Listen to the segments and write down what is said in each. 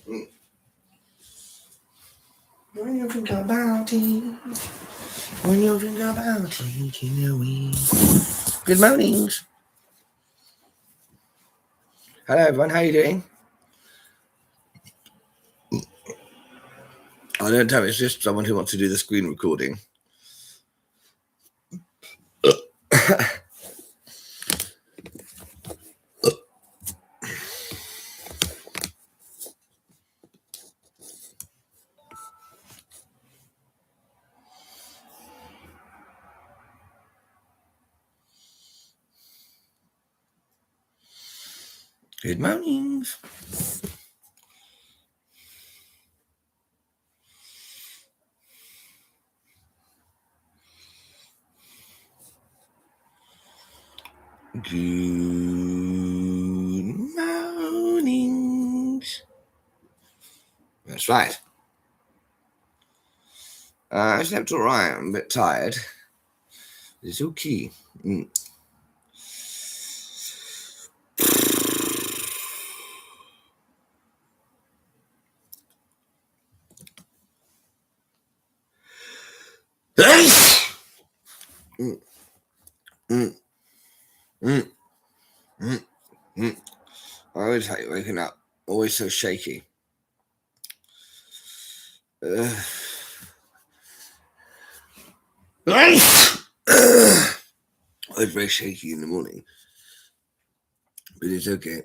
When you think about it, when you think about it, you know it. Good mornings. Hello everyone, how are you doing? I don't know, it's just someone who wants to do the screen recording. Good mornings. Good mornings. That's right. I slept all right. I'm a bit tired. It's okay. I always hate waking up. Always so shaky. I was very shaky in the morning, but it's okay.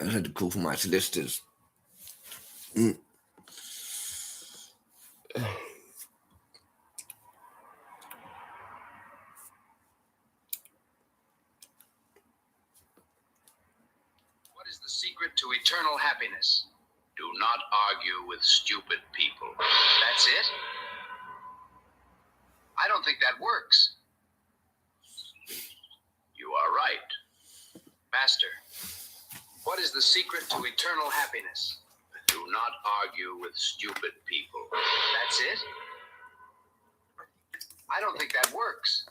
I had to call for my solicitors. What is the secret to eternal happiness? Do not argue with stupid people. That's it? I don't think that works. You are right. Master, what is the secret to eternal happiness? Do not argue with stupid people. That's it? I don't think that works.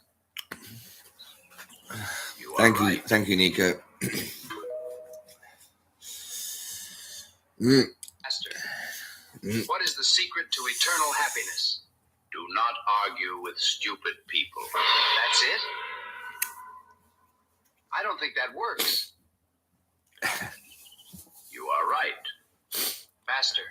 You are right. Thank you, Nico. Master, what is the secret to eternal happiness? Do not argue with stupid people. That's it? I don't think that works. You are right. Master.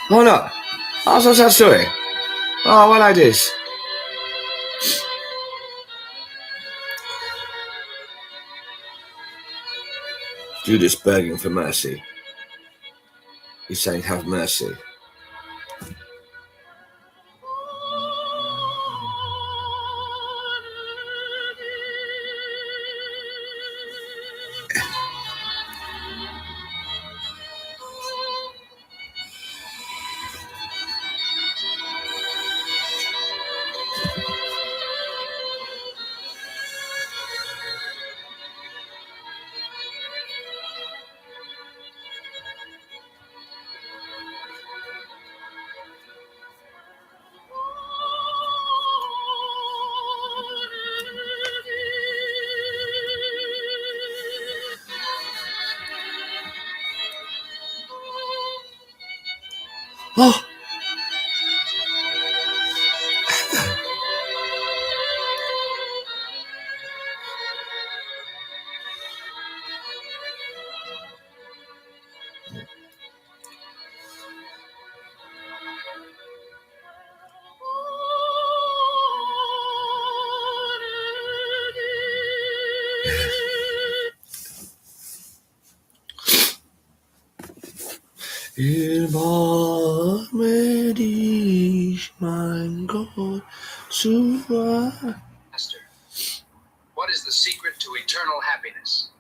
Why not? Oh, what's that story? Oh, what like this? Judas begging for mercy. He's saying, have mercy. Oh! Erbarme dich, mein Gott, zu Master, what is the secret to eternal happiness?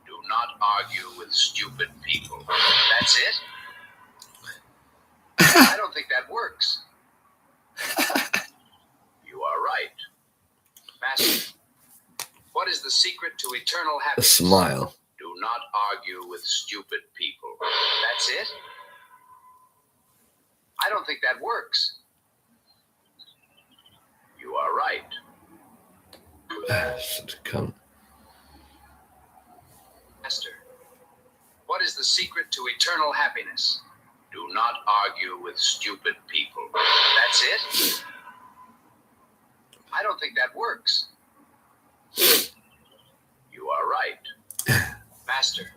Do not argue with stupid people. That's it? I don't think that works. You are right. Master, what is the secret to eternal a happiness? smile. Do not argue with stupid people. That's it? I don't think that works. You are right. Should come. Master, what is the secret to eternal happiness? Do not argue with stupid people. That's it? I don't think that works. You are right. Master.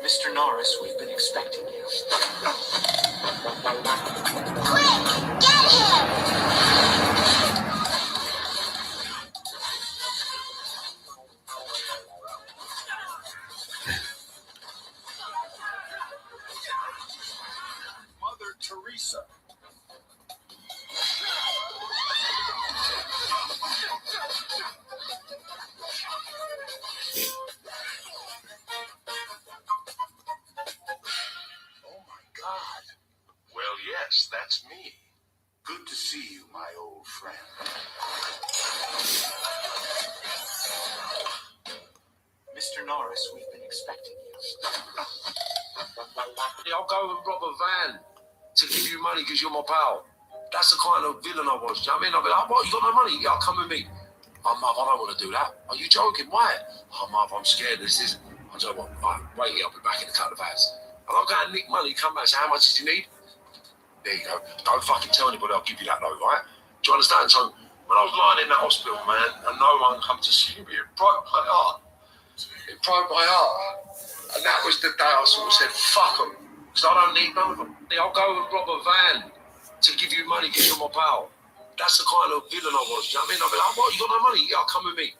Mr. Norris, we've been expecting you. Quick, get him! Mother Teresa. Oh my God. Well, yes, that's me. Good to see you, my old friend. Mr. Norris, we've been expecting you. I'll go and rob a van to give you money because you're my pal. That's the kind of villain I was. You know what I mean? I'll be like, what, you got no money? Yeah, come with me. Oh, Mum, I don't want to do that. Are you joking? Why? Oh, Mum, I'm scared. This is... I don't know what. Right, wait here, I'll be back in a couple of hours. And I'll go and nick money, come back, say, how much did you need? There you go. Don't fucking tell anybody, I'll give you that though, right? Do you understand? So, when I was lying in that hospital, man, and no one come to see me, it broke my heart. It broke my heart. And that was the day I sort of said, fuck them, because I don't need none of them. I'll go and rob a van to give you money because you're my pal. That's the kind of villain I was, you know what I mean? I'll be like, what, you got no money? Yeah, come with me.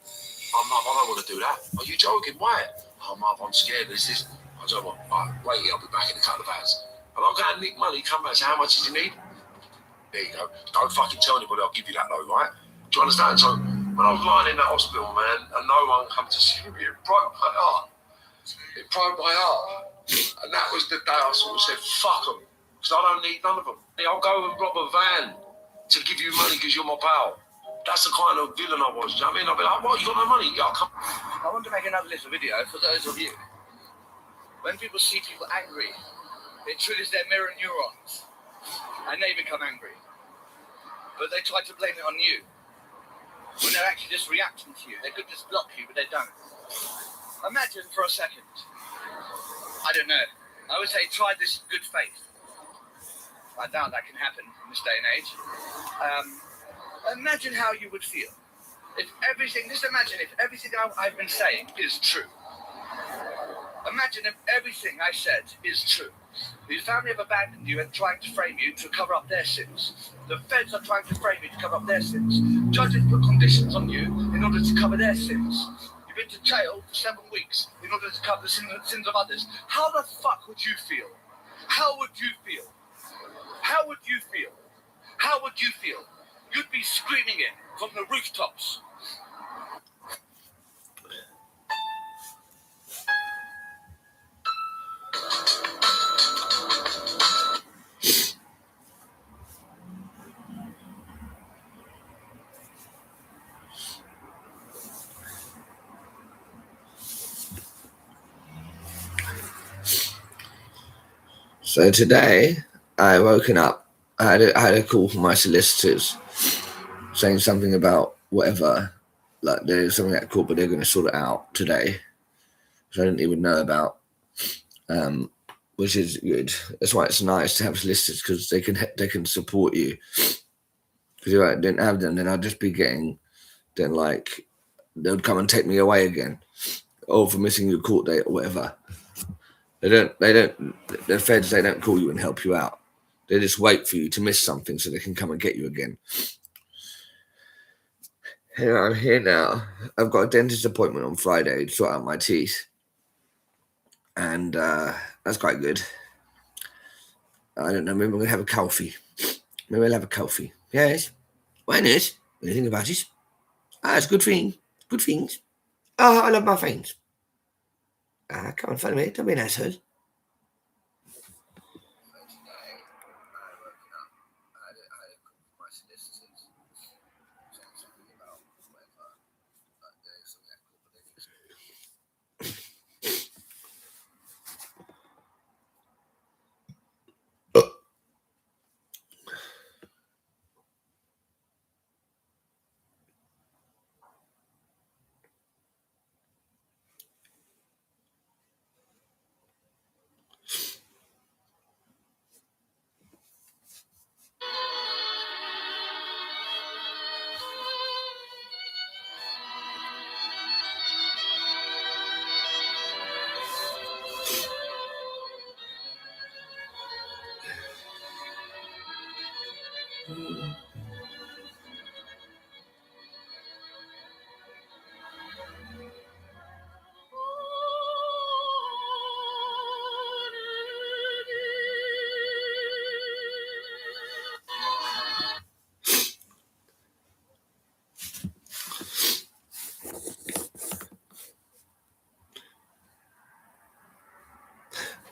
Oh, Mum, I don't want to do that. Are you joking? Why? Oh, Mum, I'm scared. This is... I don't know what. Right, wait here, I'll be back in a couple of hours. And I'll go and nick money, come back, say, how much did you need? There you go. Don't fucking tell anybody, I'll give you that though, right? Do you understand? So, when I was lying in that hospital, man, and no one come to see me, it broke my heart. It broke my heart. And that was the day I sort of said, fuck them, because I don't need none of them. I'll go and rob a van to give you money because you're my pal. That's the kind of villain I was. Do you know what I mean? I'll be like, what? You got no money? Yeah, I'll come. I want to make another little video for those of you. When people see people angry, it triggers their mirror neurons, and they become angry. But they try to blame it on you, when they're actually just reacting to you. They could just block you, but they don't. Imagine for a second, I don't know, I would say try this in good faith. I doubt that can happen in this day and age. Imagine how you would feel if everything, just imagine if everything I've been saying is true. Imagine if everything I said is true. Your family have abandoned you and trying to frame you to cover up their sins. The feds are trying to frame you to cover up their sins. Judges put conditions on you in order to cover their sins. You've been to jail for 7 weeks in order to cover the sins of others. How the fuck would you feel? How would you feel? How would you feel? How would you feel? You'd be screaming it from the rooftops. So today, I woken up. I had a call from my solicitors saying something about whatever, like there's something at court, but they're going to sort it out today, which I didn't even know about, which is good. That's why it's nice to have solicitors, because they can support you. Because if I didn't have them, then I'd just be getting, then like they would come and take me away again, or for missing your court date or whatever. The feds, they don't call you and help you out. They just wait for you to miss something so they can come and get you again. Here I'm here now. I've got a dentist appointment on Friday to sort out my teeth. And that's quite good. I don't know, maybe I'm going to have a coffee. Maybe I'll have a coffee. Yes. Why not? What do you think about it? It's a good thing. Good things. Oh, I love my things. Come on, follow me. Don't be an asshole.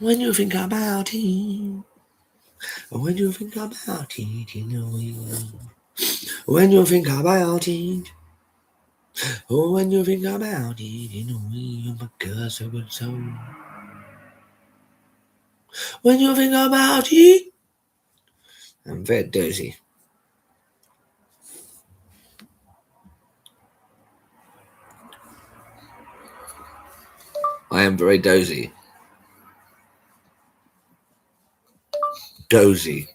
When you think about it, when you think about it, you know it. When you think about it, oh, when you think about it, you know it, because of it so. When you think about it, I'm very dozy. I am very dozy. Dozy.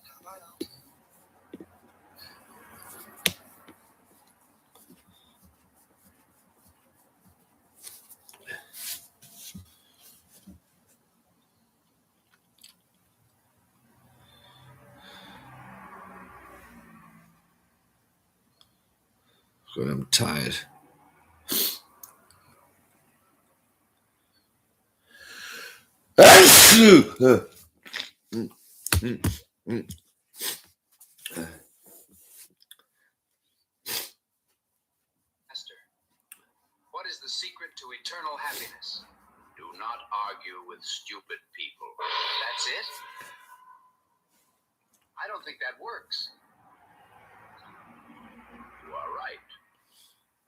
I'm tired. Master, what is the secret to eternal happiness? Do not argue with stupid people. That's it? I don't think that works. You are right. right.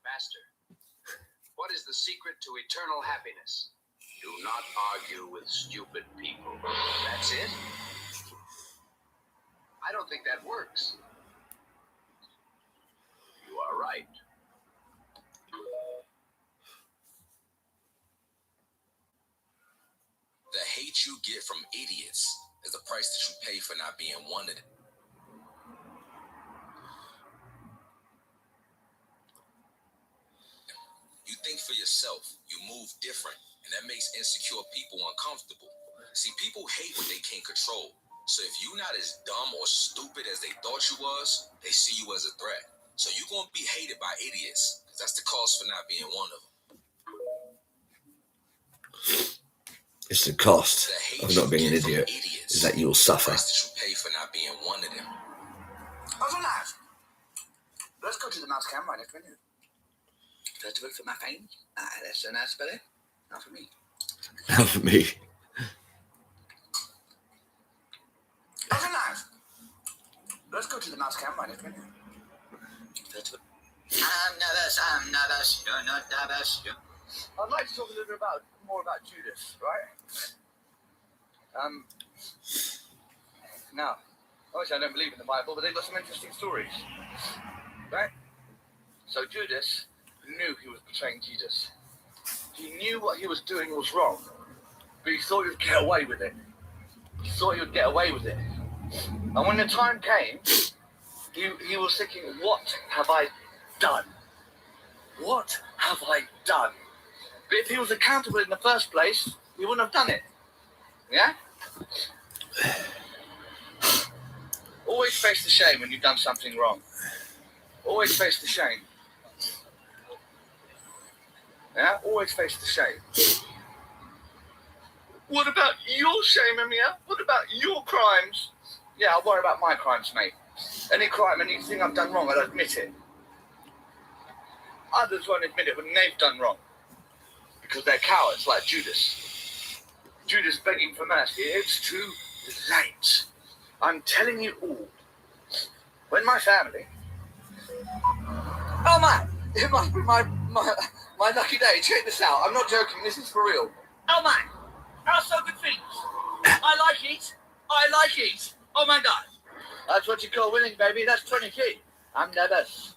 Master, what is the secret to eternal happiness? Do not argue with stupid people. That's it? I don't think that works. You are right. The hate you get from idiots is the price that you pay for not being one of them. You think for yourself, you move different, and that makes insecure people uncomfortable. See, people hate what they can't control. So if you're not as dumb or stupid as they thought you was, they see you as a threat. So you're going to be hated by idiots, because that's the cost for not being one of them. It's the cost The hate of not being an you get idiot from idiots is that you'll is the suffer. price that you pay for not being one of them. Also, lads, let's go to the mouse cam right next menu. First of all, for my fame. That's a nice belly. Not for me. Not for me. Also, lads, let's go to the mouse cam right next menu. First of all, I'm nervous, you're not nervous. I'd like to talk a little bit more about Judas, right? Now, obviously I don't believe in the Bible, but they've got some interesting stories, right? So Judas knew he was betraying Jesus. He knew what he was doing was wrong, but he thought he would get away with it. He thought he would get away with it. And when the time came, he was thinking, what have I done? What have I done? But if he was accountable in the first place, he wouldn't have done it. Yeah? Always face the shame when you've done something wrong. Always face the shame. Yeah? Always face the shame. What about your shame, Amir? What about your crimes? Yeah, I'll worry about my crimes, mate. Any crime, anything I've done wrong, I'll admit it. Others won't admit it when they've done wrong. Because they're cowards like Judas. Judas begging for mercy. It's too late. I'm telling you all. When my family... Oh, man! My lucky day. Check this out. I'm not joking. This is for real. Oh, man! That's so good things. I like it. I like it. Oh, my God. That's what you call winning, baby. That's 20k. I'm nervous.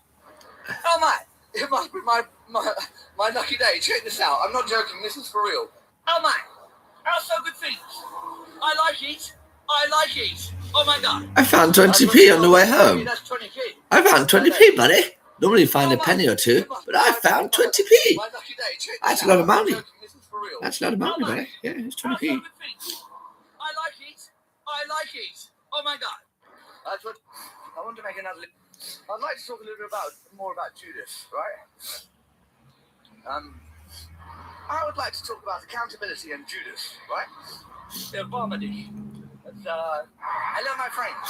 Oh, man! My lucky day. Check this out. I'm not joking. This is for real. Oh, man! That's so good things. I like it. I like it. Oh, my God. I found 20p on the way home. That's 20k. I found 20p, buddy. Normally you find a penny or two, but I found 20p. My lucky day. Check this That's a out. lot of money. I'm not joking. This is for real. That's a lot of money, buddy. Yeah, it's 20p. I like it. I like it. Oh, my God. That's what... I want to make another... I'd like to talk a little bit more about Judas, right? I would like to talk about accountability and Judas, right? They're vomiting. Hello, my friends.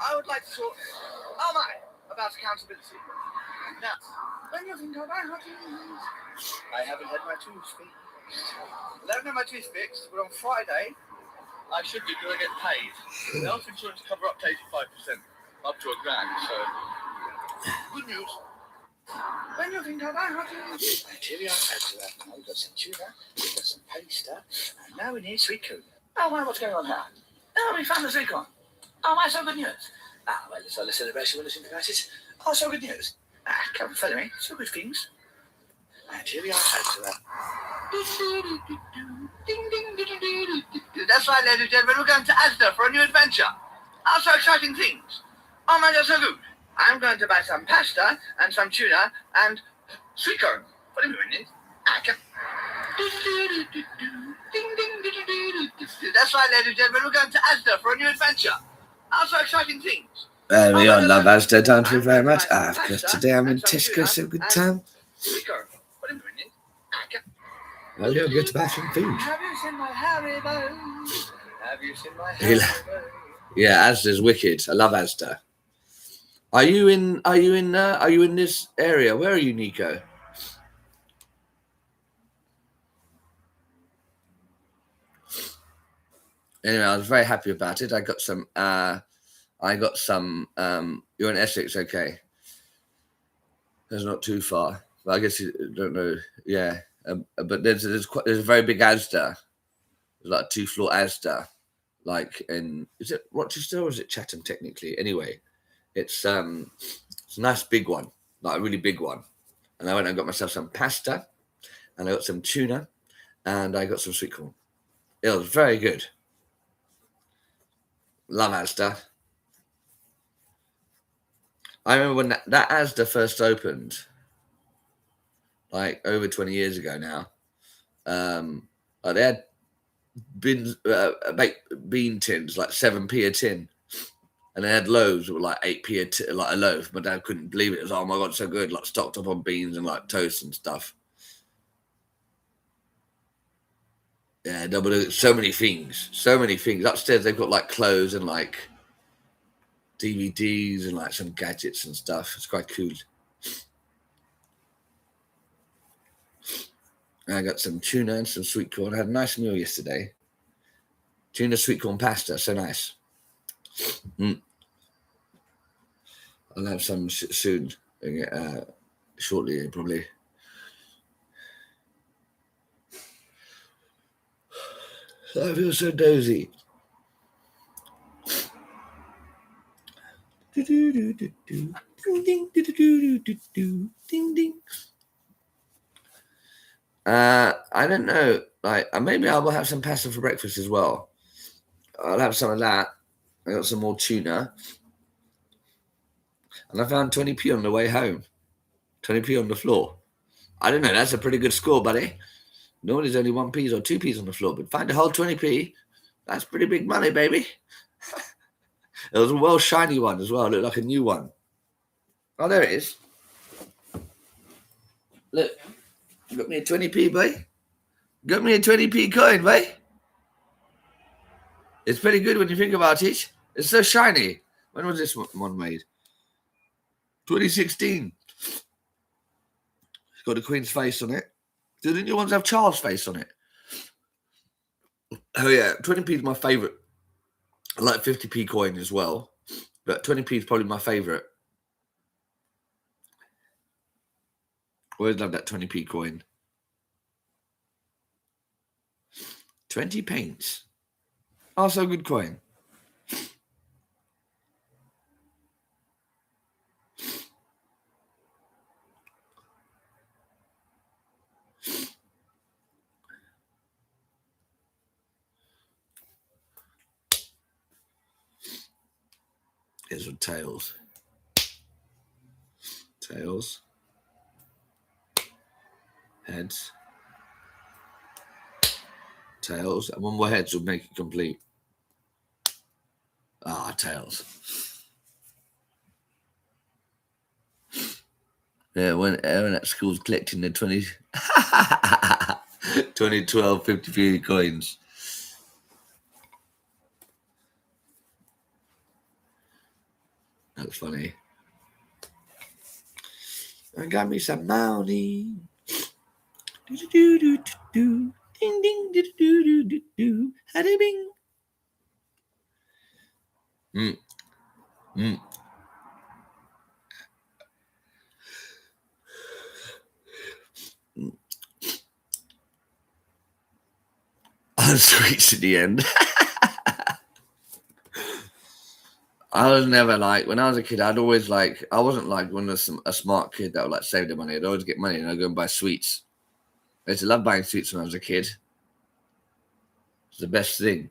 I would like to talk, about accountability. Now, when you think about I haven't had my tooth fixed. I haven't had my tooth fixed, but on Friday, I should be going to get paid. The health insurance cover up to 85%, up to £1,000, so good news. When you think about here we are, we've got some tuna, we've got some pasta, and now we need sweet corn. Oh, wow, what's going on here? Oh, we found the sweet corn. Oh, my, so good news. Well, it's all the celebration, we'll listen to that. Oh, so good news. Come follow me, so good things. And here we are, That's right, ladies and gentlemen, we're going to Asda for a new adventure. Oh, so exciting things. Oh, my God, so good. I'm going to buy some pasta and some tuna and sweet corn. What are you doing? That's right, ladies and gentlemen, we're going to Asda for a new adventure. Oh, so exciting things. There we are, love Asda, thank you very much. Of course, today I'm in Tesco, so good time. Sweet corn. What are you doing? Well, you're good to buy some food. Have you seen my Haribo? Have you seen my Haribo? Yeah, Asda's wicked. I love Asda. Are you in this area? Where are you, Nico? Anyway, I was very happy about it. I got some you're in Essex, okay. That's not too far. But I guess you don't know. Yeah. But there's a very big Asda. There's like a 2-floor Asda. Like is it Rochester or is it Chatham technically? Anyway, it's a nice big one, like a really big one. And I went and got myself some pasta, and I got some tuna, and I got some sweet corn. It was very good. Love Asda. I remember when that Asda first opened, like over 20 years ago now. Like they had bean tins, like 7p a tin, and they had loaves that were like 8p like a loaf. My dad couldn't believe it. It was, oh my god, so good, like stocked up on beans and like toast and stuff. Yeah, so many things. Upstairs they've got like clothes and like DVDs and like some gadgets and stuff. It's quite cool. I got some tuna and some sweet corn. I had a nice meal yesterday. Tuna sweet corn pasta, so nice. I'll have some soon, shortly probably. I feel so dozy. Ding ding. I don't know. Like maybe I will have some pasta for breakfast as well. I'll have some of that. I got some more tuna, and I found 20p on the way home. 20p on the floor. I don't know. That's a pretty good score, buddy. Normally there's only 1p or 2p's on the floor, but find a whole 20p. That's pretty big money, baby. It was a well shiny one as well. It looked like a new one. Oh, there it is. Look, got me a 20p, boy. Got me a 20p coin, boy. It's pretty good when you think about it. It's so shiny. When was this one made? 2016. It's got the Queen's face on it. Do the new ones have Charles' face on it? Oh yeah, 20p is my favourite. I like 50p coin as well, but 20p is probably my favourite. Always love that 20p coin. 20 paints. Also good coin. Here's some tails. Tails. Heads. Tails. And one more heads will make it complete. Ah, tails. Yeah, when Aaron at school's collecting the 2012 50p coins. That's funny. I got me some money. Ding ding do hada bing. Sweets at the end. I was never like, when I was a kid, I'd always like, I wasn't like one of a smart kid that would like save the money. I'd always get money and I'd go and buy sweets. I used to love buying sweets when I was a kid. It was the best thing.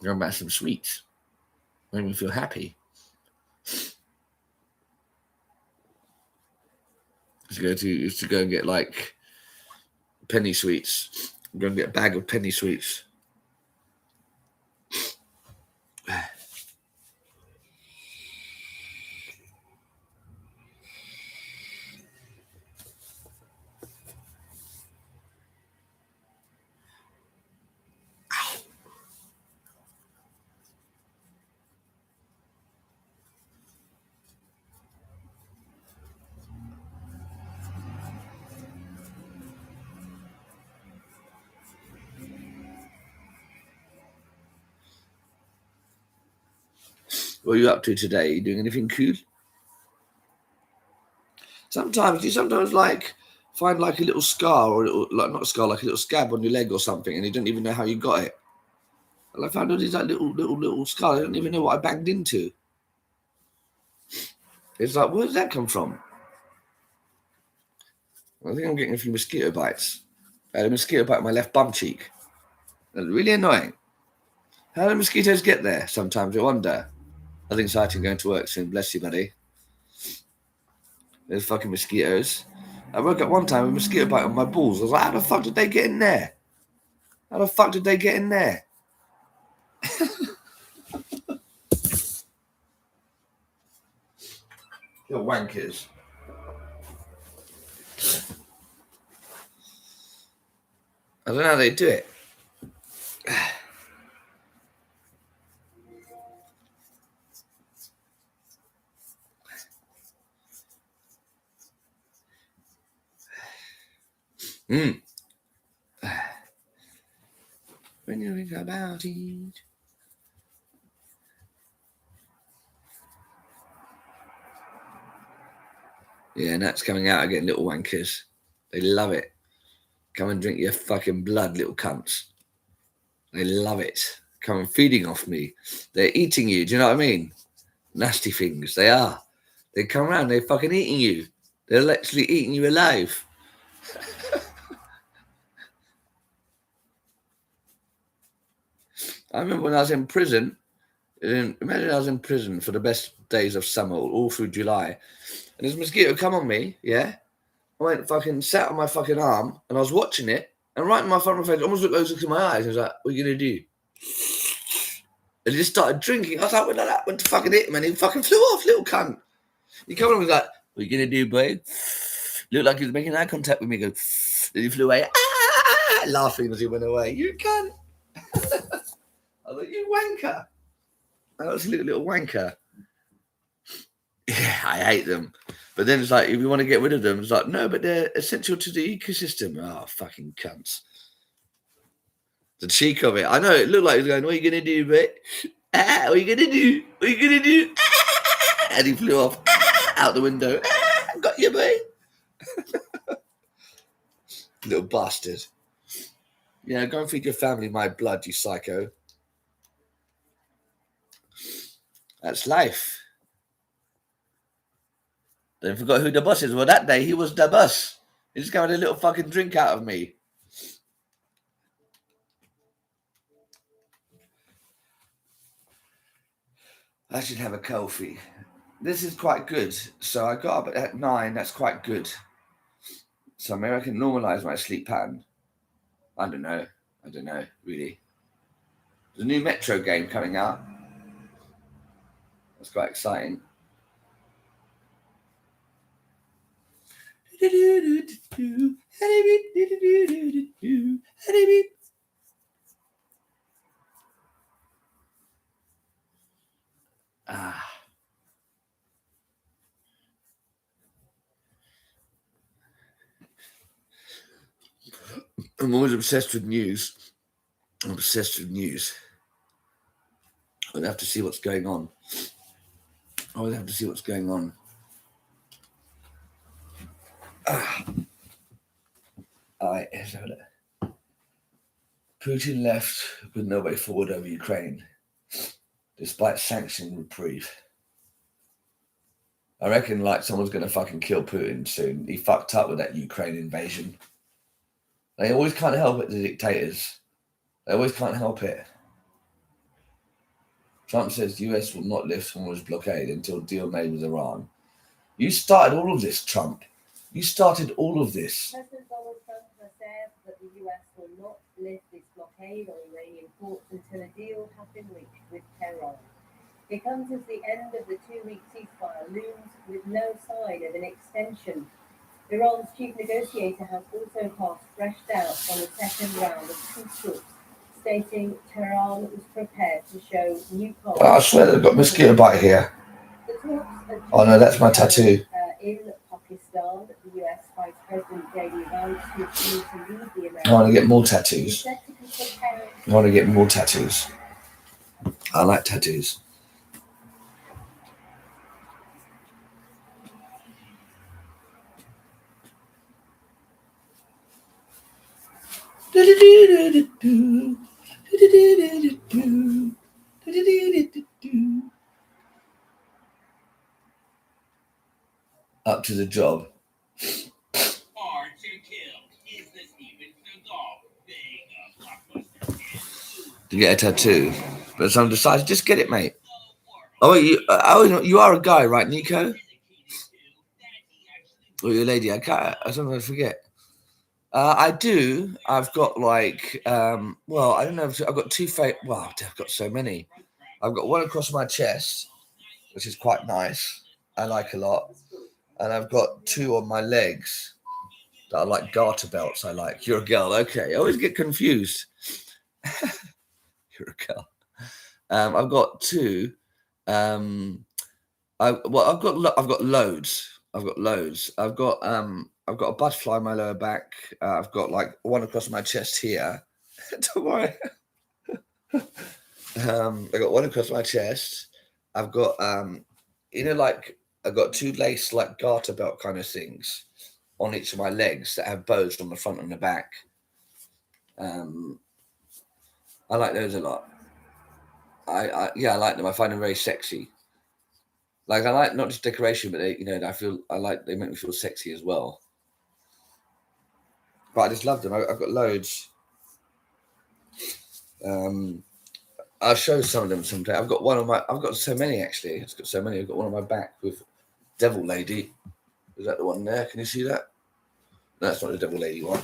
Go and buy some sweets. Made me feel happy. Used to go and get like penny sweets. Go and get a bag of penny sweets. What are you up to today? You doing anything cool? Sometimes you like find like a little scar or a little, like not a scar, like a little scab on your leg or something, and you don't even know how you got it. And I found all these like little scars. I don't even know what I banged into. It's like, where does that come from? I think I'm getting a few mosquito bites. I had a mosquito bite on my left bum cheek. That's really annoying. How do mosquitoes get there? Sometimes I wonder. Nothing exciting going to work soon. Bless you, buddy. There's fucking mosquitoes. I woke up one time with a mosquito bite on my balls. I was like, how the fuck did they get in there? How the fuck did they get in there? Little wankers. I don't know how they do it. When you think about it. Yeah, and that's coming out again, little wankers. They love it. Come and drink your fucking blood, little cunts. They love it. Come and feeding off me. They're eating you. Do you know what I mean? Nasty things. They are. They come around. They're fucking eating you. They're literally eating you alive. I remember when I was in prison. Imagine I was in prison for the best days of summer, all through July. And this mosquito come on me, yeah? I went fucking sat on my fucking arm and I was watching it. And right in my front of my face, almost looked in my eyes. I was like, what are you going to do? And he just started drinking. I was like, went to fucking hit him and he fucking flew off, little cunt. He came on and was like, what are you going to do, boy? Looked like he was making eye contact with me. Go, then he flew away, laughing as he went away. You cunt. I was like, you wanker. That was a little wanker. Yeah, I hate them. But then it's like, if you want to get rid of them, it's like, no, but they're essential to the ecosystem. Oh, fucking cunts. The cheek of it. I know, it looked like he was going, what are you going to do, mate? What are you going to do? What are you going to do? And he flew off out the window. Got you, mate. Little bastard. Yeah, go and feed your family my blood, you psycho. That's life. Then forgot who the boss is. Well, that day he was the boss. He just got a little fucking drink out of me. I should have a coffee. This is quite good. So I got up at 9. That's quite good. So maybe I can normalize my sleep pattern. I don't know, really. There's a new Metro game coming out. That's quite exciting. I'm always obsessed with news. I have to see what's going on. All right, let's have a look. Putin left with no way forward over Ukraine, despite sanction reprieve. I reckon like someone's going to fucking kill Putin soon. He fucked up with that Ukraine invasion. They always can't help it, the dictators. They always can't help it. Trump says the US will not lift Hormuz blockade until deal made with Iran. You started all of this, Trump. You started all of this. President Donald Trump has said that the US will not lift this blockade on Iranian ports until a deal has been reached with Tehran. It comes as the end of the 2-week ceasefire looms with no sign of an extension. Iran's chief negotiator has also cast fresh doubt on the second round of peace talks, stating Tehran was prepared to show new cards. I swear they've got mosquito bite here. Oh no, that's my tattoo. In Pakistan, the US Vice President J.D. Vance, who is due to lead the American. I want to get more tattoos. I like tattoos. Up to the job. To get a tattoo, but some decided just get it, mate. Oh, you are a guy, right, Nico? Or you're a lady? I sometimes forget. I do. I've got like, well, I don't know. I've got two well, I've got so many. I've got one across my chest, which is quite nice. I like a lot. And I've got two on my legs that are like garter belts. I like. You're a girl, okay? I always get confused. You're a girl. I've got two. I've got loads. I've got loads. I've got a butterfly on my lower back. I've got like one across my chest here. Don't worry. I got one across my chest. I've got like I've got two lace like garter belt kind of things on each of my legs that have bows on the front and the back. I like those a lot. I like them. I find them very sexy. Like I like not just decoration, but they make me feel sexy as well. But I just love them. I've got loads. I'll show some of them someday. I've got so many actually. I've got so many. I've got one on my back with Devil Lady. Is that the one there? Can you see that? No, that's not the Devil Lady one.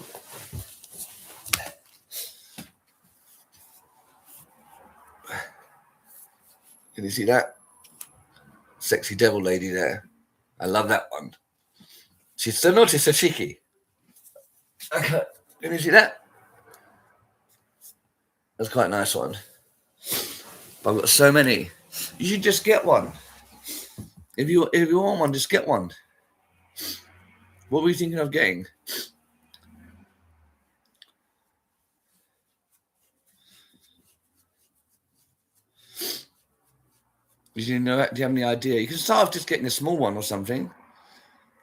Can you see that? Sexy Devil Lady there. I love that one. She's so naughty, so cheeky. Okay. Can you see that? That's quite a nice one. But I've got so many. You should just get one. If you want one, just get one. What were you thinking of getting? Do you have any idea? You can start off just getting a small one or something.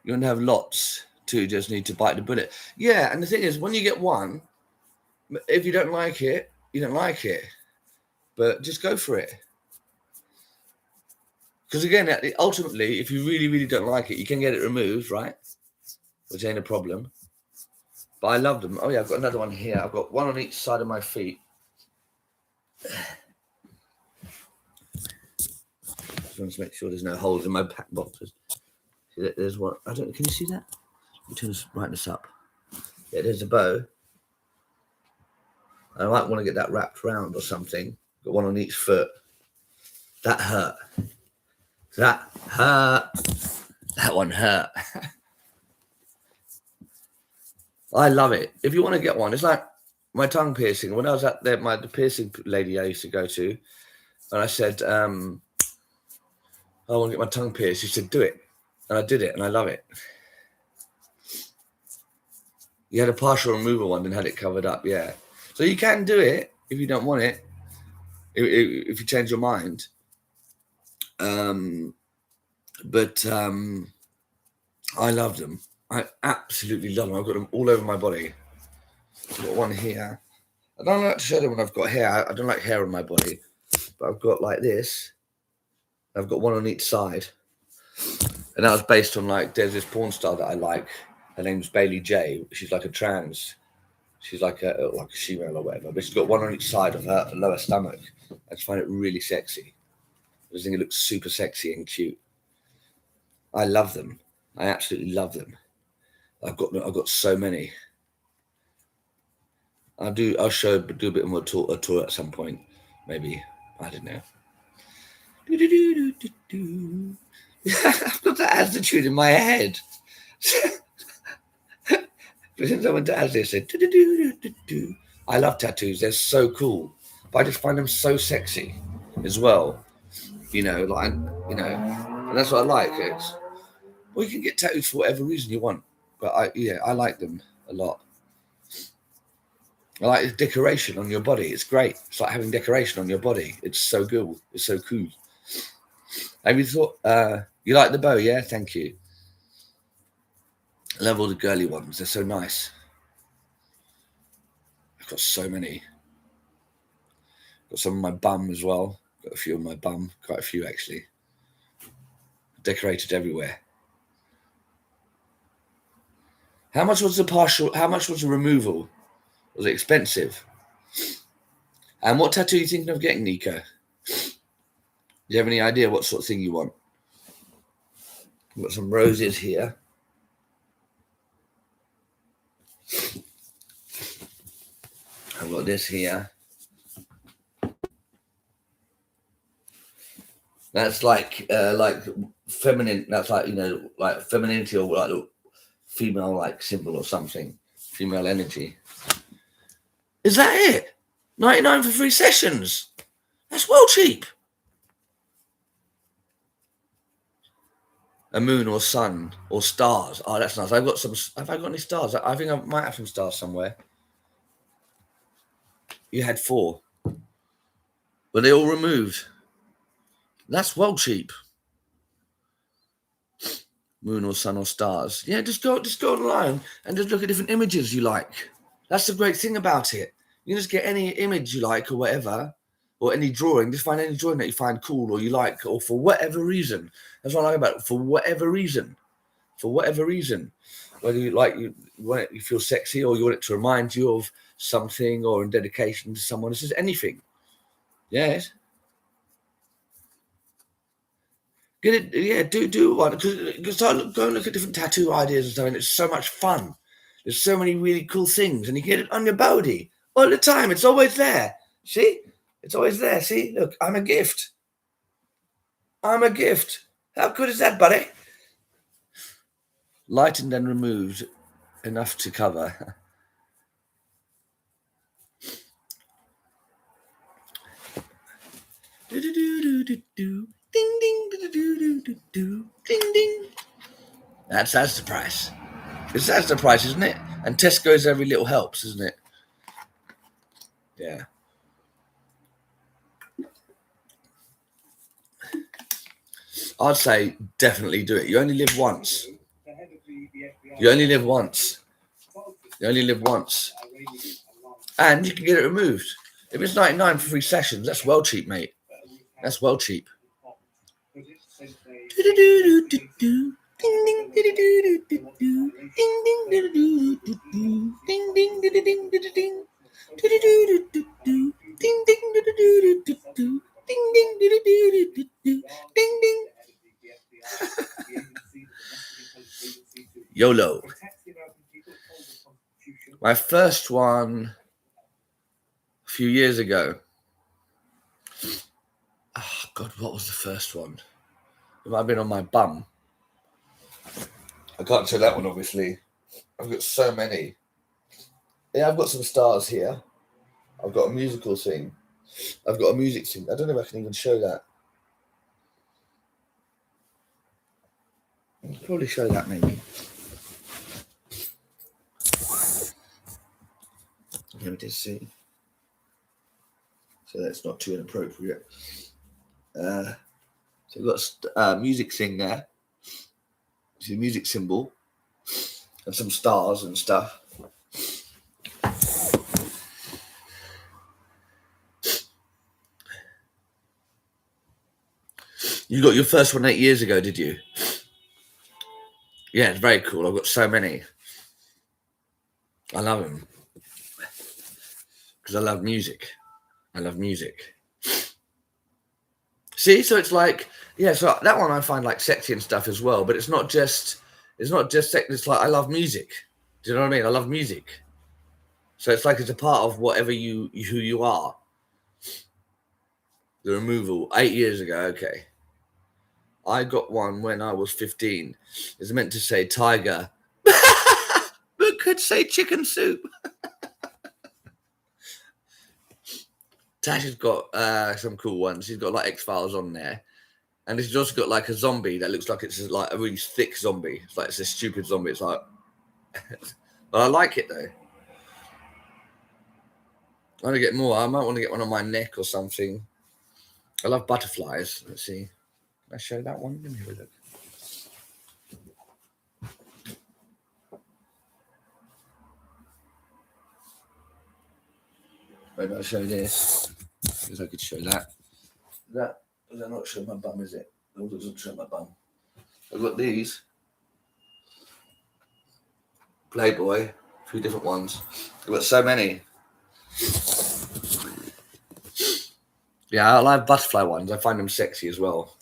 You don't have lots to just need to bite the bullet. Yeah, and the thing is, when you get one, if you don't like it, you don't like it. But just go for it. Because again, ultimately, if you really, really don't like it, you can get it removed, right? Which ain't a problem. But I love them. Oh yeah, I've got another one here. I've got one on each side of my feet. Just want to make sure there's no holes in my pack boxes. See that there's one. Can you see that? Let me turn this brightness up. Yeah, there's a bow. I might want to get that wrapped round or something. Got one on each foot. That hurt. That hurt. That one hurt. I love it. If you want to get one, it's like my tongue piercing. When I was at the piercing lady I used to go to, and I said, I want to get my tongue pierced. She said, do it. And I did it, and I love it. You had a partial removal one and had it covered up, yeah. So you can do it if you don't want it, if you change your mind. But I love them. I absolutely love them. I've got them all over my body. I've got one here. I don't like to show them when I've got hair. I don't like hair on my body. But I've got like this. I've got one on each side. And that was based on there's this porn star that I like. Her name's Bailey J. She's like a trans. She's like a female or whatever. But she's got one on each side of her lower stomach. I just find it really sexy. I just think it looks super sexy and cute. I love them. I absolutely love them. I've got so many. I'll do a bit more tour at some point, maybe. I don't know. I've got that attitude in my head. Since I went to Asda, I said, I love tattoos. They're so cool, but I just find them so sexy as well. And that's what I like. You can get tattoos for whatever reason you want. But I like them a lot. I like the decoration on your body. It's great. It's like having decoration on your body. It's so good. It's so cool. Have you thought, you like the bow? Yeah, thank you. I love all the girly ones. They're so nice. got so many. Got some on my bum as well. Got a few on my bum. Quite a few, actually. Decorated everywhere. How much was the removal? Was it expensive? And what tattoo are you thinking of getting, Nico? Do you have any idea what sort of thing you want? I've got some roses here. I've got this here. That's like feminine. That's like, you know, like femininity or like a female like symbol or something. Female energy. Is that it? 99 for 3 sessions. That's well cheap. A moon or sun or stars. Oh, that's nice. I've got some. Have I got any stars? I think I might have some stars somewhere. You had 4. Were they all removed? That's well cheap. Moon or sun or stars. Yeah, just go online and just look at different images you like. That's the great thing about it. You can just get any image you like or whatever, or any drawing. Just find any drawing that you find cool or you like, or for whatever reason. That's what I like about it. For whatever reason. For whatever reason. Whether you like, you feel sexy, or you want it to remind you of something, or in dedication to someone. It's just anything. Yes. Get it, yeah. Do one because go and look at different tattoo ideas and stuff, and it's so much fun. There's so many really cool things, and you get it on your body all the time. It's always there. See, it's always there. See, look, I'm a gift. I'm a gift. How good is that, buddy? Lightened and removed enough to cover. Ding ding ding ding. That's the price. That's the price, isn't it? And Tesco's every little helps, isn't it? Yeah. I'd say definitely do it. You only live once. You only live once. You only live once. And you can get it removed. If it's 99 for 3 sessions, that's well cheap, mate. That's well cheap. YOLO. My first one a few years ago. Oh, God, what was the first one? It might have been on my bum. I can't show that one, obviously. I've got so many. Yeah, I've got some stars here. I've got a musical thing. I've got a music thing. I don't know if I can even show that. I'll probably show that, maybe. Here it is, see? So that's not too inappropriate. So we've got a music thing there. See the music symbol. And some stars and stuff. You got your first one 8 years ago, did you? Yeah, it's very cool. I've got so many. I love them. Because I love music. I love music. See, so it's like, yeah, so that one I find like sexy and stuff as well, but it's not just sexy, it's like I love music. Do you know what I mean? I love music. So it's like it's a part of whatever who you are. The removal, 8 years ago, okay. I got one when I was 15. It's meant to say tiger, but could say chicken soup. Tash has got some cool ones. She's got like X-Files on there. And she's also got like a zombie that looks like it's like a really thick zombie. It's like it's a stupid zombie. It's like, but I like it though. I want to get more. I might want to get one on my neck or something. I love butterflies. Let's see. Can I show that one? Let me have a look. Maybe I'll show this, because I could show that. Does that not show my bum, is it? No, it doesn't show my bum. I've got these. Playboy, a few different ones. I've got so many. Yeah, I like butterfly ones. I find them sexy as well.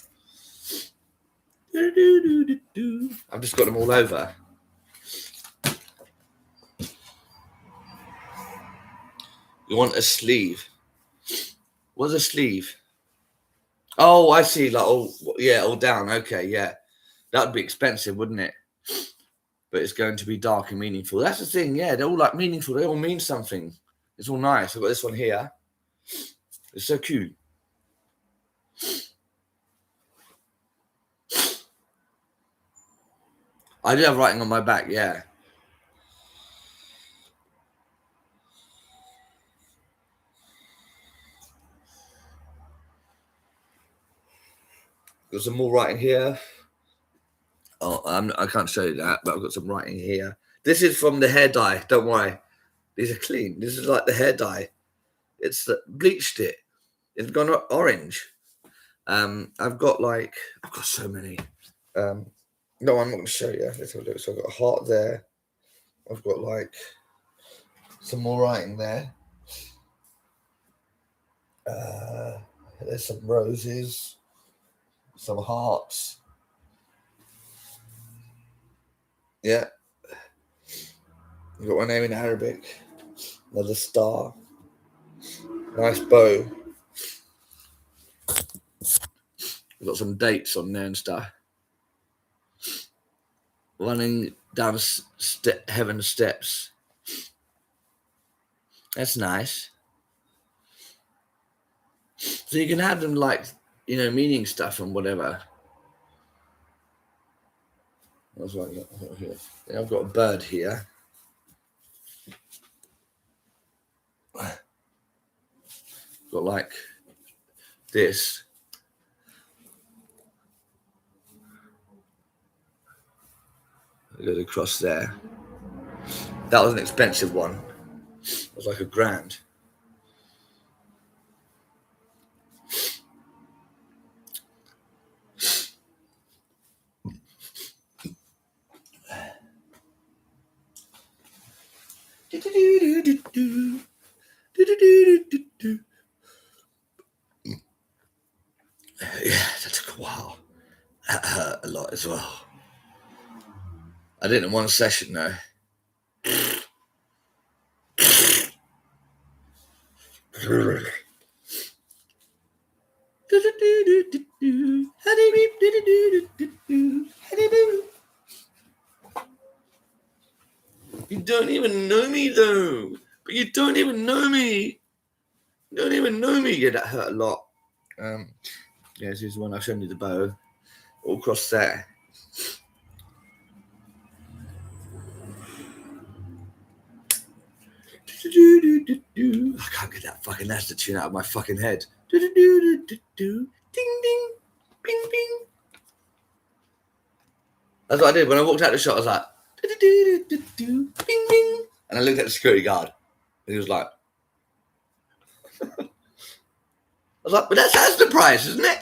I've just got them all over. You want a sleeve? What's a sleeve? Oh, I see. Like, oh, yeah, all down. Okay, yeah. That'd be expensive, wouldn't it? But it's going to be dark and meaningful. That's the thing, yeah. They're all like meaningful. They all mean something. It's all nice. I've got this one here. It's so cute. I do have writing on my back, yeah. Got some more writing here. Oh, I can't show you that, but I've got some writing here. This is from the hair dye. Don't worry. These are clean. This is like the hair dye. It's bleached it. It's gone orange. I've got so many. No, I'm not going to show you. Let's have a look. So I've got a heart there. I've got like some more writing there. There's some roses, some hearts. Yeah. I've got my name in Arabic. Another star. Nice bow. I've got some dates on there and stuff. Running down heaven steps. That's nice. So you can have them like, meaning stuff and whatever. That's what I've got here. Yeah, I've got a bird here. Got like this. I go across there. That was an expensive one. It was like $1,000. Yeah, that took a while. That hurt a lot as well. I did it in one session though. You don't even know me though. But you don't even know me. You don't even know me. Yeah, that hurt a lot. Yeah, this is the one I've shown you the bow. All across there. I can't get that fucking Asda tune out of my fucking head. Ding ding, bing bing. That's what I did when I walked out the shop. I was like, bing bing, and I looked at the security guard, and he was like, I was like, but that's Asda price, isn't it?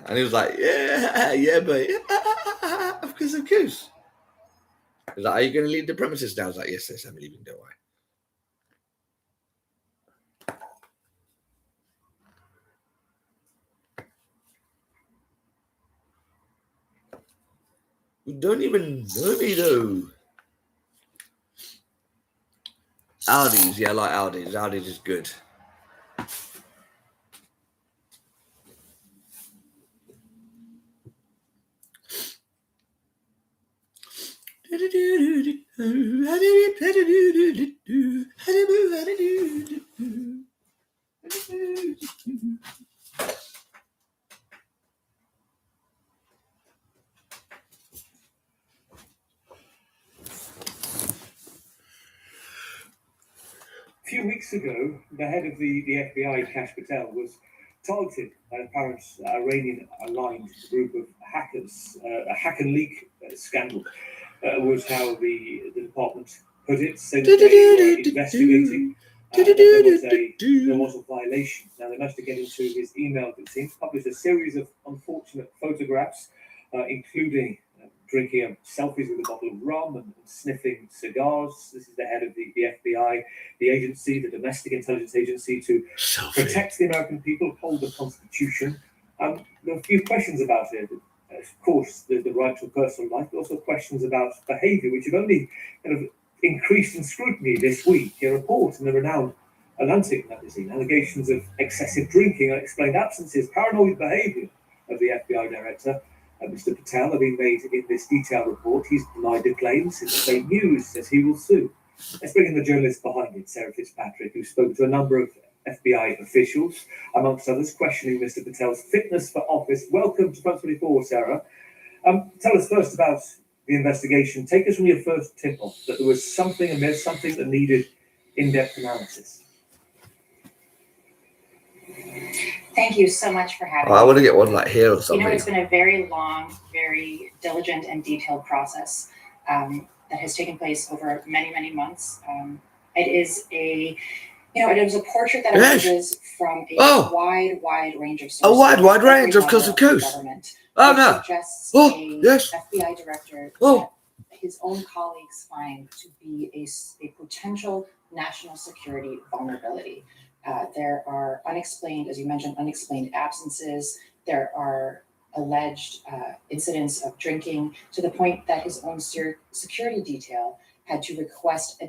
And he was like, yeah, but of course. He was like, are you going to leave the premises now? I was like, yes, I'm leaving, don't worry. You don't even know me though. Aldi's, yeah, I like Aldi's. Aldi's is good. A few weeks ago, the head of the FBI, Kash Patel, was targeted by an apparent Iranian-aligned group of hackers. A hack and leak scandal was how the department put it, said that they were investigating. There was a violation. Now, they managed to get into his email, it seems, published a series of unfortunate photographs, including drinking selfies with a bottle of rum and sniffing cigars. This is the head of the FBI, the agency, the domestic intelligence agency to protect the American people, uphold the Constitution. There are a few questions about it. Of course, the right to a personal life, but also questions about behaviour, which have only kind of increased in scrutiny this week. A report in the renowned Atlantic magazine, allegations of excessive drinking, unexplained absences, paranoid behaviour of the FBI director, Mr. Patel, have been made in this detailed report. He's denied the claims. It's fake news, says he will sue. Let's bring in the journalist behind it, Sarah Fitzpatrick, who spoke to a number of FBI officials, amongst others, questioning Mr. Patel's fitness for office. Welcome to Front 24, Sarah. Tell us first about the investigation. Take us from your first tip-off that there was something amiss, something that needed in-depth analysis. Thank you so much for having me. I want to get one like here or something. You know, it's been a very long, very diligent and detailed process that has taken place over many, many months. It is a, it was a portrait that emerges from a wide range of sources. A wide range, of course. Government. Oh, no. Suggests yes. FBI director that his own colleagues find to be a potential national security vulnerability. There are unexplained, as you mentioned, unexplained absences. There are alleged incidents of drinking to the point that his own security detail had to request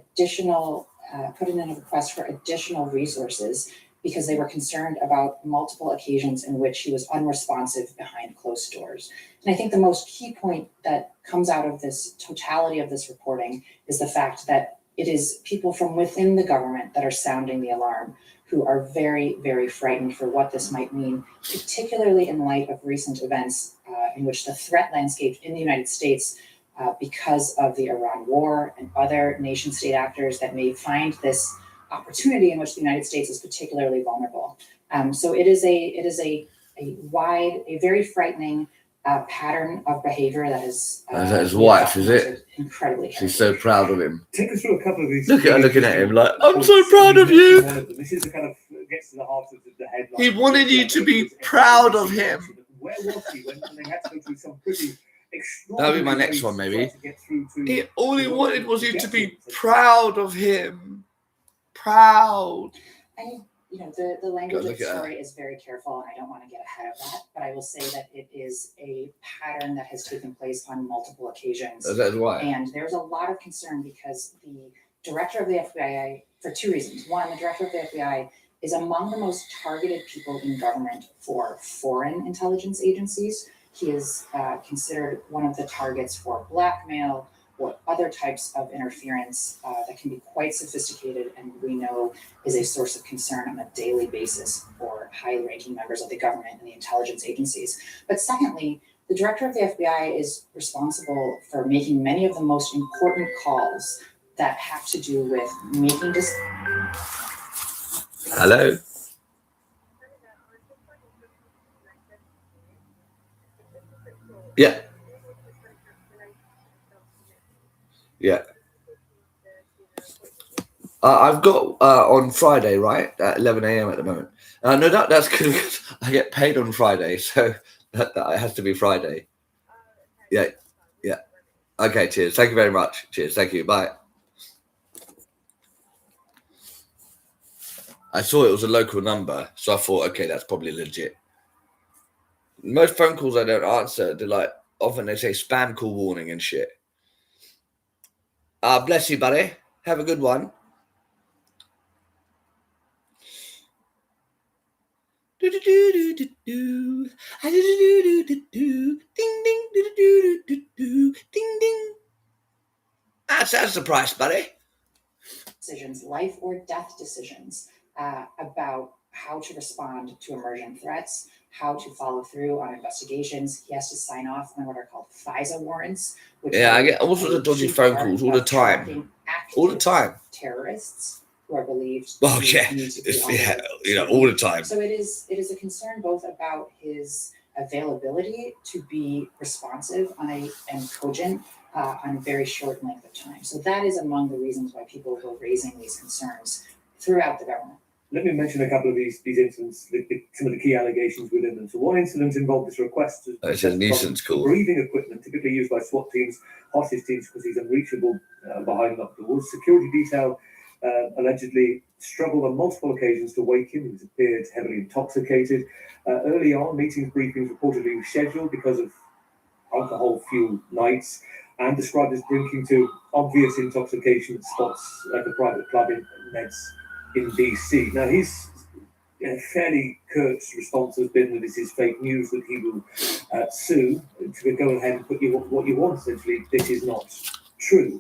put in a request for additional resources because they were concerned about multiple occasions in which he was unresponsive behind closed doors. And I think the most key point that comes out of this totality of this reporting is the fact that it is people from within the government that are sounding the alarm, who are very, very frightened for what this might mean, particularly in light of recent events in which the threat landscape in the United States, because of the Iran war and other nation-state actors that may find this opportunity in which the United States is particularly vulnerable. So it is a very frightening pattern of behavior that is. Is that his wife, is it? Incredibly. She's so proud of him. Take us through a couple of these. Look at her looking at him like, I'm so proud of you. This is the kind of gets to the heart of the headline. He wanted you to be proud of him. Where was he when they had to go through some pretty extraordinary? That'll be my next one, maybe. All he wanted was you to be proud of him. Proud. And the language of the story is very careful, and I don't want to get ahead of that, but I will say that it is a pattern that has taken place on multiple occasions. That's why. And there's a lot of concern because the director of the FBI, for two reasons. One, the director of the FBI is among the most targeted people in government for foreign intelligence agencies. He is considered one of the targets for blackmail or other types of interference that can be quite sophisticated and we know is a source of concern on a daily basis for high-ranking members of the government and the intelligence agencies. But secondly, the director of the FBI is responsible for making many of the most important calls that have to do with making Hello? Yeah. Yeah. I've got on Friday, right? At 11 a.m. at the moment. No, that's because I get paid on Friday, so that has to be Friday. Yeah. Yeah. Okay, cheers. Thank you very much. Cheers. Thank you. Bye. I saw it was a local number, so I thought, okay, that's probably legit. Most phone calls I don't answer, they're like, often they say spam call warning and shit. Bless you, buddy. Have a good one. Ding ding. That's the price, buddy. Decisions, life or death decisions, about how to respond to emergent threats, how to follow through on investigations. He has to sign off on what are called FISA warrants. I get all sorts of dodgy phone calls all the time. All the time. Terrorists who are believed. Oh yeah, all the time. So it is a concern both about his availability to be responsive and cogent on a very short length of time. So that is among the reasons why people were raising these concerns throughout the government. Let me mention a couple of these incidents, some of the key allegations within them. So one incident involved this request to It's a nuisance call. breathing equipment, typically used by SWAT teams, hostage teams, because he's unreachable behind locked doors. Security detail allegedly struggled on multiple occasions to wake him. He appeared heavily intoxicated. Early on, meetings, briefings reportedly scheduled because of alcohol-fueled nights, and described as drinking to obvious intoxication at spots like a private club in Neds in DC. Now, his fairly curt response has been that this is fake news, that he will sue to go ahead and put you what you want. Essentially, this is not true.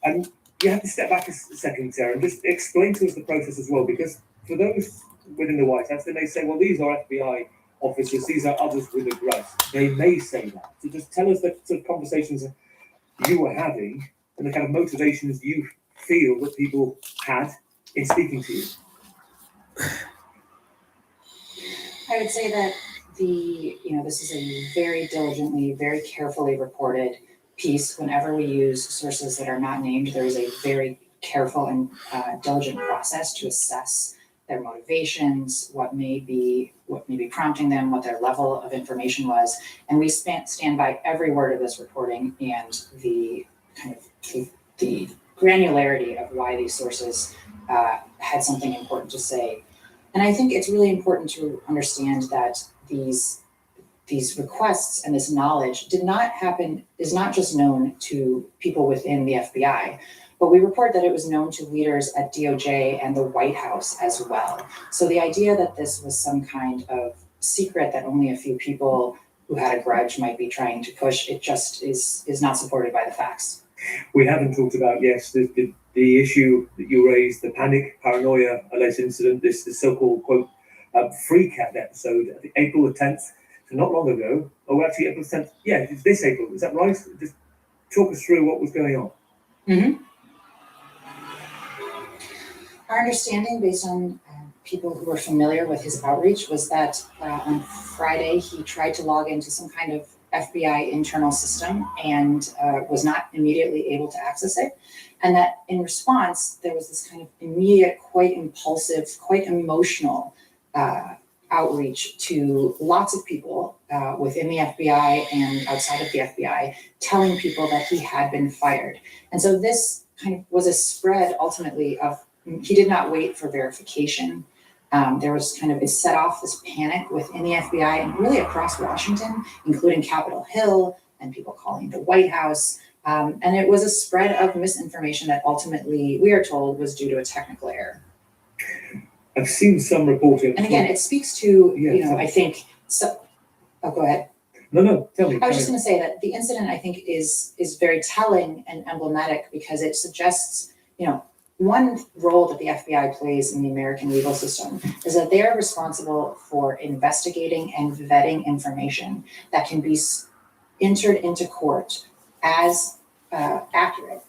And you have to step back a second, Sarah, and just explain to us the process as well, because for those within the White House, they may say, well, these are FBI officers, these are others with a grudge. They may say that. So just tell us the sort of conversations you were having and the kind of motivations you feel that people had in speaking to you. I would say that this is a very diligently, very carefully reported piece. Whenever we use sources that are not named, there is a very careful and diligent process to assess their motivations, what may be prompting them, what their level of information was, and we stand by every word of this reporting and the kind of the granularity of why these sources had something important to say. And I think it's really important to understand that these requests and this knowledge is not just known to people within the FBI, but we report that it was known to leaders at DOJ and the White House as well. So the idea that this was some kind of secret that only a few people who had a grudge might be trying to push, it just is not supported by the facts. We haven't talked about, yes, the issue that you raised, the panic, paranoia, alleged incident, this so-called, quote, freak out episode, I think April the 10th, so not long ago. Oh, actually, April the 10th, yeah, it's this April, is that right? Just talk us through what was going on. Mm-hmm. Our understanding, based on people who were familiar with his outreach, was that on Friday he tried to log into some kind of FBI internal system and was not immediately able to access it. And that in response, there was this kind of immediate, quite impulsive, quite emotional outreach to lots of people within the FBI and outside of the FBI, telling people that he had been fired. And so this kind of was a spread ultimately of, he did not wait for verification. There was kind of, it set off this panic within the FBI and really across Washington, including Capitol Hill and people calling the White House. And it was a spread of misinformation that ultimately, we are told, was due to a technical error. I've seen some reporting. And again, it speaks to, I think, so, oh, go ahead. No, tell me. I was just going to say that the incident, I think, is very telling and emblematic because it suggests, one role that the FBI plays in the American legal system is that they are responsible for investigating and vetting information that can be entered into court as accurate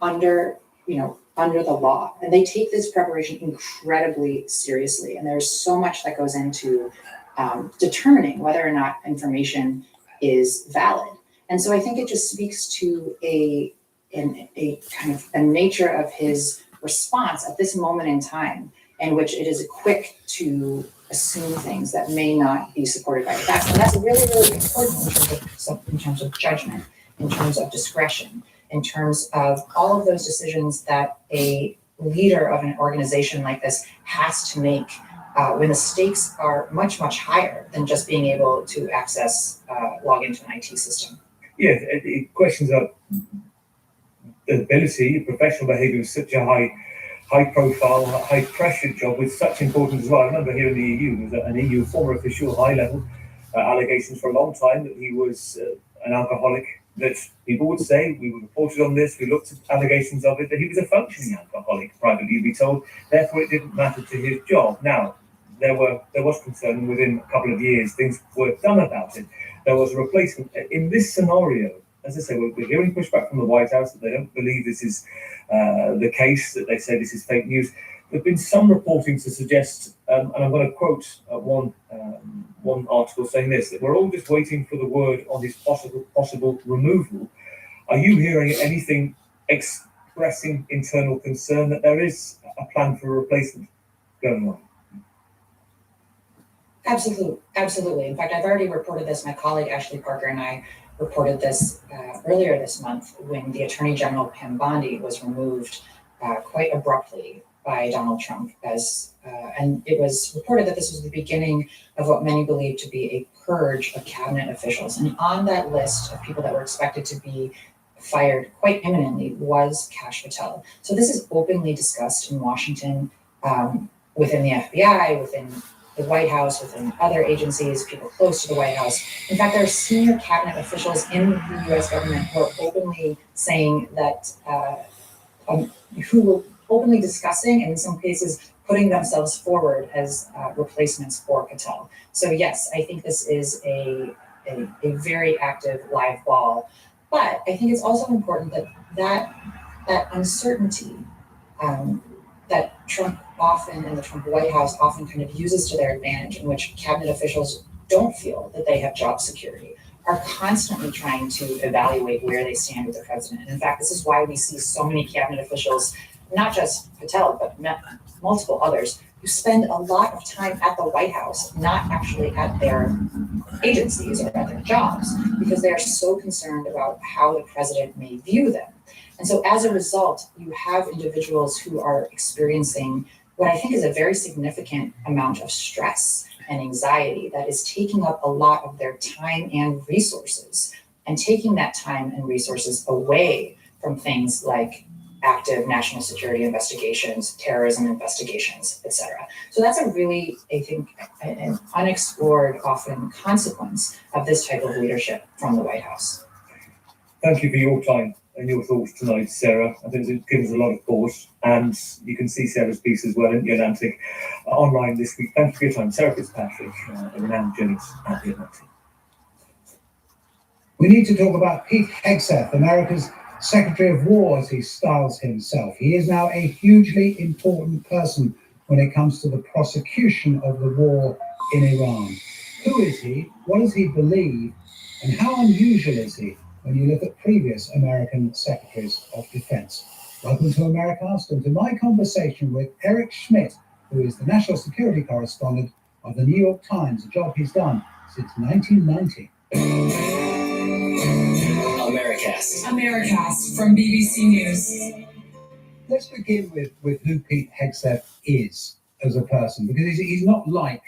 under the law. And they take this preparation incredibly seriously. And there's so much that goes into determining whether or not information is valid. And so I think it just speaks to a kind of a nature of his response at this moment in time, in which it is quick to assume things that may not be supported by the facts. And that's really, really important in terms of judgment, in terms of discretion, in terms of all of those decisions that a leader of an organization like this has to make when the stakes are much, much higher than just being able to log into an IT system. Yeah, it questions our ability, professional behaviour is such a high profile, high pressure job with such importance as well. I remember here in the EU, there was an EU former official, high level, allegations for a long time that he was an alcoholic, that people would say, we reported on this, we looked at allegations of it, that he was a functioning alcoholic, privately you'd be told, therefore it didn't matter to his job. Now, there was concern, and within a couple of years, things were done about it. There was a replacement. In this scenario, as I say, we're hearing pushback from the White House that they don't believe this is the case, that they say this is fake news. There's been some reporting to suggest, and I'm going to quote one article saying this, that we're all just waiting for the word on his possible removal. Are you hearing anything expressing internal concern that there is a plan for a replacement going on? Absolutely. In fact, I've already reported this. My colleague Ashley Parker and I reported this earlier this month when the Attorney General Pam Bondi was removed quite abruptly by Donald Trump, and it was reported that this was the beginning of what many believe to be a purge of cabinet officials. And on that list of people that were expected to be fired quite imminently was Kash Patel. So this is openly discussed in Washington, within the FBI, within the White House, within other agencies, people close to the White House. In fact, there are senior cabinet officials in the US government who are openly saying that, who were openly discussing and in some cases putting themselves forward as replacements for Patel. So yes, I think this is a very active live ball. But I think it's also important that uncertainty that Trump often and the Trump White House often kind of uses to their advantage, in which cabinet officials don't feel that they have job security, are constantly trying to evaluate where they stand with the president. And in fact, this is why we see so many cabinet officials, not just Patel, but multiple others, who spend a lot of time at the White House, not actually at their agencies or at their jobs, because they are so concerned about how the president may view them. And so as a result, you have individuals who are experiencing what I think is a very significant amount of stress and anxiety that is taking up a lot of their time and resources, and taking that time and resources away from things like active national security investigations, terrorism investigations, etc. So that's a really, I think, an unexplored, often, consequence of this type of leadership from the White House. Thank you for your time and your thoughts tonight, Sarah. I think it's given us a lot of thought, and you can see Sarah's piece as well in The Atlantic online this week. Thank you for your time. Sarah Fitzpatrick, a renowned journalist at The Atlantic. We need to talk about Pete Hegseth, America's Secretary of War, as he styles himself. He is now a hugely important person when it comes to the prosecution of the war in Iran. Who is he? What does he believe? And how unusual is he when you look at previous American Secretaries of Defense? Welcome to Americast and to my conversation with Eric Schmidt, who is the national security correspondent of the New York Times, a job he's done since 1990. Americast from BBC News. Let's begin with who Pete Hegseth is as a person, because he's not like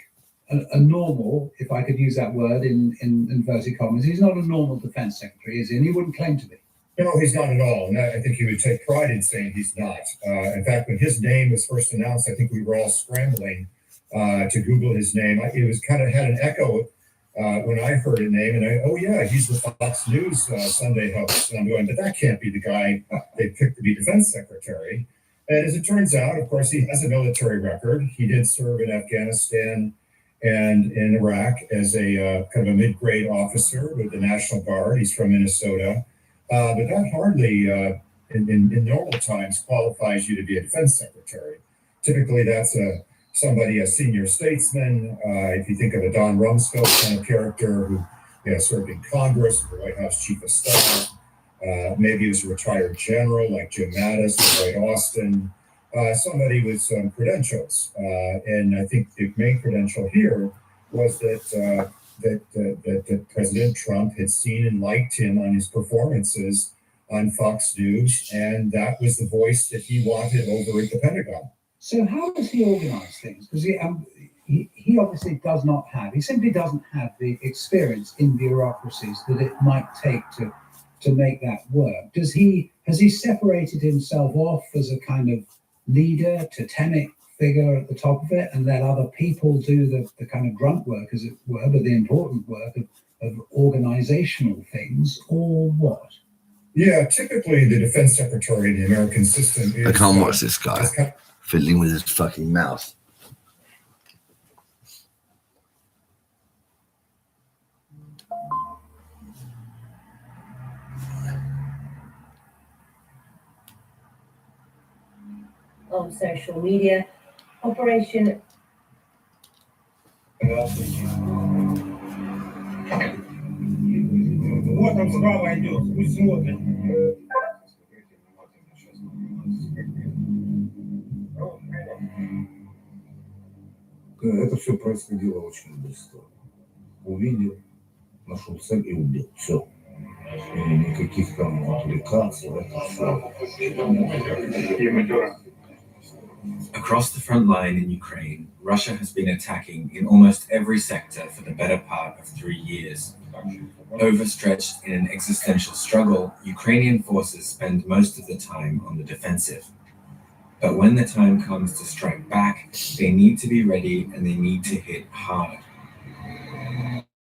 a normal, if I could use that word in inverted commas, he's not a normal defense secretary, is he? And he wouldn't claim to be. No, he's not at all. And I think he would take pride in saying he's not. In fact, when his name was first announced, I think we were all scrambling to Google his name. It was kind of had an echo when I heard his name, and he's the Fox News Sunday host. And I'm going, but that can't be the guy they picked to be defense secretary. And as it turns out, of course, he has a military record. He did serve in Afghanistan and in Iraq as a kind of a mid-grade officer with the National Guard. He's from Minnesota. But that hardly, in normal times, qualifies you to be a defense secretary. Typically, that's a senior statesman. If you think of a Don Rumsfeld kind of character who served in Congress, the White House chief of staff, maybe he was a retired general like Jim Mattis or Lloyd Austin, somebody with some credentials. And I think the main credential here was that President Trump had seen and liked him on his performances on Fox News, and that was the voice that he wanted over at the Pentagon. So how does he organize things? Because he obviously he simply doesn't have the experience in bureaucracies that it might take to make that work. Has he separated himself off as a kind of leader, totemic figure at the top of it, and let other people do the kind of grunt work, as it were, but the important work of organizational things, or what? Yeah, typically the defense secretary in the American system is... I can't watch this guy fiddling with his fucking mouth. On social media, Operation Вот там справа идет, пусть смотрит. Это все происходило очень быстро. Увидел, нашел цель и убил. Все. Никаких там аппликаций, это все. Across the front line in Ukraine, Russia has been attacking in almost every sector for the better part of 3 years. Overstretched in an existential struggle, Ukrainian forces spend most of the time on the defensive. But when the time comes to strike back, they need to be ready and they need to hit hard.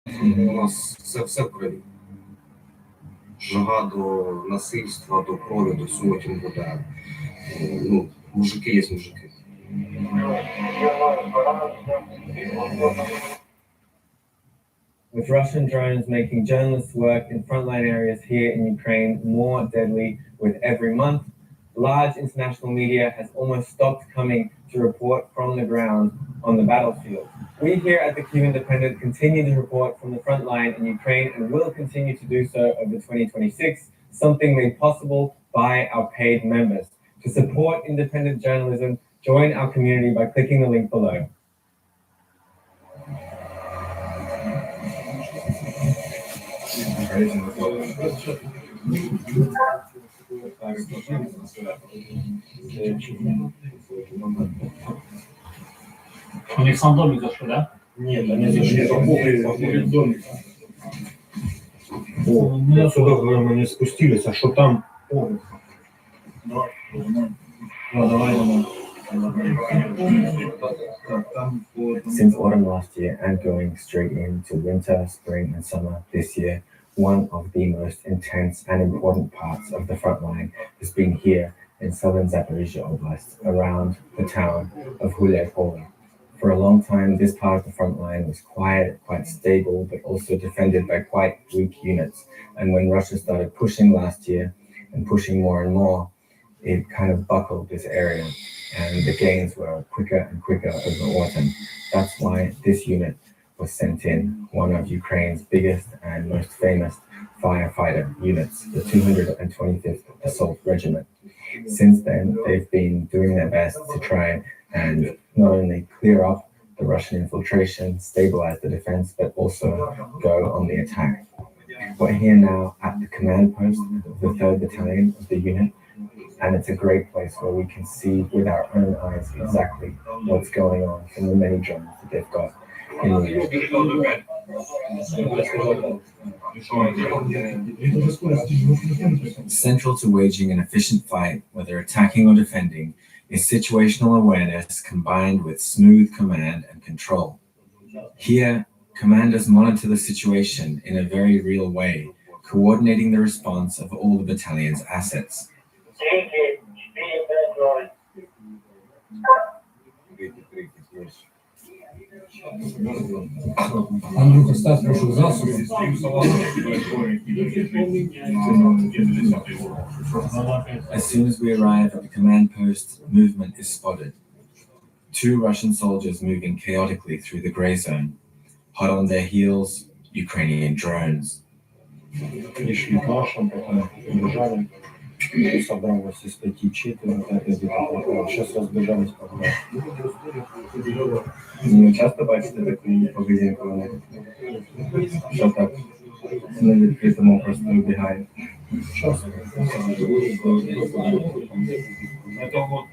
У нас все в крові. Жага до насильства, до крові, до всього тим буде. Ну, мужики є мужики. With Russian drones making journalists' work in frontline areas here in Ukraine more deadly with every month, large international media has almost stopped coming to report from the ground on the battlefield. We here at the Q Independent continue to report from the front line in Ukraine and will continue to do so over 2026, something made possible by our paid members. To support independent journalism, join our community by clicking the link below. У них сам домик зашел, да? Нет, они зашли в домик. О, сюда, наверное, не спустились, а что там? Since autumn last year and going straight into winter, spring and summer this year, one of the most intense and important parts of the front line has been here in southern Zaporizhia Oblast, around the town of Hulepola. For a long time, this part of the front line was quiet, quite stable, but also defended by quite weak units. And when Russia started pushing last year and pushing more and more, it kind of buckled this area, and the gains were quicker and quicker over autumn. That's why this unit was sent in, one of Ukraine's biggest and most famous firefighter units, the 225th Assault Regiment. Since then, they've been doing their best to try and not only clear up the Russian infiltration, stabilize the defense, but also go on the attack. We're here now at the command post of the 3rd Battalion of the unit, and it's a great place where we can see with our own eyes exactly what's going on from the many drones that they've got in the area. Central to waging an efficient fight, whether attacking or defending, is situational awareness combined with smooth command and control. Here, commanders monitor the situation in a very real way, coordinating the response of all the battalion's assets. Андрюха, ставь прошу засуду. As soon as we arrive at the command post, movement is spotted. 2 Russian soldiers moving chaotically through the gray zone. Hot on their heels, Ukrainian drones. Собралось из 5-4, сейчас разбежались по городу. Не часто бачите таку поведінку, що так на відкритому просто вибігають. Часто. Это вот...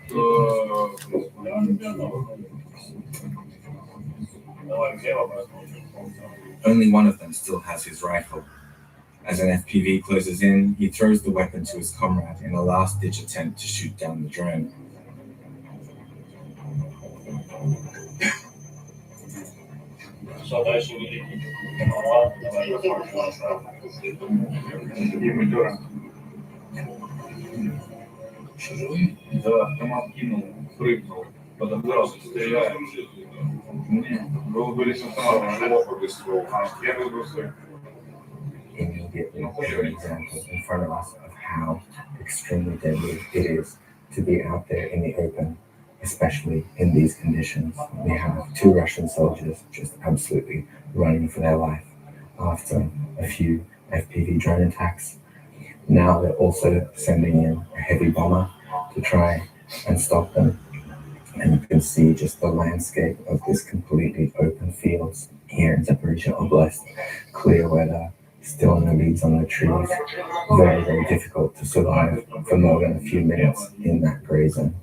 Only one of them still has his rifle. As an FPV closes in, he throws the weapon to his comrade in a last-ditch attempt to shoot down the drone. Да, автомат кинул, прыгнул, подобрался, стреляет. Было бы лишь автомат, плохо без ствола. Я был бы Immediately an example in front of us of how extremely deadly it is to be out there in the open, especially in these conditions. We have 2 Russian soldiers just absolutely running for their life after a few FPV drone attacks. Now they're also sending in a heavy bomber to try and stop them. And you can see just the landscape of this completely open fields here in Zaporizhzhia Oblast. Clear weather, still no leaves on the trees. Very, very difficult to survive for more than a few minutes in that gray zone.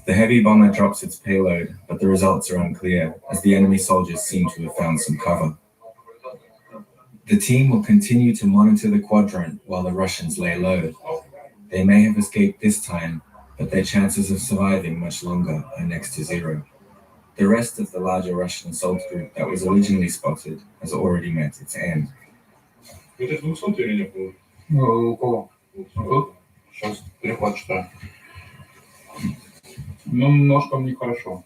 The heavy bomber drops its payload, but the results are unclear, as the enemy soldiers seem to have found some cover. The team will continue to monitor the quadrant while the Russians lay low. They may have escaped this time, but their chances of surviving much longer are next to zero. The rest of the larger Russian assault group that was originally spotted has already met its end. Ну, немножко нехорошо.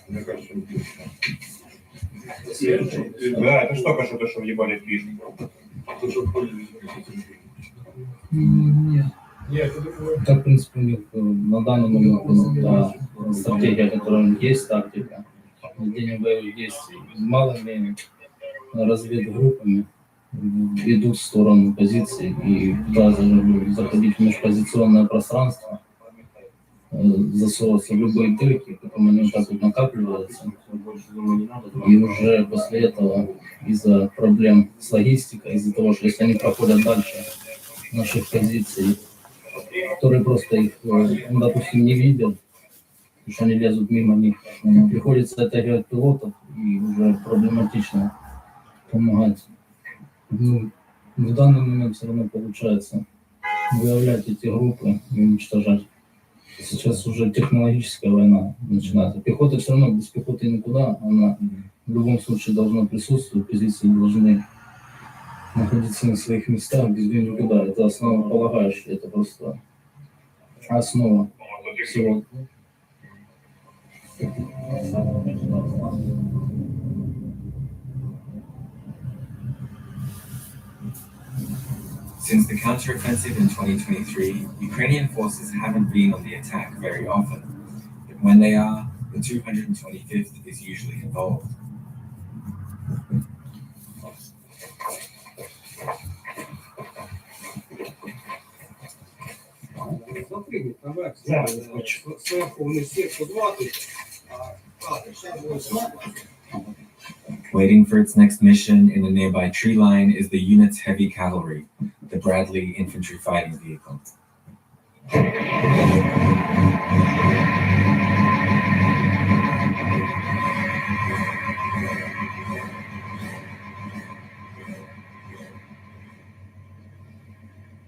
Мне кажется, да, это что, то, что въебали в пишку? Нет. Так, в принципе, у них на данный момент да, стратегия, которая есть, тактика, ведение боевых действий малыми разведгруппами идут в сторону позиций и пытаются заходить в межпозиционное пространство, засовываться в любые дырки, потом они вот так вот накапливаются. И уже после этого из-за проблем с логистикой, из-за того, что если они проходят дальше наших позиций, которые просто их, допустим, не видят, потому что они лезут мимо них, приходится оттягивать пилотов, и уже проблематично помогать. Ну, в данный момент все равно получается выявлять эти группы и уничтожать. Сейчас уже технологическая война начинается. Пехота все равно, без пехоты никуда, она в любом случае должна присутствовать, позиции должны находиться на своих местах, без нее никуда. Это основополагающее, это просто основа всего. Since the counteroffensive in 2023, Ukrainian forces haven't been on the attack very often, but when they are, the 225th is usually involved. Waiting for its next mission in a nearby tree line is the unit's heavy cavalry, the Bradley infantry fighting vehicle.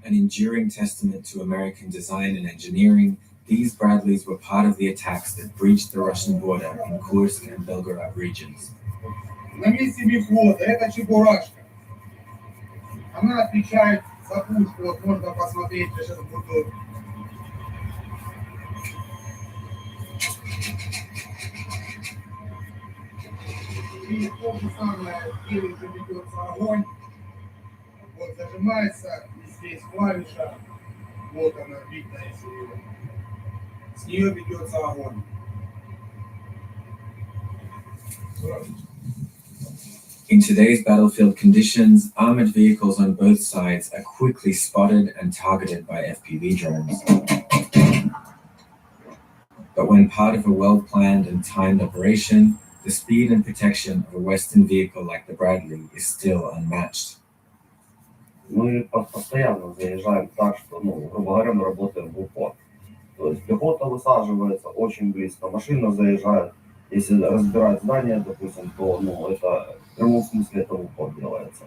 An enduring testament to American design and engineering, these Bradleys were part of the attacks that breached the Russian border in Kursk and Belgorod regions. На месте бифлота, это Чебурашка. Она отвечает за пушку, вот можно посмотреть, сейчас буду. И то же самое, где уже ведется огонь. Вот зажимается, и здесь клавиша, вот она видно, если с нее ведется огонь. In today's battlefield conditions, armored vehicles on both sides are quickly spotted and targeted by FPV drones. But when part of a well-planned and timed operation, the speed and protection of a Western vehicle like the Bradley is still unmatched. Мы постоянно заезжаем так, что, грубо говоря, мы работаем в упор. То есть пехота высаживается очень близко, машина заезжает. Если разбирать здание, допустим, то, это в прямом смысле это в упор делается.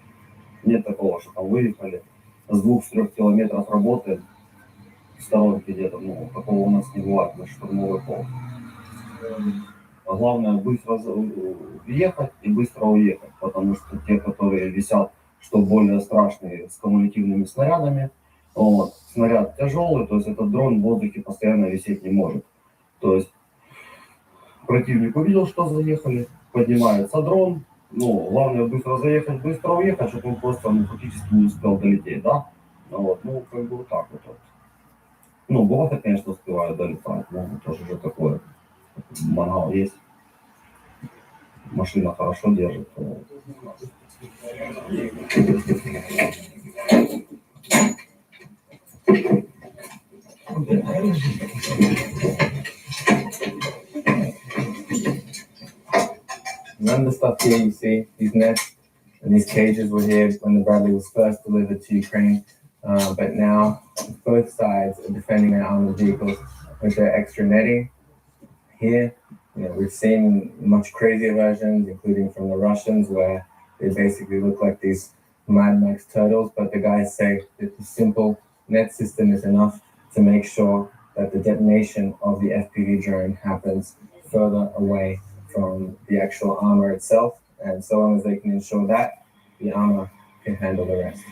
Нет такого, что там выехали, с 2-3 километров работаем, в сторонке где-то, ну, такого у нас не бывает, на штурмовой полк. А главное быстро въехать и быстро уехать, потому что те, которые висят, что более страшные, с кумулятивными снарядами, вот, снаряд тяжелый, то есть этот дрон в воздухе постоянно висеть не может. То есть противник увидел, что заехали, поднимается дрон, ну, главное быстро заехать, быстро уехать, чтобы он просто фактически не успел долететь, да? Вот, ну, как бы вот так вот. Ну, бывает, конечно, успевают долетать, но тоже же такое. Мангал есть. Машина хорошо держит. None of the stuff here you see, these nets and these cages were here when the Bradley was first delivered to Ukraine. But now both sides are defending their armored vehicles with their extra netting. Here, you know, we've seen much crazier versions, including from the Russians, where they basically look like these Mad Max turtles. But the guys say that the simple net system is enough to make sure that the detonation of the FPV drone happens further away from the actual armor itself. And so long as they can ensure that, the armor can handle the rest.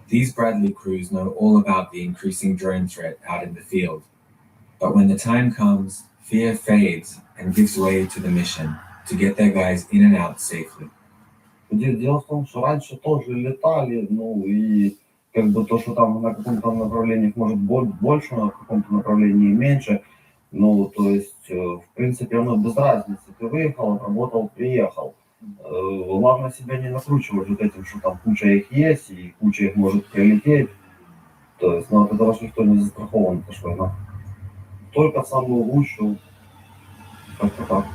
These Bradley crews know all about the increasing drone threat out in the field. But when the time comes, fear fades and gives way to the mission to get their guys in and out safely. Дело в том, что раньше тоже летали, ну и как бы то, что там на каком-то направлении может больше, на каком-то направлении меньше, ну то есть в принципе оно без разницы. Ты выехал, отработал, приехал. Главное себя не накручивать вот этим, что там куча их есть и куча их может прилететь. То есть, ну от этого же никто не застрахован, это что война. Только самую лучшую, как-то так.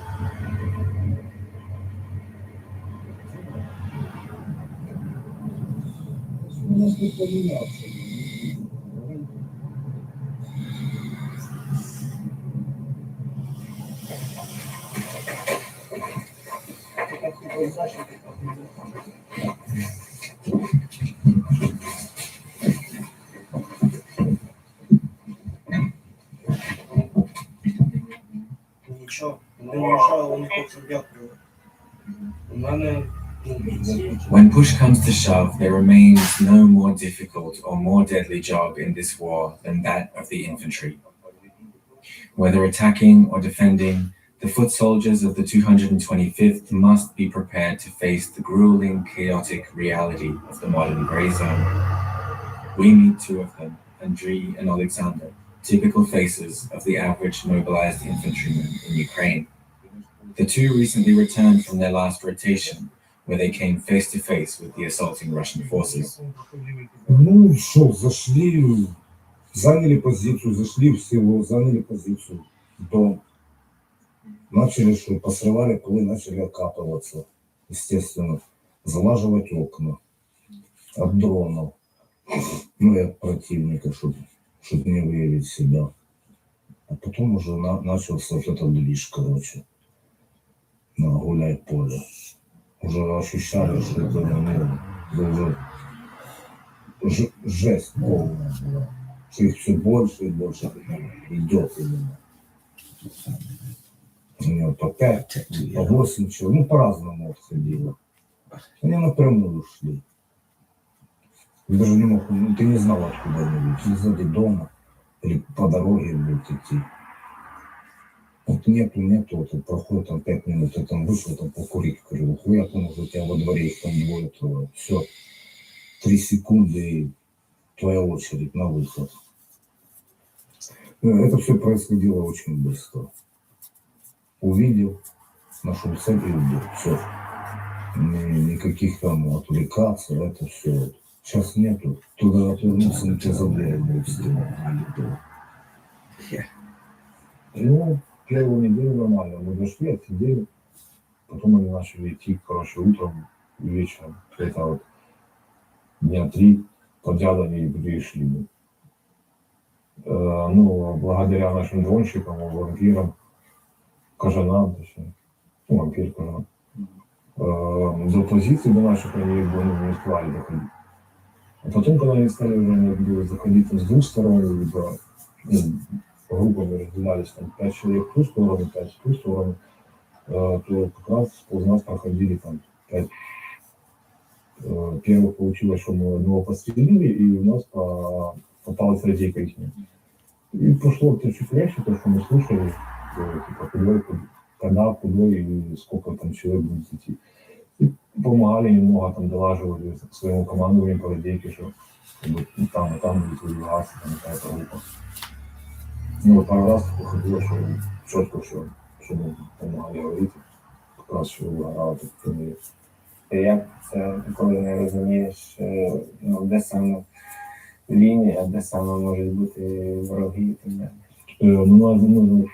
When push comes to shove, there remains no more difficult or more deadly job in this war than that of the infantry. Whether attacking or defending, the foot soldiers of the 225th must be prepared to face the grueling, chaotic reality of the modern grey zone. We meet two of them, Andriy and Alexander, typical faces of the average mobilized infantryman in Ukraine. The two recently returned from their last rotation, where they came face to face with the assaulting Russian forces. Ну что, зашли, заняли позицию, зашли в село, заняли позицию, дом. Начали, что посрывали полы, начали окапываться, естественно, залаживать окна от дронов, ну и от противника, чтобы не выявить себя. А потом уже начался вот этот движ, короче, на гуляй поле. Уже ощущали, что это уже жесть полная была, что их все больше и больше идет именно. У него по 5, по 8 человек, ну по-разному отходило. Они напрямую шли. Ты даже не мог, ну, ты не знал, откуда они идут. Или сзади дома, или по дороге будут идти. Вот нету, вот проходит там 5 минут, ты там вышел, там покурить, говорю, хуя, там уже у тебя во дворе их там двое-трое. Все, 3 секунды и твоя очередь на выход. Это все происходило очень быстро. Увидел, нашел цель и убил. Все. Никаких там отвлекаться, это все. Сейчас нету. Туда отвернулся, на тебя за дверь будет стрелять. Ну, первую неделю нормально. Мы дошли, отсидели. Потом они начали идти, короче, утром и вечером. Это вот дня 3 подряд они пришли. Ну, благодаря нашим дронщикам, вампирам, кажанам, точнее. Ну, вампир, кажан. до позиций до наших они не успевали доходить. А потом, когда они стали уже заходить с двух сторон, либо группами разделялись, там 5 человек в ту сторону, 5 в ту сторону, то как раз у нас проходили там 5 первых. Получилось, что мы одного подстрелили, и у нас попалась радейка их. И пошло это чуть легче, то, что мы слушали, типа, когда, куда и сколько там человек будет идти. И помогали немного, там долаживали своему командованию по радейке, что там будет воеваться, там какая-то группа. Ну, вот пару раз выходило, что четко все, что мы помогали говорить, как раз що виграли тут в Кримі. Як це, коли не розумієш, де саме лінія, де саме можуть бути вороги і так далі? Ну, нужно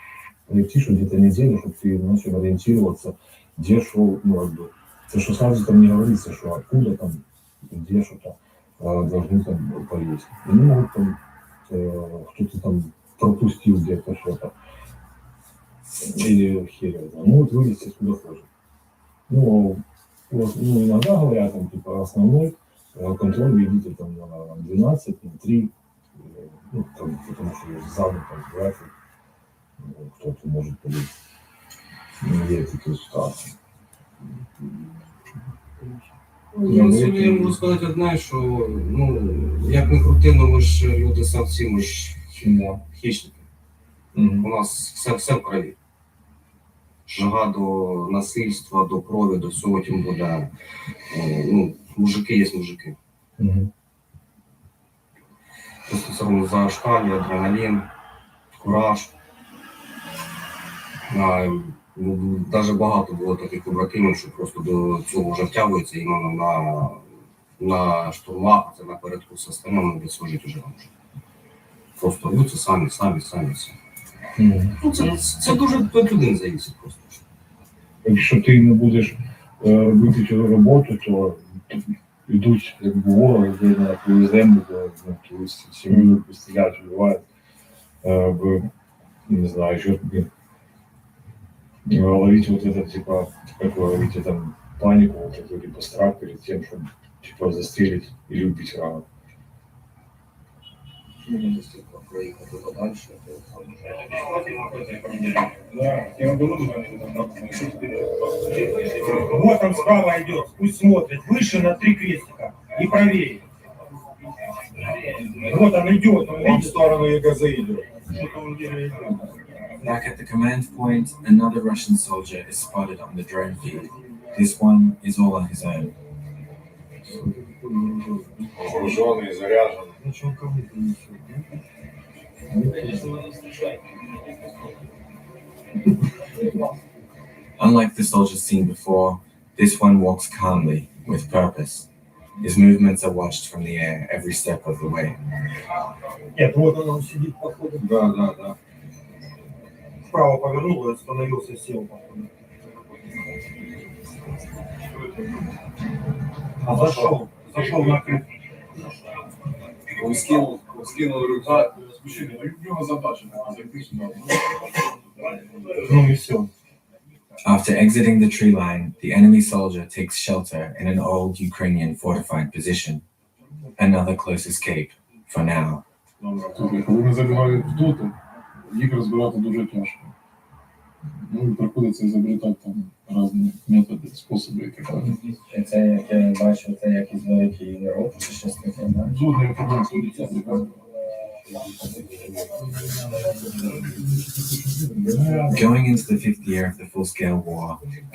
пройти, что где-то неделю, чтобы ты начал ориентироваться, где шел, это что сразу там не говорится, что откуда там, где что-то должны там полезть. Они могут там, кто-то там пропустил где-то что-то, или херя, могут вылезти откуда хочет. Иногда говорят, там, типа, основной контроль ведите там на 12, на 3, там, потому что сзади там график, кто-то может полезть. Є такі ситуації. Сьогодні я можу сказати одне, що, як не крути, ми ж люди самці, ми ж хищники. У нас все в крові. Жага до насильства, до крові, до всього, тим буде, мужики є мужики. Просто все одно за шкалі, адреналін, кураж. Навіть багато було таких побратимів, що просто до цього вже втягуються іменно на штурмах, це напередку з остальними без служити вже може. Просто рвуться самі. Це дуже від людини залежить просто. Якщо ти не будеш робити цю роботу, то йдуть вороги, де на твою землю, твою сім'ю стріляють, вбивають, не знаю, що тобі. Ловить вот этот, типа, как вы говорите, там, панику, вот эту, типа, страх перед тем, чтобы, типа, застрелить или убить врага. Вот он справа идет, пусть смотрит, выше на 3 крестика и правее. Вот он идет, он в сторону ЕГЗ идет. Back at the command point, another Russian soldier is spotted on the drone feed. This one is all on his own. Вооруженный, заряженный. Unlike the soldiers seen before, this one walks calmly, with purpose. His movements are watched from the air every step of the way. Нет, вот он сидит, походу. Да. Вправо повернул и остановился, сел, походу. А зашел на крышу. Он скинул рюкзак, мужчина, его задача зайти сюда. Ну и все. After exiting the tree line, the enemy soldier takes shelter in an old Ukrainian fortified position. Another close escape, for now. Коли вони забігають в доту, їх розбирати дуже тяжко. І приходиться изобретати там різні методи, способи і так далі. Це, як я бачу, це якийсь великий роб, чи щось таке, так? Жодної інформації не цікаво. Going into the 5th year of the full-scale war,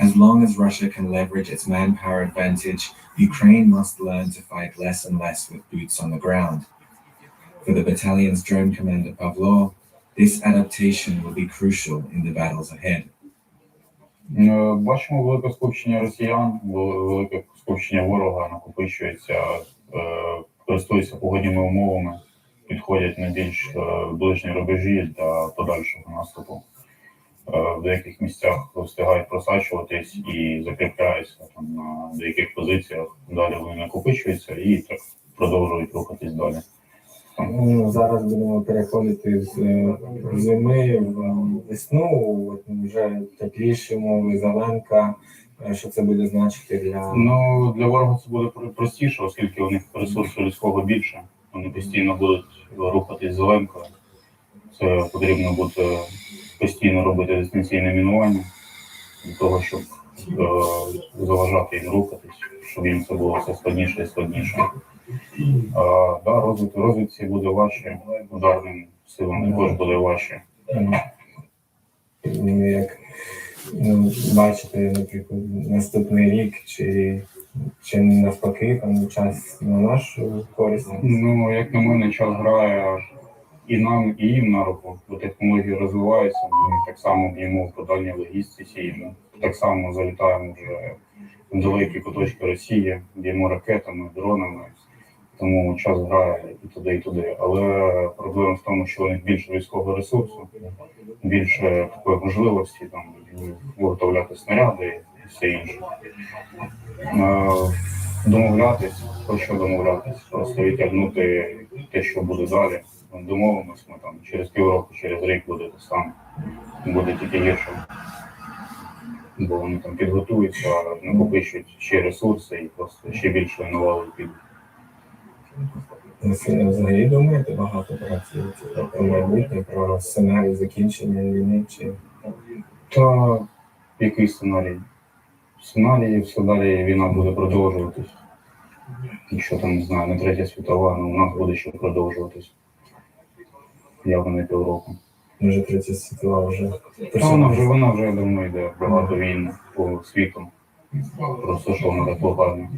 as long as Russia can leverage its manpower advantage, Ukraine must learn to fight less and less with boots on the ground. For the battalion's drone commander Pavlo, this adaptation will be crucial in the battles ahead. Бачимо велике скупчення росіян, велике скупчення ворога накопичується, користуються погодніми умовами, підходять на більш ближні рубежі для подальшого наступу. В деяких місцях встигають просачуватись і закріпляються там на деяких позиціях, далі вони накопичуються і так продовжують рухатись далі. Зараз будемо переходити з зими в весну, вже тепліше умови, зеленка, Що це буде значити для... Ну, для ворога це буде простіше, оскільки у них ресурсу людського більше. Вони постійно будуть рухатись зеленкою. Це потрібно буде постійно робити дистанційне мінування для того, щоб заважати їм рухатись, щоб їм це було все складніше і складніше. Розвідці буде важче, ударним силам також буде важче. Як бачите, наприклад, наступний рік, чи навпаки, там час на нашу користь? Ну, як на мене, час грає і нам, і їм на руку, бо технології розвиваються, ми так само б'ємо в дальній логістиці, і ми так само залітаємо вже в далекі куточки Росії, б'ємо ракетами, дронами, тому час грає і туди, і туди. Але проблема в тому, що у них більше військового ресурсу, більше такої можливості, там, виготовляти снаряди і все інше. Домовлятись, про що домовлятись, просто відтягнути те, що буде далі. Домовимось, ми там через півроку, через рік буде те саме, буде тільки гірше. Бо вони там підготуються, накопичують ще ресурси і просто ще більше навалу підуть. Ви взагалі думаєте багато про майбутнє, про сценарій закінчення війни? Та який сценарій? Сценарій, все далі війна буде продовжуватись. Якщо там, не знаю, не Третя світова, ну у нас буде ще продовжуватись. Явно не півроку. Може Третя світова вже? Вона вже давно йде, багато війн по світу. Просто що вона так локально.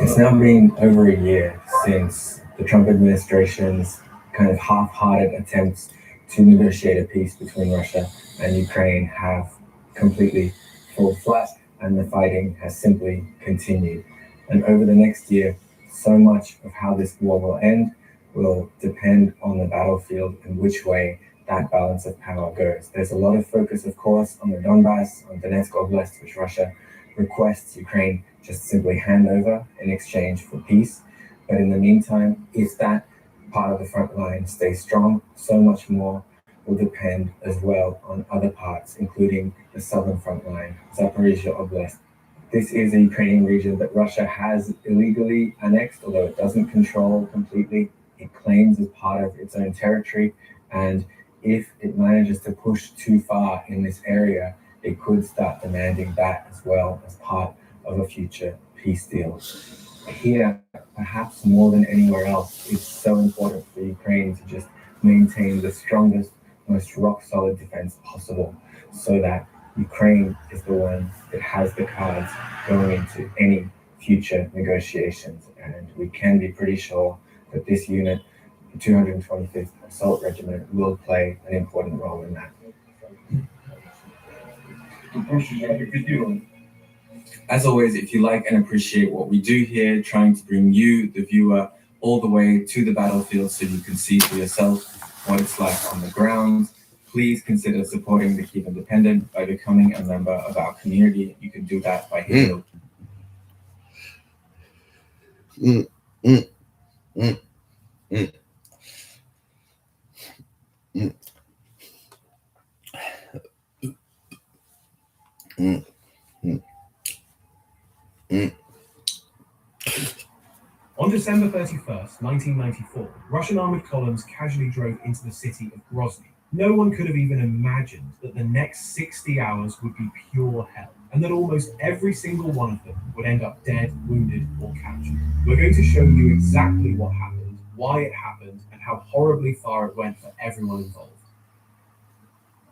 It's now been over a year since the Trump administration's kind of half-hearted attempts to negotiate a peace between Russia and Ukraine have completely fallen flat, and the fighting has simply continued. And over the next year, so much of how this war will end will depend on the battlefield and which way that balance of power goes. There's a lot of focus, of course, on the Donbass, on Donetsk Oblast, which Russia requests Ukraine just simply hand over in exchange for peace. But in the meantime, if that part of the front line stays strong, so much more will depend as well on other parts, including the southern front line, Zaporizhzhia Oblast. This is a Ukrainian region that Russia has illegally annexed, although it doesn't control completely. It claims as part of its own territory, and if it manages to push too far in this area, it could start demanding that as well as part of a future peace deal. Here, perhaps more than anywhere else, it's so important for Ukraine to just maintain the strongest, most rock-solid defense possible, so that Ukraine is the one that has the cards going into any future negotiations. And we can be pretty sure that this unit, the 225th Assault Regiment, will play an important role in that. As always, if you like and appreciate what we do here, trying to bring you, the viewer, all the way to the battlefield so you can see for yourself what it's like on the ground, please consider supporting the Kyiv Independent by becoming a member of our community. You can do that by hitting On December 31st, 1994, Russian armoured columns casually drove into the city of Grozny. No one could have even imagined that the next 60 hours would be pure hell, and that almost every single one of them would end up dead, wounded, or captured. We're going to show you exactly what happened, why it happened, and how horribly far it went for everyone involved.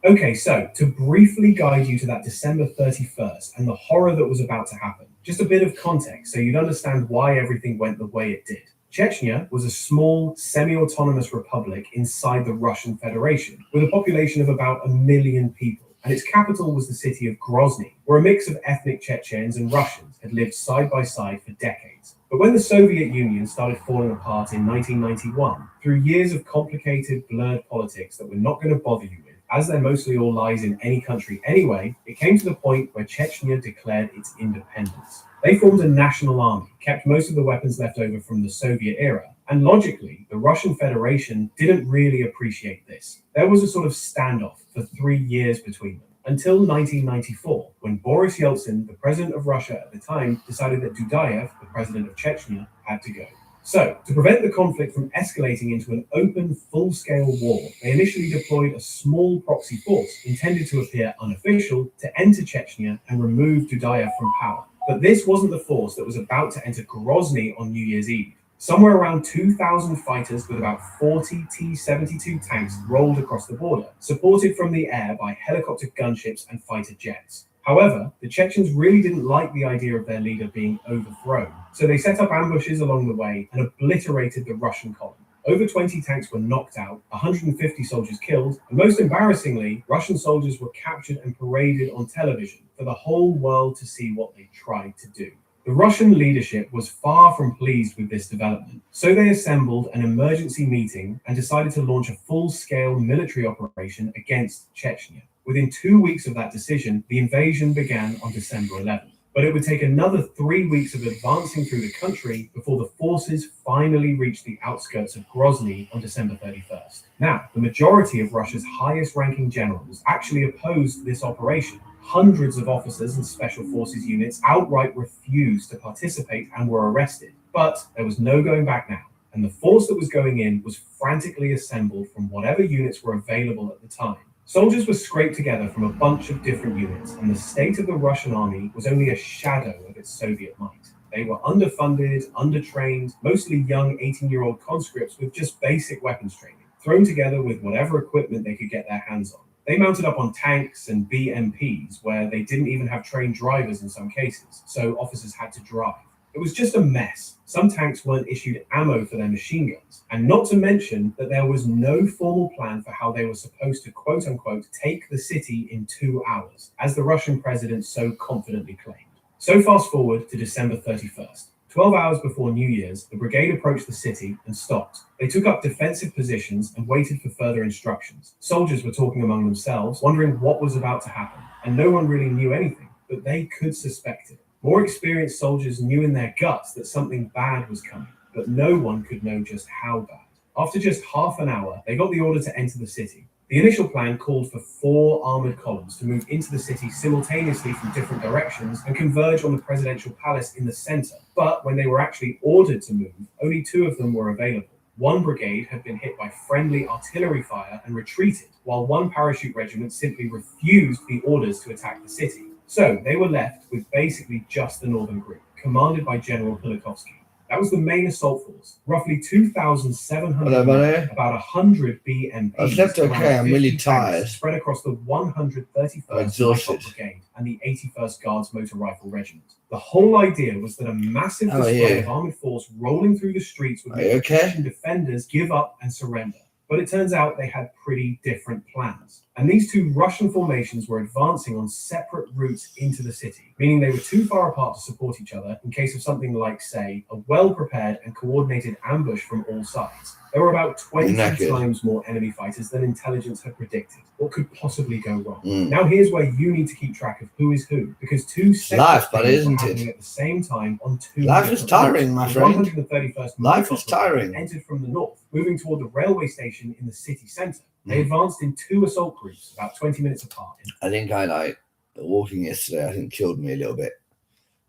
Okay, so to briefly guide you to that December 31st and the horror that was about to happen, just a bit of context so you'd understand why everything went the way it did. Chechnya was a small, semi-autonomous republic inside the Russian Federation, with a population of about 1 million people, and its capital was the city of Grozny, where a mix of ethnic Chechens and Russians had lived side by side for decades. But when the Soviet Union started falling apart in 1991, through years of complicated, blurred politics that we're not going to bother you with, As there mostly all lies in any country anyway, it came to the point where Chechnya declared its independence. They formed a national army, kept most of the weapons left over from the Soviet era, and logically, the Russian Federation didn't really appreciate this. There was a sort of standoff for 3 years between them, until 1994, when Boris Yeltsin, the president of Russia at the time, decided that Dudayev, the president of Chechnya, had to go. So, to prevent the conflict from escalating into an open, full-scale war, they initially deployed a small proxy force intended to appear unofficial to enter Chechnya and remove Dudayev from power. But this wasn't the force that was about to enter Grozny on New Year's Eve. Somewhere around 2,000 fighters with about 40 T-72 tanks rolled across the border, supported from the air by helicopter gunships and fighter jets. However, the Chechens really didn't like the idea of their leader being overthrown, so they set up ambushes along the way and obliterated the Russian column. Over 20 tanks were knocked out, 150 soldiers killed, and most embarrassingly, Russian soldiers were captured and paraded on television for the whole world to see what they tried to do. The Russian leadership was far from pleased with this development, so they assembled an emergency meeting and decided to launch a full-scale military operation against Chechnya. Within 2 weeks of that decision, the invasion began on December 11th. But it would take another 3 weeks of advancing through the country before the forces finally reached the outskirts of Grozny on December 31st. Now, the majority of Russia's highest-ranking generals actually opposed this operation. Hundreds of officers and special forces units outright refused to participate and were arrested. But there was no going back now, and the force that was going in was frantically assembled from whatever units were available at the time. Soldiers were scraped together from a bunch of different units, and the state of the Russian army was only a shadow of its Soviet might. They were underfunded, undertrained, mostly young 18-year-old conscripts with just basic weapons training, thrown together with whatever equipment they could get their hands on. They mounted up on tanks and BMPs, where they didn't even have trained drivers in some cases, so officers had to drive. It was just a mess. Some tanks weren't issued ammo for their machine guns, and not to mention that there was no formal plan for how they were supposed to quote-unquote take the city in 2 hours, as the Russian president so confidently claimed. So fast forward to December 31st. 12 hours before New Year's, the brigade approached the city and stopped. They took up defensive positions and waited for further instructions. Soldiers were talking among themselves, wondering what was about to happen, and no one really knew anything, but they could suspect it. More experienced soldiers knew in their guts that something bad was coming, but no one could know just how bad. After just half an hour, they got the order to enter the city. The initial plan called for 4 armored columns to move into the city simultaneously from different directions and converge on the presidential palace in the center. But when they were actually ordered to move, only 2 of them were available. One brigade had been hit by friendly artillery fire and retreated, while one parachute regiment simply refused the orders to attack the city. So they were left with basically just the northern group, commanded by General Kulikovsky. That was the main assault force, roughly 2,700, about 100 BMPs. I slept okay, I'm really tired. Spread across the 131st Rifle Brigade and the 81st Guards Motor Rifle Regiment. The whole idea was that a massive display of armored force rolling through the streets would make Chechen defenders give up and surrender. But it turns out they had pretty different plans. And these 2 Russian formations were advancing on separate routes into the city, meaning they were too far apart to support each other in case of something like, say, a well-prepared and coordinated ambush from all sides. There were about 20 times more enemy fighters than intelligence had predicted. What could possibly go wrong? Now here's where you need to keep track of who is who, because 2 separate things were happening at the same time on 2 Life is tiring, my friend. 131st Life is tiring. Entered from the north, moving toward the railway station in the city center. They advanced in 2 assault groups, about 20 minutes apart. I think the walking yesterday, I think killed me a little bit.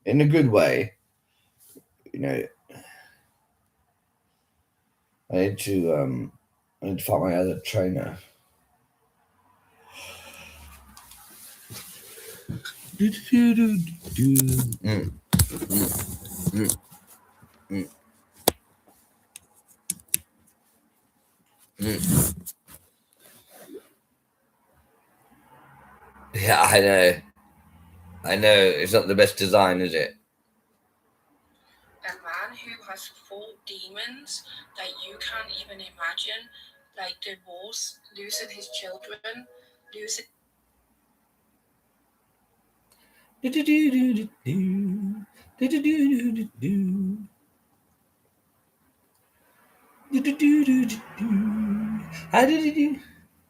In a good way. You know, I need to find my other trainer. Yeah, I know. It's not the best design, is it? A man who has 4 demons that you can't even imagine, like divorce, losing his children, losing.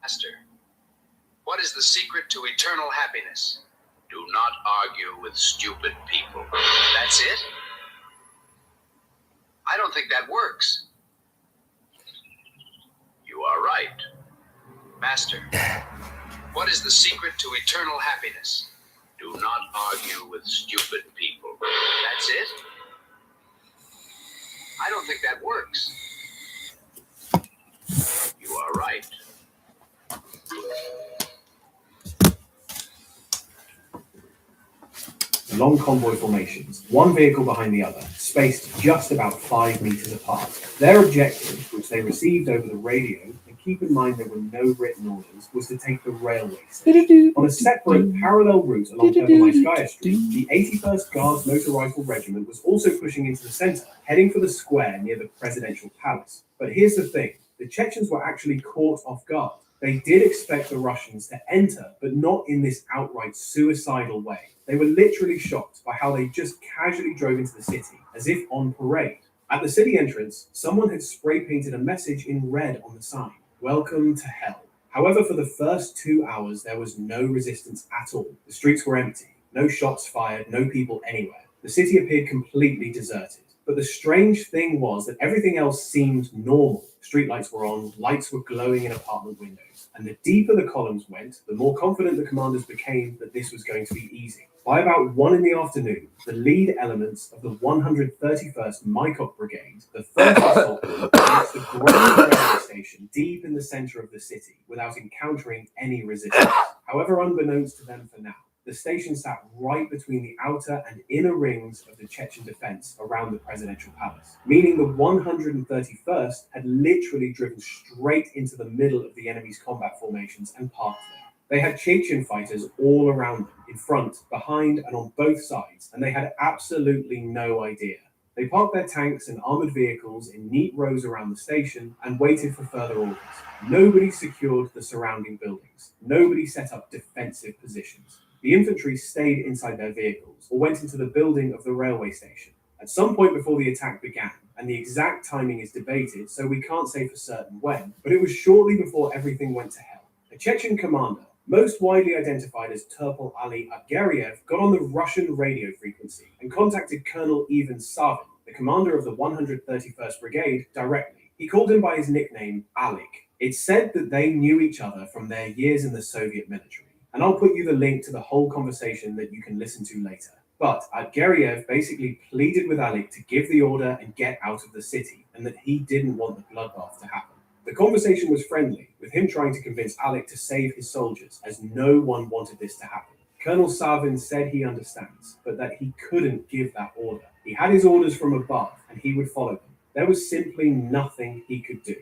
Master, What is the secret to eternal happiness? Do not argue with stupid people. That's it? I don't think that works. You are right. Master, what is the secret to eternal happiness? Do not argue with stupid people. That's it? I don't think that works. You are right. Long convoy formations, one vehicle behind the other, spaced just about 5 meters apart. Their objective, which they received over the radio, and keep in mind there were no written orders, was to take the railway station. On a separate, parallel route along Pervomaiskaya Street, the 81st Guards Motor Rifle Regiment was also pushing into the center, heading for the square near the presidential palace. But here's the thing, the Chechens were actually caught off guard. They did expect the Russians to enter, but not in this outright suicidal way. They were literally shocked by how they just casually drove into the city, as if on parade. At the city entrance, someone had spray painted a message in red on the sign, "Welcome to hell." However, for the first 2 hours, there was no resistance at all. The streets were empty, no shots fired, no people anywhere. The city appeared completely deserted. But the strange thing was that everything else seemed normal. Streetlights were on, lights were glowing in apartment windows. And the deeper the columns went, the more confident the commanders became that this was going to be easy. By about 1 in the afternoon, the lead elements of the 131st Mykok Brigade, the first assault group, reached the Grozny railway station deep in the center of the city without encountering any resistance. However, unbeknownst to them for now, the station sat right between the outer and inner rings of the Chechen defense around the presidential palace, meaning the 131st had literally driven straight into the middle of the enemy's combat formations and parked there. They had Chechen fighters all around them, in front, behind, and on both sides, and they had absolutely no idea. They parked their tanks and armored vehicles in neat rows around the station and waited for further orders. Nobody secured the surrounding buildings. Nobody set up defensive positions. The infantry stayed inside their vehicles or went into the building of the railway station. At some point before the attack began, and the exact timing is debated, so we can't say for certain when, but it was shortly before everything went to hell. A Chechen commander, most widely identified as Turpal Ali Argeriev, got on the Russian radio frequency and contacted Colonel Ivan Savin, the commander of the 131st Brigade, directly. He called him by his nickname, Alik. It's said that they knew each other from their years in the Soviet military. And I'll put you the link to the whole conversation that you can listen to later. But Argeriev basically pleaded with Alik to give the order and get out of the city, and that he didn't want the bloodbath to happen. The conversation was friendly, with him trying to convince Alik to save his soldiers, as no one wanted this to happen. Colonel Savin said he understands, but that he couldn't give that order. He had his orders from above, and he would follow them. There was simply nothing he could do.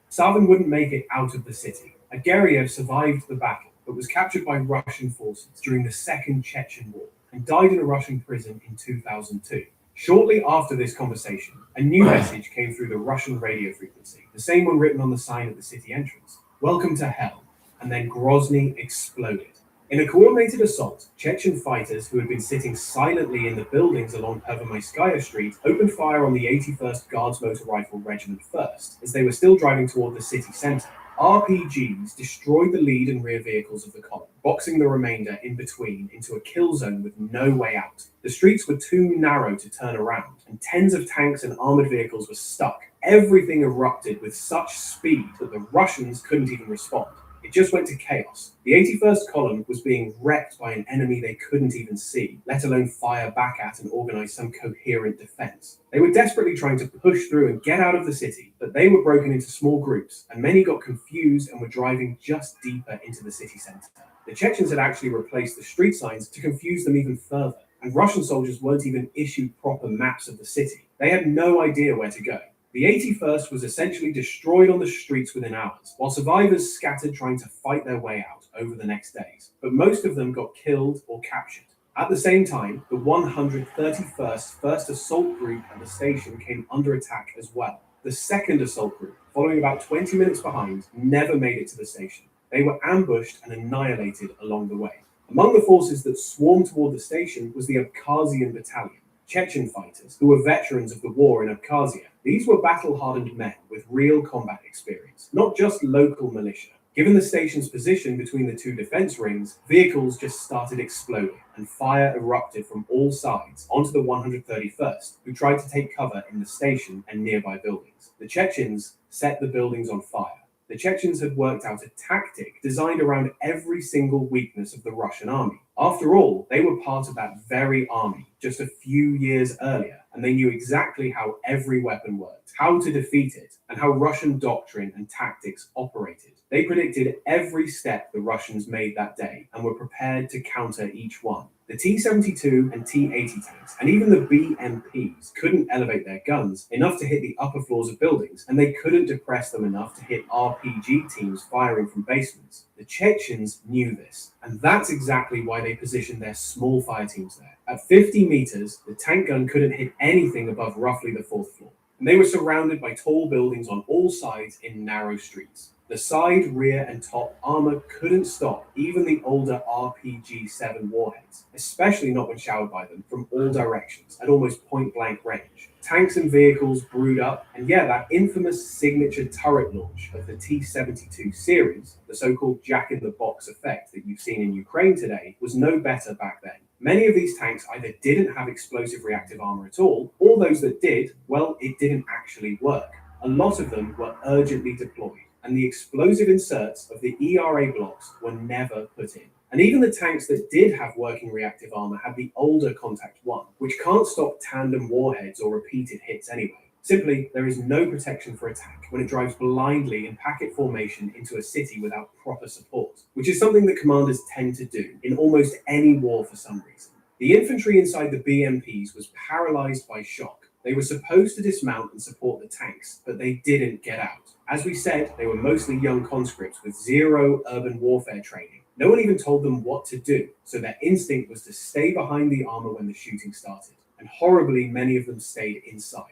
Savin wouldn't make it out of the city. Argeriev survived the battle, but was captured by Russian forces during the Second Chechen War and died in a Russian prison in 2002. Shortly after this conversation, a new message came through the Russian radio frequency, the same one written on the sign at the city entrance. "Welcome to hell." And then Grozny exploded. In a coordinated assault, Chechen fighters who had been sitting silently in the buildings along Pervomaiskaya Street opened fire on the 81st Guards Motor Rifle Regiment first, as they were still driving toward the city center. RPGs destroyed the lead and rear vehicles of the column, boxing the remainder in between into a kill zone with no way out. The streets were too narrow to turn around, and tens of tanks and armored vehicles were stuck. Everything erupted with such speed that the Russians couldn't even respond. It just went to chaos. The 81st column was being wrecked by an enemy they couldn't even see, let alone fire back at and organize some coherent defense. They were desperately trying to push through and get out of the city, but they were broken into small groups, and many got confused and were driving just deeper into the city center. The Chechens had actually replaced the street signs to confuse them even further, and Russian soldiers weren't even issued proper maps of the city. They had no idea where to go. The 81st was essentially destroyed on the streets within hours, while survivors scattered trying to fight their way out over the next days. But most of them got killed or captured. At the same time, the 131st First Assault Group at the station came under attack as well. The second assault group, following about 20 minutes behind, never made it to the station. They were ambushed and annihilated along the way. Among the forces that swarmed toward the station was the Abkhazian Battalion, Chechen fighters who were veterans of the war in Abkhazia. These were battle-hardened men with real combat experience, not just local militia. Given the station's position between the two defense rings, vehicles just started exploding, and fire erupted from all sides onto the 131st, who tried to take cover in the station and nearby buildings. The Chechens set the buildings on fire. The Chechens had worked out a tactic designed around every single weakness of the Russian army. After all, they were part of that very army just a few years earlier, and they knew exactly how every weapon worked, how to defeat it, and how Russian doctrine and tactics operated. They predicted every step the Russians made that day and were prepared to counter each one. The T-72 and T-80 tanks, and even the BMPs, couldn't elevate their guns enough to hit the upper floors of buildings, and they couldn't depress them enough to hit RPG teams firing from basements. The Chechens knew this, and that's exactly why they positioned their small fire teams there. At 50 meters, the tank gun couldn't hit anything above roughly the 4th floor, and they were surrounded by tall buildings on all sides in narrow streets. The side, rear, and top armor couldn't stop even the older RPG-7 warheads, especially not when showered by them from all directions at almost point-blank range. Tanks and vehicles brewed up, and yeah, that infamous signature turret launch of the T-72 series, the so-called jack-in-the-box effect that you've seen in Ukraine today, was no better back then. Many of these tanks either didn't have explosive reactive armor at all, or those that did, well, it didn't actually work. A lot of them were urgently deployed, and the explosive inserts of the ERA blocks were never put in. And even the tanks that did have working reactive armor had the older Contact 1, which can't stop tandem warheads or repeated hits anyway. Simply, there is no protection for a tank when it drives blindly in packet formation into a city without proper support, which is something that commanders tend to do in almost any war for some reason. The infantry inside the BMPs was paralyzed by shock. They were supposed to dismount and support the tanks, but they didn't get out. As we said, they were mostly young conscripts with zero urban warfare training. No one even told them what to do, so their instinct was to stay behind the armor when the shooting started. And horribly, many of them stayed inside,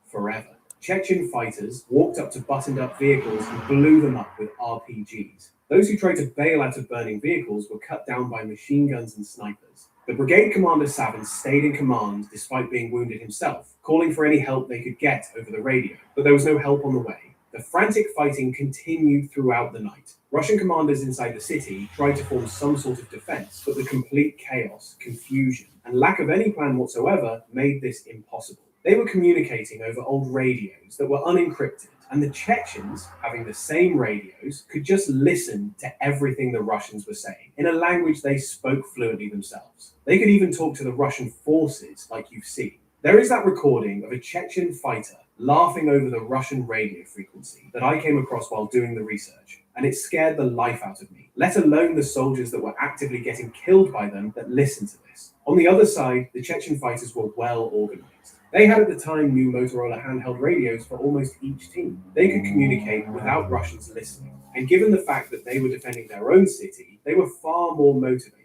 forever. Chechen fighters walked up to buttoned-up vehicles and blew them up with RPGs. Those who tried to bail out of burning vehicles were cut down by machine guns and snipers. The brigade commander Savin stayed in command despite being wounded himself, calling for any help they could get over the radio, but there was no help on the way. The frantic fighting continued throughout the night. Russian commanders inside the city tried to form some sort of defense, but the complete chaos, confusion, and lack of any plan whatsoever made this impossible. They were communicating over old radios that were unencrypted, and the Chechens, having the same radios, could just listen to everything the Russians were saying in a language they spoke fluently themselves. They could even talk to the Russian forces like you've seen. There is that recording of a Chechen fighter laughing over the Russian radio frequency that I came across while doing the research, and it scared the life out of me, let alone the soldiers that were actively getting killed by them that listened to this. On the other side, the Chechen fighters were well organized. They had at the time new Motorola handheld radios for almost each team. They could communicate without Russians listening, and given the fact that they were defending their own city, they were far more motivated.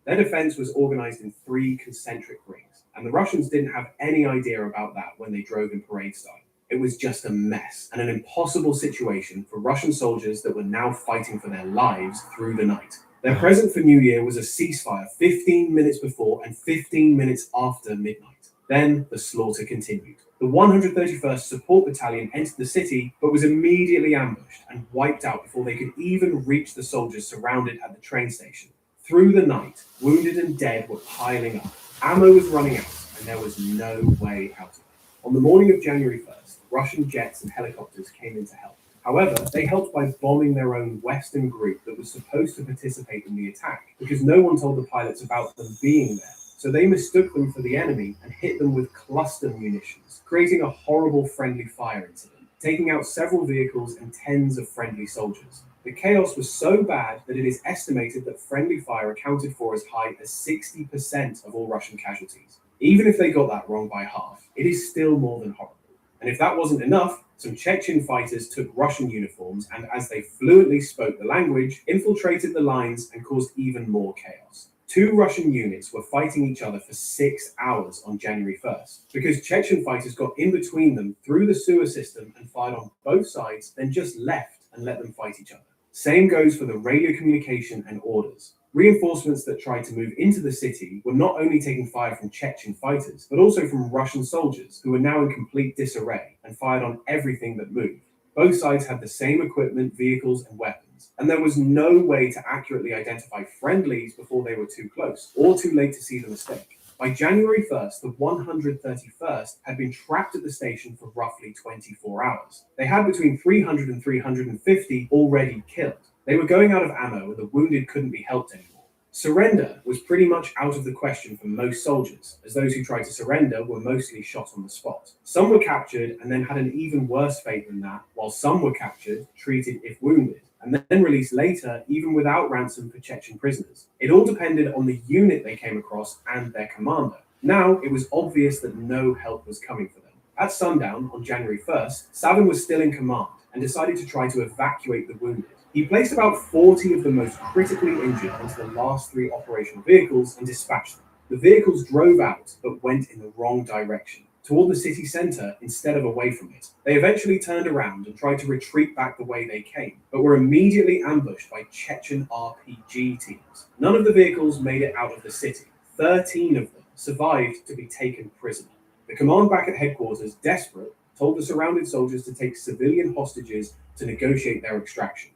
Their defense was organized in 3 concentric rings, and the Russians didn't have any idea about that when they drove in parade style. It was just a mess and an impossible situation for Russian soldiers that were now fighting for their lives through the night. Their present for New Year was a ceasefire 15 minutes before and 15 minutes after midnight. Then the slaughter continued. The 131st Support Battalion entered the city, but was immediately ambushed and wiped out before they could even reach the soldiers surrounded at the train station. Through the night, wounded and dead were piling up. Ammo was running out, and there was no way out of it. On the morning of January 1st, Russian jets and helicopters came in to help. However, they helped by bombing their own Western group that was supposed to participate in the attack, because no one told the pilots about them being there. So they mistook them for the enemy and hit them with cluster munitions, creating a horrible friendly fire incident, taking out several vehicles and tens of friendly soldiers. The chaos was so bad that it is estimated that friendly fire accounted for as high as 60% of all Russian casualties. Even if they got that wrong by half, it is still more than horrible. And if that wasn't enough, some Chechen fighters took Russian uniforms and, as they fluently spoke the language, infiltrated the lines and caused even more chaos. 2 Russian units were fighting each other for 6 hours on January 1st, because Chechen fighters got in between them through the sewer system and fired on both sides, then just left and let them fight each other. Same goes for the radio communication and orders. Reinforcements that tried to move into the city were not only taking fire from Chechen fighters, but also from Russian soldiers who were now in complete disarray and fired on everything that moved. Both sides had the same equipment, vehicles, and weapons, and there was no way to accurately identify friendlies before they were too close, or too late to see the mistake. By January 1st, the 131st had been trapped at the station for roughly 24 hours. They had between 300 and 350 already killed. They were going out of ammo and the wounded couldn't be helped anymore. Surrender was pretty much out of the question for most soldiers, as those who tried to surrender were mostly shot on the spot. Some were captured and then had an even worse fate than that, while some were captured, treated if wounded, and then released later even without ransom for Chechen prisoners. It all depended on the unit they came across and their commander. Now it was obvious that no help was coming for them. At sundown on January 1st, Savin was still in command and decided to try to evacuate the wounded. He placed about 40 of the most critically injured onto the last 3 operational vehicles and dispatched them. The vehicles drove out but went in the wrong direction, toward the city centre instead of away from it. They eventually turned around and tried to retreat back the way they came, but were immediately ambushed by Chechen RPG teams. None of the vehicles made it out of the city. 13 of them survived to be taken prisoner. The command back at headquarters, desperate, told the surrounded soldiers to take civilian hostages to negotiate their extraction.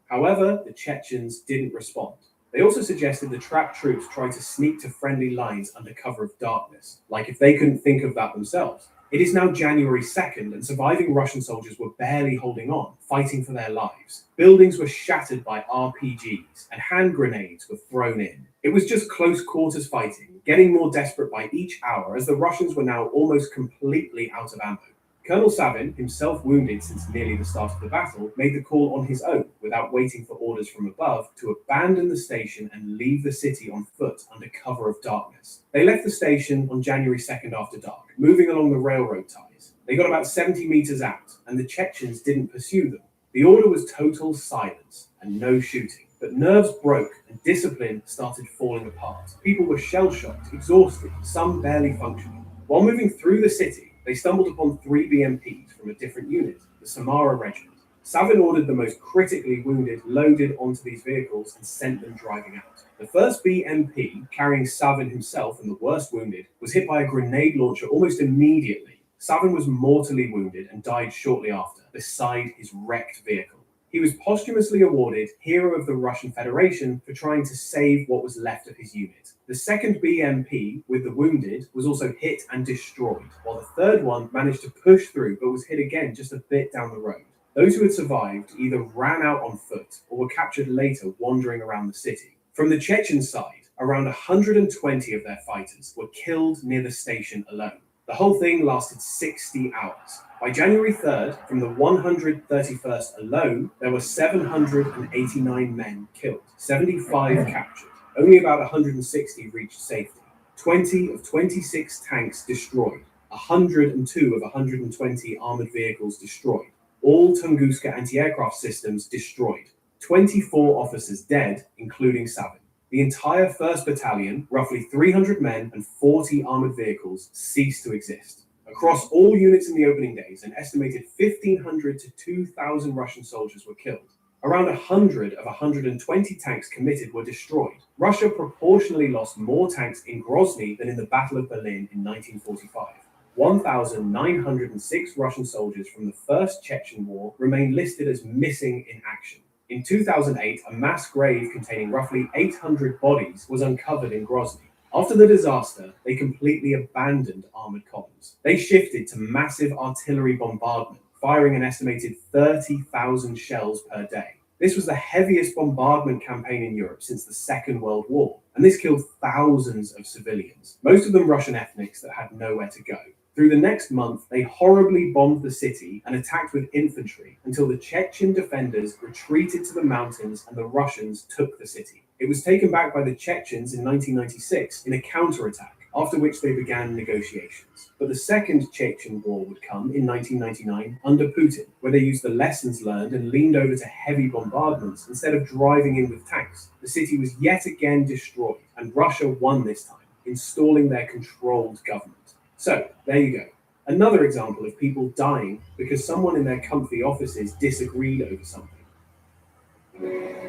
However, the Chechens didn't respond. They also suggested the trapped troops try to sneak to friendly lines under cover of darkness, like if they couldn't think of that themselves. It is now January 2nd, and surviving Russian soldiers were barely holding on, fighting for their lives. Buildings were shattered by RPGs, and hand grenades were thrown in. It was just close quarters fighting, getting more desperate by each hour as the Russians were now almost completely out of ammo. Colonel Savin, himself wounded since nearly the start of the battle, made the call on his own, without waiting for orders from above, to abandon the station and leave the city on foot under cover of darkness. They left the station on January 2nd after dark, moving along the railroad ties. They got about 70 meters out, and the Chechens didn't pursue them. The order was total silence and no shooting. But nerves broke and discipline started falling apart. People were shell-shocked, exhausted, some barely functioning. While moving through the city, they stumbled upon 3 BMPs from a different unit, the Samara Regiment. Savin ordered the most critically wounded loaded onto these vehicles and sent them driving out. The first BMP, carrying Savin himself and the worst wounded, was hit by a grenade launcher almost immediately. Savin was mortally wounded and died shortly after, beside his wrecked vehicle. He was posthumously awarded Hero of the Russian Federation for trying to save what was left of his unit. The second BMP, with the wounded, was also hit and destroyed, while the third one managed to push through but was hit again just a bit down the road. Those who had survived either ran out on foot or were captured later wandering around the city. From the Chechen side, around 120 of their fighters were killed near the station alone. The whole thing lasted 60 hours. By January 3rd, from the 131st alone, there were 789 men killed, 75 captured. Only about 160 reached safety. 20 of 26 tanks destroyed. 102 of 120 armored vehicles destroyed. All Tunguska anti-aircraft systems destroyed. 24 officers dead, including Savin. The entire 1st Battalion, roughly 300 men and 40 armored vehicles, ceased to exist. Across all units in the opening days, an estimated 1,500 to 2,000 Russian soldiers were killed. Around 100 of 120 tanks committed were destroyed. Russia proportionally lost more tanks in Grozny than in the Battle of Berlin in 1945. 1,906 Russian soldiers from the First Chechen War remain listed as missing in action. In 2008, a mass grave containing roughly 800 bodies was uncovered in Grozny. After the disaster, they completely abandoned armored columns. They shifted to massive artillery bombardment, firing an estimated 30,000 shells per day. This was the heaviest bombardment campaign in Europe since the Second World War, and this killed thousands of civilians, most of them Russian ethnics that had nowhere to go. Through the next month, they horribly bombed the city and attacked with infantry until the Chechen defenders retreated to the mountains and the Russians took the city. It was taken back by the Chechens in 1996 in a counterattack, after which they began negotiations. But the second Chechen war would come in 1999 under Putin, where they used the lessons learned and leaned over to heavy bombardments instead of driving in with tanks. The city was yet again destroyed, and Russia won this time, installing their controlled government. So, there you go. Another example of people dying because someone in their comfy offices disagreed over something.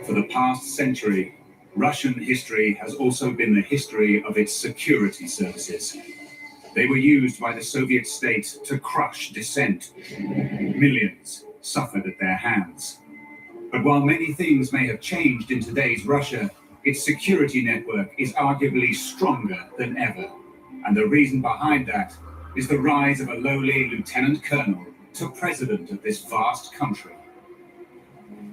For the past century, Russian history has also been the history of its security services. They were used by the Soviet state to crush dissent. Millions suffered at their hands. But while many things may have changed in today's Russia, its security network is arguably stronger than ever. And the reason behind that is the rise of a lowly lieutenant colonel to president of this vast country.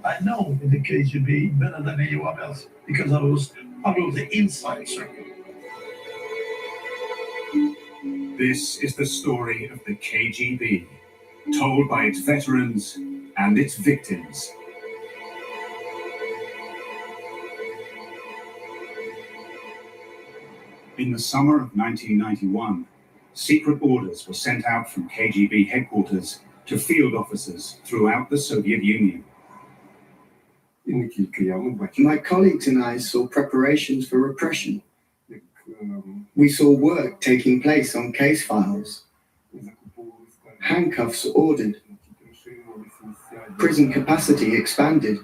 I know the KGB better than anyone else because I was part of the inside circle. This is the story of the KGB, told by its veterans and its victims. In the summer of 1991, secret orders were sent out from KGB headquarters to field officers throughout the Soviet Union. My colleagues and I saw preparations for repression. We saw work taking place on case files. Handcuffs ordered. Prison capacity expanded.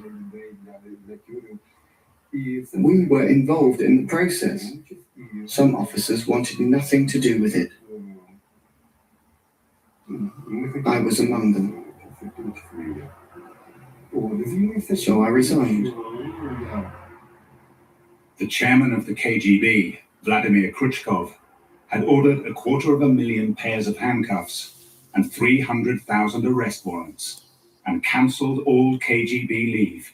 We were involved in the process. Some officers wanted nothing to do with it. I was among them. So I resigned. The chairman of the KGB, Vladimir Khrushchev, had ordered 250,000 pairs of handcuffs and 300,000 arrest warrants, and cancelled all KGB leave.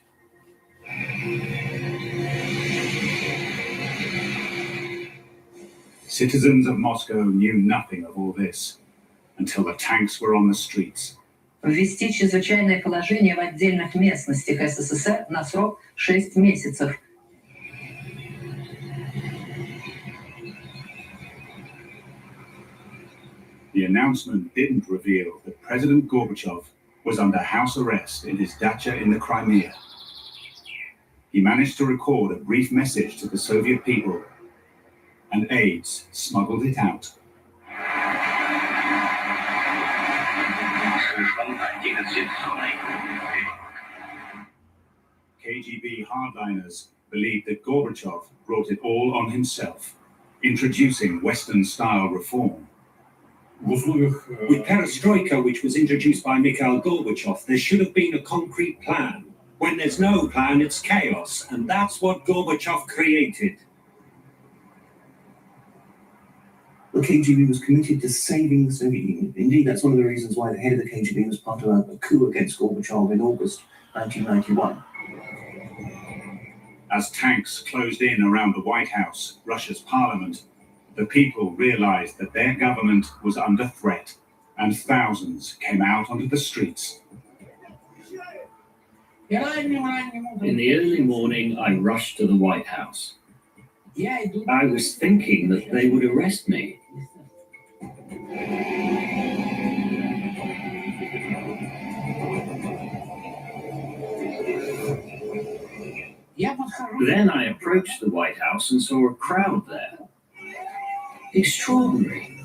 Citizens of Moscow knew nothing of all this until the tanks were on the streets. Ввести чрезвычайное положение в отдельных местностях СССР на срок 6 месяцев. The announcement didn't reveal that President Gorbachev was under house arrest in his dacha in the Crimea. He managed to record a brief message to the Soviet people, and aides smuggled it out. KGB hardliners believed that Gorbachev brought it all on himself, introducing Western-style reform. With perestroika, which was introduced by Mikhail Gorbachev, there should have been a concrete plan. When there's no plan, it's chaos, and that's what Gorbachev created. The KGB was committed to saving the Soviet Union. Indeed, that's one of the reasons why the head of the KGB was part of a coup against Gorbachev in August 1991. As tanks closed in around the White House, Russia's parliament, the people realized that their government was under threat, and thousands came out onto the streets. In the early morning, I rushed to the White House. I was thinking that they would arrest me. Then I approached the White House and saw a crowd there. Extraordinary.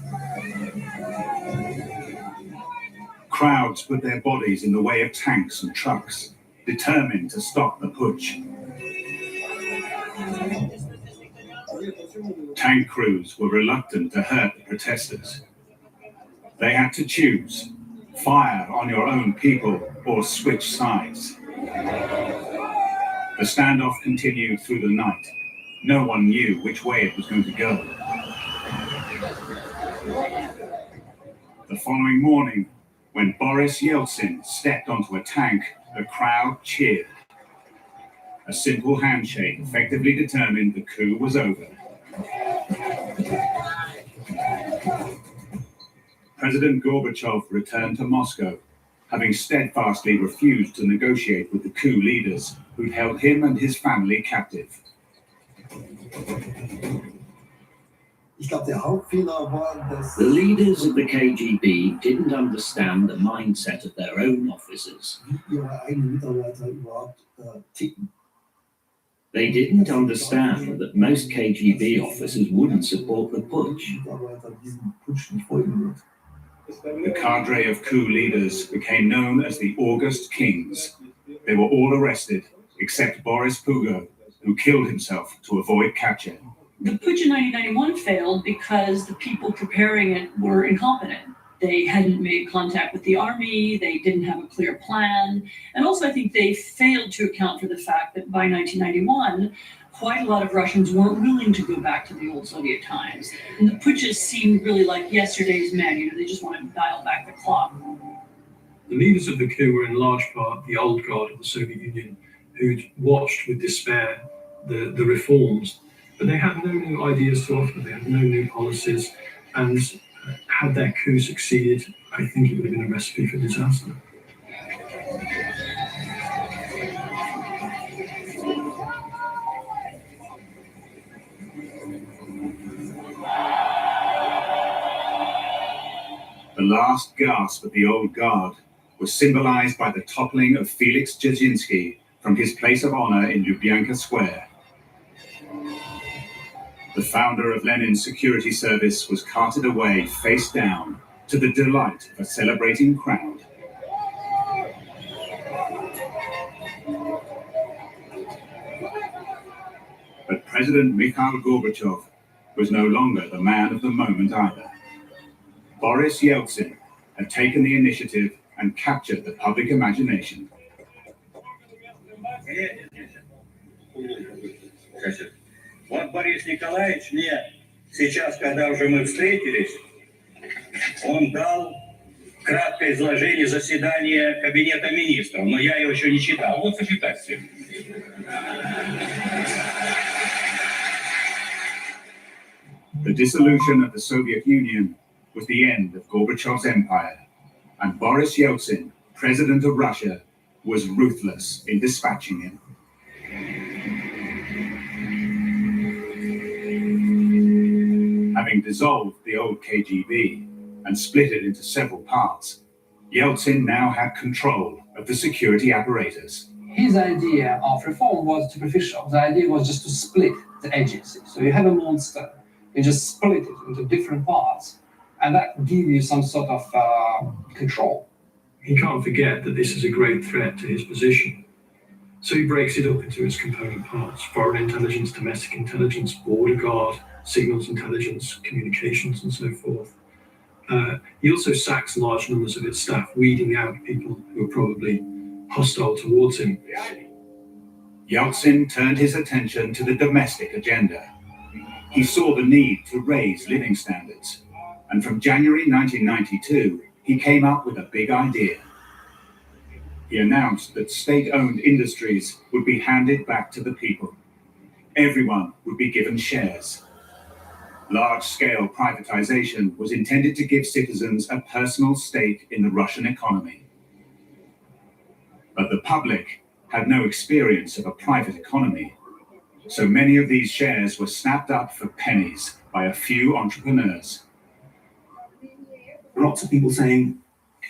Crowds put their bodies in the way of tanks and trucks, determined to stop the putsch. Tank crews were reluctant to hurt the protesters. They had to choose, fire on your own people or switch sides. The standoff continued through the night. No one knew which way it was going to go. The following morning, when Boris Yeltsin stepped onto a tank, the crowd cheered. A simple handshake effectively determined the coup was over. President Gorbachev returned to Moscow, having steadfastly refused to negotiate with the coup leaders who'd held him and his family captive. The leaders of the KGB didn't understand the mindset of their own officers. They didn't understand that most KGB officers wouldn't support the putsch. The cadre of coup leaders became known as the August Kings. They were all arrested, except Boris Pugo, who killed himself to avoid capture. The putsch in 1991 failed because the people preparing it were incompetent. They hadn't made contact with the army, they didn't have a clear plan, and also I think they failed to account for the fact that by 1991, quite a lot of Russians weren't willing to go back to the old Soviet times. And the putschs seemed really like yesterday's men, they just want to dial back the clock. The leaders of the coup were in large part the old guard of the Soviet Union, who'd watched with despair the reforms, but they had no new ideas to offer, they had no new policies, and had their coup succeeded, I think it would have been a recipe for disaster. The last gasp of the old guard was symbolized by the toppling of Felix Jazinski from his place of honor in Lubyanka Square. The founder of Lenin's security service was carted away face down to the delight of a celebrating crowd. But President Mikhail Gorbachev was no longer the man of the moment either. Boris Yeltsin had taken the initiative and captured the public imagination. Вот Борис Николаевич мне сейчас, когда уже мы встретились, он дал краткое изложение заседания Кабинета министров, но я его еще не читал. Вот почитайте. The dissolution of the Soviet Union was the end of Gorbachev's empire, and Boris Yeltsin, president of Russia, was ruthless in dispatching him. Having dissolved the old KGB and split it into several parts, Yeltsin now had control of the security apparatus. His idea of reform was superficial. The idea was just to split the agency. So you have a monster, you just split it into different parts, and that gives you some sort of control. He can't forget that this is a great threat to his position. So he breaks it up into its component parts: foreign intelligence, domestic intelligence, border guard, signals intelligence, communications, and so forth. He also sacks large numbers of its staff, weeding out people who are probably hostile towards him. Yeltsin turned his attention to the domestic agenda. He saw the need to raise living standards, and from January 1992, he came up with a big idea. He announced that state-owned industries would be handed back to the people. Everyone would be given shares. Large-scale privatization was intended to give citizens a personal stake in the Russian economy. But the public had no experience of a private economy, so many of these shares were snapped up for pennies by a few entrepreneurs. Lots of people saying,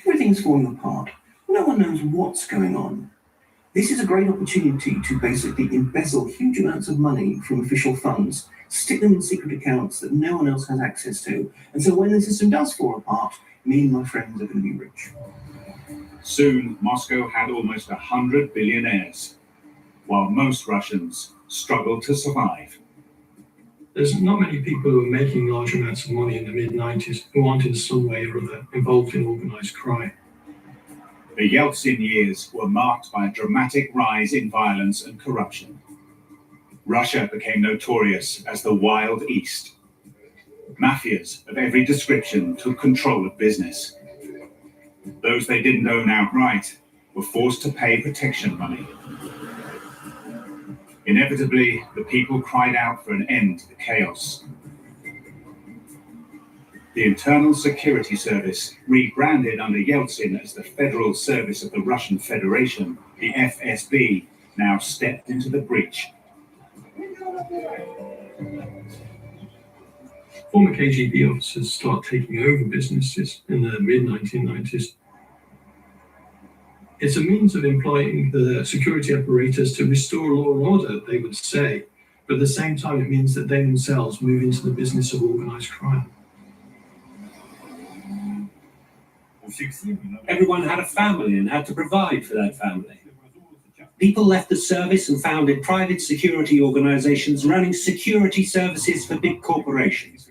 everything's falling apart. No one knows what's going on. This is a great opportunity to basically embezzle huge amounts of money from official funds, stick them in secret accounts that no one else has access to. And so when the system does fall apart, me and my friends are going to be rich. Soon, Moscow had almost 100 billionaires, while most Russians struggled to survive. There's not many people who are making large amounts of money in the mid-90s who aren't in some way or other involved in organized crime. The Yeltsin years were marked by a dramatic rise in violence and corruption. Russia became notorious as the Wild East. Mafias of every description took control of business. Those they didn't own outright were forced to pay protection money. Inevitably, the people cried out for an end to the chaos. The Internal Security Service, rebranded under Yeltsin as the Federal Service of the Russian Federation, the FSB, now stepped into the breach. Former KGB officers start taking over businesses in the mid-1990s. It's a means of employing the security apparatus to restore law and order, they would say, but at the same time it means that they themselves move into the business of organized crime. Everyone had a family and had to provide for that family. People left the service and founded private security organizations running security services for big corporations.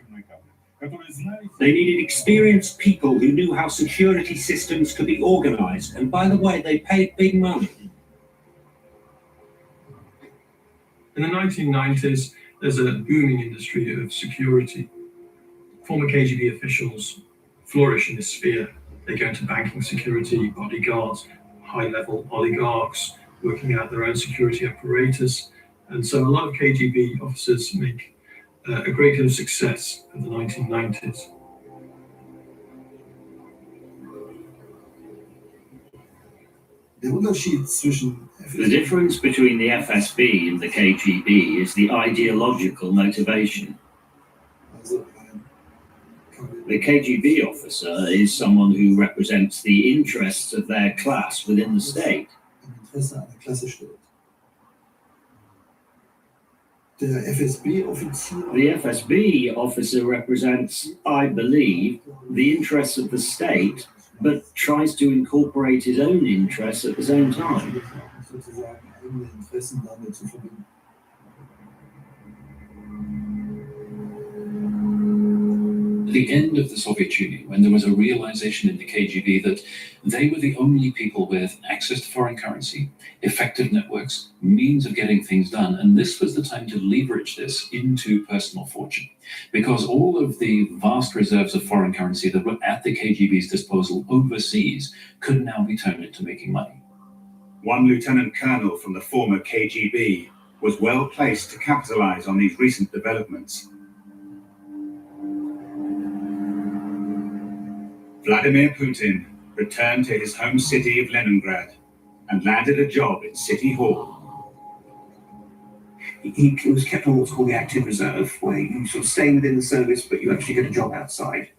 They needed experienced people who knew how security systems could be organized, and by the way, they paid big money. In the 1990s, there's a booming industry of security. Former KGB officials flourish in this sphere. They go into banking, security, bodyguards, high-level oligarchs, working out their own security apparatus. And so a lot of KGB officers make a great deal of success in the 1990s. The difference between the FSB and the KGB is the ideological motivation. The KGB officer is someone who represents the interests of their class within the state. The FSB officer represents, I believe, the interests of the state, but tries to incorporate his own interests at the same time. The end of the Soviet Union, when there was a realization in the KGB that they were the only people with access to foreign currency, effective networks, means of getting things done. And this was the time to leverage this into personal fortune, because all of the vast reserves of foreign currency that were at the KGB's disposal overseas could now be turned into making money. One lieutenant colonel from the former KGB was well placed to capitalize on these recent developments. Vladimir Putin returned to his home city of Leningrad and landed a job in City Hall. He was kept on what's called the active reserve, where you sort of stay within the service, but you actually get a job outside.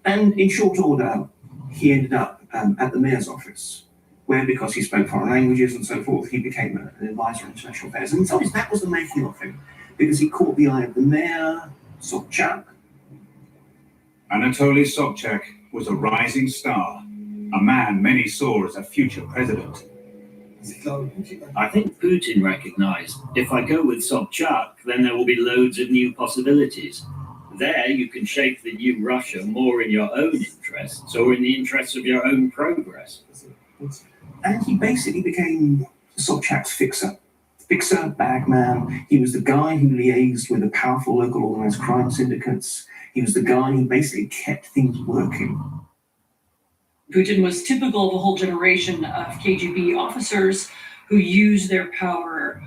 And in short order, he ended up at the mayor's office, where, because he spoke foreign languages and so forth, he became an advisor on international affairs. And in some ways, that was the making of him, because he caught the eye of the mayor, Sobchak. Anatoly Sobchak was a rising star, a man many saw as a future president. I think Putin recognized, if I go with Sobchak, then there will be loads of new possibilities. There you can shape the new Russia more in your own interests or in the interests of your own progress. And he basically became Sobchak's fixer, bagman. He was the guy who liaised with the powerful local organized crime syndicates. He was the guy who basically kept things working. Putin was typical of a whole generation of KGB officers who used their power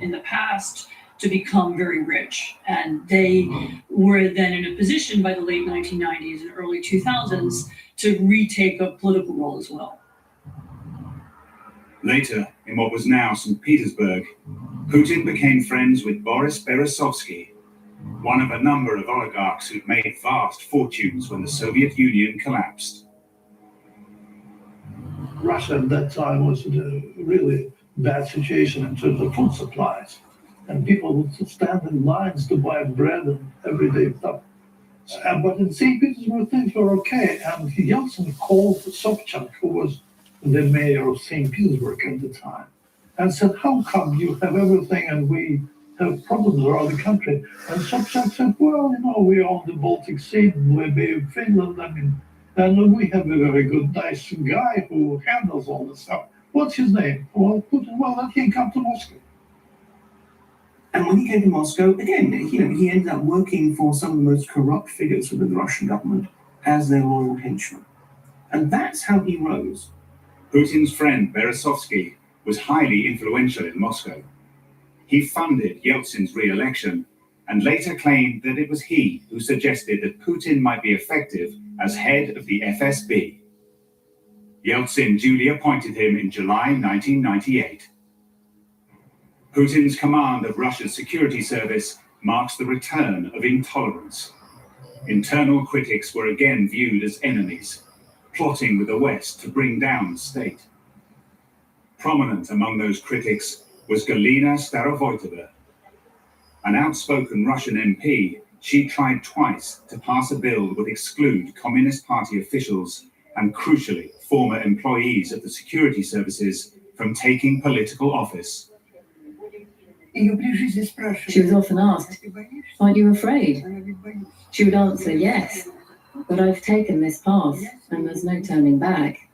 in the past to become very rich. And they were then in a position by the late 1990s and early 2000s to retake a political role as well. Later, in what was now St. Petersburg, Putin became friends with Boris Berezovsky, one of a number of oligarchs who'd made vast fortunes when the Soviet Union collapsed. Russia at that time was in a really bad situation in terms of food supplies. And people would stand in lines to buy bread and everyday stuff. But in St. Petersburg, things were okay. And Yeltsin called Sobchak, who was the mayor of St. Petersburg at the time, and said, how come you have everything and we have problems around the country? And Sobchak said, well, we own the Baltic Sea, we Finland, and we have a very good, nice guy who handles all this stuff. What's his name? Well, Putin. Well, then he came to Moscow. And when he came to Moscow, again, he ended up working for some of the most corrupt figures within the Russian government as their loyal henchman. And that's how he rose. Putin's friend Berezovsky was highly influential in Moscow. He funded Yeltsin's re-election and later claimed that it was he who suggested that Putin might be effective as head of the FSB. Yeltsin duly appointed him in July 1998. Putin's command of Russia's security service marks the return of intolerance. Internal critics were again viewed as enemies, plotting with the West to bring down the state. Prominent among those critics was Galina Starovoitova. An outspoken Russian MP, she tried twice to pass a bill that would exclude Communist Party officials and, crucially, former employees of the security services from taking political office. She was often asked, "Aren't you afraid?" She would answer, "Yes, but I've taken this path and there's no turning back."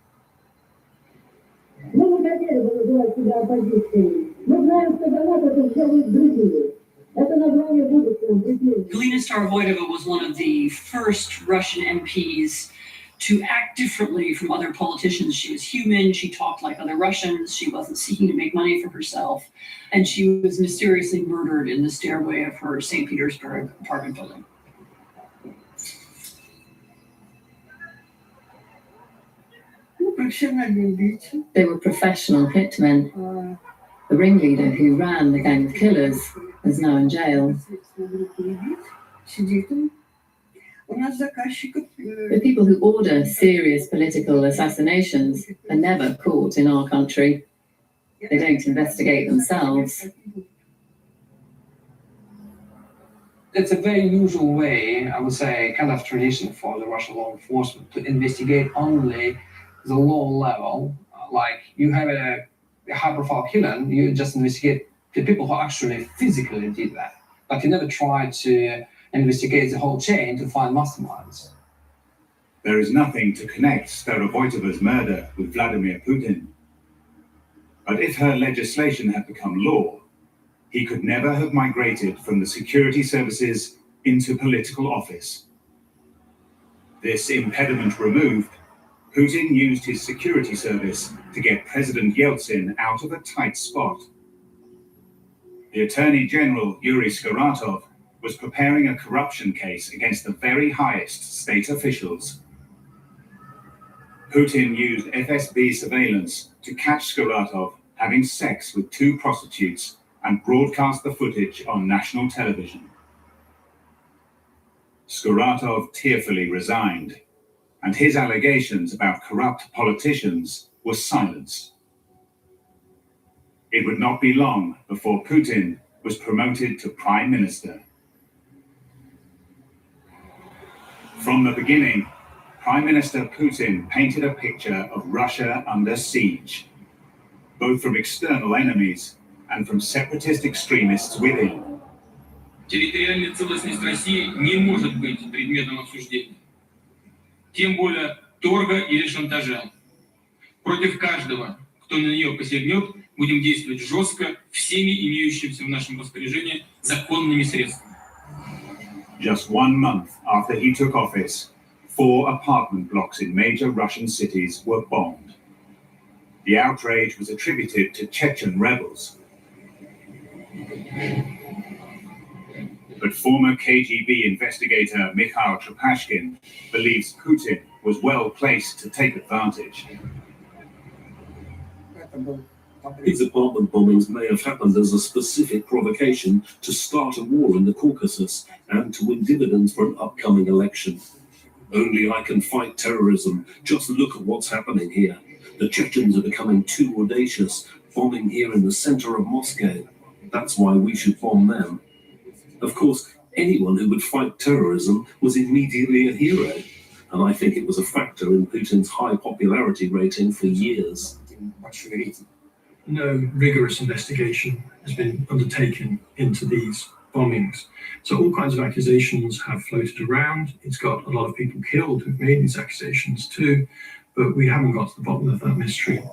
Galina Starovoitova was one of the first Russian MPs to act differently from other politicians. She was human, she talked like other Russians, she wasn't seeking to make money for herself, and she was mysteriously murdered in the stairway of her St. Petersburg apartment building. They were professional hitmen. The ringleader who ran the gang of killers is now in jail. The people who order serious political assassinations are never caught in our country. They don't investigate themselves. It's a very usual way, I would say, kind of tradition for the Russian law enforcement to investigate only the low level. Like you have a high-profile killing, you just investigate the people who actually physically did that, but you never try to investigate the whole chain to find masterminds. There is nothing to connect Starovoitova's murder with Vladimir Putin. But if her legislation had become law, he could never have migrated from the security services into political office. This impediment removed, Putin used his security service to get President Yeltsin out of a tight spot. The Attorney General Yuri Skaratov was preparing a corruption case against the very highest state officials. Putin used FSB surveillance to catch Skaratov having sex with two prostitutes and broadcast the footage on national television. Skaratov tearfully resigned, and his allegations about corrupt politicians were silenced. It would not be long before Putin was promoted to Prime Minister. From the beginning, Prime Minister Putin painted a picture of Russia under siege, both from external enemies and from separatist extremists within. Территориальная целостность России не может быть предметом обсуждения, тем более торга или шантажа. Против каждого, кто на нее посягнет, будем действовать жестко всеми имеющимися в нашем распоряжении законными средствами. Just 1 month after he took office, 4 apartment blocks in major Russian cities were bombed. The outrage was attributed to Chechen rebels. But former KGB investigator Mikhail Trepashkin believes Putin was well placed to take advantage. These apartment bombings may have happened as a specific provocation to start a war in the Caucasus and to win dividends for an upcoming election. Only I can fight terrorism. Just look at what's happening here. The Chechens are becoming too audacious, bombing here in the center of Moscow. That's why we should bomb them. Of course, anyone who would fight terrorism was immediately a hero, and I think it was a factor in Putin's high popularity rating for years. No rigorous investigation has been undertaken into these bombings. So all kinds of accusations have floated around. It's got a lot of people killed who've made these accusations too, but we haven't got to the bottom of that mystery.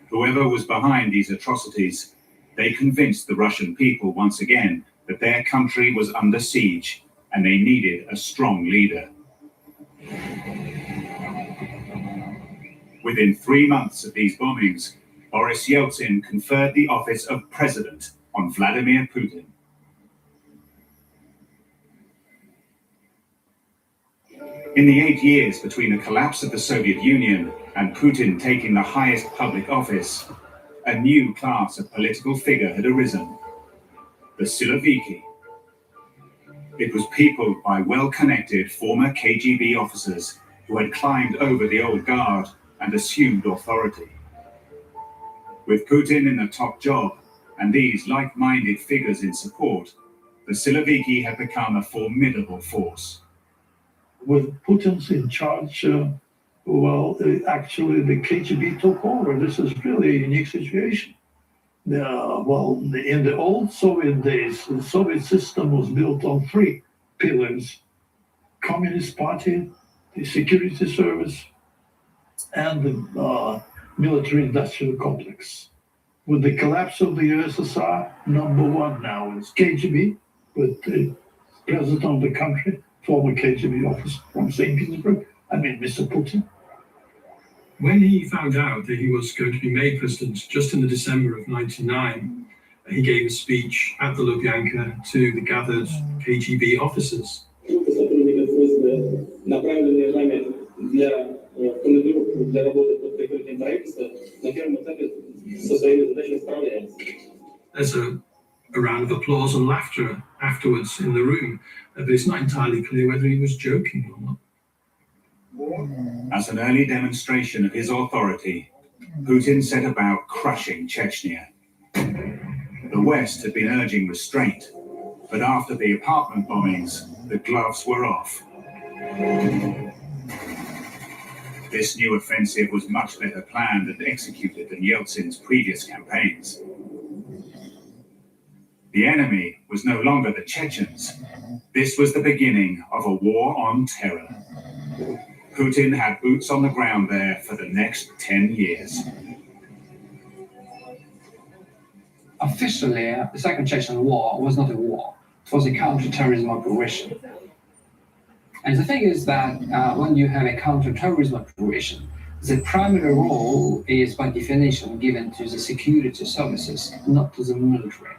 Whoever was behind these atrocities, they convinced the Russian people once again that their country was under siege and they needed a strong leader. Within 3 months of these bombings, Boris Yeltsin conferred the office of president on Vladimir Putin. In the 8 years between the collapse of the Soviet Union and Putin taking the highest public office, a new class of political figure had arisen, the Siloviki. It was peopled by well-connected former KGB officers who had climbed over the old guard and assumed authority. With Putin in the top job and these like-minded figures in support, the Siloviki had become a formidable force. With Putin's in charge, actually the KGB took over. This is really a unique situation. In the old Soviet days, the Soviet system was built on 3 pillars: Communist Party, the security service, and the military-industrial complex. With the collapse of the USSR, number 1 now is KGB, with the president of the country, former KGB officer from St. Petersburg, Mr. Putin. When he found out that he was going to be made president just in the December of 1999, he gave a speech at the Lubyanka to the gathered KGB officers. There's a round of applause and laughter afterwards in the room, but it's not entirely clear whether he was joking or not. As an early demonstration of his authority, Putin set about crushing Chechnya. The West had been urging restraint, but after the apartment bombings, the gloves were off. This new offensive was much better planned and executed than Yeltsin's previous campaigns. The enemy was no longer the Chechens. This was the beginning of a war on terror. Putin had boots on the ground there for the next 10 years. Officially, the Second Chechen War was not a war. It was a counter-terrorism operation. And the thing is that when you have a counter-terrorism operation, the primary role is by definition given to the security services, not to the military.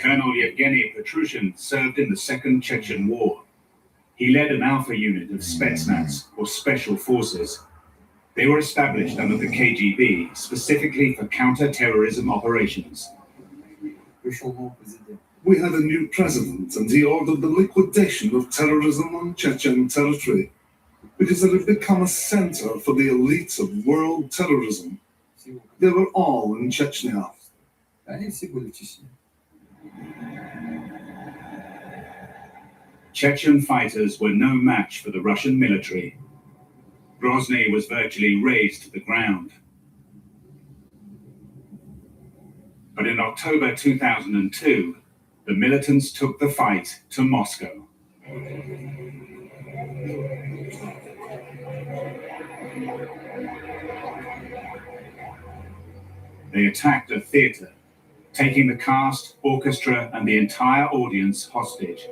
Colonel Yevgeny Petrushin served in the Second Chechen War. He led an alpha unit of Spetsnaz, or Special Forces. They were established under the KGB specifically for counter-terrorism operations. We had a new president and he ordered the liquidation of terrorism on Chechen territory because it had become a center for the elite of world terrorism. They were all in Chechnya. Chechen fighters were no match for the Russian military. Grozny was virtually razed to the ground. But in October 2002, the militants took the fight to Moscow. They attacked a theater, taking the cast, orchestra, and the entire audience hostage.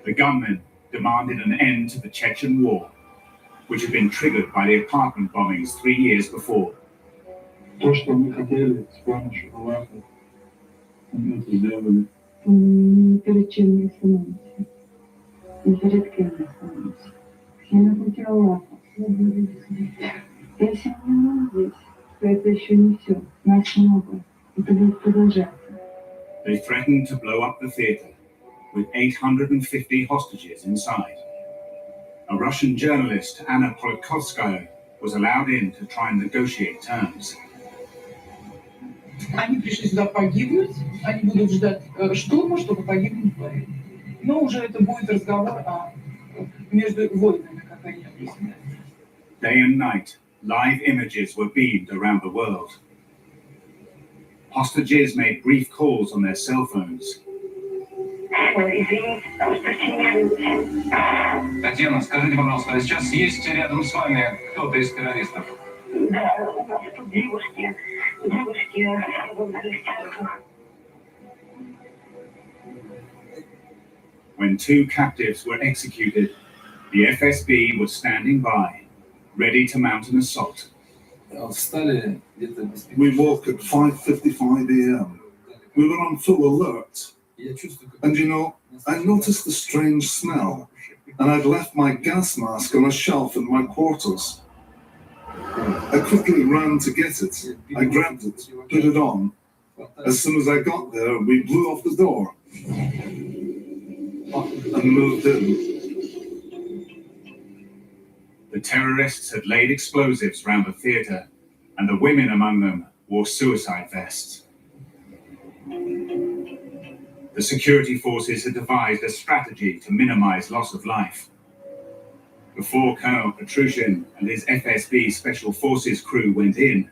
The gunmen demanded an end to the Chechen War, which had been triggered by the apartment bombings 3 years before. They threatened to blow up the theater, with 850 hostages inside. A Russian journalist, Anna Politkovskaya, was allowed in to try and negotiate terms. Они пришли сюда погибнуть, они будут ждать штурма, чтобы погибнуть вдвоем. Но уже это будет разговор между воинами, как они объясняют. Day and night, live images were beamed around the world. Hostages made brief calls on their cell phones. Татьяна, скажите, пожалуйста, сейчас есть рядом с вами кто-то из террористов? Да, у нас тут девушки. When 2 captives were executed, the FSB was standing by, ready to mount an assault. We woke at 5:55 a.m. We were on full alert. And you know, I noticed a strange smell, and I'd left my gas mask on a shelf in my quarters. I quickly ran to get it. I grabbed it, put it on. As soon as I got there, we blew off the door and moved in. The terrorists had laid explosives round the theatre, and the women among them wore suicide vests. The security forces had devised a strategy to minimize loss of life. Before Colonel Petrushin and his FSB Special Forces crew went in,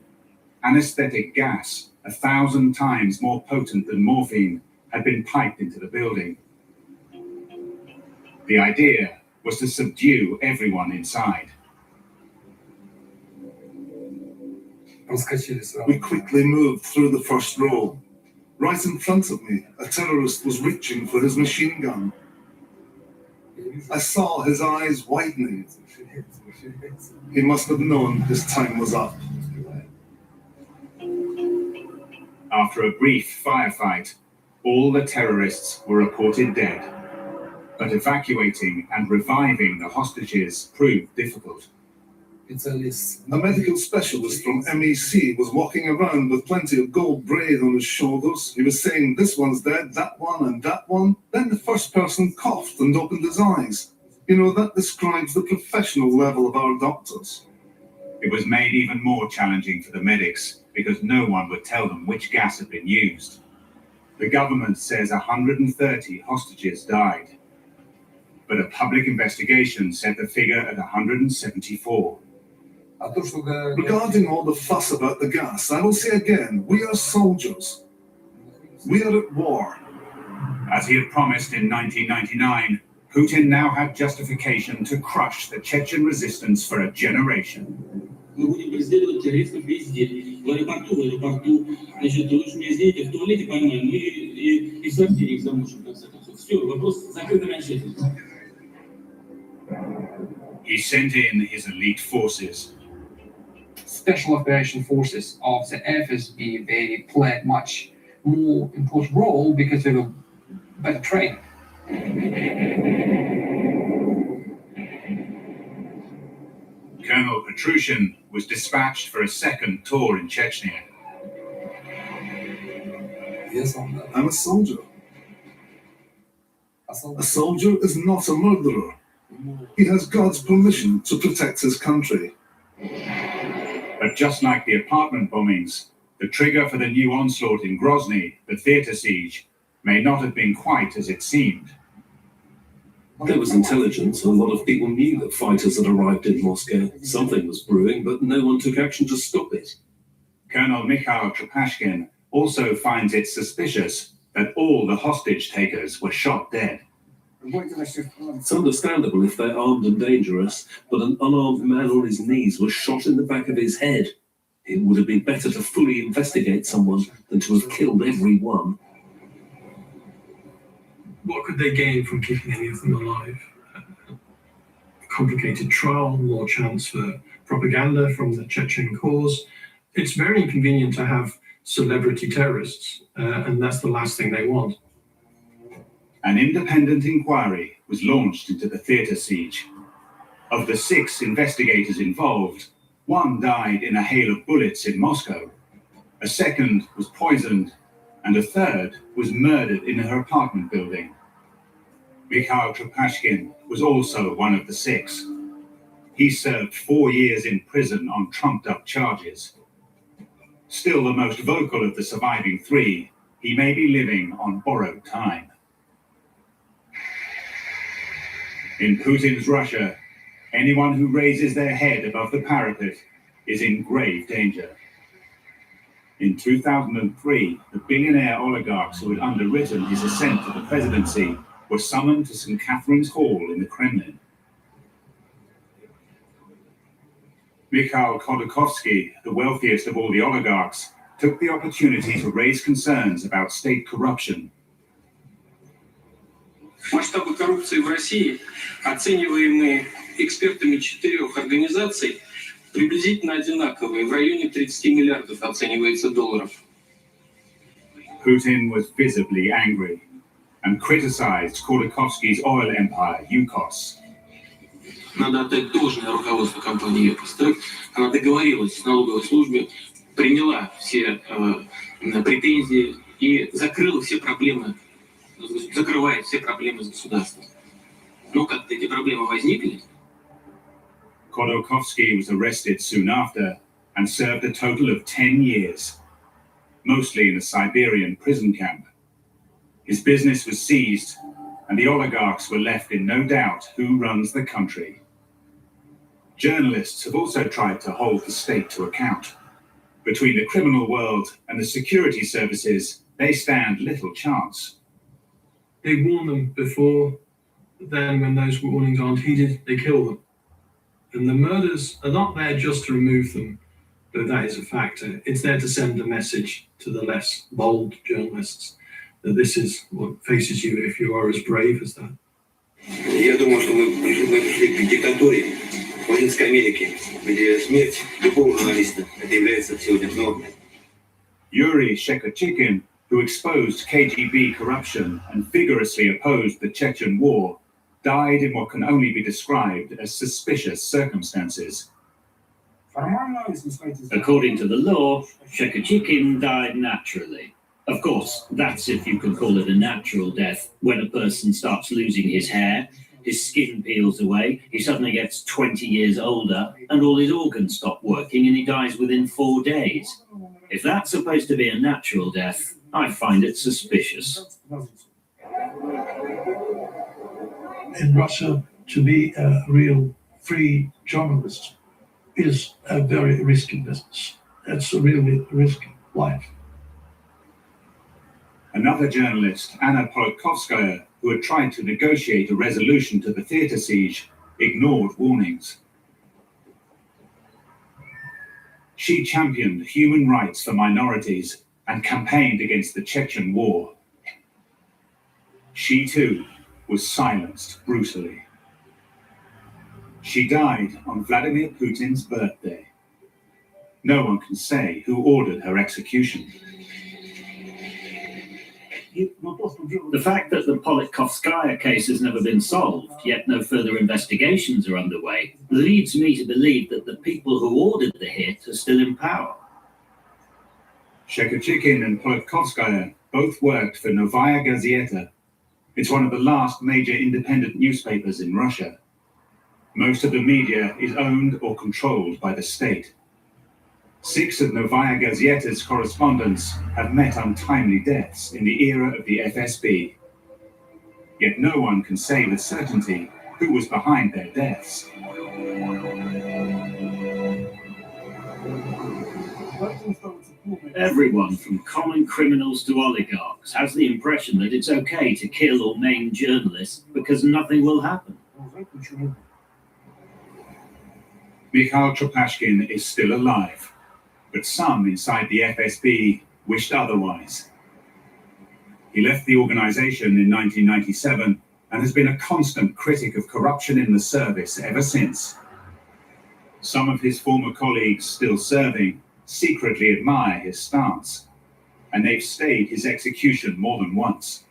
anesthetic gas, 1,000 times more potent than morphine, had been piped into the building. The idea was to subdue everyone inside. We quickly moved through the first row. Right in front of me, a terrorist was reaching for his machine gun. I saw his eyes widening. He must have known his time was up. After a brief firefight, all the terrorists were reported dead. But evacuating and reviving the hostages proved difficult. A medical specialist from MEC was walking around with plenty of gold braid on his shoulders. He was saying, this one's dead, that one, and that one. Then the first person coughed and opened his eyes. You know, that describes the professional level of our doctors. It was made even more challenging for the medics because no one would tell them which gas had been used. The government says 130 hostages died, but a public investigation set the figure at 174. Regarding all the fuss about the gas, I will say again, we are soldiers. We are at war. As he had promised in 1999, Putin now had justification to crush the Chechen resistance for a generation. Мы будем преследовать террористов везде. В аэропорту. Значит, лучше мне извините, в туалете поймаем, и в сортире их замучим, в конце концов. Все, вопрос закрыт окончательно. He sent in his elite forces. Special operation forces of the FSB, they played much more important role because they were better trained. Colonel Petrushin was dispatched for a second tour in Chechnya. Yes, I'm a soldier. A soldier is not a murderer. He has God's permission to protect his country. But just like the apartment bombings, the trigger for the new onslaught in Grozny, the theatre siege, may not have been quite as it seemed. There was intelligence, and a lot of people knew that fighters had arrived in Moscow. Something was brewing, but no one took action to stop it. Colonel Mikhail Trepashkin also finds it suspicious that all the hostage takers were shot dead. It's understandable if they're armed and dangerous, but an unarmed man on his knees was shot in the back of his head. It would have been better to fully investigate someone than to have killed every one. What could they gain from keeping any of them alive? A complicated trial, more chance for propaganda from the Chechen cause. It's very inconvenient to have celebrity terrorists, and that's the last thing they want. An independent inquiry was launched into the theatre siege. Of the 6 investigators involved, 1 died in a hail of bullets in Moscow, a second was poisoned, and a third was murdered in her apartment building. Mikhail Trepashkin was also one of the 6. He served 4 years in prison on trumped-up charges. Still the most vocal of the surviving 3, he may be living on borrowed time. In Putin's Russia, anyone who raises their head above the parapet is in grave danger. In 2003, the billionaire oligarchs who had underwritten his ascent to the presidency were summoned to St. Catherine's Hall in the Kremlin. Mikhail Khodorkovsky, the wealthiest of all the oligarchs, took the opportunity to raise concerns about state corruption. Масштабы коррупции в России, оцениваемые экспертами 4 организаций, приблизительно одинаковые, в районе 30 миллиардов оценивается долларов. Putin was visibly angry and criticized Khodorkovsky's oil empire, Yukos. Надо отдать должное руководству компании ЮКОС. Она договорилась с налоговой службой, приняла все претензии и закрыла все проблемы, закрывает все проблемы с государством. Но как-то эти проблемы возникли. Khodorkovsky was arrested soon after and served a total of 10 years, mostly in a Siberian prison camp. His business was seized, and the oligarchs were left in no doubt who runs the country. Journalists have also tried to hold the state to account. Between the criminal world and the security services, they stand little chance. They warn them before, then when those warnings aren't heeded, they kill them. And the murders are not there just to remove them, though that is a factor. It's there to send a message to the less bold journalists that this is what faces you if you are as brave as that. Я думаю, что мы пришли к диктатуре в Латинской Америке, где смерть любого журналиста это является сегодня нормой. Yuri Chechen, who exposed KGB corruption and vigorously opposed the Chechen war, died in what can only be described as suspicious circumstances. According to the law, Chechen died naturally. Of course, that's if you can call it a natural death, when a person starts losing his hair, his skin peels away, he suddenly gets 20 years older, and all his organs stop working, and he dies within 4 days. If that's supposed to be a natural death, I find it suspicious. In Russia, to be a real free journalist is a very risky business. It's a really risky life. Another journalist, Anna Politkovskaya, who had tried to negotiate a resolution to the theatre siege, ignored warnings. She championed human rights for minorities and campaigned against the Chechen war. She too was silenced brutally. She died on Vladimir Putin's birthday. No one can say who ordered her execution. The fact that the Politkovskaya case has never been solved, yet no further investigations are underway, leads me to believe that the people who ordered the hit are still in power. Chechen and Politkovskaya both worked for Novaya Gazeta. It's one of the last major independent newspapers in Russia. Most of the media is owned or controlled by the state. 6 of Novaya Gazeta's correspondents have met untimely deaths in the era of the FSB. Yet no one can say with certainty who was behind their deaths. Everyone from common criminals to oligarchs has the impression that it's okay to kill or maim journalists because nothing will happen. Mikhail Trapashkin is still alive, but some inside the FSB wished otherwise. He left the organization in 1997 and has been a constant critic of corruption in the service ever since. Some of his former colleagues still serving secretly admire his stance, and they've stayed his execution more than once.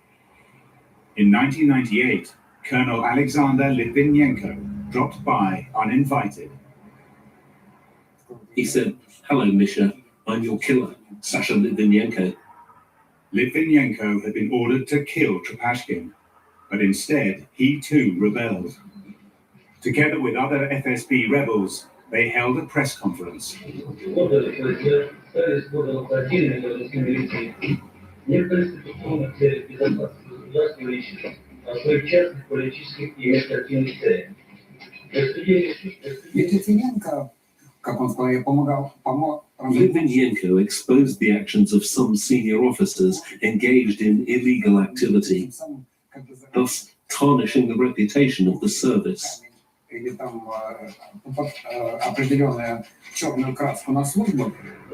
In 1998, Colonel Alexander Litvinenko dropped by uninvited. He said, "Hello, Misha, I'm your killer, Sasha Litvinenko." Litvinenko had been ordered to kill Trapashkin, but instead he too rebelled. Together with other FSB rebels, they held a press conference. Litvinenko exposed the actions of some senior officers engaged in illegal activity, thus tarnishing the reputation of the service.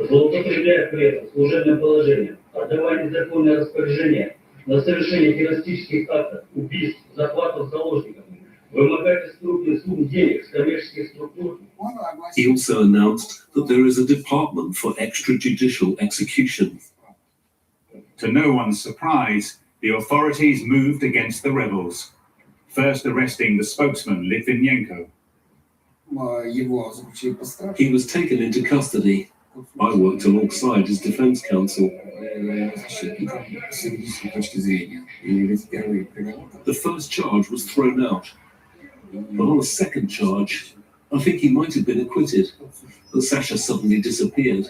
Злоупотребляя при этом служебное положение, отдавая незаконные распоряжения на совершение террористических актов, убийств, захватов заложников, вымогательств рук He also announced that there is a department for extrajudicial execution. To no one's surprise, the authorities moved against the rebels, first arresting the spokesman Litvinenko. He was taken into custody. I worked alongside his defense counsel. The first charge was thrown out, but on a second charge, I think he might have been acquitted, but Sasha suddenly disappeared.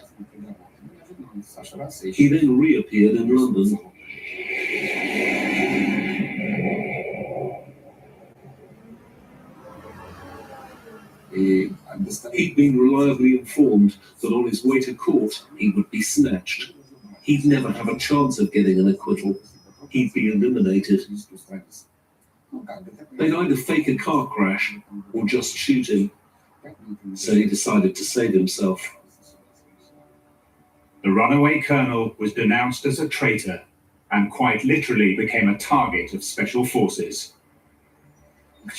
He then reappeared in London. He'd been reliably informed that on his way to court, he would be snatched. He'd never have a chance of getting an acquittal. He'd be eliminated. They'd either fake a car crash or just shoot him. So he decided to save himself. The runaway colonel was denounced as a traitor and quite literally became a target of special forces.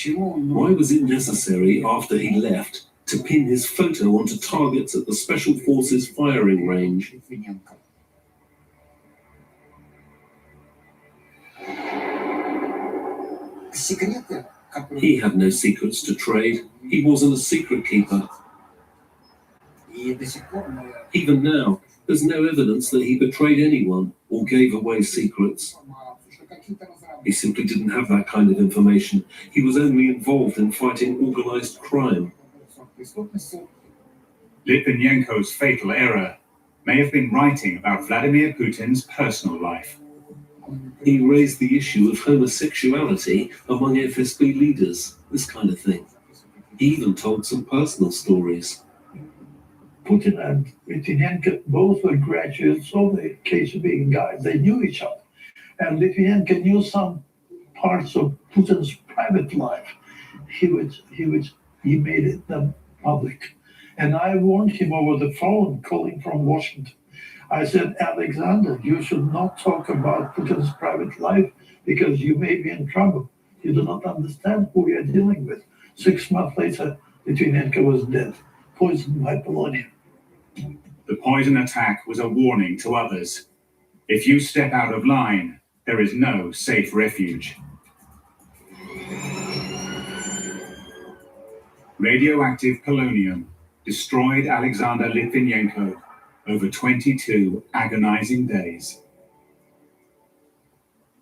Why was it necessary after he left to pin his photo onto targets at the Special Forces firing range? He had no secrets to trade. He wasn't a secret keeper. Even now, there's no evidence that he betrayed anyone or gave away secrets. He simply didn't have that kind of information. He was only involved in fighting organized crime. Litvinenko's fatal error may have been writing about Vladimir Putin's personal life. He raised the issue of homosexuality among FSB leaders, this kind of thing. He even told some personal stories. Putin and Litvinenko both were graduates of the KGB guys. They knew each other. And Litvinenko knew some parts of Putin's private life. He made it public. And I warned him over the phone, calling from Washington. I said, Alexander, you should not talk about Putin's private life because you may be in trouble. You do not understand who we are dealing with. 6 months later, Litvinenko was dead, poisoned by polonium. The poison attack was a warning to others. If you step out of line, there is no safe refuge. Radioactive polonium destroyed Alexander Litvinenko over 22 agonizing days.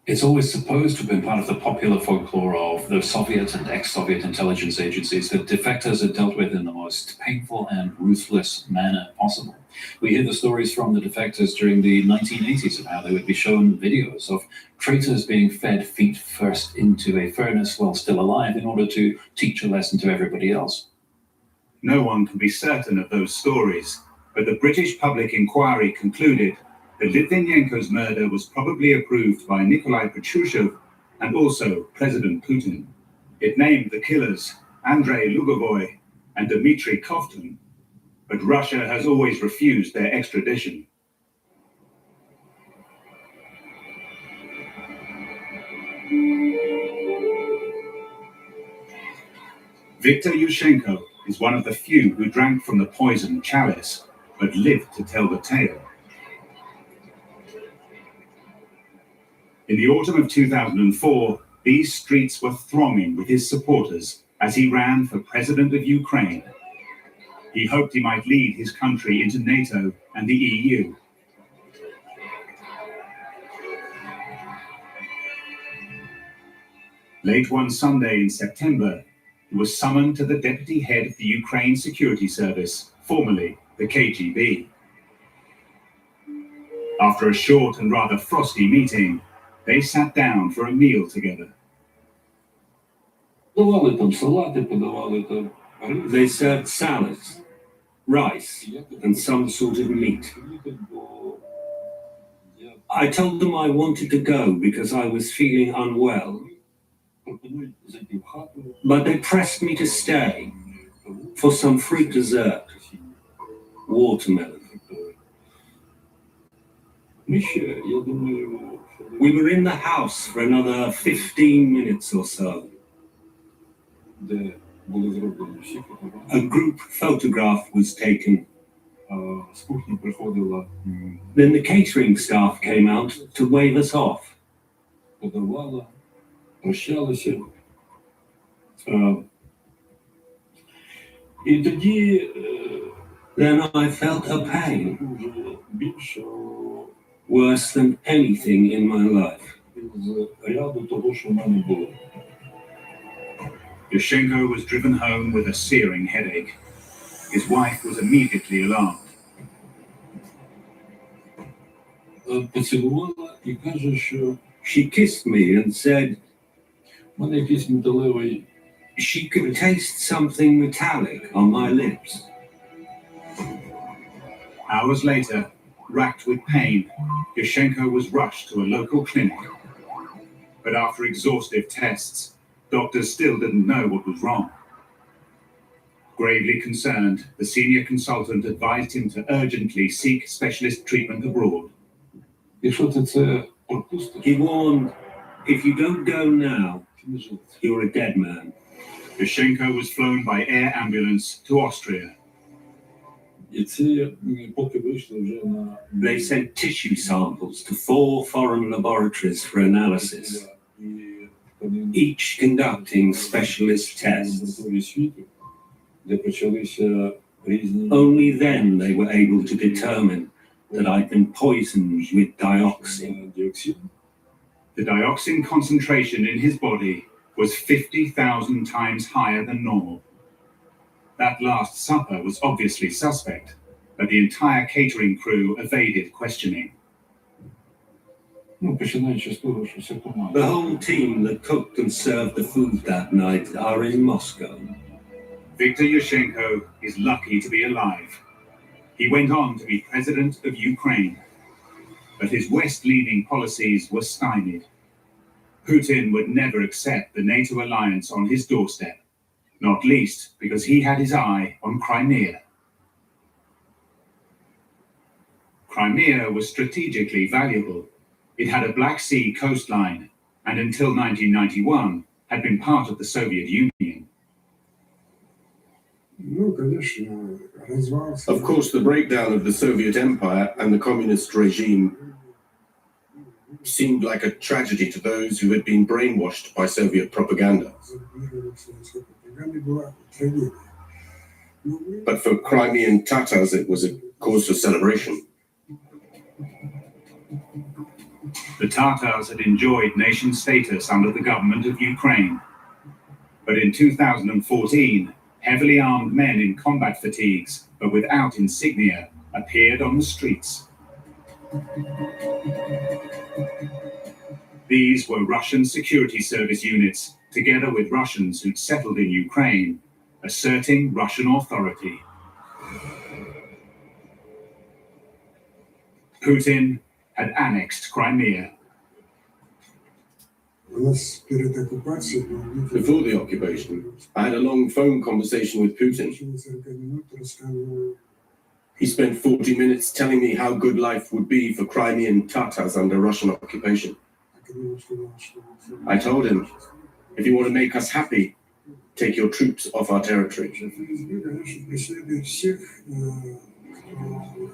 It's always supposed to have been part of the popular folklore of the Soviet and ex-Soviet intelligence agencies that defectors are dealt with in the most painful and ruthless manner possible. We hear the stories from the defectors during the 1980s of how they would be shown videos of traitors being fed feet first into a furnace while still alive in order to teach a lesson to everybody else. No one can be certain of those stories, but the British public inquiry concluded that Litvinenko's murder was probably approved by Nikolai Patrushev and also President Putin. It named the killers Andrei Lugovoy and Dmitry Kovtun, but Russia has always refused their extradition. Viktor Yushchenko is one of the few who drank from the poisoned chalice, but lived to tell the tale. In the autumn of 2004, these streets were thronging with his supporters as he ran for president of Ukraine. He hoped he might lead his country into NATO and the EU. Late one Sunday in September, he was summoned to the deputy head of the Ukraine Security Service, formerly the KGB. After a short and rather frosty meeting, they sat down for a meal together. They served salads, rice, and some sort of meat. I told them I wanted to go because I was feeling unwell. But they pressed me to stay for some fruit dessert, watermelon. We were in the house for another 15 minutes or so. A group photograph was taken. Then the catering staff came out to wave us off. Then I felt a pain worse than anything in my life. Yushchenko was driven home with a searing headache. His wife was immediately alarmed. She kissed me and said she could taste something metallic on my lips. Hours later, racked with pain, Yushchenko was rushed to a local clinic. But after exhaustive tests, doctors still didn't know what was wrong. Gravely concerned, the senior consultant advised him to urgently seek specialist treatment abroad. He warned, if you don't go now, you're a dead man. Yushchenko was flown by air ambulance to Austria. They sent tissue samples to 4 foreign laboratories for analysis, each conducting specialist tests. Only then they were able to determine that I'd been poisoned with dioxin. The dioxin concentration in his body was 50,000 times higher than normal. That Last Supper was obviously suspect, but the entire catering crew evaded questioning. The whole team that cooked and served the food that night are in Moscow. Viktor Yushchenko is lucky to be alive. He went on to be president of Ukraine, but his West-leaning policies were stymied. Putin would never accept the NATO alliance on his doorstep, not least because he had his eye on Crimea. Crimea was strategically valuable. It had a Black Sea coastline, and until 1991 had been part of the Soviet Union. Of course, the breakdown of the Soviet Empire and the communist regime seemed like a tragedy to those who had been brainwashed by Soviet propaganda. But for Crimean Tatars, it was a cause for celebration. The Tatars had enjoyed nation status under the government of Ukraine. But in 2014, heavily armed men in combat fatigues, but without insignia, appeared on the streets. These were Russian security service units, together with Russians who'd settled in Ukraine, asserting Russian authority. Putin had annexed Crimea. Before the occupation, I had a long phone conversation with Putin. He spent 40 minutes telling me how good life would be for Crimean Tatars under Russian occupation. I told him, if you want to make us happy, take your troops off our territory.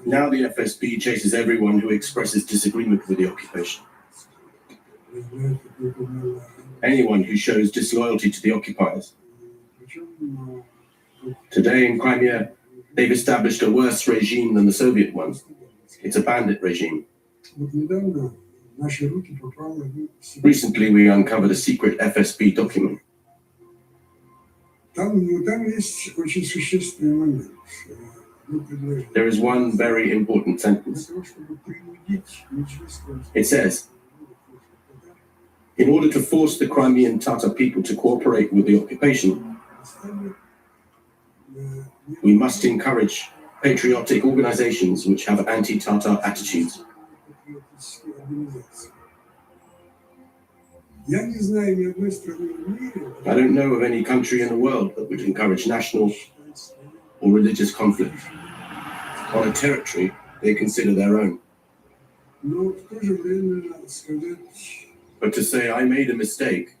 Now the FSB chases everyone who expresses disagreement with the occupation. Anyone who shows disloyalty to the occupiers. Today in Crimea, they've established a worse regime than the Soviet one. It's a bandit regime. Recently, we uncovered a secret FSB document. There is one very important sentence. It says, in order to force the Crimean Tatar people to cooperate with the occupation, we must encourage patriotic organizations which have anti-Tatar attitudes. I don't know of any country in the world that would encourage national or religious conflict on a territory they consider their own. But to say I made a mistake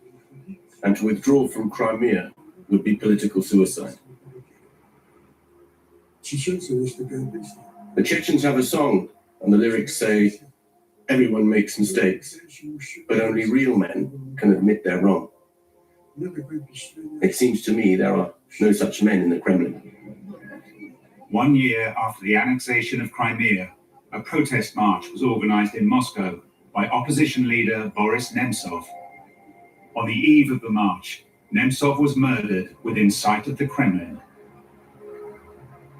and to withdraw from Crimea would be political suicide. The Chechens have a song, and the lyrics say, "Everyone makes mistakes, but only real men can admit they're wrong." It seems to me there are no such men in the Kremlin. 1 year after the annexation of Crimea, a protest march was organized in Moscow by opposition leader Boris Nemtsov. On the eve of the march, Nemtsov was murdered within sight of the Kremlin.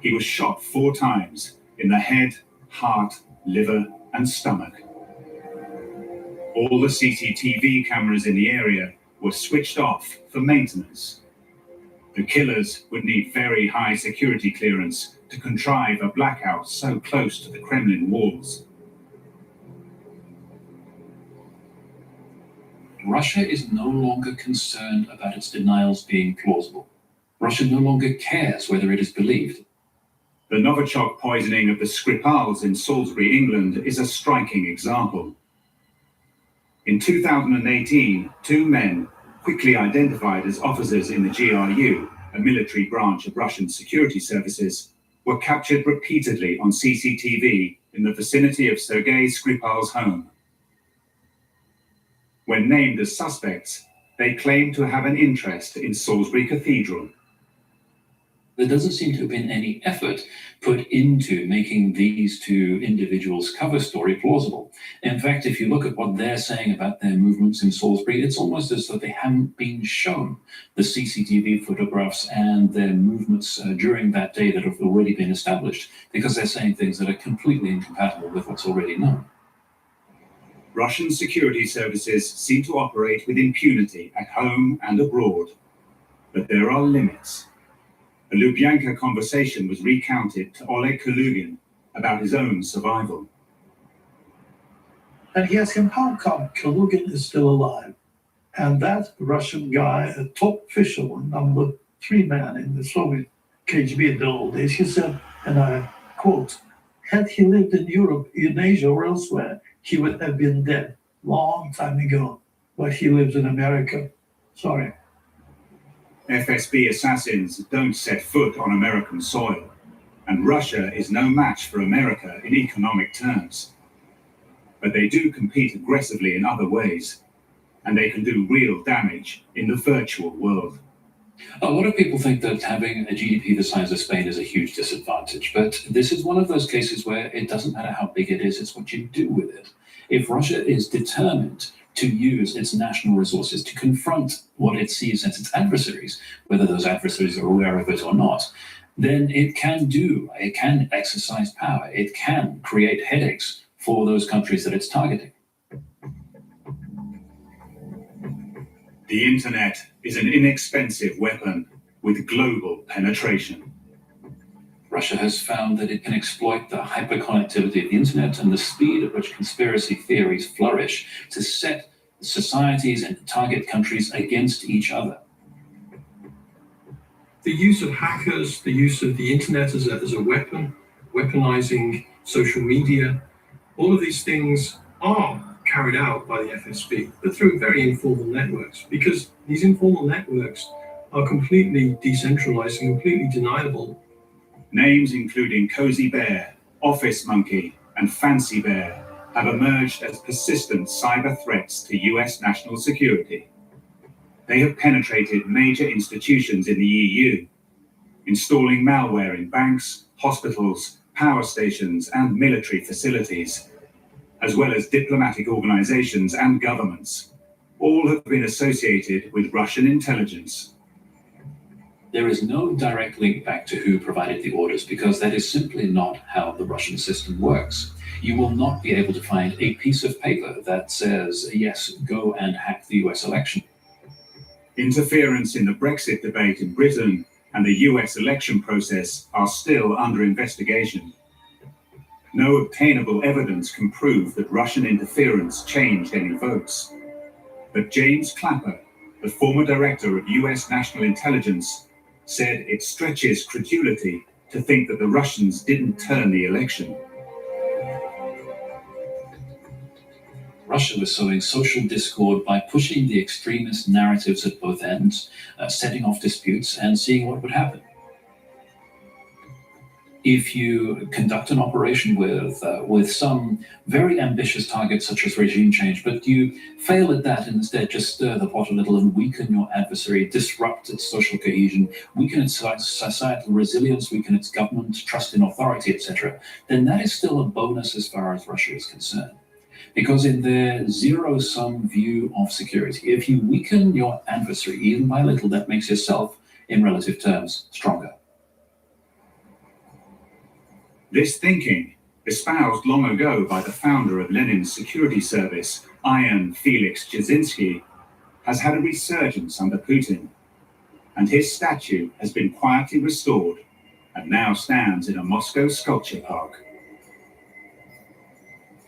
He was shot 4 times in the head, heart, liver, and stomach. All the CCTV cameras in the area were switched off for maintenance. The killers would need very high security clearance to contrive a blackout so close to the Kremlin walls. Russia is no longer concerned about its denials being plausible. Russia no longer cares whether it is believed. The Novichok poisoning of the Skripals in Salisbury, England, is a striking example. In 2018, 2 men, quickly identified as officers in the GRU, a military branch of Russian security services, were captured repeatedly on CCTV in the vicinity of Sergei Skripal's home. When named as suspects, they claimed to have an interest in Salisbury Cathedral. There doesn't seem to have been any effort put into making these 2 individuals' cover story plausible. In fact, if you look at what they're saying about their movements in Salisbury, it's almost as though they haven't been shown the CCTV photographs and their movements during that day that have already been established, because they're saying things that are completely incompatible with what's already known. Russian security services seem to operate with impunity at home and abroad. But there are limits. A Lubyanka conversation was recounted to Oleg Kalugin about his own survival. And he asked him how come Kalugin is still alive. And that Russian guy, a top official, number 3 man in the Soviet KGB in the old days, he said, and I quote, "Had he lived in Europe, in Asia, or elsewhere, he would have been dead long time ago. But he lives in America. Sorry." FSB assassins don't set foot on American soil, and Russia is no match for America in economic terms. But they do compete aggressively in other ways, and they can do real damage in the virtual world. A lot of people think that having a GDP the size of Spain is a huge disadvantage, but this is one of those cases where it doesn't matter how big it is, it's what you do with it. If Russia is determined to use its national resources to confront what it sees as its adversaries, whether those adversaries are aware of it or not, then it can exercise power, it can create headaches for those countries that it's targeting. The internet is an inexpensive weapon with global penetration. Russia has found that it can exploit the hyperconnectivity of the internet and the speed at which conspiracy theories flourish to set societies and target countries against each other. The use of hackers, the use of the internet as a weapon, weaponizing social media, all of these things are carried out by the FSB, but through very informal networks, because these informal networks are completely decentralized and completely deniable. Names including Cozy Bear, Office Monkey, and Fancy Bear have emerged as persistent cyber threats to US national security. They have penetrated major institutions in the EU, installing malware in banks, hospitals, power stations, and military facilities, as well as diplomatic organizations and governments. All have been associated with Russian intelligence. There is no direct link back to who provided the orders, because that is simply not how the Russian system works. You will not be able to find a piece of paper that says, yes, go and hack the US election. Interference in the Brexit debate in Britain and the US election process are still under investigation. No obtainable evidence can prove that Russian interference changed any votes. But James Clapper, the former director of US National Intelligence, said it stretches credulity to think that the Russians didn't turn the election. Russia was sowing social discord by pushing the extremist narratives at both ends, setting off disputes and seeing what would happen. If you conduct an operation with some very ambitious targets such as regime change, but you fail at that and instead just stir the pot a little and weaken your adversary, disrupt its social cohesion, weaken its societal resilience, weaken its government, trust in authority, etc., then that is still a bonus as far as Russia is concerned. Because in their zero-sum view of security, if you weaken your adversary even by little, that makes yourself, in relative terms, stronger. This thinking, espoused long ago by the founder of Lenin's security service, Ion Felix Jazinski, has had a resurgence under Putin, and his statue has been quietly restored and now stands in a Moscow sculpture park.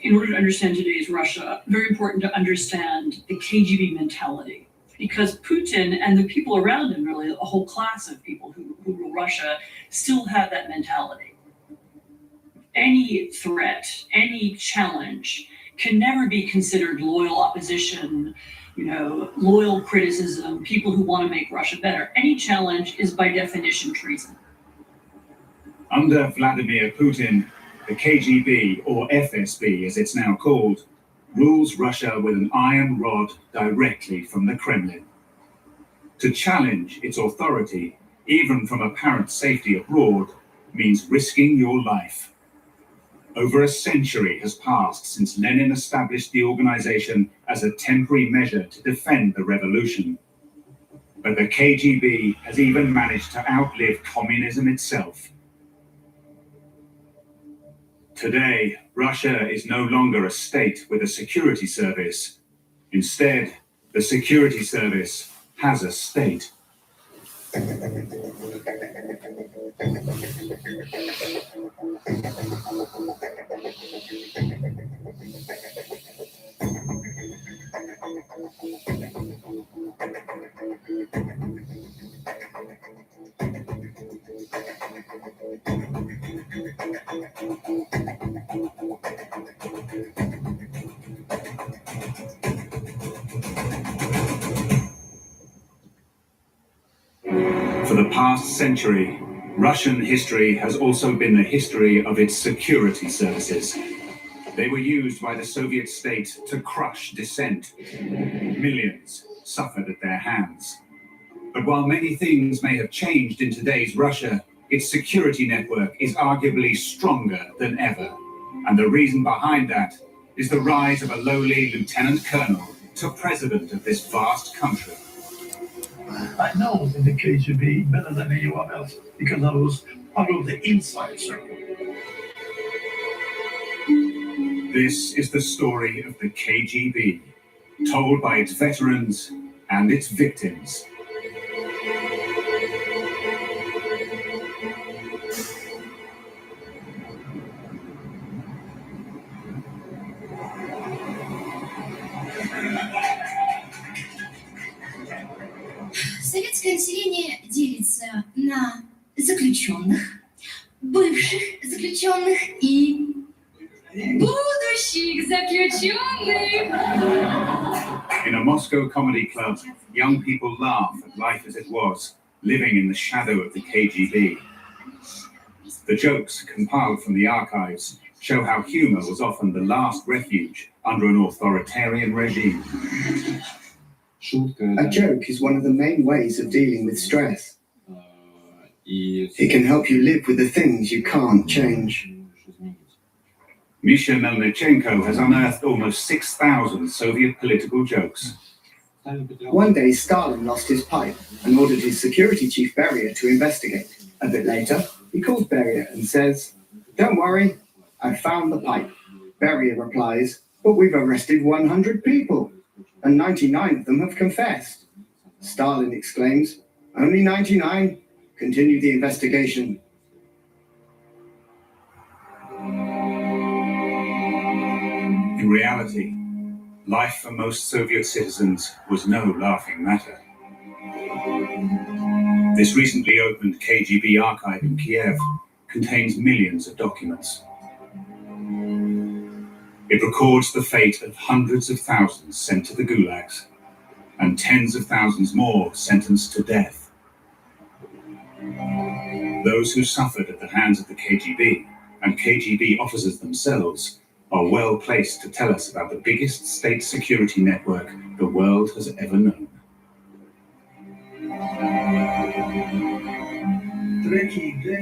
In order to understand today's Russia, very important to understand the KGB mentality, because Putin and the people around him, really a whole class of people who rule Russia, still have that mentality. Any threat, any challenge can never be considered loyal opposition, loyal criticism, people who want to make Russia better. Any challenge is by definition treason. Under Vladimir Putin, the KGB, or FSB as it's now called, rules Russia with an iron rod directly from the Kremlin. To challenge its authority, even from apparent safety abroad, means risking your life. Over a century has passed since Lenin established the organization as a temporary measure to defend the revolution. But the KGB has even managed to outlive communism itself. Today, Russia is no longer a state with a security service. Instead, the security service has a state. For the past century, Russian history has also been the history of its security services. They were used by the Soviet state to crush dissent. Millions suffered at their hands. But while many things may have changed in today's Russia, its security network is arguably stronger than ever. And the reason behind that is the rise of a lowly lieutenant colonel to president of this vast country. I know the KGB better than anyone else because I was part of the inside circle. This is the story of the KGB, told by its veterans and its victims. Советское население делится на заключенных, бывших заключенных и будущих заключенных. In a Moscow comedy club, young people laugh at life as it was, living in the shadow of the KGB. The jokes compiled from the archives show how humor was often the last refuge under an authoritarian regime. A joke is one of the main ways of dealing with stress. It can help you live with the things you can't change. Misha Melnichenko has unearthed almost 6,000 Soviet political jokes. One day, Stalin lost his pipe and ordered his security chief Beria to investigate. A bit later, he calls Beria and says, "Don't worry, I found the pipe." Beria replies, "But we've arrested 100 people, and 99 of them have confessed." Stalin exclaims, "Only 99? Continue the investigation." In reality, life for most Soviet citizens was no laughing matter. This recently opened KGB archive in Kiev contains millions of documents. It records the fate of hundreds of thousands sent to the gulags and tens of thousands more sentenced to death. Those who suffered at the hands of the KGB and KGB officers themselves are well placed to tell us about the biggest state security network the world has ever known.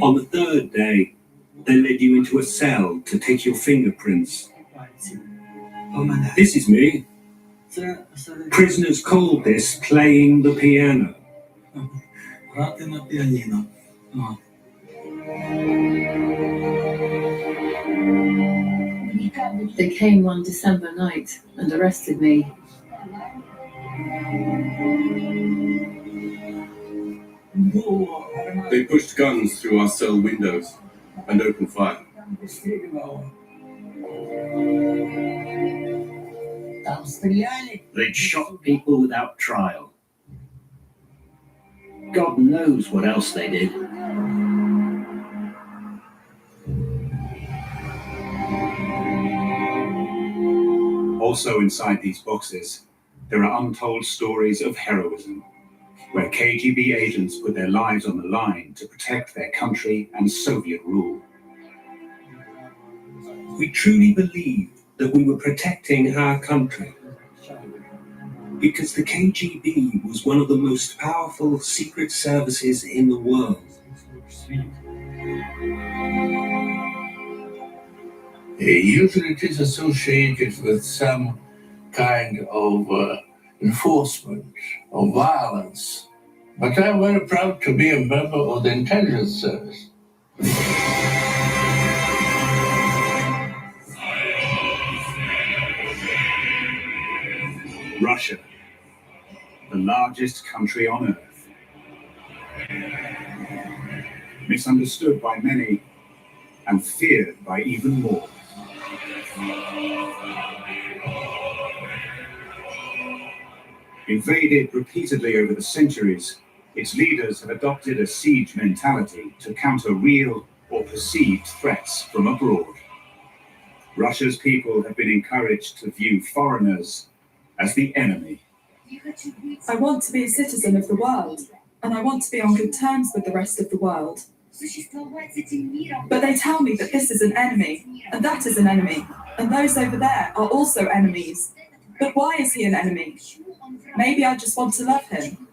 On the third day, they led you into a cell to take your fingerprints. This is me. Prisoners called this playing the piano. They came one December night and arrested me. They pushed guns through our cell windows and opened fire. They'd shot people without trial. God knows what else they did. Also inside these boxes, there are untold stories of heroism, where KGB agents put their lives on the line to protect their country and Soviet rule. We truly believed that we were protecting our country, because the KGB was one of the most powerful secret services in the world. Usually it is associated with some kind of enforcement or violence, but I'm very proud to be a member of the intelligence service. Russia, the largest country on earth. Misunderstood by many and feared by even more. Invaded repeatedly over the centuries, its leaders have adopted a siege mentality to counter real or perceived threats from abroad. Russia's people have been encouraged to view foreigners as the enemy. I want to be a citizen of the world, and I want to be on good terms with the rest of the world. But they tell me that this is an enemy, and that is an enemy, and those over there are also enemies. But why is he an enemy? Maybe I just want to love him.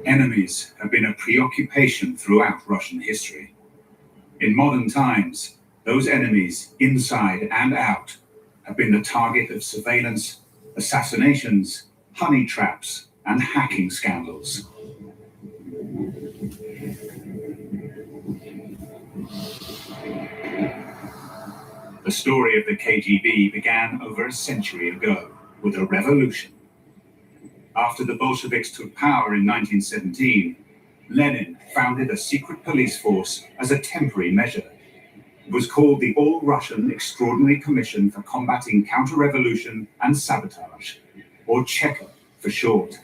Enemies have been a preoccupation throughout Russian history. In modern times, those enemies, inside and out, have been the target of surveillance, assassinations, honey traps, and hacking scandals. The story of the KGB began over a century ago with a revolution. After the Bolsheviks took power in 1917, Lenin founded a secret police force as a temporary measure. It was called the All-Russian Extraordinary Commission for Combating Counter-Revolution and Sabotage, or Czecha for short.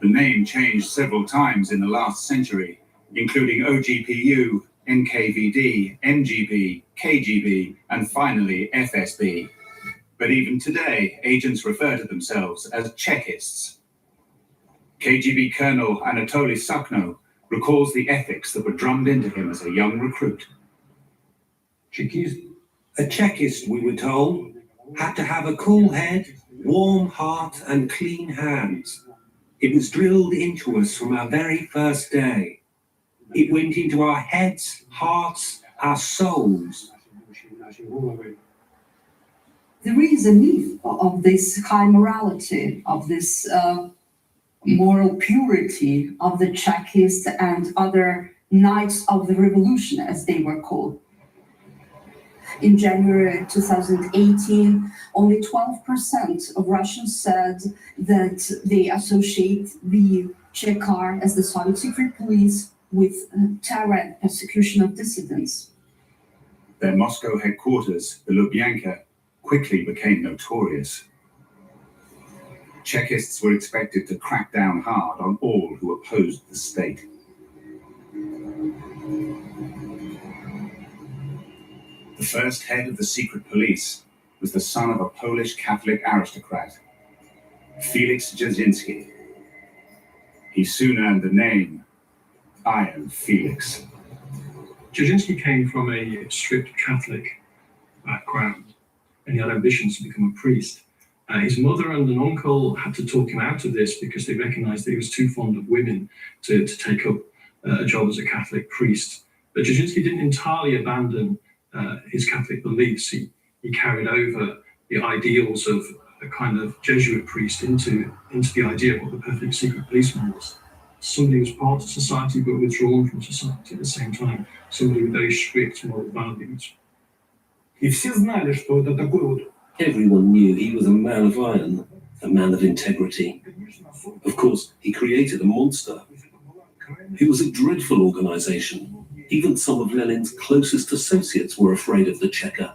The name changed several times in the last century, including OGPU, NKVD, MGB, KGB, and finally FSB. But even today, agents refer to themselves as chekists. KGB Colonel Anatoly Sakno recalls the ethics that were drummed into him as a young recruit. A checkist, we were told, had to have a cool head, warm heart, and clean hands. It was drilled into us from our very first day. It went into our heads, hearts, our souls. There is a myth of this high morality, of this moral purity of the Chechists and other Knights of the Revolution, as they were called. In January 2018, only 12% of Russians said that they associate the Chekar as the Soviet secret police with terror and persecution of dissidents. Their Moscow headquarters, the Lubyanka, quickly became notorious. Chekists were expected to crack down hard on all who opposed the state. The The first head of the secret police was the son of a Polish Catholic aristocrat, Felix Jazinski. He soon earned the name Iron Felix. Jazinski came from a strict Catholic background, and he had ambitions to become a priest. His mother and an uncle had to talk him out of this because they recognized that he was too fond of women to take up a job as a Catholic priest. But Jazinski didn't entirely abandon his Catholic beliefs. He carried over the ideals of a kind of Jesuit priest into the idea of what the perfect secret policeman was. Somebody who was part of society but withdrawn from society at the same time. Somebody with very strict moral values. И все знали, что это такой вот. Everyone knew he was a man of iron, a man of integrity. Of course, he created a monster. It was a dreadful organization. Even some of Lenin's closest associates were afraid of the Czecha.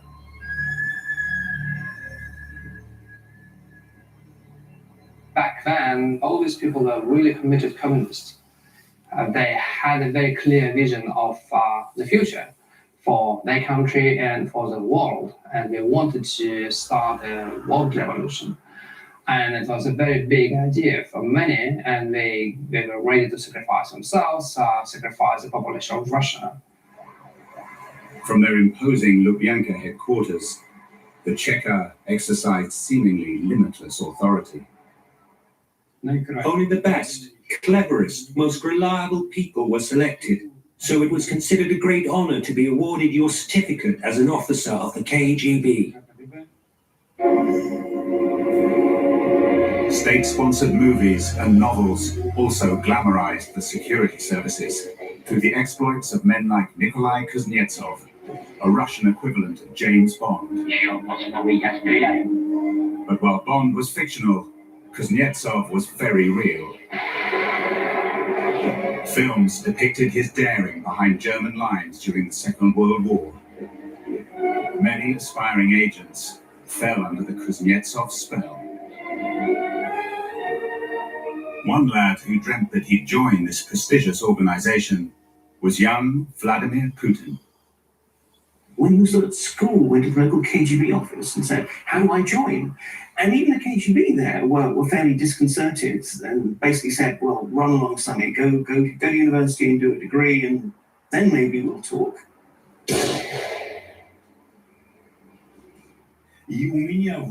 Back then, all these people were really committed communists. They had a very clear vision of the future for their country and for the world, and they wanted to start a world revolution. And it was a very big idea for many, and they were ready to sacrifice themselves, sacrifice the population of Russia. From their imposing Lubyanka headquarters, the Czecha exercised seemingly limitless authority. Only the best, cleverest, most reliable people were selected, so it was considered a great honor to be awarded your certificate as an officer of the KGB. State-sponsored movies and novels also glamorized the security services through the exploits of men like Nikolai Kuznetsov, a Russian equivalent of James Bond. But while Bond was fictional, Kuznetsov was very real. Films depicted his daring behind German lines during the Second World War. Many aspiring agents fell under the Kuznetsov spell. One lad who dreamt that he'd join this prestigious organization was young Vladimir Putin. When he was at school, went to the local KGB office and said, "How do I join?" And even the KGB there were fairly disconcerted and basically said, "Well, run along, sonny, go to university and do a degree, and then maybe we'll talk."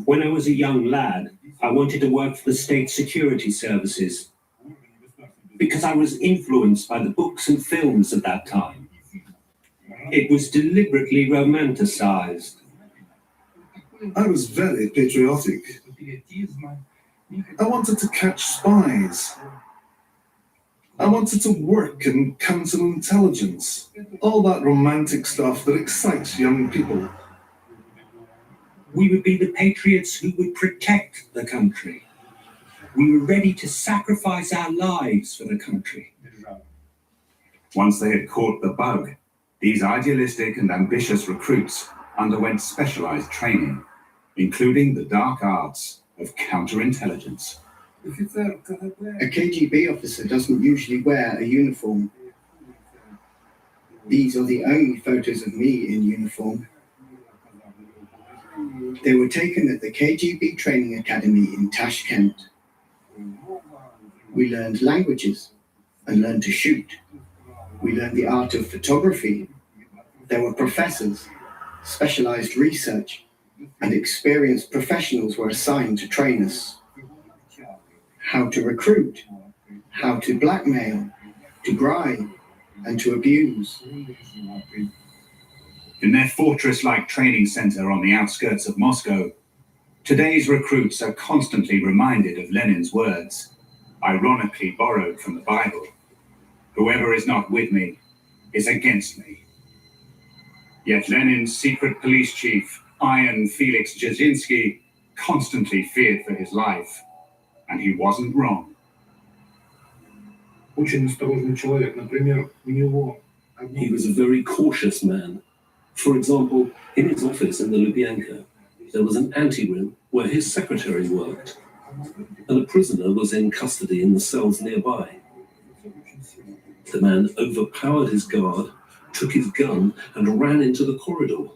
When I was a young lad, I wanted to work for the state security services because I was influenced by the books and films of that time. It was deliberately romanticized. I was very patriotic. I wanted to catch spies. I wanted to work in counterintelligence. All that romantic stuff that excites young people. We would be the patriots who would protect the country. We were ready to sacrifice our lives for the country. Once they had caught the bug, these idealistic and ambitious recruits underwent specialized training, including the dark arts of counterintelligence. A KGB officer doesn't usually wear a uniform. These are the only photos of me in uniform. They were taken at the KGB Training Academy in Tashkent. We learned languages and learned to shoot. We learned the art of photography. There were professors, specialized research, and experienced professionals were assigned to train us. How to recruit, how to blackmail, to bribe, and to abuse. In their fortress-like training center on the outskirts of Moscow, today's recruits are constantly reminded of Lenin's words, ironically borrowed from the Bible. Whoever is not with me is against me. Yet Lenin's secret police chief, Iron Felix Jazinski, constantly feared for his life, and he wasn't wrong. He was a very cautious man. For example, in his office in the Lubyanka, there was an anteroom where his secretary worked, and a prisoner was in custody in the cells nearby. The man overpowered his guard, took his gun, and ran into the corridor.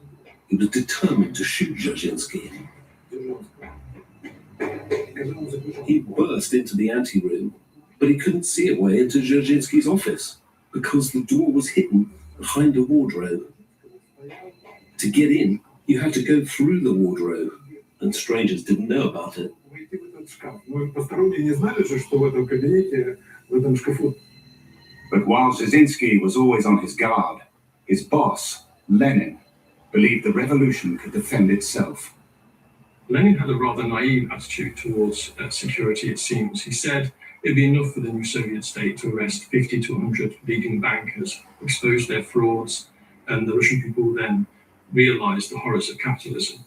He was determined to shoot Jazinski. He burst into the anteroom, but he couldn't see a way into Jazinski's office because the door was hidden behind a wardrobe. To get in, you had to go through the wardrobe, and strangers didn't know about it. But while Jazinski was always on his guard, his boss, Lenin, believed the revolution could defend itself. Lenin had a rather naive attitude towards security, it seems. He said it'd be enough for the new Soviet state to arrest 50 to 100 leading bankers, expose their frauds, and the Russian people would then realize the horrors of capitalism.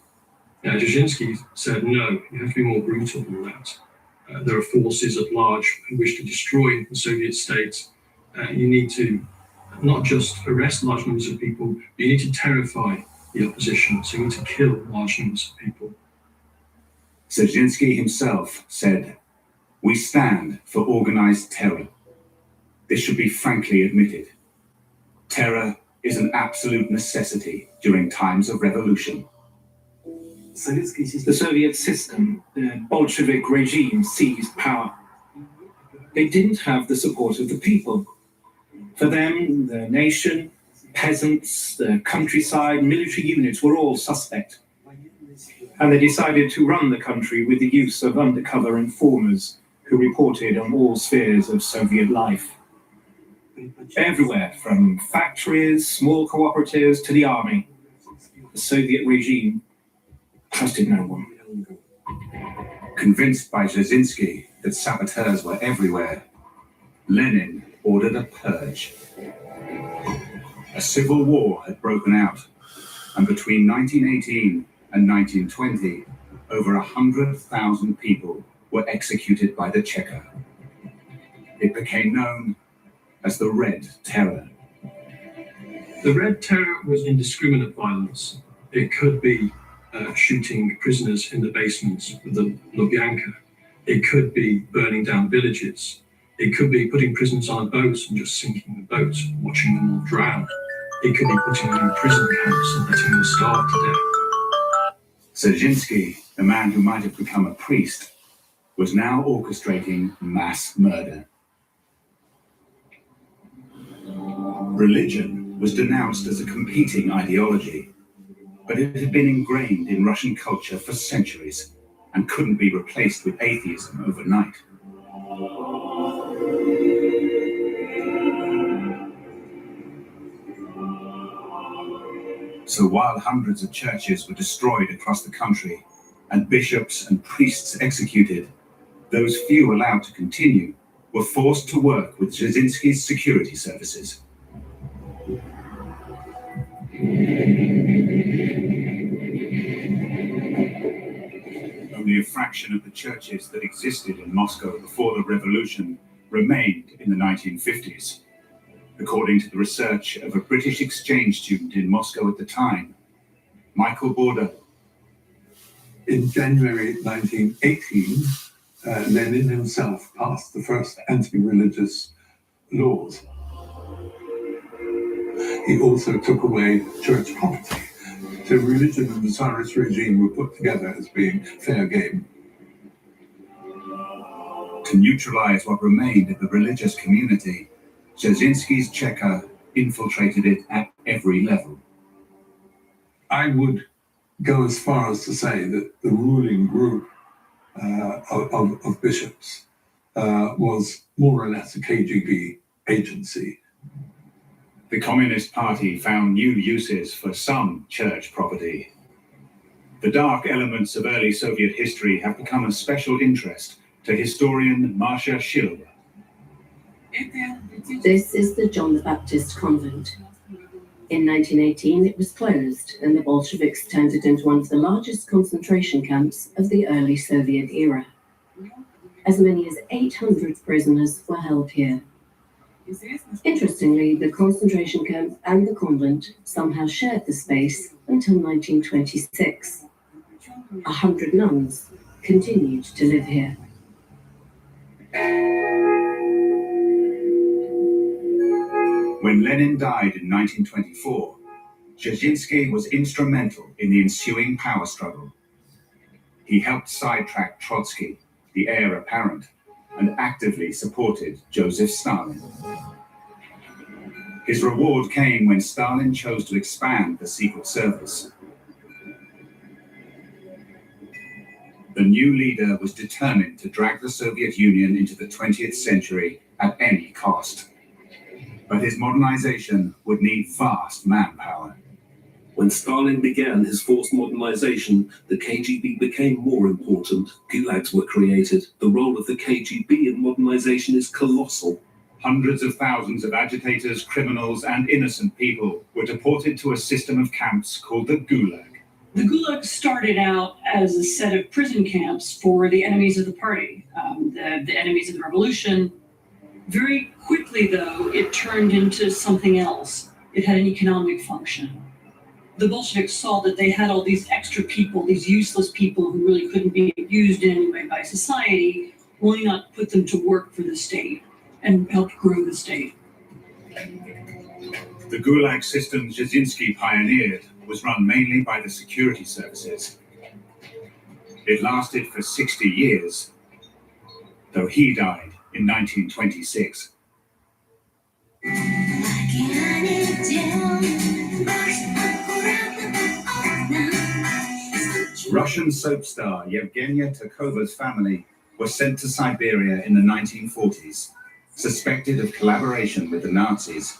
Jazinski said, no, you have to be more brutal than that. There are forces at large who wish to destroy the Soviet state. You need to not just arrest large numbers of people, but you need to terrify the opposition, so you need to kill large numbers of people. Jazinski himself said, "We stand for organized terror. This should be frankly admitted. Terror is an absolute necessity during times of revolution." The Soviet system, the Bolshevik regime, seized power. They didn't have the support of the people. For them, the nation, peasants, the countryside, military units were all suspect. And they decided to run the country with the use of undercover informers who reported on all spheres of Soviet life. Everywhere, from factories, small cooperatives, to the army, the Soviet regime trusted no one. Convinced by Jazinski that saboteurs were everywhere, Lenin ordered a purge. A civil war had broken out, and between 1918 and 1920, over 100,000 people were executed by the Czecha. It became known as the Red Terror. The Red Terror was indiscriminate violence. It could be shooting prisoners in the basements of the Lubyanka. It could be burning down villages. It could be putting prisoners on a boat and just sinking the boat, watching them all drown. It could be putting them in prison camps and letting them starve to death. Jazinski, a man who might have become a priest, was now orchestrating mass murder. Religion was denounced as a competing ideology, but it had been ingrained in Russian culture for centuries and couldn't be replaced with atheism overnight. So while hundreds of churches were destroyed across the country and bishops and priests executed, those few allowed to continue were forced to work with Jazinski's security services. Only a fraction of the churches that existed in Moscow before the revolution remained in the 1950s. According to the research of a British exchange student in Moscow at the time, Michael Border. In January 1918, Lenin himself passed the first anti-religious laws. He also took away church property. So religion and the Tsarist regime were put together as being fair game. To neutralize what remained of the religious community, Jazinski's Czecha infiltrated it at every level. I would go as far as to say that the ruling group of bishops was more or less a KGB agency. The Communist Party found new uses for some church property. The dark elements of early Soviet history have become of special interest to historian Marcia Shilova. This is the John the Baptist convent. In 1918, it was closed, and the Bolsheviks turned it into one of the largest concentration camps of the early Soviet era. As many as 800 prisoners were held here. Interestingly, the concentration camp and the convent somehow shared the space until 1926. 100 nuns continued to live here. When Lenin died in 1924, Jazinski was instrumental in the ensuing power struggle. He helped sidetrack Trotsky, the heir apparent, and actively supported Joseph Stalin. His reward came when Stalin chose to expand the Secret Service. The new leader was determined to drag the Soviet Union into the 20th century at any cost. But his modernization would need vast manpower. When Stalin began his forced modernization, the KGB became more important. Gulags were created. The role of the KGB in modernization is colossal. Hundreds of thousands of agitators, criminals, and innocent people were deported to a system of camps called the Gulag. The Gulag started out as a set of prison camps for the enemies of the party, the enemies of the revolution. Very quickly, though, it turned into something else. It had an economic function. The Bolsheviks saw that they had all these extra people, these useless people who really couldn't be used in any way by society. Why not put them to work for the state and help grow the state? The Gulag system Jazinski pioneered was run mainly by the security services. It lasted for 60 years, though he died in 1926. Russian soap star Yevgenia Takova's family was sent to Siberia in the 1940s, suspected of collaboration with the Nazis.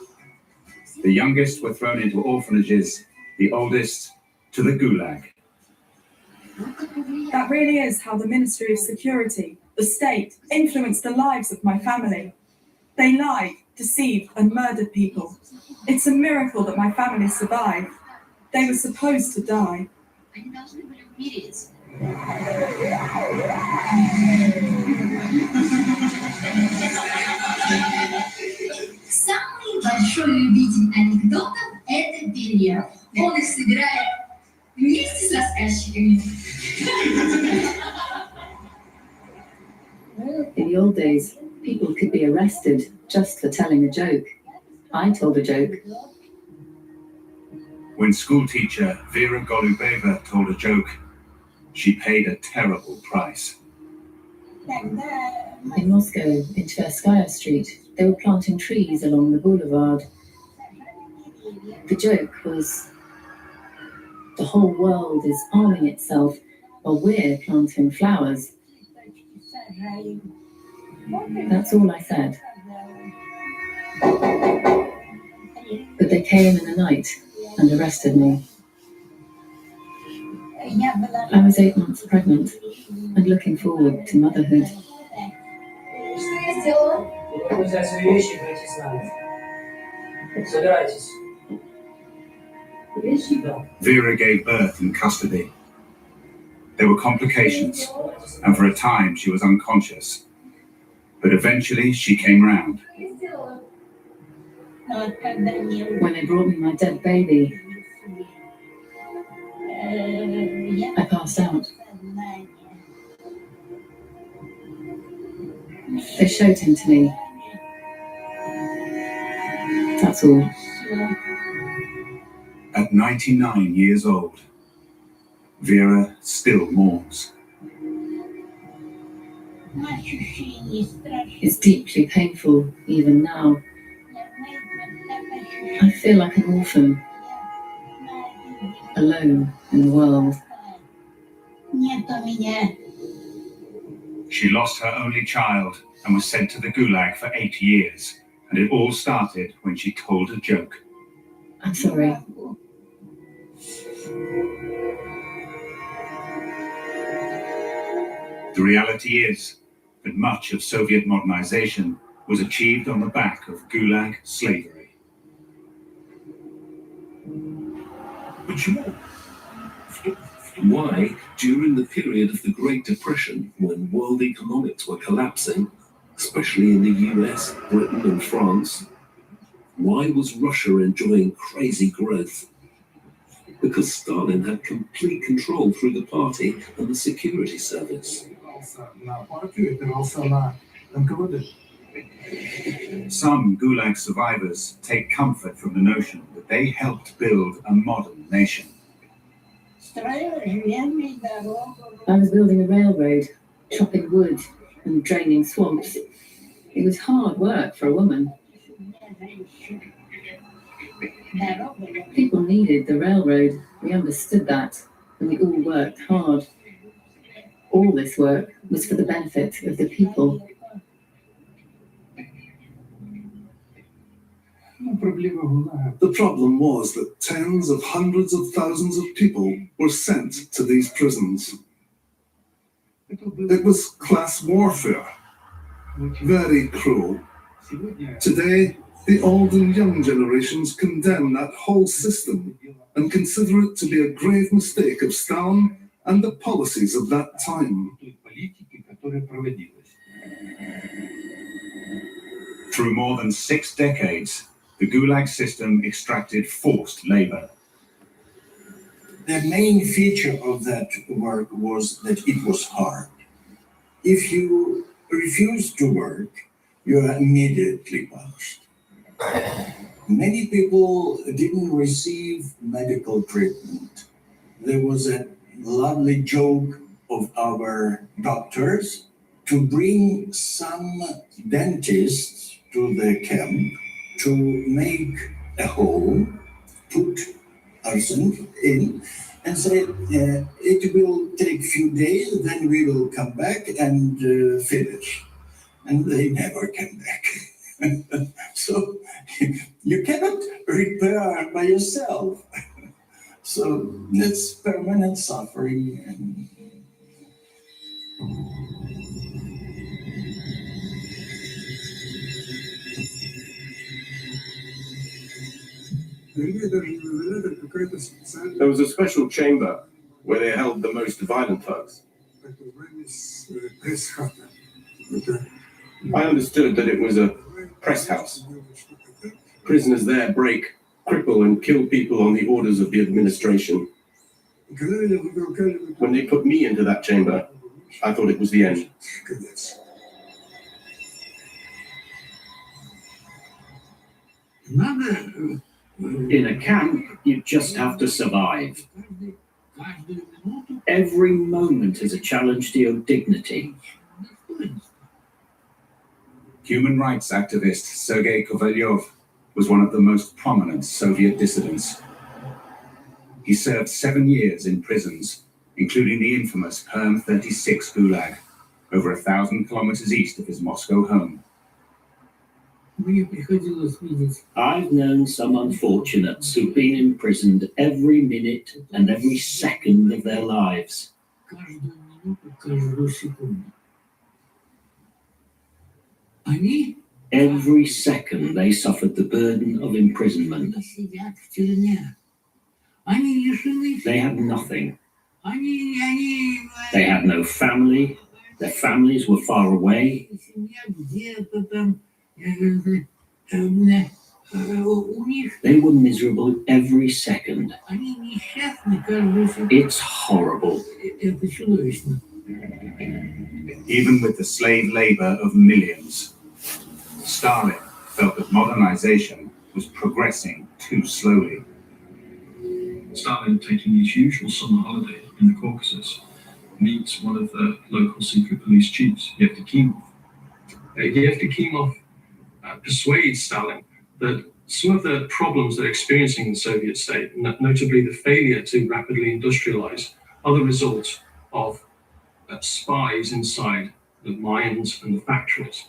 The youngest were thrown into orphanages, the oldest to the Gulag. That really is how the Ministry of Security, the state, influenced the lives of my family. They lied, deceived, and murdered people. It's a miracle that my family survived. They were supposed to die. Самый большой любитель анекдотов – это Beria. Он их собирает вместе с рассказчиками. In the old days, people could be arrested just for telling a joke. I told a joke. When schoolteacher Vera Golubeva told a joke, she paid a terrible price. In Moscow, in Tverskaya Street, they were planting trees along the boulevard. The joke was, the whole world is arming itself while we're planting flowers. That's all I said. But they came in the night and arrested me. I was 8 months pregnant and looking forward to motherhood. Vera gave birth in custody. There were complications, and for a time she was unconscious. But eventually she came round. When they brought me my dead baby, I passed out. They showed him to me. That's all. At 99 years old, Vera still mourns. It's deeply painful, even now. I feel like an orphan, alone in the world. She lost her only child and was sent to the Gulag for 8 years, and it all started when she told a joke. I'm sorry. The reality is that much of Soviet modernization was achieved on the back of Gulag slavery. Why, during the period of the Great Depression, when world economics were collapsing, especially in the US, Britain and France, why was Russia enjoying crazy growth? Because Stalin had complete control through the party and the security service. Some Gulag survivors take comfort from the notion that they helped build a modern nation. I was building a railroad, chopping wood and draining swamps. It was hard work for a woman. People needed the railroad. We understood that, and we all worked hard. All this work was for the benefit of the people. The problem was that tens of hundreds of thousands of people were sent to these prisons. It was class warfare, very cruel. Today, the old and young generations condemn that whole system and consider it to be a grave mistake of Stalin and the policies of that time. Through more than 6 decades, the Gulag system extracted forced labor. The main feature of that work was that it was hard. If you refused to work, you are immediately punished. Many people didn't receive medical treatment. There was a lovely joke of our doctors to bring some dentists to the camp to make a hole, put arsenic in, and say it will take a few days, then we will come back and finish. And they never came back. So you cannot repair by yourself. So that's permanent suffering. There was a special chamber where they held the most violent thugs. I understood that it was a press house. Prisoners there break, cripple, and kill people on the orders of the administration. When they put me into that chamber, I thought it was the end. In a camp, you just have to survive. Every moment is a challenge to your dignity. Human rights activist Sergei Kovalyov was one of the most prominent Soviet dissidents. He served 7 years in prisons, including the infamous Perm 36 Gulag, over 1,000 kilometers east of his Moscow home. I've known some unfortunates who've been imprisoned every minute and every second of their lives. Every second they suffered the burden of imprisonment. They had nothing. They had no family. Their families were far away. They were miserable every second. It's horrible. Even with the slave labor of millions, Stalin felt that modernization was progressing too slowly. Stalin, taking his usual summer holiday in the Caucasus, meets one of the local secret police chiefs, Yevdokimov. Yevdokimov persuades Stalin that some of the problems they're experiencing in the Soviet state, notably the failure to rapidly industrialize, are the result of spies inside the mines and the factories.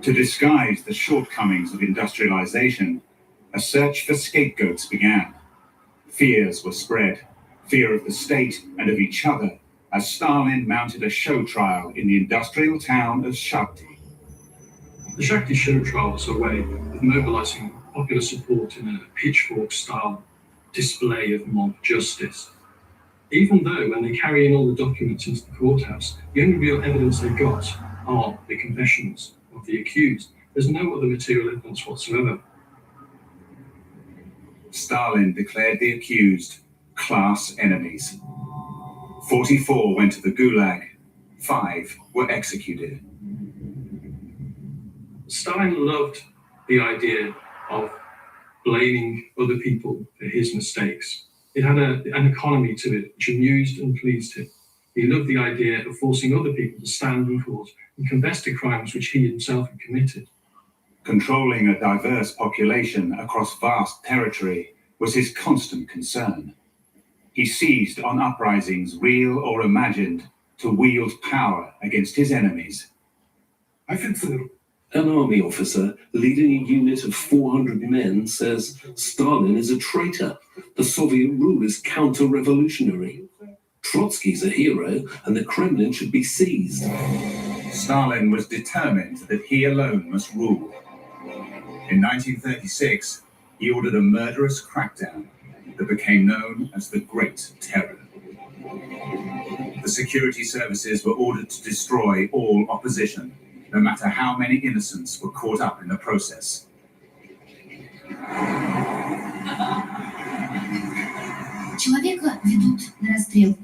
To disguise the shortcomings of industrialization, a search for scapegoats began. Fears were spread, fear of the state and of each other, as Stalin mounted a show trial in the industrial town of Shakti. The Shakti show trial was a way of mobilizing popular support in a pitchfork-style display of mob justice. Even though when they carry in all the documents into the courthouse, the only real evidence they've got are the confessions of the accused. There's no other material evidence whatsoever. Stalin declared the accused class enemies. 44 went to the Gulag, 5 were executed. Stalin loved the idea of blaming other people for his mistakes. It had an economy to it which amused and pleased him. He loved the idea of forcing other people to stand in court and confess to crimes which he himself had committed. Controlling a diverse population across vast territory was his constant concern. He seized on uprisings, real or imagined, to wield power against his enemies. An army officer leading a unit of 400 men says Stalin is a traitor. The Soviet rule is counter-revolutionary. Trotsky's a hero, and the Kremlin should be seized. Stalin was determined that he alone must rule. In 1936, he ordered a murderous crackdown that became known as the Great Terror. The security services were ordered to destroy all opposition, no matter how many innocents were caught up in the process. Человека ведут на расстрел.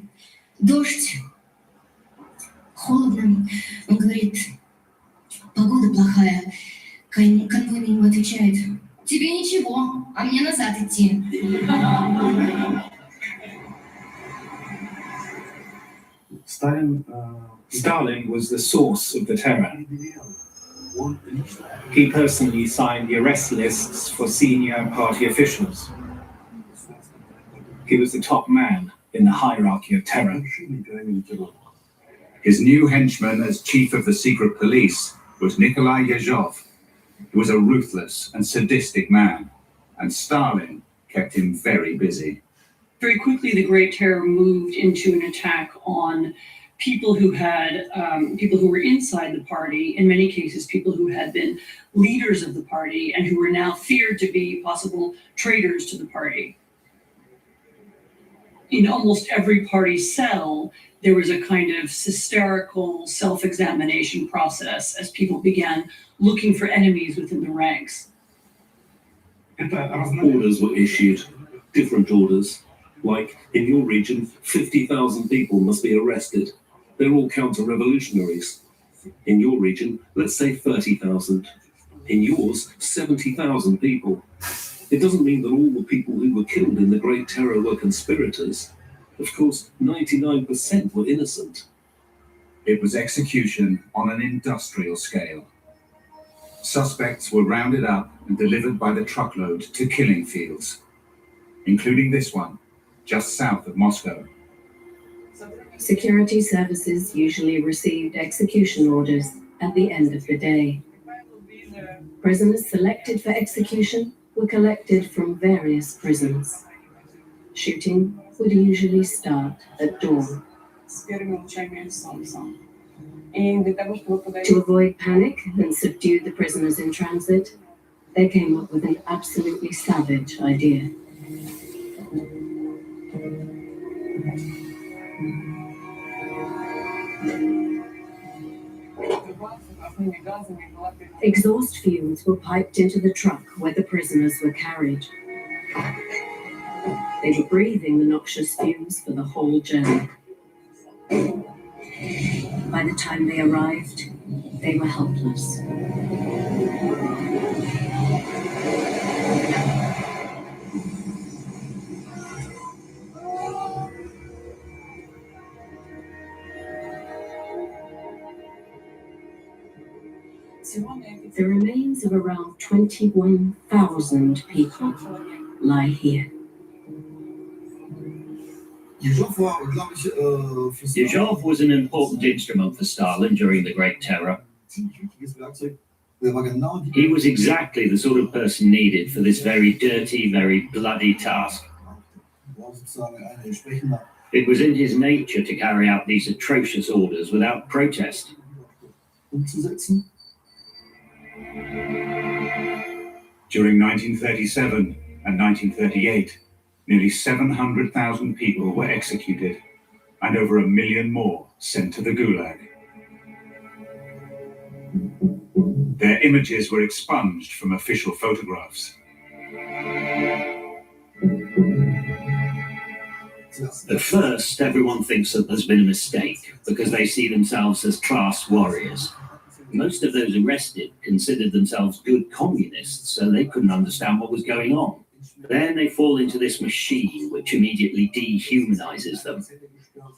Дождь. Холодно. Он говорит, погода плохая. Конвойный ему отвечает, тебе ничего, а мне назад идти. Stalin was the source of the terror. He personally signed the arrest lists for senior party officials. He was the top man in the hierarchy of terror. His new henchman as chief of the secret police was Nikolai Yezhov. He was a ruthless and sadistic man, and Stalin kept him very busy. Very quickly, the Great Terror moved into an attack on people who were inside the party, in many cases people who had been leaders of the party and who were now feared to be possible traitors to the party. In almost every party cell, there was a kind of hysterical self-examination process as people began looking for enemies within the ranks. Orders were issued, different orders. Like, in your region, 50,000 people must be arrested. They're all counter-revolutionaries. In your region, let's say 30,000. In yours, 70,000 people. It doesn't mean that all the people who were killed in the Great Terror were conspirators. Of course, 99% were innocent. It was execution on an industrial scale. Suspects were rounded up and delivered by the truckload to killing fields, including this one, just south of Moscow. Security services usually received execution orders at the end of the day. Prisoners selected for execution were collected from various prisons. Shooting would usually start at dawn. To avoid panic and subdue the prisoners in transit, they came up with an absolutely savage idea. Exhaust fumes were piped into the truck where the prisoners were carried. They were breathing the noxious fumes for the whole journey. By the time they arrived, they were helpless. The remains of around 21,000 people lie here. Yezhov was an important instrument for Stalin during the Great Terror. He was exactly the sort of person needed for this very dirty, very bloody task. It was in his nature to carry out these atrocious orders without protest. During 1937 and 1938, nearly 700,000 people were executed and over 1 million more sent to the Gulag. Their images were expunged from official photographs. At first, everyone thinks that there's been a mistake because they see themselves as class warriors. Most of those arrested considered themselves good communists, so they couldn't understand what was going on. Then they fall into this machine which immediately dehumanizes them.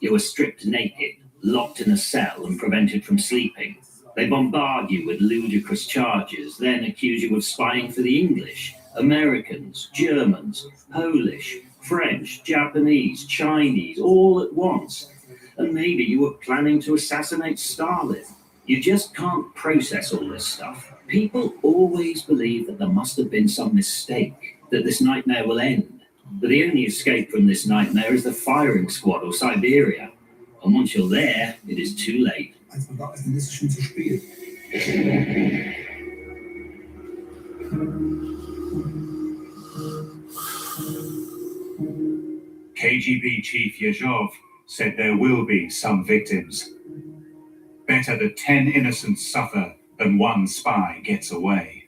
You are stripped naked, locked in a cell and prevented from sleeping. They bombard you with ludicrous charges, then accuse you of spying for the English, Americans, Germans, Polish, French, Japanese, Chinese, all at once. And maybe you were planning to assassinate Stalin. You just can't process all this stuff. People always believe that there must have been some mistake, that this nightmare will end. But the only escape from this nightmare is the firing squad or Siberia. And once you're there, it is too late. KGB Chief Yezhov said there will be some victims. Better that 10 innocents suffer than one spy gets away.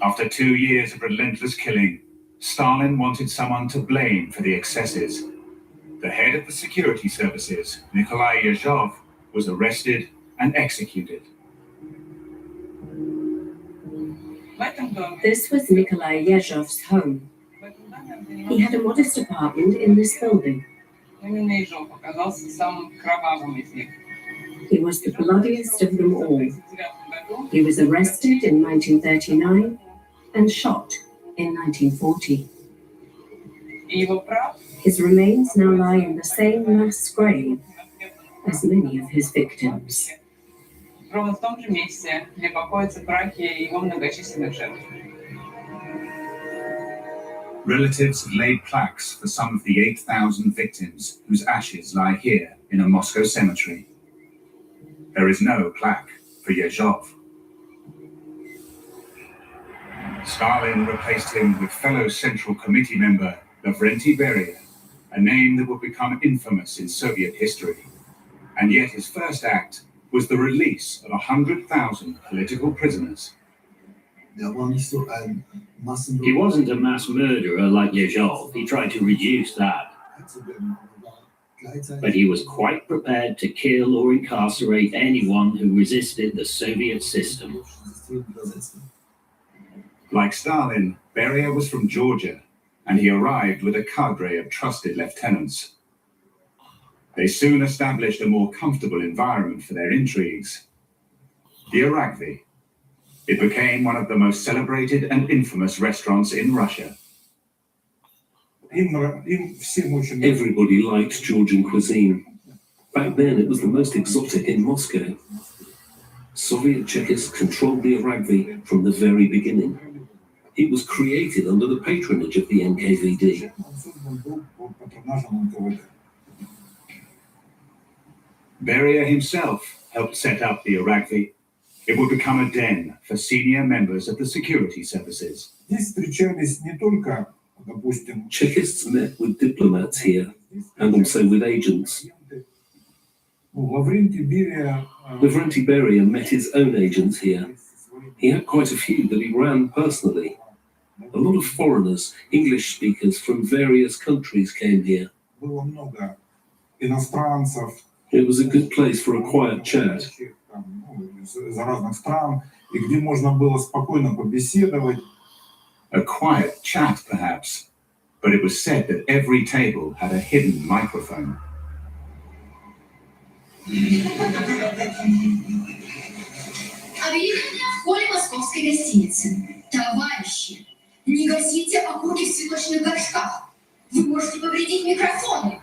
After 2 years of relentless killing, Stalin wanted someone to blame for the excesses. The head of the security services, Nikolai Yezhov, was arrested and executed. This was Nikolai Yezhov's home. He had a modest apartment in this building. He was the bloodiest of them all. He was arrested in 1939 and shot in 1940. His remains now lie in the same mass grave as many of his victims. Relatives have laid plaques for some of the 8,000 victims whose ashes lie here in a Moscow cemetery. There is no plaque for Yezhov. Stalin replaced him with fellow Central Committee member Lavrenti Beria, a name that would become infamous in Soviet history. And yet his first act was the release of 100,000 political prisoners. He wasn't a mass murderer like Yezhov. He tried to reduce that. But he was quite prepared to kill or incarcerate anyone who resisted the Soviet system. Like Stalin, Beria was from Georgia, and he arrived with a cadre of trusted lieutenants. They soon established a more comfortable environment for their intrigues. The Aragvi. It became one of the most celebrated and infamous restaurants in Russia. Everybody liked Georgian cuisine. Back then, it was the most exotic in Moscow. Soviet chechists controlled the Aragvi from the very beginning. It was created under the patronage of the NKVD. Beria himself helped set up the Aragvi. It would become a den for senior members of the security services. Chechists met with diplomats here, and also with agents. Lavrenti Beria met his own agents here. He had quite a few that he ran personally. A lot of foreigners, English speakers from various countries came here. It was a good place for a quiet chat. A quiet chat, perhaps, but it was said that every table had a hidden microphone. Объявление в холле московской гостиницы. Товарищи, не гасите окурки в цветочных горшках. Вы можете повредить микрофоны.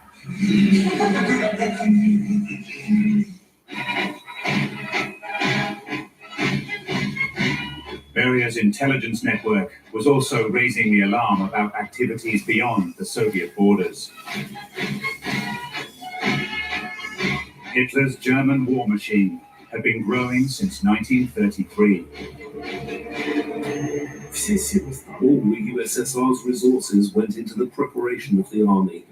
Beria's intelligence network was also raising the alarm about activities beyond the Soviet borders. Hitler's German war machine had been growing since 1933. All the USSR's resources went into the preparation of the army.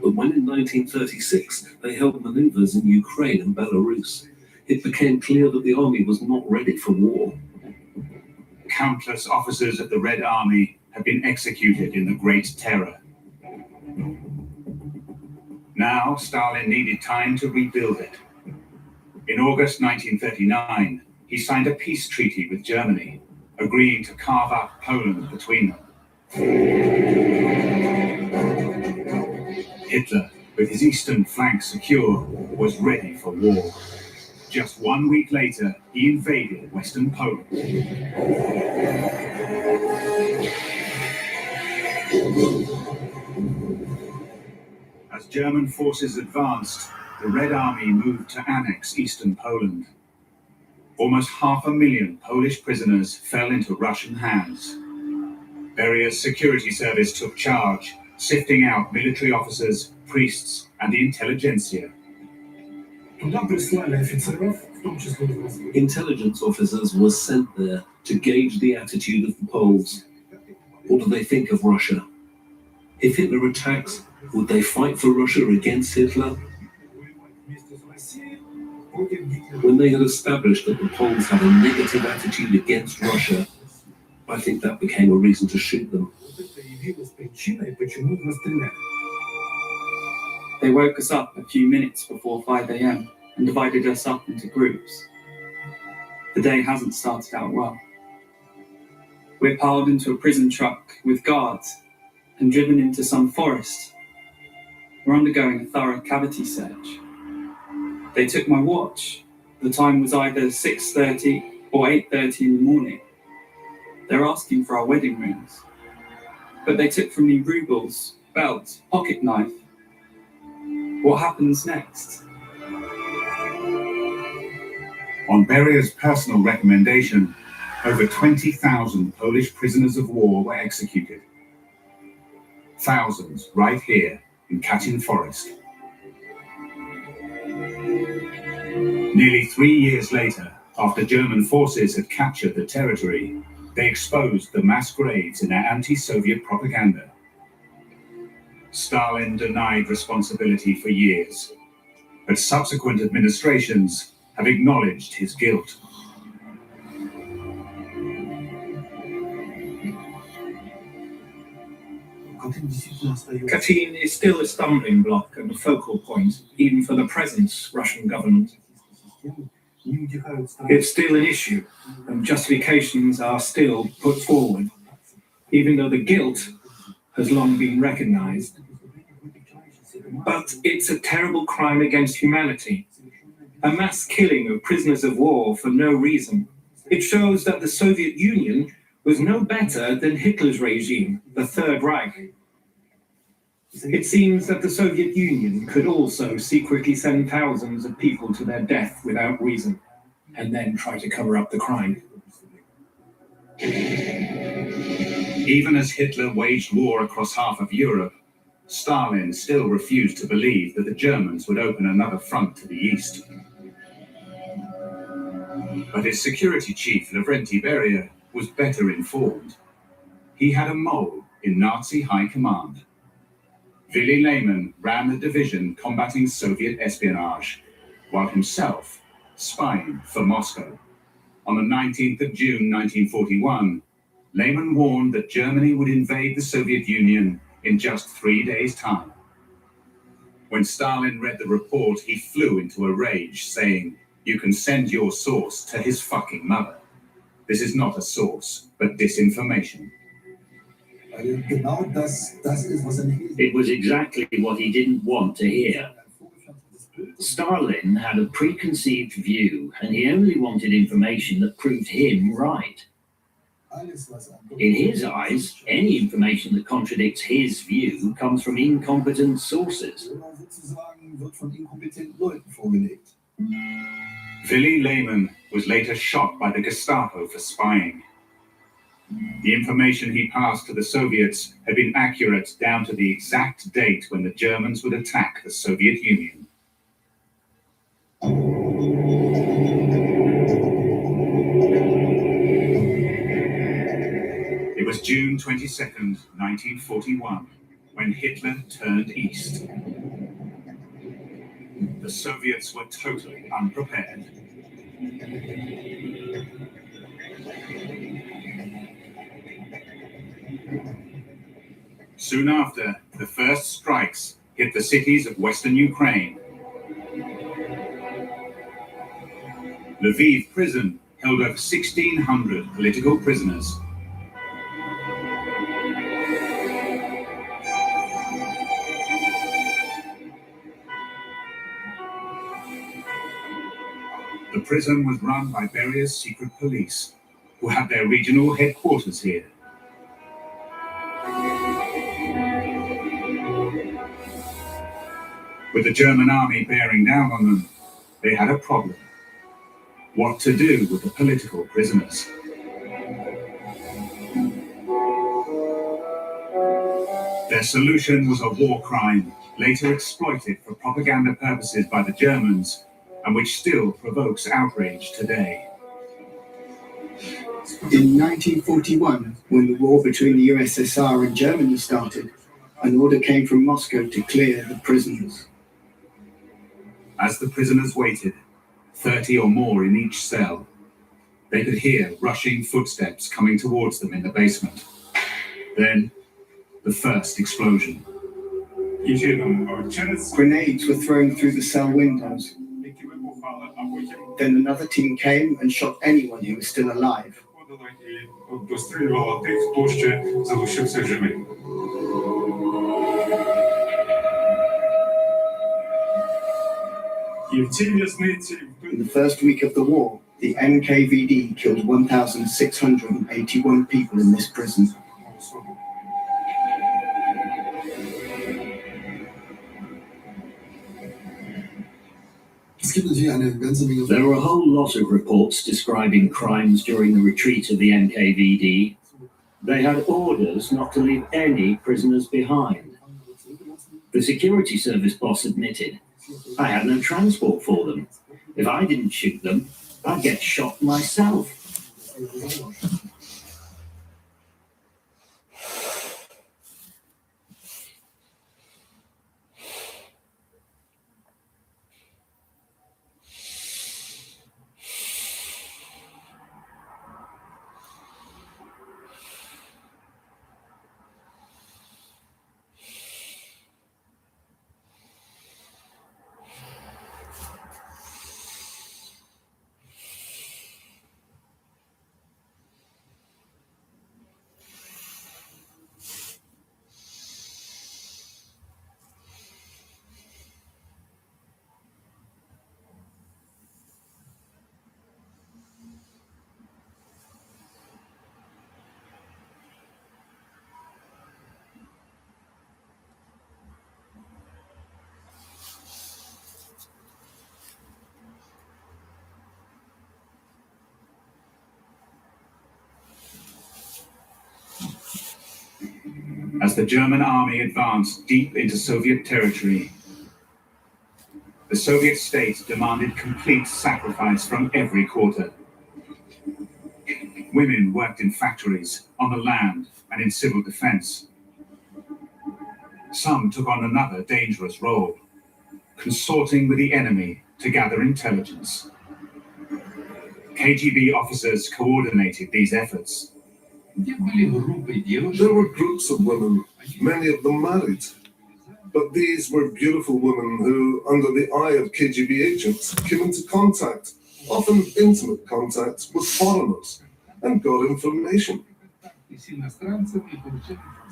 But when in 1936 they held maneuvers in Ukraine and Belarus, it became clear that the army was not ready for war. Countless officers of the Red Army had been executed in the Great Terror. Now Stalin needed time to rebuild it. In August 1939, he signed a peace treaty with Germany, agreeing to carve up Poland between them. Hitler, with his eastern flank secure, was ready for war. Just 1 week later, he invaded Western Poland. As German forces advanced, the Red Army moved to annex eastern Poland. Almost 500,000 Polish prisoners fell into Russian hands. Beria's security service took charge, sifting out military officers, priests, and the intelligentsia. Intelligence officers were sent there to gauge the attitude of the Poles. What do they think of Russia? If Hitler attacks, would they fight for Russia against Hitler? When they had established that the Poles had a negative attitude against Russia, I think that became a reason to shoot them. They woke us up a few minutes before 5 a.m. and divided us up into groups. The day hasn't started out well. We're piled into a prison truck with guards and driven into some forest. We're undergoing a thorough cavity search. They took my watch. The time was either 6:30 or 8:30 in the morning. They're asking for our wedding rings. But they took from me rubles, belt, pocket knife. What happens next? On Beria's personal recommendation, over 20,000 Polish prisoners of war were executed. Thousands right here in Katyn forest. Nearly 3 years later, after German forces had captured the territory, they exposed the mass graves in their anti-Soviet propaganda. Stalin denied responsibility for years, but subsequent administrations have acknowledged his guilt. Katyn is still a stumbling block and a focal point, even for the present Russian government. It's still an issue, and justifications are still put forward, even though the guilt has long been recognized. But it's a terrible crime against humanity, a mass killing of prisoners of war for no reason. It shows that the Soviet Union was no better than Hitler's regime, the Third Reich. It seems that the Soviet Union could also secretly send thousands of people to their death without reason, and then try to cover up the crime. Even as Hitler waged war across half of Europe, Stalin still refused to believe that the Germans would open another front to the east. But his security chief, Lavrenti Beria, was better informed. He had a mole in Nazi high command. Willy Lehmann ran the division combating Soviet espionage, while himself spying for Moscow. On the 19th of June 1941, Lehmann warned that Germany would invade the Soviet Union in just 3 days' time. When Stalin read the report, he flew into a rage, saying, "You can send your source to his fucking mother. This is not a source, but disinformation." It was exactly what he didn't want to hear. Stalin had a preconceived view, and he only wanted information that proved him right. In his eyes, any information that contradicts his view comes from incompetent sources. Willy Lehmann was later shot by the Gestapo for spying. The information he passed to the Soviets had been accurate down to the exact date when the Germans would attack the Soviet Union. It was June 22nd, 1941, when Hitler turned east. The Soviets were totally unprepared. Soon after, the first strikes hit the cities of Western Ukraine. Lviv prison held over 1,600 political prisoners. The prison was run by Beria's secret police, who had their regional headquarters here. With the German army bearing down on them, they had a problem. What to do with the political prisoners? Their solution was a war crime, later exploited for propaganda purposes by the Germans, and which still provokes outrage today. In 1941, when the war between the USSR and Germany started, an order came from Moscow to clear the prisoners. As the prisoners waited, 30 or more in each cell, they could hear rushing footsteps coming towards them in the basement. Then, the first explosion. Grenades were thrown through the cell windows. Then another team came and shot anyone who was still alive. In the first week of the war, the NKVD killed 1,681 people in this prison. There were a whole lot of reports describing crimes during the retreat of the NKVD. They had orders not to leave any prisoners behind. The security service boss admitted, I had no transport for them. If I didn't shoot them, I'd get shot myself. As the German army advanced deep into Soviet territory, the Soviet state demanded complete sacrifice from every quarter. Women worked in factories, on the land, and in civil defense. Some took on another dangerous role, consorting with the enemy to gather intelligence. KGB officers coordinated these efforts. There were groups of women, many of them married. But these were beautiful women who, under the eye of KGB agents, came into contact, often intimate contact, with foreigners and got information.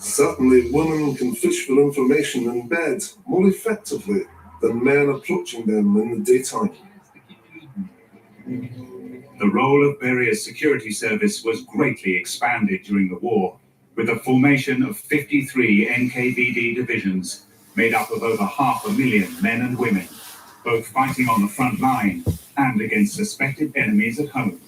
Certainly, women can fish for information in bed more effectively than men approaching them in the daytime. The role of Beria's security service was greatly expanded during the war, with the formation of 53 NKVD divisions made up of over 500,000 men and women, both fighting on the front line and against suspected enemies at home.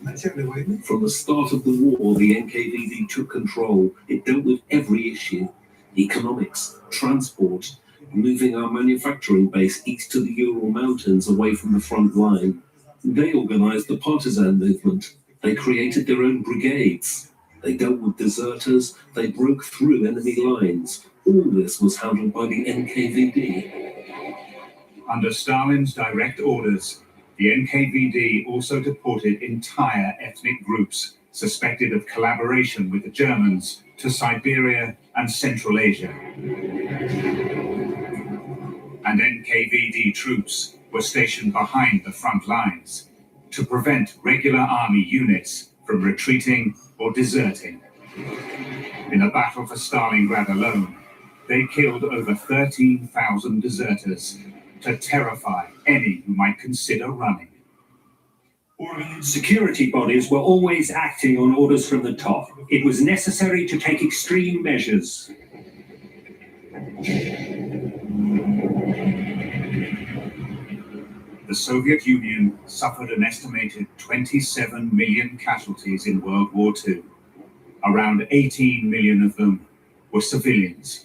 From the start of the war, the NKVD took control. It dealt with every issue: economics, transport, moving our manufacturing base east to the Ural Mountains away from the front line. They organized the partisan movement. They created their own brigades. They dealt with deserters. They broke through enemy lines. All this was handled by the NKVD. Under Stalin's direct orders, the NKVD also deported entire ethnic groups suspected of collaboration with the Germans to Siberia and Central Asia. And NKVD troops were stationed behind the front lines, to prevent regular army units from retreating or deserting. In the battle for Stalingrad alone, they killed over 13,000 deserters to terrify any who might consider running. Security bodies were always acting on orders from the top. It was necessary to take extreme measures. The Soviet Union suffered an estimated 27 million casualties in World War II. Around 18 million of them were civilians.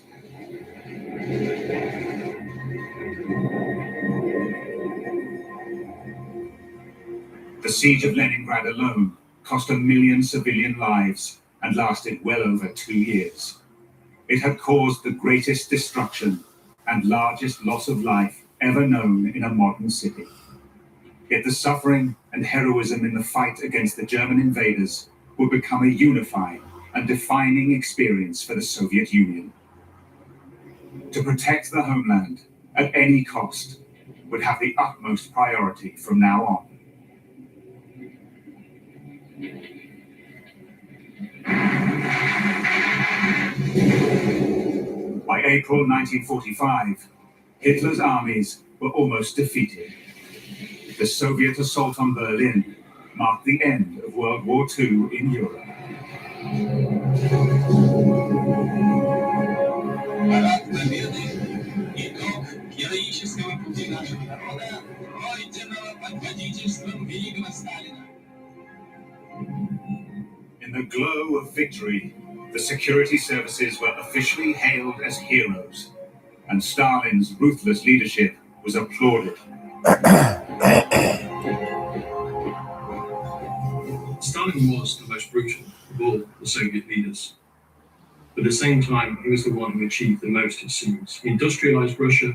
The siege of Leningrad alone cost 1 million civilian lives and lasted well over 2 years. It had caused the greatest destruction and largest loss of life ever known in a modern city. Yet the suffering and heroism in the fight against the German invaders would become a unifying and defining experience for the Soviet Union. To protect the homeland at any cost would have the utmost priority from now on. By April 1945, Hitler's armies were almost defeated. The Soviet assault on Berlin marked the end of World War II in Europe. In the glow of victory, the security services were officially hailed as heroes, and Stalin's ruthless leadership was applauded. Stalin was the most brutal of all the Soviet leaders. But at the same time, he was the one who achieved the most, it seems. He industrialized Russia,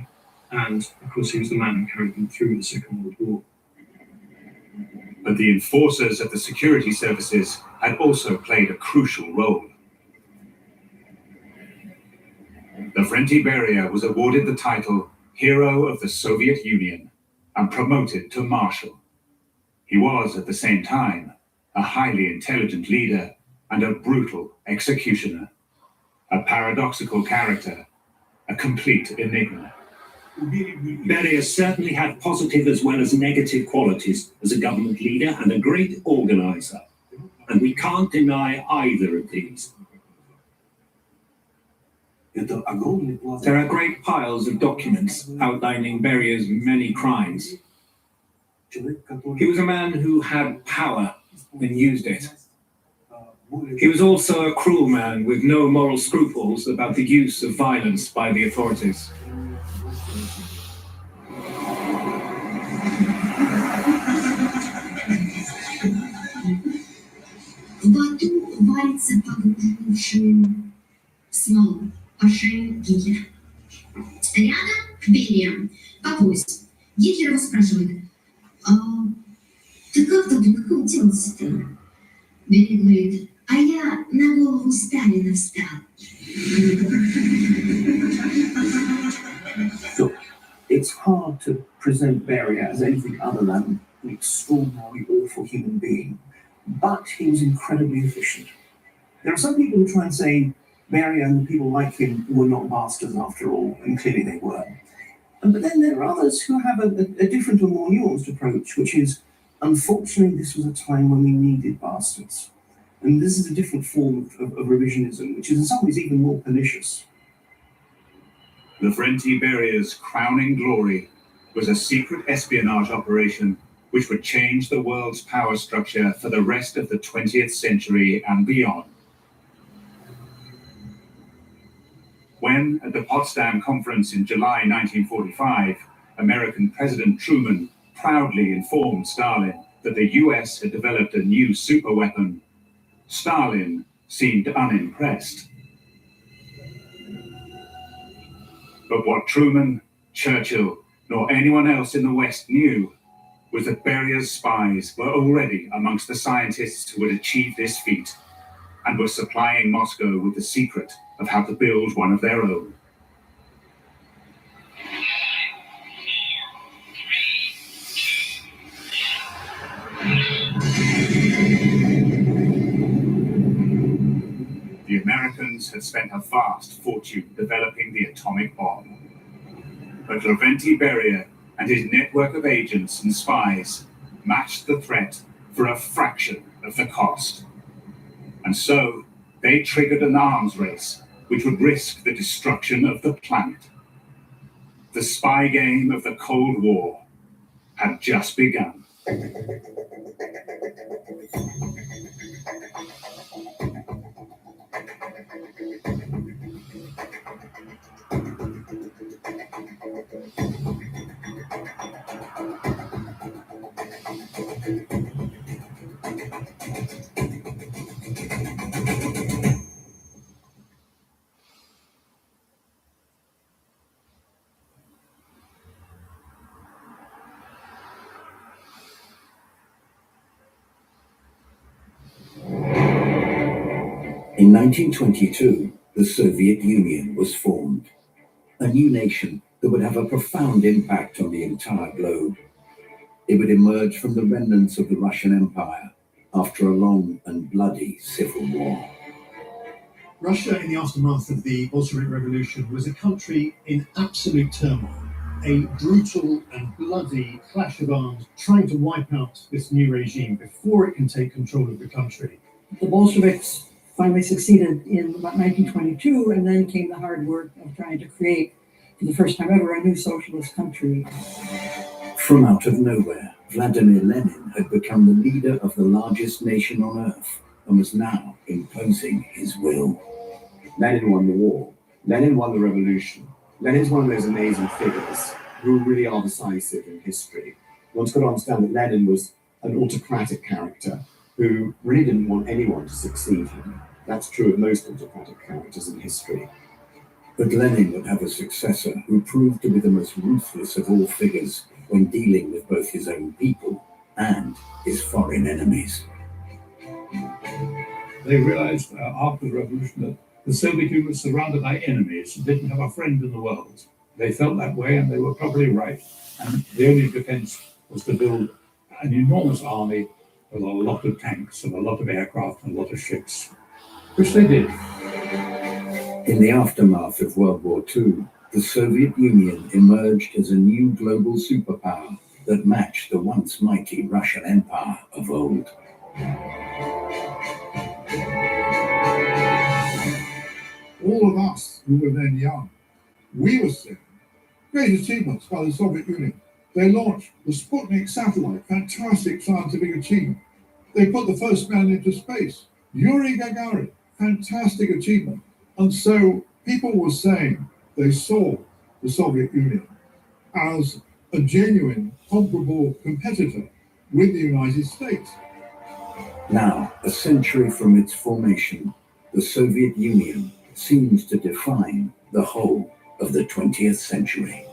and of course he was the man who carried them through the Second World War. But the enforcers of the security services had also played a crucial role. Lavrenti Beria was awarded the title Hero of the Soviet Union and promoted to Marshal. He was, at the same time, a highly intelligent leader and a brutal executioner, a paradoxical character, a complete enigma. Beria certainly had positive as well as negative qualities as a government leader and a great organizer, and we can't deny either of these. There are great piles of documents outlining Beria's many crimes. He was a man who had power and used it. He was also a cruel man with no moral scruples about the use of violence by the authorities. В аду варится погруженный в смолу Ашен Гитлер. Рядом Берия, попусть. Гитлер его спрашивает: ты как тут утелся-то? Берия говорит: а я на голову Сталина встал. Look, it's hard to present Beria as anything other than an extraordinarily awful human being, but he was incredibly efficient. There are some people who try and say Beria and the people like him were not bastards after all, and clearly they were. But then there are others who have a different or more nuanced approach, which is, unfortunately, this was a time when we needed bastards. And this is a different form of revisionism, which is in some ways even more pernicious. Lavrenti Beria's crowning glory was a secret espionage operation which would change the world's power structure for the rest of the 20th century and beyond. When, at the Potsdam Conference in July 1945, American President Truman proudly informed Stalin that the US had developed a new superweapon, Stalin seemed unimpressed. But what Truman, Churchill, nor anyone else in the West knew was that Beria's spies were already amongst the scientists who had achieved this feat and were supplying Moscow with the secret of how to build one of their own. Americans had spent a vast fortune developing the atomic bomb. But Lavrenti Beria and his network of agents and spies matched the threat for a fraction of the cost. And so they triggered an arms race which would risk the destruction of the planet. The spy game of the Cold War had just begun. In 1922, the Soviet Union was formed, a new nation that would have a profound impact on the entire globe. It would emerge from the remnants of the Russian Empire after a long and bloody civil war. Russia, in the aftermath of the Bolshevik Revolution, was a country in absolute turmoil, a brutal and bloody clash of arms trying to wipe out this new regime before it can take control of the country. The Bolsheviks finally succeeded in about 1922, and then came the hard work of trying to create, for the first time ever, a new socialist country. From out of nowhere, Vladimir Lenin had become the leader of the largest nation on earth and was now imposing his will. Lenin won the war. Lenin won the revolution. Lenin's one of those amazing figures who really are decisive in history. One's got to understand that Lenin was an autocratic character who really didn't want anyone to succeed him. That's true of most autocratic characters in history. But Lenin would have a successor who proved to be the most ruthless of all figures when dealing with both his own people and his foreign enemies. They realized after the revolution that the Soviet Union was surrounded by enemies and didn't have a friend in the world. They felt that way, and they were probably right. And the only defense was to build an enormous army with a lot of tanks and a lot of aircraft and a lot of ships, which they did. In the aftermath of World War II, the Soviet Union emerged as a new global superpower that matched the once mighty Russian Empire of old. All of us who were then young, we were saying, great achievements by the Soviet Union. They launched the Sputnik satellite, fantastic scientific achievement. They put the first man into space, Yuri Gagarin, fantastic achievement. And so people were saying they saw the Soviet Union as a genuine, comparable competitor with the United States. Now, a century from its formation, the Soviet Union seems to define the whole of the 20th century.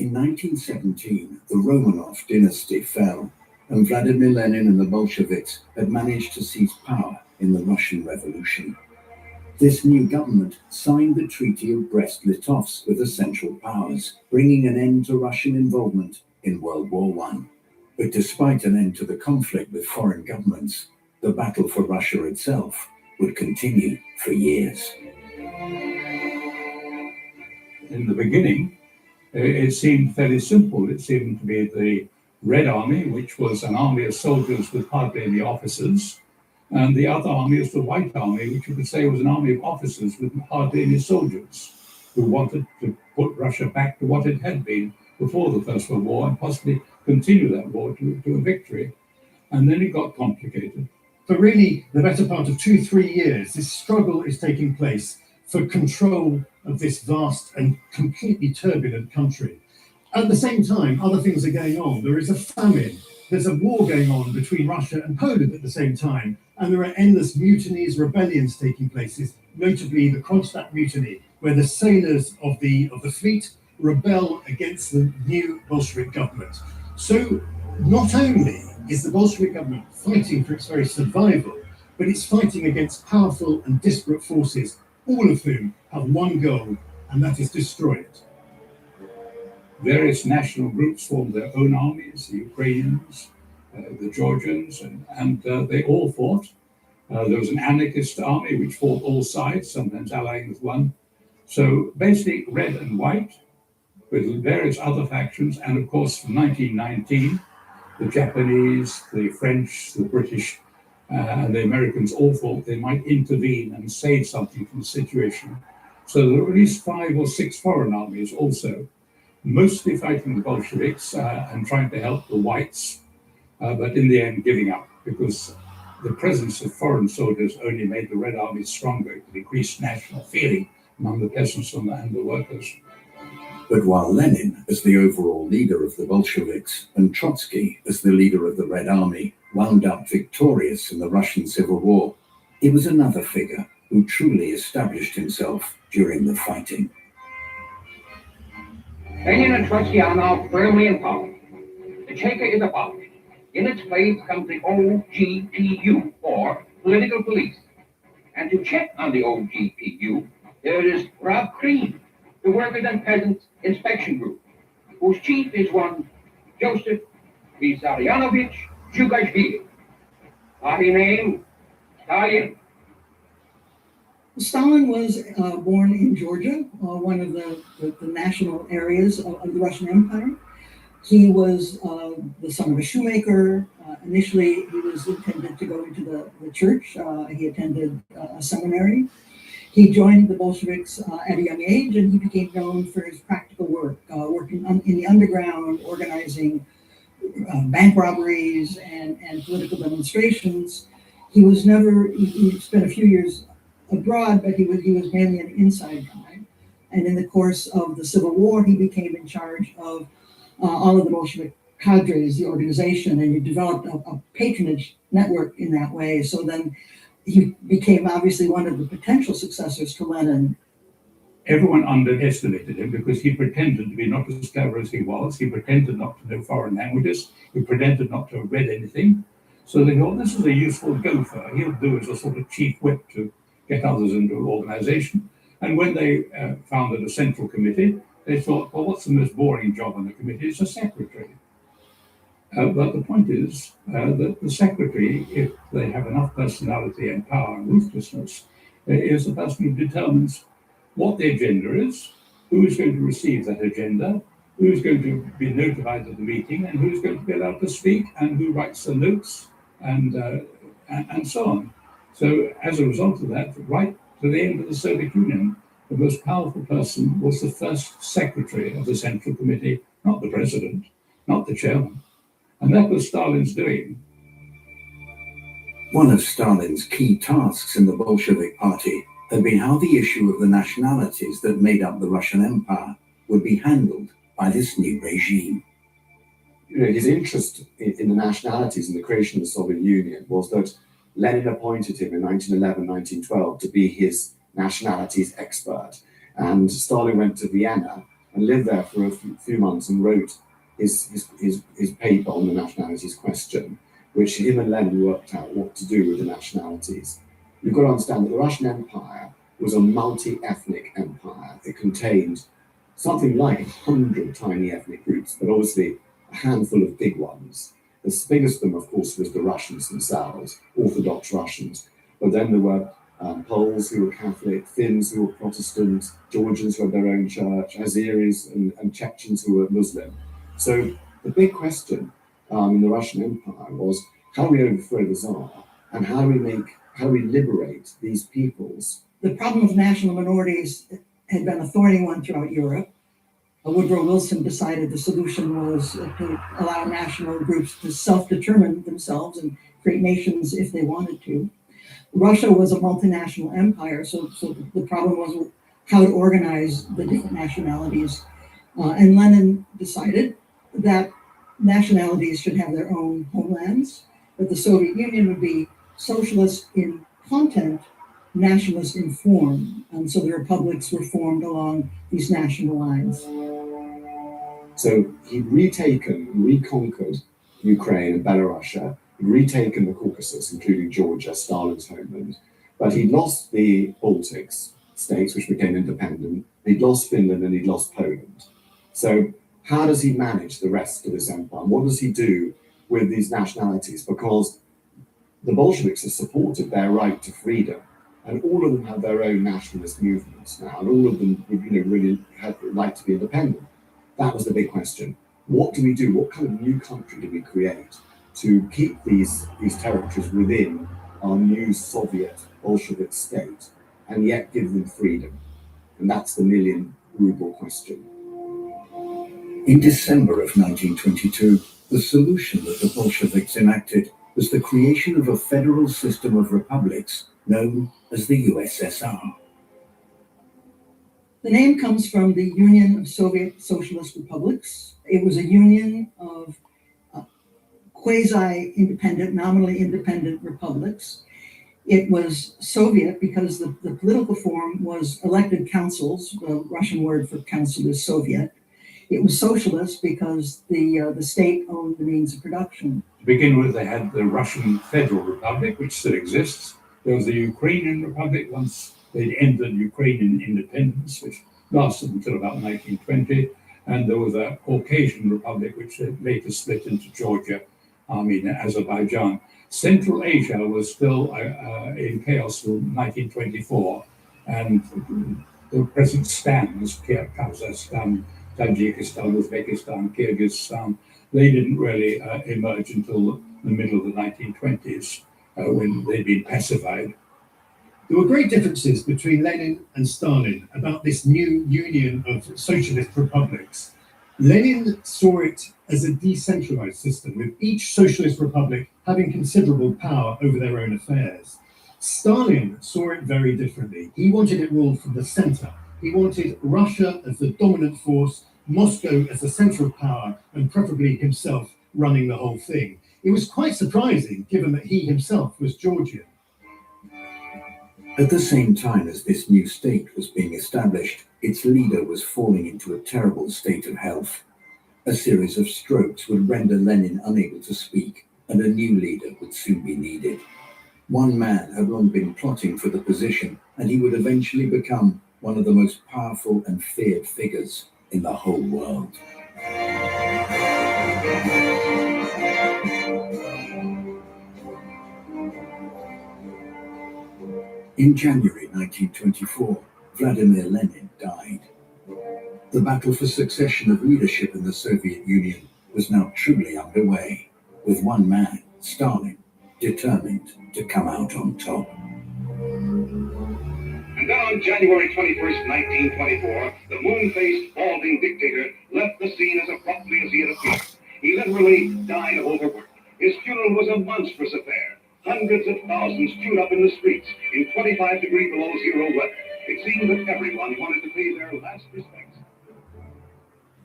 In 1917, the Romanov dynasty fell, and Vladimir Lenin and the Bolsheviks had managed to seize power in the Russian Revolution. This new government signed the Treaty of Brest-Litovsk with the Central Powers, bringing an end to Russian involvement in World War I. But despite an end to the conflict with foreign governments, the battle for Russia itself would continue for years. In the beginning, it seemed fairly simple. It seemed to be the Red Army, which was an army of soldiers with hardly any officers, and the other army is the White Army, which you could say was an army of officers with hardly any soldiers, who wanted to put Russia back to what it had been before the First World War and possibly continue that war to a victory. And then it got complicated. For really the better part of 2-3 years, this struggle is taking place for control of this vast and completely turbulent country. At the same time, other things are going on. There is a famine. There's a war going on between Russia and Poland at the same time. And there are endless mutinies, rebellions taking place, notably the Kronstadt mutiny, where the sailors of the fleet rebel against the new Bolshevik government. So not only is the Bolshevik government fighting for its very survival, but it's fighting against powerful and disparate forces, all of whom have one goal, and that is destroy it. Various national groups formed their own armies, the Ukrainians, the Georgians, and they all fought. There was an anarchist army which fought all sides, sometimes allying with one. So basically red and white, with various other factions, and of course from 1919, the Japanese, the French, the British, and the Americans all thought they might intervene and save something from the situation. So there were at least 5 or 6 foreign armies also, mostly fighting the Bolsheviks and trying to help the whites, but in the end giving up, because the presence of foreign soldiers only made the Red Army stronger. It increased national feeling among the peasants and the workers. But while Lenin, as the overall leader of the Bolsheviks, and Trotsky, as the leader of the Red Army, wound up victorious in the Russian Civil War, it was another figure who truly established himself during the fighting. Lenin and Trotsky are now firmly in power. The Czecha is abolished. In its place comes the OGPU, or political police. And to check on the OGPU, there is Prague Spring, the Workers' and Peasants Inspection Group, whose chief is one Joseph Vissarionovich Zhugashvili. Party name, Stalin. Stalin was born in Georgia, one of the national areas of the Russian Empire. He was the son of a shoemaker. Initially, he was intended to go into the church. He attended a seminary. He joined the Bolsheviks at a young age, and he became known for his practical work, working in the underground, organizing bank robberies and political demonstrations. He was never, he spent a few years abroad, but he was mainly an inside guy. And in the course of the Civil War, he became in charge of all of the Bolshevik cadres, the organization, and he developed a patronage network in that way. So then he became obviously one of the potential successors to Lenin. Everyone underestimated him because he pretended to be not as clever as he was. He pretended not to know foreign languages. He pretended not to have read anything. So they thought, this is a useful gopher. He'll do as a sort of chief whip to get others into an organization. And when they founded a central committee, they thought, well, what's the most boring job on the committee? It's a secretary. But the point is that the secretary, if they have enough personality and power and ruthlessness, is the person who determines what the agenda is, who is going to receive that agenda, who is going to be notified of the meeting, and who is going to be allowed to speak, and who writes the notes, and so on. So as a result of that, right to the end of the Soviet Union, the most powerful person was the first secretary of the Central Committee, not the president, not the chairman. And that was Stalin's doing. One of Stalin's key tasks in the Bolshevik Party had been how the issue of the nationalities that made up the Russian Empire would be handled by this new regime. You know, his interest in the nationalities and the creation of the Soviet Union was that Lenin appointed him in 1911, 1912 to be his nationalities expert. And Stalin went to Vienna and lived there for a few months and wrote his paper on the nationalities question, which him and Lenin worked out what to do with the nationalities. You've got to understand that the Russian Empire was a multi-ethnic empire. It contained something like 100 tiny ethnic groups, but obviously a handful of big ones. The biggest of them, of course, was the Russians themselves, Orthodox Russians. But then there were Poles who were Catholic, Finns who were Protestant, Georgians who had their own church, Azeris and Chechens who were Muslim. So the big question in the Russian Empire was, how do we overthrow the Tsar, and how do we liberate these peoples? The problem of national minorities had been a thorny one throughout Europe. Woodrow Wilson decided the solution was to allow national groups to self-determine themselves and create nations if they wanted to. Russia was a multinational empire, so the problem was how to organize the different nationalities. And Lenin decided that nationalities should have their own homelands, that the Soviet Union would be socialist in content, nationalist in form. And so the republics were formed along these national lines. So he'd reconquered Ukraine and Belarusia, he'd retaken the Caucasus, including Georgia, Stalin's homeland, but he'd lost the Baltics states, which became independent, he'd lost Finland and he'd lost Poland. So how does he manage the rest of his empire? What does he do with these nationalities? Because the Bolsheviks have supported their right to freedom, and all of them have their own nationalist movements now, and all of them would, really have the right to be independent. That was the big question. What do we do? What kind of new country do we create to keep these territories within our new Soviet Bolshevik state and yet give them freedom? And that's the million-ruble question. In December of 1922, the solution that the Bolsheviks enacted was the creation of a federal system of republics known as the USSR. The name comes from the Union of Soviet Socialist Republics. It was a union of quasi-independent, nominally independent republics. It was Soviet because the political form was elected councils. The Russian word for council is Soviet. It was socialist because the state owned the means of production. To begin with, they had the Russian Federal Republic, which still exists. There was the Ukrainian Republic once they'd ended Ukrainian independence, which lasted until about 1920. And there was a Caucasian Republic, which later split into Georgia, Armenia, Azerbaijan. Central Asia was still in chaos till 1924. And the present stands, Kazakhstan, Tajikistan, Uzbekistan, Kyrgyzstan, they didn't really emerge until the middle of the 1920s when they'd been pacified. There were great differences between Lenin and Stalin about this new union of socialist republics. Lenin saw it as a decentralized system, with each socialist republic having considerable power over their own affairs. Stalin saw it very differently. He wanted it ruled from the center. He wanted Russia as the dominant force, Moscow as the central power, and preferably himself running the whole thing. It was quite surprising, given that he himself was Georgian. At the same time as this new state was being established, its leader was falling into a terrible state of health. A series of strokes would render Lenin unable to speak, and a new leader would soon be needed. One man had long been plotting for the position, and he would eventually become one of the most powerful and feared figures in the whole world. In January 1924, Vladimir Lenin died. The battle for succession of leadership in the Soviet Union was now truly underway, with one man, Stalin, determined to come out on top. And then on January 21st, 1924, the moon-faced, balding dictator left the scene as abruptly as he had appeared. He literally died of overwork. His funeral was a monstrous affair. Hundreds of thousands queued up in the streets in 25 degree below zero weather. It seemed that everyone wanted to pay their last respects.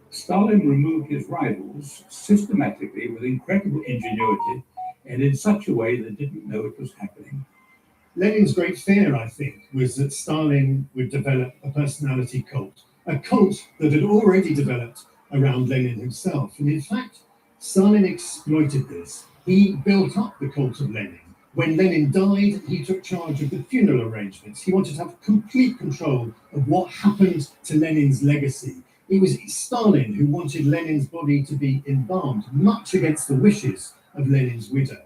Stalin removed his rivals systematically with incredible ingenuity and in such a way they didn't know it was happening. Lenin's great fear, I think, was that Stalin would develop a personality cult, a cult that had already developed around Lenin himself. And in fact, Stalin exploited this. He built up the cult of Lenin. When Lenin died, he took charge of the funeral arrangements. He wanted to have complete control of what happened to Lenin's legacy. It was Stalin who wanted Lenin's body to be embalmed, much against the wishes of Lenin's widow.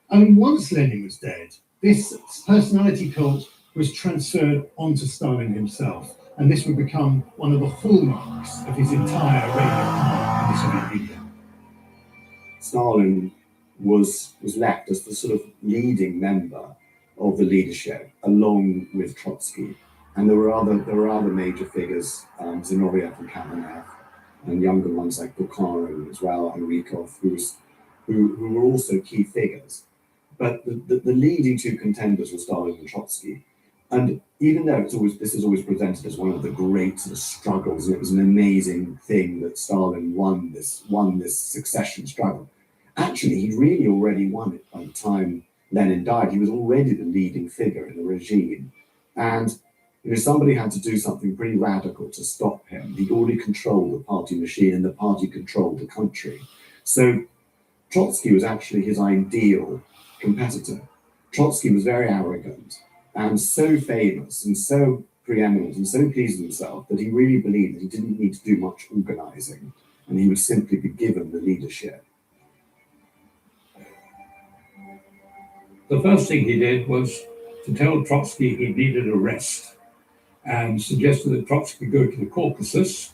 And once Lenin was dead, this personality cult was transferred onto Stalin himself, and this would become one of the hallmarks of his entire reign of power in the Soviet Union. Stalin was left as the sort of leading member of the leadership, along with Trotsky. And there were other major figures, Zinoviev and Kamenev, and younger ones like Bukharin as well, and Rykov, who were also key figures. But the leading two contenders were Stalin and Trotsky. And even though this is always presented as one of the great sort of struggles, and it was an amazing thing that Stalin won this succession struggle, actually he'd really already won it by the time Lenin died, he was already the leading figure in the regime. And somebody had to do something pretty radical to stop him. He'd already controlled the party machine and the party controlled the country. So Trotsky was actually his ideal competitor. Trotsky was very arrogant and so famous and so preeminent and so pleased with himself that he really believed that he didn't need to do much organizing and he would simply be given the leadership. The first thing he did was to tell Trotsky he needed a rest and suggested that Trotsky go to the Caucasus.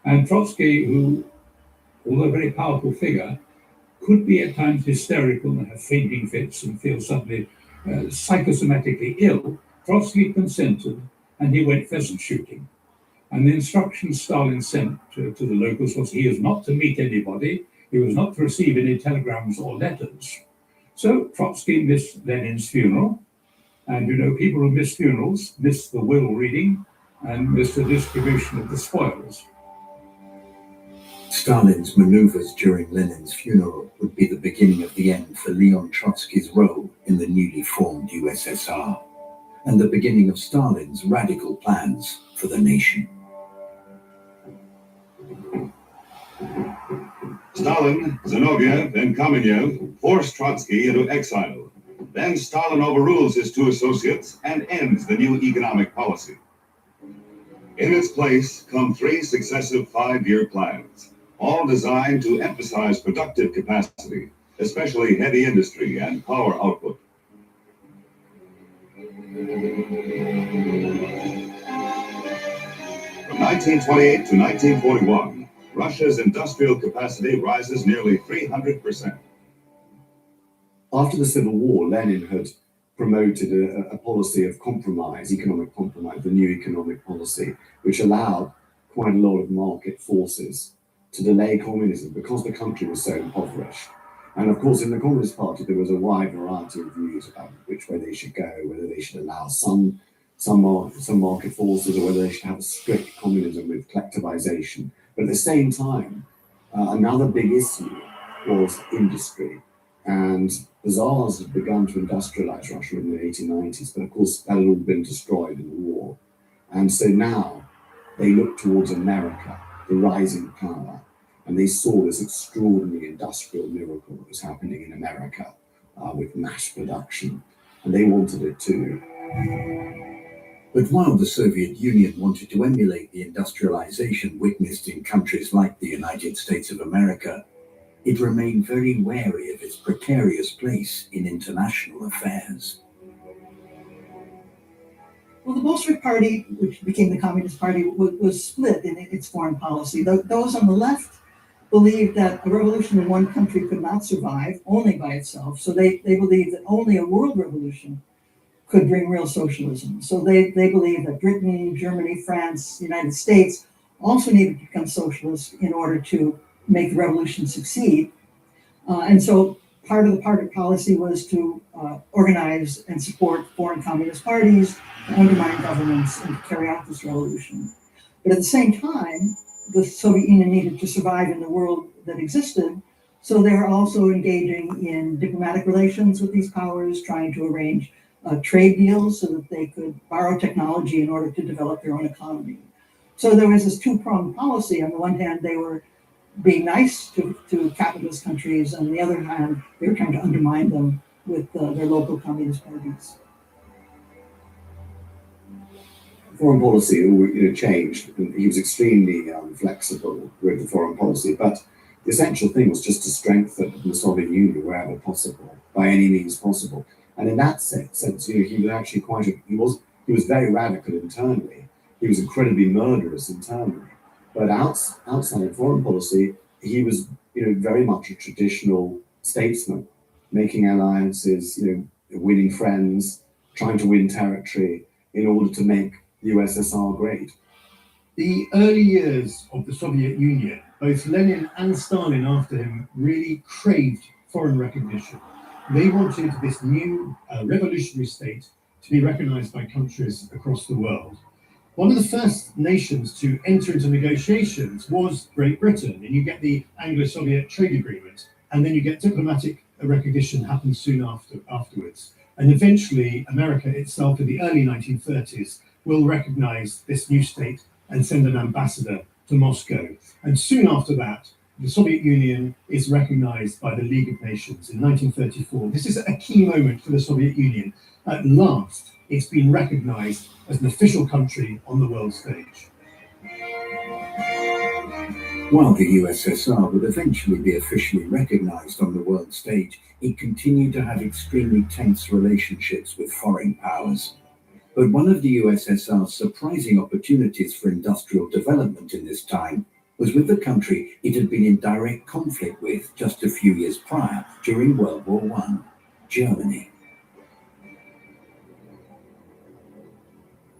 And Trotsky, who, although a very powerful figure, could be at times hysterical and have fainting fits and feel suddenly psychosomatically ill, Trotsky consented and he went pheasant shooting. And the instructions Stalin sent to the locals was he is not to meet anybody, he was not to receive any telegrams or letters. So Trotsky missed Lenin's funeral, and people who miss funerals miss the will reading and miss the distribution of the spoils. Stalin's maneuvers during Lenin's funeral would be the beginning of the end for Leon Trotsky's role in the newly formed USSR, and the beginning of Stalin's radical plans for the nation. Stalin, Zinoviev, and Kamenev forced Trotsky into exile. Then Stalin overrules his two associates and ends the new economic policy. In its place come three successive 5-year plans, all designed to emphasize productive capacity, especially heavy industry and power output. From 1928 to 1941, Russia's industrial capacity rises nearly 300%. After the Civil War, Lenin had promoted a policy of compromise, economic compromise, the new economic policy, which allowed quite a lot of market forces to delay communism because the country was so impoverished. And of course, in the Communist Party, there was a wide variety of views about which way they should go, whether they should allow some market forces or whether they should have a strict communism with collectivization. But at the same time, another big issue was industry. And the Tsars had begun to industrialize Russia in the 1890s, but of course that had all been destroyed in the war. And so now they looked towards America, the rising power, and they saw this extraordinary industrial miracle that was happening in America with mass production, and they wanted it too. But while the Soviet Union wanted to emulate the industrialization witnessed in countries like the United States of America, it remained very wary of its precarious place in international affairs. Well, the Bolshevik Party, which became the Communist Party, was split in its foreign policy. Those on the left believed that a revolution in one country could not survive only by itself. So they believed that only a world revolution could bring real socialism. So they believed that Britain, Germany, France, the United States also needed to become socialist in order to make the revolution succeed. And so part of the party policy was to organize and support foreign communist parties, to undermine governments, and to carry out this revolution. But at the same time, the Soviet Union needed to survive in the world that existed, so they were also engaging in diplomatic relations with these powers, trying to arrange trade deals so that they could borrow technology in order to develop their own economy. So there was this two-pronged policy. On the one hand, they were being nice to capitalist countries, and on the other hand, they were trying to undermine them with their local communist parties. Foreign policy changed. He was extremely flexible with the foreign policy, but the essential thing was just to strengthen the Soviet Union wherever possible, by any means possible. And in that sense, he was actually he was very radical internally. He was incredibly murderous internally. But outside of foreign policy, he was very much a traditional statesman, making alliances, winning friends, trying to win territory in order to make the USSR great. The early years of the Soviet Union, both Lenin and Stalin after him really craved foreign recognition. They wanted this new revolutionary state to be recognized by countries across the world. One of the first nations to enter into negotiations was Great Britain, and you get the Anglo-Soviet trade agreement, and then you get diplomatic recognition happened soon afterwards. And eventually, America itself in the early 1930s will recognize this new state and send an ambassador to Moscow. And soon after that, the Soviet Union is recognized by the League of Nations in 1934. This is a key moment for the Soviet Union. At last, it's been recognized as an official country on the world stage. While the USSR would eventually be officially recognized on the world stage, it continued to have extremely tense relationships with foreign powers. But one of the USSR's surprising opportunities for industrial development in this time was with the country it had been in direct conflict with just a few years prior during World War I, Germany.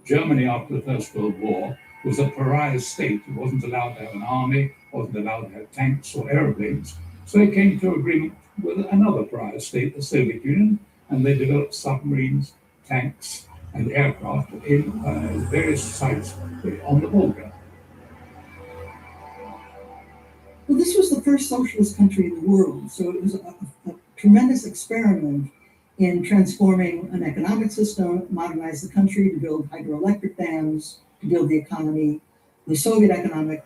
Germany, after the First World War, was a pariah state. It wasn't allowed to have an army, wasn't allowed to have tanks or aeroplanes. So it came to agreement with another pariah state, the Soviet Union, and they developed submarines, tanks, and aircraft in various sites on the Volga. Well, this was the first socialist country in the world, so it was a tremendous experiment in transforming an economic system, modernize the country, to build hydroelectric dams, to build the economy. The Soviet economic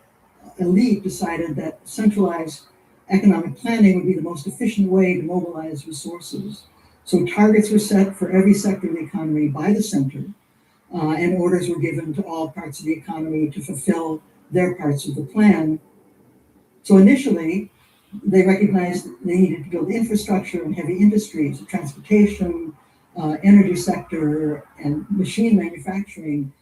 elite decided that centralized economic planning would be the most efficient way to mobilize resources. So targets were set for every sector of the economy by the center, and orders were given to all parts of the economy to fulfill their parts of the plan. So initially, they recognized they needed to build infrastructure and heavy industries, transportation, energy sector, and machine manufacturing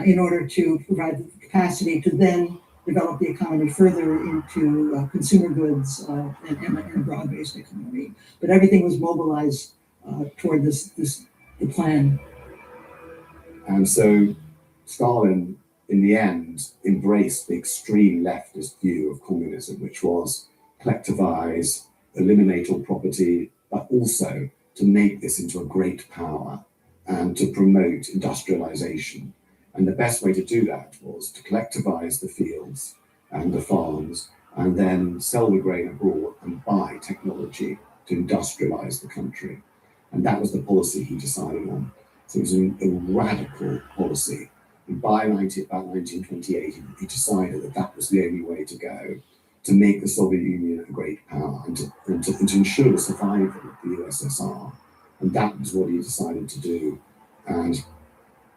in order to provide the capacity to then develop the economy further into consumer goods and a broad-based economy. But everything was mobilized toward the plan. And so Stalin, in the end, embraced the extreme leftist view of communism, which was collectivize, eliminate all property, but also to make this into a great power and to promote industrialization. And the best way to do that was to collectivize the fields and the farms and then sell the grain abroad and buy technology to industrialize the country. And that was the policy he decided on. So it was a radical policy. And by about 1928, he decided that that was the only way to go to make the Soviet Union a great power and to ensure the survival of the USSR. And that was what he decided to do. And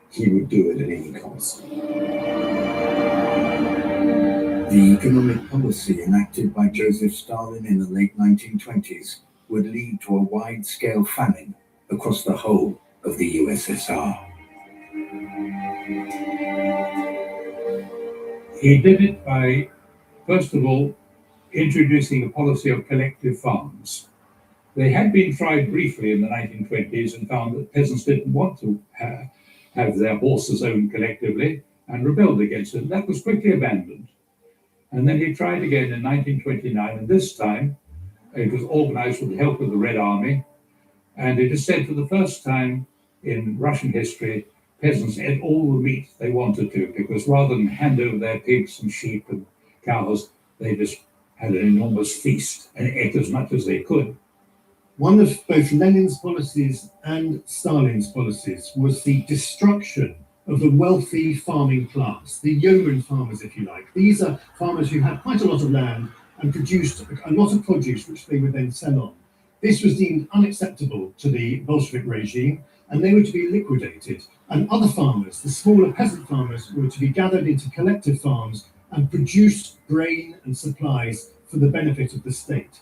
he would do it at any cost. The economic policy enacted by Joseph Stalin in the late 1920s would lead to a wide-scale famine across the whole of the USSR. He did it by, first of all, introducing a policy of collective farms. They had been tried briefly in the 1920s and found that peasants didn't want to have their horses owned collectively and rebelled against it. That was quickly abandoned. And then he tried again in 1929, and this time it was organized with the help of the Red Army. And it is said for the first time in Russian history, peasants ate all the meat they wanted to, because rather than hand over their pigs and sheep and cows, they just had an enormous feast and ate as much as they could. One of both Lenin's policies and Stalin's policies was the destruction of the wealthy farming class, the yeoman farmers, if you like. These are farmers who had quite a lot of land and produced a lot of produce, which they would then sell on. This was deemed unacceptable to the Bolshevik regime, and they were to be liquidated. And other farmers, the smaller peasant farmers, were to be gathered into collective farms and produce grain and supplies for the benefit of the state.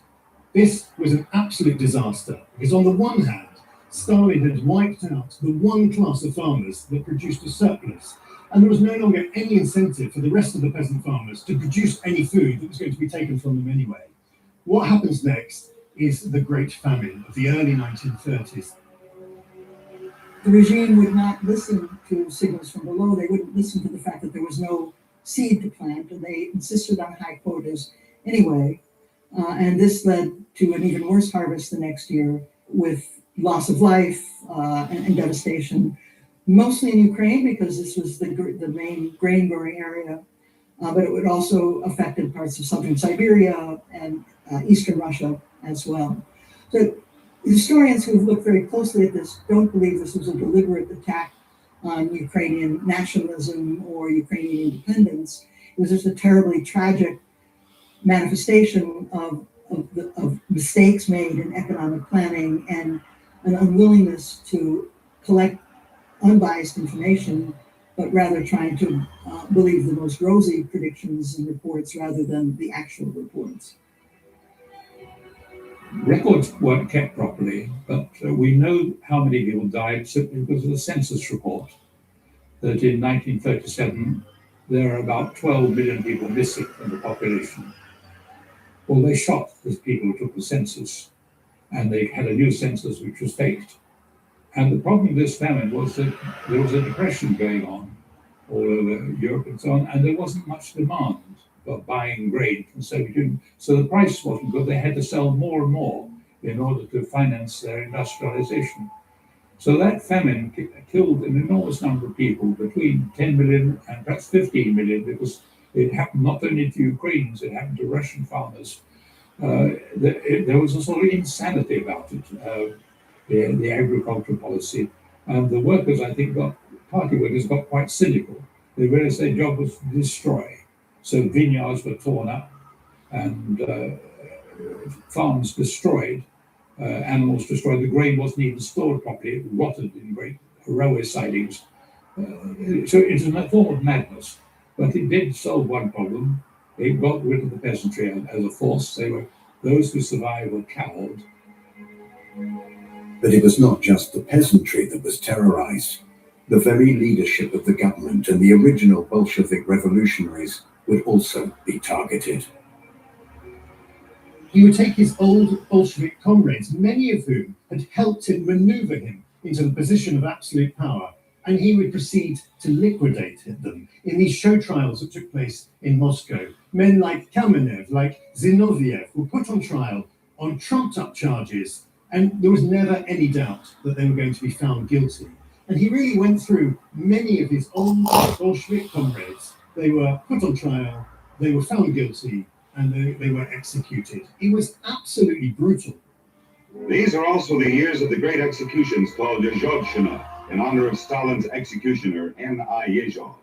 This was an absolute disaster, because on the one hand, Stalin had wiped out the one class of farmers that produced a surplus, and there was no longer any incentive for the rest of the peasant farmers to produce any food that was going to be taken from them anyway. What happens next is the Great Famine of the early 1930s. The regime would not listen to signals from below. They wouldn't listen to the fact that there was no seed to plant, and they insisted on high quotas anyway. And this led to an even worse harvest the next year, with loss of life and devastation, mostly in Ukraine, because this was the main grain growing area, but it would also affected parts of southern Siberia and eastern Russia as well. So historians who've looked very closely at this don't believe this was a deliberate attack on Ukrainian nationalism or Ukrainian independence. It was just a terribly tragic manifestation of mistakes made in economic planning and an unwillingness to collect unbiased information, but rather trying to believe the most rosy predictions and reports rather than the actual reports. Records weren't kept properly, but we know how many people died simply because of the census report that in 1937 there are about 12 million people missing from the population. Well, they shot the people who took the census, and they had a new census which was faked. And the problem with this famine was that there was a depression going on all over Europe and so on, and there wasn't much demand for buying grain from the Soviet Union. So the price wasn't good. They had to sell more and more in order to finance their industrialization. So that famine killed an enormous number of people, between 10 million and perhaps 15 million, because it happened not only to Ukrainians, it happened to Russian farmers. There was a sort of insanity about it, the agricultural policy. And the workers, I think, party workers got quite cynical. They realized their job was to destroy. So vineyards were torn up and farms destroyed, animals destroyed. The grain wasn't even stored properly. It rotted in great railway sidings. So it's a form of madness. But it did solve one problem. It got rid of the peasantry as a force. Those who survived were cowed. But it was not just the peasantry that was terrorized. The very leadership of the government and the original Bolshevik revolutionaries would also be targeted. He would take his old Bolshevik comrades, many of whom had helped him maneuver him into the position of absolute power, and he would proceed to liquidate them in these show trials that took place in Moscow. Men like Kamenev, like Zinoviev, were put on trial on trumped-up charges, and there was never any doubt that they were going to be found guilty. And he really went through many of his old Bolshevik comrades. They were put on trial, they were found guilty, and they were executed. It was absolutely brutal. These are also the years of the great executions called Yezhovshchina, in honor of Stalin's executioner, N.I. Yezhov.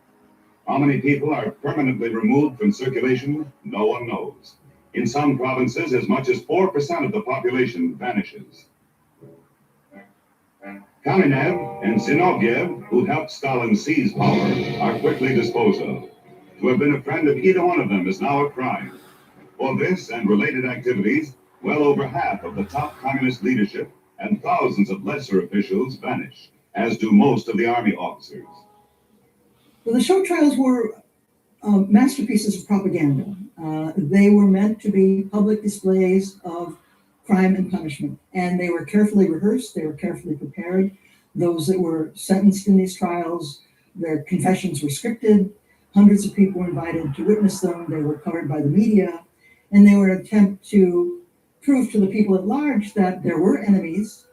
How many people are permanently removed from circulation? No one knows. In some provinces, as much as 4% of the population vanishes. Kamenev and Zinoviev, who helped Stalin seize power, are quickly disposed of. To have been a friend of either one of them is now a crime. For this and related activities, well over half of the top communist leadership and thousands of lesser officials vanish, as do most of the army officers. Well, the show trials were masterpieces of propaganda. They were meant to be public displays of crime and punishment, and they were carefully rehearsed, they were carefully prepared. Those that were sentenced in these trials, their confessions were scripted, hundreds of people were invited to witness them, they were covered by the media, and they were an attempt to prove to the people at large that there were enemies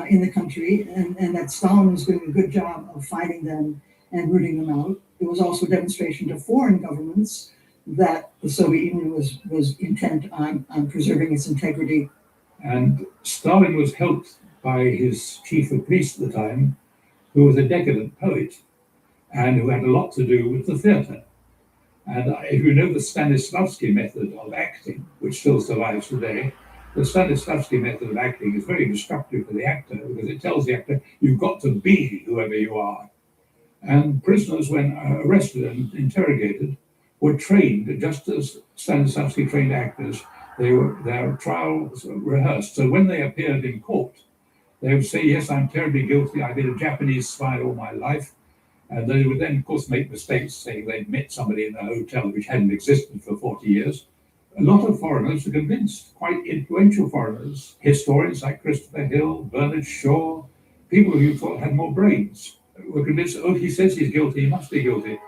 in the country, and that Stalin was doing a good job of fighting them and rooting them out. It was also a demonstration to foreign governments that the Soviet Union was intent on preserving its integrity. And Stalin was helped by his chief of police at the time, who was a decadent poet and who had a lot to do with the theatre. And if you know the Stanislavski method of acting, which still survives today, the Stanislavski method of acting is very destructive for the actor because it tells the actor, you've got to be whoever you are. And prisoners, when arrested and interrogated, were trained just as Stanislavski trained actors. Their trials rehearsed. So when they appeared in court, they would say, yes, I'm terribly guilty. I've been a Japanese spy all my life. And they would then, of course, make mistakes, saying they'd met somebody in a hotel which hadn't existed for 40 years. A lot of foreigners were convinced, quite influential foreigners, historians like Christopher Hill, Bernard Shaw, people who you thought had more brains, were convinced, oh, he says he's guilty, he must be guilty.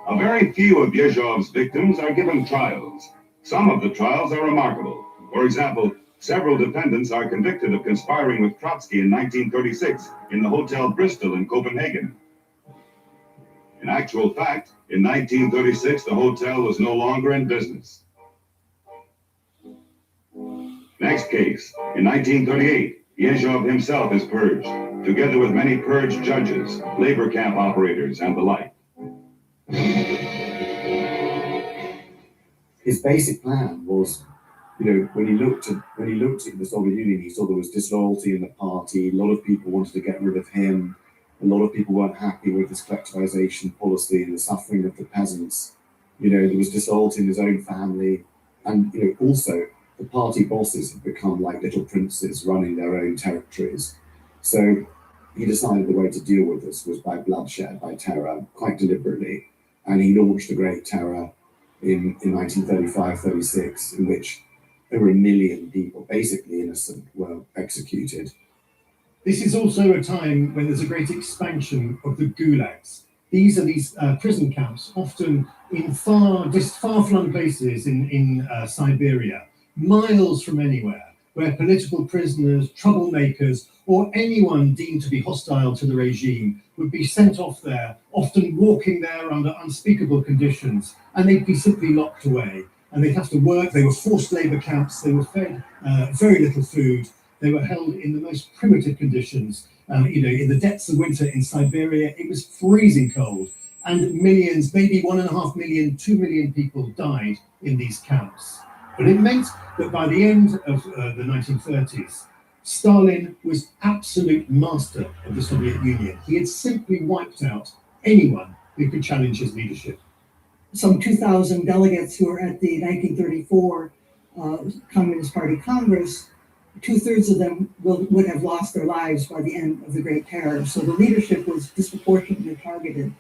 A very few of Yezhov's victims are given trials. Some of the trials are remarkable. For example, several defendants are convicted of conspiring with Trotsky in 1936 in the Hotel Bristol in Copenhagen. In actual fact, in 1936, the hotel was no longer in business. Next case, in 1938, Yezhov himself is purged, together with many purged judges, labor camp operators, and the like. His basic plan was, when he looked at the Soviet Union, he saw there was disloyalty in the party. A lot of people wanted to get rid of him. A lot of people weren't happy with this collectivization policy and the suffering of the peasants. There was disloyalty in his own family, and also the party bosses had become like little princes running their own territories. So he decided the way to deal with this was by bloodshed, by terror, quite deliberately. And he launched the Great Terror in 1935-36, in which over 1 million people, basically innocent, were executed. This is also a time when there's a great expansion of the gulags. These are prison camps, often in far-flung places in Siberia, miles from anywhere, where political prisoners, troublemakers, or anyone deemed to be hostile to the regime would be sent off there, often walking there under unspeakable conditions, and they'd be simply locked away. And they'd have to work. They were forced labor camps. They were fed very little food. They were held in the most primitive conditions. In the depths of winter in Siberia, it was freezing cold, and millions, maybe 1.5 million, 2 million people died in these camps. But it meant that by the end of the 1930s, Stalin was absolute master of the Soviet Union. He had simply wiped out anyone who could challenge his leadership. Some 2,000 delegates who were at the 1934 Communist Party Congress, 2/3 of them would have lost their lives by the end of the Great Terror. So the leadership was disproportionately targeted.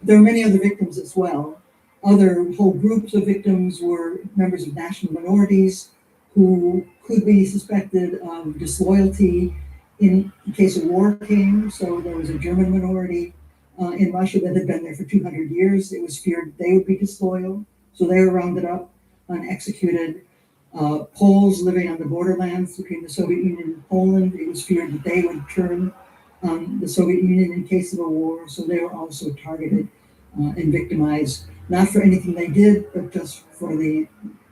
There were many other victims as well. Other whole groups of victims were members of national minorities who could be suspected of disloyalty in case a war came. So there was a German minority in Russia that had been there for 200 years. It was feared they would be disloyal. So they were rounded up and executed. Poles living on the borderlands between the Soviet Union and Poland, it was feared that they would turn on the Soviet Union in case of a war. So they were also targeted and victimized, not for anything they did, but just for the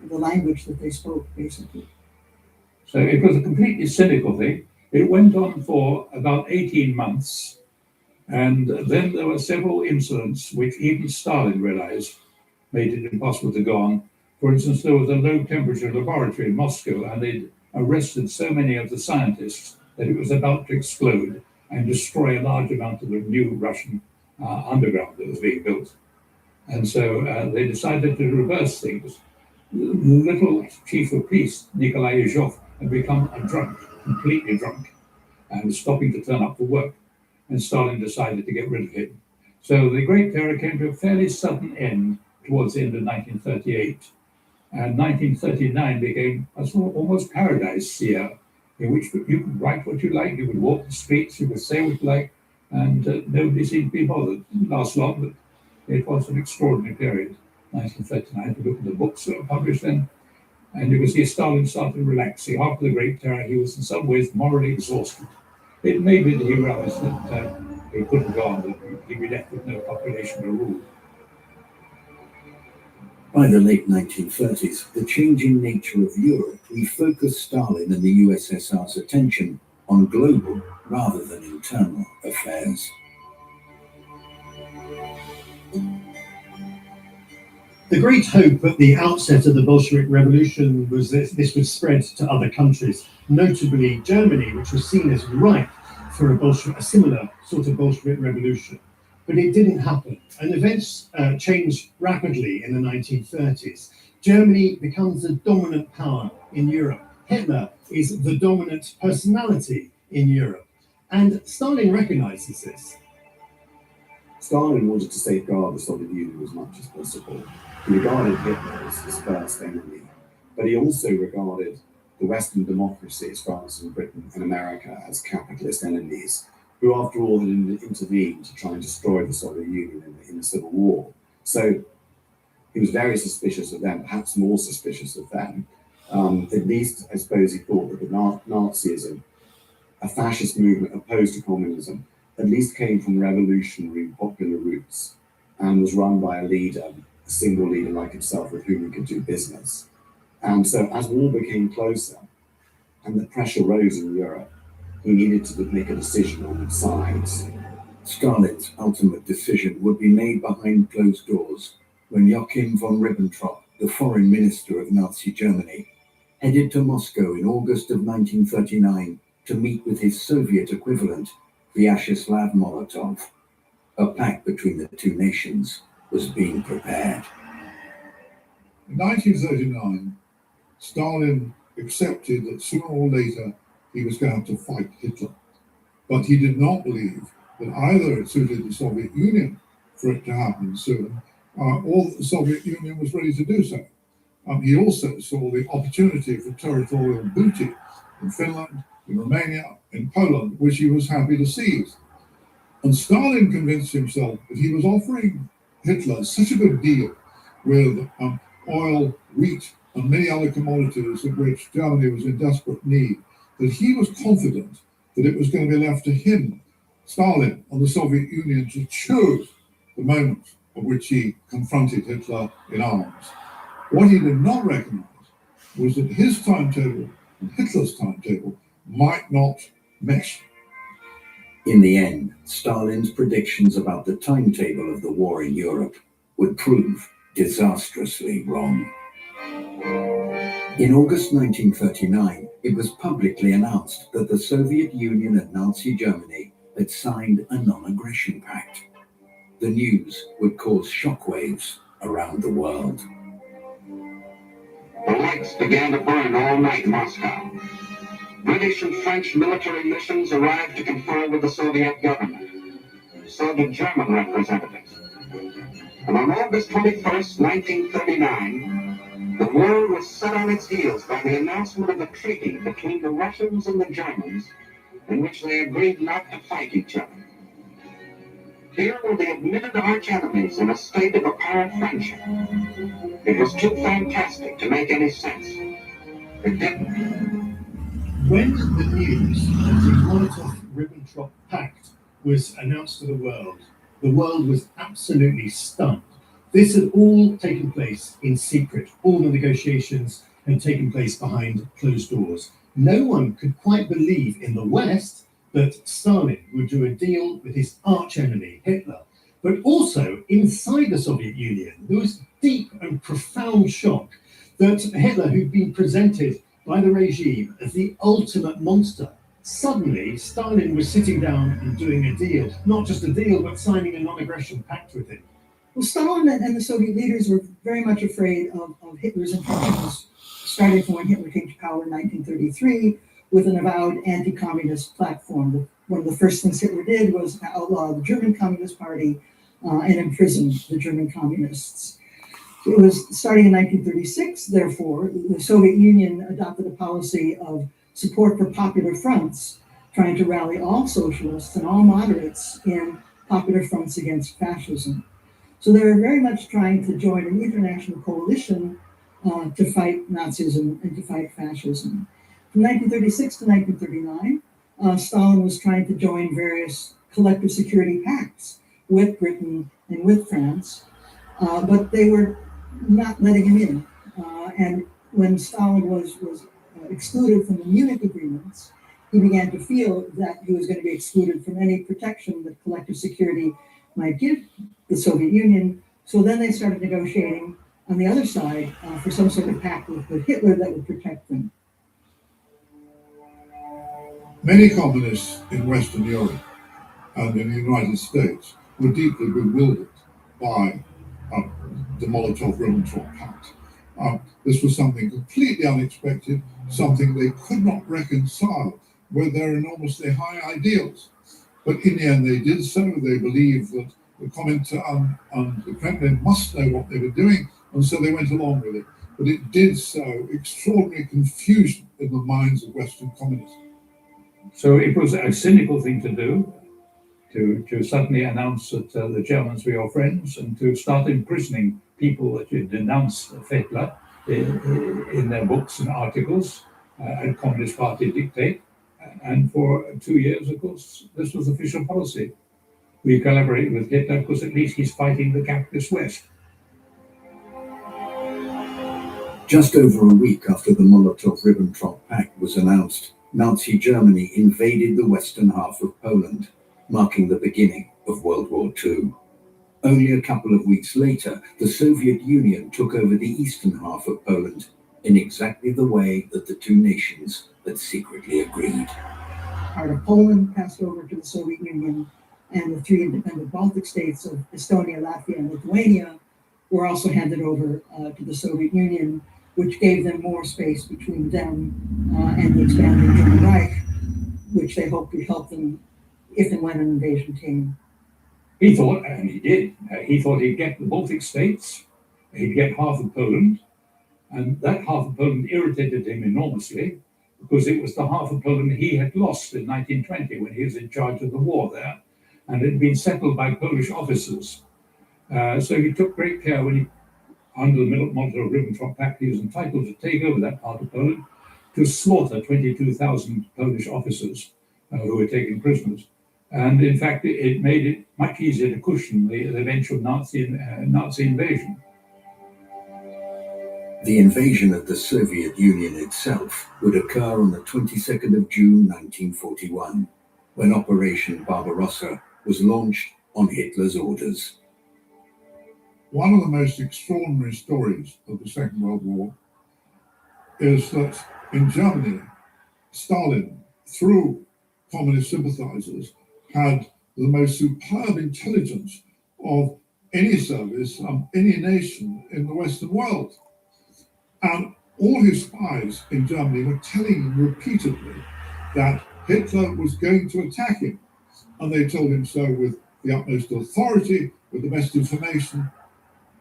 language that they spoke, basically. So it was a completely cynical thing. It went on for about 18 months. And then there were several incidents which even Stalin realized made it impossible to go on. For instance, there was a low temperature laboratory in Moscow, and they'd arrested so many of the scientists that it was about to explode and destroy a large amount of the new Russian underground that was being built. And so they decided to reverse things. The little chief of police, Nikolai Yezhov, had become a drunk, completely drunk, and was stopping to turn up for work. And Stalin decided to get rid of him. So the Great Terror came to a fairly sudden end towards the end of 1938. And 1939 became a sort of almost paradise year, in which you could write what you like, you could walk the streets, you could say what you like, and nobody seemed to be bothered. It didn't last long, but it was an extraordinary period, 1939. If you look at the books that were published then, and you can see Stalin started relaxing. After the Great Terror, he was in some ways morally exhausted. It may be that he realized that he couldn't go on, that he'd be left with no population to rule. By the late 1930s, the changing nature of Europe refocused Stalin and the USSR's attention on global rather than internal affairs. The great hope at the outset of the Bolshevik Revolution was that this would spread to other countries, notably Germany, which was seen as ripe for a similar sort of Bolshevik revolution. But it didn't happen, and events changed rapidly in the 1930s. Germany becomes the dominant power in Europe. Hitler is the dominant personality in Europe, and Stalin recognizes this. Stalin wanted to safeguard the Soviet Union as much as possible. He regarded Hitler as his first enemy, but he also regarded the Western democracies, France and Britain and America, as capitalist enemies, who after all had intervened to try and destroy the Soviet Union in the Civil War. So he was very suspicious of them, perhaps more suspicious of them. At least, I suppose, he thought that the Nazism, a fascist movement opposed to communism, at least came from revolutionary popular roots and was run by a leader, a single leader like himself with whom he could do business. And so as war became closer, and the pressure rose in Europe. He needed to make a decision on sides. Stalin's ultimate decision would be made behind closed doors when Joachim von Ribbentrop, the foreign minister of Nazi Germany, headed to Moscow in August of 1939 to meet with his Soviet equivalent, Vyacheslav Molotov. A pact between the two nations was being prepared. In 1939, Stalin accepted that sooner or later he was going to fight Hitler. But he did not believe that either it suited the Soviet Union for it to happen soon, or that the Soviet Union was ready to do so. He also saw the opportunity for territorial booty in Finland, in Romania, in Poland, which he was happy to seize. And Stalin convinced himself that he was offering Hitler such a good deal with oil, wheat, and many other commodities of which Germany was in desperate need, that he was confident that it was going to be left to him, Stalin, and the Soviet Union to choose the moment at which he confronted Hitler in arms. What he did not recognize was that his timetable and Hitler's timetable might not mesh. In the end, Stalin's predictions about the timetable of the war in Europe would prove disastrously wrong. In August 1939, it was publicly announced that the Soviet Union and Nazi Germany had signed a non-aggression pact. The news would cause shockwaves around the world. The lights began to burn all night in Moscow. British and French military missions arrived to confer with the Soviet government. So did German representatives. And on August 21st, 1939, the world was set on its heels by the announcement of a treaty between the Russians and the Germans, in which they agreed not to fight each other. Here were the admitted arch-enemies in a state of apparent friendship. It was too fantastic to make any sense. It didn't. When the news of the Molotov-Ribbentrop Pact was announced to the world was absolutely stunned. This had all taken place in secret. All the negotiations had taken place behind closed doors. No one could quite believe in the West that Stalin would do a deal with his arch-enemy, Hitler. But also, inside the Soviet Union, there was deep and profound shock that Hitler, who'd been presented by the regime as the ultimate monster, suddenly Stalin was sitting down and doing a deal. Not just a deal, but signing a non-aggression pact with him. Well, Stalin and the Soviet leaders were very much afraid of Hitler's intentions, starting from when Hitler came to power in 1933 with an avowed anti-communist platform. One of the first things Hitler did was outlaw the German Communist Party and imprison the German communists. It was starting in 1936, therefore, the Soviet Union adopted a policy of support for popular fronts, trying to rally all socialists and all moderates in popular fronts against fascism. So they were very much trying to join an international coalition to fight Nazism and to fight fascism. From 1936 to 1939, Stalin was trying to join various collective security pacts with Britain and with France, but they were not letting him in. And when Stalin was excluded from the Munich agreements, he began to feel that he was going to be excluded from any protection that collective security might give the Soviet Union. So then they started negotiating on the other side for some sort of pact with Hitler that would protect them. Many communists in Western Europe and in the United States were deeply bewildered by the Molotov-Ribbentrop Pact. This was something completely unexpected, something they could not reconcile with their enormously high ideals. But in the end, they did so. They believed that the Comintern and the Kremlin must know what they were doing, and so they went along with it. But it did sow extraordinary confusion in the minds of Western communists. So it was a cynical thing to do, to suddenly announce that the Germans were your friends and to start imprisoning people that you denounced Hitler in their books and articles and Communist Party dictate. And for 2 years, of course, this was official policy. We collaborate with Hitler because at least he's fighting the capitalist West. Just over a week after the Molotov-Ribbentrop Pact was announced, Nazi Germany invaded the western half of Poland, marking the beginning of World War II. Only a couple of weeks later, the Soviet Union took over the eastern half of Poland in exactly the way that the two nations had secretly agreed. Part of Poland passed over to the Soviet Union, and the three independent Baltic states of Estonia, Latvia, and Lithuania were also handed over to the Soviet Union, which gave them more space between them and the expanding German Reich, which they hoped would help them if and when an invasion came. He thought, and he did, he thought he'd get the Baltic states, he'd get half of Poland, and that half of Poland irritated him enormously because it was the half of Poland he had lost in 1920 when he was in charge of the war there, and it had been settled by Polish officers. So he took great care when he, under the Molotov-Ribbentrop Pact, he was entitled to take over that part of Poland, to slaughter 22,000 Polish officers who were taken prisoners. And in fact, it made it much easier to cushion the eventual Nazi invasion. The invasion of the Soviet Union itself would occur on the 22nd of June 1941, when Operation Barbarossa was launched on Hitler's orders. One of the most extraordinary stories of the Second World War is that in Germany, Stalin, through communist sympathizers, had the most superb intelligence of any service, any nation in the Western world. And all his spies in Germany were telling him repeatedly that Hitler was going to attack him. And they told him so with the utmost authority, with the best information.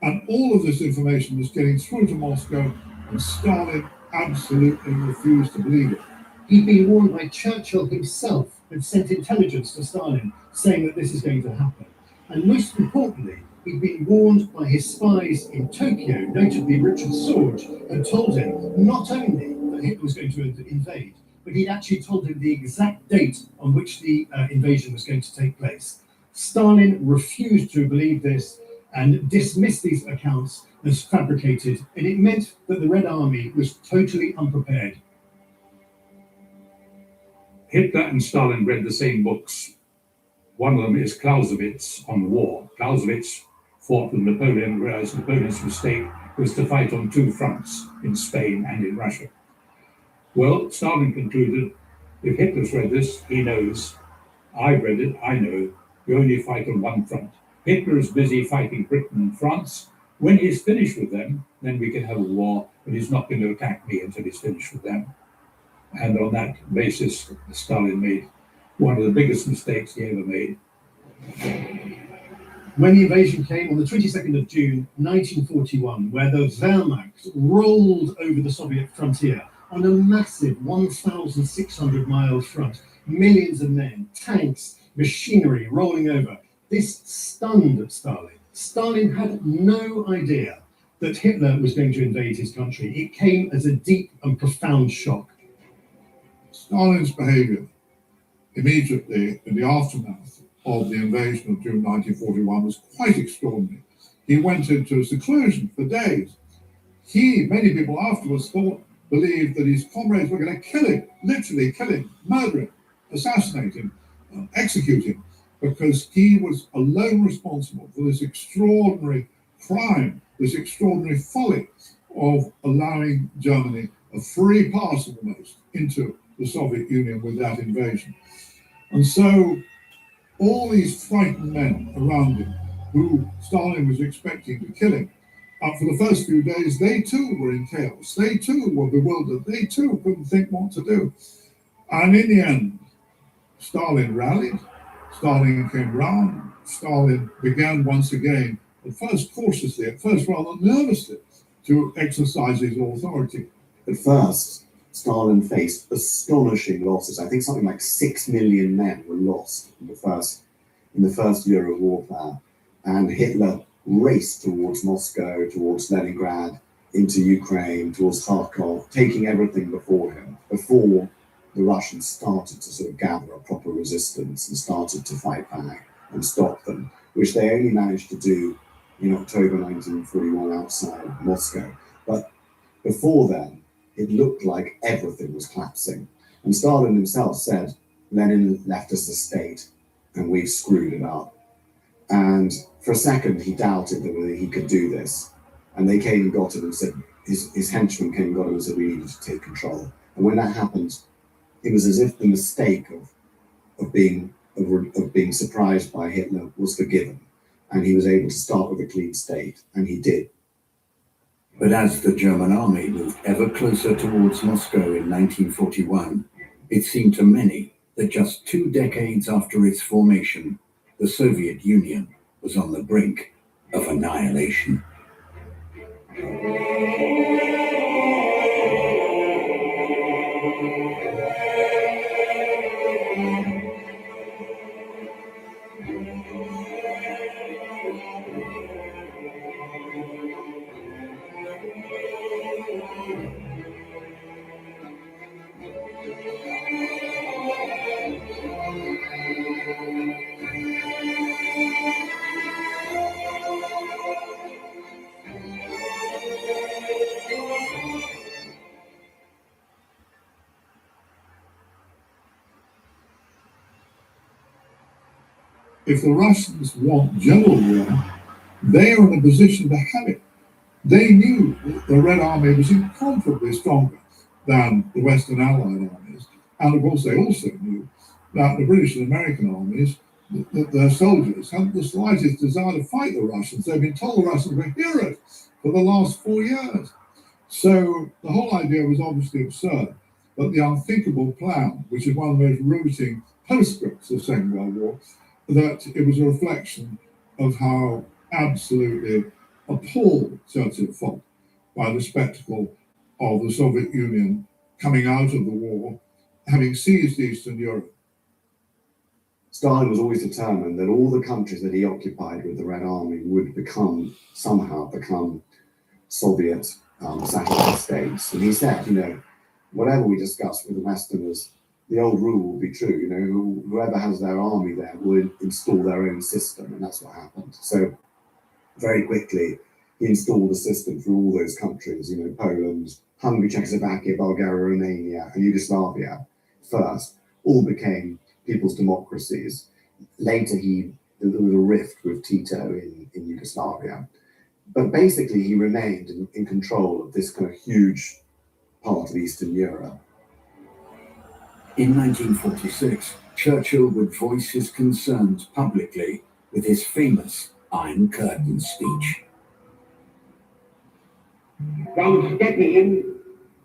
And all of this information was getting through to Moscow, and Stalin absolutely refused to believe it. He'd been warned by Churchill himself, had sent intelligence to Stalin saying that this is going to happen. And most importantly, he'd been warned by his spies in Tokyo, notably Richard Sorge, had told him not only that Hitler was going to invade, but he'd actually told him the exact date on which the invasion was going to take place. Stalin refused to believe this and dismissed these accounts as fabricated, and it meant that the Red Army was totally unprepared. Hitler and Stalin read the same books. One of them is Clausewitz on war. Clausewitz fought with Napoleon, whereas Napoleon's mistake was to fight on two fronts, in Spain and in Russia. Well, Stalin concluded, if Hitler's read this, he knows. I've read it, I know. You only fight on one front. Hitler is busy fighting Britain and France. When he's finished with them, then we can have a war, but he's not going to attack me until he's finished with them. And on that basis, Stalin made one of the biggest mistakes he ever made. When the invasion came on the 22nd of June, 1941, where the Wehrmacht rolled over the Soviet frontier on a massive 1,600-mile front, millions of men, tanks, machinery rolling over, this stunned Stalin. Stalin had no idea that Hitler was going to invade his country. It came as a deep and profound shock. Stalin's behavior immediately in the aftermath of the invasion of June 1941 was quite extraordinary. He went into seclusion for days. Many people afterwards believed that his comrades were going to kill him, literally kill him, murder him, assassinate him, execute him, because he was alone responsible for this extraordinary crime, this extraordinary folly of allowing Germany a free pass almost into the Soviet Union with that invasion. And so all these frightened men around him, who Stalin was expecting to kill him, for the first few days, they too were in chaos. They too were bewildered. They too couldn't think what to do. And in the end, Stalin rallied. Stalin came round. Stalin began once again, at first cautiously, at first rather nervously, to exercise his authority. At first, Stalin faced astonishing losses. I think something like 6 million men were lost in the first year of warfare. And Hitler raced towards Moscow, towards Leningrad, into Ukraine, towards Kharkov, taking everything before him, before the Russians started to sort of gather a proper resistance and started to fight back and stop them, which they only managed to do in October 1941 outside Moscow. But Before then, it looked like everything was collapsing. And Stalin himself said, Lenin left us a state and we've screwed it up. And for a second, he doubted whether he could do this. And they came and got him and said, his henchmen came and got him and said, we needed to take control. And when that happened, it was as if the mistake of being surprised by Hitler was forgiven. And he was able to start with a clean state, and he did. But as the German army moved ever closer towards Moscow in 1941, it seemed to many that just 2 decades after its formation, the Soviet Union was on the brink of annihilation. If the Russians want general war, they are in a position to have it. They knew that the Red Army was incomparably stronger than the Western Allied armies. And of course, they also knew that the British and American armies, that their soldiers hadn't the slightest desire to fight the Russians. They've been told the Russians were heroes for the last 4 years. So the whole idea was obviously absurd. But the unthinkable plan, which is one of the most riveting postscripts of the Second World War, that it was a reflection of how absolutely appalled Churchill felt by the spectacle of the Soviet Union coming out of the war, having seized Eastern Europe. Stalin was always determined that all the countries that he occupied with the Red Army would somehow become Soviet satellite states. And he said, whatever we discuss with the Westerners, the old rule will be true. Whoever has their army there will install their own system, and that's what happened. So very quickly, he installed a system for all those countries, Poland, Hungary, Czechoslovakia, Bulgaria, Romania, and Yugoslavia first, all became people's democracies. Later, there was a rift with Tito in Yugoslavia. But basically, he remained in control of this kind of huge part of Eastern Europe. In 1946, Churchill would voice his concerns publicly with his famous Iron Curtain speech. From Stettin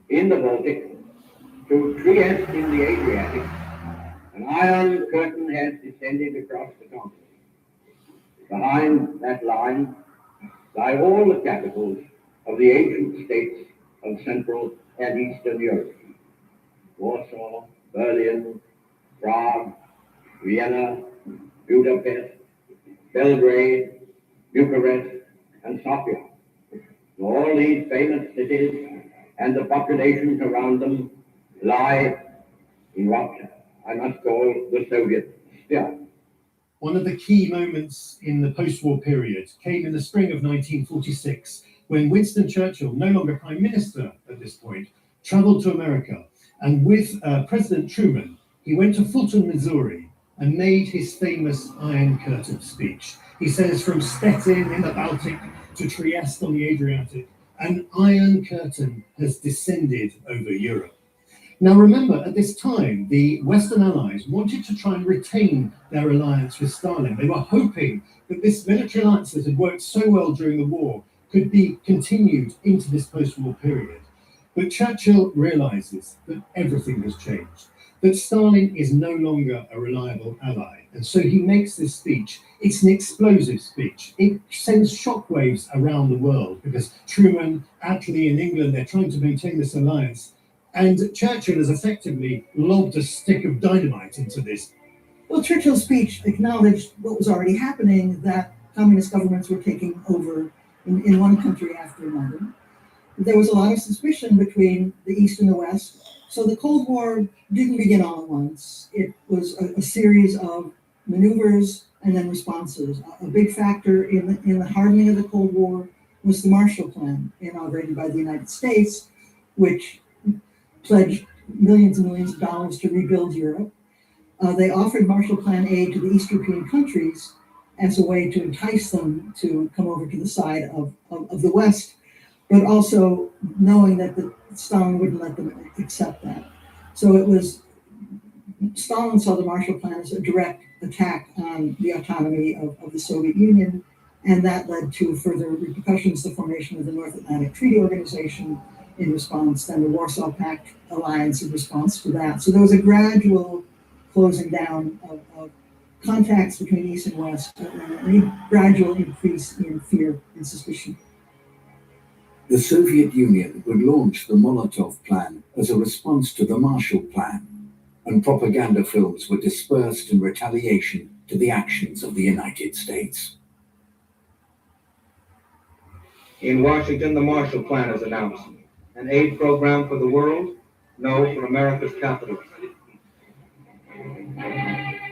in the Baltic to Trieste in the Adriatic, an iron curtain has descended across the continent. Behind that line lie all the capitals of the ancient states of Central and Eastern Europe: Warsaw, Berlin, Prague, Vienna, Budapest, Belgrade, Bucharest, and Sofia. All these famous cities and the populations around them lie in what I must call the Soviet sphere. One of the key moments in the post-war period came in the spring of 1946, when Winston Churchill, no longer Prime Minister at this point, traveled to America. And with President Truman, he went to Fulton, Missouri, and made his famous Iron Curtain speech. He says, from Stettin in the Baltic to Trieste on the Adriatic, an Iron Curtain has descended over Europe. Now remember, at this time, the Western Allies wanted to try and retain their alliance with Stalin. They were hoping that this military alliance that had worked so well during the war could be continued into this post-war period. But Churchill realizes that everything has changed, that Stalin is no longer a reliable ally. And so he makes this speech. It's an explosive speech. It sends shockwaves around the world because Truman, Attlee in England, they're trying to maintain this alliance. And Churchill has effectively lobbed a stick of dynamite into this. Well, Churchill's speech acknowledged what was already happening, that communist governments were taking over in one country after another. There was a lot of suspicion between the East and the West. So the Cold War didn't begin all at once. It was a series of maneuvers and then responses. A big factor in the hardening of the Cold War was the Marshall Plan, inaugurated by the United States, which pledged millions and millions of dollars to rebuild Europe. They offered Marshall Plan aid to the East European countries as a way to entice them to come over to the side of the West, but also knowing that Stalin wouldn't let them accept that. So it was, Stalin saw the Marshall Plan as a direct attack on the autonomy of the Soviet Union, and that led to further repercussions, the formation of the North Atlantic Treaty Organization in response, then the Warsaw Pact alliance in response to that. So there was a gradual closing down of contacts between East and West, and a gradual increase in fear and suspicion. The Soviet Union would launch the Molotov Plan as a response to the Marshall Plan, and propaganda films were dispersed in retaliation to the actions of the United States. In Washington, the Marshall Plan is announced. An aid program for the world? No, for America's capital.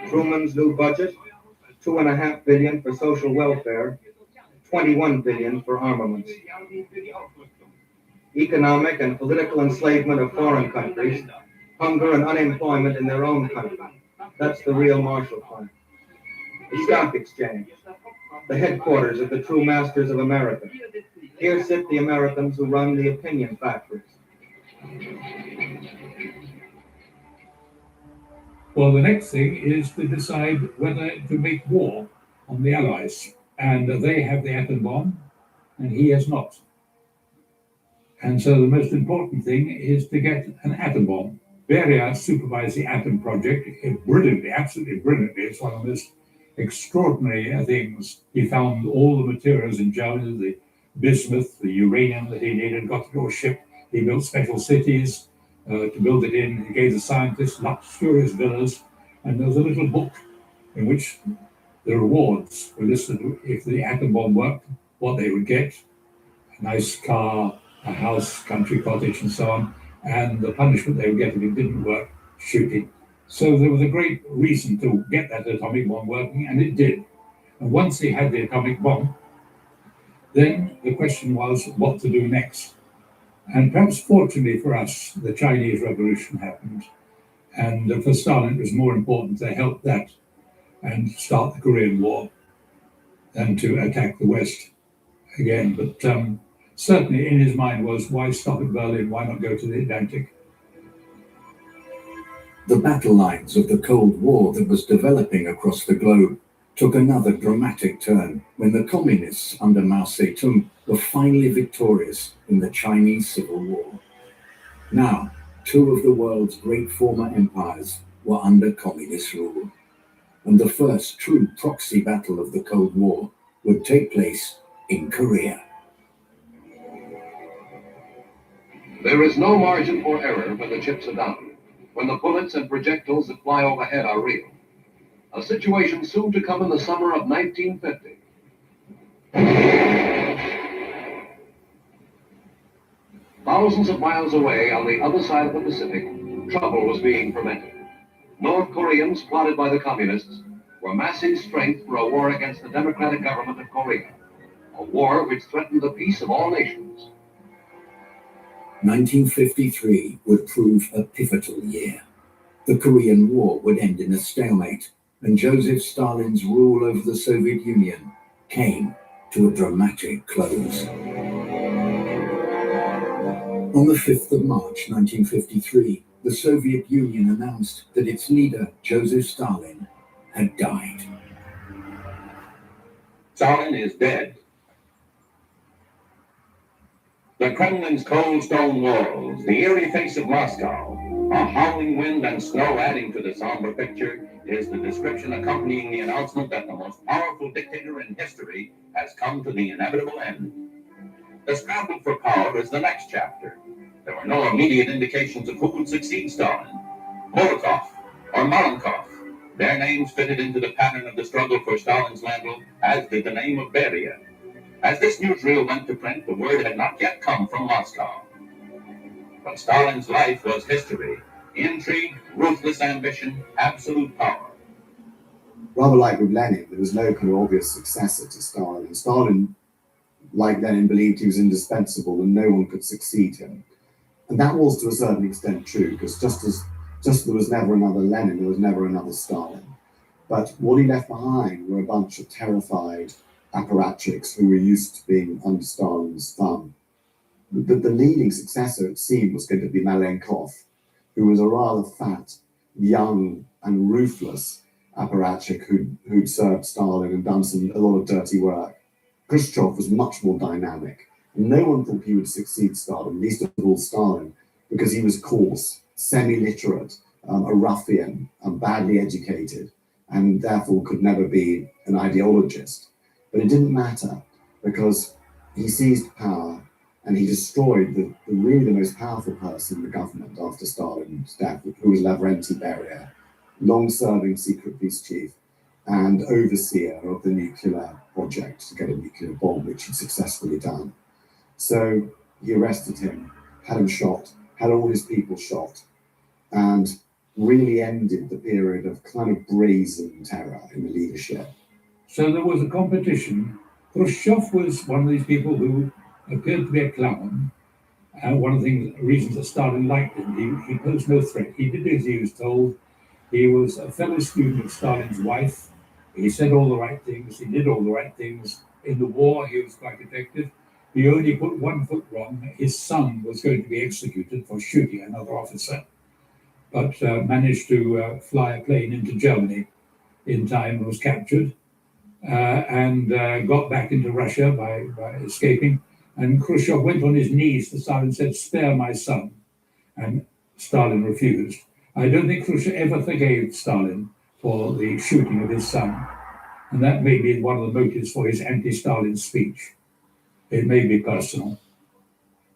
Truman's new budget? $2.5 billion for social welfare, $21 billion for armaments. Economic and political enslavement of foreign countries, hunger and unemployment in their own country. That's the real Marshall Plan. The stock exchange, the headquarters of the true masters of America. Here sit the Americans who run the opinion factories. Well, the next thing is to decide whether to make war on the Allies. And they have the atom bomb, and he has not. And so the most important thing is to get an atom bomb. Beria supervised the atom project brilliantly, absolutely brilliantly. It's one of the most extraordinary things. He found all the materials in Germany, the bismuth, the uranium that he needed, got it all shipped. He built special cities to build it in. He gave the scientists luxurious villas. And there was a little book in which the rewards were listed. If the atom bomb worked, what they would get: a nice car, a house, country cottage, and so on. And the punishment they would get if it didn't work: shooting. So there was a great reason to get that atomic bomb working, and it did. And once he had the atomic bomb, then the question was what to do next. And perhaps fortunately for us, the Chinese Revolution happened. And for Stalin, it was more important to help that and start the Korean War than to attack the West again. But certainly in his mind was, why stop at Berlin? Why not go to the Atlantic? The battle lines of the Cold War that was developing across the globe took another dramatic turn when the communists under Mao Zedong were finally victorious in the Chinese Civil War. Now, two of the world's great former empires were under communist rule, and the first true proxy battle of the Cold War would take place in Korea. There is no margin for error when the chips are down, when the bullets and projectiles that fly overhead are real. A situation soon to come in the summer of 1950. Thousands of miles away on the other side of the Pacific, trouble was being fermented. North Koreans, plotted by the communists, were massing strength for a war against the democratic government of Korea, a war which threatened the peace of all nations. 1953 would prove a pivotal year. The Korean War would end in a stalemate, and Joseph Stalin's rule over the Soviet Union came to a dramatic close. On the 5th of March 1953, the Soviet Union announced that its leader, Joseph Stalin, had died. Stalin is dead. The Kremlin's cold stone walls, the eerie face of Moscow, a howling wind and snow adding to the somber picture is the description accompanying the announcement that the most powerful dictator in history has come to the inevitable end. The scramble for power is the next chapter. There were no immediate indications of who would succeed Stalin. Molotov or Malenkov, their names fitted into the pattern of the struggle for Stalin's mantle, as did the name of Beria. As this newsreel went to print, the word had not yet come from Moscow. But Stalin's life was history. Intrigue, ruthless ambition, absolute power. Rather like with Lenin, there was no kind of obvious successor to Stalin. And Stalin like Lenin, believed he was indispensable and no one could succeed him. And that was to a certain extent true, because just as there was never another Lenin, there was never another Stalin. But what he left behind were a bunch of terrified apparatchiks who were used to being under Stalin's thumb. The leading successor, it seemed, was going to be Malenkov, who was a rather fat, young, and ruthless apparatchik who'd served Stalin and done a lot of dirty work. Khrushchev was much more dynamic, and no one thought he would succeed Stalin, least of all Stalin, because he was coarse, semi-literate, a ruffian, and badly educated, and therefore could never be an ideologist. But it didn't matter, because he seized power and he destroyed really the most powerful person in the government after Stalin's death, who was Lavrenti Beria, long-serving secret police chief and overseer of the nuclear project to get a nuclear bomb, which he'd successfully done. So he arrested him, had him shot, had all his people shot, and really ended the period of kind of brazen terror in the leadership. So there was a competition. Khrushchev was one of these people who appeared to be a clown. One of the reasons that Stalin liked him, he posed no threat. He did as he was told. He was a fellow student of Stalin's wife. He said all the right things. He did all the right things. In the war, he was quite effective. He only put one foot wrong. His son was going to be executed for shooting another officer, but managed to fly a plane into Germany in time and was captured and got back into Russia by escaping. And Khrushchev went on his knees to Stalin and said, "Spare my son." And Stalin refused. I don't think Khrushchev ever forgave Stalin for the shooting of his son. And that may be one of the motives for his anti-Stalin speech. It may be personal.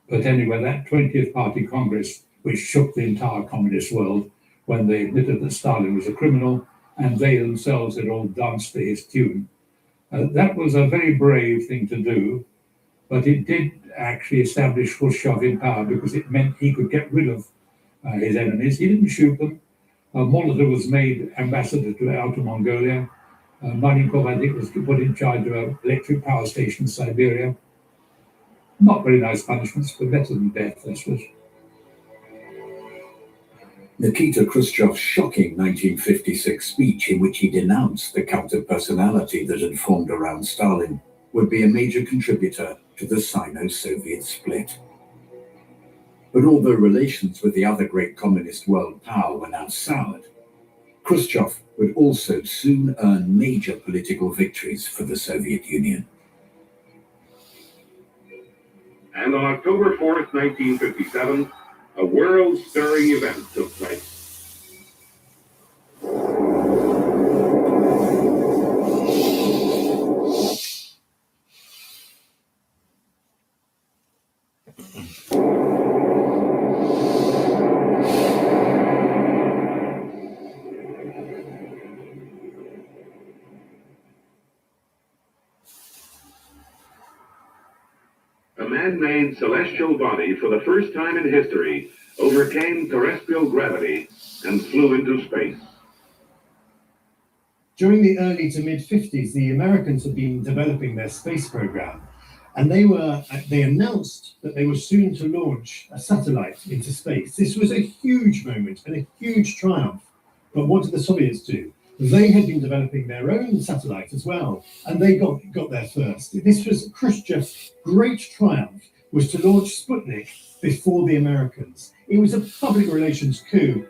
But anyway, that 20th Party Congress, which shook the entire communist world when they admitted that Stalin was a criminal and they themselves had all danced to his tune. That was a very brave thing to do, but it did actually establish Khrushchev in power because it meant he could get rid of his enemies. He didn't shoot them. Molotov was made ambassador to Outer Mongolia. Malenkov, I think, was put in charge of an electric power station in Siberia. Not very nice punishments, but better than death, I suppose. Nikita Khrushchev's shocking 1956 speech, in which he denounced the cult of personality that had formed around Stalin, would be a major contributor to the Sino-Soviet split. But although relations with the other great communist world power were now soured, Khrushchev would also soon earn major political victories for the Soviet Union. And on October 4th, 1957, a world-stirring event took place. A man-made celestial body, for the first time in history, overcame terrestrial gravity and flew into space. During the early to mid-50s, the Americans had been developing their space program, and they announced that they were soon to launch a satellite into space. This was a huge moment and a huge triumph. But what did the Soviets do? They had been developing their own satellite as well, and they got there first. This was Khrushchev's great triumph, was to launch Sputnik before the Americans. It was a public relations coup.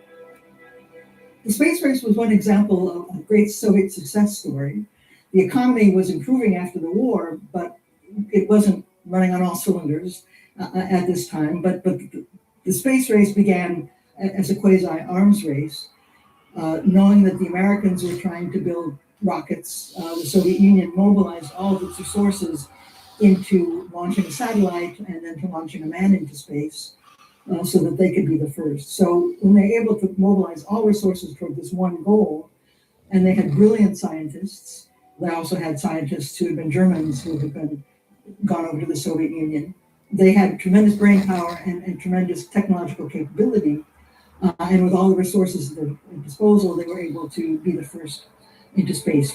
The space race was one example of a great Soviet success story. The economy was improving after the war, but it wasn't running on all cylinders at this time. But the space race began as a quasi-arms race, knowing that the Americans were trying to build rockets. The Soviet Union mobilized all of its resources into launching a satellite and then to launching a man into space so that they could be the first. So when they were able to mobilize all resources toward this one goal, and they had brilliant scientists, they also had scientists who had been Germans who had gone over to the Soviet Union. They had tremendous brain power and tremendous technological capability. And with all the resources at their disposal, they were able to be the first into space.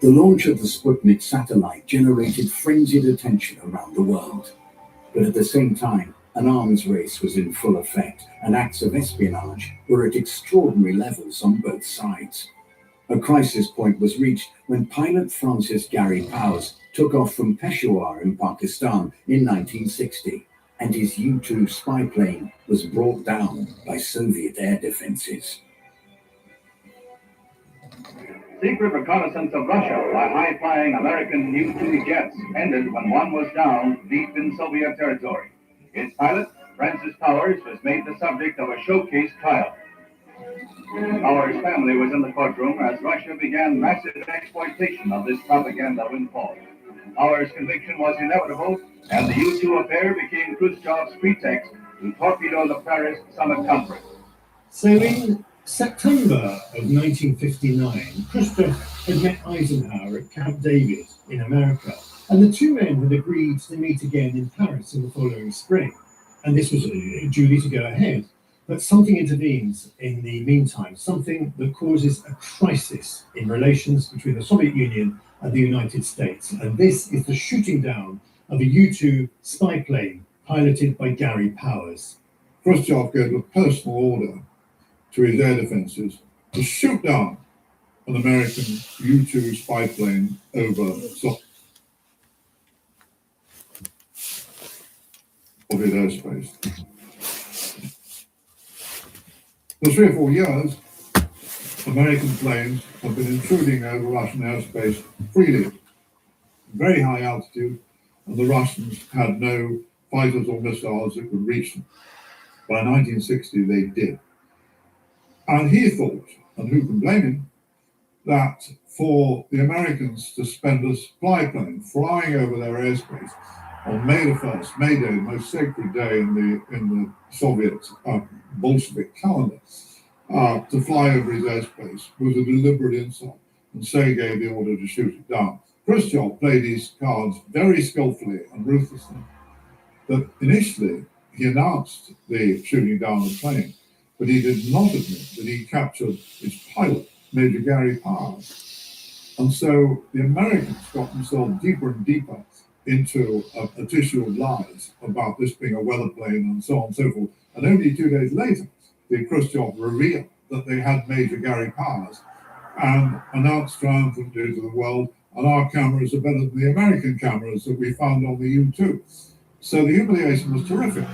The The launch of the Sputnik satellite generated frenzied attention around the world. But at the same time, an arms race was in full effect, and acts of espionage were at extraordinary levels on both sides. A crisis point was reached when pilot Francis Gary Powers took off from Peshawar in Pakistan in 1960, and his U-2 spy plane was brought down by Soviet air defenses. Secret reconnaissance of Russia by high-flying American U-2 jets ended when one was down deep in Soviet territory. Its pilot, Francis Powers, was made the subject of a showcase trial. Powers' family was in the courtroom as Russia began massive exploitation of this propaganda windfall. Powers' conviction was inevitable, and the U-2 affair became Khrushchev's pretext to torpedo the Paris Summit Conference. So in September of 1959, Khrushchev had met Eisenhower at Camp David in America, and the two men had agreed to meet again in Paris in the following spring. And this was duly to go ahead. But something intervenes in the meantime, something that causes a crisis in relations between the Soviet Union and the United States. And this is the shooting down of a U-2 spy plane piloted by Gary Powers. Khrushchev gave a personal order to his air defenses to shoot down an American U-2 spy plane over Soviet airspace. For 3 or 4 years, American planes have been intruding over Russian airspace freely, very high altitude, and the Russians had no fighters or missiles that could reach them. By 1960, they did. And he thought, and who can blame him, that for the Americans to spend a spy plane flying over their airspace on May the 1st, May Day, the most sacred day in the Soviet Bolshevik calendar, to fly over his airspace was a deliberate insult, and Say gave the order to shoot it down. Khrushchev played his cards very skillfully and ruthlessly. But initially, he announced the shooting down of the plane, but he did not admit that he captured its pilot, Major Gary Powers. And so the Americans got themselves deeper and deeper into a tissue of lies about this being a weather plane and so on and so forth. And only 2 days later, the Khrushchev revealed that they had Major Gary Powers and announced triumphantly to the world, and our cameras are better than the American cameras that we found on the U-2. So the humiliation was terrific.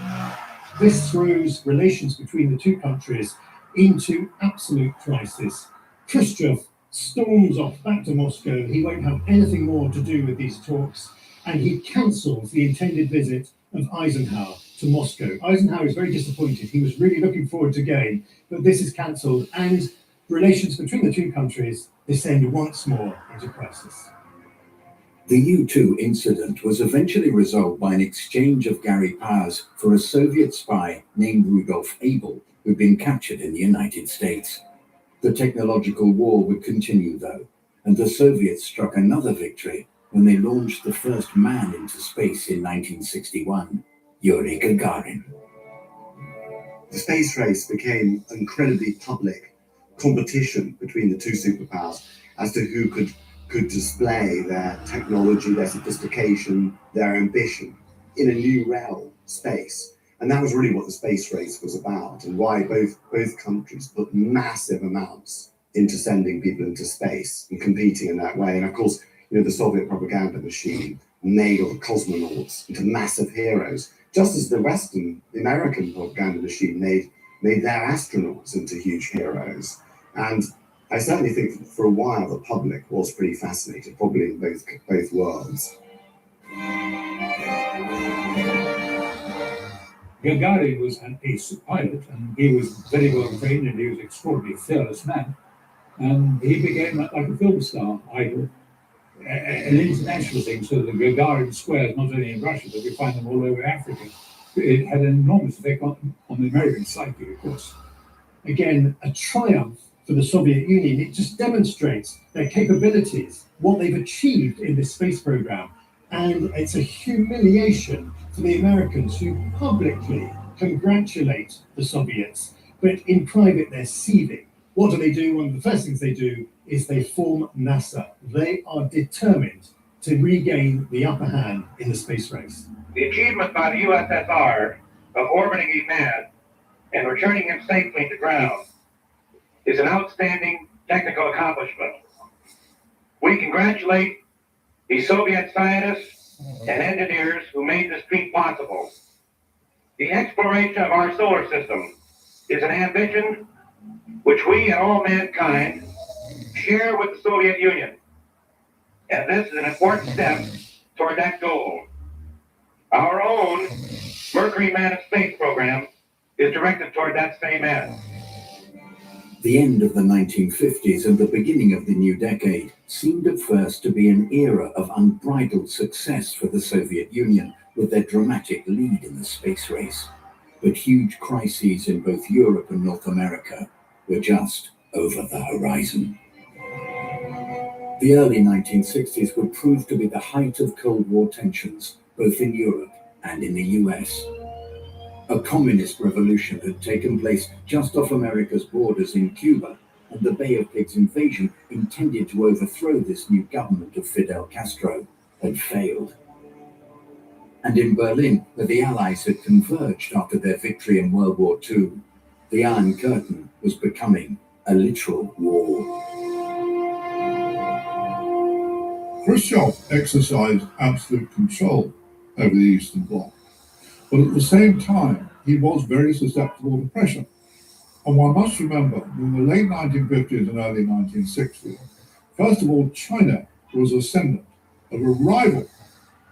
This throws relations between the two countries into absolute crisis. Khrushchev storms off back to Moscow. He won't have anything more to do with these talks, and he cancels the intended visit of Eisenhower to Moscow. Eisenhower is very disappointed. He was really looking forward to going, but this is cancelled, and relations between the two countries descend once more into crisis. The U-2 incident was eventually resolved by an exchange of Gary Powers for a Soviet spy named Rudolf Abel, who'd been captured in the United States. The technological war would continue, though, and the Soviets struck another victory when they launched the first man into space in 1961, Yuri Gagarin. The space race became an incredibly public competition between the two superpowers as to who could display their technology, their sophistication, their ambition in a new realm, space. And that was really what the space race was about, and why both countries put massive amounts into sending people into space and competing in that way. And of course, the Soviet propaganda machine made all the cosmonauts into massive heroes, just as the American propaganda machine made their astronauts into huge heroes. And I certainly think for a while the public was pretty fascinated, probably in both worlds. Gagarin was an ace pilot, and he was very well trained, and he was an extraordinarily fearless man. And he became like a film star idol, an international thing, so the Gagarin squares, not only in Russia, but we find them all over Africa. It had an enormous effect on the American psyche, of course. Again, a triumph for the Soviet Union. It just demonstrates their capabilities, what they've achieved in this space program. And it's a humiliation for the Americans, who publicly congratulate the Soviets, but in private they're seething. What do? One of the first things they do is they form NASA. They are determined to regain the upper hand in the space race. The achievement by the USSR of orbiting a man and returning him safely to ground is an outstanding technical accomplishment. We congratulate the Soviet scientists and engineers who made this feat possible. The exploration of our solar system is an ambition which we and all mankind share with the Soviet Union. And this is an important step toward that goal. Our own Mercury Man in Space program is directed toward that same end. The end of the 1950s and the beginning of the new decade seemed at first to be an era of unbridled success for the Soviet Union, with their dramatic lead in the space race. But huge crises in both Europe and North America were just over the horizon. The early 1960s would prove to be the height of Cold War tensions, both in Europe and in the US. A communist revolution had taken place just off America's borders in Cuba, and the Bay of Pigs invasion, intended to overthrow this new government of Fidel Castro, had failed. And in Berlin, where the Allies had converged after their victory in World War II, the Iron Curtain was becoming a literal wall. Khrushchev exercised absolute control over the Eastern Bloc, but at the same time, he was very susceptible to pressure. And one must remember, in the late 1950s and early 1960s, first of all, China was ascendant, of a rival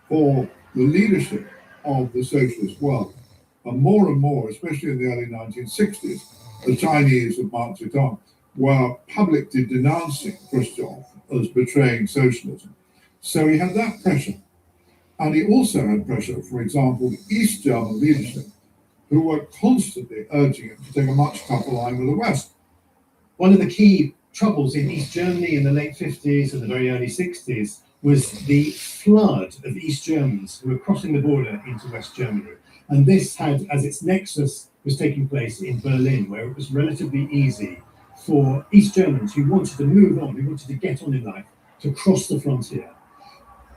for the leadership of the socialist world. And more, especially in the early 1960s, the Chinese of Mao Zedong were publicly denouncing Khrushchev as betraying socialism. So he had that pressure. And he also had pressure, for example, the East German leadership, who were constantly urging him to take a much tougher line with the West. One of the key troubles in East Germany in the late 50s and the very early 60s was the flood of East Germans who were crossing the border into West Germany. And this had, as its nexus, was taking place in Berlin, where it was relatively easy for East Germans who wanted to move on, who wanted to get on in life, to cross the frontier.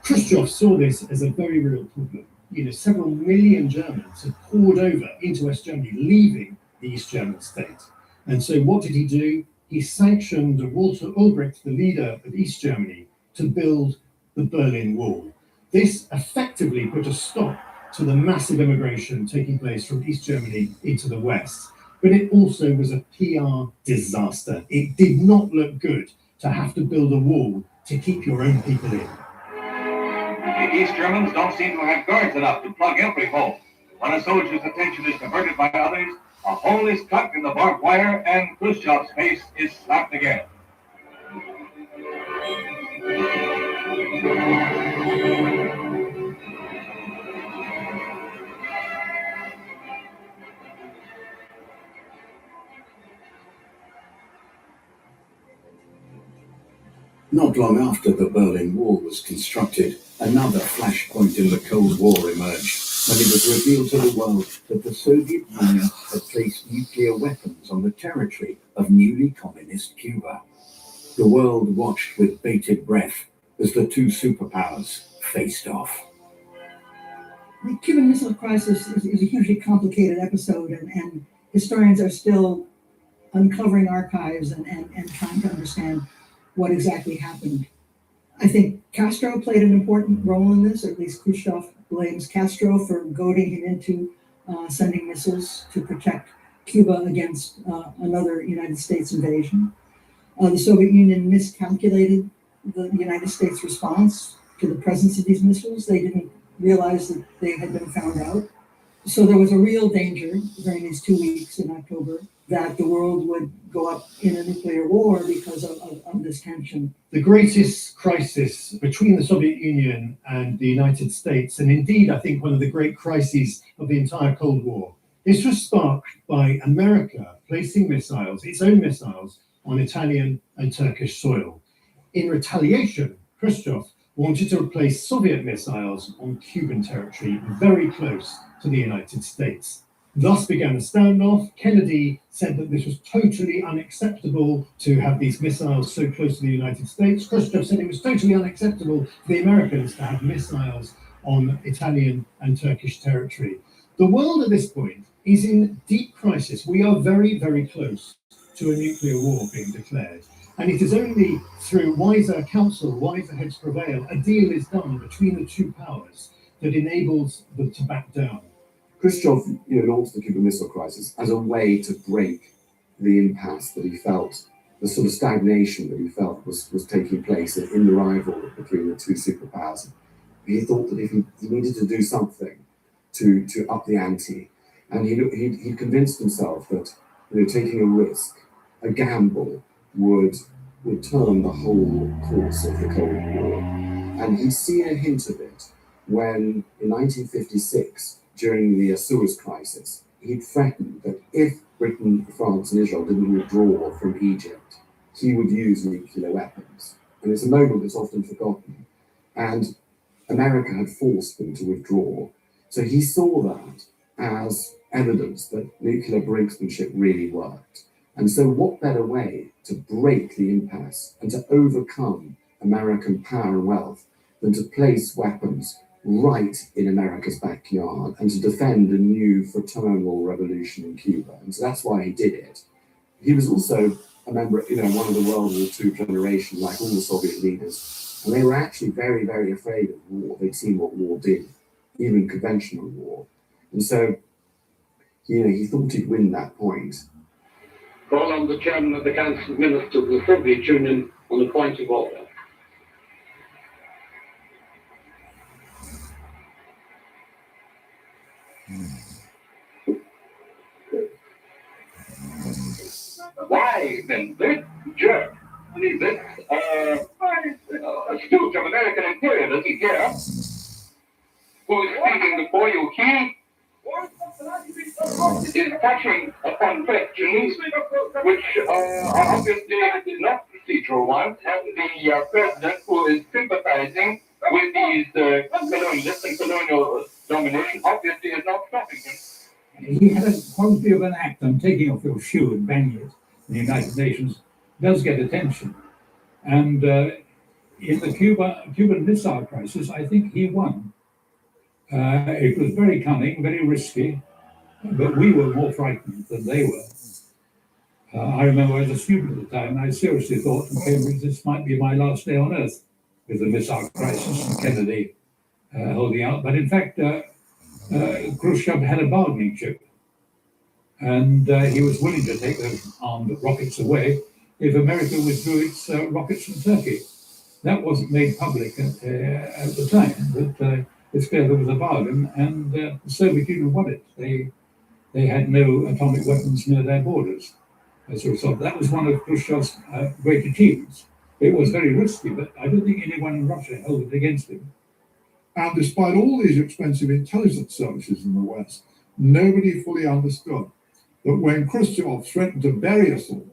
Khrushchev saw this as a very real problem. Several million Germans had poured over into West Germany, leaving the East German state. And so what did he do? He sanctioned Walter Ulbricht, the leader of East Germany, to build the Berlin Wall. This effectively put a stop to the massive immigration taking place from East Germany into the West. But it also was a PR disaster. It did not look good to have to build a wall to keep your own people in. The East Germans don't seem to have guards enough to plug every hole. When a soldier's attention is diverted by others, a hole is cut in the barbed wire and Khrushchev's face is slapped again. Not long after the Berlin Wall was constructed, another flashpoint in the Cold War emerged, when it was revealed to the world that the Soviet Union had placed nuclear weapons on the territory of newly communist Cuba. The world watched with bated breath as the two superpowers faced off. The Cuban Missile Crisis is a hugely complicated episode, and historians are still uncovering archives and trying to understand what exactly happened. I think Castro played an important role in this, or at least Khrushchev blames Castro for goading him into sending missiles to protect Cuba against another United States invasion. The Soviet Union miscalculated the United States response to the presence of these missiles. They didn't realize that they had been found out. So there was a real danger during these 2 weeks in October that the world would go up in a nuclear war because of this tension. The greatest crisis between the Soviet Union and the United States, and indeed, I think one of the great crises of the entire Cold War, this was sparked by America placing missiles, its own missiles, on Italian and Turkish soil. In retaliation, Khrushchev wanted to replace Soviet missiles on Cuban territory very close to the United States. Thus began a standoff. Kennedy said that this was totally unacceptable to have these missiles so close to the United States. Khrushchev said it was totally unacceptable for the Americans to have missiles on Italian and Turkish territory. The world at this point is in deep crisis. We are very, very close to a nuclear war being declared. And it is only through wiser counsel, wiser heads prevail, a deal is done between the two powers that enables them to back down. Khrushchev, launched the Cuban Missile Crisis as a way to break the impasse that he felt, the sort of stagnation that he felt was taking place in the rivalry between the two superpowers. He thought that if he needed to do something to up the ante, and he convinced himself that taking a risk, a gamble, would turn the whole course of the Cold War. And he'd seen a hint of it when, in 1956, during the Suez Crisis, he'd threatened that if Britain, France, and Israel didn't withdraw from Egypt, he would use nuclear weapons. And it's a moment that's often forgotten. And America had forced them to withdraw. So he saw that as evidence that nuclear brinksmanship really worked. And so what better way to break the impasse and to overcome American power and wealth than to place weapons right in America's backyard and to defend a new fraternal revolution in Cuba. And so that's why he did it. He was also a member, one of the World War II generation, like all the Soviet leaders. And they were actually very, very afraid of war. They'd seen what war did, even conventional war. And so, he thought he'd win that point. Call on the chairman of the Council of Ministers of the Soviet Union on the point of order. Why then this jerk, this stooge of American imperialism here, who is speaking before you here, is touching upon questions which are obviously not procedural ones, and the president who is sympathizing with these colonialists and colonial domination obviously is not stopping him. He had a quality of an act, and taking off your shoe and banging it in the United Nations does get attention. And in the Cuban Missile Crisis, I think he won. It was very cunning, very risky, but we were more frightened than they were. I remember as a student at the time, I seriously thought in Cambridge this might be my last day on Earth with the missile crisis and Kennedy holding out. But in fact, Khrushchev had a bargaining chip, and he was willing to take those armed rockets away if America withdrew its rockets from Turkey. That wasn't made public at the time, but it's clear there was a bargain, and the Soviet Union won it. They had no atomic weapons near their borders as a result. That was one of Khrushchev's great achievements. It was very risky, but I don't think anyone in Russia held it against him. And despite all these expensive intelligence services in the West, nobody fully understood that when Khrushchev threatened to bury us all,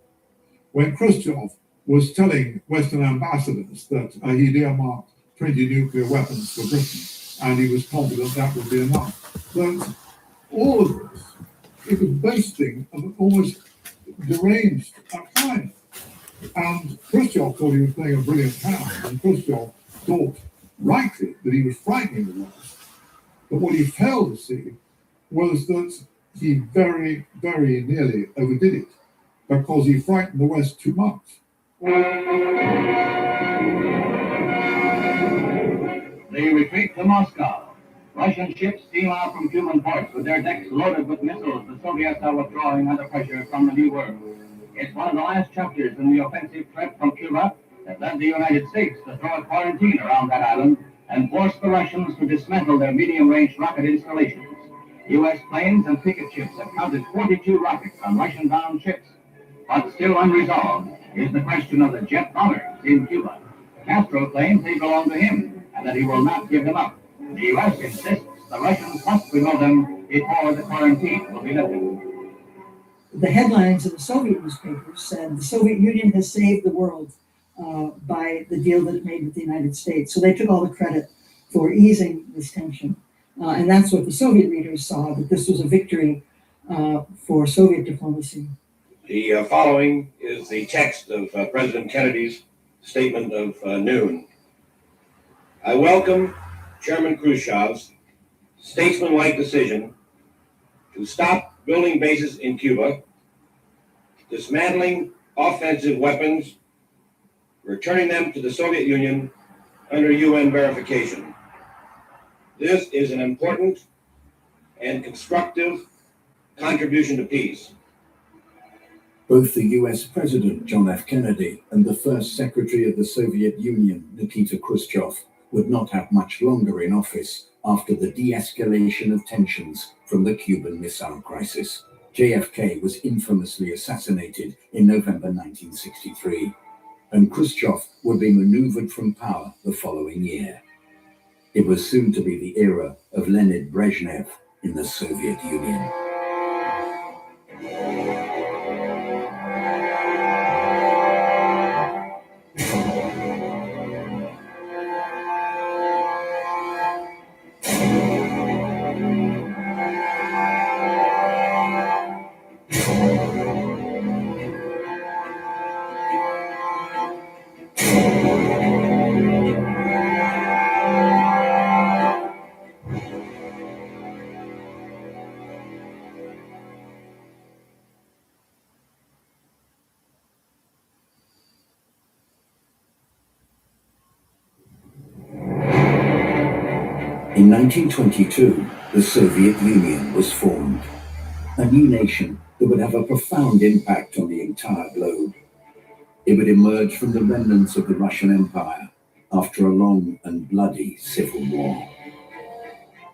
when Khrushchev was telling Western ambassadors that he'd earmarked 20 nuclear weapons for Britain, and he was confident that would be enough, that all of this, it was boasting of an almost deranged kind. And Khrushchev thought he was playing a brilliant hand, and Khrushchev thought rightly that he was frightening the West. But what he failed to see was that he very, very nearly overdid it because he frightened the West too much. They retreat to Moscow. Russian ships steam out from Cuban ports with their decks loaded with missiles the Soviets are withdrawing under pressure from the New World. It's one of the last chapters in the offensive threat from Cuba that led the United States to throw a quarantine around that island and force the Russians to dismantle their medium-range rocket installations. U.S. planes and picket ships have counted 42 rockets on Russian-bound ships. But still unresolved is the question of the jet bombers in Cuba. Castro claims they belong to him and that he will not give them up. The U.S. insists the Russians must remove them before the quarantine will be lifted. The headlines in the Soviet newspapers said the Soviet Union has saved the world by the deal that it made with the United States. So they took all the credit for easing this tension. And that's what the Soviet readers saw, that this was a victory for Soviet diplomacy. The following is the text of President Kennedy's statement of noon. I welcome Chairman Khrushchev's statesmanlike decision to stop building bases in Cuba, dismantling offensive weapons, returning them to the Soviet Union under UN verification. This is an important and constructive contribution to peace. Both the US President John F. Kennedy and the first Secretary of the Soviet Union, Nikita Khrushchev, would not have much longer in office after the de-escalation of tensions from the Cuban Missile Crisis. JFK was infamously assassinated in November 1963, and Khrushchev would be maneuvered from power the following year. It was soon to be the era of Leonid Brezhnev in the Soviet Union. In 1922, the Soviet Union was formed, a new nation that would have a profound impact on the entire globe. It would emerge from the remnants of the Russian Empire after a long and bloody civil war.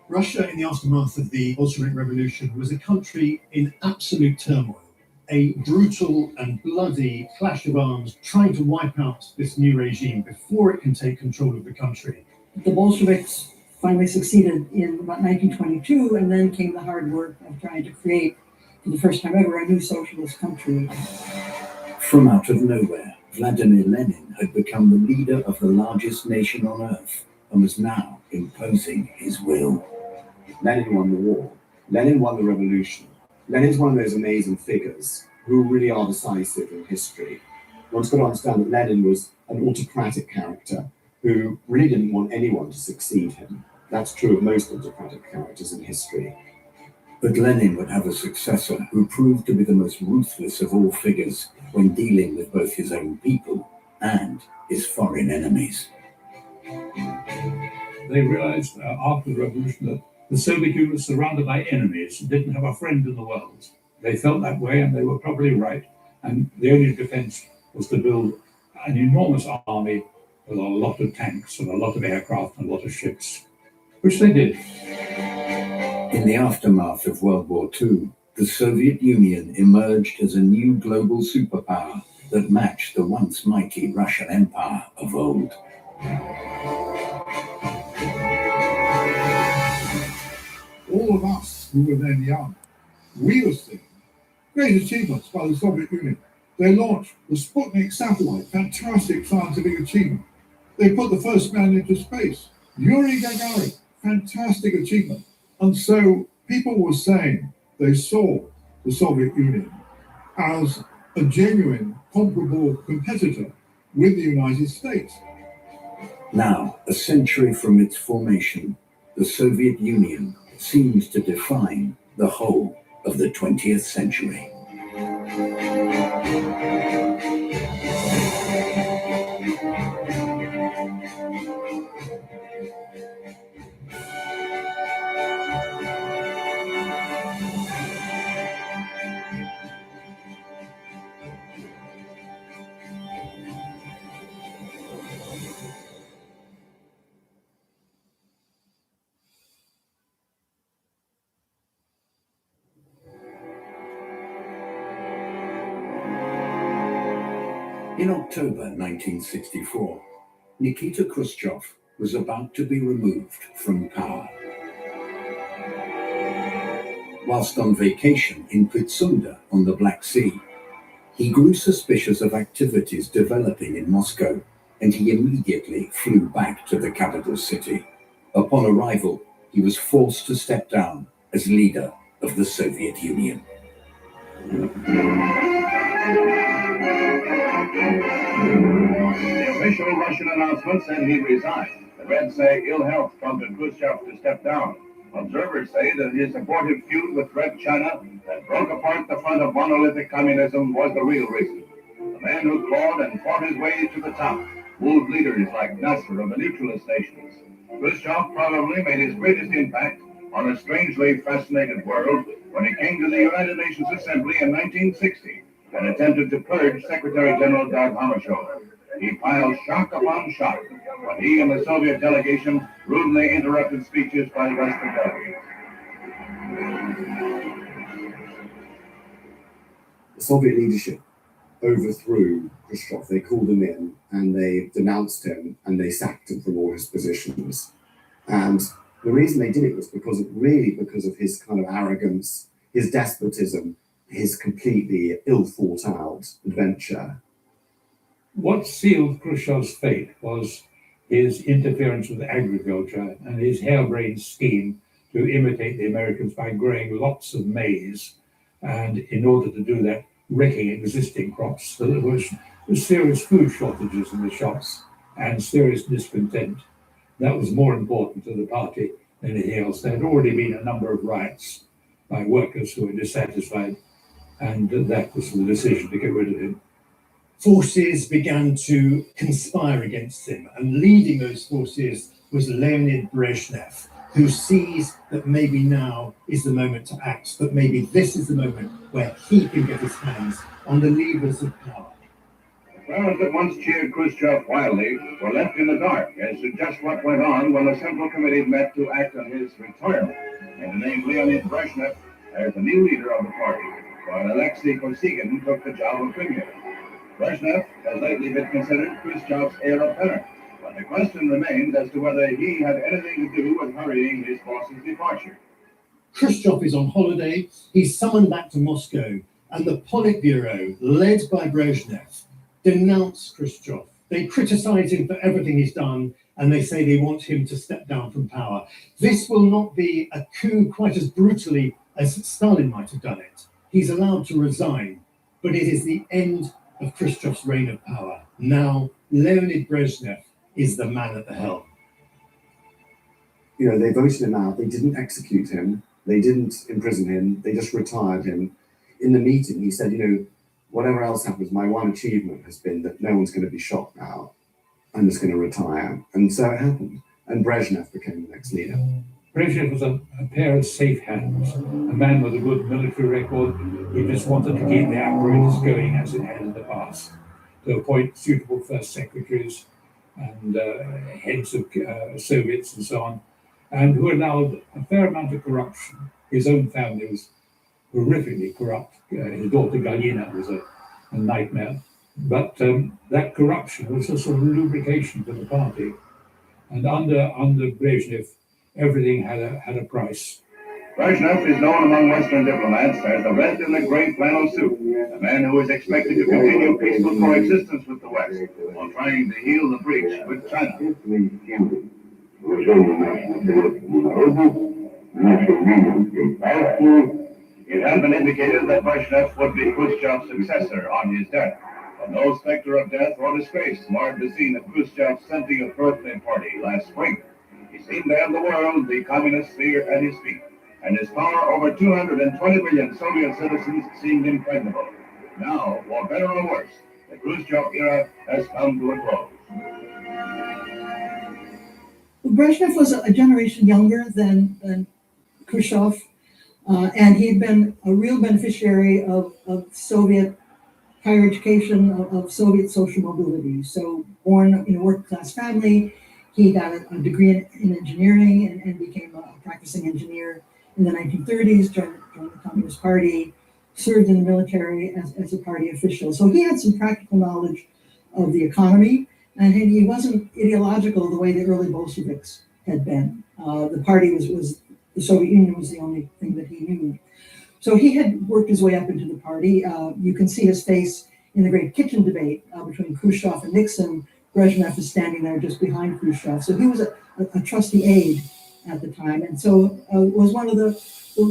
Russia, in the aftermath of the Bolshevik Revolution, was a country in absolute turmoil, a brutal and bloody clash of arms trying to wipe out this new regime before it can take control of the country. The Bolsheviks finally succeeded in about 1922, and then came the hard work of trying to create, for the first time ever, a new socialist country. From out of nowhere, Vladimir Lenin had become the leader of the largest nation on earth and was now imposing his will. Lenin won the war. Lenin won the revolution. Lenin's one of those amazing figures who really are decisive in history. One's got to understand that Lenin was an autocratic character who really didn't want anyone to succeed him. That's true of most autocratic characters in history. But Lenin would have a successor who proved to be the most ruthless of all figures when dealing with both his own people and his foreign enemies. They realized after the revolution that the Soviet Union was surrounded by enemies and didn't have a friend in the world. They felt that way, and they were probably right. And the only defense was to build an enormous army with a lot of tanks and a lot of aircraft and a lot of ships, which they did. In the aftermath of World War II, the Soviet Union emerged as a new global superpower that matched the once mighty Russian Empire of old. All of us who were then young, we were seeing great achievements by the Soviet Union. They launched the Sputnik satellite, fantastic scientific achievement. They put the first man into space, Yuri Gagarin, fantastic achievement. And so people were saying they saw the Soviet Union as a genuine, comparable competitor with the United States. Now, a century from its formation, the Soviet Union seems to define the whole of the 20th century. In October 1964, Nikita Khrushchev was about to be removed from power. Whilst on vacation in Pitsunda on the Black Sea, he grew suspicious of activities developing in Moscow, and he immediately flew back to the capital city. Upon arrival, he was forced to step down as leader of the Soviet Union. The official Russian announcement said he resigned. The Reds say ill health prompted Khrushchev to step down. Observers say that his abortive feud with Red China that broke apart the front of monolithic communism was the real reason. The man who clawed and fought his way to the top moved leaders like Nasser of the neutralist nations. Khrushchev probably made his greatest impact on a strangely fascinated world when he came to the United Nations Assembly in 1960 and attempted to purge Secretary General Dag Hammarskjöld. He piled shock upon shock when he and the Soviet delegation rudely interrupted speeches by Western delegates. The Soviet leadership overthrew Khrushchev. They called him in and they denounced him and they sacked him from all his positions. And the reason they did it was because of his kind of arrogance, his despotism, his completely ill thought out adventure. What sealed Khrushchev's fate was his interference with agriculture and his harebrained scheme to imitate the Americans by growing lots of maize, and in order to do that, wrecking existing crops. So there was serious food shortages in the shops and serious discontent. That was more important to the party than anything else. There had already been a number of riots by workers who were dissatisfied, and that was the decision to get rid of him. Forces began to conspire against him, and leading those forces was Leonid Brezhnev, who sees that maybe now is the moment to act, that maybe this is the moment where he can get his hands on the levers of power. The crowds that once cheered Khrushchev wildly were left in the dark as to just what went on when the Central Committee met to act on his retirement and to name Leonid Brezhnev as the new leader of the party, while Alexei Kosygin took the job of premier. Brezhnev has lately been considered Khrushchev's heir apparent, but the question remains as to whether he had anything to do with hurrying his boss's departure. Khrushchev is on holiday, he's summoned back to Moscow, and the Politburo, led by Brezhnev, denounce Khrushchev. They criticize him for everything he's done, and they say they want him to step down from power. This will not be a coup quite as brutally as Stalin might have done it. He's allowed to resign, but it is the end of Khrushchev's reign of power. Now, Leonid Brezhnev is the man at the helm. You know, they voted him out. They didn't execute him. They didn't imprison him. They just retired him. In the meeting, he said, you know, whatever else happens, my one achievement has been that no one's going to be shocked now. I'm just going to retire. And so it happened. And Brezhnev became the next leader. Brezhnev was a pair of safe hands, a man with a good military record. He just wanted to keep the apparatus going as it had in the past, to appoint suitable first secretaries and heads of Soviets and so on, and who allowed a fair amount of corruption. His own family was horrifically corrupt. His daughter Galina was a nightmare. But that corruption was a sort of lubrication for the party. And under Brezhnev, everything had a price. Brezhnev is known among Western diplomats as the Red in the Grey Flannel Suit, a man who is expected to continue peaceful coexistence with the West while trying to heal the breach with China. It has been indicated that Brezhnev would be Khrushchev's successor on his death, but no specter of death or disgrace marred the scene of Khrushchev's 70th birthday party last spring. He seemed to have the world, the communist sphere, at his feet, and his power over 220 million Soviet citizens seemed impregnable. Now, for better or worse, the Khrushchev era has come to a close. Well, Brezhnev was a generation younger than Khrushchev, and he had been a real beneficiary of Soviet higher education, of Soviet social mobility. So born in a working-class family, he got a degree in engineering and became a practicing engineer in the 1930s, joined the Communist Party, served in the military as a party official. So he had some practical knowledge of the economy, and he wasn't ideological the way the early Bolsheviks had been. The party was the Soviet Union was the only thing that he knew. So he had worked his way up into the party. You can see his face in the great kitchen debate between Khrushchev and Nixon. Brezhnev is standing there just behind Khrushchev. So he was a trusty aide at the time, and so was one of the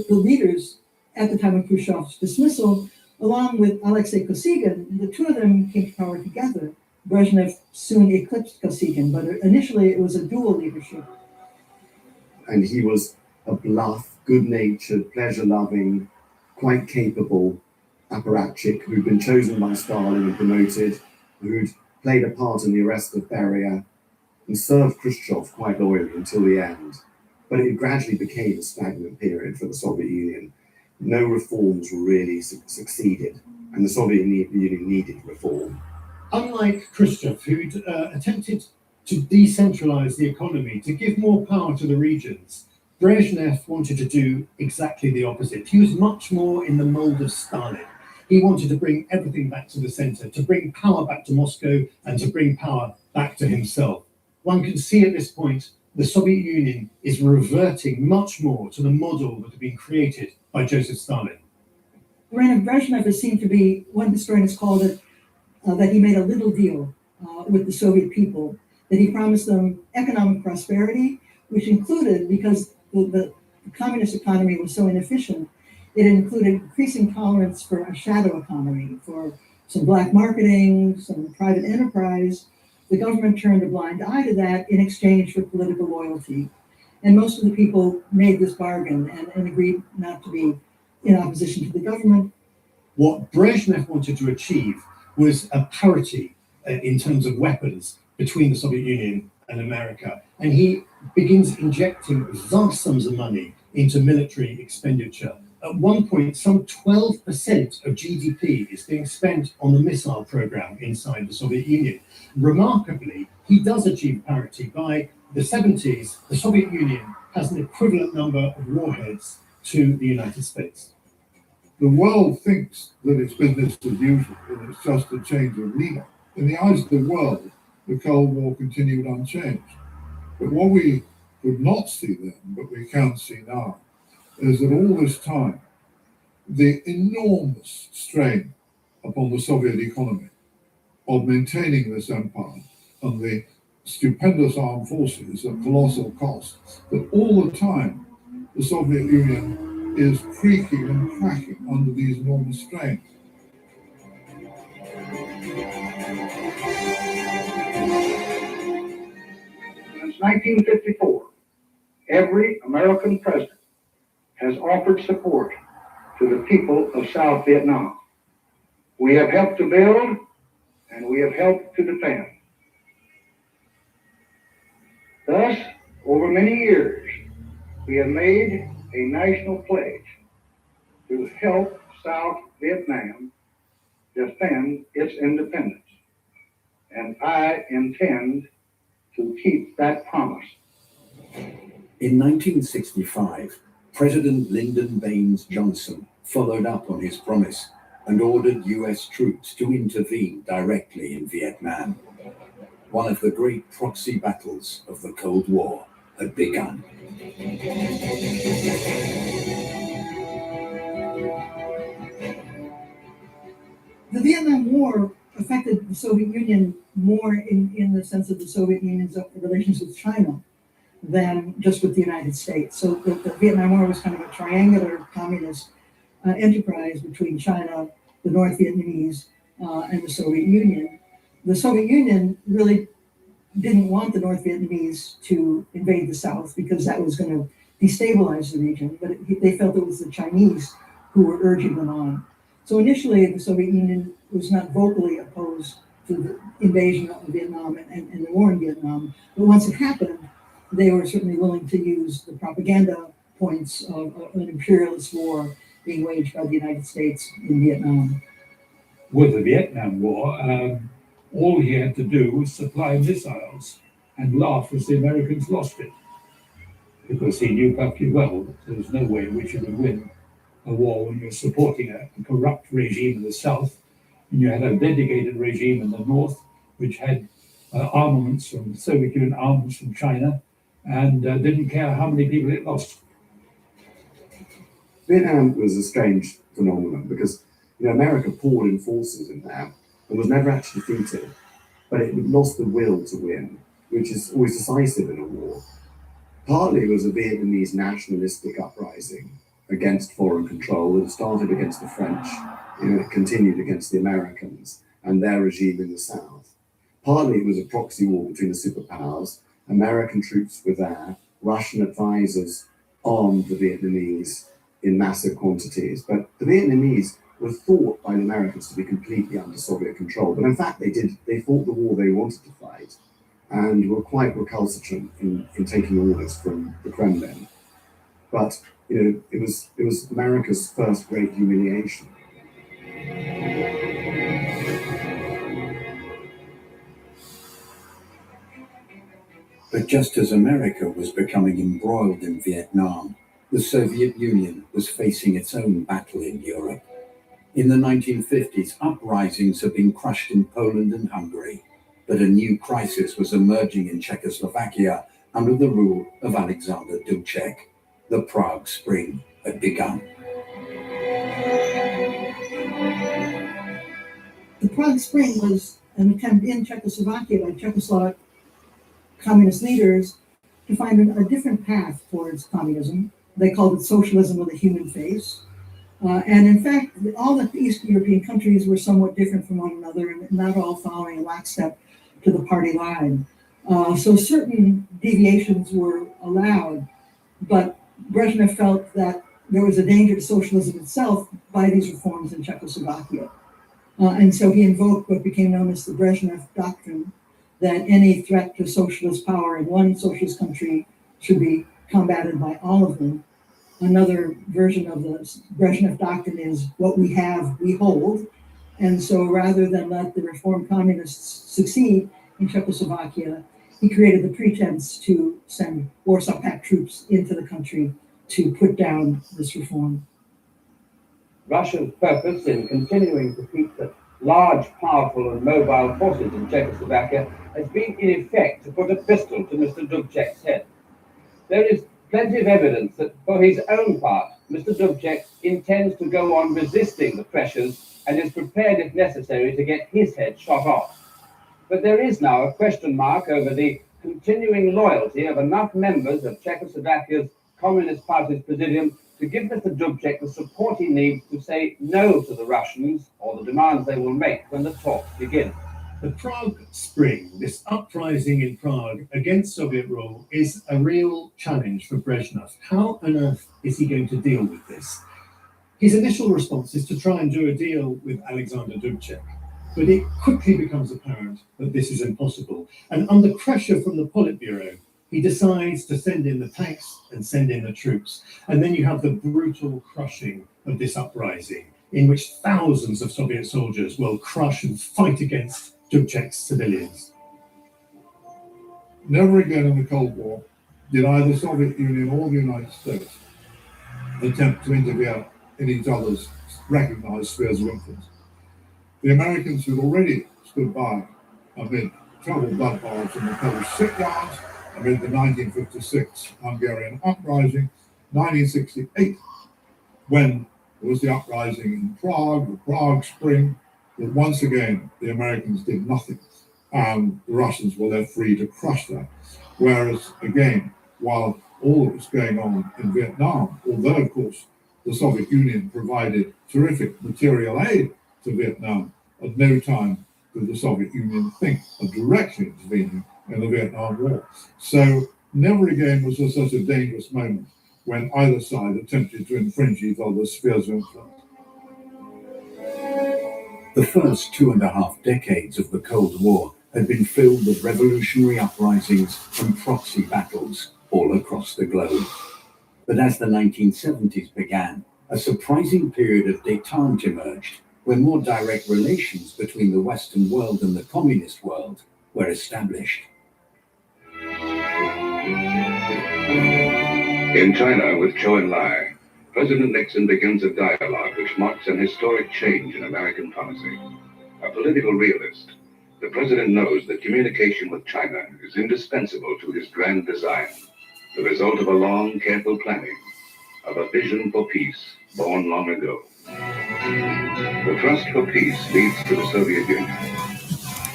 leaders at the time of Khrushchev's dismissal, along with Alexei Kosygin. The two of them came to power together. Brezhnev soon eclipsed Kosygin, but initially it was a dual leadership. And he was a bluff, good-natured, pleasure-loving, quite capable apparatchik who'd been chosen by Stalin and promoted, who'd played a part in the arrest of Beria and served Khrushchev quite loyally until the end. But it gradually became a stagnant period for the Soviet Union. No reforms were really succeeded, and the Soviet Union needed reform. Unlike Khrushchev, who'd attempted to decentralize the economy, to give more power to the regions, Brezhnev wanted to do exactly the opposite. He was much more in the mold of Stalin. He wanted to bring everything back to the center, to bring power back to Moscow, and to bring power back to himself. One can see at this point the Soviet Union is reverting much more to the model that had been created by Joseph Stalin. The reign of Brezhnev is seen to be, one historian has called it, that he made a little deal with the Soviet people, that he promised them economic prosperity, which included, because the communist economy was so inefficient, it included increasing tolerance for a shadow economy, for some black marketing, some private enterprise. The government turned a blind eye to that in exchange for political loyalty. And most of the people made this bargain and agreed not to be in opposition to the government. What Brezhnev wanted to achieve was a parity in terms of weapons between the Soviet Union and America. And he begins injecting vast sums of money into military expenditure. At one point, some 12% of GDP is being spent on the missile program inside the Soviet Union. Remarkably, he does achieve parity. By the 70s, the Soviet Union has an equivalent number of warheads to the United States. The world thinks that it's business as usual, and it's just a change of leader. In the eyes of the world, the Cold War continued unchanged. But what we could not see then, but we can see now, is that all this time, the enormous strain upon the Soviet economy of maintaining this empire and the stupendous armed forces at colossal cost, that all the time the Soviet Union is creaking and cracking under these enormous strains. Since 1954, every American president has offered support to the people of South Vietnam. We have helped to build and we have helped to defend. Thus, over many years, we have made a national pledge to help South Vietnam defend its independence. And I intend to keep that promise. In 1965, President Lyndon Baines Johnson followed up on his promise and ordered US troops to intervene directly in Vietnam. One of the great proxy battles of the Cold War had begun. The Vietnam War affected the Soviet Union more in the sense of the Soviet Union's relations with China than just with the United States. So the Vietnam War was kind of a triangular communist enterprise between China, the North Vietnamese, and the Soviet Union. The Soviet Union really didn't want the North Vietnamese to invade the South because that was going to destabilize the region, but they felt it was the Chinese who were urging them on. So initially, the Soviet Union was not vocally opposed to the invasion of Vietnam and the war in Vietnam, but once it happened, they were certainly willing to use the propaganda points of an imperialist war being waged by the United States in Vietnam. With the Vietnam War, all he had to do was supply missiles and laugh as the Americans lost it. Because he knew perfectly well that there was no way in which you could win a war when you're supporting a corrupt regime in the South, and you had a dedicated regime in the North, which had armaments from the Soviet Union, armaments from China, and didn't care how many people it lost. Vietnam was a strange phenomenon because America poured in forces in there and was never actually defeated, but it lost the will to win, which is always decisive in a war. Partly it was a Vietnamese nationalistic uprising against foreign control that started against the French, it continued against the Americans and their regime in the South. Partly it was a proxy war between the superpowers. American troops were there, Russian advisors armed the Vietnamese in massive quantities, but the Vietnamese were thought by the Americans to be completely under Soviet control. But in fact, they fought the war they wanted to fight and were quite recalcitrant in taking orders from the Kremlin. But it was America's first great humiliation. But just as America was becoming embroiled in Vietnam, the Soviet Union was facing its own battle in Europe. In the 1950s, uprisings had been crushed in Poland and Hungary, but a new crisis was emerging in Czechoslovakia under the rule of Alexander Dubček. The Prague Spring had begun. The Prague Spring was an attempt in Czechoslovakia by Czechoslovak communist leaders to find a different path towards communism. They called it socialism with a human face. And in fact, all the Eastern European countries were somewhat different from one another and not all following a lockstep to the party line. So certain deviations were allowed, but Brezhnev felt that there was a danger to socialism itself by these reforms in Czechoslovakia. And so he invoked what became known as the Brezhnev Doctrine, that any threat to socialist power in one socialist country should be combated by all of them. Another version of the Brezhnev Doctrine is what we have, we hold. And so rather than let the reformed communists succeed in Czechoslovakia, he created the pretense to send Warsaw Pact troops into the country to put down this reform. Russia's purpose in continuing to keep the large, powerful and mobile forces in Czechoslovakia has been in effect to put a pistol to Mr. Dubček's head. There is plenty of evidence that for his own part, Mr. Dubček intends to go on resisting the pressures and is prepared if necessary to get his head shot off. But there is now a question mark over the continuing loyalty of enough members of Czechoslovakia's Communist Party's Presidium to give Mr. Dubček the support he needs to say no to the Russians or the demands they will make when the talks begin. The Prague Spring, this uprising in Prague against Soviet rule, is a real challenge for Brezhnev. How on earth is he going to deal with this? His initial response is to try and do a deal with Alexander Dubček, but it quickly becomes apparent that this is impossible. And under pressure from the Politburo, he decides to send in the tanks and send in the troops. And then you have the brutal crushing of this uprising, in which thousands of Soviet soldiers will crush and fight against Dubček's civilians. Never again in the Cold War did either the Soviet Union or the United States attempt to interfere in each other's recognized spheres of influence. The Americans had already stood by amid troubled bloodbaths in the Polish shipyards, amid the 1956 Hungarian uprising, 1968, when there was the uprising in Prague, the Prague Spring, that once again the Americans did nothing and the Russians were left free to crush that. Whereas again, while all that was going on in Vietnam, although of course the Soviet Union provided terrific material aid to Vietnam, at no time did the Soviet Union think of directly intervening in the Vietnam War. So never again was there such a dangerous moment when either side attempted to infringe each other's spheres of influence. The first 2.5 decades of the Cold War had been filled with revolutionary uprisings and proxy battles all across the globe. But as the 1970s began, a surprising period of détente emerged, where more direct relations between the Western world and the communist world were established. In China, with Zhou Enlai, President Nixon begins a dialogue which marks an historic change in American policy. A political realist, the president knows that communication with China is indispensable to his grand design, the result of a long, careful planning, of a vision for peace born long ago. The thrust for peace leads to the Soviet Union.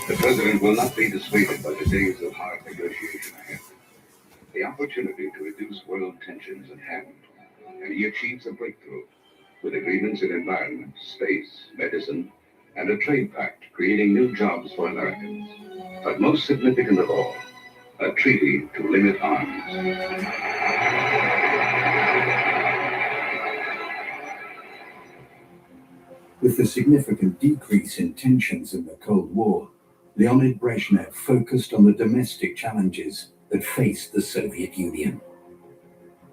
The president will not be dissuaded by the days of hard negotiation ahead. the opportunity to reduce world tensions at hand, and he achieves a breakthrough with agreements in environment, space, medicine, and a trade pact creating new jobs for Americans. But most significant of all, a treaty to limit arms. With the significant decrease in tensions in the Cold War, Leonid Brezhnev focused on the domestic challenges that faced the Soviet Union.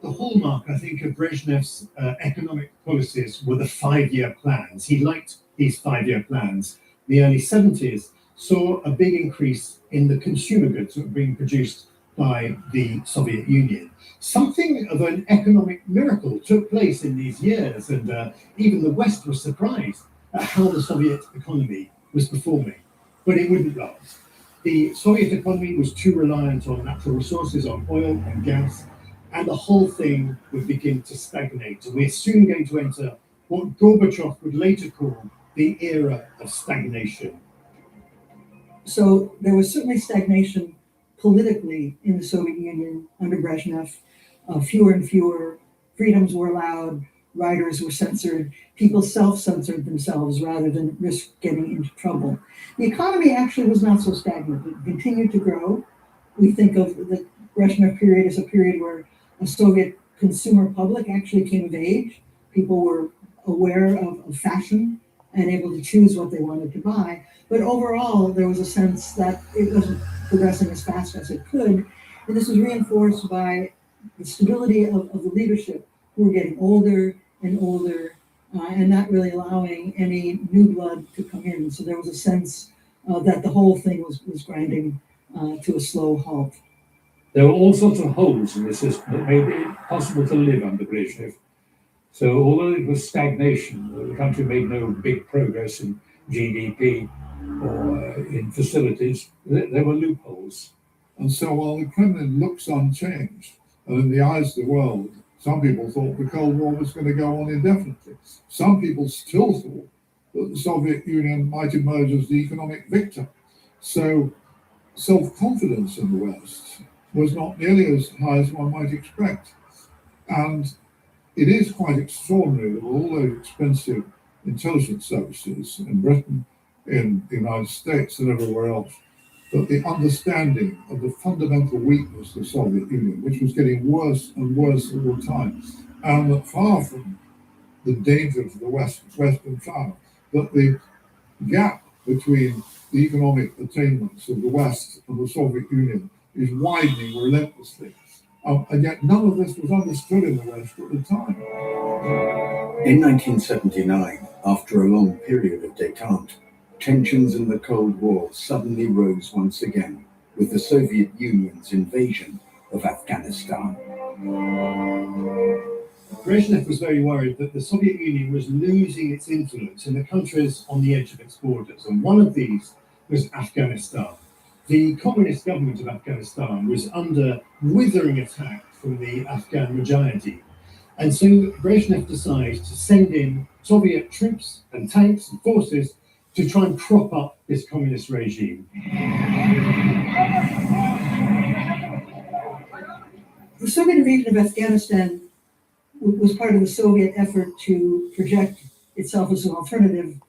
The hallmark, I think, of Brezhnev's economic policies were the 5-year plans. He liked these 5-year plans. The early 70s saw a big increase in the consumer goods that were being produced by the Soviet Union. Something of an economic miracle took place in these years, and even the West was surprised at how the Soviet economy was performing. But it wouldn't last. The Soviet economy was too reliant on natural resources, on oil and gas, and the whole thing would begin to stagnate. And we're soon going to enter what Gorbachev would later call the era of stagnation. So there was certainly stagnation politically in the Soviet Union under Brezhnev. Fewer and fewer freedoms were allowed, writers were censored, people self-censored themselves rather than risk getting into trouble. The economy actually was not so stagnant. It continued to grow. We think of the Brezhnev period as a period where a Soviet consumer public actually came of age. People were aware of fashion and able to choose what they wanted to buy. But overall, there was a sense that it wasn't progressing as fast as it could. And this was reinforced by the stability of the leadership, who were getting older and older, and not really allowing any new blood to come in. So there was a sense that the whole thing was grinding to a slow halt. There were all sorts of holes in the system that made it impossible to live under Brezhnev. So although it was stagnation, the country made no big progress in GDP or in facilities, there were loopholes. And so while the Kremlin looks unchanged, and in the eyes of the world, some people thought the Cold War was going to go on indefinitely. Some people still thought that the Soviet Union might emerge as the economic victor. So self-confidence in the West was not nearly as high as one might expect. And it is quite extraordinary that all those expensive intelligence services in Britain, in the United States and everywhere else, that the understanding of the fundamental weakness of the Soviet Union, which was getting worse and worse all the time, and that far from the danger to the Western power, that the gap between the economic attainments of the West and the Soviet Union is widening relentlessly. And yet none of this was understood in the West at the time. In 1979, after a long period of détente, tensions in the Cold War suddenly rose once again with the Soviet Union's invasion of Afghanistan. Brezhnev was very worried that the Soviet Union was losing its influence in the countries on the edge of its borders, and one of these was Afghanistan. The communist government of Afghanistan was under withering attack from the Afghan Mujahideen. And so Brezhnev decided to send in Soviet troops and tanks and forces to try and prop up this communist regime. The Soviet invasion of Afghanistan was part of the Soviet effort to project itself as an alternative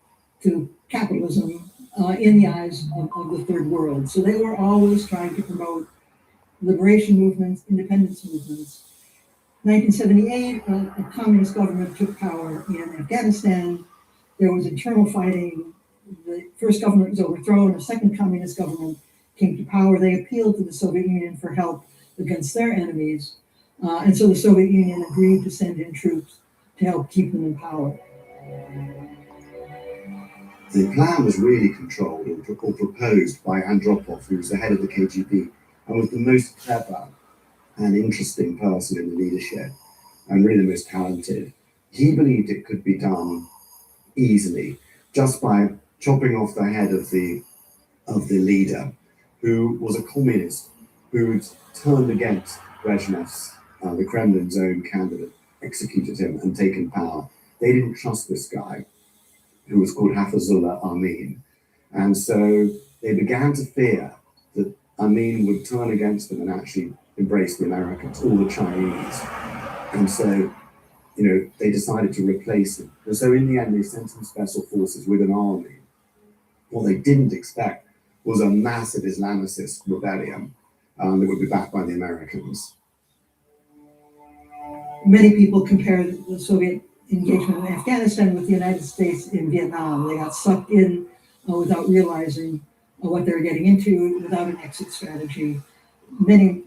to capitalism in the eyes of the third world. So they were always trying to promote liberation movements, independence movements. 1978, a communist government took power in Afghanistan. There was internal fighting. The first government was overthrown. A second communist government came to power. They appealed to the Soviet Union for help against their enemies. And so the Soviet Union agreed to send in troops to help keep them in power. The plan was really controlled or proposed by Andropov, who was the head of the KGB and was the most clever and interesting person in the leadership and really the most talented. He believed it could be done easily just by chopping off the head of the leader, who was a communist who'd turned against Brezhnev's, the Kremlin's own candidate, executed him and taken power. They didn't trust this guy, who was called Hafizullah Amin. And so they began to fear that Amin would turn against them and actually embrace the Americans, all the Chinese. And so, they decided to replace them. And so in the end, they sent some special forces with an army. What they didn't expect was a massive Islamicist rebellion that would be backed by the Americans. Many people compare the Soviet engagement in Afghanistan with the United States in Vietnam. They got sucked in without realizing what they were getting into, without an exit strategy. Many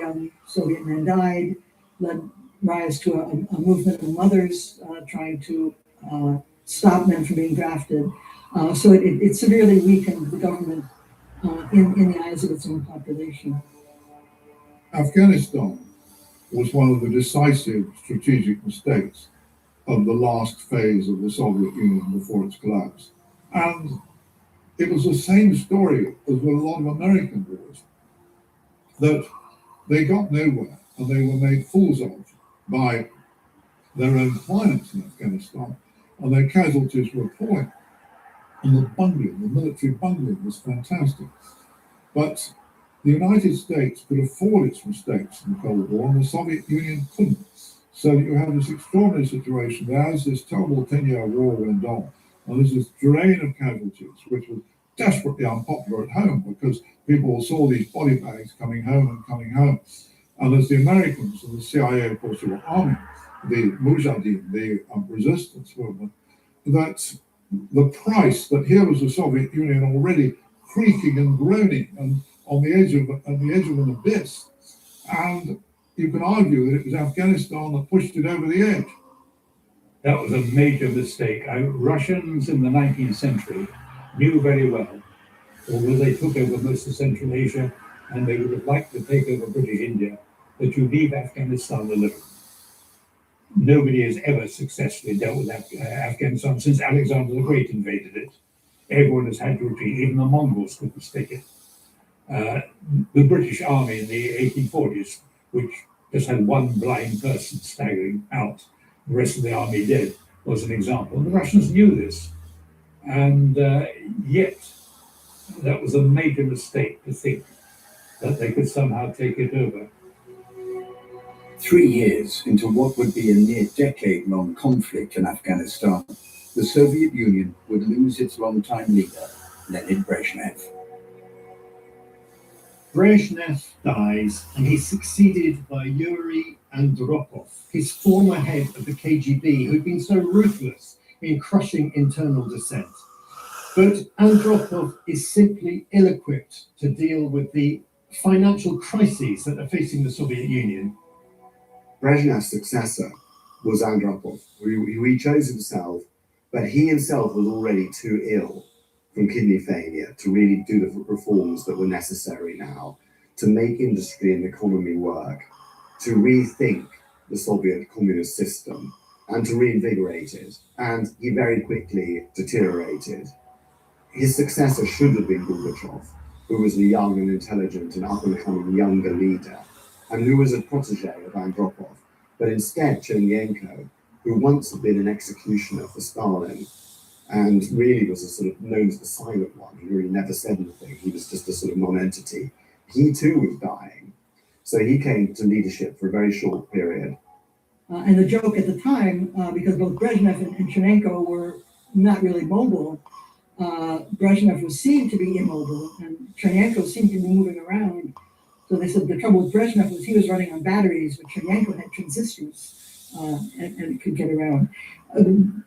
young Soviet men died, led rise to a movement of mothers trying to stop men from being drafted. So it severely weakened the government in the eyes of its own population. Afghanistan was one of the decisive strategic mistakes of the last phase of the Soviet Union before its collapse. And it was the same story as with a lot of American wars, that they got nowhere and they were made fools of by their own clients in Afghanistan, and their casualties were appalling. And the military bungling was fantastic. But the United States could afford its mistakes in the Cold War, and the Soviet Union couldn't. So you have this extraordinary situation where, as this terrible 10-year war went on, and there's this drain of casualties, which was desperately unpopular at home because people saw these body bags coming home. And as the Americans and the CIA, of course, were arming the Mujahideen, the resistance movement, that the price that here was the Soviet Union already creaking and groaning and on the edge of an abyss, and you can argue that it was Afghanistan that pushed it over the edge. That was a major mistake. Russians in the 19th century knew very well, although they took over most of Central Asia and they would have liked to take over British India, that you leave Afghanistan alone. Nobody has ever successfully dealt with Afghanistan since Alexander the Great invaded it. Everyone has had to retreat, even the Mongols couldn't stick it. The British Army in the 1840s, which just had one blind person staggering out, the rest of the army dead, was an example. And the Russians knew this. And yet, that was a major mistake to think that they could somehow take it over. 3 years into what would be a near decade-long conflict in Afghanistan, the Soviet Union would lose its longtime leader, Leonid Brezhnev. Brezhnev dies, and he's succeeded by Yuri Andropov, his former head of the KGB, who'd been so ruthless in crushing internal dissent. But Andropov is simply ill-equipped to deal with the financial crises that are facing the Soviet Union. Brezhnev's successor was Andropov, who he chose himself, but he himself was already too ill from kidney failure to really do the reforms that were necessary now to make industry and economy work, to rethink the Soviet communist system and to reinvigorate it. And he very quickly deteriorated. His successor should have been Gorbachev, who was a young and intelligent and up-and-coming younger leader, and who was a protege of Andropov. But instead, Chernenko, who once had been an executioner for Stalin, and really was a sort of known as the silent one, he really never said anything, he was just a sort of non-entity, he too was dying. So he came to leadership for a very short period. And the joke at the time, because both Brezhnev and Chernenko were not really mobile, Brezhnev was seen to be immobile, and Chernenko seemed to be moving around. So they said the trouble with Brezhnev was he was running on batteries, but Chernenko had transistors and could get around.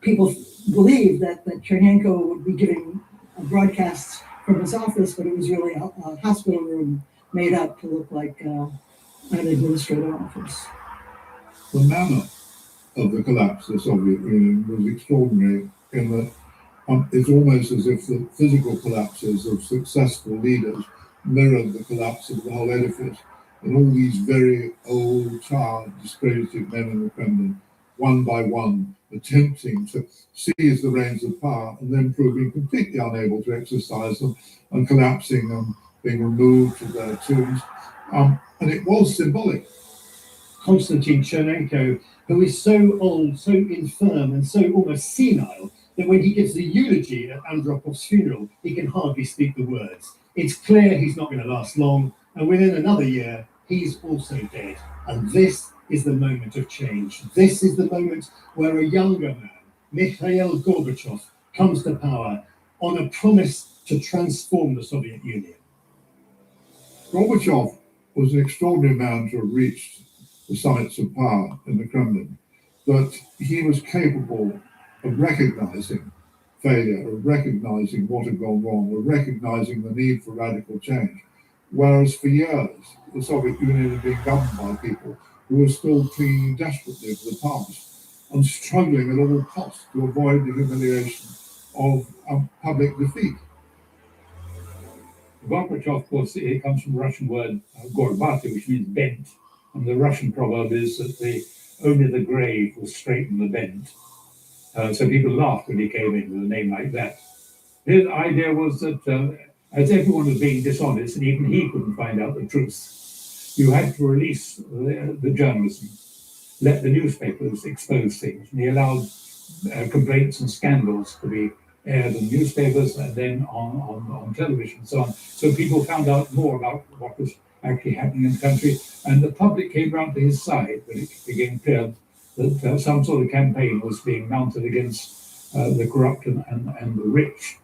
People believed that Chernenko would be giving broadcasts from his office, but it was really a hospital room made up to look like an administrative office. The manner of the collapse of the Soviet Union was extraordinary in that it's almost as if the physical collapses of successful leaders mirrored the collapse of the whole edifice. And all these very old, tired, discredited men in the Kremlin, one by one, attempting to seize the reins of power and then proving completely unable to exercise them and collapsing and being removed to their tombs. And it was symbolic. Konstantin Chernenko, who is so old, so infirm, and so almost senile that when he gives the eulogy at Andropov's funeral, he can hardly speak the words. It's clear he's not going to last long, and within another year, he's also dead. And this is the moment of change. This is the moment where a younger man, Mikhail Gorbachev, comes to power on a promise to transform the Soviet Union. Gorbachev was an extraordinary man to have reached the summits of power in the Kremlin, that he was capable of recognizing failure, of recognizing what had gone wrong, of recognizing the need for radical change. Whereas for years, the Soviet Union had been governed by people who were still clinging desperately to the past and struggling at all costs to avoid the humiliation of public defeat. Gorbachev, of course, it comes from the Russian word gorbati, which means bent. And the Russian proverb is that only the grave will straighten the bent. So people laughed when he came in with a name like that. His idea was that as everyone was being dishonest, and even he couldn't find out the truth, you had to release the journalism, let the newspapers expose things. And he allowed complaints and scandals to be aired in newspapers and then on television and so on. So people found out more about what was actually happening in the country, and the public came round to his side when it became clear that some sort of campaign was being mounted against the corrupt and the rich.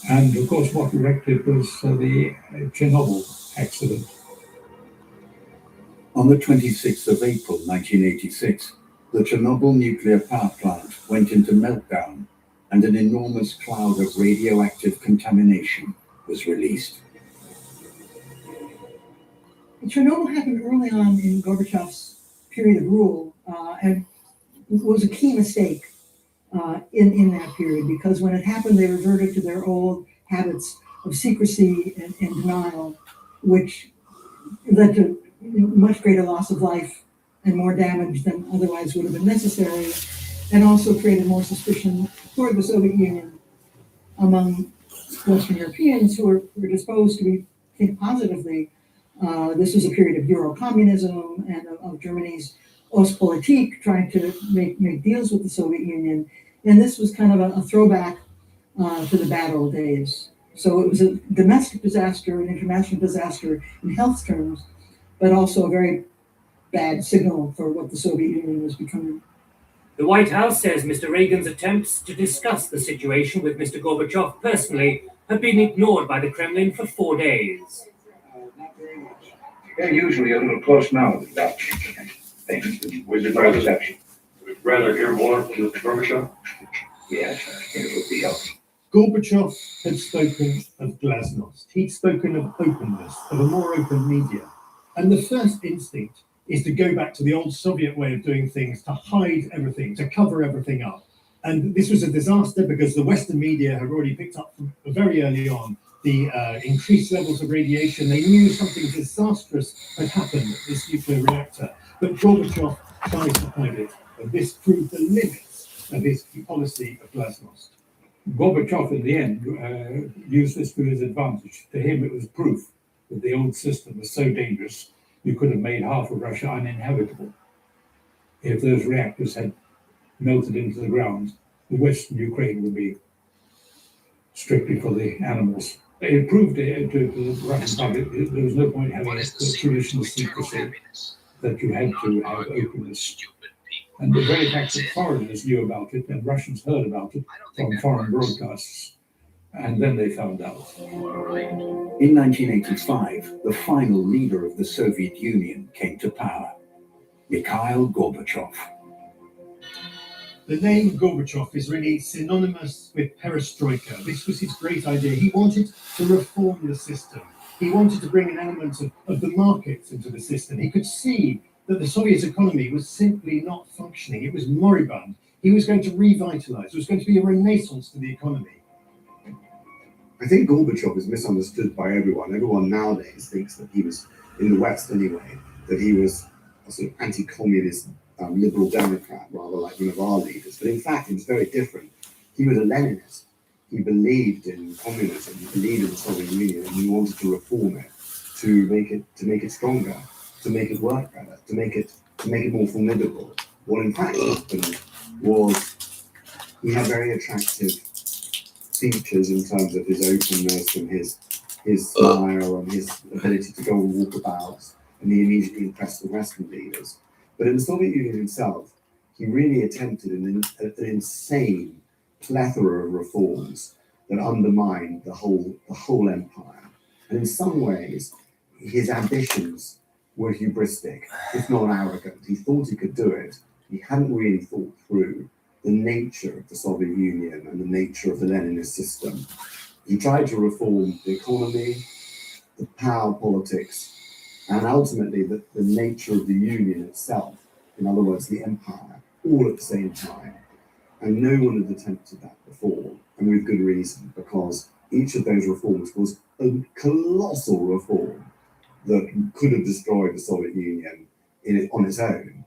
And of course, what directed was the Chernobyl accident. On the 26th of April 1986, the Chernobyl nuclear power plant went into meltdown, and an enormous cloud of radioactive contamination was released. Chernobyl happened early on in Gorbachev's period of rule, and was a key mistake in that period, because when it happened, they reverted to their old habits of secrecy and denial, which led to much greater loss of life and more damage than otherwise would have been necessary, and also created more suspicion toward the Soviet Union among Western Europeans who were disposed to think positively. This was a period of Euro-communism and of Germany's Ostpolitik, trying to make deals with the Soviet Union. And this was kind of a throwback to the bad old days. So it was a domestic disaster, an international disaster in health terms, but also a very bad signal for what the Soviet Union was becoming. The White House says Mr. Reagan's attempts to discuss the situation with Mr. Gorbachev personally have been ignored by the Kremlin for 4 days. They're usually a little close now with the Dutch. Would you rather hear more from Mr. Gorbachev? Yes, I think it would be helpful. Gorbachev had spoken of glasnost. He'd spoken of openness, of a more open media. And the first instinct is to go back to the old Soviet way of doing things, to hide everything, to cover everything up. And this was a disaster because the Western media had already picked up from very early on the increased levels of radiation. They knew something disastrous had happened at this nuclear reactor. But Gorbachev tried to hide it, and this proved the limits of his policy of glasnost. Gorbachev, in the end, used this to his advantage. To him, it was proof that the old system was so dangerous, you could have made half of Russia uninhabitable. If those reactors had melted into the ground, the Western Ukraine would be strictly for the animals. It proved to the Russian public that there was no point having the traditional secrecy, that you had to have openness. And the very fact that foreigners knew about it and Russians heard about it from foreign broadcasts, and then they found out. In 1985, the final leader of the Soviet Union came to power, Mikhail Gorbachev. The name Gorbachev is really synonymous with perestroika. This was his great idea. He wanted to reform the system. He wanted to bring an element of the markets into the system. He could see that the Soviet economy was simply not functioning. It was moribund. He was going to revitalize. There was going to be a renaissance to the economy. I think Gorbachev is misunderstood by everyone. Everyone nowadays thinks that he was, in the West anyway, that he was a sort of anti-communist liberal Democrat, rather like one of our leaders. But in fact, he was very different. He was a Leninist. He believed in communism. He believed in the Soviet Union, and he wanted to reform it, to make it stronger, to make it work better, to make it more formidable. What in fact happened was he had very attractive features in terms of his openness and his smile and his ability to go and walk about. and he immediately impressed the Western leaders. But in the Soviet Union itself, he really attempted an insane plethora of reforms that undermined the whole empire. And in some ways, his ambitions were hubristic, if not arrogant. He thought he could do it. He hadn't really thought through the nature of the Soviet Union and the nature of the Leninist system. He tried to reform the economy, the power politics, and ultimately the nature of the Union itself, in other words, the empire, all at the same time. And no one had attempted that before, and with good reason, because each of those reforms was a colossal reform that could have destroyed the Soviet Union on its own.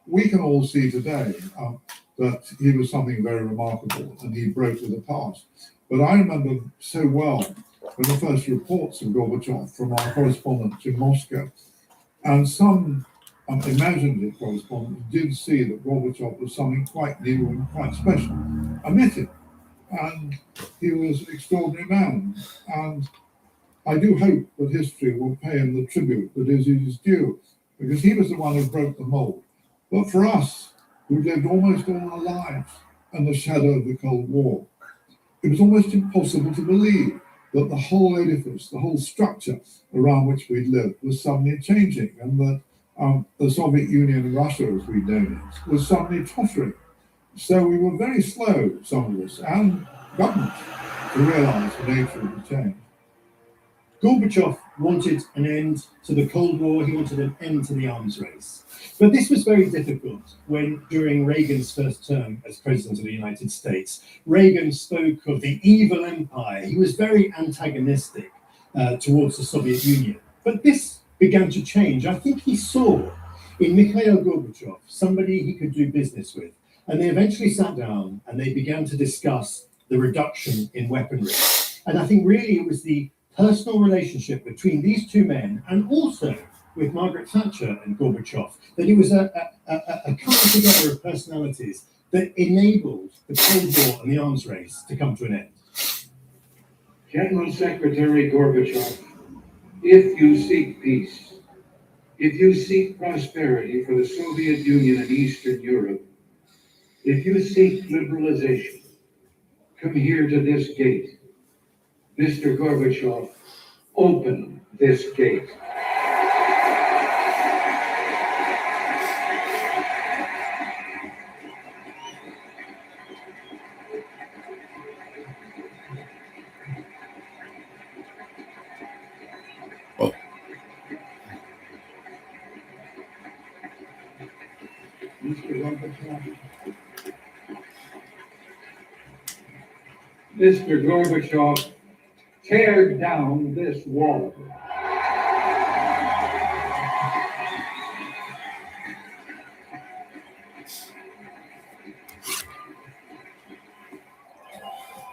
We can all see today that he was something very remarkable and he broke with the past. But I remember so well when the first reports of Gorbachev from our correspondents in Moscow, and some imaginative correspondents did see that Gorbachev was something quite new and quite special. I met him, and he was an extraordinary man. And I do hope that history will pay him the tribute that is his due, because he was the one who broke the mold. But for us, who lived almost all our lives in the shadow of the Cold War, it was almost impossible to believe that the whole edifice, the whole structure around which we lived was suddenly changing, and that the Soviet Union and Russia, as we'd known it, was suddenly tottering. So we were very slow, some of us, and governments, to realise the nature of the change. Gorbachev wanted an end to the Cold War, he wanted an end to the arms race. But this was very difficult when, during Reagan's first term as President of the United States, Reagan spoke of the evil empire. He was very antagonistic towards the Soviet Union. But this began to change. I think he saw in Mikhail Gorbachev somebody he could do business with. And they eventually sat down and they began to discuss the reduction in weaponry. And I think really it was the personal relationship between these two men, and also with Margaret Thatcher and Gorbachev, that it was a coming together of personalities that enabled the Cold War and the arms race to come to an end. General Secretary Gorbachev, if you seek peace, if you seek prosperity for the Soviet Union and Eastern Europe, if you seek liberalization, come here to this gate. Mr. Gorbachev, open this gate. Mr. Gorbachev, tear down this wall.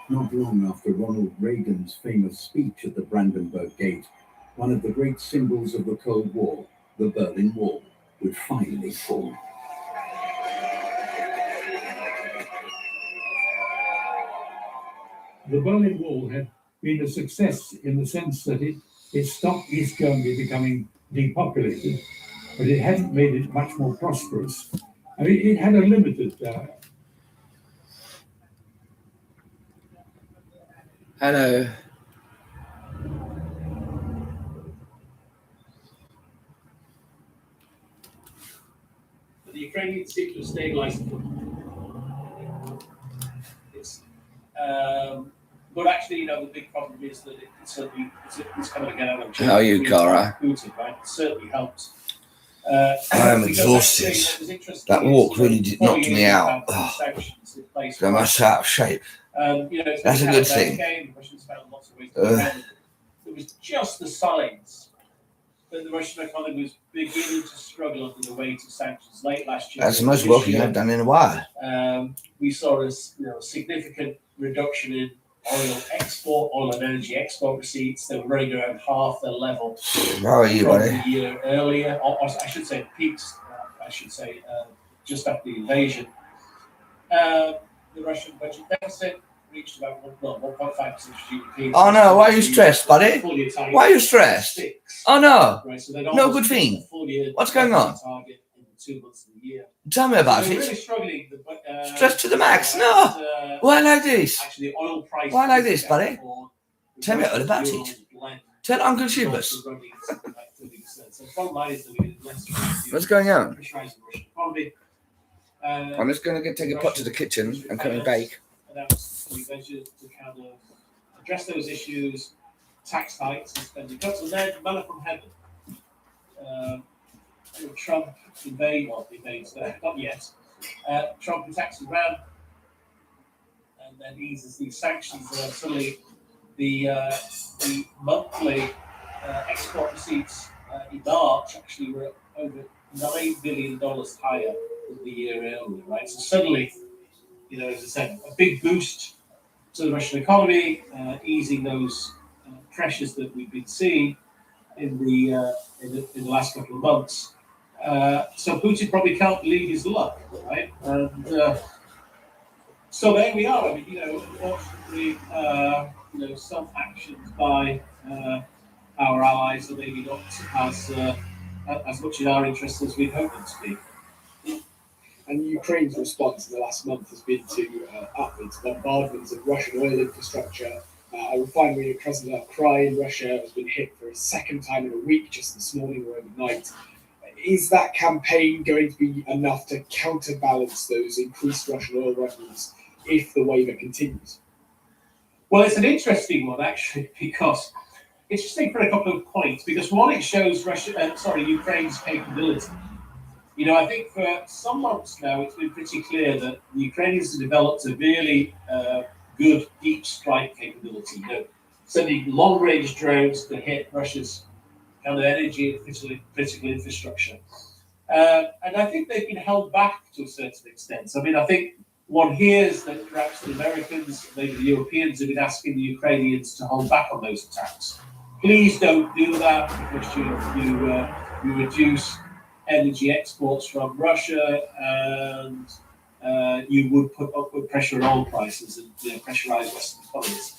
Not long after Ronald Reagan's famous speech at the Brandenburg Gate, one of the great symbols of the Cold War, the Berlin Wall, would finally fall. The Berlin Wall had been a success in the sense that it stopped East Germany becoming depopulated, but it hadn't made it much more prosperous. I mean, it had a limited... Hello. The Ukrainians seem to have stabilized it. But actually, the big problem is that it's coming again out of How are you, Cara? Putin, right? It certainly helps. I am exhausted. That walk really did knock me out. I'm much out of shape. That's a good thing. It was just the signs that the Russian economy was beginning to struggle under the weight of sanctions late last year. That's the most work I've done in a while. We saw a significant reduction in oil and energy export receipts. They were running around half the level How are you, from buddy? the year earlier, or I should say peaks, just after the invasion. The Russian budget deficit reached about 1.5% of GDP. Oh no, why are you stressed, buddy? Why are you stressed? Oh no, Right, so no good thing. What's going on? Target in 2 months of the year. Tell me about so it. Really struggling. Stress to the max. No. Why like this? Actually, oil price. Why like this, buddy? Tell me all about it. Tell Uncle Shubas. What's going on? I'm just going to take a pot to the kitchen and come and bake. We measured to kind of address those issues, tax hikes and spending cuts, and then manna from heaven. Trump invades there, not yet. Trump attacks Iran and then eases these sanctions. Suddenly, the monthly export receipts in March actually were over $9 billion higher than the year earlier, right? So suddenly, as I said, a big boost to the Russian economy, easing those pressures that we've been seeing in the last couple of months. So Putin probably can't believe his luck, right? And so there we are. I mean, unfortunately, some actions by our allies are maybe not as much in our interest as we'd hoped them to be. And Ukraine's response in the last month has been to up its bombardments of Russian oil infrastructure. A refinery in Krasnodar in Russia has been hit for a second time in a week, just this morning or overnight. Is that campaign going to be enough to counterbalance those increased Russian oil revenues if the waiver continues? Well, it's an interesting one, actually, because interesting for a couple of points. Because one, it shows Ukraine's capability. I think for some months now, it's been pretty clear that the Ukrainians have developed a really good deep strike capability. Sending long-range drones to hit Russia's kind of energy and critical infrastructure. And I think they've been held back to a certain extent. I mean, I think one hears that perhaps the Americans, maybe the Europeans, have been asking the Ukrainians to hold back on those attacks. Please don't do that because you reduce energy exports from Russia and you would put upward pressure on oil prices and pressurize Western economies.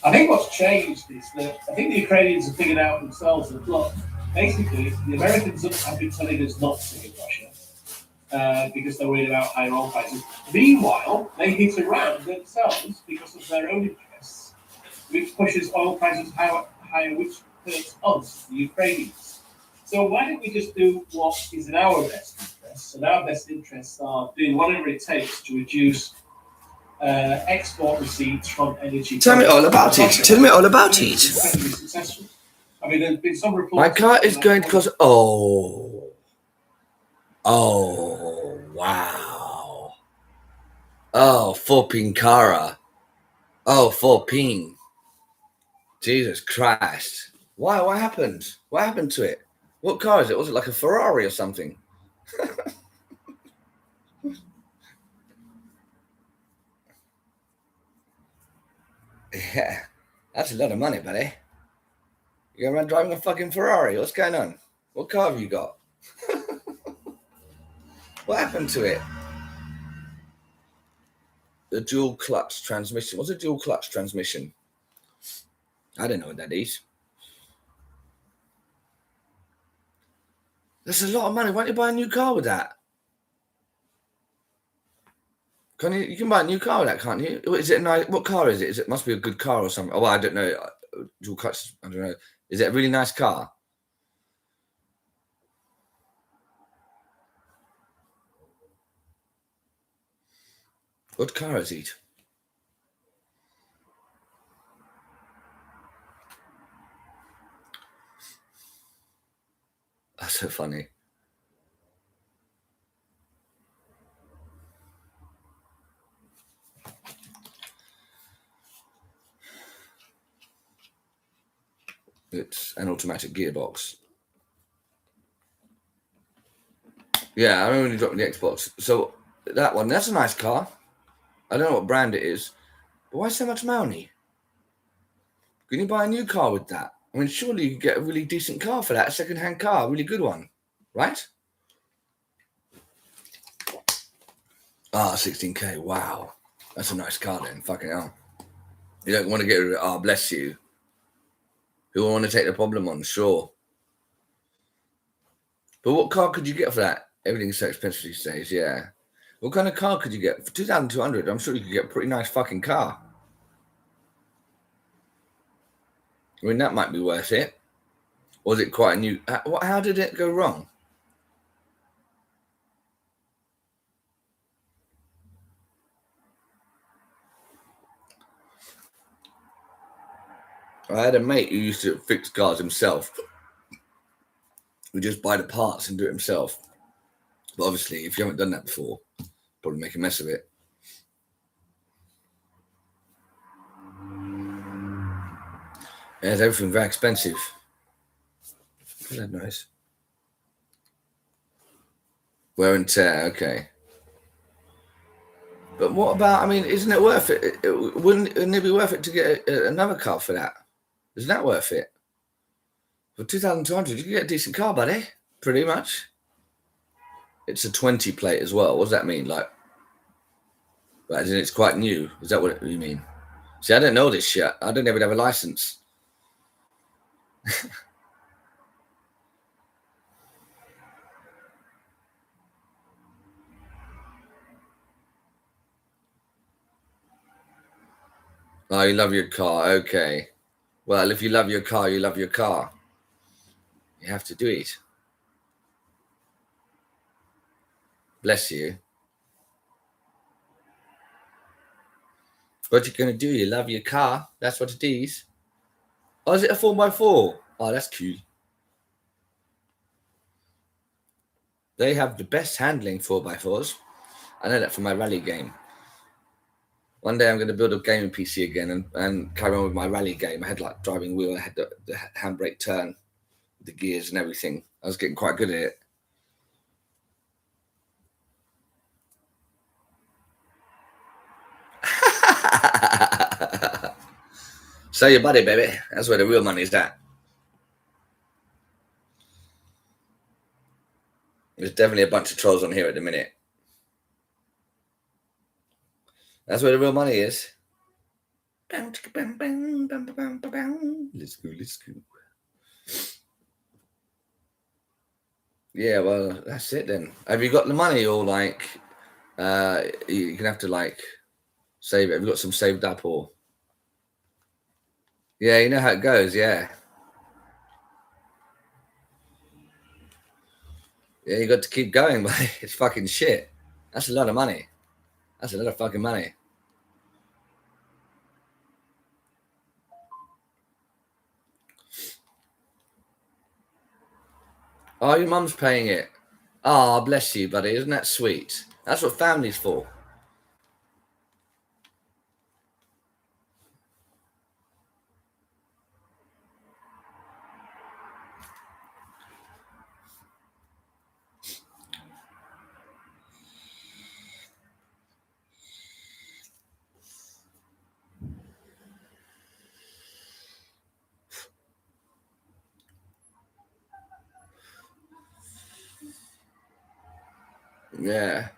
I think what's changed is that I think the Ukrainians have figured out themselves that, look, basically, the Americans have been telling us not to hit Russia because they're worried about higher oil prices. Meanwhile, they hit Iran themselves because of their own interests, which pushes oil prices higher, which hurts us, the Ukrainians. So why don't we just do what is in our best interests? And our best interests are doing whatever it takes to reduce export receipts from energy. Tell me all about it. Tell me all about it. Successful. I mean, there's been some reports. My car is going to cost. Oh, wow. Oh, 4-pin Cara. Oh, 4-pin. Jesus Christ. Why? What happened? What happened to it? What car is it? Was it like a Ferrari or something? Yeah, that's a lot of money, buddy. You're around driving a fucking Ferrari. What's going on? What car have you got? What happened to it? The dual clutch transmission. What's a dual clutch transmission? I don't know what that is. That's a lot of money. Why don't you buy a new car with that? You can buy a new car with that, can't you? Is it nice? What car is it? It must be a good car or something. Oh, well, I don't know. Dual clutch. I don't know. Is it a really nice car? What car is it? That's so funny. It's an automatic gearbox. Yeah, I remember when you dropped the Xbox. So that one, that's a nice car. I don't know what brand it is. But why so much money? Can you buy a new car with that? I mean, surely you could get a really decent car for that, a second-hand car, a really good one, right? Ah, 16K, wow. That's a nice car then, fucking hell. You don't want to get rid of it. Oh, bless you. Who will want to take the problem on? Sure. But what car could you get for that? Everything's so expensive these days, yeah. What kind of car could you get? For 2,200, I'm sure you could get a pretty nice fucking car. I mean, that might be worth it. Or was it quite a new... How did it go wrong? I had a mate who used to fix cars himself. He would just buy the parts and do it himself. But obviously, if you haven't done that before, probably make a mess of it. Yeah, everything very expensive. Isn't that nice? Wear and tear, okay. But what about, I mean, isn't it worth it? Wouldn't it be worth it to get another car for that? Isn't that worth it? For 2,200, you can get a decent car, buddy. Pretty much. It's a 20 plate as well. What does that mean? Like, as in it's quite new. Is that what you mean? See, I don't know this shit. I don't even have a license. Oh, you love your car. Okay. Well, if you love your car, you love your car. You have to do it. Bless you. What you going to do? You love your car. That's what it is. Oh, is it a 4x4? Oh, that's cute. They have the best handling 4x4s. I know that from my rally game. One day I'm going to build a gaming PC again and carry on with my rally game. I had like driving wheel, I had the handbrake turn, the gears and everything. I was getting quite good at it. Sell your body, baby. That's where the real money is at. There's definitely a bunch of trolls on here at the minute. That's where the real money is. Let's go, let's go. Yeah, well, that's it then. Have you got the money or like, you can have to like save it? Have you got some saved up or? Yeah, you know how it goes, yeah. Yeah, you got to keep going, but it's fucking shit. That's a lot of money. That's a lot of fucking money. Oh, your mum's paying it. Oh, bless you, buddy. Isn't that sweet? That's what family's for. Yeah.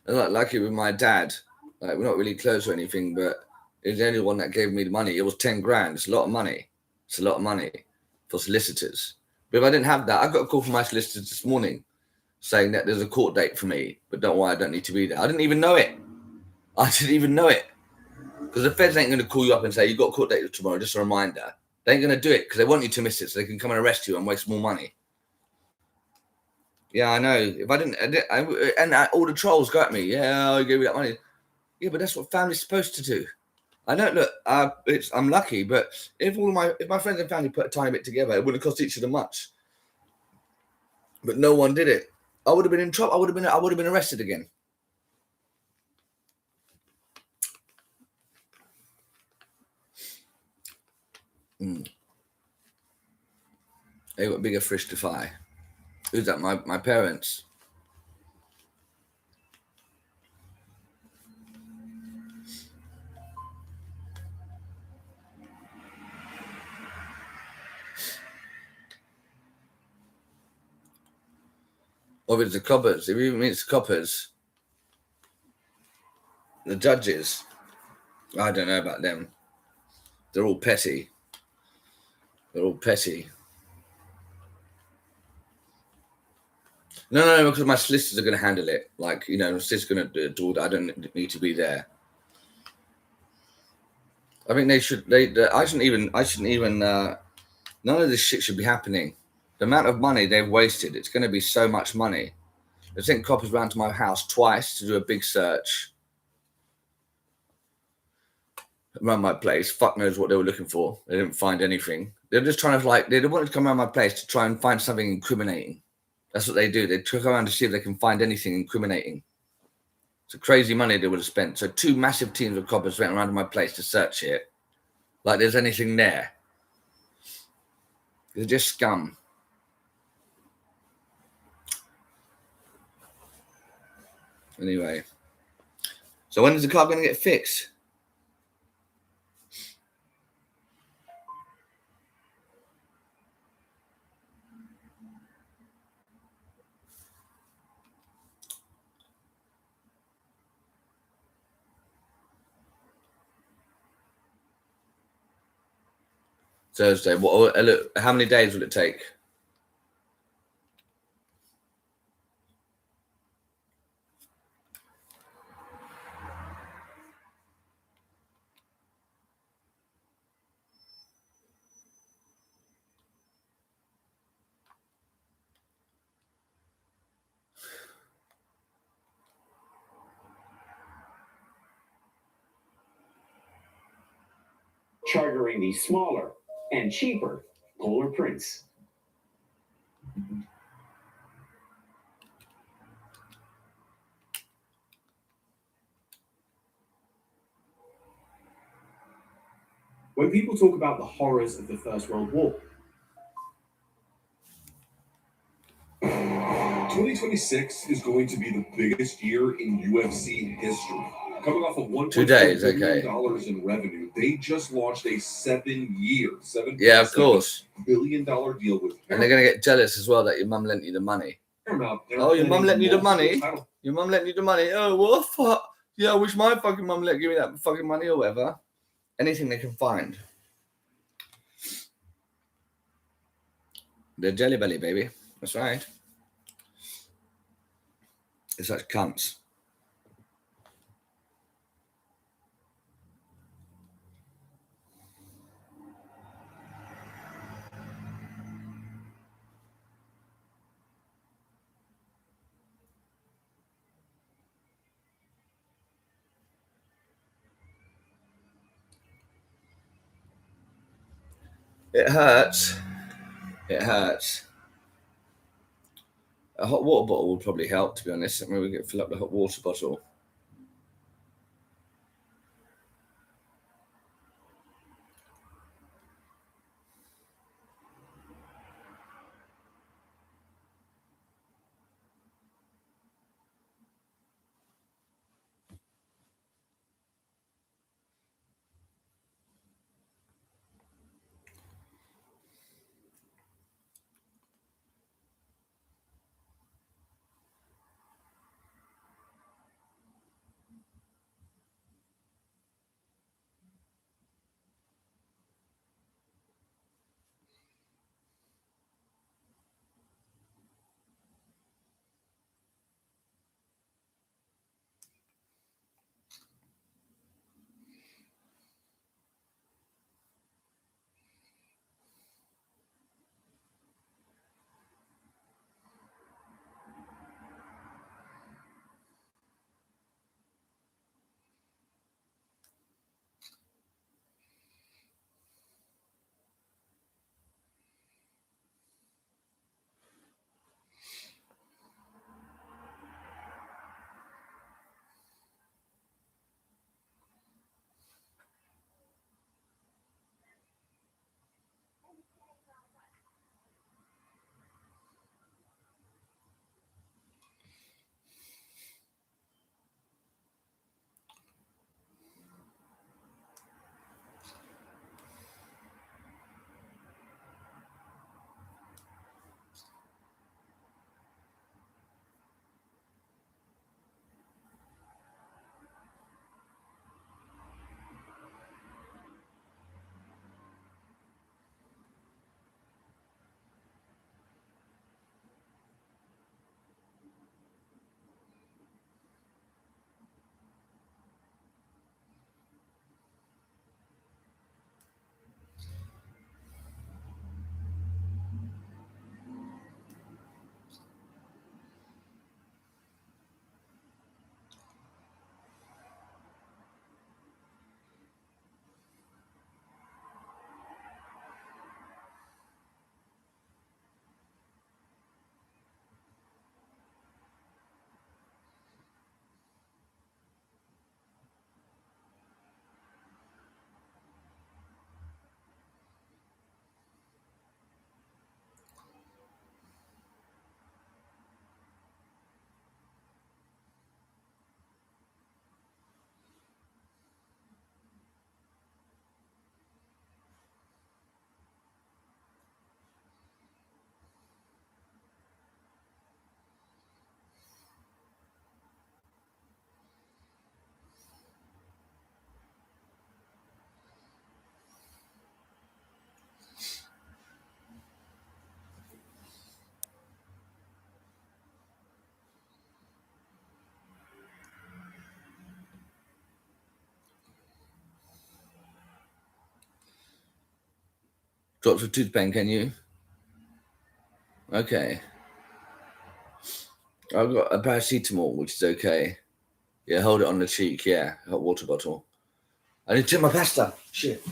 I'm not lucky with my dad. Like, we're not really close or anything, but he's the only one that gave me the money. It was 10 grand. It's a lot of money. It's a lot of money for solicitors. But if I didn't have that, I got a call from my solicitors this morning saying that there's a court date for me, but don't worry, I don't need to be there. I didn't even know it. I didn't even know it. Because the feds ain't going to call you up and say, you've got a court date tomorrow, just a reminder. They ain't going to do it because they want you to miss it so they can come and arrest you and waste more money. Yeah, I know. If I didn't, all the trolls got at me. Yeah, I'll give you that money. Yeah, but that's what family's supposed to do. I don't look. I'm lucky, but if my friends and family put a tiny bit together, it wouldn't cost each of them much. But no one did it. I would have been in trouble. I would have been arrested again. They got bigger fish to fry. Who's that? My parents. Or if it's the coppers, if you mean it's coppers, the judges, I don't know about them. They're all petty. They're all petty. No, because my solicitors are going to handle it. Like, you know, solicitors going to do all that. I don't need to be there. I think they should. I shouldn't even. None of this shit should be happening. The amount of money they've wasted. It's going to be so much money. They sent coppers round to my house twice to do a big search around my place. Fuck knows what they were looking for. They didn't find anything. They're just trying to they wanted to come around my place to try and find something incriminating. That's what they do. They go around to see if they can find anything incriminating. It's a crazy money they would have spent. So 2 massive teams of coppers went around to my place to search it. Like there's anything there. They're just scum. Anyway. So when is the car going to get fixed? Thursday. How many days will it take? Chartering the smaller and cheaper Polar Prince. When people talk about the horrors of the First World War, 2026 is going to be the biggest year in UFC history. Coming off of $2 days, $1.2 billion in revenue, they just launched a 7-year, of course, $7 billion deal with and they're going to get jealous as well that your mum lent you the money. Paramount. Oh, your mum lent you the money? Your mum lent you the money? Oh, what the fuck? Yeah, I wish my fucking mum let give me that fucking money or whatever. Anything they can find. They're jelly belly, baby. That's right. It's such cunts. It hurts. It hurts. A hot water bottle would probably help, to be honest. Maybe we could fill up the hot water bottle. Drops of toothpaste, can you? Okay. I've got a paracetamol, which is okay. Yeah, hold it on the cheek. Yeah, hot water bottle. I need to check my pasta. Shit.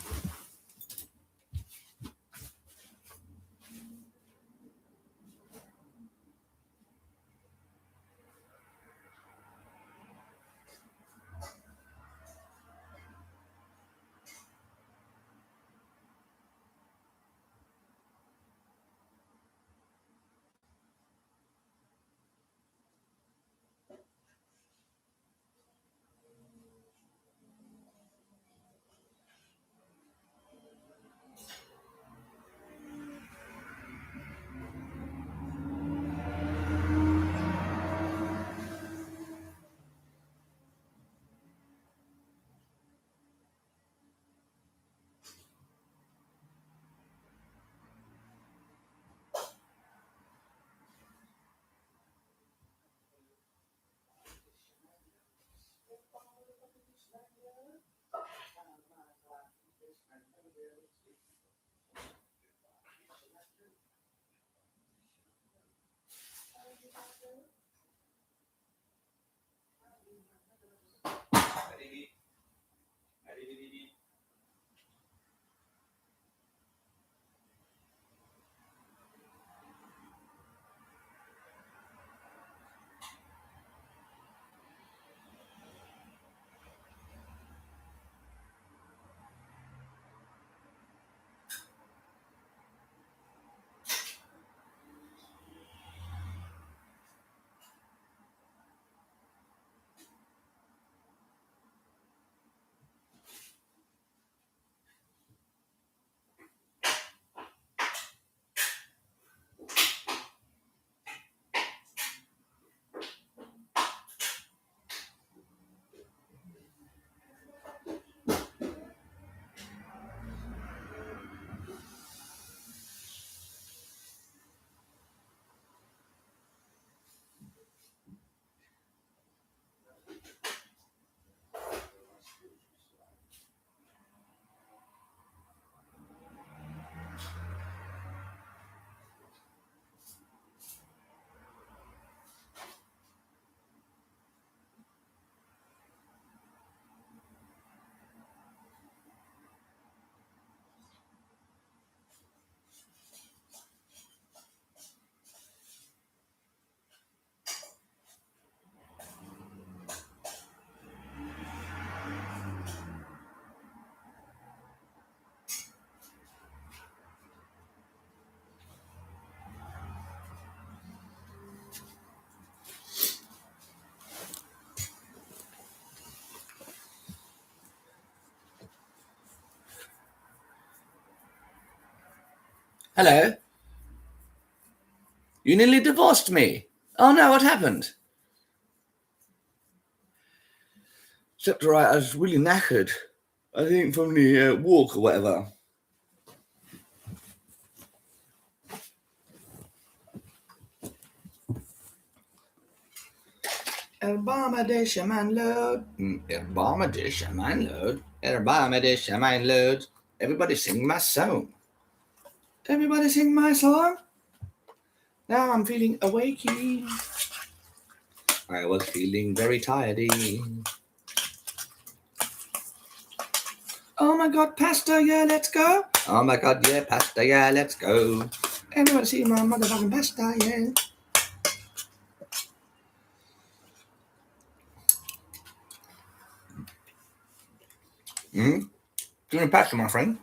Hello? You nearly divorced me. Oh no, what happened? Except right, I was really knackered. I think from the walk or whatever. Obama dish a man load. Obama dish a man load. Obama dish a man load. Everybody sing my song. Everybody sing my song. Now I'm feeling awakey. I was feeling very tired-y. Oh my god, pasta, yeah, let's go. Oh my god, yeah, pasta, yeah, let's go. Everybody see my motherfucking pasta, yeah. Give me pasta, my friend.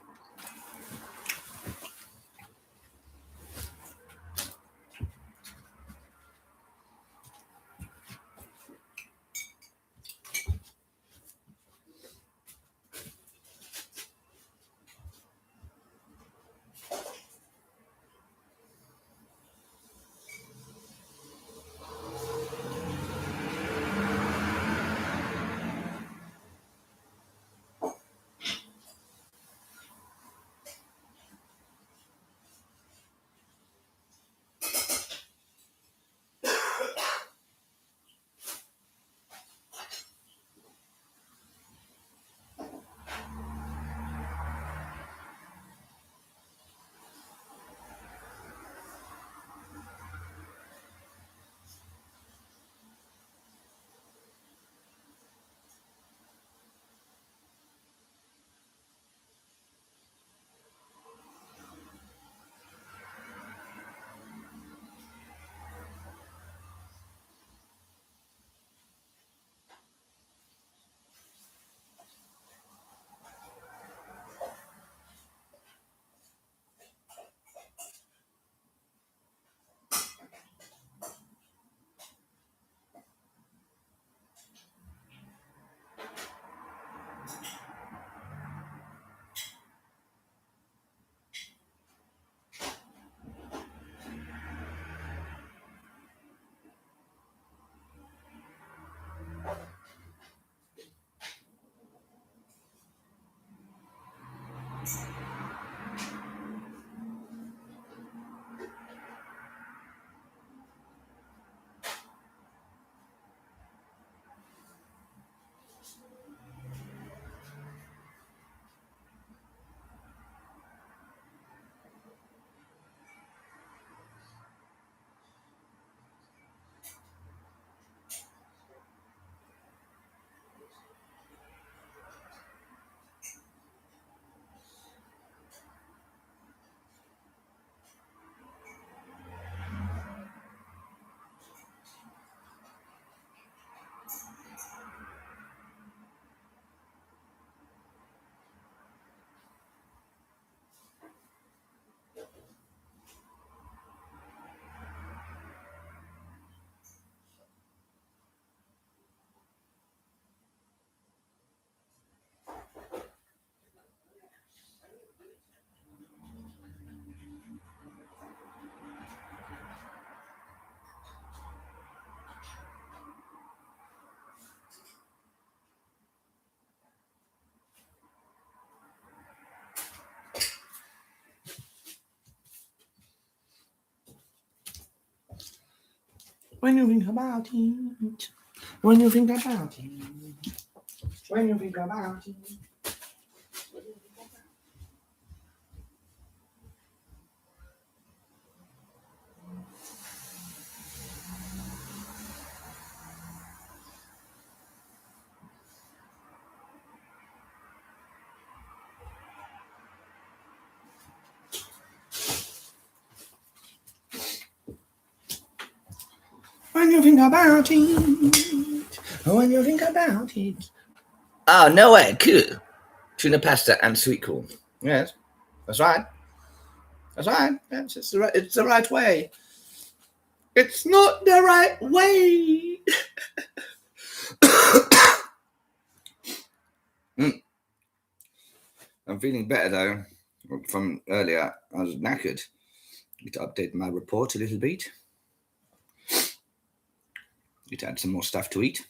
When you think about it. When you think about it. When you think about it. When you think about it. When you think about it. Oh, no way. Coup. Tuna pasta and sweet corn. Yes, that's right. That's right. Yes, it's the right way. It's not the right way. I'm feeling better though. From earlier, I was knackered. Need to update my report a little bit. Need to add some more stuff to eat.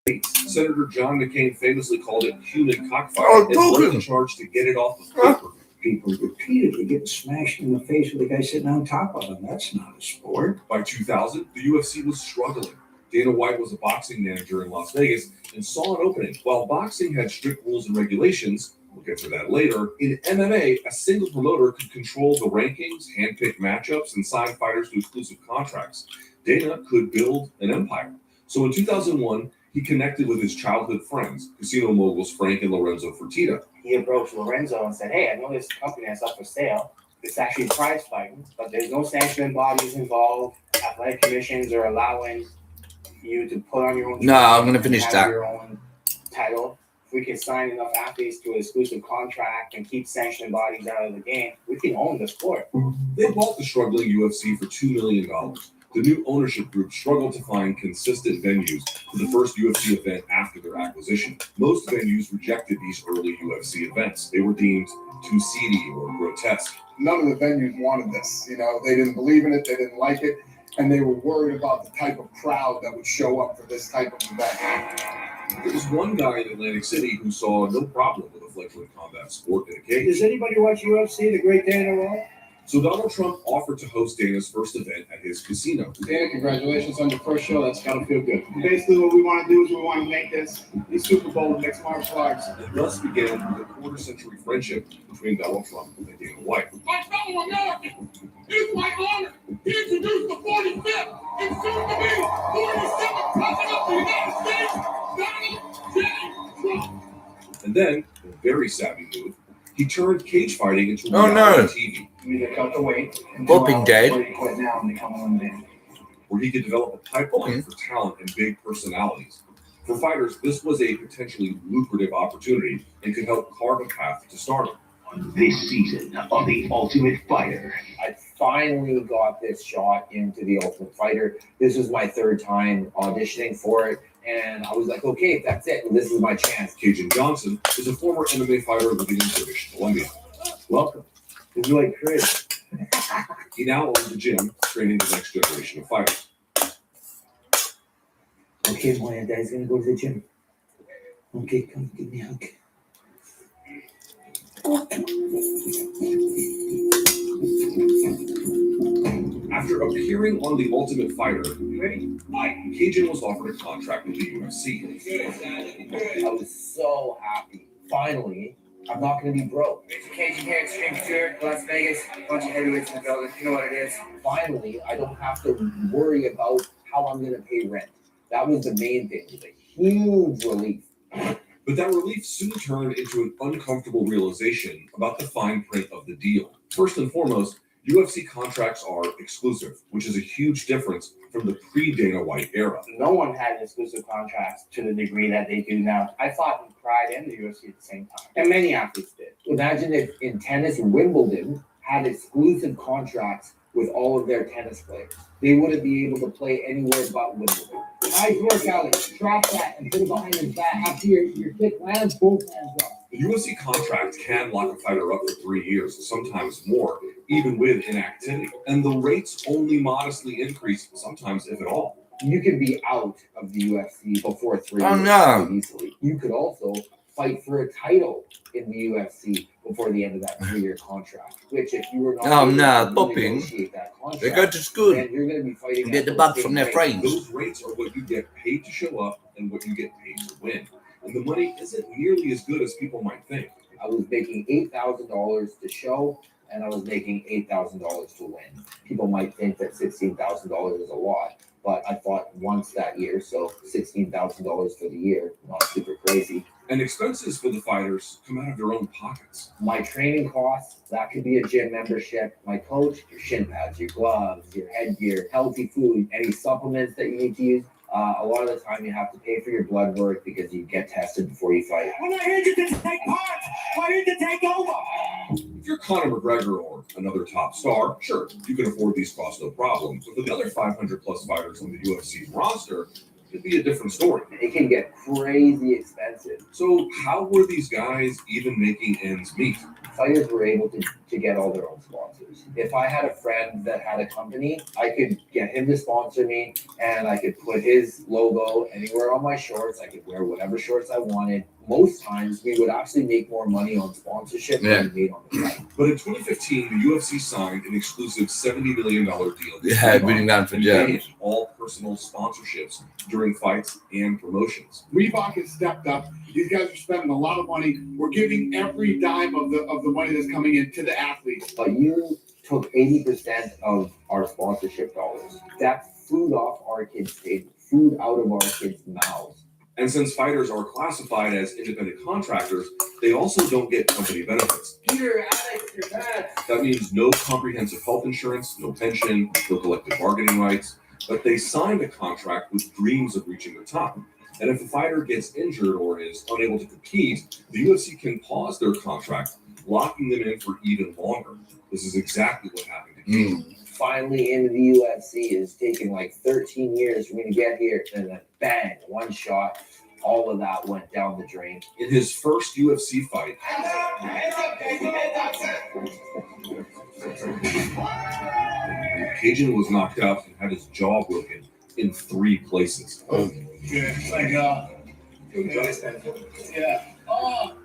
Senator John McCain famously called it human cockfighting and led the charge to get it off the paper. People repeatedly getting smashed in the face with the guy sitting on top of them. That's not a sport. By 2000, the UFC was struggling. Dana White was a boxing manager in Las Vegas and saw an opening. While boxing had strict rules and regulations, we'll get to that later, in MMA, a single promoter could control the rankings, handpick matchups, and sign fighters to exclusive contracts. Dana could build an empire. So in 2001, he connected with his childhood friends, casino moguls Frank and Lorenzo Fertitta. He approached Lorenzo and said, "Hey, I know this company that's up for sale. It's actually prize fighting, but there's no sanctioning bodies involved. Athletic commissions are allowing you to put on your own. No, I'm going to finish that. Your own title. If we can sign enough athletes to an exclusive contract and keep sanctioning bodies out of the game, we can own the sport." They bought the struggling UFC for $2 million. The new ownership group struggled to find consistent venues for the first UFC event after their acquisition. Most venues rejected these early UFC events. They were deemed too seedy or grotesque. None of the venues wanted this. They didn't believe in it, they didn't like it, and they were worried about the type of crowd that would show up for this type of event. There was one guy in Atlantic City who saw no problem with a fledgling combat sport in a cage. Does anybody watch UFC, the great Dana White? So Donald Trump offered to host Dana's first event at his casino. Dana, congratulations on your first show. That's got to feel good. Basically, what we want to do is we want to make this Super Bowl mixed martial arts. And thus began the quarter-century friendship between Donald Trump and Dana White. My fellow Americans, it's my honor to introduce the 45th and soon to be 47th President of the United States, Donald J. Trump. And then, in a very savvy move, he turned cage fighting into TV. You either cut the weight and Bopping dead. or you quit now and become eliminated. Where he could develop a pipeline for talent and big personalities. For fighters, this was a potentially lucrative opportunity and could help carve a path to stardom. This season on The Ultimate Fighter. I finally got this shot into The Ultimate Fighter. This was my third time auditioning for it. And I was like, okay, that's it. This is my chance. Cajun Johnson is a former MMA fighter living in British Columbia. Welcome. This is like Chris. He now owns a gym training the next generation of fighters. Okay, my dad's gonna go to the gym. Okay, come give me a hug. After appearing on The Ultimate Fighter, Cajun was offered a contract with the UFC. I was so happy. Finally, I'm not going to be broke. It's Cajun here at Stream Tour, Las Vegas. A bunch of heavyweights in the building. You know what it is. Finally, I don't have to worry about how I'm going to pay rent. That was the main thing. It was a huge relief. But that relief soon turned into an uncomfortable realization about the fine print of the deal. First and foremost, UFC contracts are exclusive, which is a huge difference from the pre-Dana White era. No one had exclusive contracts to the degree that they do now. I fought in Pride and the UFC at the same time, and many athletes did. Imagine if in tennis, Wimbledon had exclusive contracts with all of their tennis players. They wouldn't be able to play anywhere but Wimbledon. Nice work, Alex. Drop that and put it behind his back. After your kick lands, both hands up. The UFC contract can lock a fighter up for 3 years, sometimes more, even with inactivity. And the rates only modestly increase, sometimes if at all. You could be out of the UFC before 3 years. Oh, no. Easily. You could also fight for a title in the UFC before the end of that 3-year contract. Which, if you were not bopping. They go to school. Then you're going to be fighting. Get the bugs from their friends. Those rates are what you get paid to show up and what you get paid to win. And the money isn't nearly as good as people might think. I was making $8,000 to show, and I was making $8,000 to win. People might think that $16,000 is a lot, but I fought once that year, so $16,000 for the year, not super crazy. And expenses for the fighters come out of their own pockets. My training costs, that could be a gym membership. My coach, your shin pads, your gloves, your headgear, healthy food, any supplements that you need to use. A lot of the time you have to pay for your blood work because you get tested before you fight. I'm not here to take part. I'm here to take over. If you're Conor McGregor or another top star, sure, you can afford these costs no problem. But for the other 500 plus fighters on the UFC's roster, it'd be a different story. It can get crazy expensive. So how were these guys even making ends meet? Fighters were able to get all their own sponsors. If I had a friend that had a company, I could get him to sponsor me, and I could put his logo anywhere on my shorts. I could wear whatever shorts I wanted. Most times, we would actually make more money on sponsorship than we made on the fight. But in 2015, the UFC signed an exclusive $70 million deal. Yeah, beating down for Jones. All personal sponsorships during fights and promotions. Reebok has stepped up. These guys are spending a lot of money. We're giving every dime of the money that's coming in to the athletes. But you took 80% of our sponsorship dollars. That's food off our kids' table, food out of our kids' mouths. And since fighters are classified as independent contractors, they also don't get company benefits. Peter, Alex, your dad. That means no comprehensive health insurance, no pension, no collective bargaining rights. But they signed a contract with dreams of reaching the top. And if a fighter gets injured or is unable to compete, the UFC can pause their contract, locking them in for even longer. This is exactly what happened to Katyn. Finally into the UFC. It's taken like 13 years for me to get here, and then bang, one shot. All of that went down the drain. In his first UFC fight, Cajun was knocked out and had his jaw broken in 3 places. Oh, good. Thank God. Yeah. Oh.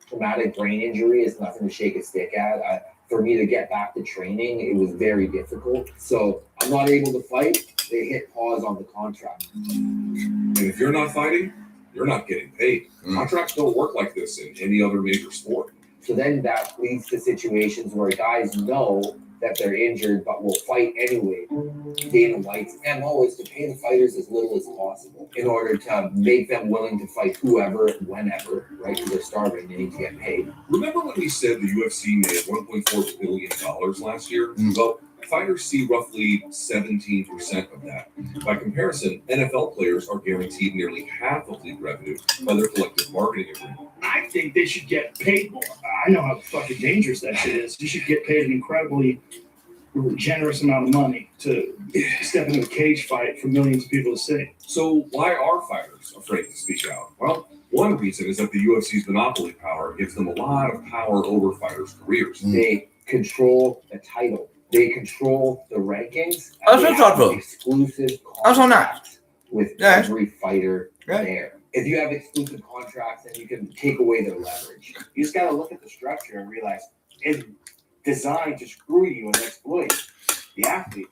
Traumatic brain injury is nothing to shake a stick at. For me to get back to training, it was very difficult. So I'm not able to fight. They hit pause on the contract. And if you're not fighting, you're not getting paid. Contracts don't work like this in any other major sport. So then that leads to situations where guys know that they're injured but will fight anyway. Dana White's MO is to pay the fighters as little as possible in order to make them willing to fight whoever, whenever, right? Because they're starving, they need to get paid. Remember when we said the UFC made $1.4 billion last year? Well, fighters see roughly 17% of that. By comparison, NFL players are guaranteed nearly half of league revenue by their collective bargaining agreement. I think they should get paid more. I know how fucking dangerous that shit is. You should get paid an incredibly generous amount of money to step into a cage fight for millions of people to see. So why are fighters afraid to speak out? Well, one reason is that the UFC's monopoly power gives them a lot of power over fighters' careers. They control the title. They control the rankings. That's what I'm talking exclusive That's on that. contracts with every fighter there. If you have exclusive contracts, then you can take away their leverage. You just got to look at the structure and realize it's designed to screw you and exploit the athlete.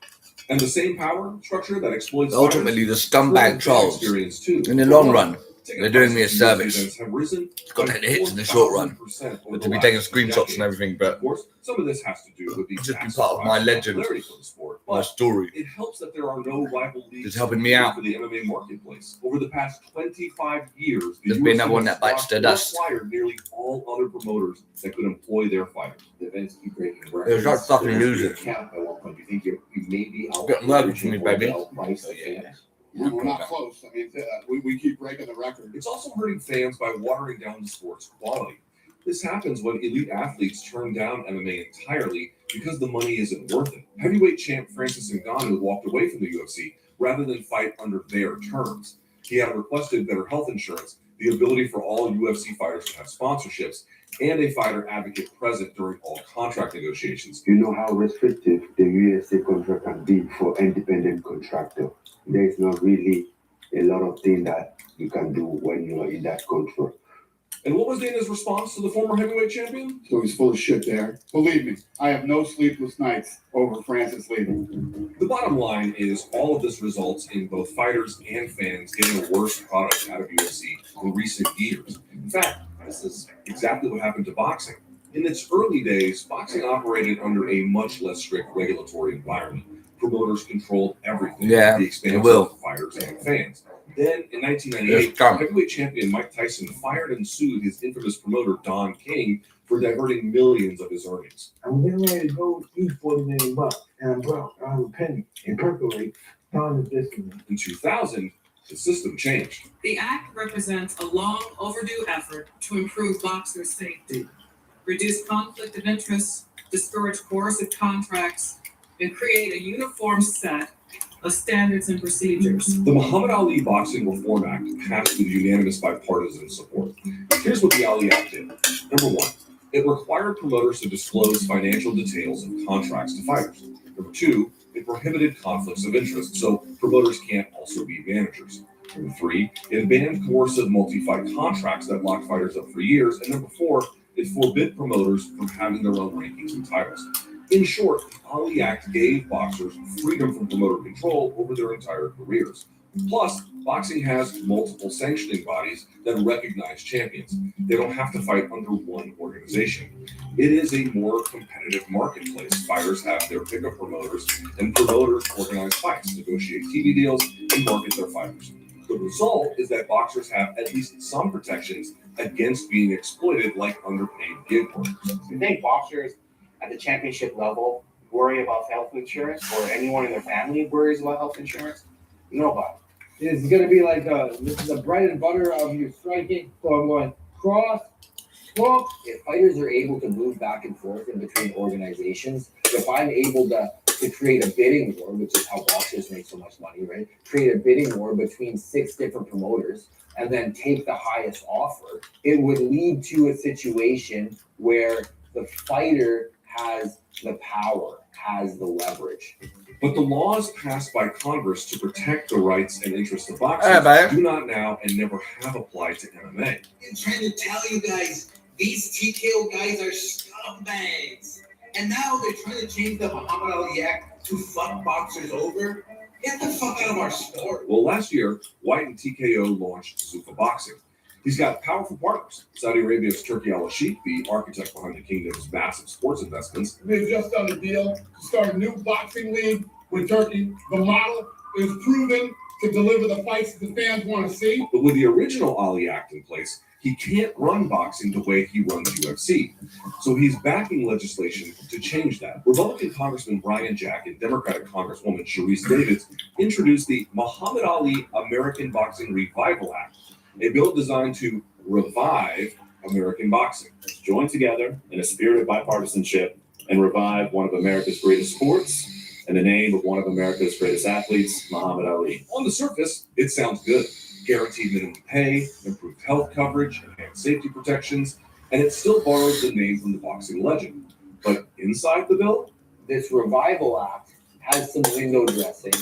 And the same power structure that exploits Ultimately, the scumbag trolls, too. in the long run, they're doing me a service. Have risen Got to take the hits in the short run. But to be taking screenshots and everything, but of course, some of this has to do with the just be part of my legend, for the sport. my story. It helps that there are no rival leagues Just helping me out. for the MMA marketplace. Over the past 25 years, the Just be UFC another one has that bites the squashed or dust. acquired nearly all other promoters that could employ their fighters. The events keep breaking It records. was not fucking losing. Count at one point. You think you may be out Getting lucky for me, baby. We're not close. I mean, we keep breaking the record. It's also hurting fans by watering down the sport's quality. This happens when elite athletes turn down MMA entirely because the money isn't worth it. Heavyweight champ Francis Ngannou walked away from the UFC rather than fight under their terms. He had requested better health insurance, the ability for all UFC fighters to have sponsorships, and a fighter advocate present during all contract negotiations. You know how restrictive the USA contract can be for independent contractor. There is not really a lot of things that you can do when you are in that contract. And what was Dana's response to the former heavyweight champion? So he's full of shit there. Believe me, I have no sleepless nights over Francis leaving. The bottom line is all of this results in both fighters and fans getting a worse product out of UFC in recent years. In fact, this is exactly what happened to boxing. In its early days, boxing operated under a much less strict regulatory environment. Promoters controlled everything. Yeah, the they expanse will. of fighters and fans. Then, in 1998, heavyweight champion Mike Tyson fired and sued his infamous promoter Don King for diverting millions of his earnings. I'm getting ready to go eat $40 million, and I'm broke. I have a penny. And percolate. Don is this to me. In 2000, the system changed. The act represents a long overdue effort to improve boxers' safety, reduce conflict of interest, discourage coercive contracts, and create a uniform set of standards and procedures. The Muhammad Ali Boxing Reform Act passed with unanimous bipartisan support. Here's what the Ali Act did. Number one, it required promoters to disclose financial details of contracts to fighters. Number two, it prohibited conflicts of interest, so promoters can't also be managers. Number three, it banned coercive multi-fight contracts that locked fighters up for years. And number four, it forbid promoters from having their own rankings and titles. In short, the Ali Act gave boxers freedom from promoter control over their entire careers. Plus, boxing has multiple sanctioning bodies that recognize champions. They don't have to fight under one organization. It is a more competitive marketplace. Fighters have their pick of promoters, and promoters organize fights, negotiate TV deals, and market their fighters. The result is that boxers have at least some protections against being exploited like underpaid gig workers. You think boxers at the championship level worry about health insurance, or anyone in their family worries about health insurance? Nobody. It's going to be like, this is the bread and butter of your striking. So I'm going cross, hook. If fighters are able to move back and forth in between organizations, if I'm able to create a bidding war, which is how boxers make so much money, right? Create a bidding war between 6 different promoters and then take the highest offer, it would lead to a situation where the fighter has the power, has the leverage. But the laws passed by Congress to protect the rights and interests of boxers do not now and never have applied to MMA. I'm trying to tell you guys, these TKO guys are scumbags. And now they're trying to change the Muhammad Ali Act to fuck boxers over. Get the fuck out of our sport. Well, last year, White and TKO launched Zuffa Boxing. He's got powerful partners. Saudi Arabia's Turki al-Sheikh, the architect behind the kingdom's massive sports investments. They've just done a deal to start a new boxing league with Turkey. The model is proven to deliver the fights that the fans want to see. But with the original Ali Act in place, he can't run boxing the way he runs UFC. So he's backing legislation to change that. Republican Congressman Brian Jack and Democratic Congresswoman Sharice Davids introduced the Muhammad Ali American Boxing Revival Act, a bill designed to revive American boxing. Let's join together in a spirit of bipartisanship and revive one of America's greatest sports in the name of one of America's greatest athletes, Muhammad Ali. On the surface, it sounds good. Guaranteed minimum pay, improved health coverage, enhanced safety protections, and it still borrows the name from the boxing legend. But inside the bill, this Revival Act has some window dressing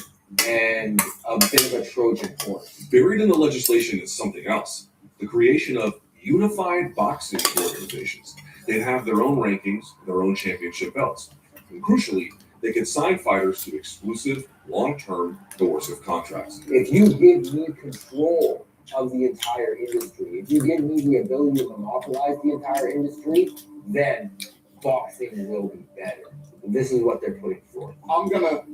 and a bit of a Trojan horse. Buried in the legislation is something else. The creation of unified boxing organizations. They'd have their own rankings, their own championship belts. And crucially, they could sign fighters to exclusive, long-term, coercive contracts. If you give me control of the entire industry, if you give me the ability to monopolize the entire industry, then boxing will be better. This is what they're putting forth. I'm going to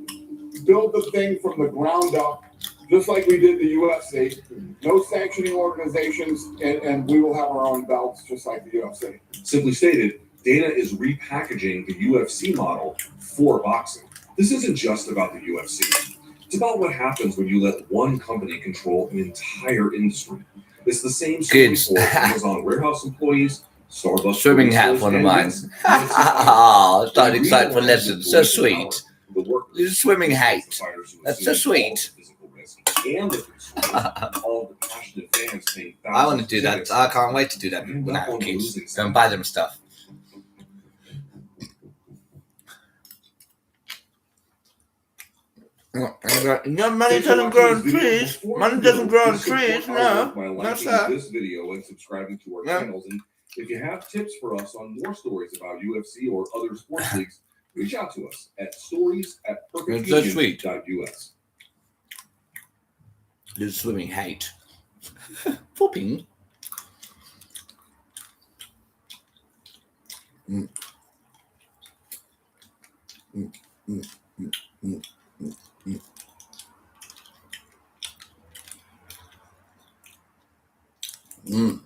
build the thing from the ground up, just like we did the UFC. No sanctioning organizations, and we will have our own belts, just like the UFC. Simply stated, Dana is repackaging the UFC model for boxing. This isn't just about the UFC. It's about what happens when you let one company control an entire industry. It's the same story for Amazon warehouse employees, Starbucks swimming hat, one of mine. Oh, starting excited for lessons. So sweet. Your swimming hat. That's so sweet. And all the passionate fans paying I want to do that. I can't wait to do that when I have kids. Go and buy them stuff. No, money doesn't grow on trees. Money doesn't grow on trees. No, no, sir. This video and subscribing to our channels. And if you have tips for us on more stories about UFC or other sports leagues, reach out to us at stories@perfectunion.us. Little swimming hate. Whooping. Mm. Mm. Mm. Mm. Mm. Mm. Mm.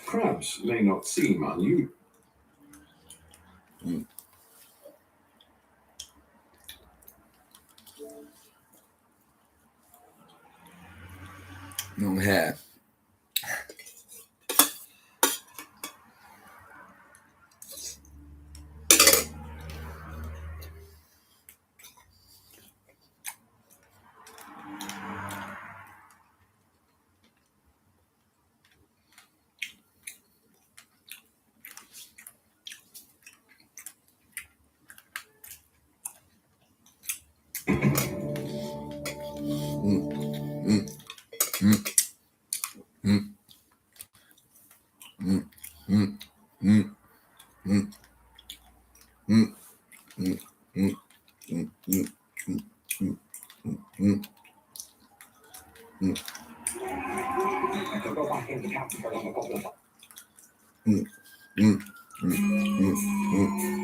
Crabs may not seem unusual. Mm. Long hair. Mm, mm, mm, mm, mm, mm, mm, mm, mm. I could go back into captain for another couple of months. Mm, mm, mm, mm, mm.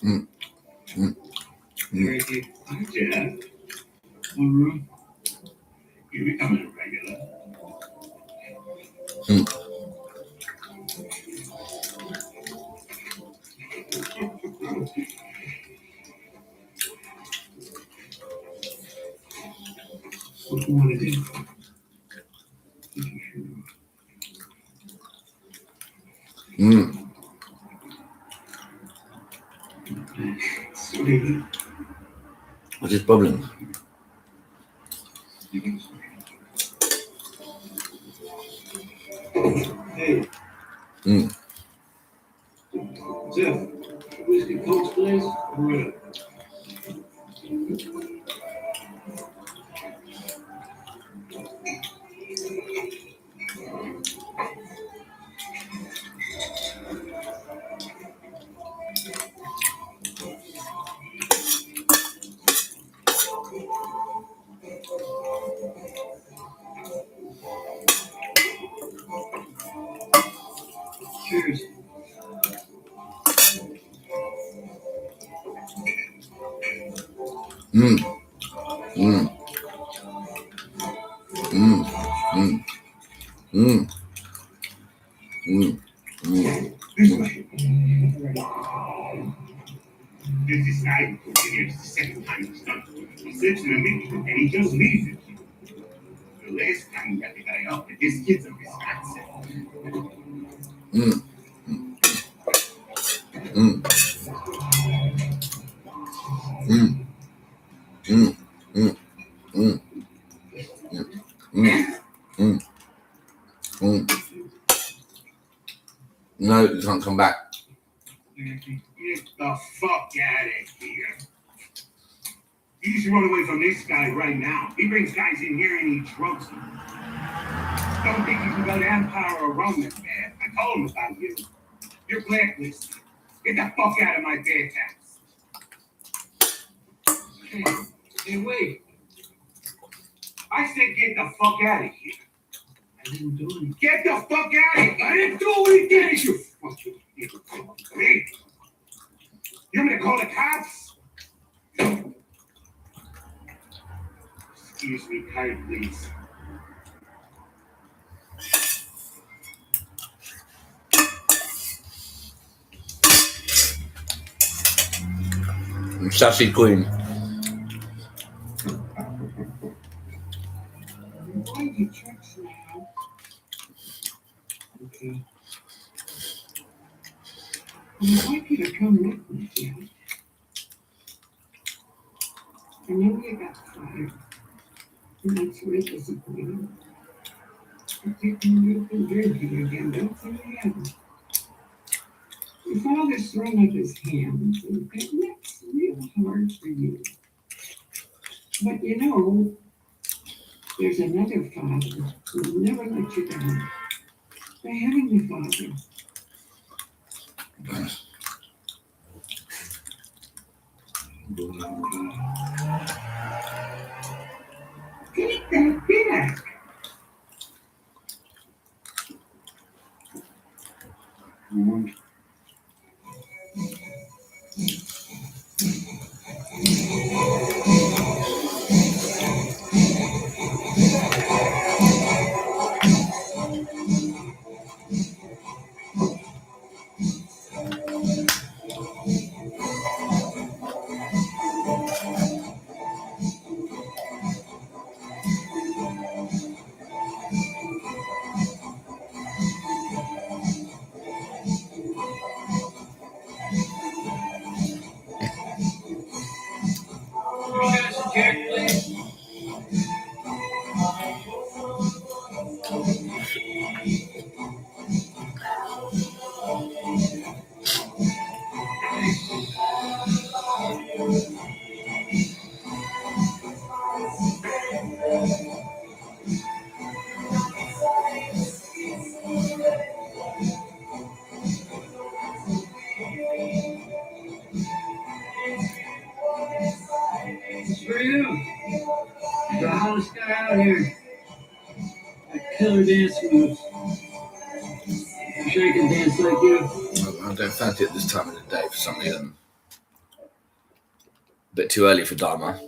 Mm, mm, Ricky, Jeff. Mm-hmm. You're becoming a regular. mm. What do you want to do? Mm. Sweetie. What's his problem? Hey, Mm. Jeff, whiskey Coach, please. Red. Cheers. Mm. Mm. Mm. Mm. Mm. Mm. Mm. This way. There's this guy who came here the second time he's done. He sits in a meeting and he just leaves it. The last time we got the guy up, this kid's a Wisconsin. Mm. Mm. Mm. Mm. Mm. Mm. Mm. Mm. Mm. No, you can't come back. Get the fuck out of here. You should run away from this guy right now. He brings guys in here and he drunks them. Don't think you can go to Empire or Roman, man. I told him about you. You're blacklisted. Get the fuck out of my bathhouse. Hey, wait. I said get the fuck out of here. I didn't do anything. Get the fuck out of here. I didn't do anything. You fucking idiot. You want me to call the cops? Excuse me, card, please. Sassy Queen. I'm going to church now. Okay. I'd like you to come with me, Jeff. I know you got fired, and that's really disappointing. But you can drinking again, don't forget. Your father's thrown up his hands, and that's real hard for you. But you know, there's another Father who will never let you down. The Heavenly Father. Take that back. Killer dance moves. Wish I could dance like you. I don't fancy it this time of the day for some reason. A bit too early for Dharma.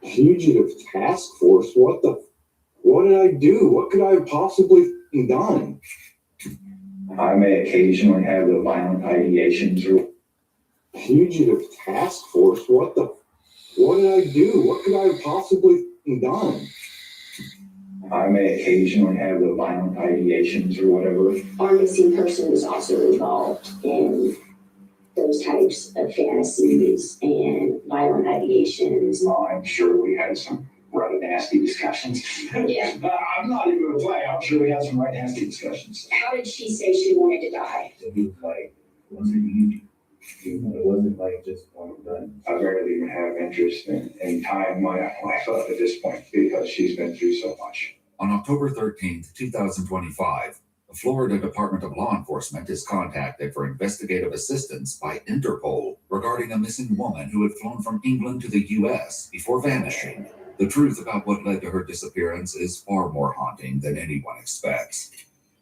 Fugitive task force? What did I do? What could I have possibly done? I may occasionally have the violent ideations. Fugitive task force? What did I do? What could I have possibly done? I may occasionally have the violent ideations or whatever. Our missing person was also involved in those types of fantasies and violent ideations. Oh, I'm sure we had some rather nasty discussions. Yeah. I'm not even going to play. I'm sure we had some right nasty discussions. How did she say she wanted to die? It was like, it wasn't like just one and done. I barely even have interest in tying my life up at this point because she's been through so much. On October 13th, 2025, the Florida Department of Law Enforcement is contacted for investigative assistance by Interpol regarding a missing woman who had flown from England to the U.S. before vanishing. The truth about what led to her disappearance is far more haunting than anyone expects,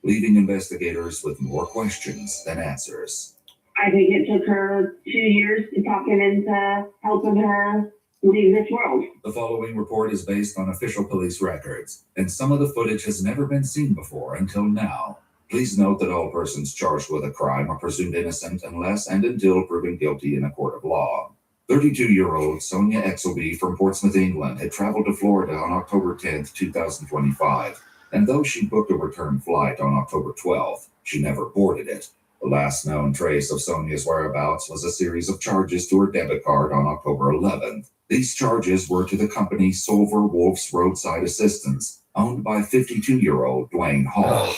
leaving investigators with more questions than answers. I think it took her 2 years to talk him into helping her leave this world. The following report is based on official police records, and some of the footage has never been seen before until now. Please note that all persons charged with a crime are presumed innocent unless and until proven guilty in a court of law. 32-year-old Sonia Exelby from Portsmouth, England, had traveled to Florida on October 10th, 2025, and though she booked a return flight on October 12th, she never boarded it. The last known trace of Sonia's whereabouts was a series of charges to her debit card on October 11th. These charges were to the company Silver Wolf's Roadside Assistance, owned by 52-year-old Dwayne Hall.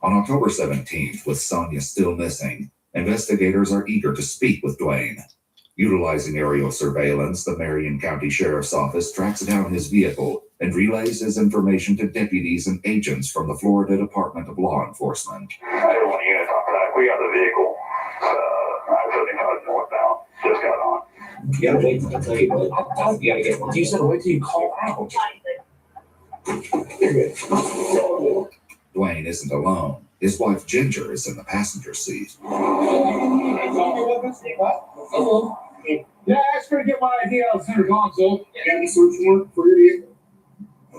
On October 17th, with Sonia still missing, investigators are eager to speak with Dwayne. Utilizing aerial surveillance, the Marion County Sheriff's Office tracks down his vehicle and relays his information to deputies and agents from the Florida Department of Law Enforcement. Everyone units on track. We got the vehicle. I'm putting it northbound. Just got on. You gotta wait till I tell you what. You gotta get one. You said wait till you call out. Dwayne isn't alone. His wife Ginger is in the passenger seat. Yeah, that's pretty good my idea on center console. And the search warrant for your vehicle.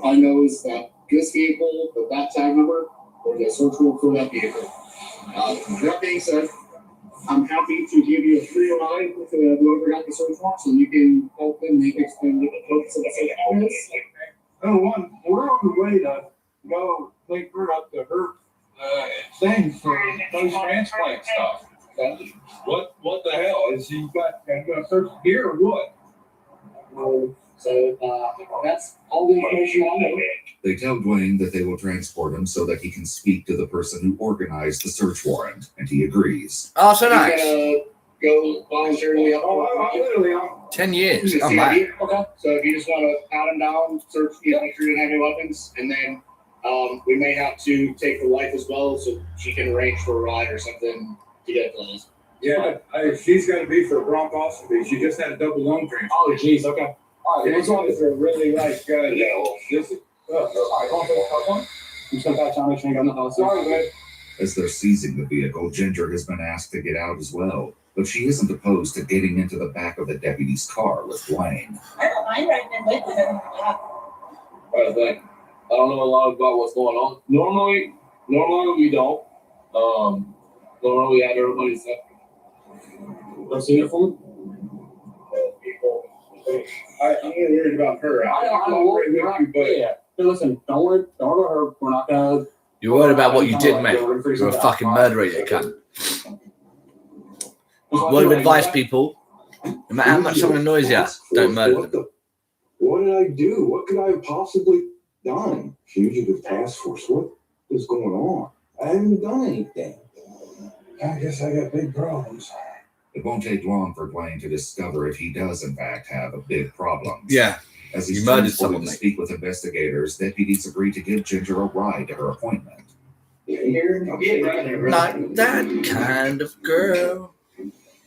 I know is that this vehicle, with that tag number, or the search warrant for that vehicle. That being said, I'm happy to give you a free ride with whoever got the search warrant so you can help them. They can explain what the purpose of the search warrant is. We're on the way to go take her up to her thing for those transplant stuff. What the hell? Is he gonna search gear or what? So that's all the information I know. They tell Dwayne that they will transport him so that he can speak to the person who organized the search warrant, and he agrees. Oh, so nice. Go voluntarily up. 10 years. Oh, Okay. man. So if you just want to pat him down, search, make sure you don't have any weapons, and then we may have to take her wife as well, so she can arrange for a ride or something to get those. Yeah, she's got to be for a bronchoscopy. She just had a double lung transplant. Oh, geez. Okay. All right. This one is a really nice guy. This is. All right. I'm just gonna make sure you got nothing. Sorry, man. As they're seizing the vehicle, Ginger has been asked to get out as well, but she isn't opposed to getting into the back of the deputy's car with Dwayne. I don't mind riding in with him. Right, thank. I don't know a lot about what's going on. Normally we don't. Normally we have everybody's stuff. I've seen it for me. I'm worried about her. I don't worry, but yeah. Hey, listen, don't worry about her. We're not gonna. You're worried about what you did, mate. You're a fucking murderer, you cunt. Word of advice, people. No matter how much someone annoys you, don't murder them. What did I do? What could I have possibly done? Fugitive task force. What is going on? I haven't done anything. I guess I got big problems. It won't take long for Dwayne to discover if he does, in fact, have a big problem. Yeah. As he's You murdered transported someone, to mate. speak with investigators, deputies agree to give Ginger a ride to her appointment. Not that kind of girl.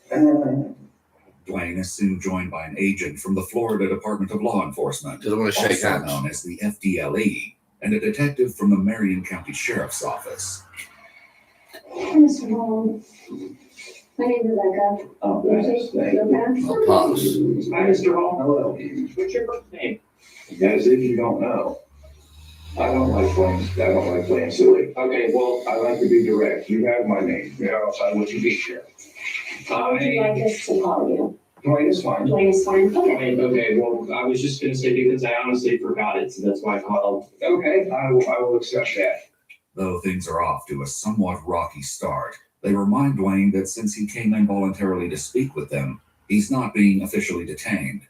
Dwayne is soon joined by an agent from the Florida Department of Law Enforcement, Doesn't want to shake also hands. known as the FDLE, and a detective from the Marion County Sheriff's Office. Mr. Hall, my name is Rebecca. Oh, Yes, nice. I'll pass. Hi, Mr. Hall. Hello. What's your first name? As if you don't know. I don't like playing silly. Okay, well, I like to be direct. You have my name. You know, so I want you to be here. How would you like us to call you? Dwayne is fine. Dwayne is fine. Okay. Okay, well, I was just gonna say because I honestly forgot it, so that's why I called. Okay, I will accept that. Though things are off to a somewhat rocky start, they remind Dwayne that since he came in voluntarily to speak with them, he's not being officially detained.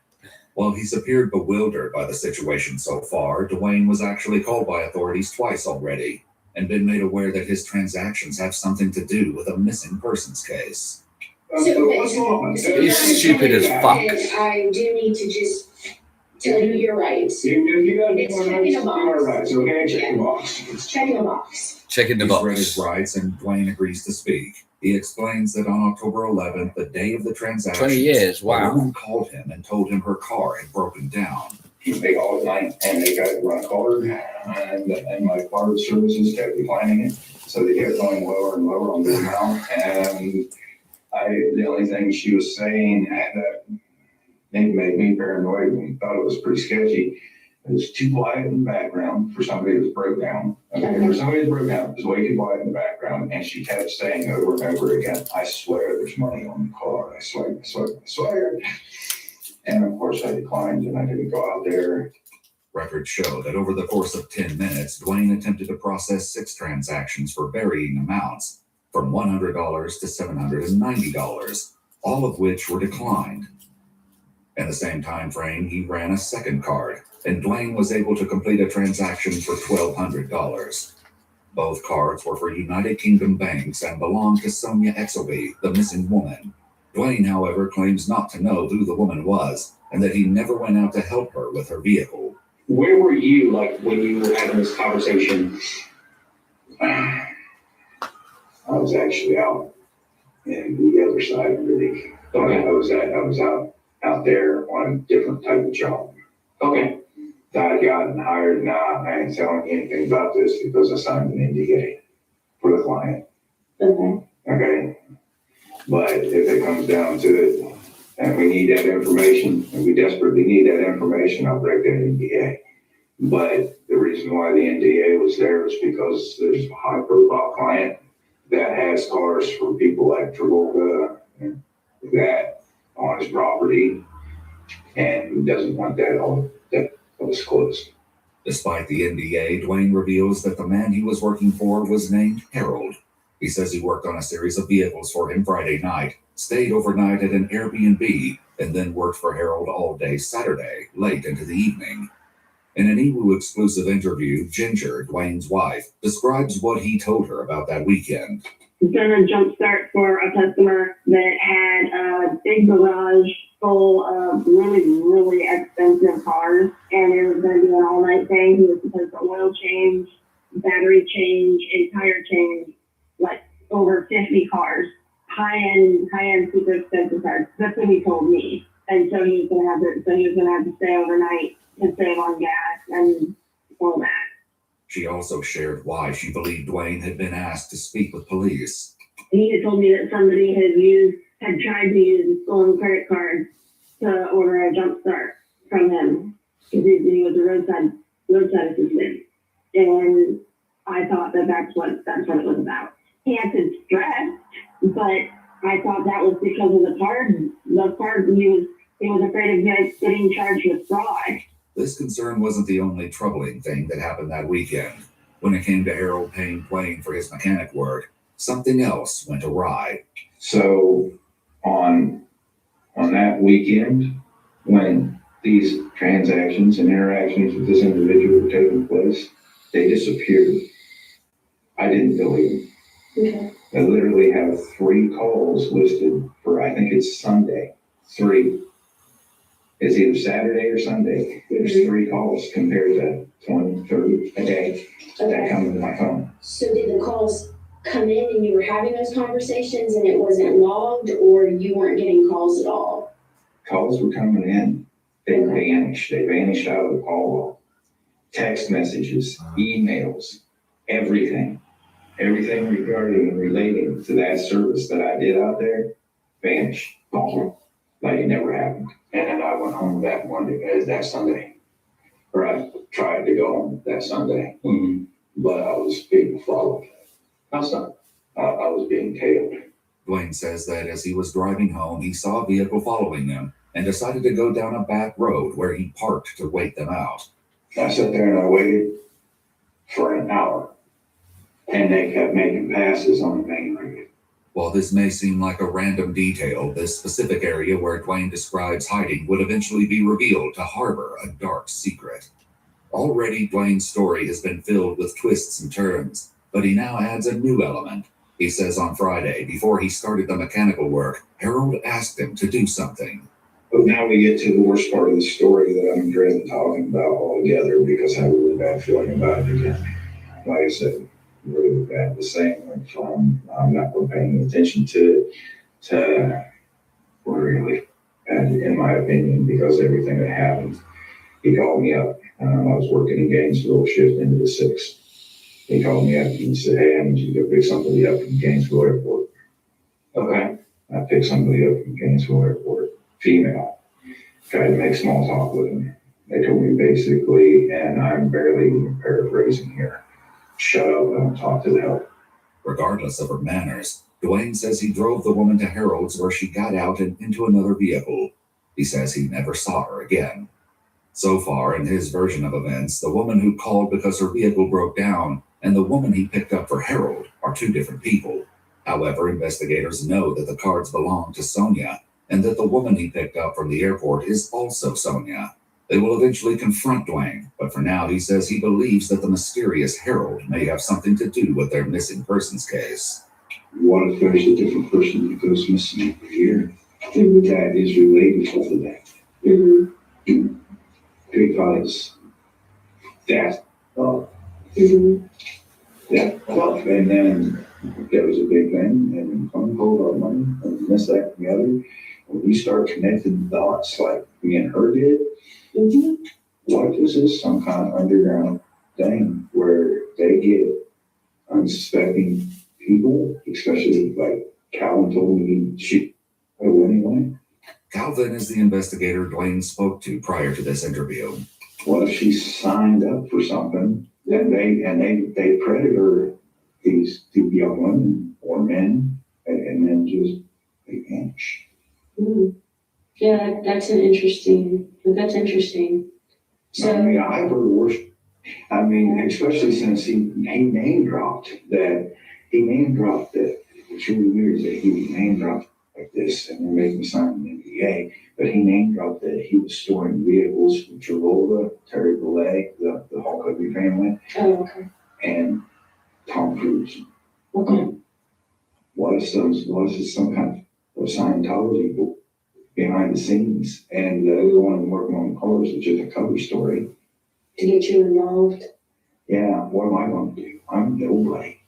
While he's appeared bewildered by the situation so far, Dwayne was actually called by authorities twice already and been made aware that his transactions have something to do with a missing persons case. What's going on? He's stupid as fuck. I do need to just tell you your rights. You gotta be It's more checking nice. a You box. are right. So okay, check the box. It's checking a box. Checking the He's read his box. rights and Dwayne agrees to speak. He explains that on October 11th, the day of the transaction, 20 years, a wow. woman called him and told him her car had broken down. They called at night and they got it run a card and my card services kept declining it. So they kept going lower and lower on the amount. And the only thing she was saying that made me paranoid and thought it was pretty sketchy. It was too quiet in the background for somebody that was broke down. Okay, for somebody that broke down, it was way too quiet in the background. And she kept saying over and over again, I swear there's money on the car. I swear, I swear, I swear. And of course I declined and I didn't go out there. Records show that over the course of 10 minutes, Dwayne attempted to process 6 transactions for varying amounts, from $100 to $790, all of which were declined. In the same time frame, he ran a second card, and Dwayne was able to complete a transaction for $1,200. Both cards were for United Kingdom banks and belonged to Sonia Exelby, the missing woman. Dwayne, however, claims not to know who the woman was, and that he never went out to help her with her vehicle. Where were you, like, when you were having this conversation? I was actually out in the other side of the league. Okay. I was out there on a different type of job. Okay. That I gotten hired. Nah, I ain't telling you anything about this because I signed an NDA for the client. Okay. Okay. But if it comes down to it, and we need that information, and we desperately need that information, I'll break that NDA. But the reason why the NDA was there is because there's a high-profile client that has cars for people like Travolta and that on his property, and he doesn't want that all disclosed. Despite the NDA, Dwayne reveals that the man he was working for was named Harold. He says he worked on a series of vehicles for him Friday night, stayed overnight at an Airbnb, and then worked for Harold all day Saturday, late into the evening. In an EWU exclusive interview, Ginger, Dwayne's wife, describes what he told her about that weekend. Done a jump start for a customer that had a big garage full of really, really expensive cars, and it was going to be an all-night thing. He was supposed to oil change, battery change, and tire change, like over 50 cars, high-end, super expensive cars. That's what he told me. And so he was going to have to stay overnight to save on gas and all that. She also shared why she believed Dwayne had been asked to speak with police. He had told me that somebody had tried to use a stolen credit card to order a jump start from him because he was a roadside assistant, and I thought that's what it was about. He acted stressed, but I thought that was because of the card. The card he was afraid of getting charged with fraud. This concern wasn't the only troubling thing that happened that weekend. When it came to Harold paying Dwayne for his mechanic work, something else went awry. So on that weekend, when these transactions and interactions with this individual were taking place, they disappeared. I didn't delete them. Okay. I literally have 3 calls listed for, I think it's Sunday. 3. It's either Saturday or Sunday. There's 3 calls compared to 20, 30 a day that come into my phone. So did the calls come in and you were having those conversations and it wasn't logged, or you weren't getting calls at all? Calls were coming in. They vanished. They vanished out of the call log. Text messages, emails, everything. Everything regarding and relating to that service that I did out there vanished. Like it never happened. And then I went home that Monday, that Sunday. Or I tried to go home that Sunday. But I was being followed. How's that? I was being tailed. Dwayne says that as he was driving home, he saw a vehicle following them and decided to go down a back road where he parked to wait them out. I sat there and I waited for an hour. And they kept making passes on the main road. While this may seem like a random detail, this specific area where Dwayne describes hiding would eventually be revealed to harbor a dark secret. Already, Dwayne's story has been filled with twists and turns, but he now adds a new element. He says on Friday, before he started the mechanical work, Harold asked him to do something. But now we get to the worst part of the story that I'm dreading talking about altogether because I have a really bad feeling about it again. Like I said, really bad. The same went from I'm not paying attention to really bad, in my opinion, because everything that happened. He called me up. I was working in Gainesville, shift into the 6th. He called me up and he said, "Hey, I need you to pick somebody up from Gainesville Airport." Okay. I picked somebody up from Gainesville Airport, female. Tried to make small talk with him. They told me basically, and I'm barely paraphrasing here, shut up and talk to the help. Regardless of her manners, Dwayne says he drove the woman to Harold's where she got out and into another vehicle. He says he never saw her again. So far, in his version of events, the woman who called because her vehicle broke down and the woman he picked up for Harold are 2 different people. However, investigators know that the cards belong to Sonia and that the woman he picked up from the airport is also Sonia. They will eventually confront Dwayne, but for now he says he believes that the mysterious Harold may have something to do with their missing persons case. What if there's a different person that goes missing every year that is related to that? Because that and then there was a big thing, and phone called our money, and this, that, and the other. When we start connecting the dots like me and her did, what if this is some kind of underground thing where they get unsuspecting people, especially like Calvin told me she anyway. Calvin is the investigator Dwayne spoke to prior to this interview. What if she signed up for something and they predator these 2 young women or men and then just they vanish? Yeah, that's interesting. So I mean, I've heard worse. I mean, especially since he name dropped that. He name dropped that. It's really weird that he was name dropped like this, and they're making sign an NDA. But he name dropped that he was storing vehicles from Travolta, Terry Bollea, the Hulk Hogan family, and Tom Cruise. Okay. What is some kind of Scientology book behind the scenes, and going and working on cars, which is a cover story. To get you involved? Yeah, what am I going to do? I'm nobody.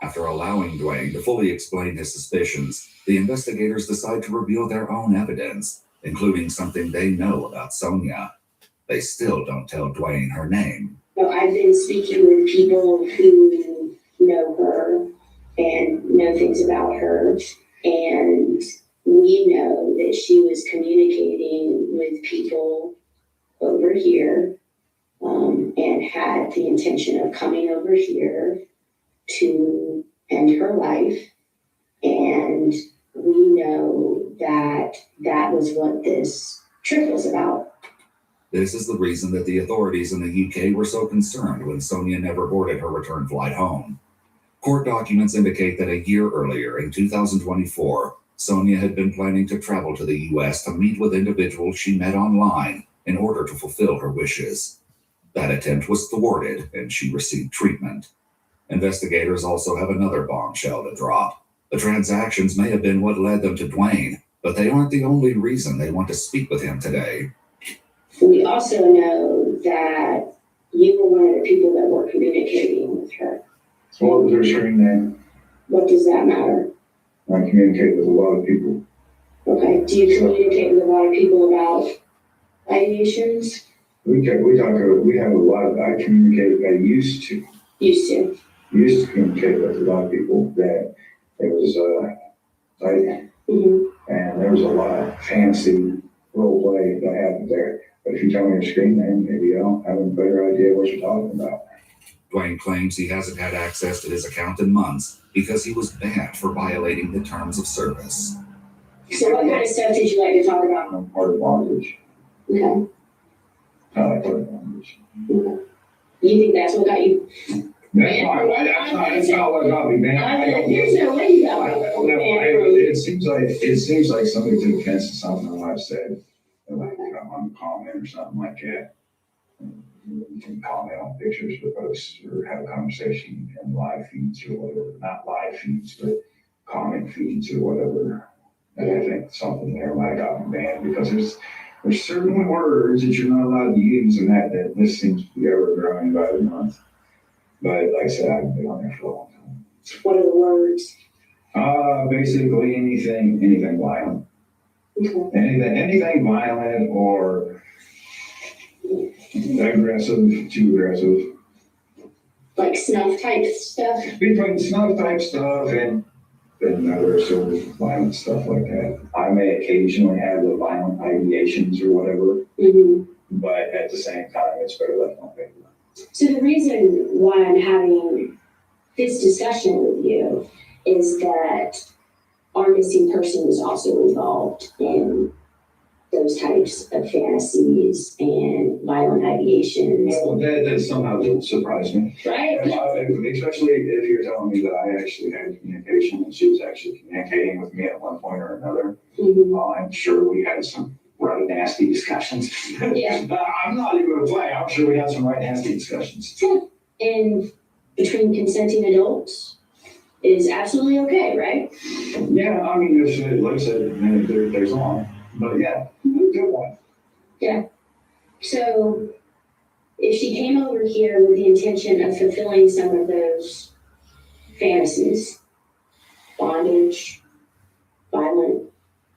After allowing Dwayne to fully explain his suspicions, the investigators decide to reveal their own evidence, including something they know about Sonia. They still don't tell Dwayne her name. So I've been speaking with people who know her and know things about her, and we know that she was communicating with people over here and had the intention of coming over here to end her life. And we know that that was what this trip was about. This is the reason that the authorities in the UK were so concerned when Sonia never boarded her return flight home. Court documents indicate that a year earlier, in 2024, Sonia had been planning to travel to the US to meet with individuals she met online in order to fulfill her wishes. That attempt was thwarted and she received treatment. Investigators also have another bombshell to drop. The transactions may have been what led them to Dwayne, but they aren't the only reason they want to speak with him today. We also know that you were one of the people that were communicating with her. What was her screen name? What does that matter? I communicate with a lot of people. Okay, do you communicate with a lot of people about ideations? We have a lot of, I used to communicate with a lot of people that it was, and there was a lot of fancy role play that happened there. But if you tell me your screen name, maybe I don't have a better idea what you're talking about. Dwayne claims he hasn't had access to his account in months because he was banned for violating the terms of service. So what kind of stuff did you like to talk about? I'm part of bondage. Okay. I like part of bondage. Okay. You think that's what got you? That's not what got me banned. There's no way you got It seems like somebody took offense to something I've said, like on a comment or something like that. You can comment on pictures with us or have a conversation in live feeds or whatever. Not live feeds, but comment feeds or whatever. And I think something there might have gotten banned because there's certain words that you're not allowed to use, and that this seems to be ever growing by the month. But like I said, I've been on there for a long time. What are the words? Basically anything violent. Okay. Anything violent or aggressive, too aggressive. Like snuff type stuff? Between snuff type stuff and other sort of violent stuff like that. I may occasionally have the violent ideations or whatever, but at the same time, it's better left on paper. So the reason why I'm having this discussion with you is that our missing person is also involved in those types of fantasies and violent ideations. Well, that somehow didn't surprise me. Right? Especially if you're telling me that I actually had communication and she was actually communicating with me at one point or another. I'm sure we had some rather nasty discussions. Yeah. I'm not even going to play. I'm sure we had some right nasty discussions. And between consenting adults is absolutely okay, right? Yeah, I mean, like I said, there's one. But yeah, good one. Yeah. So if she came over here with the intention of fulfilling some of those fantasies, bondage, violent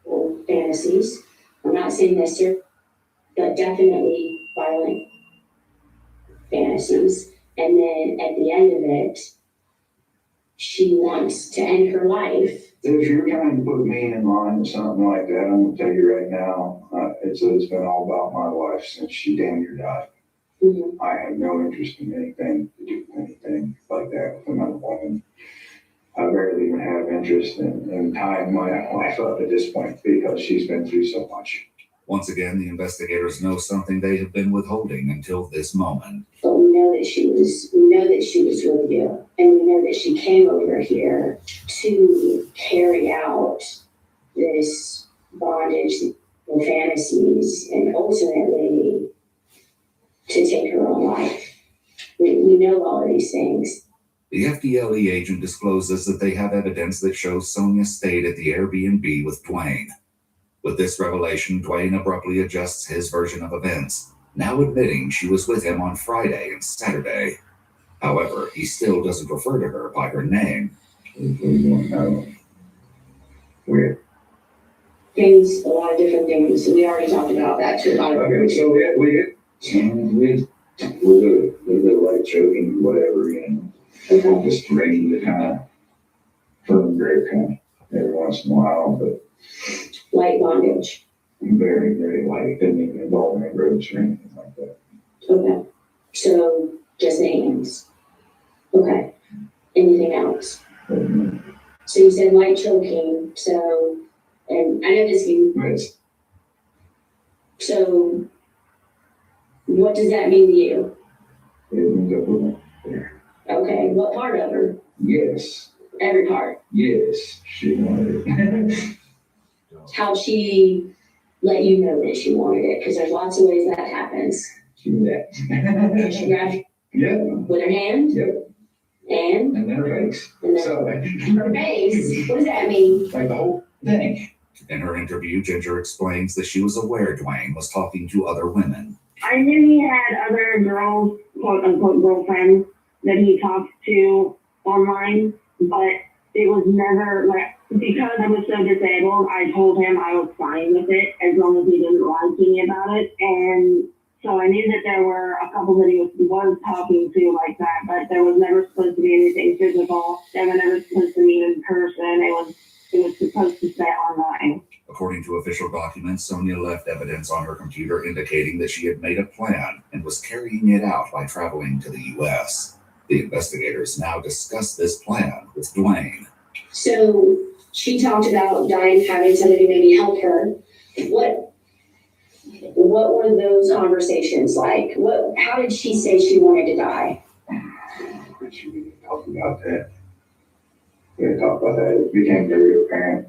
or fantasies, I'm not saying necessarily, but definitely violent fantasies, and then at the end of it, she wants to end her life. If you're trying to put me in line with something like that, I'm going to tell you right now, it's been all about my wife since she damn near died. I have no interest in anything to do with anything like that with another woman. I barely even have interest in tying my wife up at this point because she's been through so much. Once again, the investigators know something they have been withholding until this moment. But we know that she was with you, and we know that she came over here to carry out this bondage and fantasies, and ultimately to take her own life. We know all of these things. The FDLE agent discloses that they have evidence that shows Sonia stayed at the Airbnb with Dwayne. With this revelation, Dwayne abruptly adjusts his version of events, now admitting she was with him on Friday and Saturday. However, he still doesn't refer to her by her name. Weird. Things, a lot of different things. We already talked about that too. Okay, so we're good. A little bit of light choking, whatever, just ready to kind of firm grip kind of every once in a while, but light bondage. Very, very light. Didn't even involve any ropes or anything like that. Okay. So just the hands. Okay. Anything else? So you said light choking. So, and I know this game. Yes. So what does that mean to you? It means I put my there. Okay. What part of her? Yes. Every part. Yes. She wanted it. How'd she let you know that she wanted it? Because there's lots of ways that happens. She did that. Did she grab Yeah. with her hand? Yep. And? And then her face. And then So, her face? What does that mean? like the whole thing. In her interview, Ginger explains that she was aware Dwayne was talking to other women. I knew he had other girls, quote unquote girlfriends, that he talked to online, but it was never like, because I was so disabled, I told him I was fine with it as long as he didn't lie to me about it. And so I knew that there were a couple that he was talking to like that, but there was never supposed to be anything physical. They were never supposed to meet in person. It was supposed to stay online. According to official documents, Sonia left evidence on her computer indicating that she had made a plan and was carrying it out by traveling to the U.S. The investigators now discuss this plan with Dwayne. So she talked about dying, having somebody maybe help her. What were those conversations like? How did she say she wanted to die? We didn't talk about that. We didn't talk about that. It became very apparent.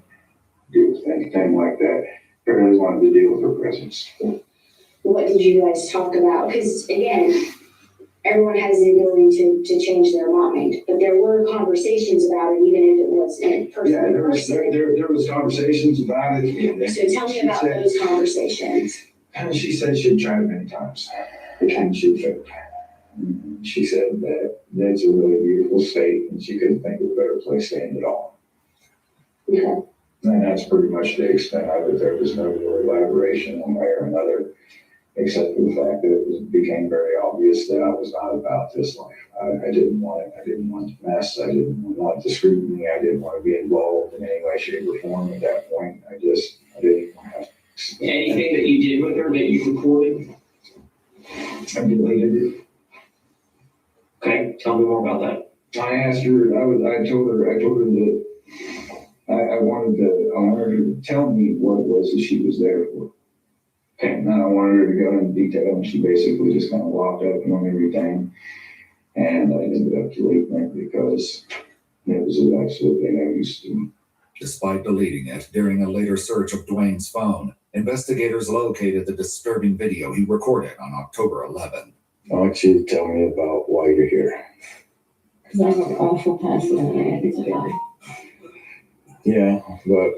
Anything like that. I really wanted to deal with her presence. What did you guys talk about? Because again, everyone has the ability to change their mind, but there were conversations about it, even if it was in person. Yeah, there was conversations about it. So tell me about those conversations. And she said she'd tried many times. Okay. And she failed. She said that that's a really beautiful state, and she couldn't think of a better place to end it all. Okay. And that's pretty much the extent of it. There was no real elaboration one way or another, except for the fact that it became very obvious that I was not about this life. I didn't want it. I didn't want the mess. I didn't want the scrutiny. I didn't want to be involved in any way, shape, or form at that point. I didn't want to have Anything that you did with her that you recorded? I deleted it. Okay, tell me more about that. I asked her, I told her that I wanted her to tell me what it was that she was there for. And I wanted her to go into detail, and she basically just kind of walked up on everything. And I ended up deleting it because it was absolutely no use to me. Despite deleting it, during a later search of Dwayne's phone, investigators located the disturbing video he recorded on October 11. I want you to tell me about why you're here. Because I'm an awful person and I think it's fine. Yeah, but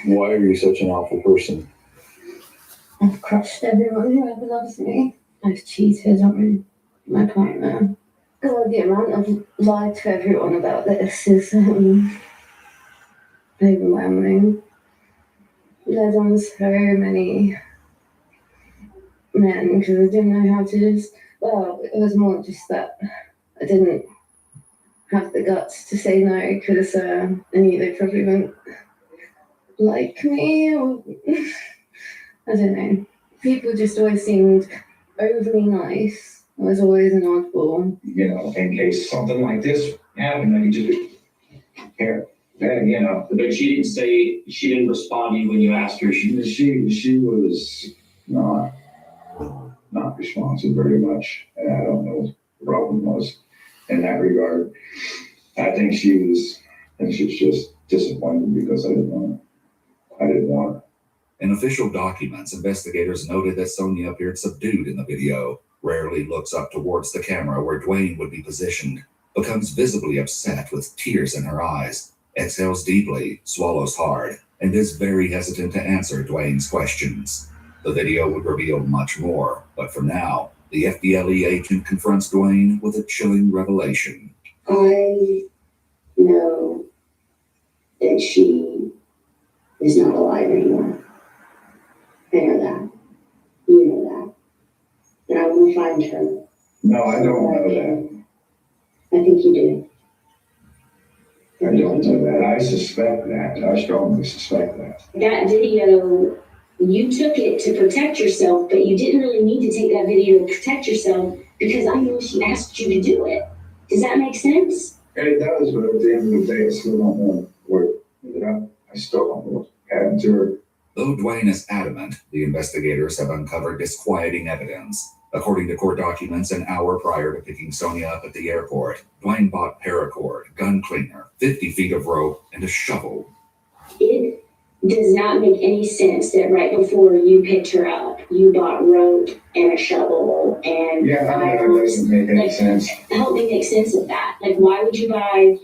why are you such an awful person? I've crushed everyone who ever loves me. I've cheated on my partner. God, the amount of lied to everyone about this is overwhelming. Led on so many men because I didn't know how to just, well, it was more just that I didn't have the guts to say no because I knew they probably wouldn't like me or I don't know. People just always seemed overly nice. I was always an oddball. You know, in case something like this happened, I could just here. And, you know, But she didn't say, she didn't respond to you when you asked her. she was not responsive very much, and I don't know what the problem was in that regard. I think she was just disappointed because I didn't want her. In official documents, investigators noted that Sonia appeared subdued in the video, rarely looks up towards the camera where Dwayne would be positioned, becomes visibly upset with tears in her eyes, exhales deeply, swallows hard, and is very hesitant to answer Dwayne's questions. The video would reveal much more, but for now, the FDLE agent confronts Dwayne with a chilling revelation. I know that she is not alive anymore. I know that. You know that. And I will find her. No, I don't know that. I think you do. I don't know that. I suspect that. I strongly suspect that. That video, you took it to protect yourself, but you didn't really need to take that video to protect yourself because I know she asked you to do it. Does that make sense? It does, but at the end of the day, I still don't know where, I still don't know what happened to her. Though Dwayne is adamant, the investigators have uncovered disquieting evidence. According to court documents, an hour prior to picking Sonia up at the airport, Dwayne bought paracord, gun cleaner, 50 feet of rope, and a shovel. It does not make any sense that right before you picked her up, you bought rope and a shovel and Yeah, I know that fireworks. doesn't make any sense. Help me make sense of that. Like, why would you buy a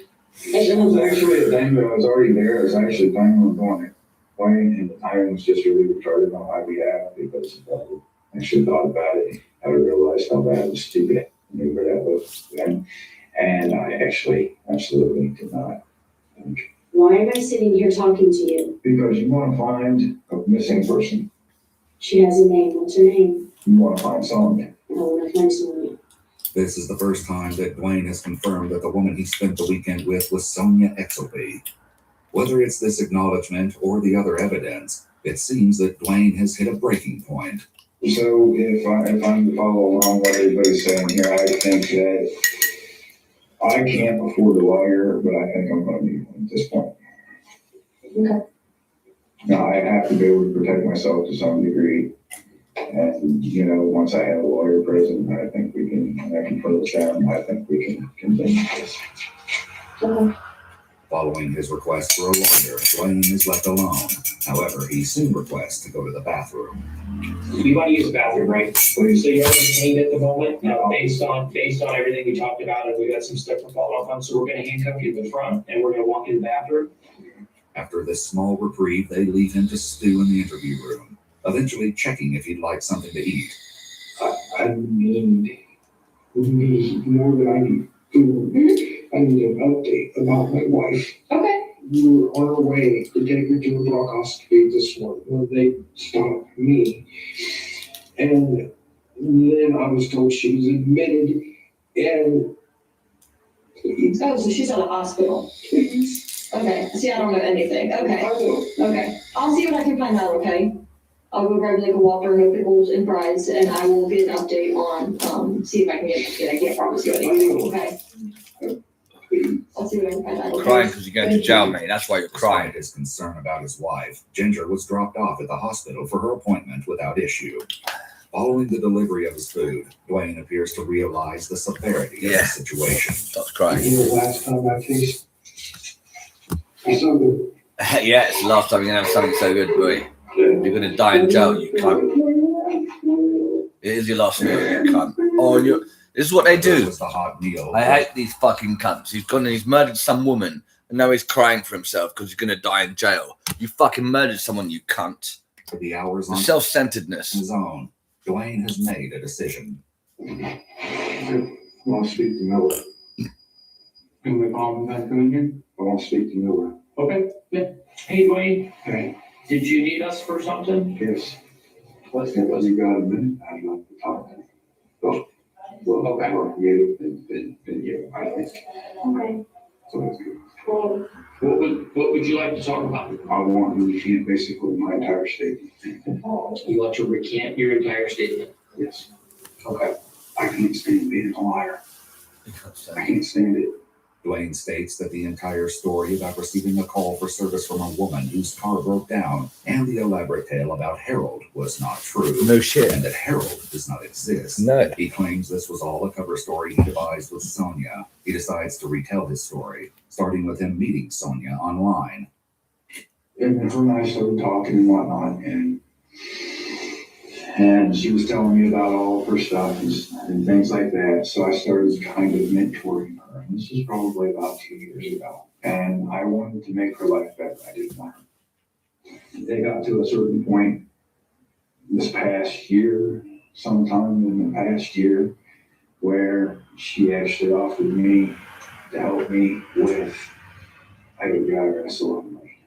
It was shovel? actually a thing that I was already there. I was actually planning on doing it. Wayne and the timing was just really retarded on my behalf because I actually thought about it. I realized how bad and stupid maneuver that was. And I actually absolutely did not. Why am I sitting here talking to you? Because you want to find a missing person. She has a name. What's her name? You want to find someone. I want to find someone. This is the first time that Dwayne has confirmed that the woman he spent the weekend with was Sonia Exelby. Whether it's this acknowledgement or the other evidence, it seems that Dwayne has hit a breaking point. So if I'm to follow along what everybody's saying here, I think that I can't afford a lawyer, but I think I'm going to need one at this point. Okay. Now, I have to be able to protect myself to some degree. And, once I have a lawyer present, I think we can, and I can further them, I think we can continue this. Okay. Following his request for a lawyer, Dwayne is left alone. However, he soon requests to go to the bathroom. You want to use the bathroom, right? So you're detained at the moment, based on everything we talked about, and we got some stuff to follow up on. So we're going to handcuff you to the front, and we're going to walk you to the bathroom. After this small reprieve, they leave him to stew in the interview room, eventually checking if he'd like something to eat. I need more than I need food. I need an update about my wife. Okay. We were on our way to take her to a bronchoscopy this morning when they stopped me. And then I was told she was admitted and Oh, so she's at a hospital. Okay. See, I don't know anything. Okay. Okay. I'll see what I can find out, okay? I'll go grab like a Whopper, no pickles and fries, and I will get an update on, see if I can get I can't promise you anything, okay? I'll see what I can find out. Okay? Crying because you're going to jail, mate. That's why you're crying. Despite his concern about his wife, Ginger was dropped off at the hospital for her appointment without issue. Following the delivery of his food, Dwayne appears to realize the severity of the situation. Stops crying. the last time I tasted something. Yeah, it's the last time you're going to have something so good, boy. You're going to die in jail, you cunt. It is your last meal, you cunt. Oh, this is what they do. Was the hot meal. I hate these fucking cunts. He's gone and he's murdered some woman, and now he's crying for himself because he's going to die in jail. You fucking murdered someone, you cunt. For the hours on self-centeredness. His own, Dwayne has made a decision. I want to speak to Miller. Can we call him back again? I want to speak to Miller. Okay. Yeah. Hey, Dwayne. Hey. Did you need us for something? Yes. If you got a minute, I'd like to talk to you. Well, Okay. More creative than you, I think. Okay. So that's good. Cool. What would you like to talk about? I want to recant basically my entire statement. You want to recant your entire statement? Yes. Okay. I can't stand being a liar. I can't stand it. Dwayne states that the entire story about receiving a call for service from a woman whose car broke down and the elaborate tale about Harold was not true. No shit. And that Harold does not exist. No. He claims this was all a cover story he devised with Sonia. He decides to retell his story, starting with him meeting Sonia online. And her and I started talking and whatnot, and she was telling me about all of her stuff and things like that. So I started kind of mentoring her. And this was probably about 2 years ago. And I wanted to make her life better. I didn't want her. They got to a certain point this past year, sometime in the past year, where she actually offered me to help me with, I would IRS a lot of money.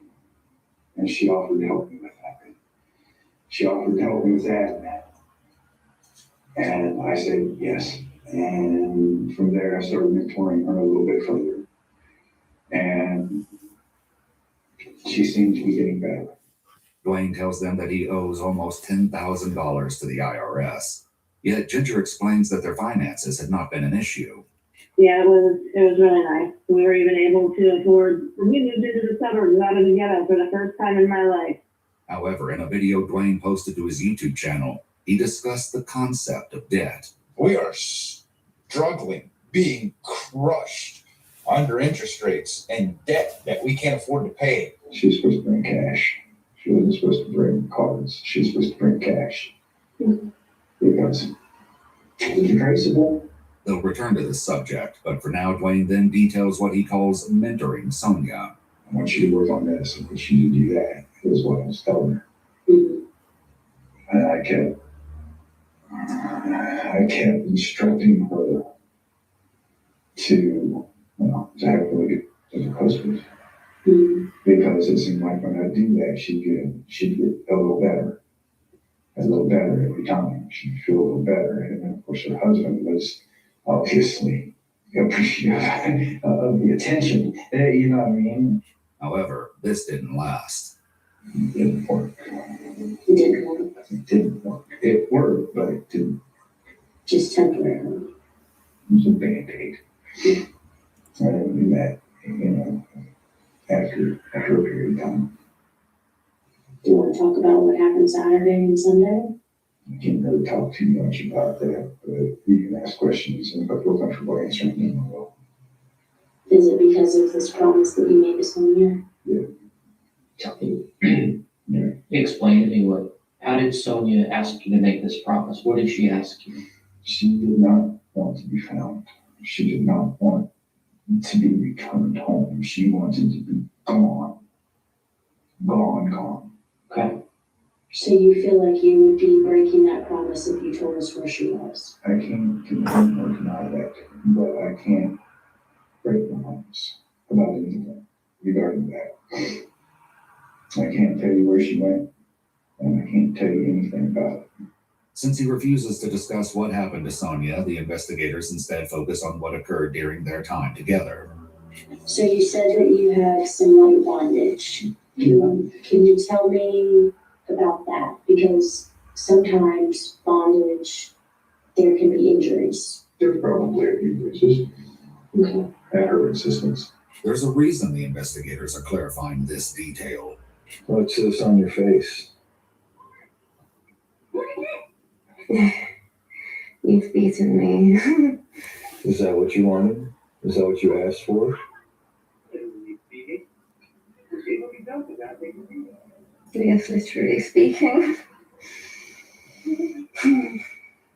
And she offered to help me with that. She offered to help me with that. And I said yes. And from there, I started mentoring her a little bit further. And she seems to be getting better. Dwayne tells them that he owes almost $10,000 to the IRS. Yet Ginger explains that their finances had not been an issue. Yeah, it was really nice. We were even able to afford, we moved into the suburbs out of the ghetto for the first time in my life. However, in a video Dwayne posted to his YouTube channel, he discussed the concept of debt. We are struggling, being crushed under interest rates and debt that we can't afford to pay. She's supposed to bring cash. She wasn't supposed to bring cards. She was supposed to bring cash. Because it's traceable. They'll return to this subject, but for now, Dwayne then details what he calls mentoring Sonia. I want you to work on this. I want you to do that. Is what I was telling her. And I kept instructing her to have a look at the customers. Because it seemed like when I do that, she'd get a little better every time. She'd feel a little better. And then, of course, her husband was obviously appreciative of the attention. You know what I mean? However, this didn't last. It didn't work. It didn't work. It worked, but it didn't. Just temporarily. It was a band-aid. I didn't do that, after a period of time. Do you want to talk about what happened Saturday and Sunday? I can't really talk too much about that, but you can ask questions, and if I feel comfortable answering them, I will. Is it because of this promise that you made to Sonia? Yeah. Explain to me how did Sonia ask you to make this promise? What did she ask you? She did not want to be found. She did not want to be returned home. She wanted to be gone. Gone. Okay. So you feel like you would be breaking that promise if you told us where she was? I can't confirm or deny that, but I can't break the promise about anything regarding that. I can't tell you where she went, and I can't tell you anything about it. Since he refuses to discuss what happened to Sonia, the investigators instead focus on what occurred during their time together. So you said that you have some light bondage. Can you tell me about that? Because sometimes bondage, there can be injuries. There probably are injuries. Okay. At her insistence. There's a reason the investigators are clarifying this detail. What's this on your face? You've beaten me. Is that what you wanted? Is that what you asked for? Yes, literally speaking.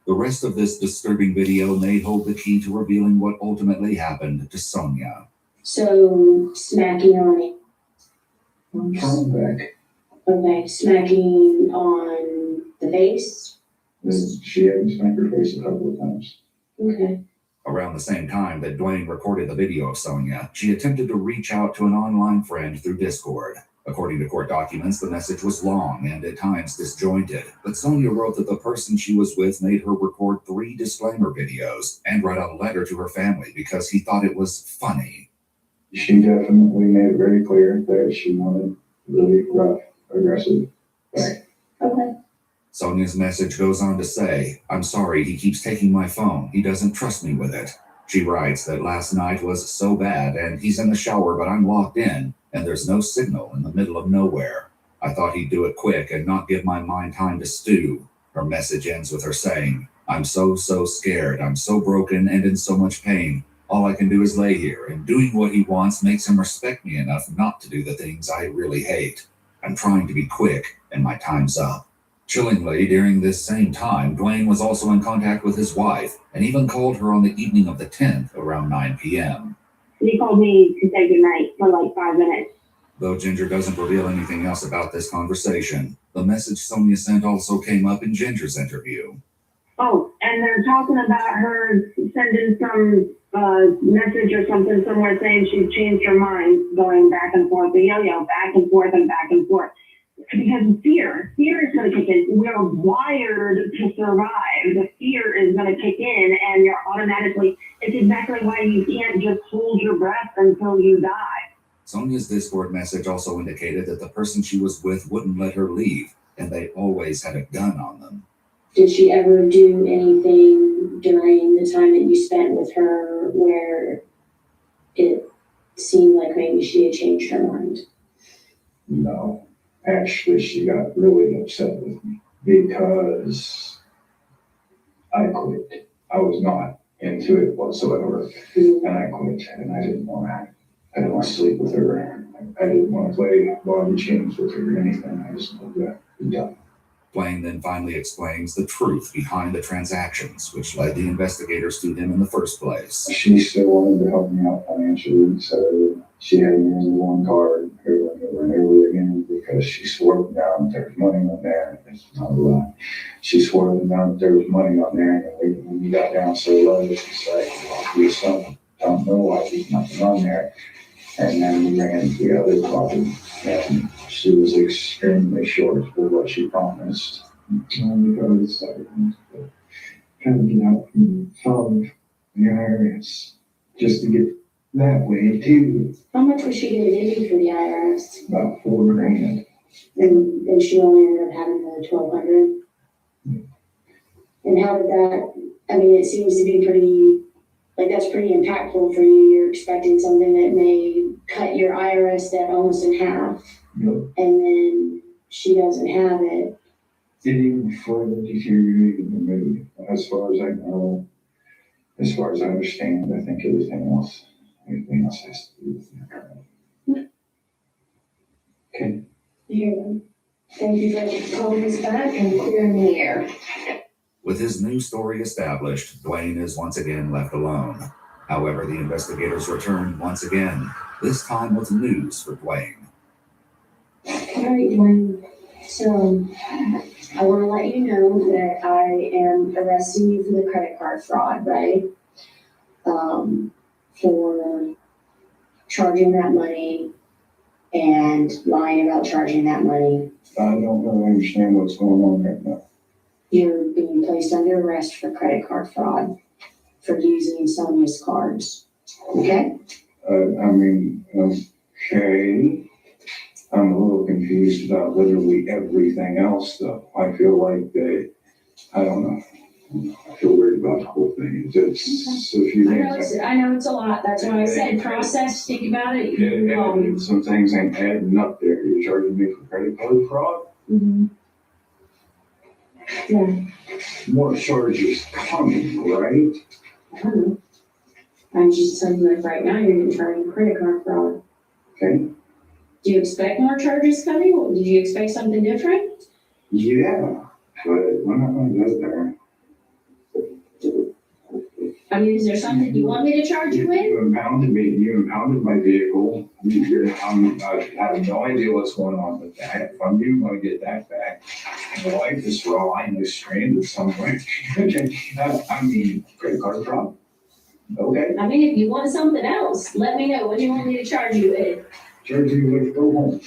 The rest of this disturbing video may hold the key to revealing what ultimately happened to Sonia. So, smacking on it. From back. Okay, smacking on the face. She had me smack her face a couple of times. Okay. Around the same time that Dwayne recorded the video of Sonia, she attempted to reach out to an online friend through Discord. According to court documents, the message was long and at times disjointed, but Sonia wrote that the person she was with made her record 3 disclaimer videos and write a letter to her family because he thought it was funny. She definitely made it very clear that she wanted really rough, aggressive back. Okay. Sonia's message goes on to say, "I'm sorry, he keeps taking my phone. He doesn't trust me with it." She writes that last night was so bad and he's in the shower, but I'm locked in and there's no signal in the middle of nowhere. I thought he'd do it quick and not give my mind time to stew. Her message ends with her saying, "I'm so scared. I'm so broken and in so much pain. All I can do is lay here, and doing what he wants makes him respect me enough not to do the things I really hate. I'm trying to be quick, and my time's up." Chillingly, during this same time, Dwayne was also in contact with his wife and even called her on the evening of the 10th around 9 p.m. He called me to say goodnight for like 5 minutes. Though Ginger doesn't reveal anything else about this conversation, the message Sonia sent also came up in Ginger's interview. Oh, and they're talking about her sending some message or something somewhere saying she's changed her mind, going back and forth, the yo-yo, back and forth and back and forth. Because fear is going to kick in. We're wired to survive. The fear is going to kick in, and you're automatically, it's exactly why you can't just hold your breath until you die. Sonia's Discord message also indicated that the person she was with wouldn't let her leave, and they always had a gun on them. Did she ever do anything during the time that you spent with her where it seemed like maybe she had changed her mind? No. Actually, she got really upset with me because I quit. I was not into it whatsoever, and I quit. And I didn't want to sleep with her. I didn't want to play ball chains with her or anything. I just wanted to be done. Blaine then finally explains the truth behind the transactions, which led the investigators to him in the first place. She still wanted to help me out financially, so she had me in one card over and over again because she swore them down that there was money on there. It's not a lie. She swore them down that there was money on there, and when we got down so low, she's like, well, we don't know why there's nothing on there. And then we ran to the other property, and she was extremely short for what she promised. Because I kind of get out from the IRS just to get that way too. How much was she gonna give you for the IRS? About $4,000. And she only ended up having the 1,200? And how did that, I mean, it seems to be pretty, like that's pretty impactful for you. You're expecting something that may cut your IRS debt almost in half. Yep. And then she doesn't have it. It even further deteriorated the mood. As far as I know, as far as I understand, I think everything else has to do with it. Okay. Here. Thank you for calling us back and clearing the air. With his new story established, Dwayne is once again left alone. However, the investigators return once again, this time with news for Dwayne. All right, Dwayne. So, I want to let you know that I am arresting you for the credit card fraud, right? For charging that money and lying about charging that money. I don't really understand what's going on right now. You're being placed under arrest for credit card fraud for using Sonia's cards. Okay? Okay. I'm a little confused about literally everything else, though. I feel like I don't know. I feel weird about the whole thing. It's a few things. I know it's a lot. That's why I said process, think about it. Some things ain't adding up there. You're charging me for credit card fraud? Mm-hmm. Yeah. More charges coming, right? I don't know. I'm just telling you, like right now, you're getting charged for credit card fraud. Okay. Do you expect more charges coming? Did you expect something different? Yeah, but we're not going to go there. I mean, is there something you want me to charge you with? You impounded me. You impounded my vehicle. I have no idea what's going on with that. If I'm you, going to get that back. My life is raw. I know stranded somewhere. I mean, credit card fraud. Okay. I mean, if you want something else, let me know. What do you want me to charge you with? Charge you with go home.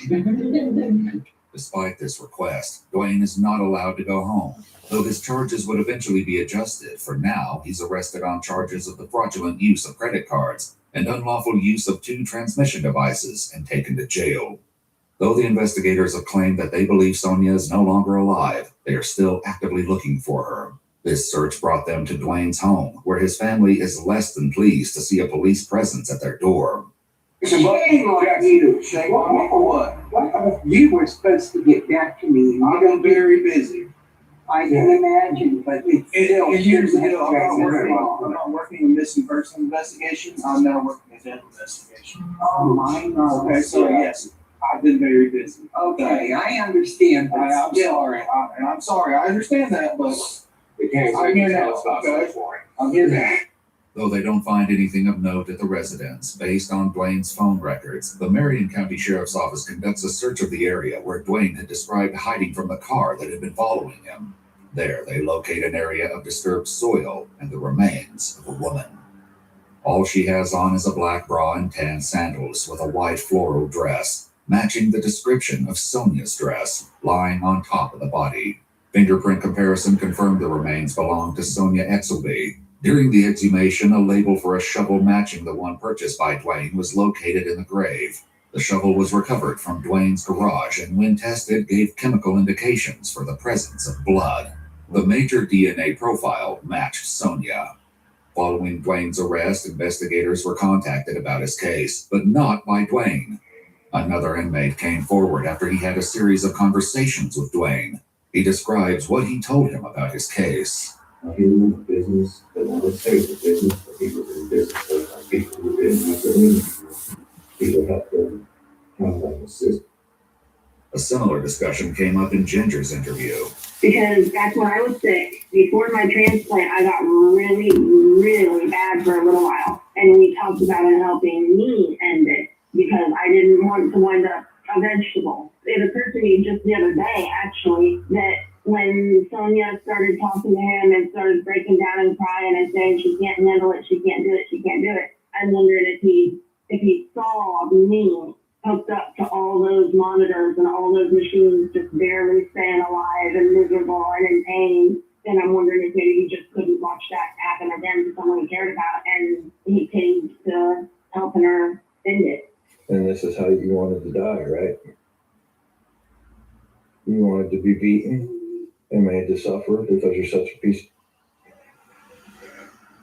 Despite this request, Dwayne is not allowed to go home, though his charges would eventually be adjusted. For now, he's arrested on charges of the fraudulent use of credit cards and unlawful use of 2 transmission devices and taken to jail. Though the investigators have claimed that they believe Sonia is no longer alive, they are still actively looking for her. This search brought them to Dwayne's home, where his family is less than pleased to see a police presence at their door. Shame on you. Shame on me for what? You were supposed to get back to me. I've been very busy. I can imagine, but it's still. Here's the deal. I'm not working in missing person investigations. I'm now working in death investigation. Oh my God. Okay, so yes, I've been very busy. Okay, I understand. But I'm sorry. I'm sorry. I understand that, but I'm here now. Okay. I'm here now. Though they don't find anything of note at the residence, based on Dwayne's phone records, the Marion County Sheriff's Office conducts a search of the area where Dwayne had described hiding from the car that had been following him. There, they locate an area of disturbed soil and the remains of a woman. All she has on is a black bra and tan sandals with a white floral dress, matching the description of Sonia's dress, lying on top of the body. Fingerprint comparison confirmed the remains belonged to Sonia Exelby. During the exhumation, a label for a shovel matching the one purchased by Dwayne was located in the grave. The shovel was recovered from Dwayne's garage and when tested gave chemical indications for the presence of blood. The major DNA profile matched Sonia. Following Dwayne's arrest, investigators were contacted about his case, but not by Dwayne. Another inmate came forward after he had a series of conversations with Dwayne. He describes what he told him about his case. He was in business, but not a safe business, but he was in business, so people who didn't have their own. He would help them A similar discussion came up in Ginger's interview. Because back when I was sick, before my transplant, I got really, really bad for a little while. And we talked about it helping me end it because I didn't want to wind up a vegetable. It occurred to me just the other day, actually, that when Sonia started talking to him and started breaking down and crying and saying she can't handle it, she can't do it, she can't do it, I'm wondering if he saw me hooked up to all those monitors and all those machines just barely staying alive and miserable and in pain. And I'm wondering if maybe he just couldn't watch that happen again to someone he cared about, and he came to helping her end it. And this is how you wanted to die, right? You wanted to be beaten and made to suffer because you're such a piece.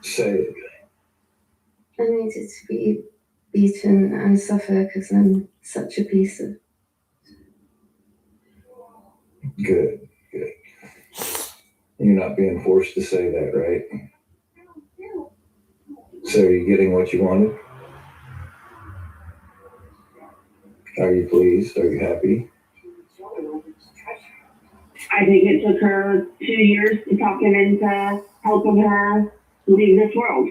Say it. I needed to be beaten and suffer because I'm such a piece of. Good. You're not being forced to say that, right? So are you getting what you wanted? Are you pleased? Are you happy? I think it took her 2 years to talk him into helping her leave this world.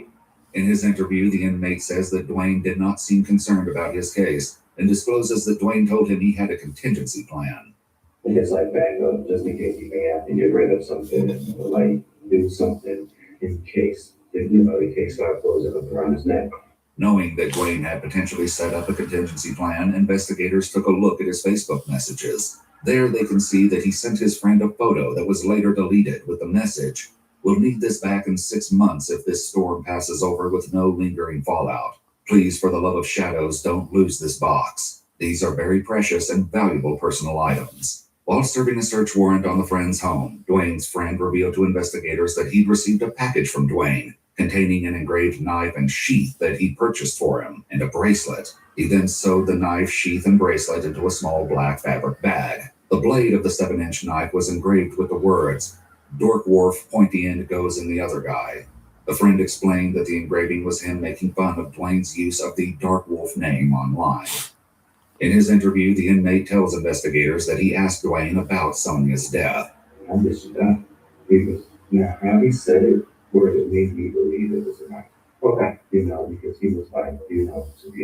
In his interview, the inmate says that Dwayne did not seem concerned about his case and discloses that Dwayne told him he had a contingency plan. It's like backup, just in case you may have to get rid of something, or like do something in case, the case got closing up around his neck. Knowing that Dwayne had potentially set up a contingency plan, investigators took a look at his Facebook messages. There they can see that he sent his friend a photo that was later deleted with the message, "We'll need this back in 6 months if this storm passes over with no lingering fallout. Please, for the love of shadows, don't lose this box. These are very precious and valuable personal items." While serving a search warrant on the friend's home, Dwayne's friend revealed to investigators that he'd received a package from Dwayne containing an engraved knife and sheath that he purchased for him, and a bracelet. He then sewed the knife, sheath, and bracelet into a small black fabric bag. The blade of the 7-inch knife was engraved with the words, "Dork Wharf, pointy end goes in the other guy." The friend explained that the engraving was him making fun of Dwayne's use of the Dark Wolf name online. In his interview, the inmate tells investigators that he asked Dwayne about Sonia's death. I just done. How he said it, where it made me believe it was a knife. Okay. Because he was like, to be honest with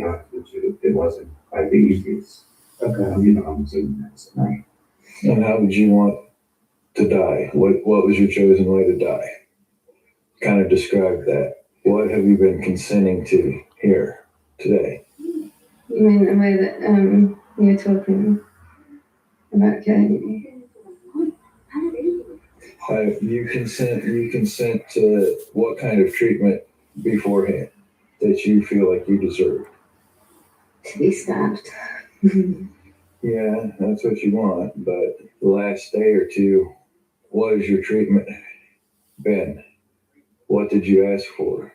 you, it wasn't like the easiest. Okay. I'm assuming that's a knife. And how did you want to die? What was your chosen way to die? Kind of describe that. What have you been consenting to here today? You mean the way that you're talking about killing me? You consent to what kind of treatment beforehand that you feel like you deserve? To be stabbed. Yeah, that's what you want, but the last day or two, what has your treatment been? What did you ask for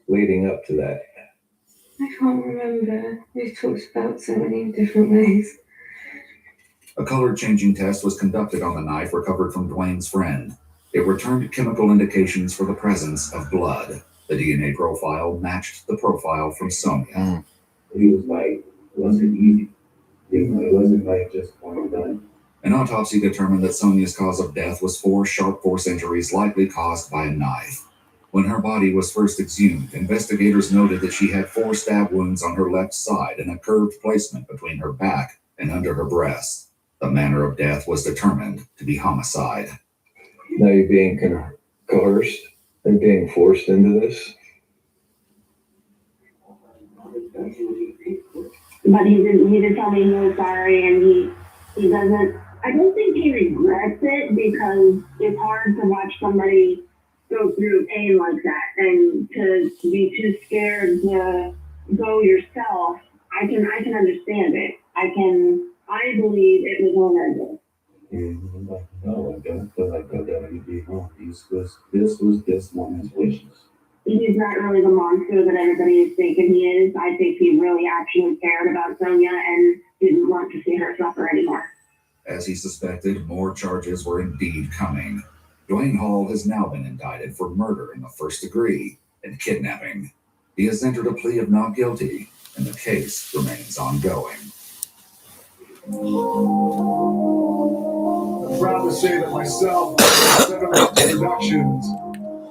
leading up to that? I can't remember. We've talked about so many different ways. A color-changing test was conducted on the knife recovered from Dwayne's friend. It returned chemical indications for the presence of blood. The DNA profile matched the profile from Sonia. He was like, it wasn't easy. It wasn't like just one done. An autopsy determined that Sonia's cause of death was 4 sharp force injuries likely caused by a knife. When her body was first exhumed, investigators noted that she had 4 stab wounds on her left side and a curved placement between her back and under her breast. The manner of death was determined to be homicide. Now you're being coerced and being forced into this? But he did tell me he was sorry, and he doesn't, I don't think he regrets it, because it's hard to watch somebody go through pain like that, and to be too scared to go yourself. I can understand it. I believe it was horrible. No, I don't feel like WD wrong. This was this woman's wishes. He's not really the monster that everybody is thinking he is. I think he really actually cared about Sonia and didn't want to see her suffer anymore. As he suspected, more charges were indeed coming. Dwayne Hall has now been indicted for murder in the first degree and kidnapping. He has entered a plea of not guilty and the case remains ongoing. I'm proud to say that myself, Seven Productions,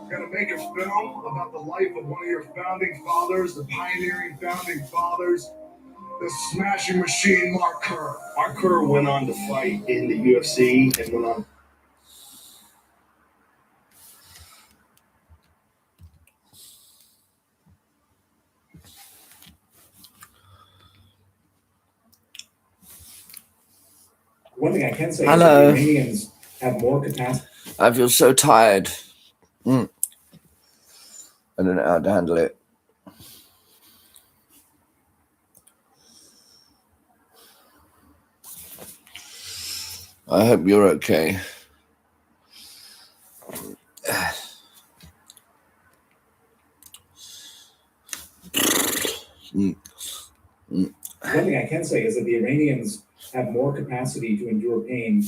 gonna make a film about the life of one of your founding fathers, the pioneering founding fathers, the smashing machine, Mark Kerr. Mark Kerr went on to fight in the UFC and went on. One thing I can say Hello. is that the Iranians have more capacity. I feel so tired. I don't know how to handle it. I hope you're okay. One thing I can say is that the Iranians have more capacity to endure pain.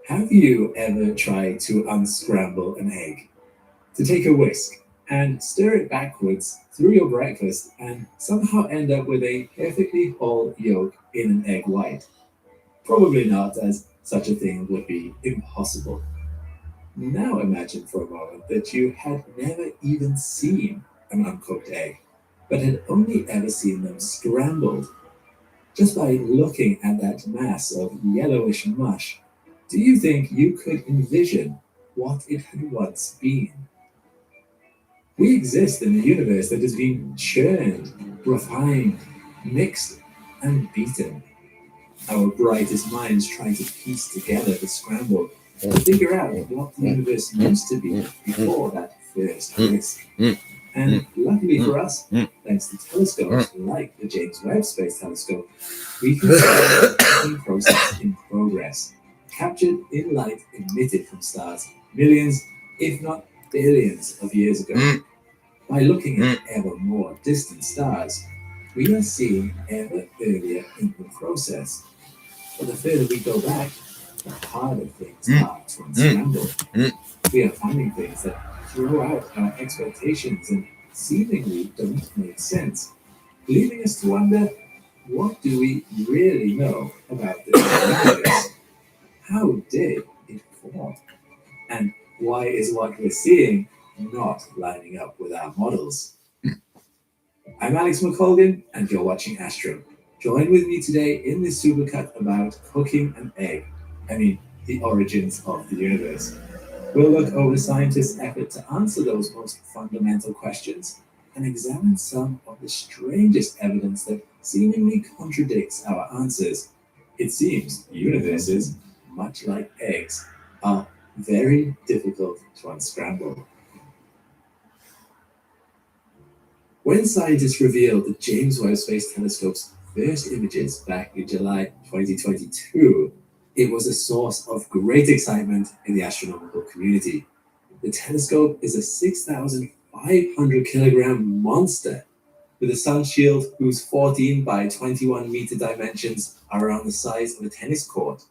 Have you ever tried to unscramble an egg? To take a whisk and stir it backwards through your breakfast and somehow end up with a perfectly whole yolk in an egg white? Probably not, as such a thing would be impossible. Now imagine for a moment that you had never even seen an uncooked egg, but had only ever seen them scrambled. Just by looking at that mass of yellowish mush, do you think you could envision what it had once been? We exist in a universe that has been churned, refined, mixed, and beaten. Our brightest minds try to piece together the scramble to figure out what the universe used to be before that first whisk. And luckily for us, thanks to telescopes like the James Webb Space Telescope, we can see the cooking process in progress, captured in light emitted from stars millions, if not billions of years ago. By looking at ever more distant stars, we are seeing ever earlier in the process. But the further we go back, the harder things are to unscramble. We are finding things that throw out our expectations and seemingly don't make sense, leaving us to wonder, what do we really know about the universe? How did it form? And why is what we're seeing not lining up with our models? I'm Alex McColgan, and you're watching Astro. Join with me today in this supercut about cooking an egg. The origins of the universe. We'll look over scientists' effort to answer those most fundamental questions and examine some of the strangest evidence that seemingly contradicts our answers. It seems universes, much like eggs, are very difficult to unscramble. When scientists revealed the James Webb Space Telescope's first images back in July 2022, it was a source of great excitement in the astronomical community. The telescope is a 6,500 kilogram monster with a sun shield whose 14 by 21 meter dimensions are around the size of a tennis court.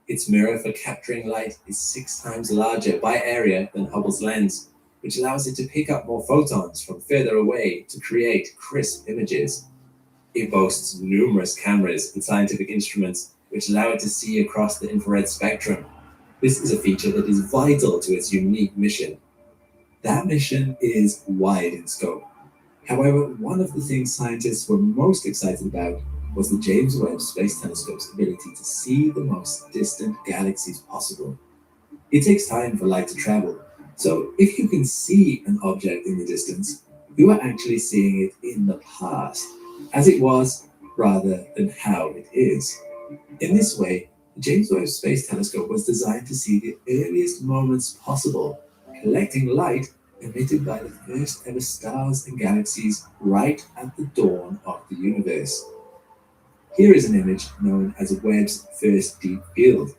Its mirror for capturing light is 6 times larger by area than Hubble's lens, which allows it to pick up more photons from further away to create crisp images. It boasts numerous cameras and scientific instruments which allow it to see across the infrared spectrum. This is a feature that is vital to its unique mission. That mission is wide in scope. However, one of the things scientists were most excited about was the James Webb Space Telescope's ability to see the most distant galaxies possible. It takes time for light to travel, so if you can see an object in the distance, you are actually seeing it in the past, as it was, rather than how it is. In this way, the James Webb Space Telescope was designed to see the earliest moments possible, collecting light emitted by the first ever stars and galaxies right at the dawn of the universe. Here is an image known as Webb's first deep field.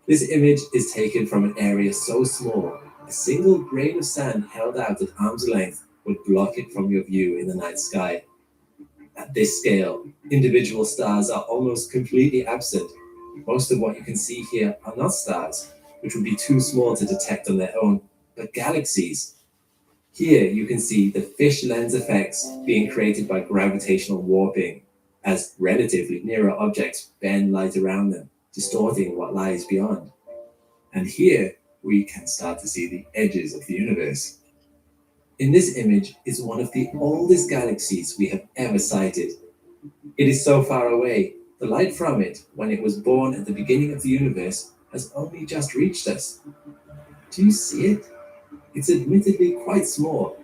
This image is taken from an area so small, a single grain of sand held out at arm's length would block it from your view in the night sky. At this scale, individual stars are almost completely absent. Most of what you can see here are not stars, which would be too small to detect on their own, but galaxies. Here you can see the fish lens effects being created by gravitational warping, as relatively nearer objects bend light around them, distorting what lies beyond. And here we can start to see the edges of the universe. In this image is one of the oldest galaxies we have ever sighted. It is so far away, the light from it, when it was born at the beginning of the universe, has only just reached us. Do you see it? It's admittedly quite small.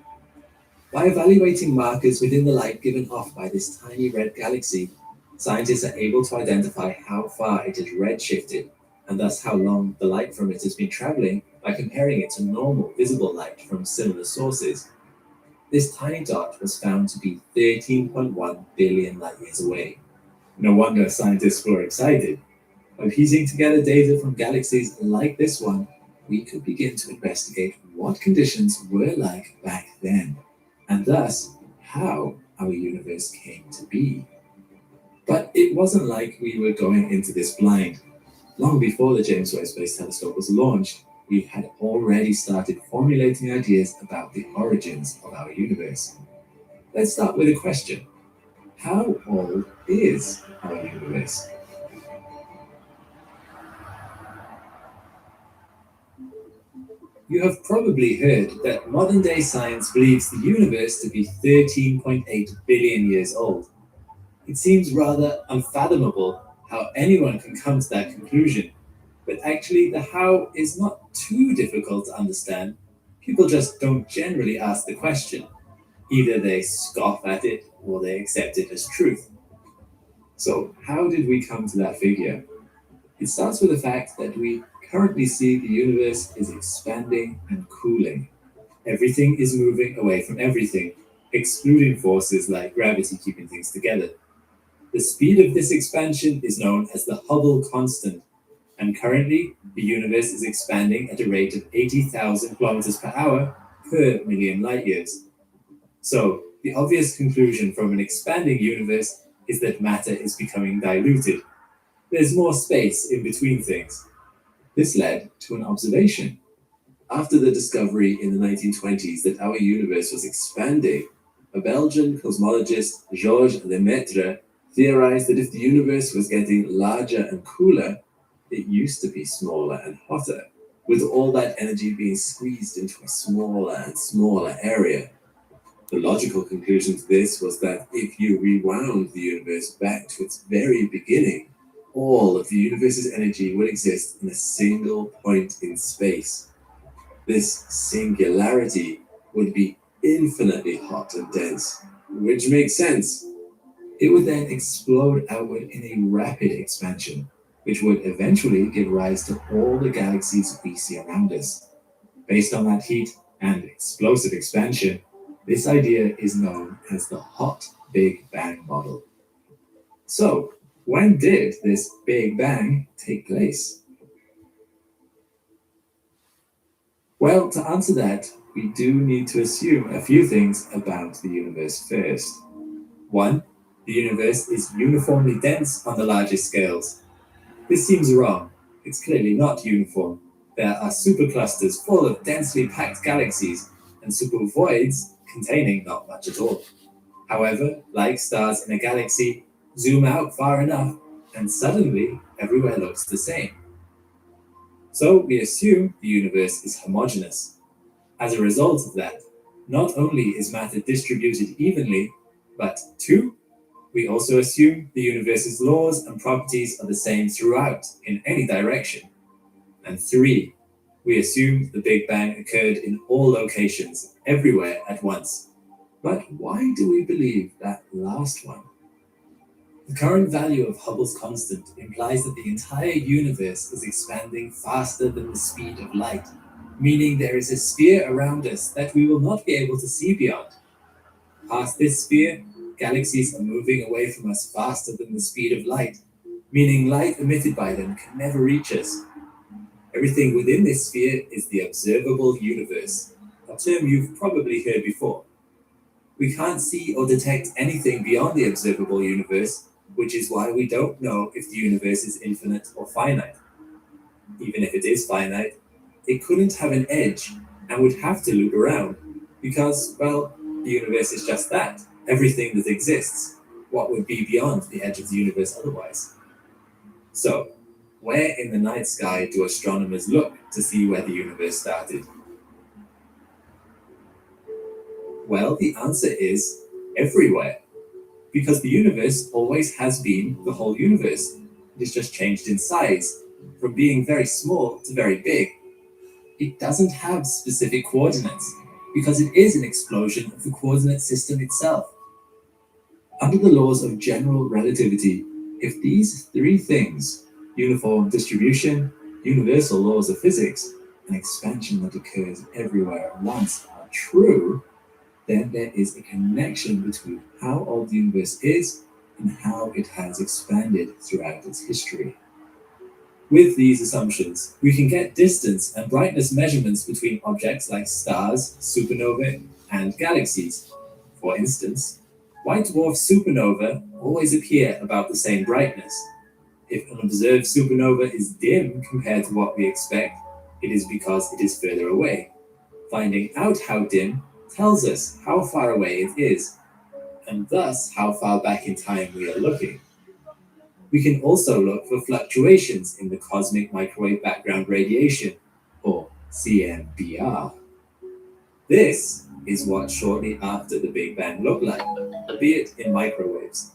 By evaluating markers within the light given off by this tiny red galaxy, scientists are able to identify how far it has redshifted, and thus how long the light from it has been traveling by comparing it to normal visible light from similar sources. This tiny dot was found to be 13.1 billion light years away. No wonder scientists were excited. By piecing together data from galaxies like this one, we could begin to investigate what conditions were like back then, and thus how our universe came to be. But it wasn't like we were going into this blind. Long before the James Webb Space Telescope was launched, we had already started formulating ideas about the origins of our universe. Let's start with a question. How old is our universe? You have probably heard that modern-day science believes the universe to be 13.8 billion years old. It seems rather unfathomable how anyone can come to that conclusion, but actually the how is not too difficult to understand. People just don't generally ask the question. Either they scoff at it or they accept it as truth. So how did we come to that figure? It starts with the fact that we currently see the universe is expanding and cooling. Everything is moving away from everything, excluding forces like gravity keeping things together. The speed of this expansion is known as the Hubble constant, and currently the universe is expanding at a rate of 80,000 kilometers per hour per million light years. So the obvious conclusion from an expanding universe is that matter is becoming diluted. There's more space in between things. This led to an observation. After the discovery in the 1920s that our universe was expanding, a Belgian cosmologist, Georges Lemaitre, theorized that if the universe was getting larger and cooler, it used to be smaller and hotter, with all that energy being squeezed into a smaller and smaller area. The logical conclusion to this was that if you rewound the universe back to its very beginning, all of the universe's energy would exist in a single point in space. This singularity would be infinitely hot and dense, which makes sense. It would then explode outward in a rapid expansion, which would eventually give rise to all the galaxies we see around us. Based on that heat and explosive expansion, this idea is known as the hot Big Bang model. So, when did this Big Bang take place? Well, to answer that, we do need to assume a few things about the universe first. One, the universe is uniformly dense on the largest scales. This seems wrong. It's clearly not uniform. There are superclusters full of densely packed galaxies and supervoids containing not much at all. However, like stars in a galaxy, zoom out far enough and suddenly everywhere looks the same. So we assume the universe is homogeneous. As a result of that, not only is matter distributed evenly, but 2, we also assume the universe's laws and properties are the same throughout in any direction. And 3, we assume the Big Bang occurred in all locations, everywhere at once. But why do we believe that last one? The current value of Hubble's constant implies that the entire universe is expanding faster than the speed of light, meaning there is a sphere around us that we will not be able to see beyond. Past this sphere, galaxies are moving away from us faster than the speed of light, meaning light emitted by them can never reach us. Everything within this sphere is the observable universe, a term you've probably heard before. We can't see or detect anything beyond the observable universe, which is why we don't know if the universe is infinite or finite. Even if it is finite, it couldn't have an edge and would have to loop around, Because, well, the universe is just that, everything that exists. What would be beyond the edge of the universe otherwise? So, where in the night sky do astronomers look to see where the universe started? Well, the answer is everywhere. Because the universe always has been the whole universe. It has just changed in size, from being very small to very big. It doesn't have specific coordinates, because it is an explosion of the coordinate system itself. Under the laws of general relativity, if these three things, uniform distribution, universal laws of physics, and expansion that occurs everywhere at once are true, then there is a connection between how old the universe is and how it has expanded throughout its history. With these assumptions, we can get distance and brightness measurements between objects like stars, supernovae, and galaxies. For instance, white dwarf supernovae always appear about the same brightness. If an observed supernova is dim compared to what we expect, it is because it is further away. Finding out how dim tells us how far away it is, and thus how far back in time we are looking. We can also look for fluctuations in the cosmic microwave background radiation, or CMBR. This is what shortly after the Big Bang looked like, albeit in microwaves.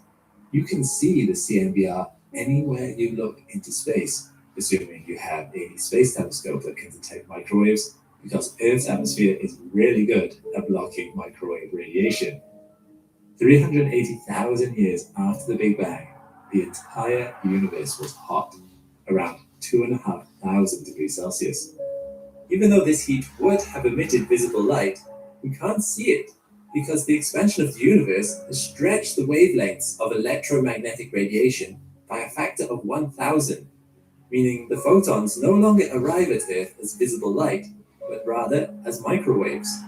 You can see the CMBR anywhere you look into space, assuming you have a space telescope that can detect microwaves, because Earth's atmosphere is really good at blocking microwave radiation. 380,000 years after the Big Bang, the entire universe was hot, around 2,500 degrees Celsius. Even though this heat would have emitted visible light, we can't see it because the expansion of the universe has stretched the wavelengths of electromagnetic radiation by a factor of 1,000, meaning the photons no longer arrive at Earth as visible light, but rather as microwaves.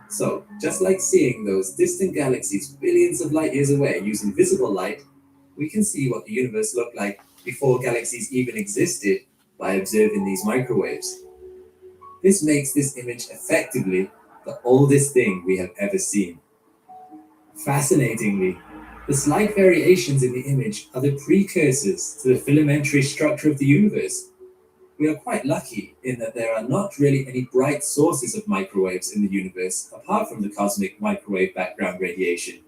So, just like seeing those distant galaxies billions of light years away using visible light, we can see what the universe looked like before galaxies even existed by observing these microwaves. This makes this image effectively the oldest thing we have ever seen. Fascinatingly, the slight variations in the image are the precursors to the filamentary structure of the universe. We are quite lucky in that there are not really any bright sources of microwaves in the universe apart from the cosmic microwave background radiation,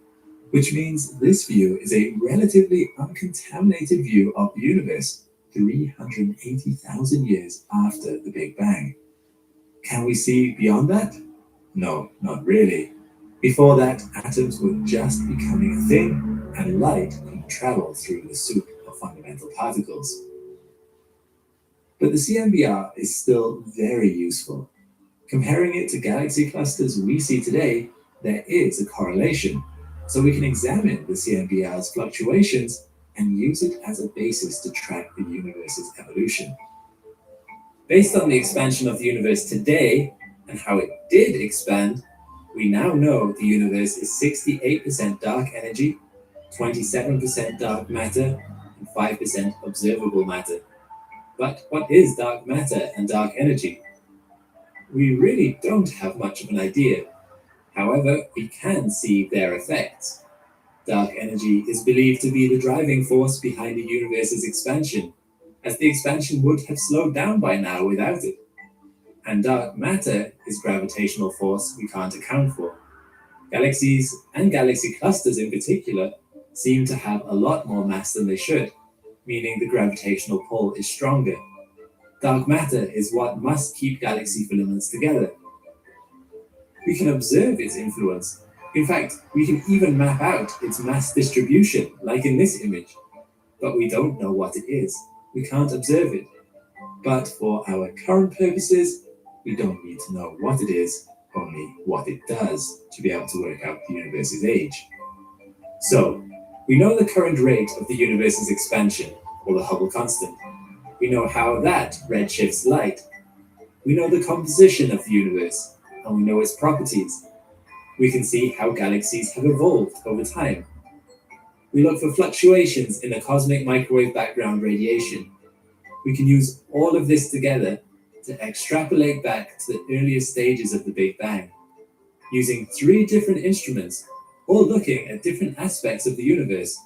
which means this view is a relatively uncontaminated view of the universe 380,000 years after the Big Bang. Can we see beyond that? No, not really. Before that, atoms were just becoming a thing, and light could travel through the soup of fundamental particles. But the CMBR is still very useful. Comparing it to galaxy clusters we see today, there is a correlation, so we can examine the CMBR's fluctuations and use it as a basis to track the universe's evolution. Based on the expansion of the universe today and how it did expand, we now know the universe is 68% dark energy, 27% dark matter, and 5% observable matter. But what is dark matter and dark energy? We really don't have much of an idea. However, we can see their effects. Dark energy is believed to be the driving force behind the universe's expansion, as the expansion would have slowed down by now without it. And dark matter is gravitational force we can't account for. Galaxies, and galaxy clusters in particular, seem to have a lot more mass than they should, meaning the gravitational pull is stronger. Dark matter is what must keep galaxy filaments together. We can observe its influence. In fact, we can even map out its mass distribution, like in this image. But we don't know what it is. We can't observe it. But for our current purposes, we don't need to know what it is, only what it does to be able to work out the universe's age. So, we know the current rate of the universe's expansion, or the Hubble constant. We know how that redshifts light. We know the composition of the universe, and we know its properties. We can see how galaxies have evolved over time. We look for fluctuations in the cosmic microwave background radiation. We can use all of this together to extrapolate back to the earliest stages of the Big Bang. Using 3 different instruments, all looking at different aspects of the universe,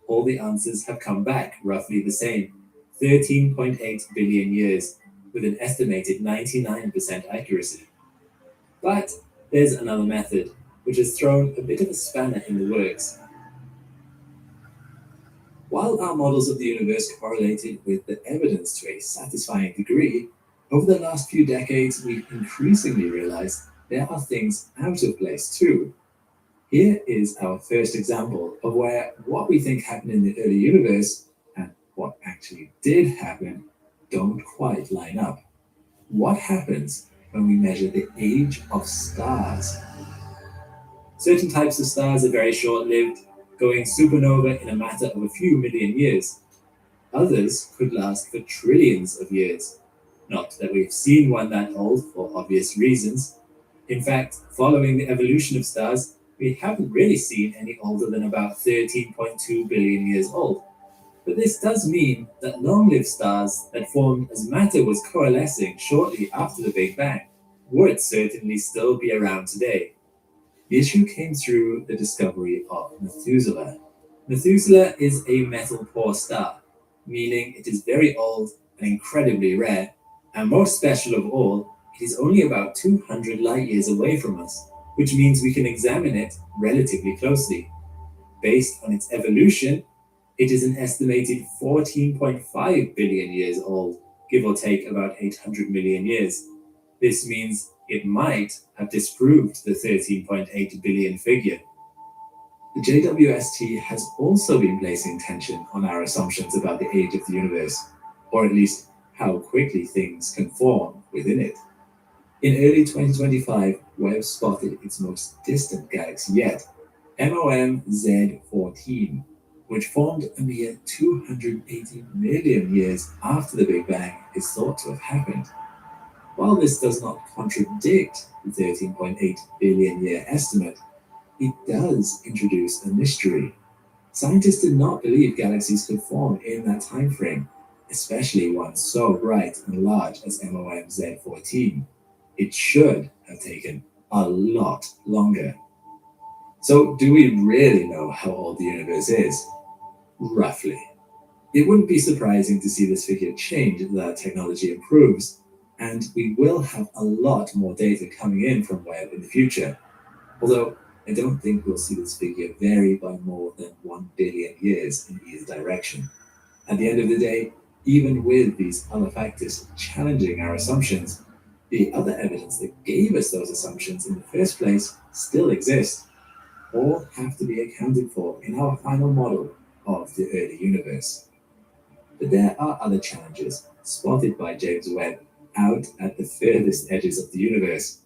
all the answers have come back roughly the same, 13.8 billion years, with an estimated 99% accuracy. But there's another method, which has thrown a bit of a spanner in the works. While our models of the universe correlated with the evidence to a satisfying degree, over the last few decades we've increasingly realized there are things out of place too. Here is our first example of where what we think happened in the early universe and what actually did happen don't quite line up. What happens when we measure the age of stars? Certain types of stars are very short-lived, going supernova in a matter of a few million years. Others could last for trillions of years. Not that we've seen one that old for obvious reasons. In fact, following the evolution of stars, we haven't really seen any older than about 13.2 billion years old. But this does mean that long-lived stars that formed as matter was coalescing shortly after the Big Bang would certainly still be around today. The issue came through the discovery of Methuselah. Methuselah is a metal-poor star, meaning it is very old and incredibly rare, and most special of all, it is only about 200 light years away from us, which means we can examine it relatively closely. Based on its evolution, it is an estimated 14.5 billion years old, give or take about 800 million years. This means it might have disproved the 13.8 billion figure. The JWST has also been placing tension on our assumptions about the age of the universe, or at least how quickly things can form within it. In early 2025, Webb spotted its most distant galaxy yet, MOM-Z14, which formed a mere 280 million years after the Big Bang is thought to have happened. While this does not contradict the 13.8 billion year estimate, it does introduce a mystery. Scientists did not believe galaxies could form in that time frame, especially one so bright and large as MOM-Z14. It should have taken a lot longer. So do we really know how old the universe is? Roughly. It wouldn't be surprising to see this figure change as our technology improves, and we will have a lot more data coming in from Webb in the future. Although I don't think we'll see this figure vary by more than 1 billion years in either direction. At the end of the day, even with these other factors challenging our assumptions, the other evidence that gave us those assumptions in the first place still exists. All have to be accounted for in our final model of the early universe. But there are other challenges spotted by James Webb out at the furthest edges of the universe.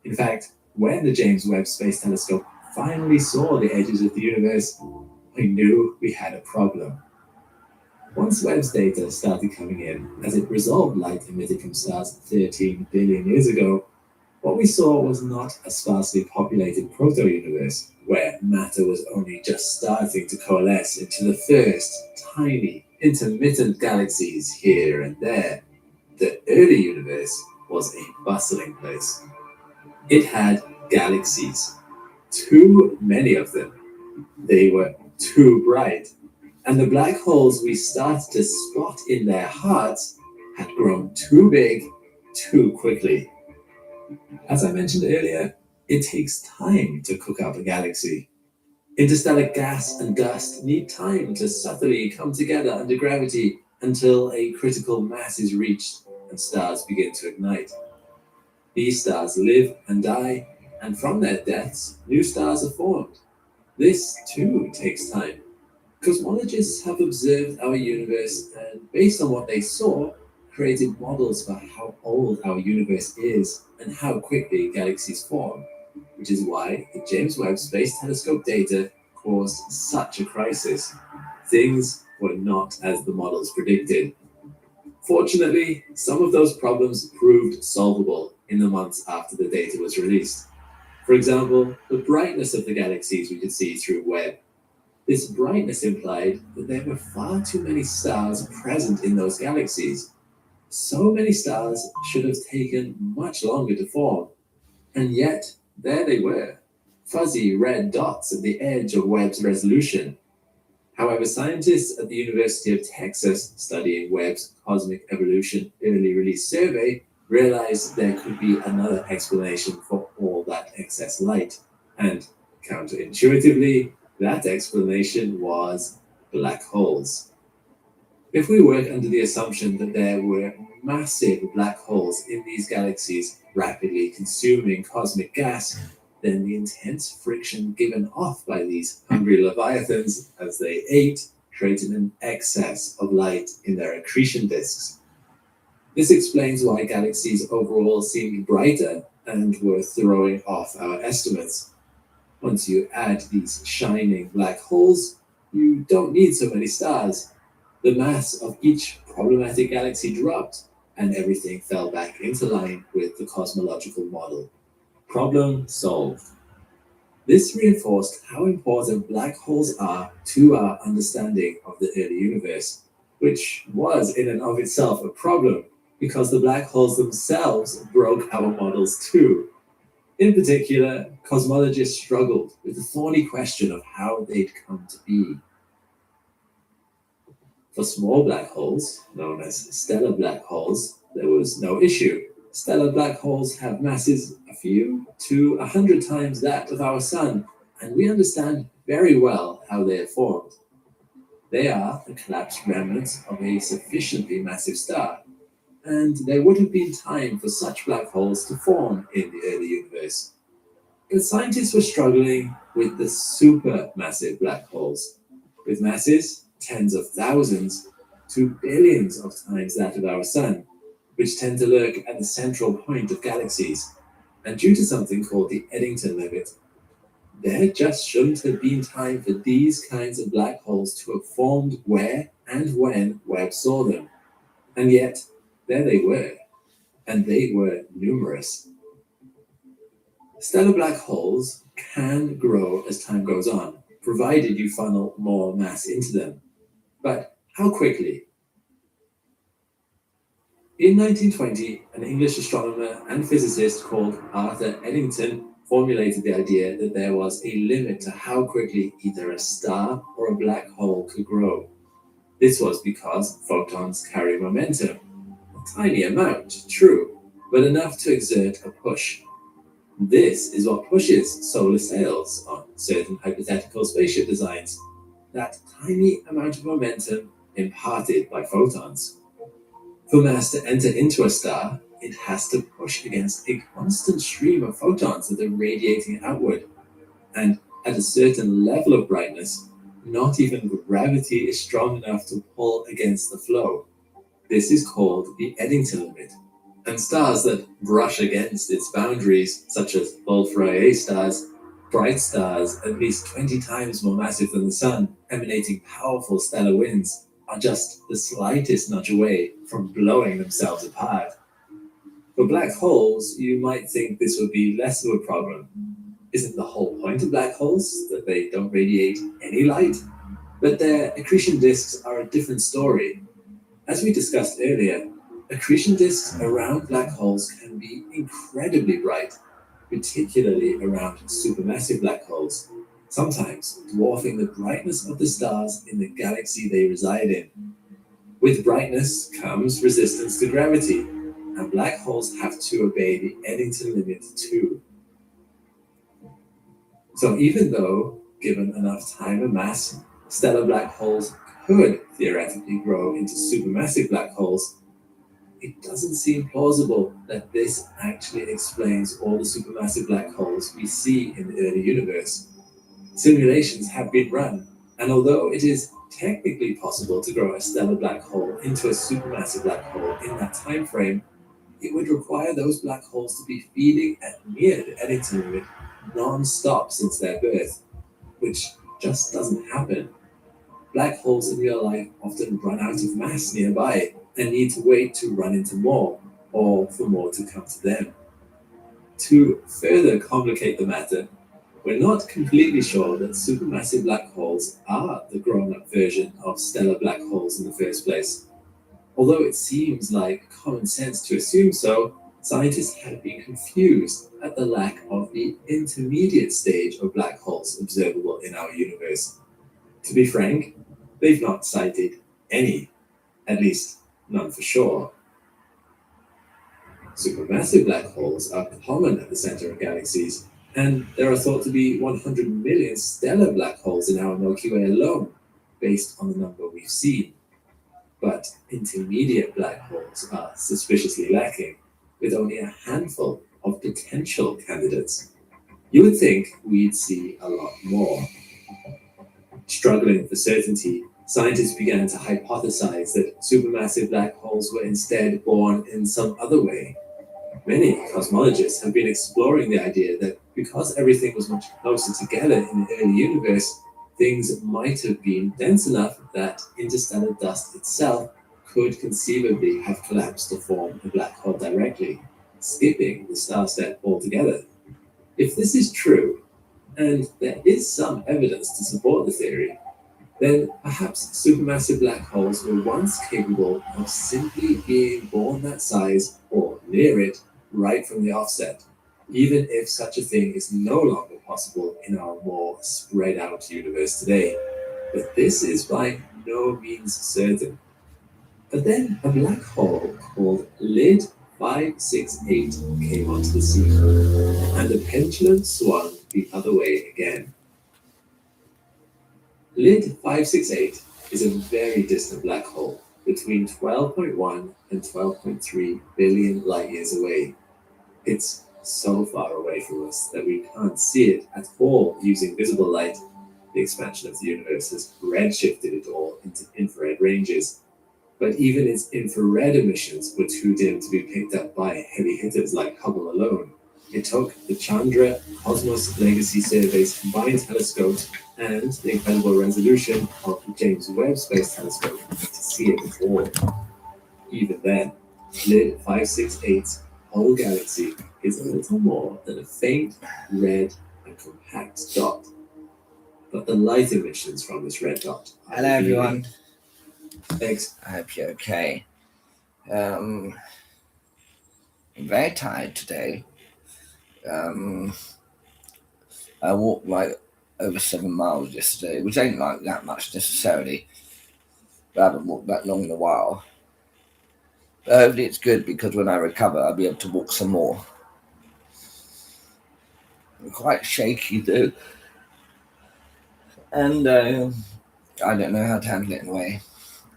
In fact, when the James Webb Space Telescope finally saw the edges of the universe, we knew we had a problem. Once Webb's data started coming in, as it resolved light emitted from stars 13 billion years ago, what we saw was not a sparsely populated proto-universe, where matter was only just starting to coalesce into the first tiny, intermittent galaxies here and there. The early universe was a bustling place. It had galaxies, too many of them. They were too bright, and the black holes we started to spot in their hearts had grown too big too quickly. As I mentioned earlier, it takes time to cook up a galaxy. Interstellar gas and dust need time to subtly come together under gravity until a critical mass is reached and stars begin to ignite. These stars live and die, and from their deaths, new stars are formed. This, too, takes time. Cosmologists have observed our universe and, based on what they saw, created models for how old our universe is and how quickly galaxies form, which is why the James Webb Space Telescope data caused such a crisis. Things were not as the models predicted. Fortunately, some of those problems proved solvable in the months after the data was released. For example, the brightness of the galaxies we could see through Webb. This brightness implied that there were far too many stars present in those galaxies. So many stars should have taken much longer to form, and yet there they were, fuzzy red dots at the edge of Webb's resolution. However, scientists at the University of Texas studying Webb's cosmic evolution early release survey realized there could be another explanation for all that excess light. And counterintuitively, that explanation was black holes. If we work under the assumption that there were massive black holes in these galaxies rapidly consuming cosmic gas, then the intense friction given off by these hungry leviathans as they ate created an excess of light in their accretion disks. This explains why galaxies overall seemed brighter and were throwing off our estimates. Once you add these shining black holes, you don't need so many stars. The mass of each problematic galaxy dropped, and everything fell back into line with the cosmological model. Problem solved. This reinforced how important black holes are to our understanding of the early universe, which was in and of itself a problem because the black holes themselves broke our models too. In particular, cosmologists struggled with the thorny question of how they'd come to be. For small black holes, known as stellar black holes, there was no issue. Stellar black holes have masses a few to 100 times that of our sun, and we understand very well how they are formed. They are the collapsed remnants of a sufficiently massive star, and there would have been time for such black holes to form in the early universe. But scientists were struggling with the supermassive black holes, with masses tens of thousands to billions of times that of our sun, which tend to lurk at the central point of galaxies. And due to something called the Eddington limit, there just shouldn't have been time for these kinds of black holes to have formed where and when Webb saw them. And yet, there they were, and they were numerous. Stellar black holes can grow as time goes on, provided you funnel more mass into them. But how quickly? In 1920, an English astronomer and physicist called Arthur Eddington formulated the idea that there was a limit to how quickly either a star or a black hole could grow. This was because photons carry momentum. A tiny amount, true, but enough to exert a push. This is what pushes solar sails on certain hypothetical spaceship designs. That tiny amount of momentum imparted by photons. For mass to enter into a star, it has to push against a constant stream of photons that are radiating outward. And at a certain level of brightness, not even gravity is strong enough to pull against the flow. This is called the Eddington limit. And stars that brush against its boundaries, such as Wolf-Rayet stars, bright stars at least 20 times more massive than the sun, emanating powerful stellar winds, are just the slightest nudge away from blowing themselves apart. For black holes, you might think this would be less of a problem. Isn't the whole point of black holes that they don't radiate any light? But their accretion disks are a different story. As we discussed earlier, accretion disks around black holes can be incredibly bright, particularly around supermassive black holes, sometimes dwarfing the brightness of the stars in the galaxy they reside in. With brightness comes resistance to gravity, and black holes have to obey the Eddington limit too. So even though, given enough time and mass, stellar black holes could theoretically grow into supermassive black holes, it doesn't seem plausible that this actually explains all the supermassive black holes we see in the early universe. Simulations have been run, and although it is technically possible to grow a stellar black hole into a supermassive black hole in that time frame, it would require those black holes to be feeding at near the Eddington limit non-stop since their birth, which just doesn't happen. Black holes in real life often run out of mass nearby and need to wait to run into more, or for more to come to them. To further complicate the matter, we're not completely sure that supermassive black holes are the grown-up version of stellar black holes in the first place. Although it seems like common sense to assume so, scientists had been confused at the lack of the intermediate stage of black holes observable in our universe. To be frank, they've not cited any, at least none for sure. Supermassive black holes are common at the center of galaxies, and there are thought to be 100 million stellar black holes in our Milky Way alone, based on the number we've seen. But intermediate black holes are suspiciously lacking, with only a handful of potential candidates. You would think we'd see a lot more. Struggling for certainty, scientists began to hypothesize that supermassive black holes were instead born in some other way. Many cosmologists have been exploring the idea that because everything was much closer together in the early universe, things might have been dense enough that interstellar dust itself could conceivably have collapsed to form a black hole directly, skipping the star step altogether. If this is true, and there is some evidence to support the theory, then perhaps supermassive black holes were once capable of simply being born that size or near it right from the offset, even if such a thing is no longer possible in our more spread out universe today. But this is by no means certain. But then a black hole called Lid 568 came onto the scene, and the pendulum swung the other way again. Lid 568 is a very distant black hole, between 12.1 and 12.3 billion light years away. It's so far away from us that we can't see it at all using visible light. The expansion of the universe has redshifted it all into infrared ranges. But even its infrared emissions were too dim to be picked up by heavy hitters like Hubble alone. It took the Chandra Cosmos Legacy Survey's combined telescopes and the incredible resolution of the James Webb Space Telescope to see it at all. Even then, Lid 568's whole galaxy is a little more than a faint red and compact dot. But the light emissions from this red dot are Hello, everyone. Thanks. I hope you're okay. I'm very tired today. I walked like over 7 miles yesterday, which ain't like that much necessarily. But I haven't walked that long in a while. But hopefully it's good because when I recover, I'll be able to walk some more. I'm quite shaky though. And I don't know how to handle it in a way.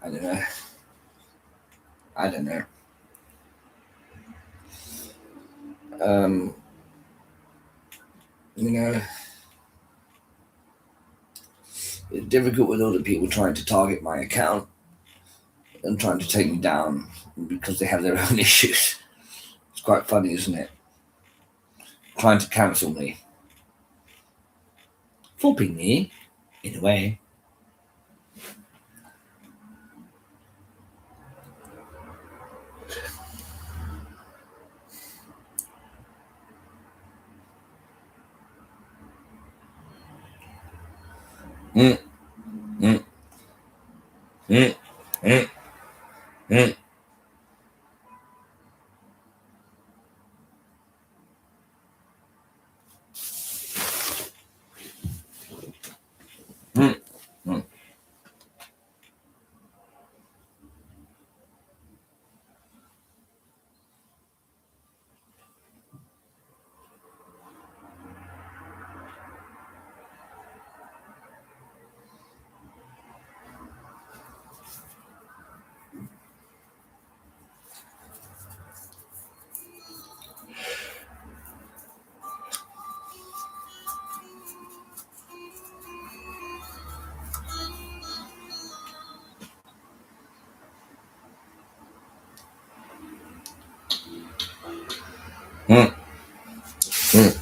I don't know. You know, it's difficult with all the people trying to target my account and trying to take me down because they have their own issues. It's quite funny, isn't it? Trying to cancel me. Flipping me, in a way. Mm. Mm. Mm. Mm. Mm. Mm. Mm. Mm. Mm.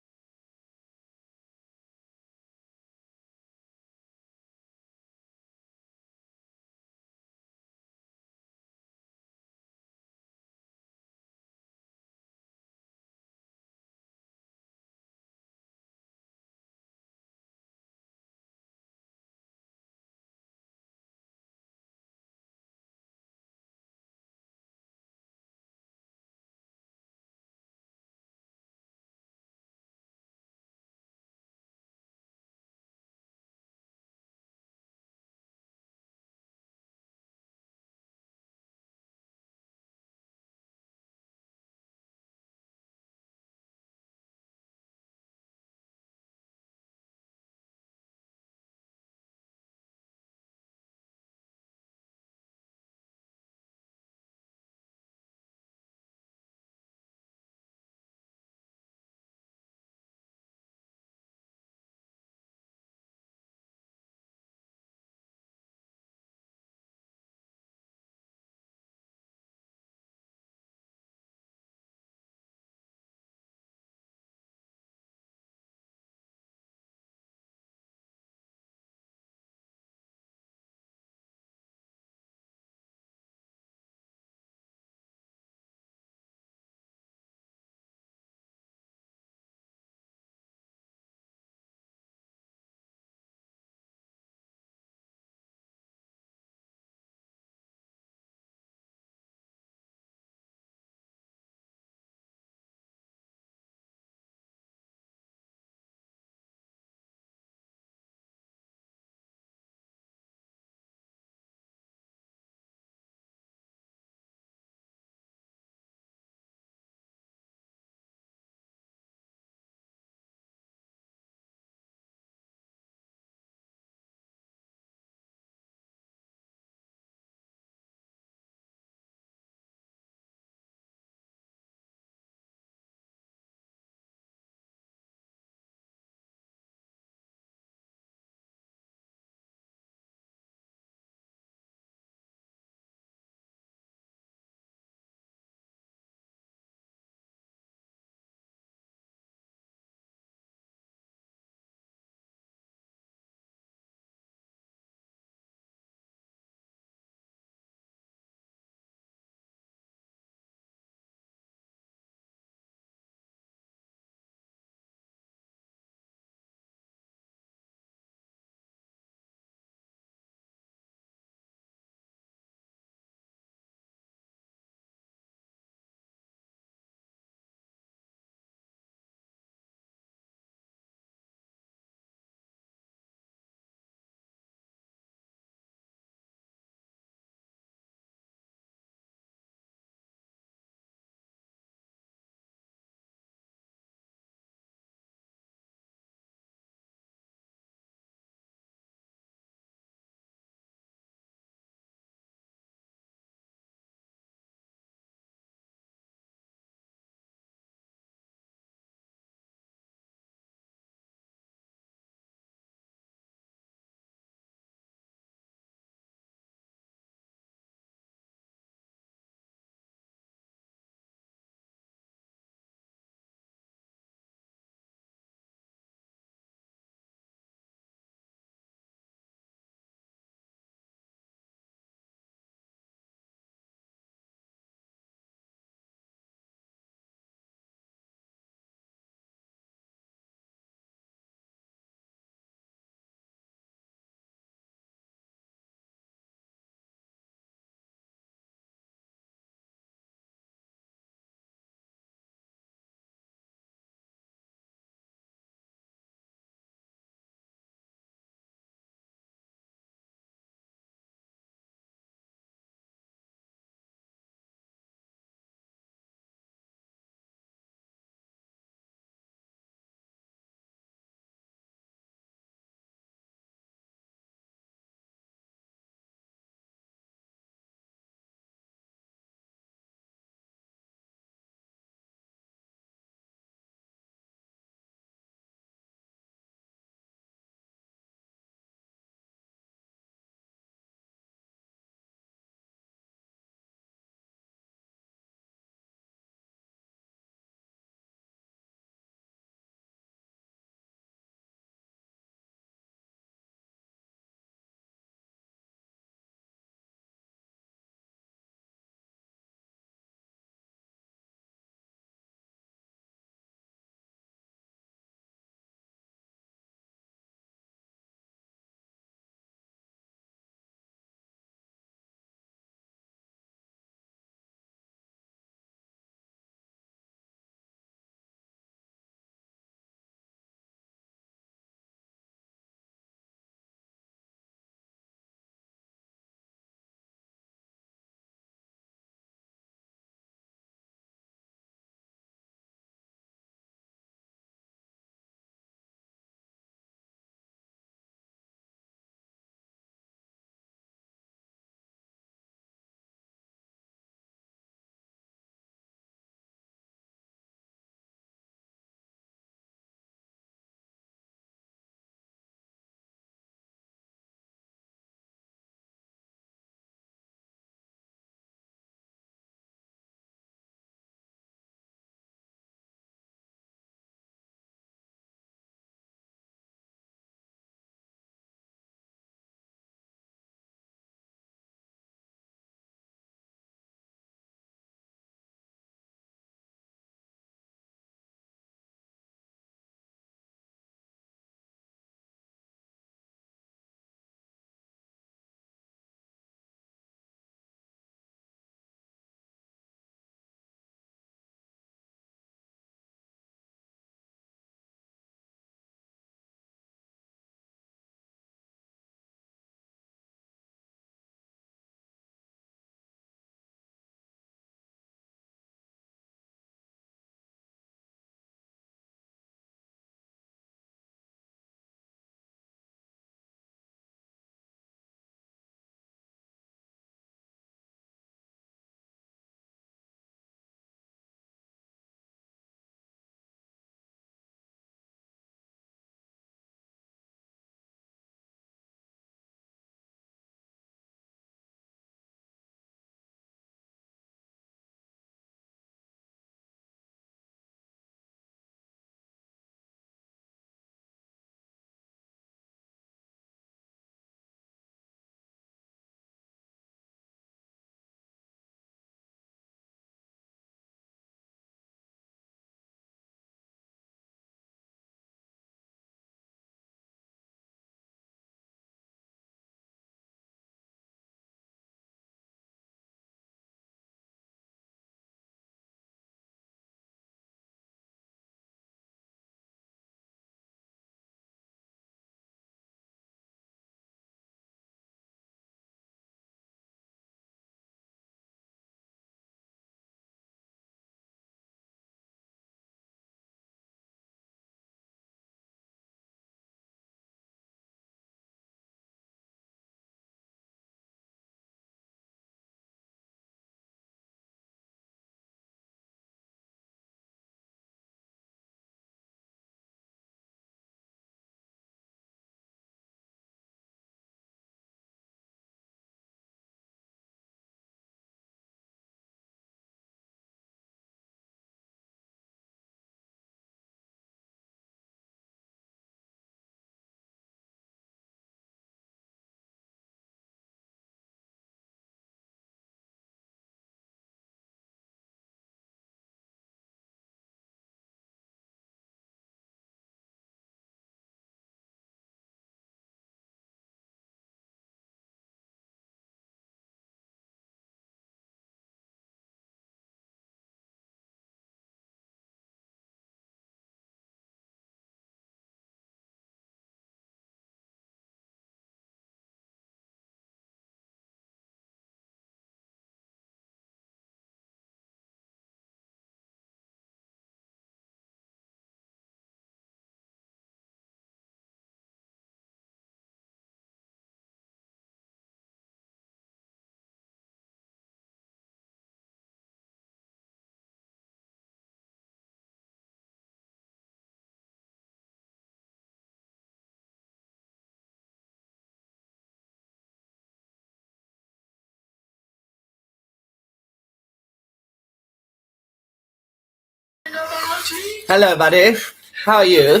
Hello, buddy. How are you?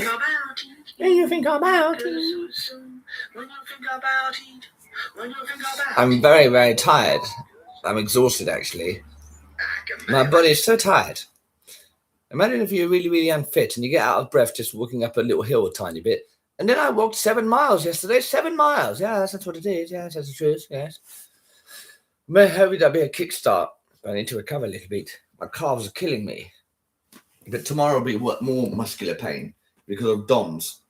Do you think about it? I'm very, very tired. I'm exhausted, actually. My body is so tired. Imagine if you're really, really unfit and you get out of breath just walking up a little hill a tiny bit. And then I walked 7 miles yesterday. 7 miles. Yeah, that's what it is. Yeah, that's the truth. Yes. Maybe that'll be a kickstart. I need to recover a little bit. My calves are killing me. But tomorrow will be more muscular pain because of DOMS.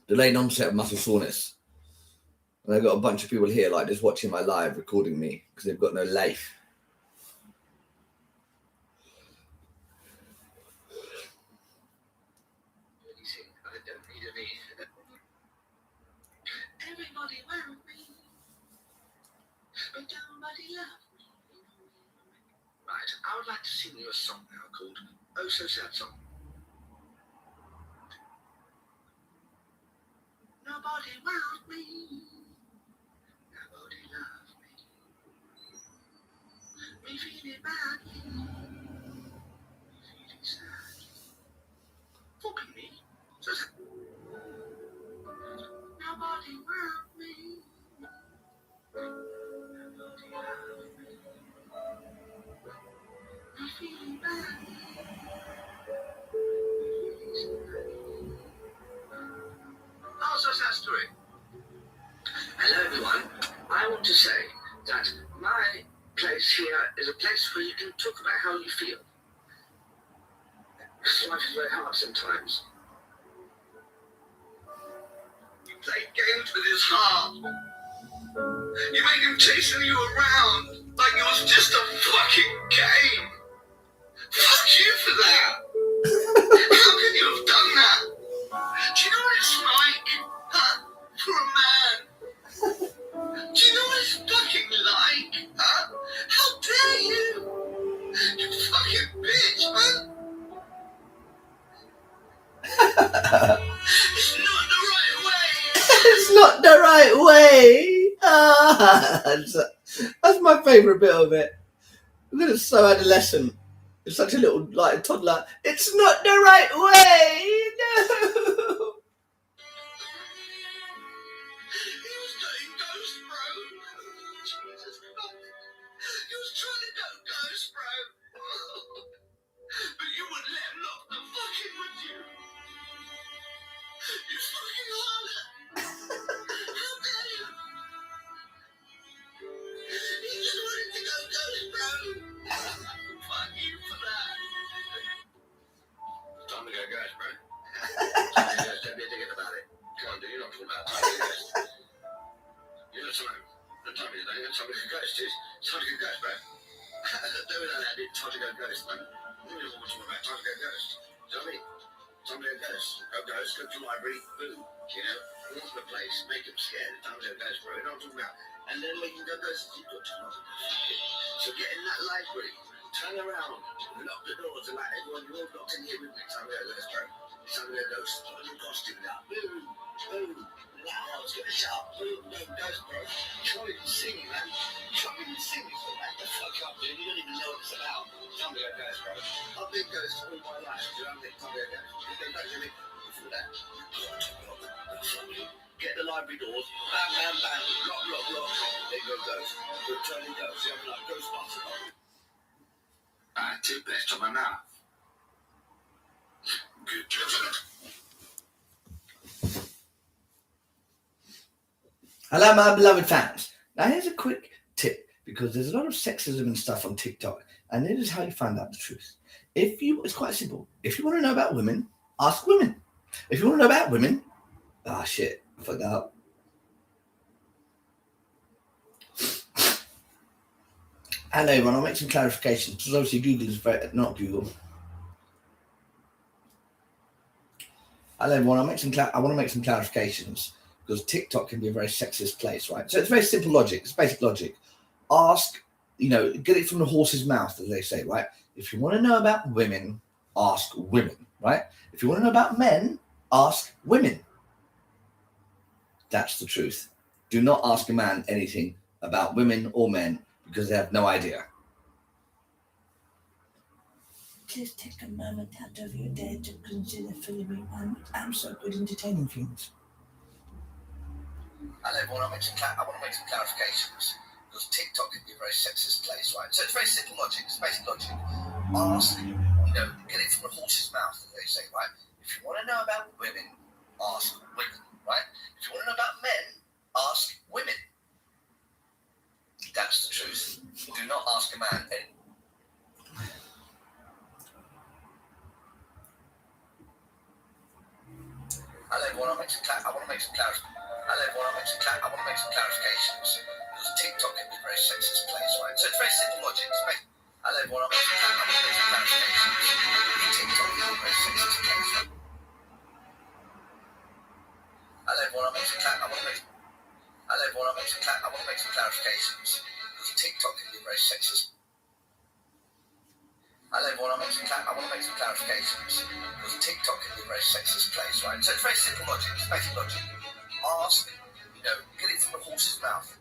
Delayed onset of muscle soreness. And I've got a bunch of people here like just watching my live, recording me because they've got no life. Everybody around me, but nobody loved me. Right, I would like to sing you a song now called Oh So Sad Song. Nobody loved me, nobody loved me. Me feeling badly, me feeling sad. Fucking me, so sad. Nobody loved me. Nobody loved me. Me feeling bad. Oh, so sad story. Hello everyone. I want to say that my place here is a place where you can talk about how you feel. Because life is very hard sometimes. You play games with his heart. You make him chasing you around like it was just a fucking game. Fuck you for that. How can you have done that? Do you know what it's like, huh? For a man? Do you know what it's fucking like, huh? How dare you? You fucking bitch, man. It's not the right way. It's not the right way. That's my favourite bit of it. Because it's so adolescent. It's such a little, like, a toddler. It's not the right way. No. He was doing ghost, bro. Jesus Christ. He was trying to go ghost, bro. But you wouldn't let him lock the fucking with you. You fucking harlot. How dare you? He just wanted to go ghost, bro. Fuck you for that. Time to go ghost, bro. Time to go ghost. Don't be a dickhead about it. Come on, dude. You're not talking about time to go ghost. You know time. The time is time to go ghost is time to go ghost, bro. Don't be like that, dude. Time to go ghost, man. You know what I'm talking about. Time to go ghost. Do you know what I mean? Time to go ghost. Go ghost. Go to the library. Boom. You know? Walk to the place. Make them scared. Time to go ghost, bro. You know what I'm talking about? And then when you go ghost, you've got to know the So get in that library. Turn around. Lock the doors and like everyone, you're all locked in here with me. Time to go ghost, bro. Time to go ghost. Put your costume now. Boom. Boom. That house gonna shut up. Boom. Boom. Ghost, bro. You can't even sing, man. You can't even sing. So back the fuck up, dude. You don't even know what it's about. Time to go ghost, bro. I've been ghost all my life. Do you know what I mean? Time to go ghost. If they don't hear me, before that, you've got to lock the fucking. Get the library doors, bam, bam, bam, lock, lock, lock, then go ghost. Returning ghost, you have like Ghostbusters. Toothpaste on my mouth. Good job. Hello, my beloved fans. Now, here's a quick tip because there's a lot of sexism and stuff on TikTok, and this is how you find out the truth. It's quite simple. If you want to know about women, ask women. If you want to know about women, shit, I forgot. Hello, everyone. I'll make some clarifications because obviously Google is not Google. Hello, everyone. I want to make some clarifications because TikTok can be a very sexist place, right? So it's very simple logic. It's basic logic. Ask, get it from the horse's mouth, as they say, right? If you want to know about women, ask women, right? If you want to know about men, ask women. That's the truth. Do not ask a man anything about women or men because they have no idea. Please take a moment out of your day to consider filling me one. I'm so good entertaining things. Hello everyone, I want to make some clarifications. Because TikTok can be a very sexist place, right? So it's very simple logic, it's basic logic. Ask, get it from a horse's mouth, as they say, right? If you want to know about women, ask women, right? If you want to know about men, ask women. That's the truth. Do not ask a man any. Hello everyone, I want to make some clarifications. Because TikTok can be a very sexist place, right? So it's very simple logic. Hello everyone, I want to make some clarifications. TikTok can be a very sexist place, right? Hello everyone, I want to make some clarifications. Because TikTok can be a very sexist. Hello everyone, I want to make some clarifications. Because TikTok can be a very sexist place, right? So it's very simple logic, it's basic logic. Ask, get it from the horse's mouth.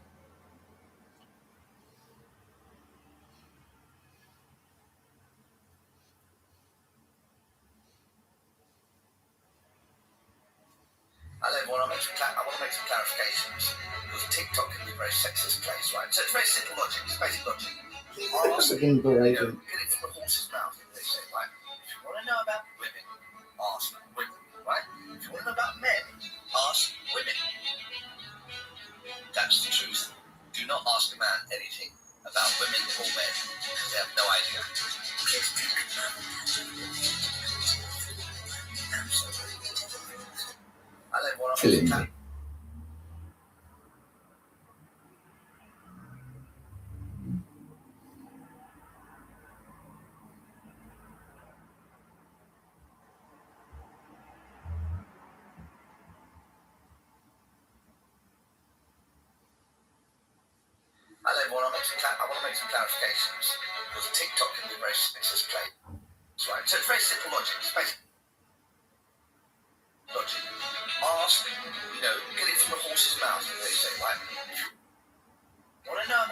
Hello everyone, I want to make some clarifications. Because TikTok can be a very sexist place, right? So it's very simple logic, it's basic logic. Ask, get it from the horse's mouth, they say, right? If you want to know about women, ask women, right? If you want to know about men, ask women. That's the truth. Do not ask a man anything about women or men, because they have no idea. Hello everyone, Killing me. Hello everyone, I want to make some clarifications. Because TikTok can be a very sexist place, right? So it's very simple logic, it's basic logic. Ask, get it from the horse's mouth, as they say, right? If you want to know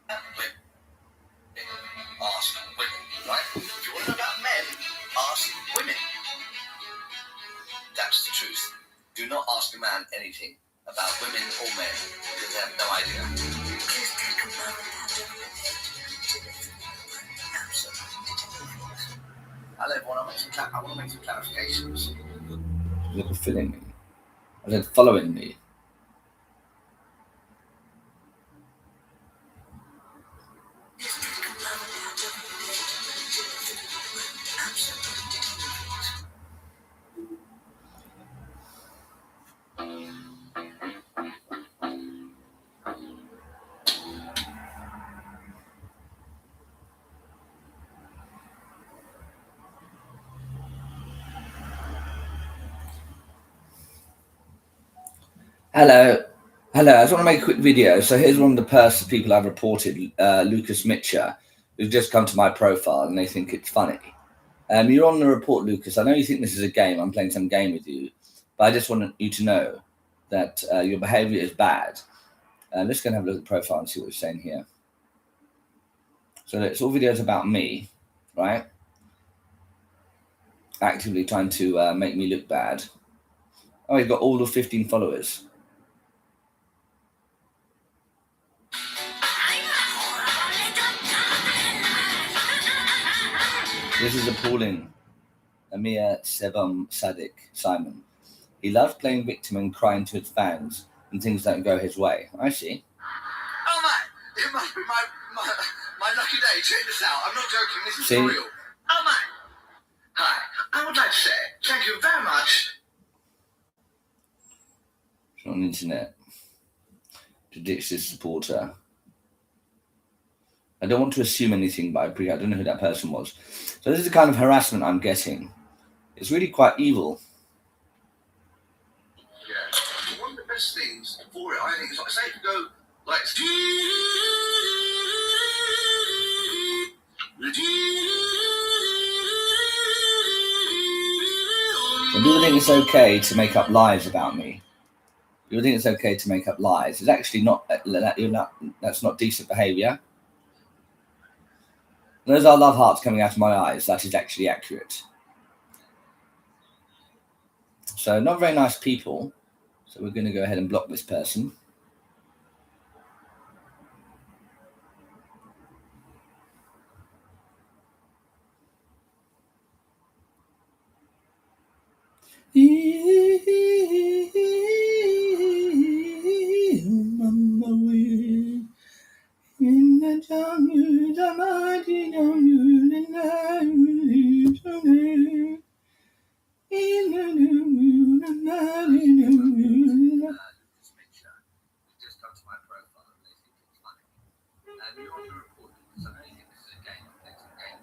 about women, ask women, right? If you want to know about men, ask women. That's the truth. Do not ask a man anything about women or men, because they have no idea. Hello everyone, I want to make some clarifications. You're filling me. I said following me. Hello. I just want to make a quick video. So here's one of the people I've reported, Lucas Mitcher, who's just come to my profile and they think it's funny. You're on the report, Lucas. I know you think this is a game. I'm playing some game with you. But I just want you to know that your behavior is bad. Let's go and have a look at the profile and see what it's saying here. So it's all videos about me, right? Actively trying to make me look bad. Oh, he's got all of 15 followers. This is appalling. Amir Sebum Sadiq Simon. He loves playing victim and crying to his fans when things don't go his way. I see. Oh man, it must be my lucky day. Check this out. I'm not joking. This is See? for real. Oh man. Hi. I would like to say thank you very much. It's on the internet. To ditch this supporter. I don't want to assume anything, but I don't know who that person was. So this is the kind of harassment I'm getting. It's really quite evil. Yeah. One of the best things for it, I think, is like, say if you go like. So people think it's okay to make up lies about me. People think it's okay to make up lies. It's actually not. That's not decent behaviour. Those are love hearts coming out of my eyes. That is actually accurate. So not very nice people. So we're going to go ahead and block this person. In the jungle, the mighty jungle, the lion sleeps in the jungle, the mighty jungle. Just come to my profile and they think it's funny. And you want to report it, because I know you think this is a game, it's a game.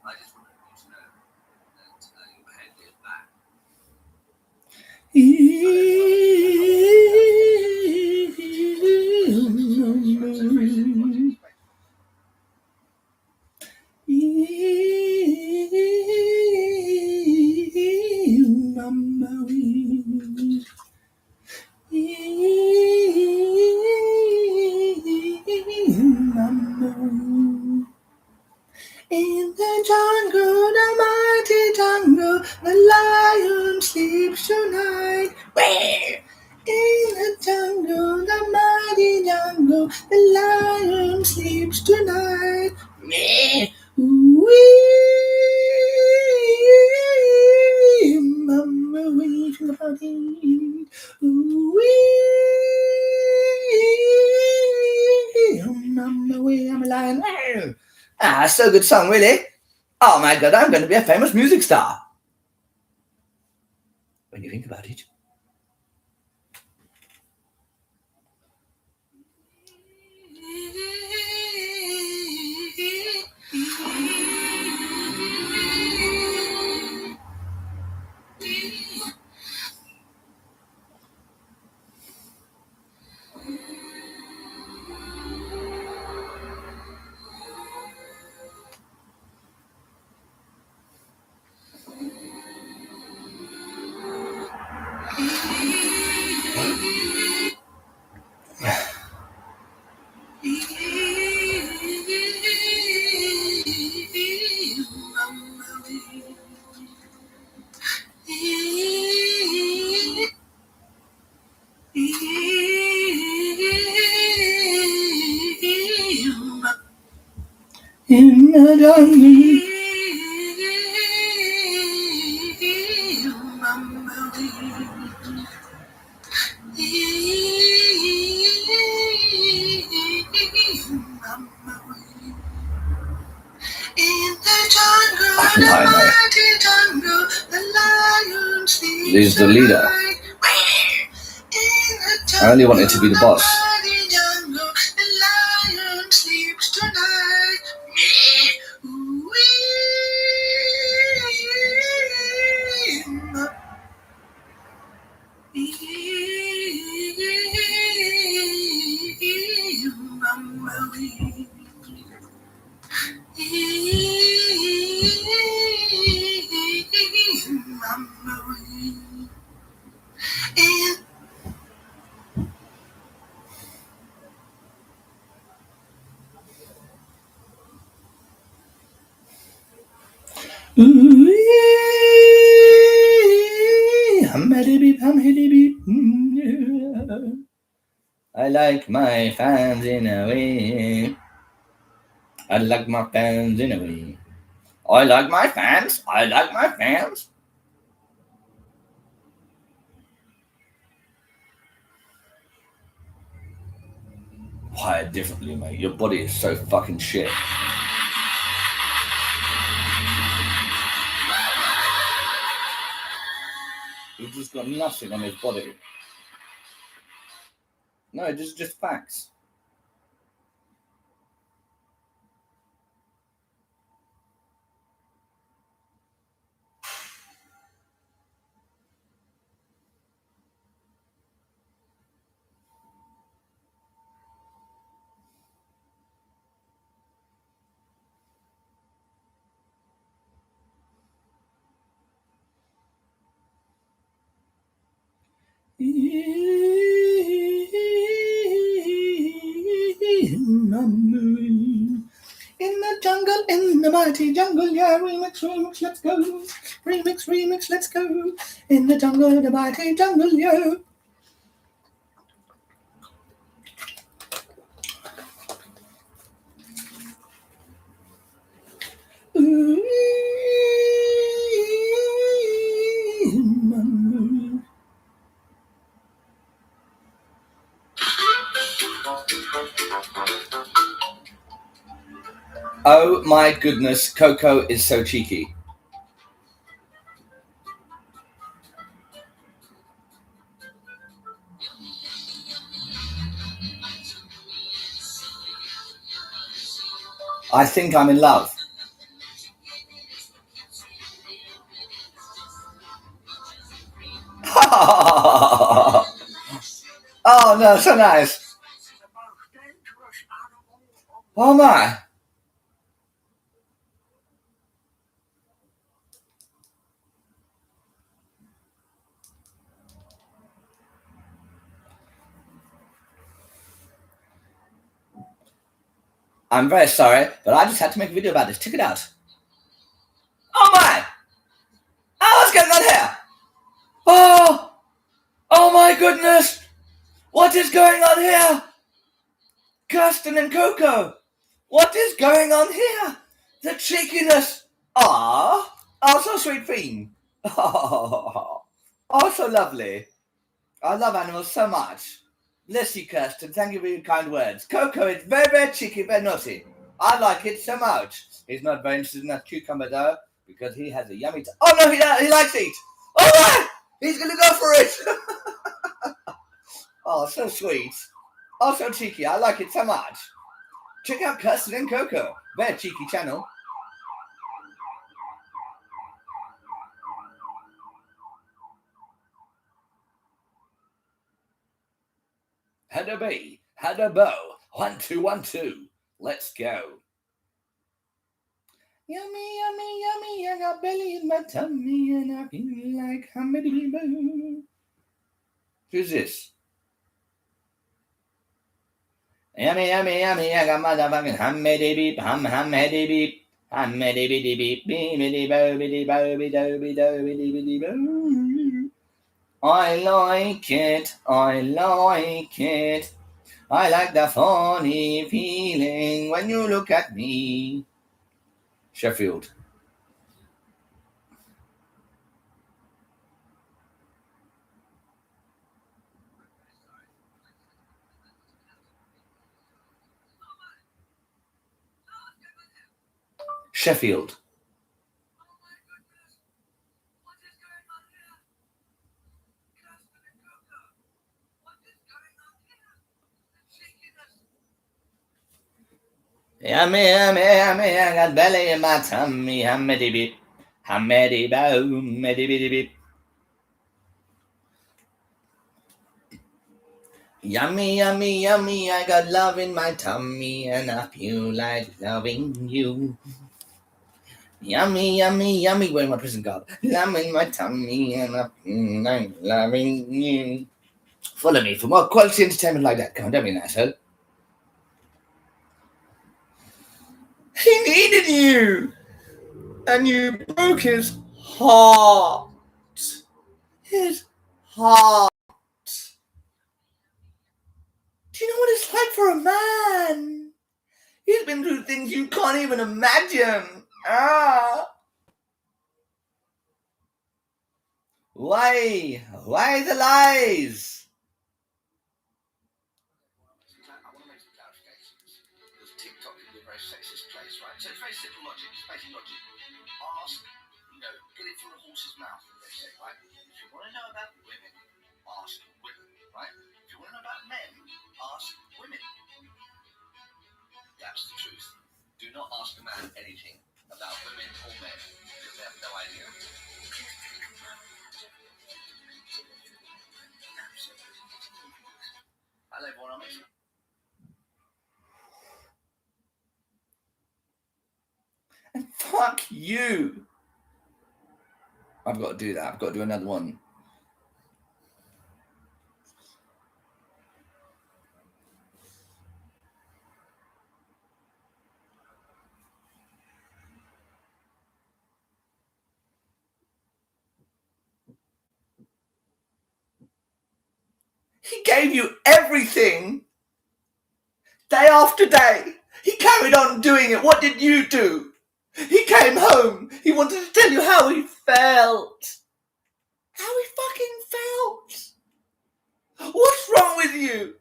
I just wanted you to know that your behaviour is bad. In the jungle, the mighty jungle, the lion sleeps tonight. Where? In the jungle, the mighty jungle, the lion sleeps tonight. Meh. Wee, mama, wee, somebody. Wee, mama, wee, I'm a lion. Ah, so good song, really. Oh my God, I'm going to be a famous music star. When you think about it. In the jungle. He's the leader. I only wanted to be the boss. I like my fans in a way. I like my fans in a way. I like my fans. I like my fans. Wired differently, mate. Your body is so fucking shit. He's just got nothing on his body. No, just facts. In the jungle. jungle, in the mighty jungle, yeah, remix, remix, let's go. Remix, remix, let's go. In the jungle, the mighty jungle, yeah. Oh my goodness, Coco is so cheeky. I think I'm in love. Oh no, so nice. Oh my. I'm very sorry, but I just had to make a video about this. Check it out. Oh my! Oh, what's going on here? Oh! Oh my goodness! What is going on here? Kirsten and Coco! What is going on here? The cheekiness! Ah! Oh, so sweet thing! Oh, so lovely. I love animals so much. Bless you, Kirsten. Thank you for your kind words. Coco is very, very cheeky, very naughty. I like it so much. He's not very interested in that cucumber, though, because he has a yummy... Oh, no, he likes it. Oh, my! He's going to go for it. Oh, so sweet. Oh, so cheeky. I like it so much. Check out Kirsten and Coco. Very cheeky channel. Had a bee, had a bow. 1, 2, 1, 2. Let's go. Yummy, yummy, yummy. I got belly in my tummy and I feel like hummity-boo. Who's this? Yummy, yummy, yummy. I got motherfucking hummity-beep, hummity-beep. Hummity-beep, beep-beep-beep-beep-beep-beep-beep-beep-beep-beep. I like it, I like it. I like the funny feeling when you look at me. Sheffield. Sheffield. Yummy, yummy, yummy, I got belly in my tummy, hummity beep, hummity boom, meddy bitty beep. Yummy, yummy, yummy, I got love in my tummy, and I feel like loving you. Yummy, yummy, yummy, wearing my prison garb. Love in my tummy, and I feel like loving you. Follow me for more quality entertainment like that. Come on, don't be an asshole. He needed you, and you broke his heart. His heart. Do you know what it's like for a man? He's been through things you can't even imagine. Why? Why the lies? TikTok can be a very sexist place, right? So it's very simple logic, it's basic logic. Ask, get it from the horse's mouth, they say, right? If you want to know about women, ask women, right? If you want to know about men, ask women. That's the truth. Do not ask a man anything about women or men, because they have no idea. Hello, everyone. And fuck you. I've got to do that. I've got to do another one. He gave you everything day after day. He carried on doing it. What did you do? He came home. He wanted to tell you how he felt. How he fucking felt. What's wrong with you?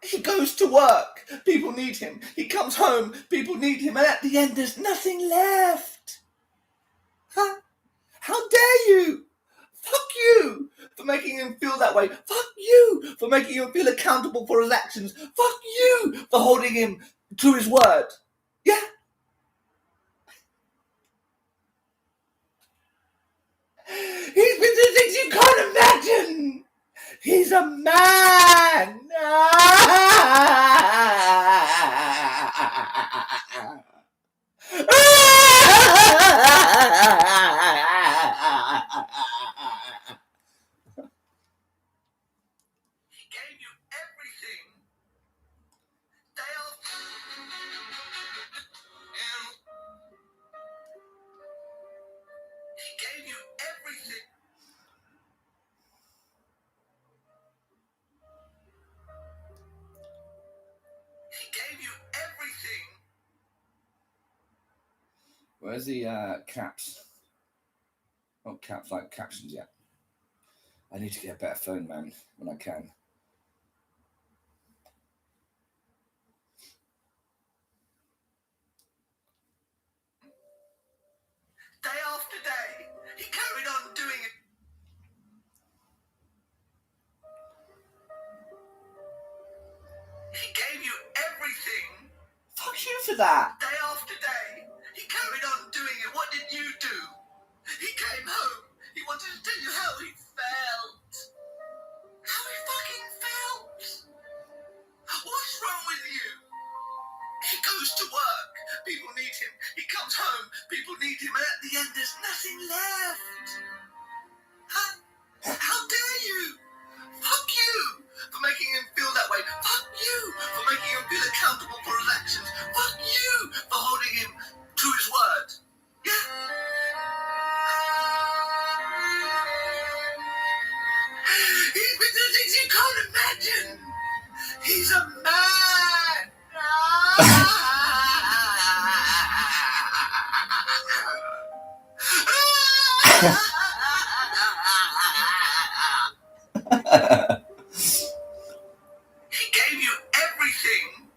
He goes to work. People need him. He comes home. People need him. And at the end, there's nothing left. Huh? How dare you? Fuck you for making him feel that way. Fuck you for making him feel accountable for his actions. Fuck you for holding him to his word. Yeah? He's been doing things you can't imagine. He's a man. Where's the caps? Not caps, like captions yet. I need to get a better phone, man, when I can. Day after day, he carried on doing it. He gave you everything. Fuck you for that. Day after day, he carried on doing it. What did you do? He came home. He wanted to tell you how he felt. How he fucking felt. What's wrong with you? He goes to work. People need him. He comes home. People need him. And at the end, there's nothing left. Huh? How dare you? Fuck you for making him feel that way. Fuck you for making him feel accountable for his actions. Fuck you for holding him to his word. Yeah? He's been doing things you can't imagine. He's a man. He gave you everything.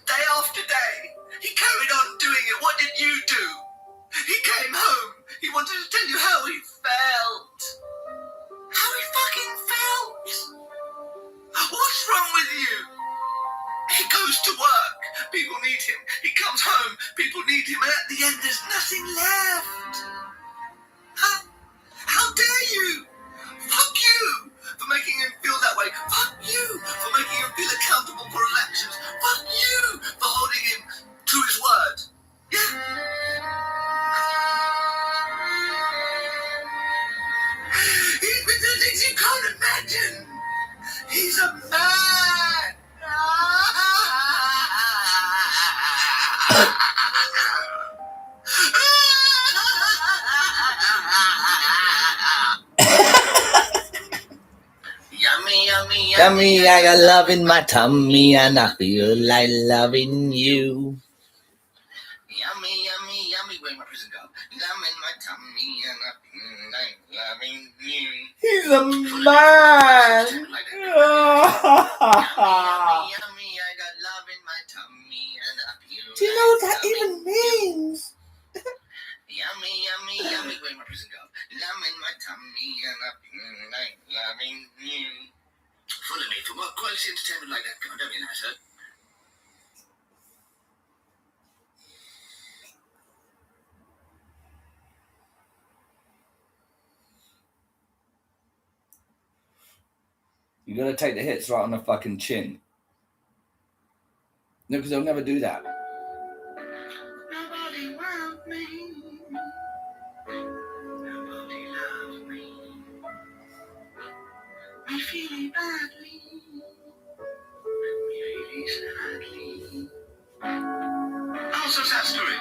Day after day, he carried on doing it. What did you do? He came home. He wanted to tell you how he felt. How he fucking felt. What's wrong with you? He goes to work. People need him. He comes home. People need him. And at the end, there's nothing left. Huh? How dare you? Fuck you for making him feel that way. Fuck you for making him feel accountable for his actions. Fuck you for holding him to his word. Yeah? He's been doing things you can't imagine. He's a man. Yummy, yummy, yummy, I got love in my tummy and I feel like loving you. Yummy, yummy, yummy, where's my prison go? Love in my tummy and I feel like loving you. He's a man. Yummy, yummy, I got love in my tummy and I feel. Do you know what that even means? Yummy, yummy, yummy, where's my prison go? Love in my tummy and I feel like loving you. Follow me for more quality entertainment like that. Come on, don't be an asshole. You gotta take the hits right on the fucking chin. No, because they'll never do that. Nobody wants me. Nobody loves me. Me feeling badly. Me really sadly. Also sad story.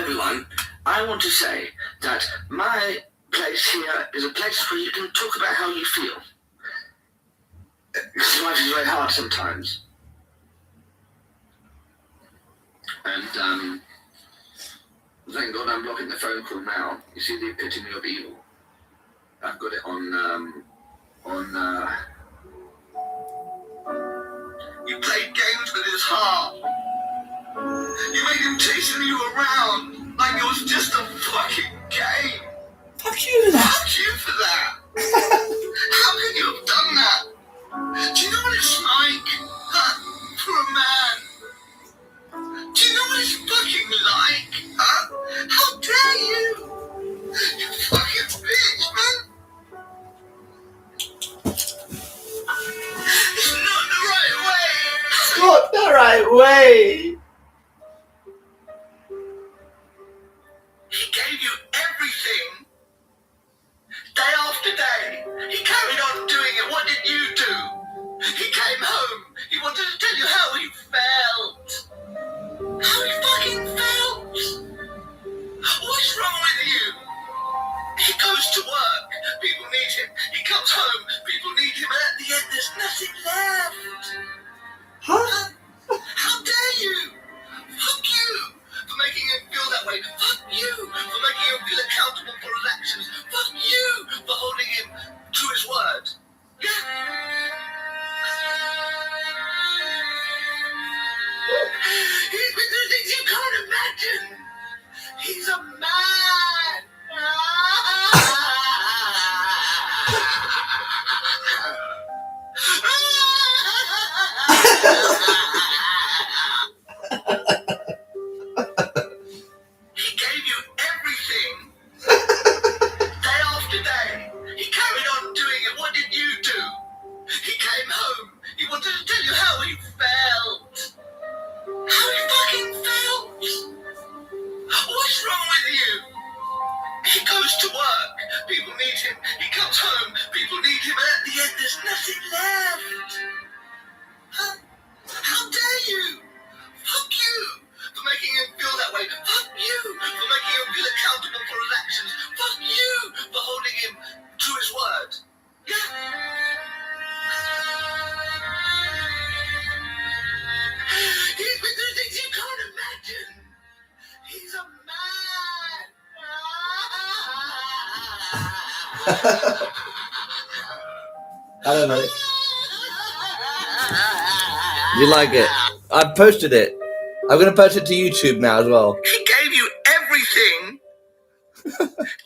everyone, I want to say that my place here is a place where you can talk about how you feel. Because life is very hard sometimes. And thank God I'm blocking the phone call now. You see the epitome of evil. I've got it on. You played games with his heart. You made him chasing you around like it was just a fucking game. Fuck you for that. Fuck you for that. How can you have done that? Do you know what it's like for a man? Do you know what it's fucking like? How dare you? You fucking bitch, man. It's not the right way. It's not the right way. He gave you everything. Day after day. He carried on doing it. What did you do? He came home. He wanted to tell you how he felt. How he fucking felt. What's wrong with you? He goes to work. People need him. He comes home. People need him. And at the end, there's nothing left. Huh? How dare you? Fuck you for making him feel that way. Fuck you for making him feel accountable for his actions. Fuck you for holding him to his word. He's been doing things you can't imagine. He's a man. He gave you everything. Day after day. He carried on doing it. What did you do? He came home. He wanted to tell you how he felt. How he fucking felt. What's wrong with you? He goes to work. People need him. He comes home. People need him. And at the end, there's nothing left. How dare you? Fuck you for making him feel that way. Fuck you for making him feel accountable for his actions. Fuck you for holding him to his word. He's been doing things you can't imagine. He's a man. I don't know. You like it? I've posted it. I'm going to post it to YouTube now as well. He gave you everything.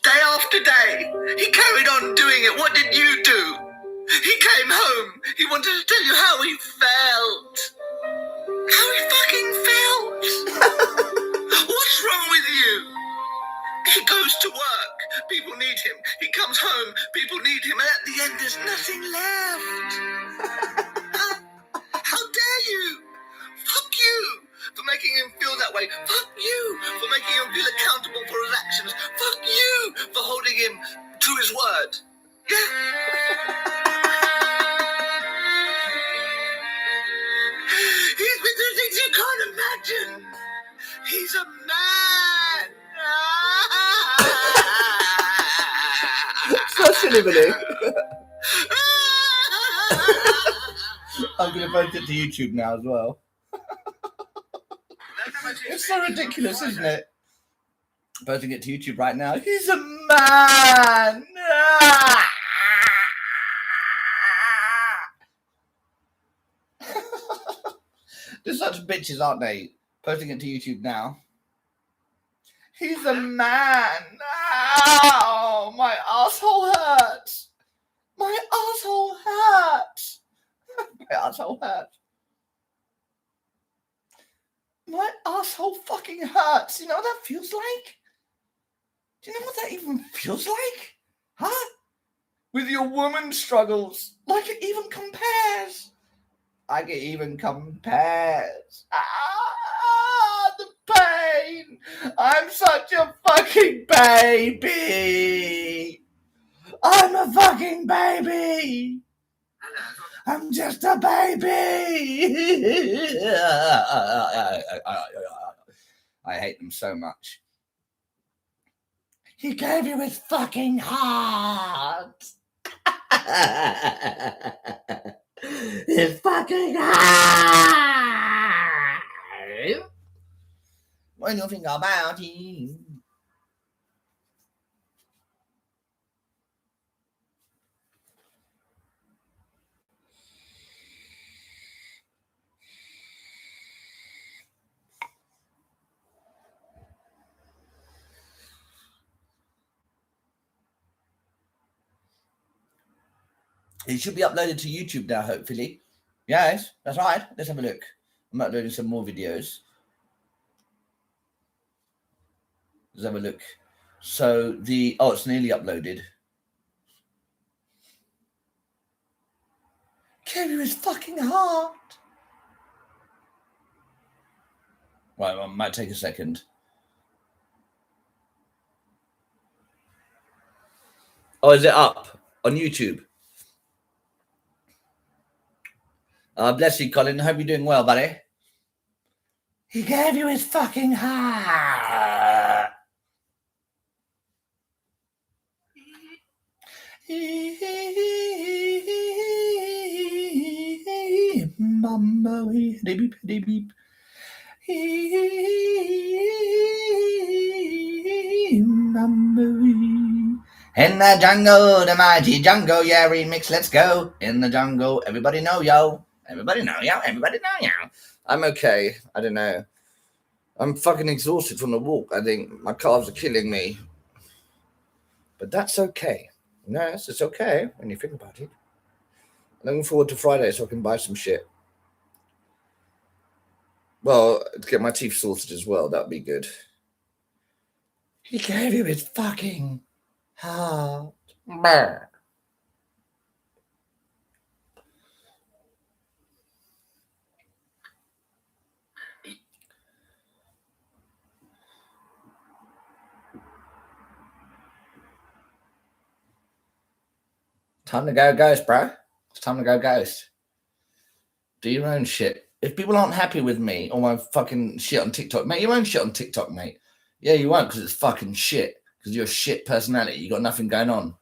Day after day. He carried on doing it. What did you do? He came home. He wanted to tell you how he felt. How he fucking felt. What's wrong with you? He goes to work. People need him. He comes home. People need him. And at the end, there's nothing left. How dare you? Fuck you for making him feel that way. Fuck you for making him feel accountable for his actions. Fuck you for holding him to his word. He's been doing things you can't imagine. He's a man. Such an evening. I'm going to post it to YouTube now as well. It's so ridiculous, isn't it? Posting it to YouTube right now. He's a man. They're such bitches, aren't they? Posting it to YouTube now. He's a man. Ow, my asshole hurts. My asshole hurts. My asshole hurts. My asshole fucking hurts. You know what that feels like? Do you know what that even feels like? Huh? With your woman struggles. Like it even compares. Like it even compares. The pain. I'm such a fucking baby. I'm a fucking baby. I'm just a baby. I hate them so much. He gave you his fucking heart. His fucking heart. What do you think about it? It should be uploaded to YouTube now, hopefully. Yes, that's right. Let's have a look. I'm uploading some more videos. Let's have a look. So it's nearly uploaded. Gave you his fucking heart. Right, well, it might take a second. Oh, is it up on YouTube? Bless you, Colin. Hope you're doing well, buddy. He gave you his fucking heart. In the jungle, the mighty jungle, yeah, remix, let's go. In the jungle, everybody know, yo. Everybody know, yo. Everybody know, yo. I'm okay. I don't know. I'm fucking exhausted from the walk. I think my calves are killing me. But that's okay. Yes, it's okay when you think about it. I'm looking forward to Friday so I can buy some shit. Well, to get my teeth sorted as well, that'd be good. He gave you his fucking heart. Brr. Time to go ghost, bro. It's time to go ghost. Do your own shit. If people aren't happy with me or my fucking shit on TikTok, make your own shit on TikTok, mate. Yeah, you won't because it's fucking shit. Because you're a shit personality. You got nothing going on.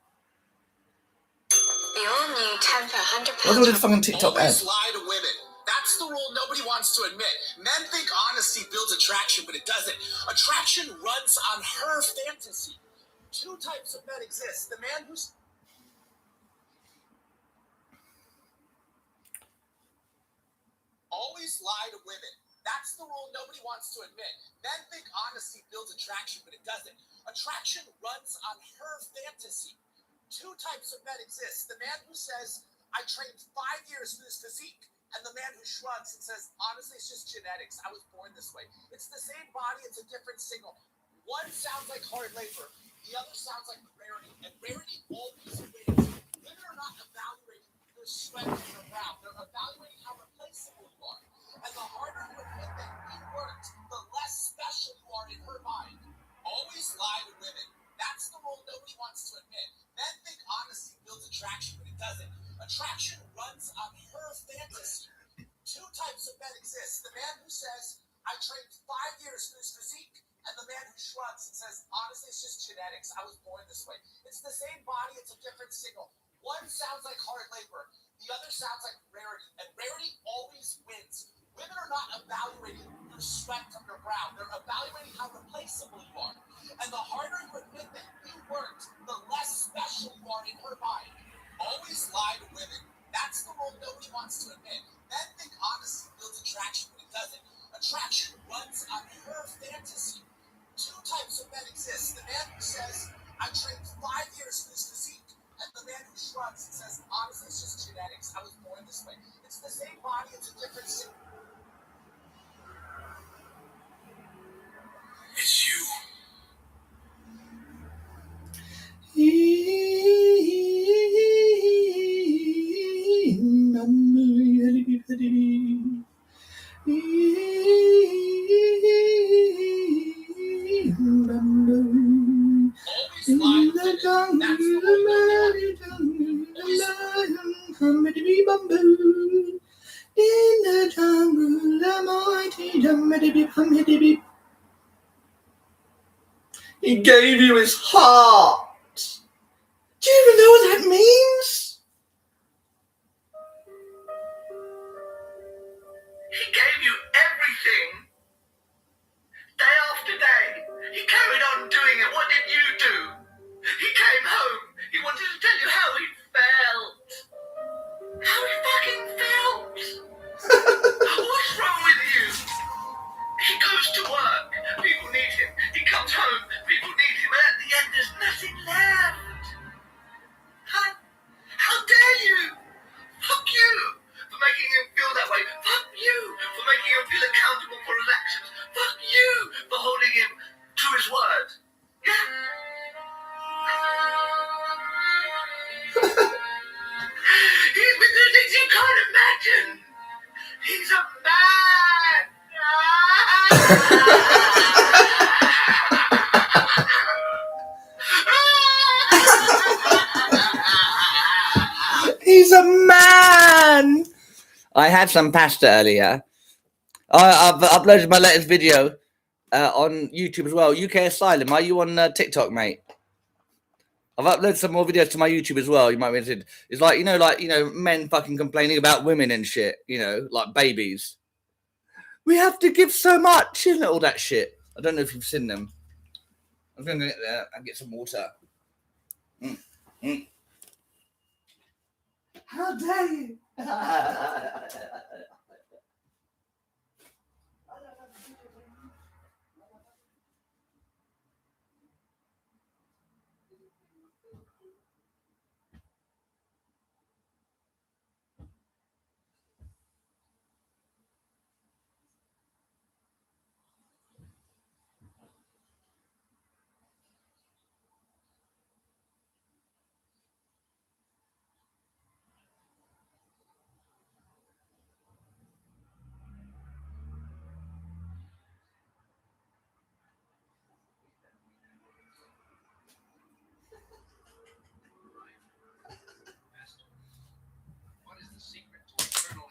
The all-new 10 for 100 What's all this fucking TikTok Always ad? lie to women. That's the rule nobody wants to admit. Men think honesty builds attraction, but it doesn't. Attraction runs on her fantasy. Two types of men exist. The man who's... Always lie to women. That's the rule nobody wants to admit. Men think honesty builds attraction, but it doesn't. Attraction runs on her fantasy. Two types of men exist. The man who says, I trained 5 years for this physique, and the man who shrugs and says, honestly, it's just genetics. I was born this way. It's the same body, it's a different signal. One sounds like hard labor, the other sounds like rarity, and rarity always wins. Women are not evaluating your sweat on your brow. They're evaluating how replaceable you are. And the harder you admit that you worked, the less special you are in her mind. Always lie to women. That's the rule nobody wants to admit. Men think honesty builds attraction, but it doesn't. Attraction runs on her fantasy. Two types of men exist. The man who says, I trained 5 years for this physique, and the man who shrugs and says, honestly, it's just genetics. I was born this way. It's the same body, it's a different signal. One sounds like hard labor, the other sounds like rarity, and rarity always wins. Women are not evaluating your sweat from your brow. They're evaluating how replaceable you are. And the harder you admit that you worked, the less special you are in her mind. Always lie to women. That's the rule nobody wants to admit. Men think honesty builds attraction, but it doesn't. Attraction runs on her fantasy. Two types of men exist. The man who says, I trained 5 years for this physique, and the man who shrugs and says, honestly, it's just genetics. I was born this way. It's the same body, it's a different signal. It's you. He gave you his heart. Do you even know what that means? He gave you everything. Day after day. He carried on doing it. What did you do? He came home. He wanted to tell you how he felt. How he fucking felt. What's wrong with you? He goes to work. People need him. He comes home. People need him. And at the end, there's nothing left. How dare you? Fuck you for making him feel that way. Fuck you for making him feel accountable for his actions. Fuck you for holding him to his word. Yeah? He's been doing things you can't imagine. He's a man. He's a man. I had some pasta earlier. I've uploaded my latest video on YouTube as well. UK Asylum. Are you on TikTok, mate? I've uploaded some more videos to my YouTube as well. You might be interested. It's like, men fucking complaining about women and shit, like babies. We have to give so much, all that shit. I don't know if you've seen them. I'm going to get there and get some water. How dare you?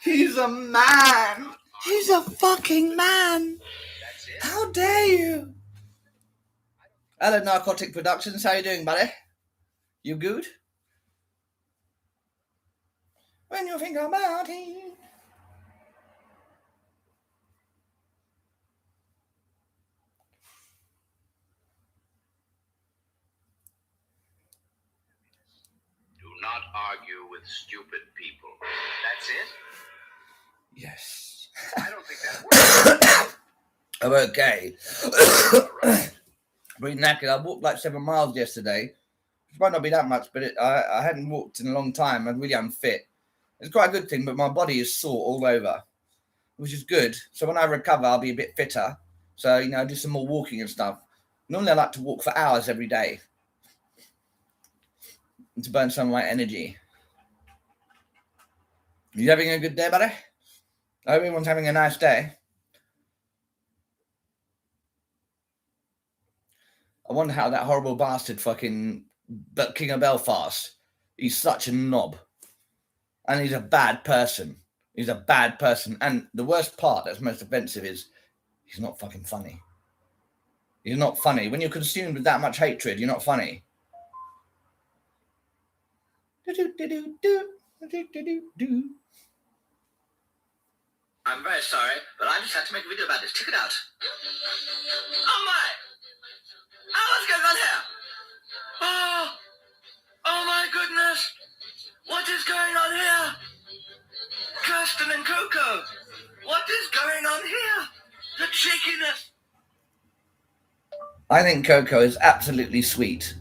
He's a man. He's a fucking man. How dare you? Hello, Narcotic Productions. How you doing, buddy? You good? When you think about it. Do not argue with stupid people. That's it? Yes. I don't think that works. I'm okay. Pretty knackered. I walked like 7 miles yesterday. Which might not be that much, but I hadn't walked in a long time. I'm really unfit. It's quite a good thing, but my body is sore all over, which is good. So when I recover, I'll be a bit fitter. So, do some more walking and stuff. Normally, I like to walk for hours every day to burn some of my energy. You having a good day, buddy? I hope everyone's having a nice day. I wonder how that horrible bastard fucking King of Belfast. He's such a knob. And he's a bad person. He's a bad person. And the worst part that's most offensive is he's not fucking funny. He's not funny. When you're consumed with that much hatred, you're not funny. I'm very sorry, but I just had to make a video about this. Check it out. Oh my! Oh, what's going on here? Oh my goodness! What is going on here? Kirsten and Coco! What is going on here? The cheekiness! I think Coco is absolutely sweet.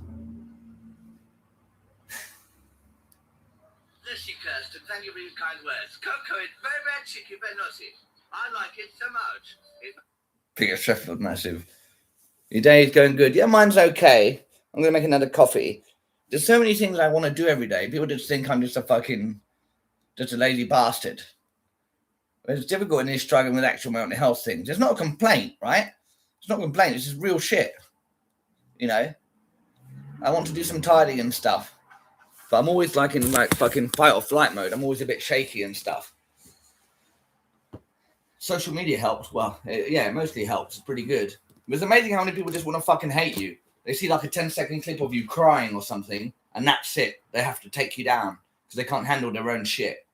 Bless you, Kirsten. Thank you for your kind words. Coco is very, very cheeky, very naughty. I like it so much. Peter Sheffield, massive. Your day is going good. Yeah, mine's okay. I'm going to make another coffee. There's so many things I want to do every day. People just think I'm just a lazy bastard. It's difficult in this struggling with actual mental health things. It's not a complaint, right? It's not a complaint. It's just real shit. I want to do some tidying and stuff. But I'm always in fucking fight or flight mode. I'm always a bit shaky and stuff. Social media helps. Well, yeah, it mostly helps. It's pretty good. It's amazing how many people just want to fucking hate you. They see like a 10-second clip of you crying or something, and that's it. They have to take you down because they can't handle their own shit.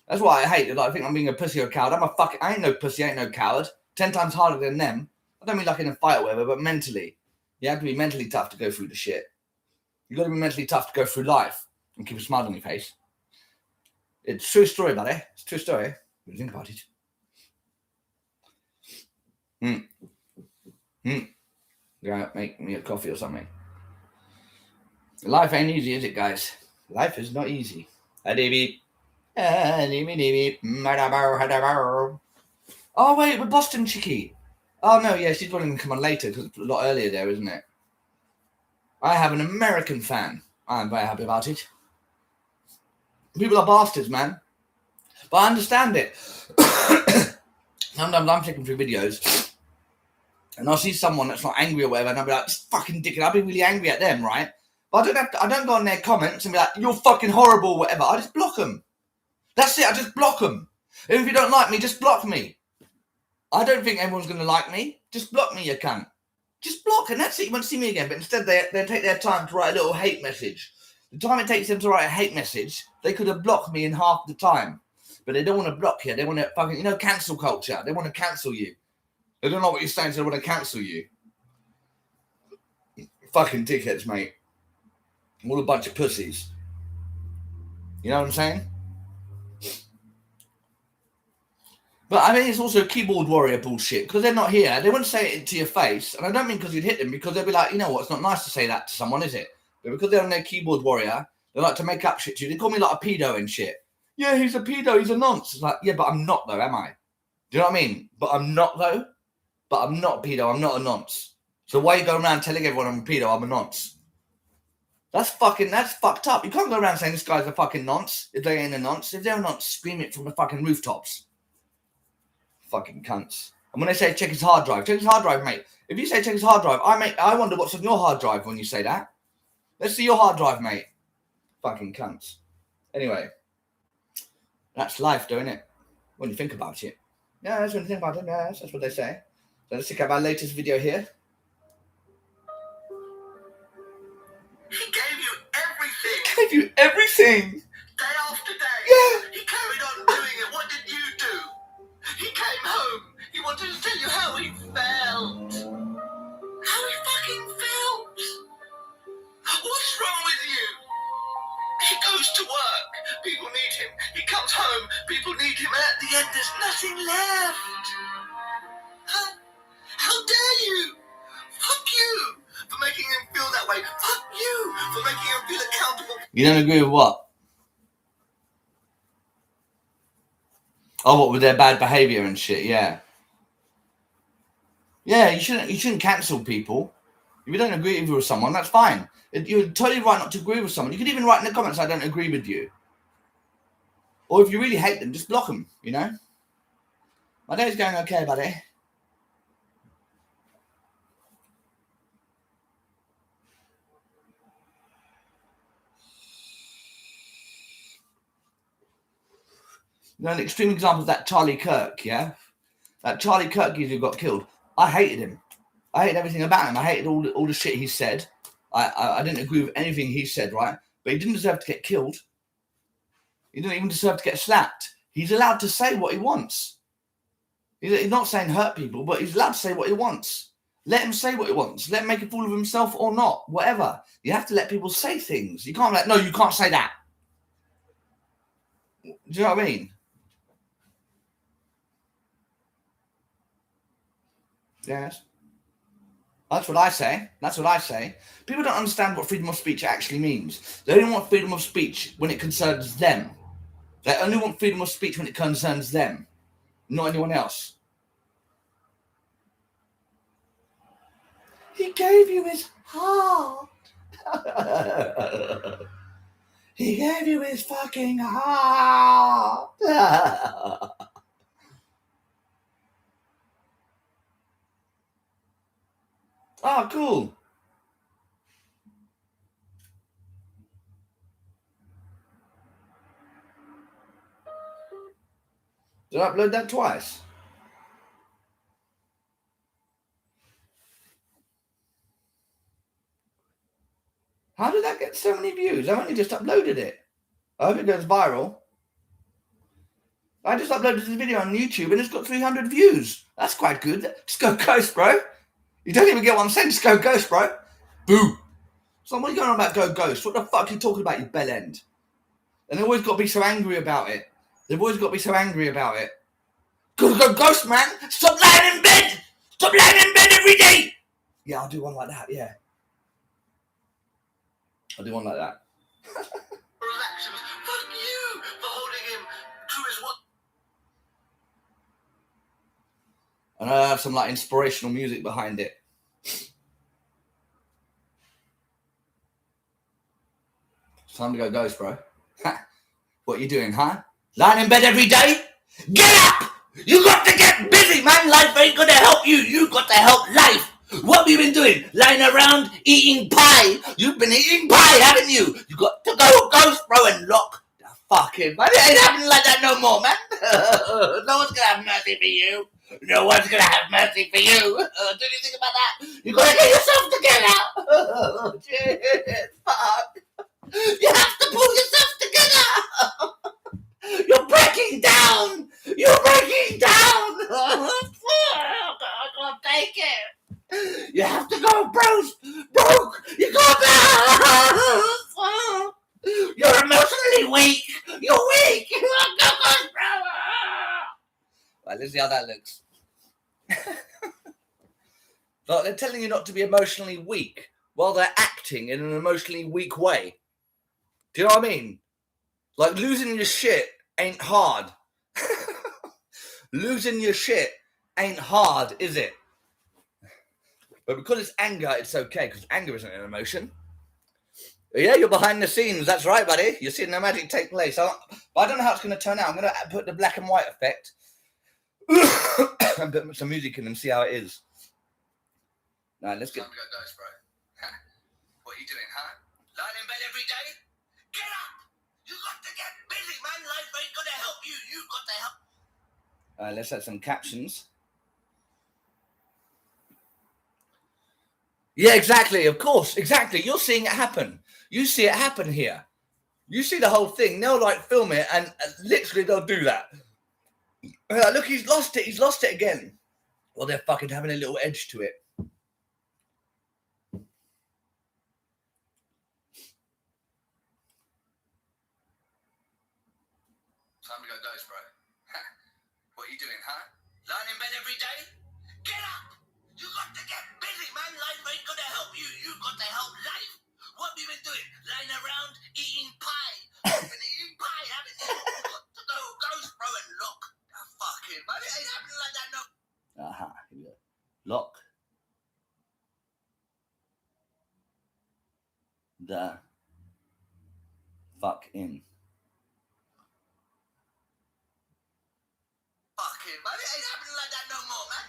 That's why I hate it. Like, I think I'm being a pussy or a coward. I ain't no pussy, I ain't no coward. 10 times harder than them. I don't mean like in a fight or whatever, but mentally. You have to be mentally tough to go through the shit. You got to be mentally tough to go through life and keep a smile on your face. It's a true story, buddy. It's a true story. What do you think about it? Go make me a coffee or something. Life ain't easy, is it, guys? Life is not easy. Oh, wait, with Boston Chicky. Oh, no, yeah, she's going to come on later because it's a lot earlier there, isn't it? I have an American fan. I'm very happy about it. People are bastards, man. But I understand it. Sometimes I'm flicking through videos and I'll see someone that's not angry or whatever, and I'll be like, this fucking dickhead. I'll be really angry at them, right? But I don't go on their comments and be like, you're fucking horrible or whatever. I just block them. That's it. I just block them. If you don't like me, just block me. I don't think everyone's going to like me. Just block me, you cunt. Just block, and that's it. You won't see me again. But instead, they take their time to write a little hate message. The time it takes them to write a hate message, they could have blocked me in half the time. But they don't want to block you. They want to fucking, cancel culture. They want to cancel you. They don't know what you're saying, so they want to cancel you. Fucking dickheads, mate. All a bunch of pussies. You know what I'm saying? But I mean, it's also keyboard warrior bullshit, because they're not here. They wouldn't say it to your face. And I don't mean because you'd hit them, because they'd be like, you know what, it's not nice to say that to someone, is it? But because they're on their keyboard warrior, they like to make up shit to you. They call me like a pedo and shit. Yeah, he's a pedo, he's a nonce. It's like, yeah, but I'm not though, am I? Do you know what I mean? But I'm not though. But I'm not a pedo, I'm not a nonce. So why are you going around telling everyone I'm a pedo, I'm a nonce? That's fucked up. You can't go around saying this guy's a fucking nonce if they ain't a nonce. If they're a nonce, scream it from the fucking rooftops. Fucking cunts. And when they say check his hard drive, mate. If you say check his hard drive, I wonder what's on your hard drive when you say that. Let's see your hard drive, mate. Fucking cunts. Anyway. That's life, though, isn't it? When you think about it. Yeah, that's when you think about it. Yeah, that's what they say. So let's check out our latest video here. He gave you everything. Gave you everything. Day after day. Yeah. He carried on doing it. What did you do? He came home. He wanted to tell you how he felt. How he fucking felt. What's wrong with you? He goes to work. People need him. He comes home. People need him. And at the end, there's nothing left. How dare you? Fuck you for making him feel that way. Fuck you for making him feel accountable. You don't agree with what? Oh, what with their bad behaviour and shit? Yeah. Yeah, you shouldn't cancel people. If you don't agree with someone, that's fine. You're totally right not to agree with someone. You could even write in the comments, I don't agree with you. Or if you really hate them, just block them, you know? My day's going okay, buddy. An extreme example is that Charlie Kirk, yeah? That Charlie Kirk who got killed. I hated him. I hated everything about him. I hated all the shit he said. I didn't agree with anything he said, right? But he didn't deserve to get killed. He didn't even deserve to get slapped. He's allowed to say what he wants. He's not saying hurt people, but he's allowed to say what he wants. Let him say what he wants. Let him make a fool of himself or not. Whatever. You have to let people say things. You can't be like, no, you can't say that. Do you know what I mean? Yes. That's what I say. That's what I say. People don't understand what freedom of speech actually means. They only want freedom of speech when it concerns them. They only want freedom of speech when it concerns them, not anyone else. He gave you his heart. He gave you his fucking heart. Oh, cool. Did I upload that twice? How did that get so many views? I only just uploaded it. I hope it goes viral. I just uploaded this video on YouTube and it's got 300 views. That's quite good. Just go ghost, bro. You don't even get what I'm saying. Just go ghost, bro. Boo. So what are you going on about go ghost? What the fuck are you talking about, you bell end? And they've always got to be so angry about it. They've always got to be so angry about it. Go ghost, man. Stop lying in bed. Stop lying in bed every day. Yeah, I'll do one like that, yeah. I'll do one like that. Fuck you for holding him to his what? And I have some like inspirational music behind it. It's time to go ghost, bro. What are you doing, huh? Lying in bed every day? Get up! You got to get busy, man. Life ain't gonna help you. You got to help life. What have you been doing? Lying around eating pie. You've been eating pie, haven't you? You got to go ghost, bro, and lock the fucking. Man, it ain't happening like that no more, man. No one's gonna have mercy for you. No one's gonna have mercy for you. Do you think about that? You gotta get yourself together. Oh, shit, fuck. You have to pull yourself together. You're breaking down. You're breaking down. I can't take it. You have to go broke. You can't. You're emotionally weak. You're weak. Right, let's see how that looks. Like they're telling you not to be emotionally weak while they're acting in an emotionally weak way. Do you know what I mean? Like losing your shit ain't hard. Losing your shit ain't hard, is it? But because it's anger, it's okay, because anger isn't an emotion. Yeah, you're behind the scenes. That's right, buddy. You're seeing the magic take place. But I don't know how it's going to turn out. I'm going to put the black and white effect and put some music in and see how it is. Now, let's get... Time to go ghost, bro. What are you doing, huh? Lying in bed every day? Get up! You got to get busy, man. Life ain't going to help you. You got to help. Let's add some captions. Yeah, exactly. Of course. Exactly. You're seeing it happen. You see it happen here. You see the whole thing. They'll like film it and literally they'll do that. Look, he's lost it. He's lost it again. Well, they're fucking having a little edge to it. Time to go ghost, bro. What are you doing, huh? Lying in bed every day? Get up! You got to get busy, man. Life ain't going to help you. You got to help life. What have you been doing? Lying around eating pie. You've been eating pie, haven't you? You got to go ghost, bro, and lock the fucking. Man, it ain't happening like that, no. Aha, here we go. Lock the fuck in. Fucking, man, it ain't happening like that no more, man.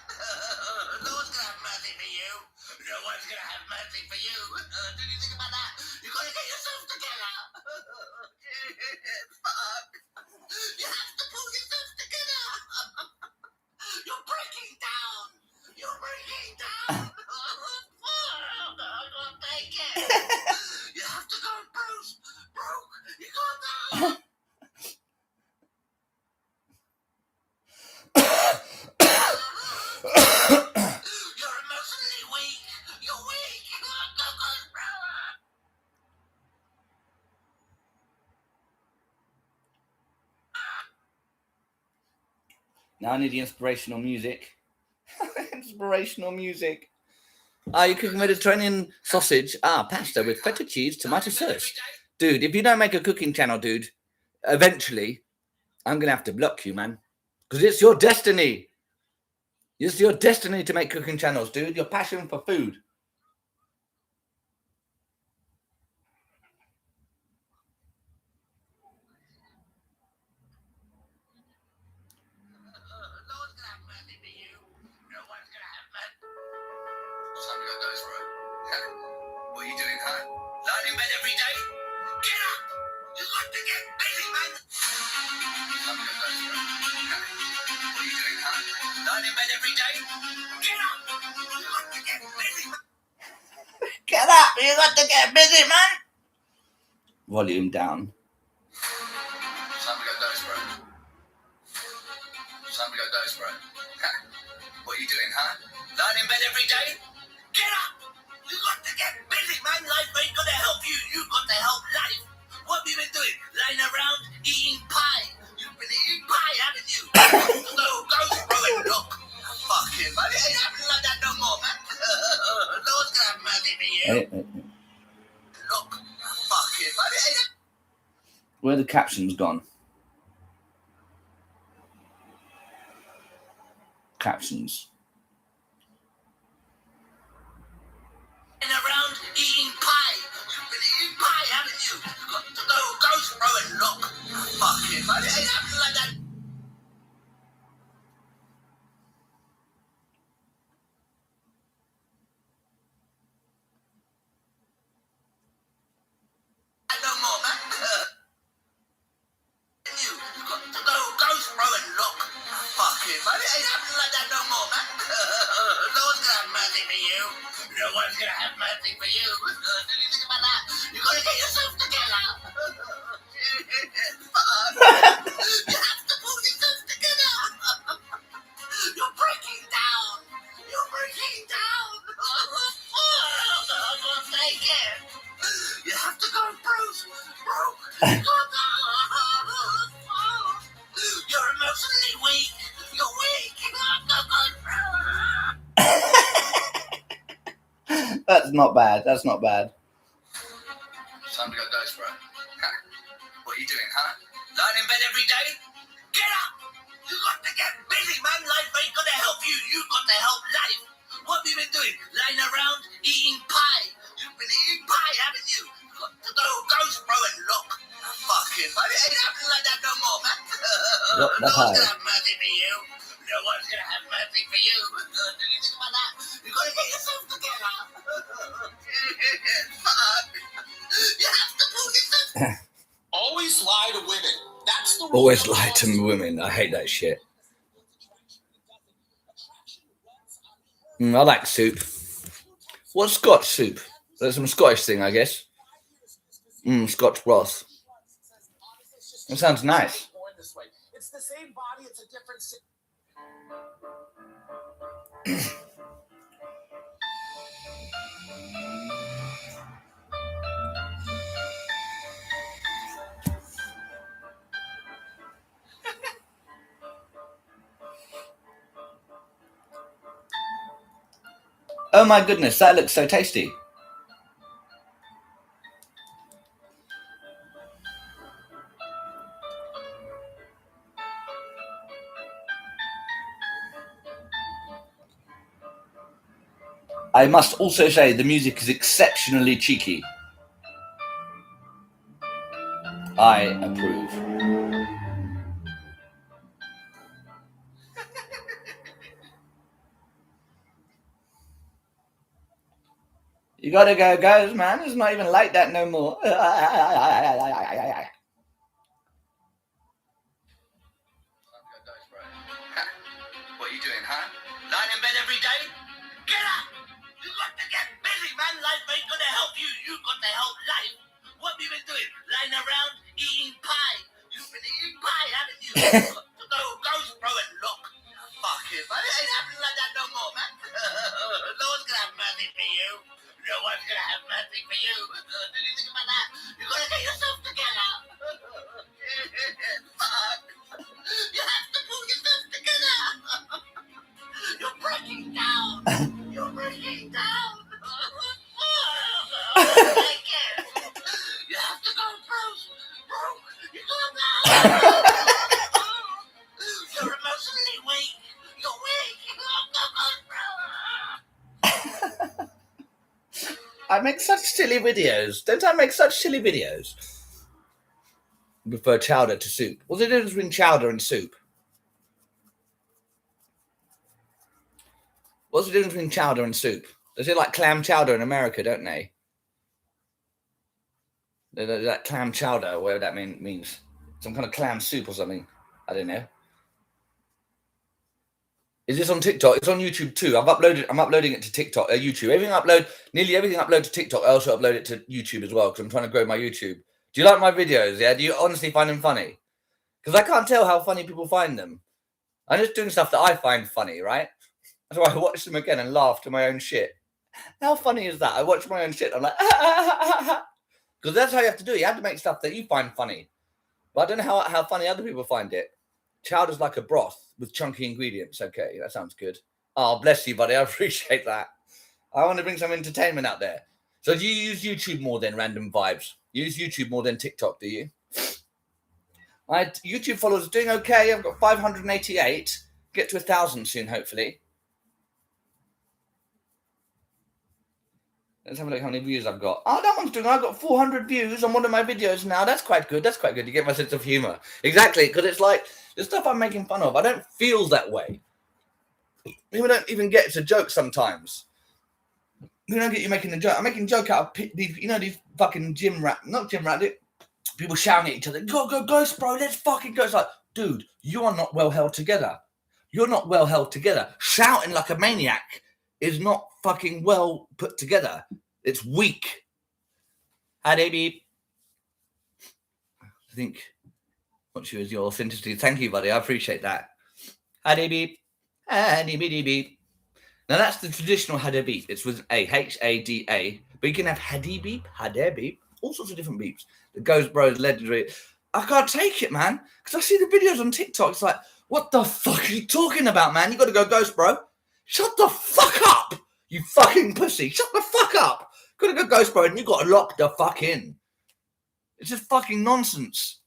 No one's gonna have mercy for you. No one's gonna have mercy for you. Did you think about that? You gotta get yourself together. Fuck. You have to pull yourself together. You're breaking down. You're breaking down. I can't take it. You have to go broke. You can't. You're emotionally weak. You're weak. Now I need the inspirational music. Inspirational music. You cook Mediterranean sausage. Pasta with feta cheese, tomato sauce. Dude, if you don't make a cooking channel, dude, eventually, I'm going to have to block you, man. Because it's your destiny. It's your destiny to make cooking channels, dude. Your passion for food. Time to go ghost, bro. What are you doing, huh? Lying in bed every day? Get up! You got to get busy, man. Time to go ghost, bro. What are you doing, huh? Lying in bed every day? Get up! You got to get busy, man. Get up! You got to get busy, man! Volume down. Time to go dose, bro. Time to go dose, bro. What are you doing, huh? Lying in bed every day? Get up! You got to get busy, man. Life ain't gonna help you. You got to help life. What have you been doing? Lying around eating pie. You've been eating pie, haven't you? Go, bro, and look. Fuck it, man. It ain't happening like that no more, man. Lord's gonna have mercy for you. Look. Fuck it, man. It ain't. Where are the captions gone? Captions. Around eating pie. You've been eating pie, haven't you? Got to go, bro, and look. Fuck it, man. It ain't happening like that. No more, man. You got to go, bro, and look. Fuck it, man. It ain't happening like that no more, man. No one's gonna have mercy for you. No one's gonna have mercy for you. Did you think about that? You gotta get yourself together. You have to pull yourself together. You're breaking down. You're breaking down. I can't take it. You have to go, Bruce. You're emotionally weak. You're weak. That's not bad. That's not bad. Time to go dose, bro. What are you doing, huh? Lying in bed every day? Get up! You got to get busy, man. Life ain't gonna help you. You got to help life. What have you been doing? Lying around eating pie. You've been eating pie, haven't you? Got to go, bro, and look. Fuck it, man. It ain't happening like that no more, man. What the No one's hell? gonna have mercy for you. No one's gonna have mercy for you. Did you think about that? You gotta get yourself together. Fuck. You have to pull yourself. Always lie to women. That's the rule. Always lie to women. I hate that shit. I like soup. What's Scotch soup? That's some Scottish thing, I guess. Scotch broth. That sounds nice. It's the same body, it's a different. Oh my goodness, that looks so tasty. I must also say the music is exceptionally cheeky. I approve. You gotta go, guys, man. It's not even like that no more. What are you doing, huh? Lying in bed every day? Get up! You got to get busy, man. Life ain't gonna help you. You got to help life. What have you been doing? Lying around eating pie. You've been eating pie, haven't you? Got to go, bro, and look. Fuck it, man. It ain't happening like that no more, man. No one's gonna have mercy for you. No one's gonna have mercy for you. Did you think about that? You gotta get yourself together. Fuck. You have to pull yourself together. You're breaking down. You're breaking down. You have to go, Bruce. You gotta go. You're emotionally weak. You're weak. I make such silly videos. Don't I make such silly videos? I prefer chowder to soup. What's the difference between chowder and soup? What's the difference between chowder and soup? They say like clam chowder in America, don't they? That clam chowder, whatever that means. Some kind of clam soup or something. I don't know. Is this on TikTok? It's on YouTube too. I'm uploading it to TikTok, YouTube. Nearly everything I upload to TikTok, I also upload it to YouTube as well because I'm trying to grow my YouTube. Do you like my videos? Yeah. Do you honestly find them funny? Because I can't tell how funny people find them. I'm just doing stuff that I find funny, right? That's why I watch them again and laugh to my own shit. How funny is that? I watch my own shit. I'm like, because that's how you have to do it. You have to make stuff that you find funny. But I don't know how funny other people find it. Chowder's like a broth with chunky ingredients. Okay, that sounds good. Oh, bless you, buddy. I appreciate that. I want to bring some entertainment out there. So do you use YouTube more than Random Vibes? You use YouTube more than TikTok, do you? My YouTube followers are doing okay. I've got 588. Get to 1,000 soon, hopefully. Let's have a look how many views I've got. Oh, that one's doing. I've got 400 views on one of my videos now. That's quite good. That's quite good. You get my sense of humor. Exactly, because it's like the stuff I'm making fun of. I don't feel that way. People don't even get it's a joke sometimes. You don't get you making a joke. I'm making a joke out of these, these fucking not gym rat. People shouting at each other. Go, ghost, bro. Let's fucking go. It's like, dude, you are not well held together. You're not well held together. Shouting like a maniac is not fucking well put together. It's weak. Hi, baby. I think what you is your authenticity. Thank you, buddy. I appreciate that. Hi, baby. Beep. Now that's the traditional Hada beep. It's with a Hada, but you can have Hadi beep, Hada beep, all sorts of different beeps. The Ghost Bros legendary. I can't take it, man, because I see the videos on TikTok. It's like, what the fuck are you talking about, man? You got to go Ghost Bro. Shut the fuck up, you fucking pussy. Shut the fuck up. Got to go Ghost Bro, and you got to lock the fuck in. It's just fucking nonsense.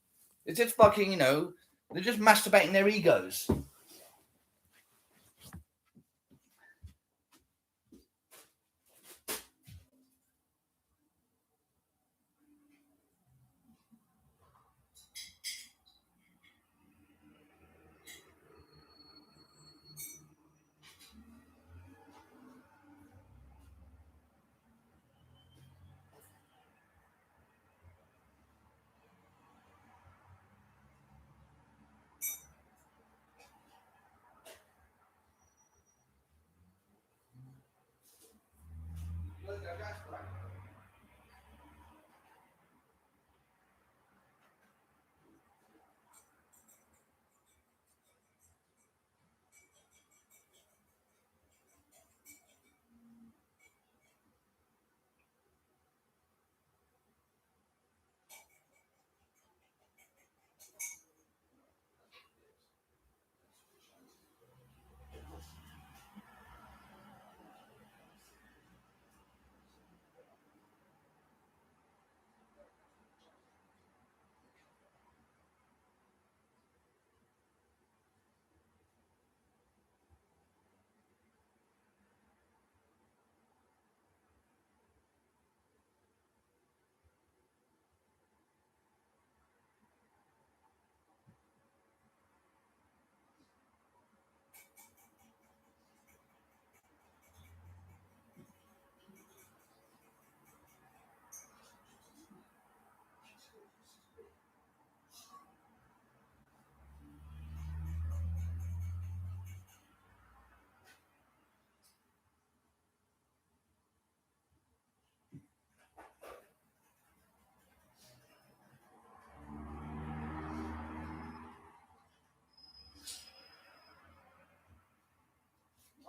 It's just fucking, they're just masturbating their egos.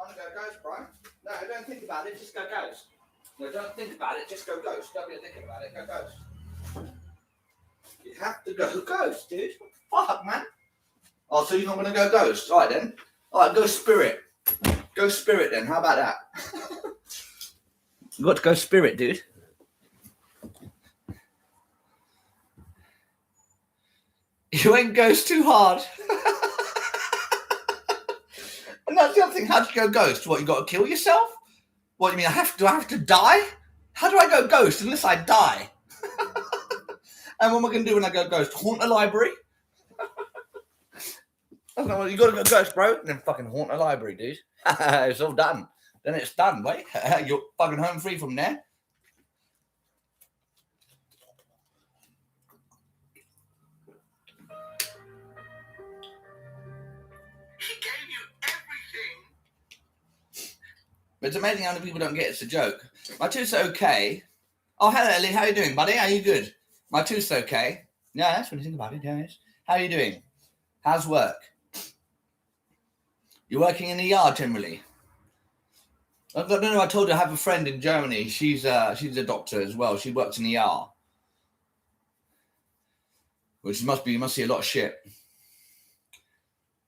I'm going to go Ghost, bro. No, don't think about it. Just go Ghost. No, don't think about it. Just go Ghost. Don't be thinking about it. Go Ghost. You have to go Ghost, dude. What the fuck, man? Oh, so you're not going to go Ghost? All right, then. All right, go Spirit. Go Spirit, then. How about that? You got to go Spirit, dude. You ain't Ghost too hard. And that's the other thing. How do you go Ghost? What, you got to kill yourself? What, you mean do I have to die? How do I go Ghost unless I die? And what am I going to do when I go Ghost? Haunt a library? You got to go Ghost, bro. And then fucking haunt a library, dude. It's all done. Then it's done, mate. You're fucking home free from there. He gave you everything But it's amazing how many people don't get it's a joke. My tooth's okay. Oh, hello, Ellie. How you doing, buddy? Are you good? My tooth's okay. Yeah, that's what you think about it, yes. How are you doing? How's work? You're working in the yard generally? I don't know. I told you I have a friend in Germany. She's a doctor as well. She works in the ER, which must see a lot of shit.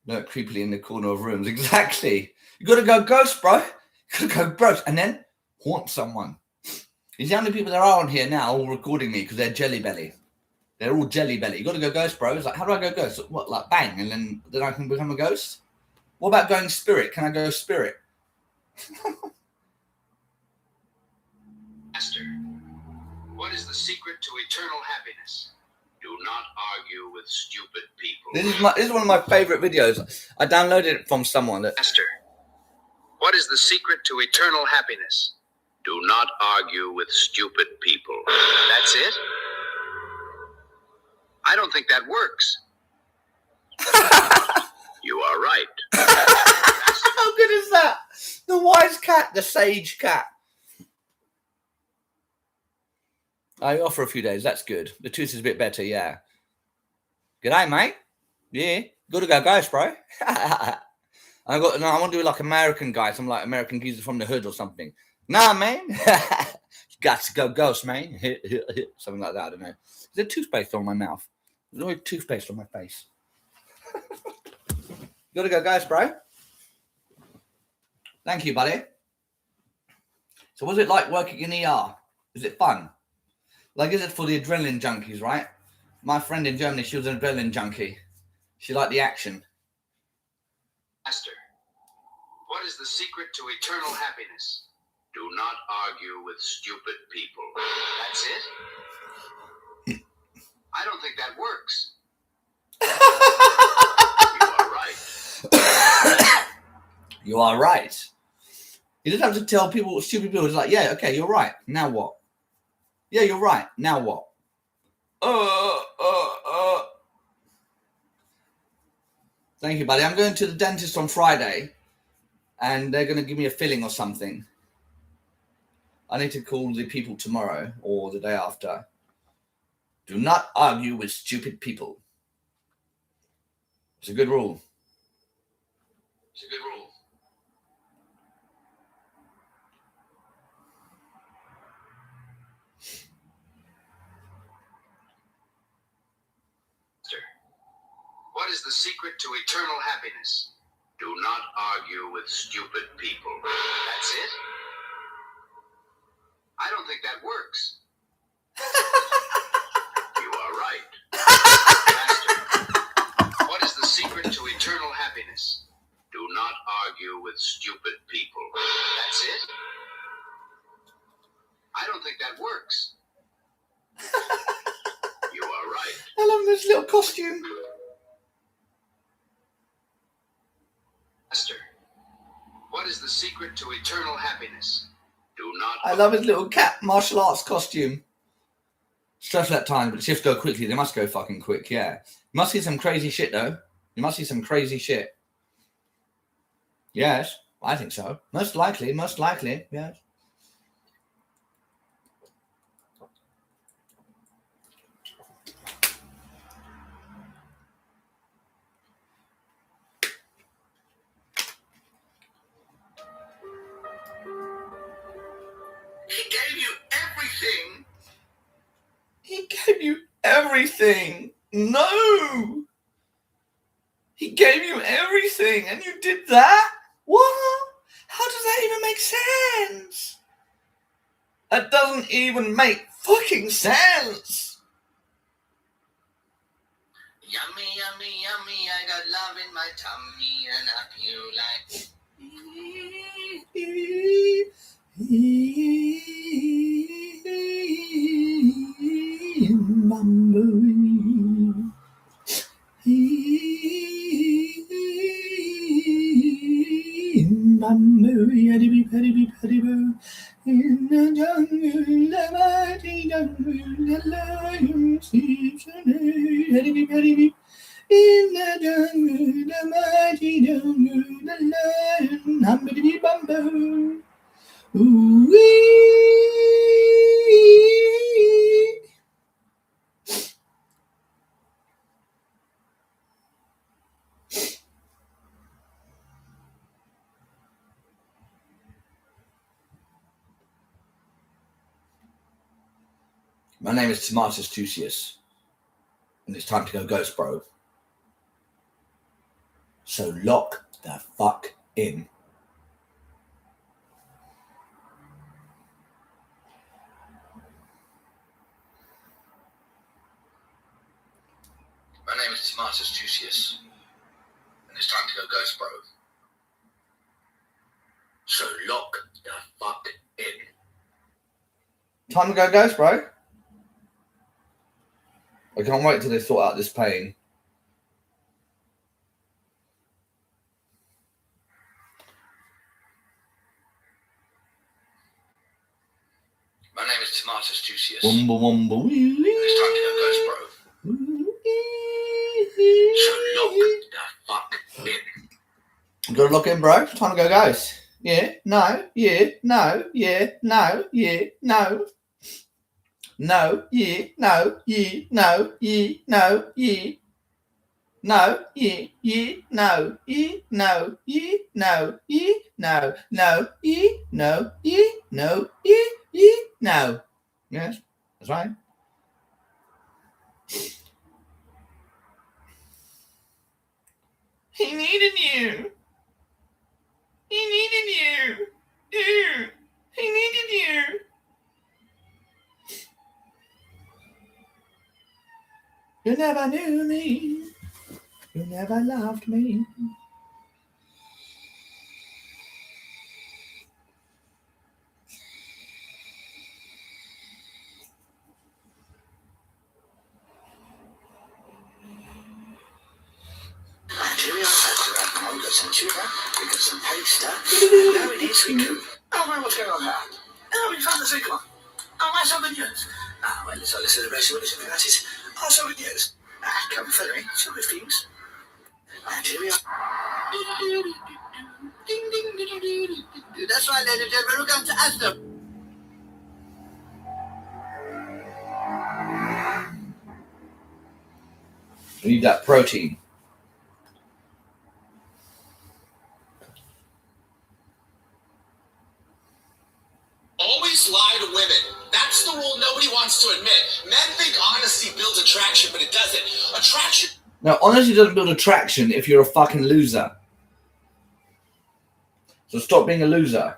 Lurk creepily in the corner of rooms. Exactly. You got to go ghost, bro. You got to go ghost, and then haunt someone. You see how many people there are on here now, all recording me because they're jelly belly. They're all jelly belly. You got to go ghost, bro. It's like, how do I go ghost? What, like bang, and then I can become a ghost? What about going spirit? Can I go spirit? Master, what is the secret to eternal happiness? Do not argue with stupid people. This is one of my favorite videos. I downloaded it from someone. Master, what is the secret to eternal happiness? Do not argue with stupid people. That's it? I don't think that works. You are right. How good is that? The wise cat, the sage cat. I off for a few days. That's good. The tooth is a bit better, yeah. G'day, mate. Yeah, good to go, guys, bro. I want to do like American guys. I'm like American geezer from the hood or something. Nah, man. Got to go ghost, man. Something like that. I don't know. Is there toothpaste on my mouth? There's always toothpaste on my face. Gotta go, guys, bro. Thank you, buddy. So what's it like working in ER? Is it fun? Like, is it for the adrenaline junkies, right? My friend in Germany, she was an adrenaline junkie. She liked the action. Master, what is the secret to eternal happiness? Do not argue with stupid people. That's it? I don't think that works. You are right. You are right. You just have to tell people, stupid people, it's like, yeah, okay, you're right. Now what? Yeah, you're right. Now what? Thank you, buddy. I'm going to the dentist on Friday, and they're going to give me a filling or something. I need to call the people tomorrow or the day after. Do not argue with stupid people. It's a good rule. It's a good rule. What is the secret to eternal happiness? Do not argue with stupid people. That's it? I don't think that works. You are right. Master, what is the secret to eternal happiness? Do not argue with stupid people. That's it? I don't think that works. You are right. I love this little costume. Master, what is the secret to eternal happiness? Do not. I love his little cat martial arts costume. Stressful at times, but shifts go quickly. They must go fucking quick, yeah. You must see some crazy shit, though. You must see some crazy shit. Yes, I think so. Most likely, yes. He gave you everything. He gave you everything. No. He gave you everything and you did that? What? How does that even make sense? That doesn't even make fucking sense. Yummy, yummy, yummy, I got love in my tummy and I feel like... In the jungle, the mighty jungle, the lion sleeps in the jungle, the mighty jungle, the lion, humpity bumbo. My name is Tomatus Tucius, and it's time to go ghost, bro. So lock the fuck in. My name is Tomatus Tucius, and it's time to go ghost, bro. So lock the fuck in. Time to go ghost, bro. I can't wait till they sort out this pain. My name is Tomatus Tucius. Wumba wumba wee. It's time to go ghost, bro. So lock the fuck in. You gotta lock in, bro. It's time to go ghost. Yeah, no, yeah, no, yeah, no, yeah, no. No, yeah, no, yeah, no, yeah, no, yeah. No, yeah, yeah, no, yeah, no, yeah, no, yeah, no, no, yeah, no, yeah, no, yeah, yeah, no. Yes, that's right. He needed you. He needed you. Ew. He needed you. You never knew me. You never loved me. Here we are, we got some tuna, we got some pasta. Now it is we do. Oh, man, what's going on now? Oh, we found the second one. Oh, that's on the news. Ah, well, it's all the celebration with the parties. Also the news. Ah, come follow me, so with things. And here we are. Ding, ding, ding, ding, ding. That's right, ladies and gentlemen, we're going to Asda. We need that protein. Always lie to women. That's the rule nobody wants to admit. Men think honesty builds attraction, but it doesn't. Attraction. Now, honesty doesn't build attraction if you're a fucking loser. So stop being a loser.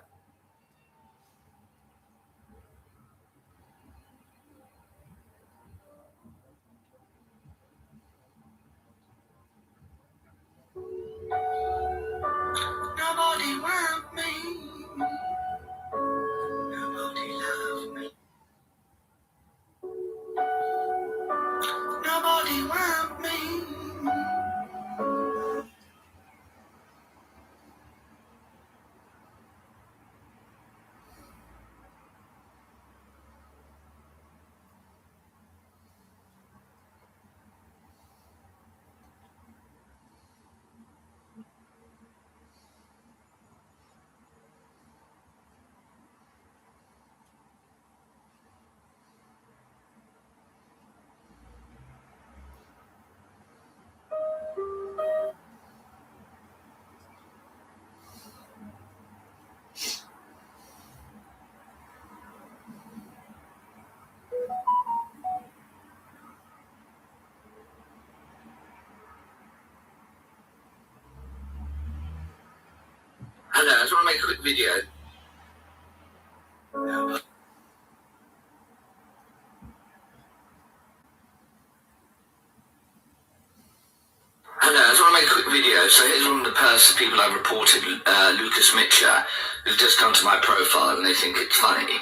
Nobody want me. Nobody love me. Nobody want me. Hello, I just want to make a quick video. Hello, I just want to make a quick video. So here's one of the people I've reported, Lucas Mitcher, who's just come to my profile and they think it's funny.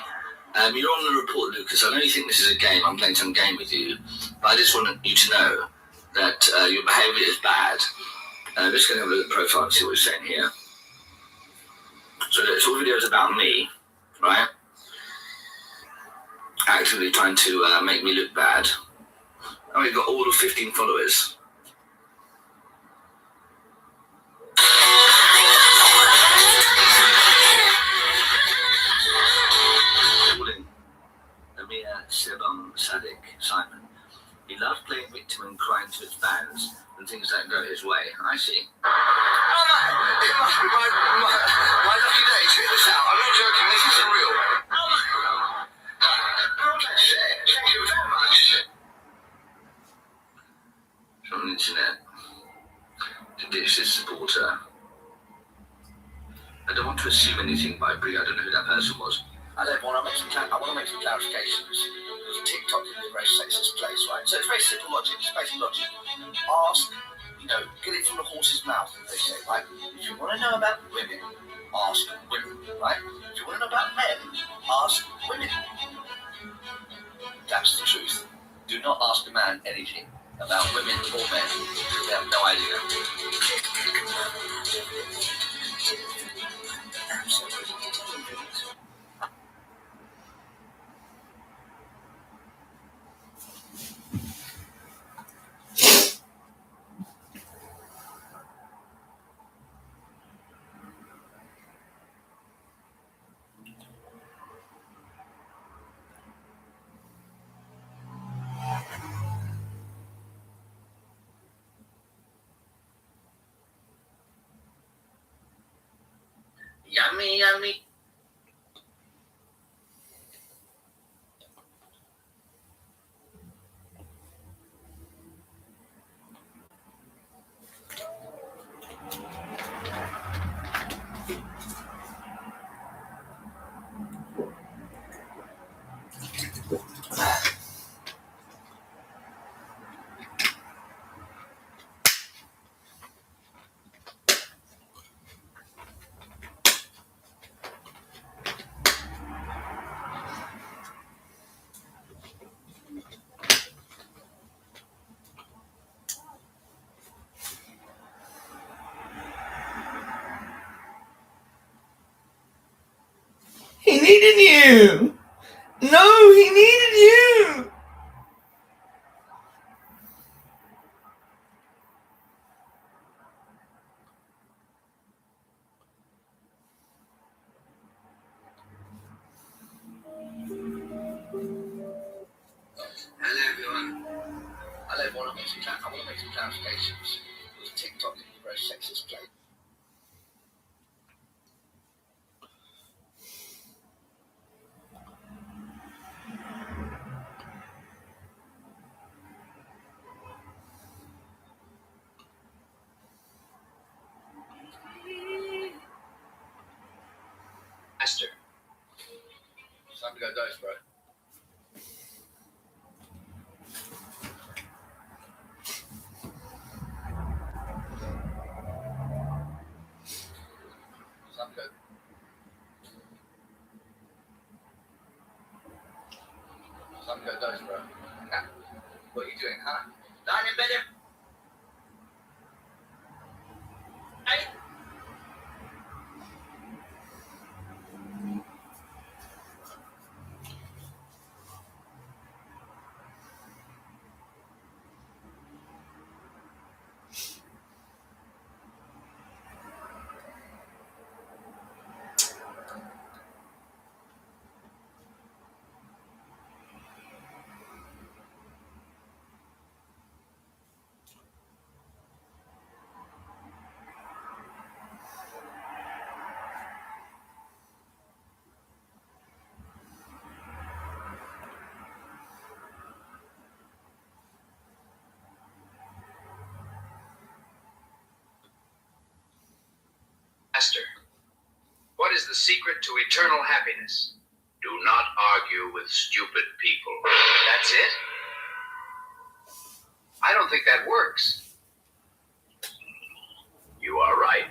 You're on the report, Lucas. I know you think this is a game. I'm playing some game with you. But I just want you to know that your behaviour is bad. I'm just going to have a look at the profile and see what it's saying here. So it's all videos about me, right? Actively trying to make me look bad. And we've got all of 15 followers. Simon. He loved playing victim and crying to his fans when things don't go his way. I see. Oh man, it must be my lucky day. Check this out. I'm not joking. This is real. Oh man. Oh, that's it. Thank you very much. From the internet to ditch this supporter. I don't want to assume anything by Beria. I don't know who that person was. I want to make some clarifications. Because TikTok is a very sexist place, right? So it's very simple logic, it's basic logic. Ask, get it from the horse's mouth, they say, right? If you want to know about women, ask women, right? If you want to know about men, ask women. That's the truth. Do not ask a man anything about women or men. They have no idea. Yummy, yummy. He needed you! No, he needed you! Hello everyone. I want to make some clarifications. Because TikTok is a very sexist place. Esther. It's time to go dice, bro. It's time to go. It's time to go dice, bro. What are you doing, huh? Lying in bed here? Hey! Esther, what is the secret to eternal happiness? Do not argue with stupid people. That's it? I don't think that works. You are right.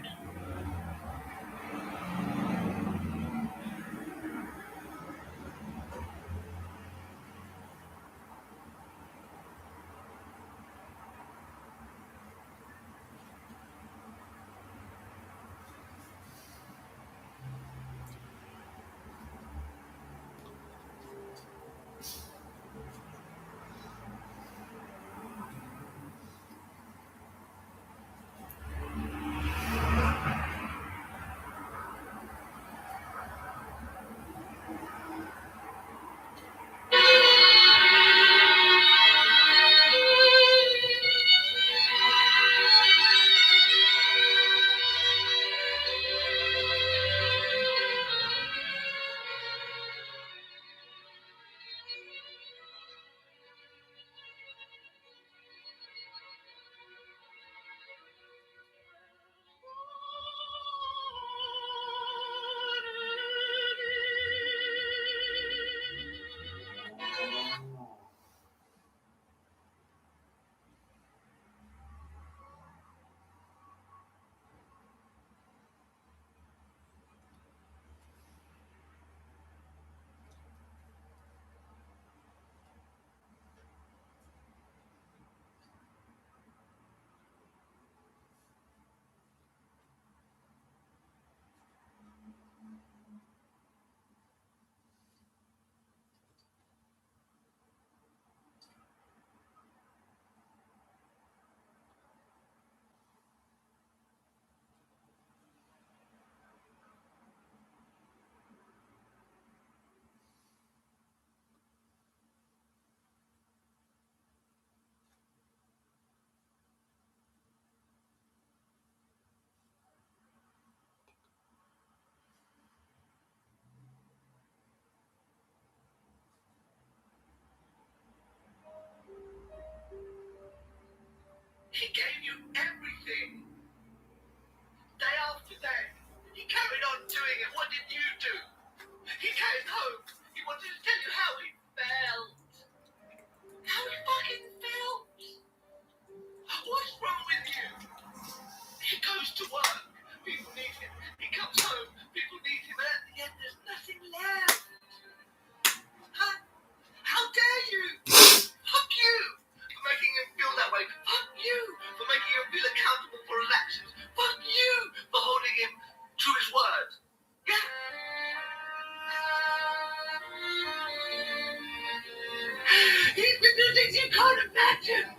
He gave you everything. Day after day, he carried on doing it. What did you do? He came home. He wanted to tell you how he felt. How he fucking felt. What's wrong with you? He goes to work. People need him. He comes home. People need him. And at the end, there's nothing left. Huh? How dare you? Fuck you for making him feel that way. Fuck you for making him feel accountable for his actions. Fuck you for holding him to his word. Yeah? He's been doing things you can't imagine.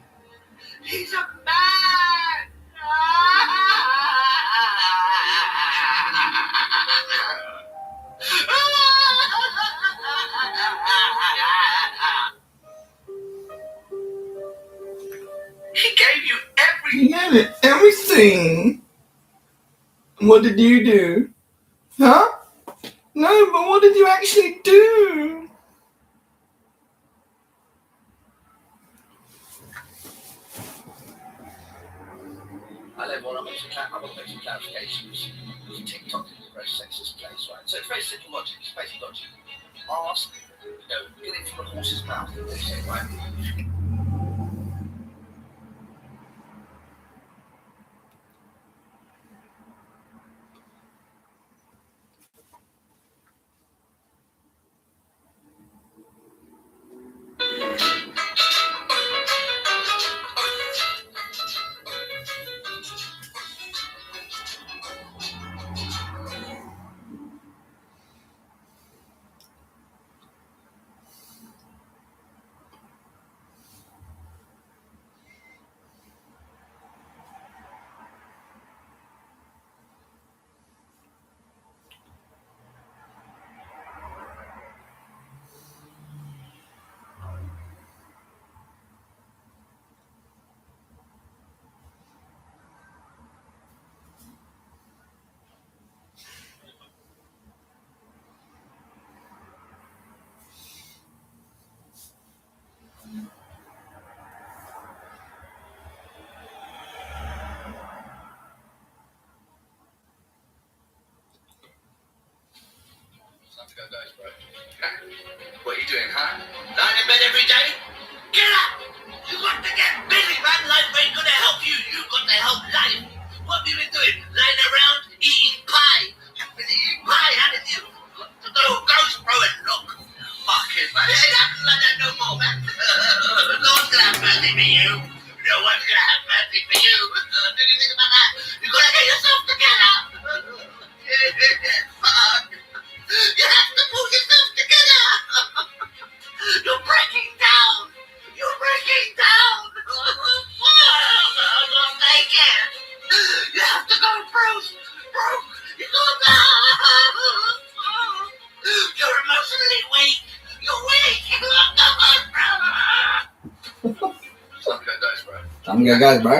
He's a man. He gave you everything. Yeah, everything. What did you do? Huh? No, but what did you actually do? I level one, I'm going to make some clarifications. TikTok is a very sexist place, right? So it's very simple logic, it's basic logic. Ask, get it from a horse's mouth, they say, right? What are you doing, huh? Lying in bed every day? Get up! You got to get busy, man. Life ain't gonna help you. You got to help life. What have you been doing? Lying around eating pie. You've been eating pie, haven't you? Got to go ghost bro and look. Fuck it, man. It ain't happening like that no more, man. No one's gonna have mercy for you. No one's gonna have mercy for you. Do you think about that? You gotta get yourself together. Fuck. You have to pull yourself together. You're breaking down. You're breaking down. I'm not naked. You have to go, Bruce. Bruce, you go down. You're emotionally weak. You're weak. You have to go, bro. Time to go, guys, bro. Time to go, guys, bro.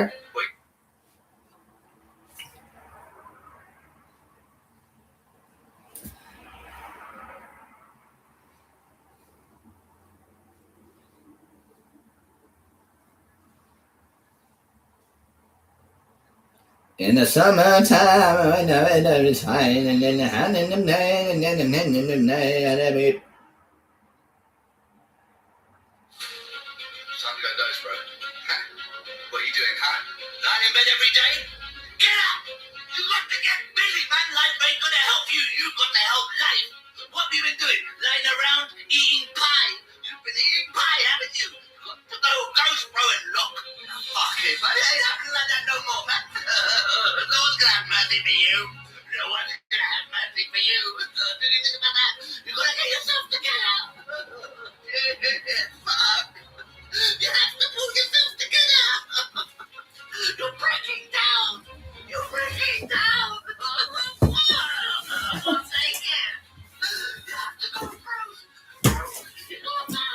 In the summertime, I know it's fine, and then the hand in the night, and then the hand in the night, and every. Time to go, those, bro. What are you doing, huh? Lying in bed every day? Get up! You got to get busy, man. Life ain't gonna help you. You got to help life. What have you been doing? Lying around eating pie. You've been eating pie, haven't you? Got to go ghost bro and look. Fuck it, man. It ain't happening like that no more, man. No one's gonna have mercy for you. No one's gonna have mercy for you. Do you think about that? You gotta get yourself together. Fuck. You have to pull yourself together. You're breaking down. You're breaking down. I'm naked. You have to go, Bruce. You go down.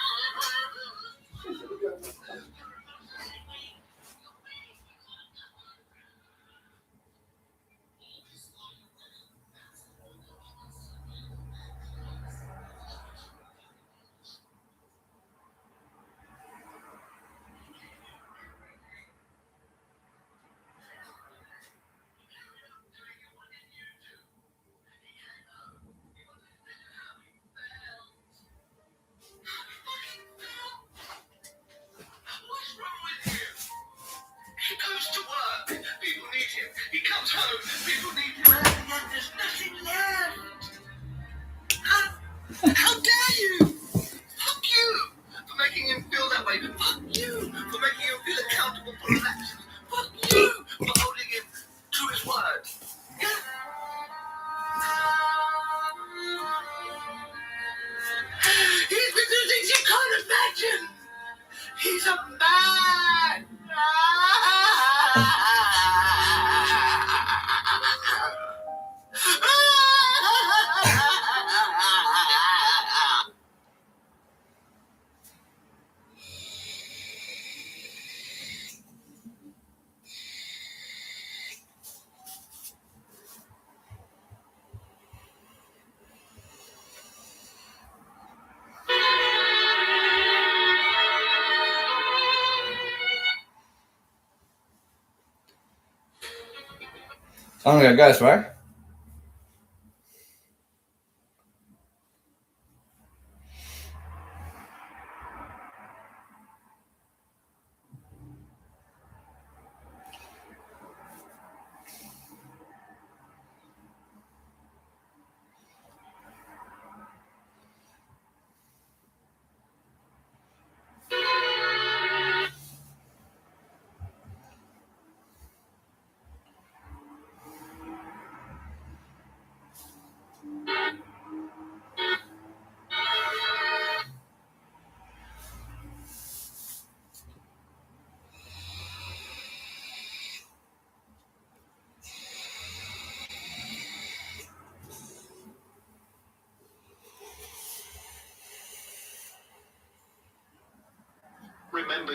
you for making him feel accountable for his actions. Fuck you for holding him to his word. He's been doing things you can't imagine. He's a man. Sounds like a guess, right? Remember,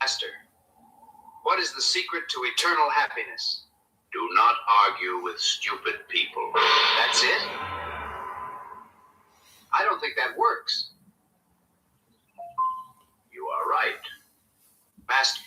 Master, what is the secret to eternal happiness? Do not argue with stupid people. That's it? I don't think that works. You are right. Master.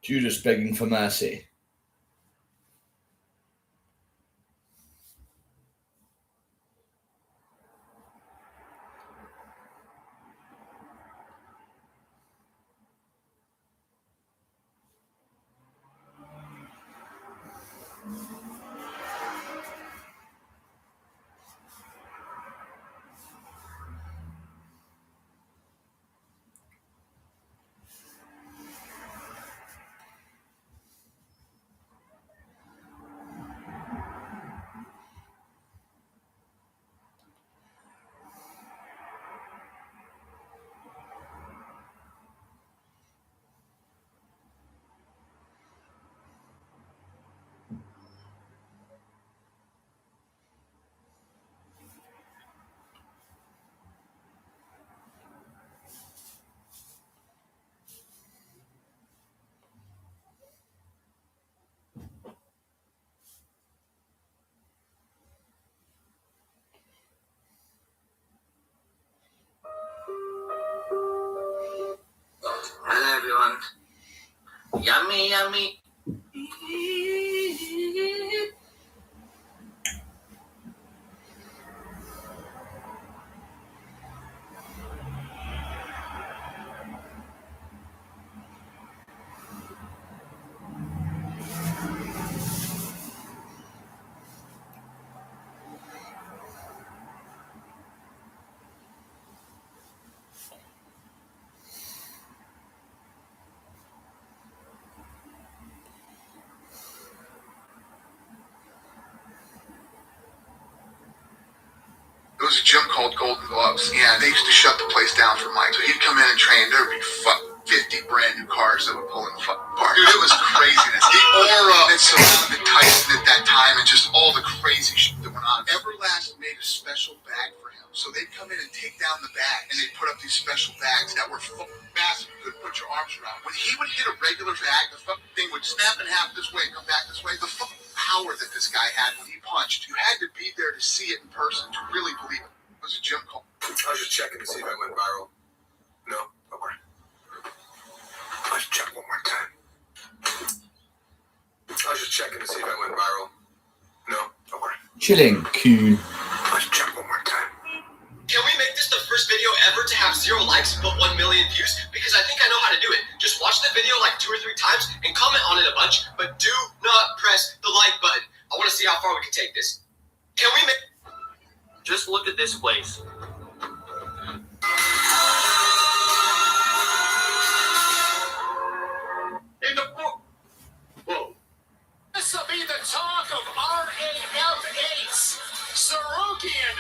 Judas begging for mercy. hello everyone. Yummy, yummy. It was a gym called Golden Gloves, and they used to shut the place down for Mike. So he'd come in and train. There would be 50 brand new cars that would pull in the park. Dude, it was craziness. The aura that surrounded Tyson at that time and just all the crazy shit that went on. Everlast made a special bag for him. So they'd come in and take down the bags, and they'd put up these special bags that were massive. You couldn't put your arms around. When he would hit a regular bag, the fucking thing would snap in half this way and come back this way. The fucking power that this guy had when he punched, you had to be there to see it in person to really believe it. It was a gym call. I was just checking to see if I went viral. No? Okay. Let's check one more time. I was just checking to see if I went viral. No? Okay. Chilling. Coup. Let's check one more time. Can we make this the first video ever to have 0 likes but 1 million views? Because I think I know how to do it. Just watch the video like 2 or 3 times and comment on it a bunch, but do not press the like button. I want to see how far we can take this. Can we make... Just look at this place. In the book. Whoa. This will be the talk of RAF Ace. Sarukian.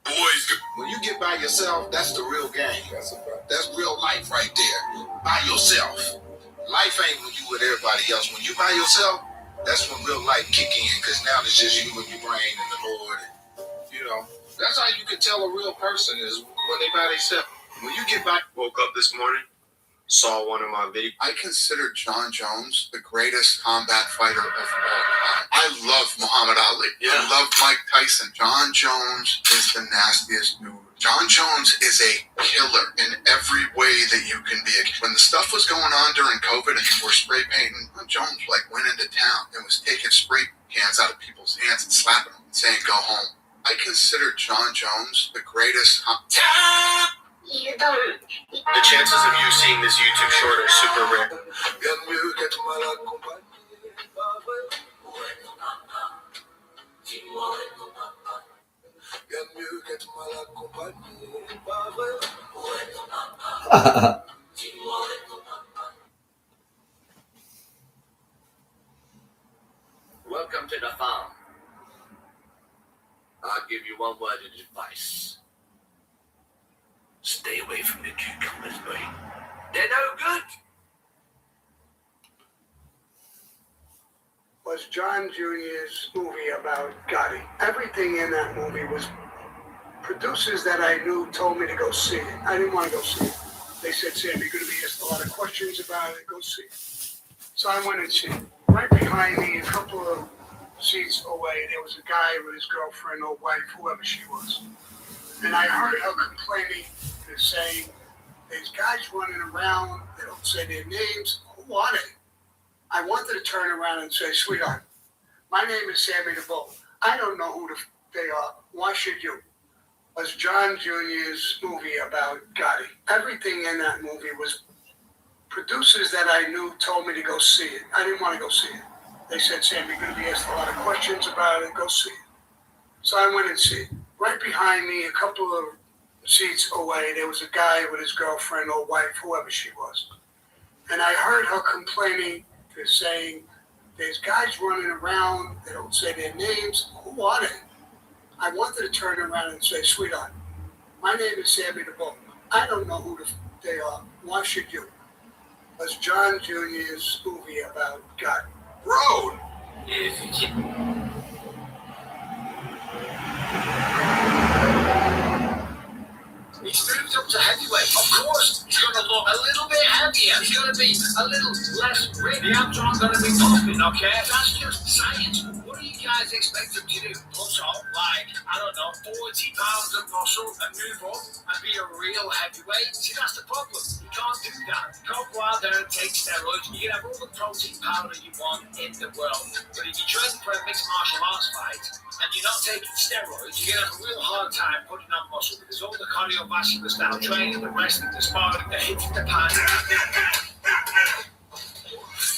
Boys, when you get by yourself, that's the real game. That's real life right there. By yourself. Life ain't when you with everybody else. When you by yourself, that's when real life kick in. Because now it's just you and your brain and the Lord. That's how you can tell a real person is when they by themselves. When you get back, Woke up this morning, saw one of my videos. I consider John Jones the greatest combat fighter of all time. I love Muhammad Ali. Yeah. I love Mike Tyson. John Jones is the nastiest dude. John Jones is a killer in every way that you can be. When the stuff was going on during COVID and people were spray painting, Jones went into town and was taking spray cans out of people's hands and slapping them and saying, "Go home." I consider John Jones the greatest. The chances of you seeing this YouTube short are super rare. Welcome to the farm. I'll give you one word of advice. Stay away from the cucumbers, boy. They're no good. Was John Jr.'s movie about Gotti. Everything in that movie was producers that I knew told me to go see it. I didn't want to go see it. They said, Sam, you're going to be asked a lot of questions about it. Go see it. So I went and see it. Right behind me, a couple of seats away, there was a guy with his girlfriend or wife, whoever she was. And I heard her complaining and saying, there's guys running around, they don't say their names. Who are they? I wanted to turn around and say, sweetheart, my name is Sammy the Bull. I don't know who they are. Why should you? Was John Jr.'s movie about Gotti. Everything in that movie was producers that I knew told me to go see it. I didn't want to go see it. They said, Sam, you're going to be asked a lot of questions about it. Go see it. So I went and see it. Right behind me, a couple of seats away, there was a guy with his girlfriend or wife, whoever she was. And I heard her complaining, saying, there's guys running around, they don't say their names. Who are they? I wanted to turn around and say, sweetheart, my name is Sammy the Bull. I don't know who they are. Why should you? Was John Jr.'s movie about God. Road! He's moved up to heavyweight. Of course, he's going to look a little bit heavier. He's going to be a little less ripped. The abs aren't going to be popping, okay? That's just science. What do you guys expect him to do? Put on, like, I don't know, 40 pounds of muscle and move up and be a real heavyweight? See, that's the problem. You can't do that. You can't go out there and take steroids. You can have all the protein powder you want in the world. But if you train for a mixed martial arts fight and you're not taking steroids, you're going to have a real hard time putting on muscle because all the cardiovascular style training, the wrestling, the sparring, the hitting, the padding,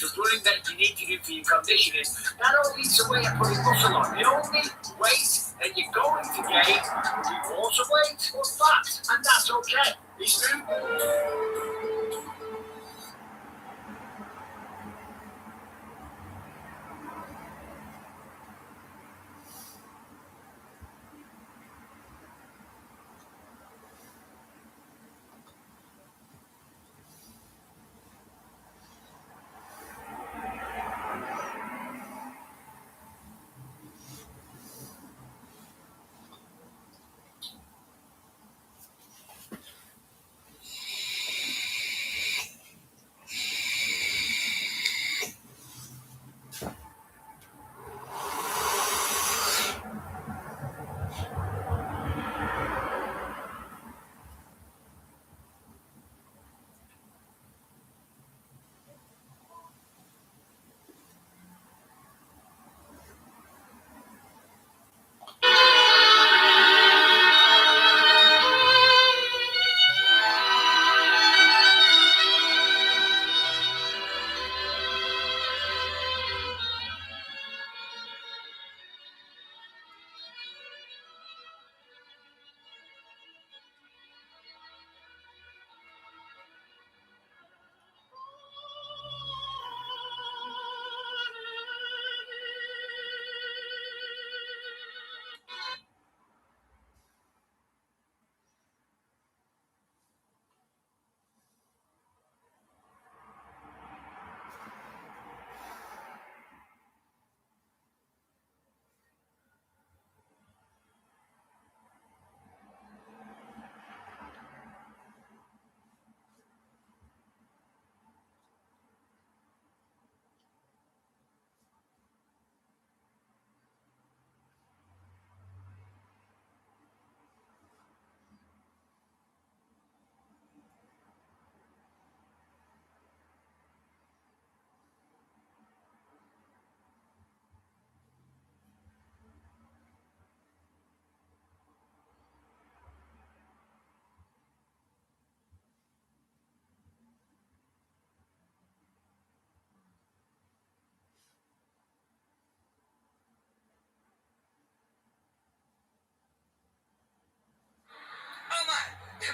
the running that you need to do for your conditioning, that all leads a way of putting muscle on. The only weight that you're going to gain will be water weight or fat, and that's okay. Listen.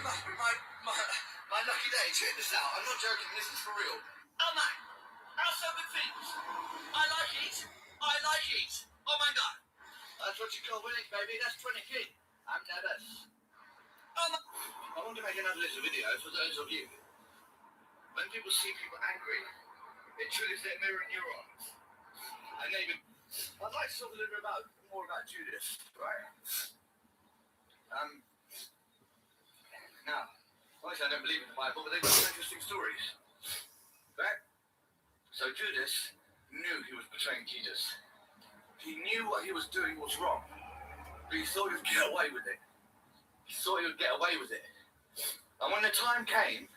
my lucky day. Check this out. I'm not joking. This is for real. Oh my, how so good things. I like it. I like it. Oh my god. That's what you call winning, baby. That's 20K. I'm nervous. Oh my. I want to make another little video for those of you. When people see people angry, it triggers their mirror neurons. And they even... I'd like to talk a little bit more about Judas, right? Now, obviously I don't believe in the Bible, but they've got some interesting stories. Right? So Judas knew he was betraying Jesus. He knew what he was doing was wrong, but he thought he would get away with it. He thought he would get away with it. And when the time came,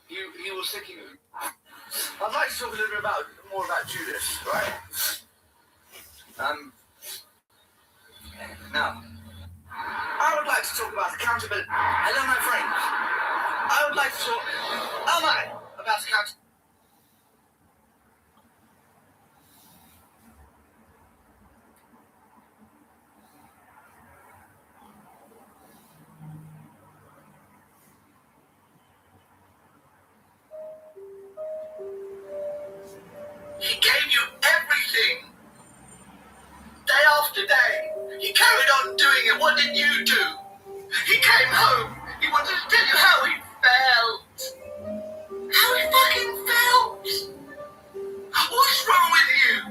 he was thinking, I'd like to talk a little bit more about Judas, right? Now, I would like to talk about accountability. Hello, my friends. I would like to talk, about accountability. He gave you everything. Day after day. He carried on doing it. What did you do? He came home. He wanted to tell you how he felt. How he fucking felt. What's wrong with you?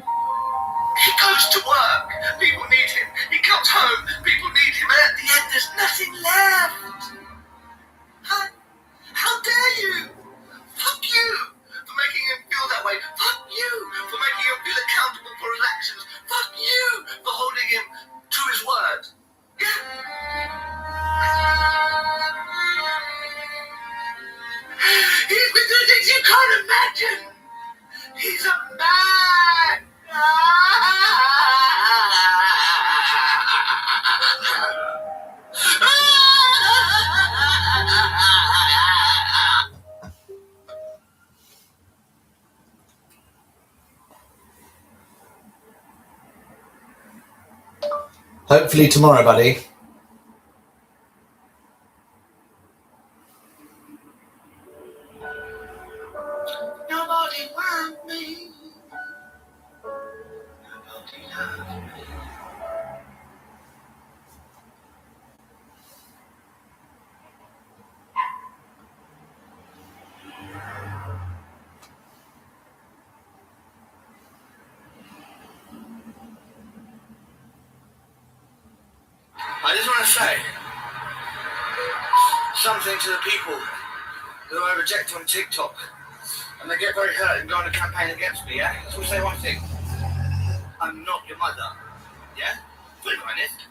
He goes to work. People need him. He comes home. People need him. And at the end, there's nothing left. How dare you? Fuck you for making him feel that way. Fuck you for making him feel accountable for his actions. Fuck you for holding him to his word. He's been doing things you can't imagine. He's a man. Hopefully tomorrow, buddy. Nobody want me. Nobody love me. I just want to say something to the people who I reject on TikTok and they get very hurt and go on a campaign against me, yeah? So we say one thing. I'm not your mother, yeah? Be honest.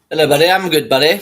Hello, buddy. I'm good, buddy.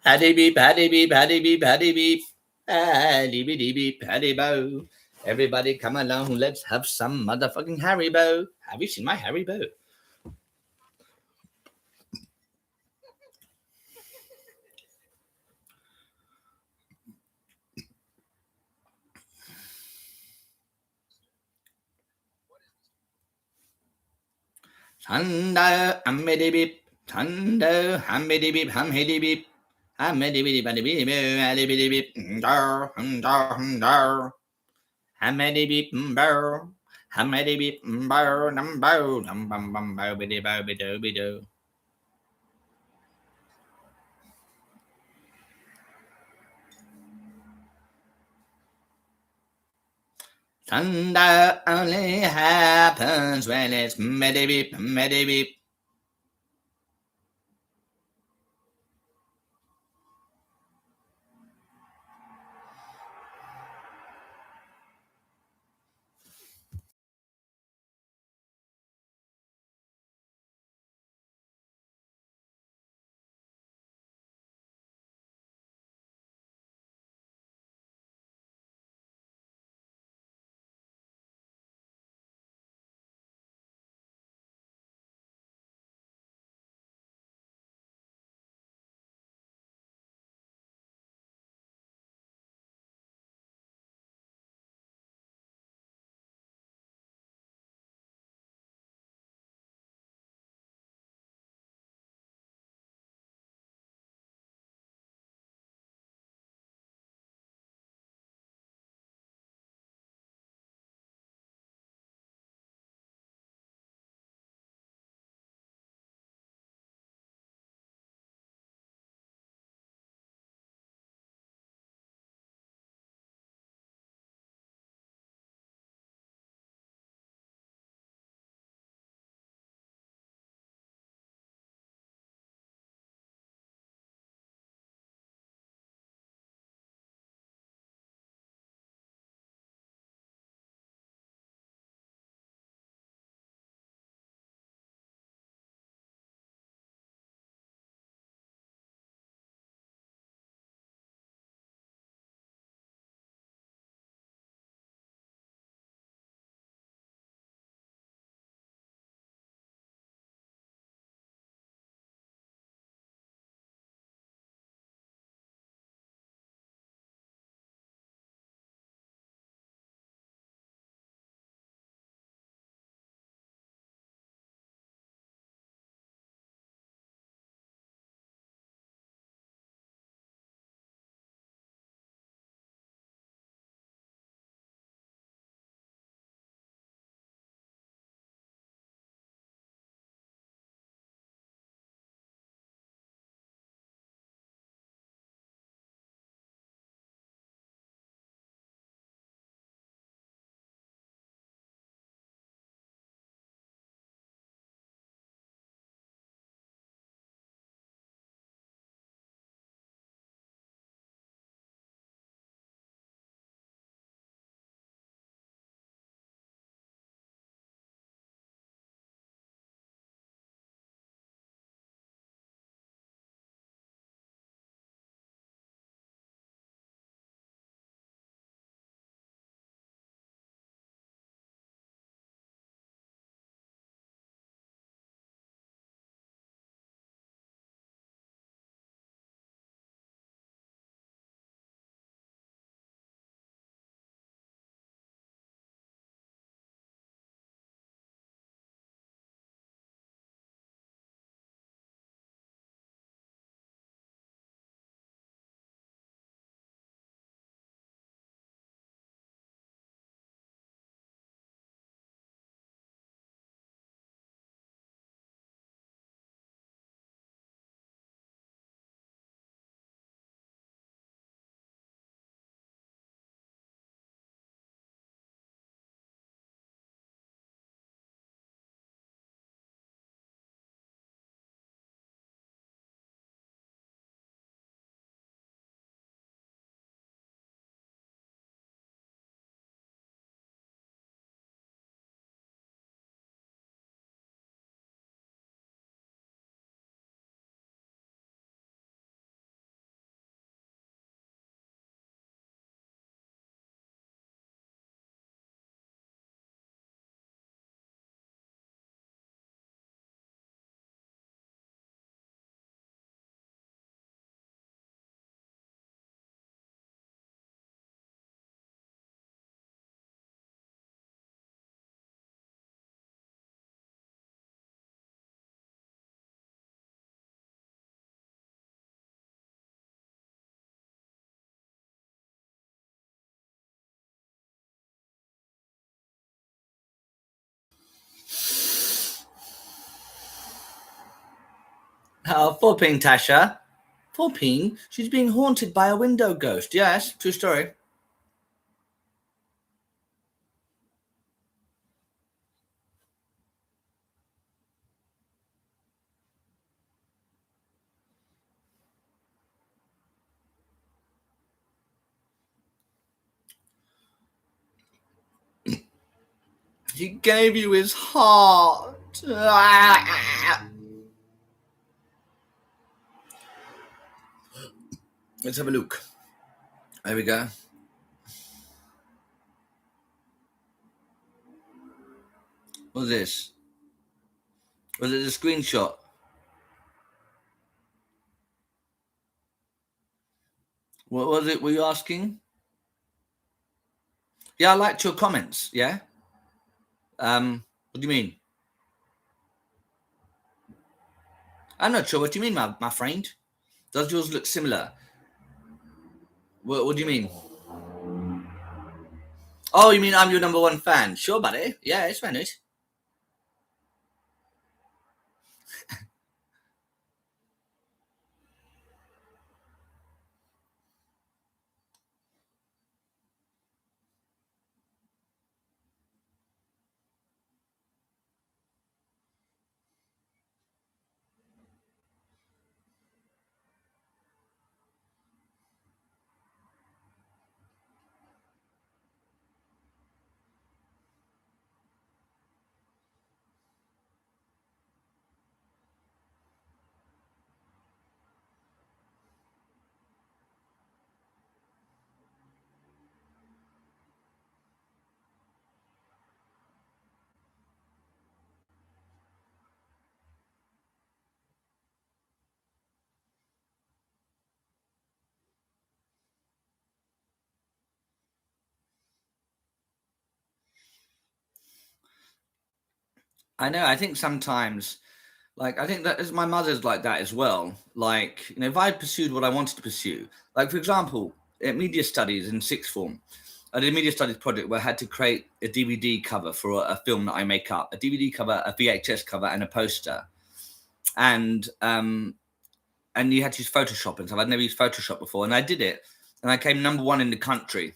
Paddy beep, paddy beep, paddy beep, paddy beep. Paddy beep, beep, paddy bow. Everybody come along, let's have some motherfucking Haribo. Have you seen my Haribo? Thunder, hummity beep. Thunder, hummity beep, hummity beep. Hummity beep, paddy beep, paddy beep, beep. Dar, dar, dar. Hummity beep, bow. Hummity beep, bow, num bow, num bum bum bow, biddy bow, biddo, biddo. Thunder only happens when it's meddy beep, meddy beep. Full ping, Tasha. Full ping. She's being haunted by a window ghost. Yes, true story. He gave you his heart. Let's have a look. There we go. What's this? Was it a screenshot? What was it? Were you asking? Yeah, I liked your comments. Yeah. What do you mean? I'm not sure what you mean, my friend. Does yours look similar? What do you mean? Oh, you mean I'm your number one fan? Sure, buddy. Yeah, it's very nice. I know. I think sometimes, like, I think that as my mother's like that as well. Like, you know, if I had pursued what I wanted to pursue, like, for example, at media studies in sixth form, I did a media studies project where I had to create a DVD cover for a film that I make up, a DVD cover, a VHS cover, and a poster. And you had to use Photoshop and stuff. I'd never used Photoshop before, and I did it, and I came number one in the country.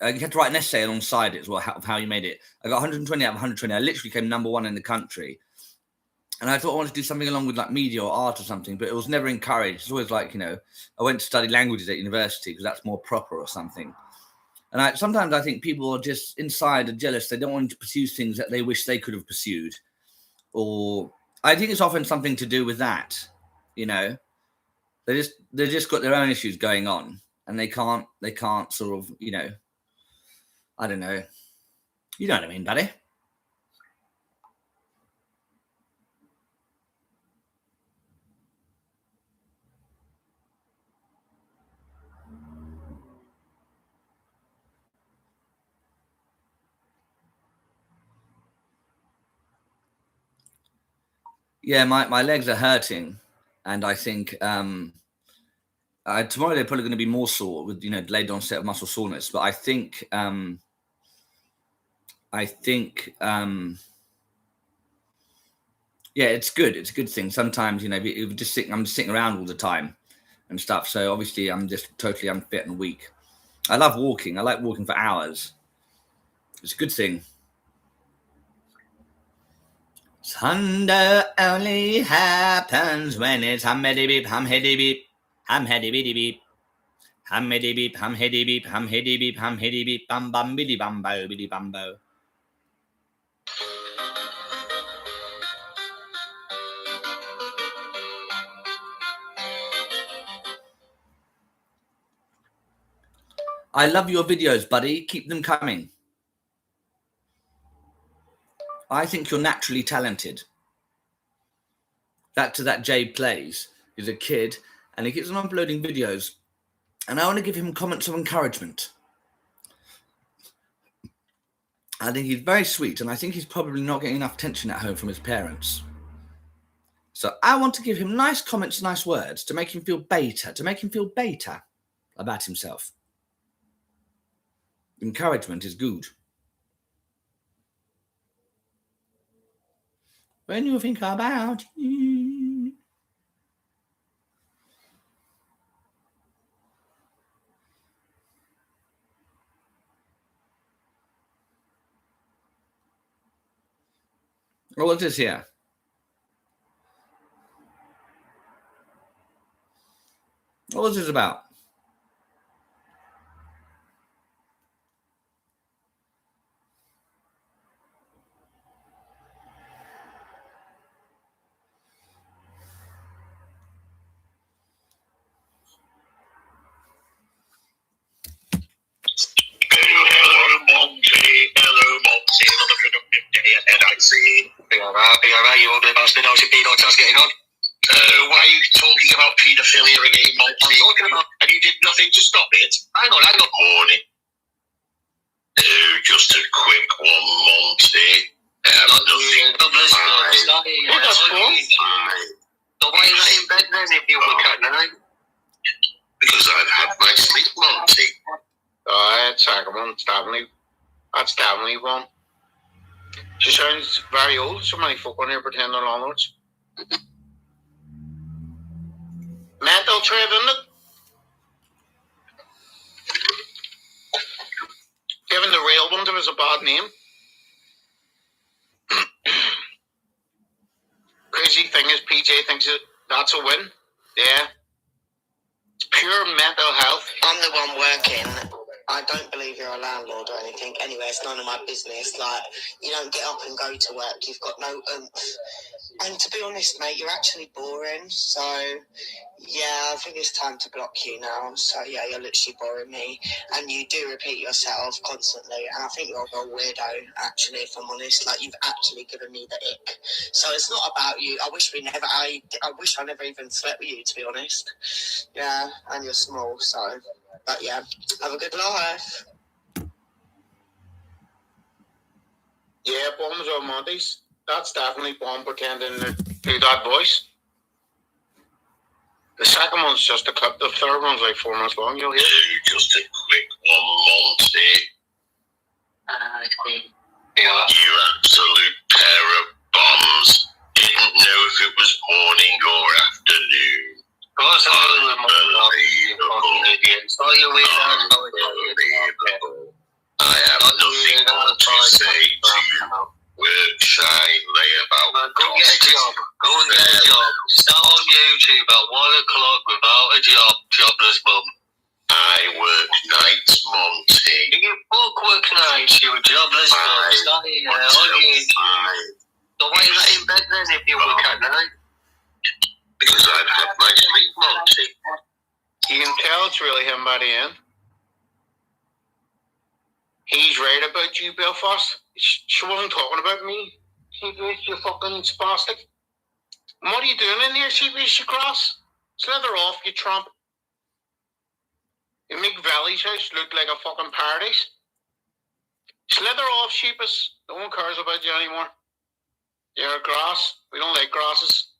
You had to write an essay alongside it as well, of how you made it. I got 120 out of 120. I literally came number one in the country. And I thought I wanted to do something along with like media or art or something, but it was never encouraged. It's always like, you know, I went to study languages at university because that's more proper or something. And sometimes I think people are just inside are jealous. They don't want to pursue things that they wish they could have pursued. Or I think it's often something to do with that, you know. They just got their own issues going on, and they can't sort of, you know, I don't know. You know what I mean, buddy? Yeah, my legs are hurting, and I think tomorrow they're probably going to be more sore with, you know, delayed onset of muscle soreness. But I think yeah, it's good. It's a good thing. Sometimes, you know, I'm just sitting around all the time and stuff. So obviously I'm just totally unfit and weak. I love walking. I like walking for hours. It's a good thing. Thunder only happens when it's hum-heady beep, hum-heady beep, hum-heady beep beep, hum-heady beep, hum-heady beep, hum-heady beep, hum-heady beep, bum bum biddy bumbo biddy bumbo. I love your videos, buddy. Keep them coming. I think you're naturally talented. That Jay plays is a kid, and he keeps on uploading videos, and I want to give him comments of encouragement. I think he's very sweet, and I think he's probably not getting enough attention at home from his parents. So I want to give him nice comments, nice words to make him feel better, about himself. Encouragement is good. When you think about it. What is here? What is this about? Hello, Monty. Another productive day ahead, I see. Be alright, you ugly bastard. How's your pedo task getting on? Why are you talking about paedophilia again, Monty? I'm talking about, and you did nothing to stop it. Hang on. Morning. Just a quick one, Monty. Nothing. What the fuck? So why are you in bed then if you work at night? Because I've had my sleep, Monty. That's definitely one. She sounds very old. So many folk on here pretend they're landlords. Mental trade, isn't it? Giving the real one to us a bad name. Crazy thing is, PJ thinks that's a win. Yeah. It's pure mental health. I'm the one working. I don't believe you're a landlord or anything. Anyway, it's none of my business. Like, you don't get up and go to work. You've got no oomph. And to be honest, mate, you're actually boring. So, yeah, I think it's time to block you now. So, yeah, you're literally boring me. And you do repeat yourself constantly. And I think you're a real weirdo, actually, if I'm honest. Like, you've actually given me the ick. So it's not about you. I wish I never even slept with you, to be honest. Yeah, and you're small, so... But yeah, have a good life. Yeah, bombs or Monty's. That's definitely bomb pretending to do that voice. The second one's just a clip. The third one's like 4 minutes long. You'll hear. Just a quick one, Monty. You absolute pair of bombs. Didn't know if it was morning or afternoon. Of course, I have nothing more to say to you. Work, shine, lay about. Go get a job. Go and get a job. Start on YouTube at 1 o'clock without a job. Jobless bum. I work nights, Monty. You book work nights. You're a jobless bum. Start here on YouTube. So why are you not in bed then if you work at night? Because I've had my sleep, Monty. You can tell it's really him by the end. He's right about you, Belfast. She wasn't talking about me. You fucking spastic. And what are you doing in here, Sheepish, you cross? Slither off, you trump. You make Valley's house look like a fucking paradise. Slither off, Sheepish. No one cares about you anymore. You're a grass. We don't like grasses.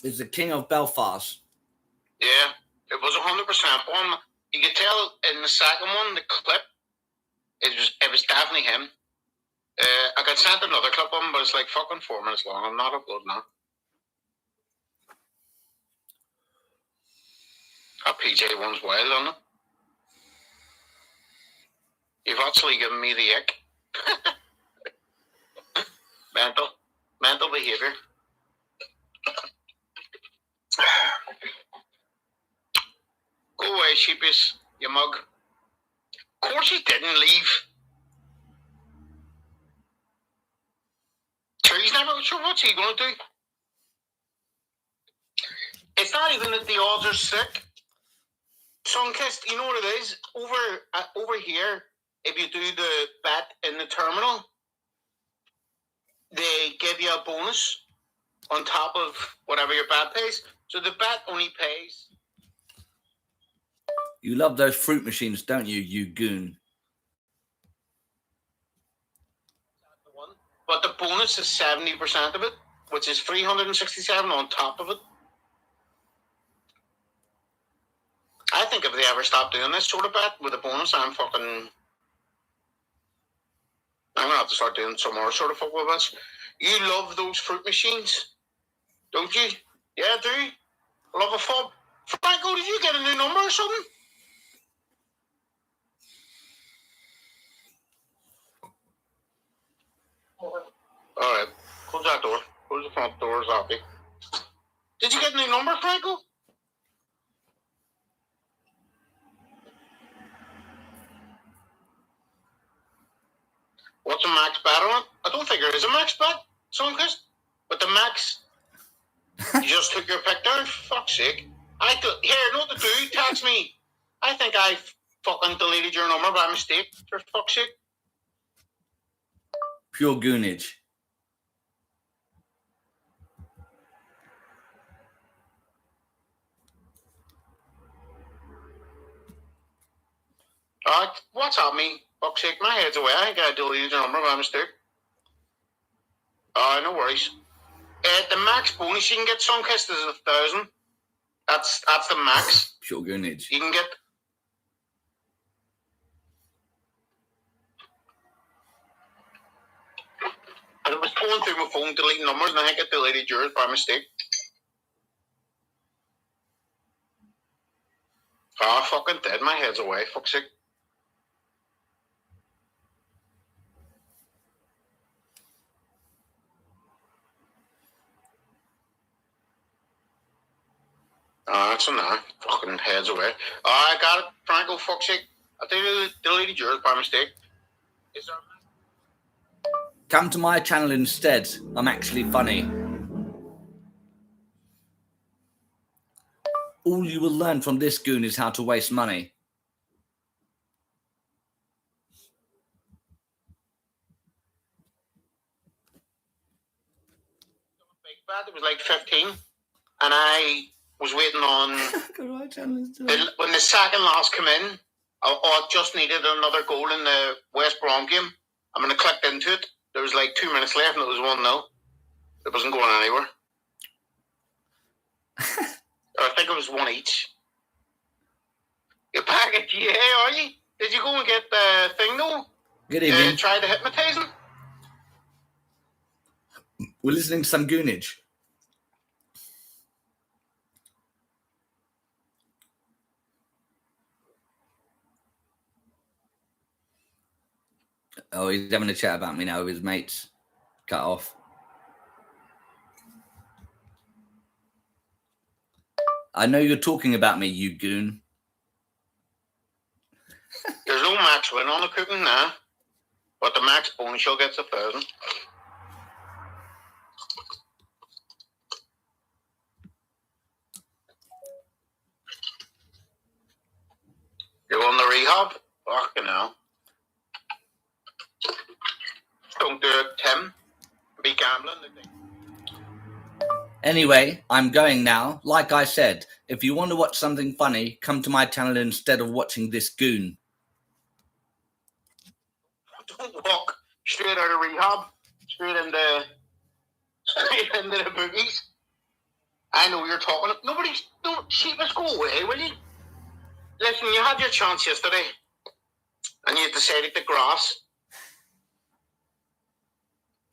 Is the King of Belfast. Yeah, it was 100% bomb. You could tell in the second one, the clip, it was definitely him. I got sent another clip of him, but it's like fucking 4 minutes long. I'm not uploading that. That PJ one's wild, isn't it? You've actually given me the ick. Mental behavior. Go away, Sheepish, you mug. Of course he didn't leave. Sure, he's never sure what's he going to do. It's not even that the odds are sick. Sunkist, you know what it is? Over here, if you do the bet in the terminal, they give you a bonus on top of whatever your bet pays. So the bet only pays. You love those fruit machines, don't you, you goon? But the bonus is 70% of it, which is 367 on top of it. I think if they ever stop doing this sort of bet with a bonus, I'm going to have to start doing some more sort of football bets. You love those fruit machines, don't you? Yeah, I do. Love a fob. Franco, did you get a new number or something? Alright, close that door. Close the front door, Zombie. Did you get a new number, Franco? What's a max bet on it? I don't think there is a max bet, Suncrest. But the max, you just took your pick there, fuck's sake. Here, know what to do, text me. I think I fucking deleted your number by mistake, for fuck's sake. Pure goonage. Alright, what's up, me? Fuck's sake, my head's away. I think I deleted your number by mistake. No worries. The max bonus you can get, Sunkist, is 1,000. That's the max. Pure goonage. You can get. And it was pulling through my phone, deleting numbers, and I think I deleted yours by mistake. Fucking dead. My head's away. Fuck's sake. That's enough. Fucking heads away. I got it, Franco. Fuck's sake. I deleted yours by mistake. Is there? Come to my channel instead. I'm actually funny. All you will learn from this goon is how to waste money. It was like 15, and I was waiting on when the second last come in. I just needed another goal in the West Brom game. I'm going to click into it. There was like 2 minutes left, and it was 1-0. It wasn't going anywhere. I think it was 1 each. You're back at GA, are you? Did you go and get the thing though? Good evening. Try to hypnotize him? We're listening to some goonage. Oh, he's having a chat about me now with his mates. Cut off. I know you're talking about me, you goon. There's no max win on the cooking now, but the max bonus you'll get 1,000. You're on the rehab? Fucking hell. Don't do it, Tim. Be gambling. Anyway, I'm going now. Like I said, if you want to watch something funny, come to my channel instead of watching this goon. Don't walk straight out of rehab, straight into the boogies. I know you're talking. Don't sheepish, go away, will you? Listen, you had your chance yesterday, and you decided to grass.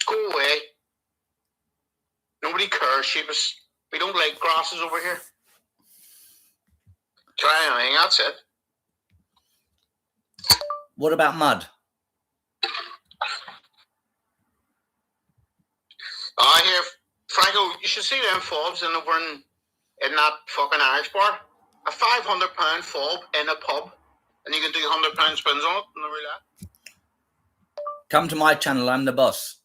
Go away. Nobody cares, sheepish. We don't like grasses over here. Try anything, that's it. What about mud? I hear, Franco, you should see them fobs over in that fucking Irish bar. A £500 fob in a pub, and you can do £100 spins on it in the roulette. Come to my channel, I'm the boss.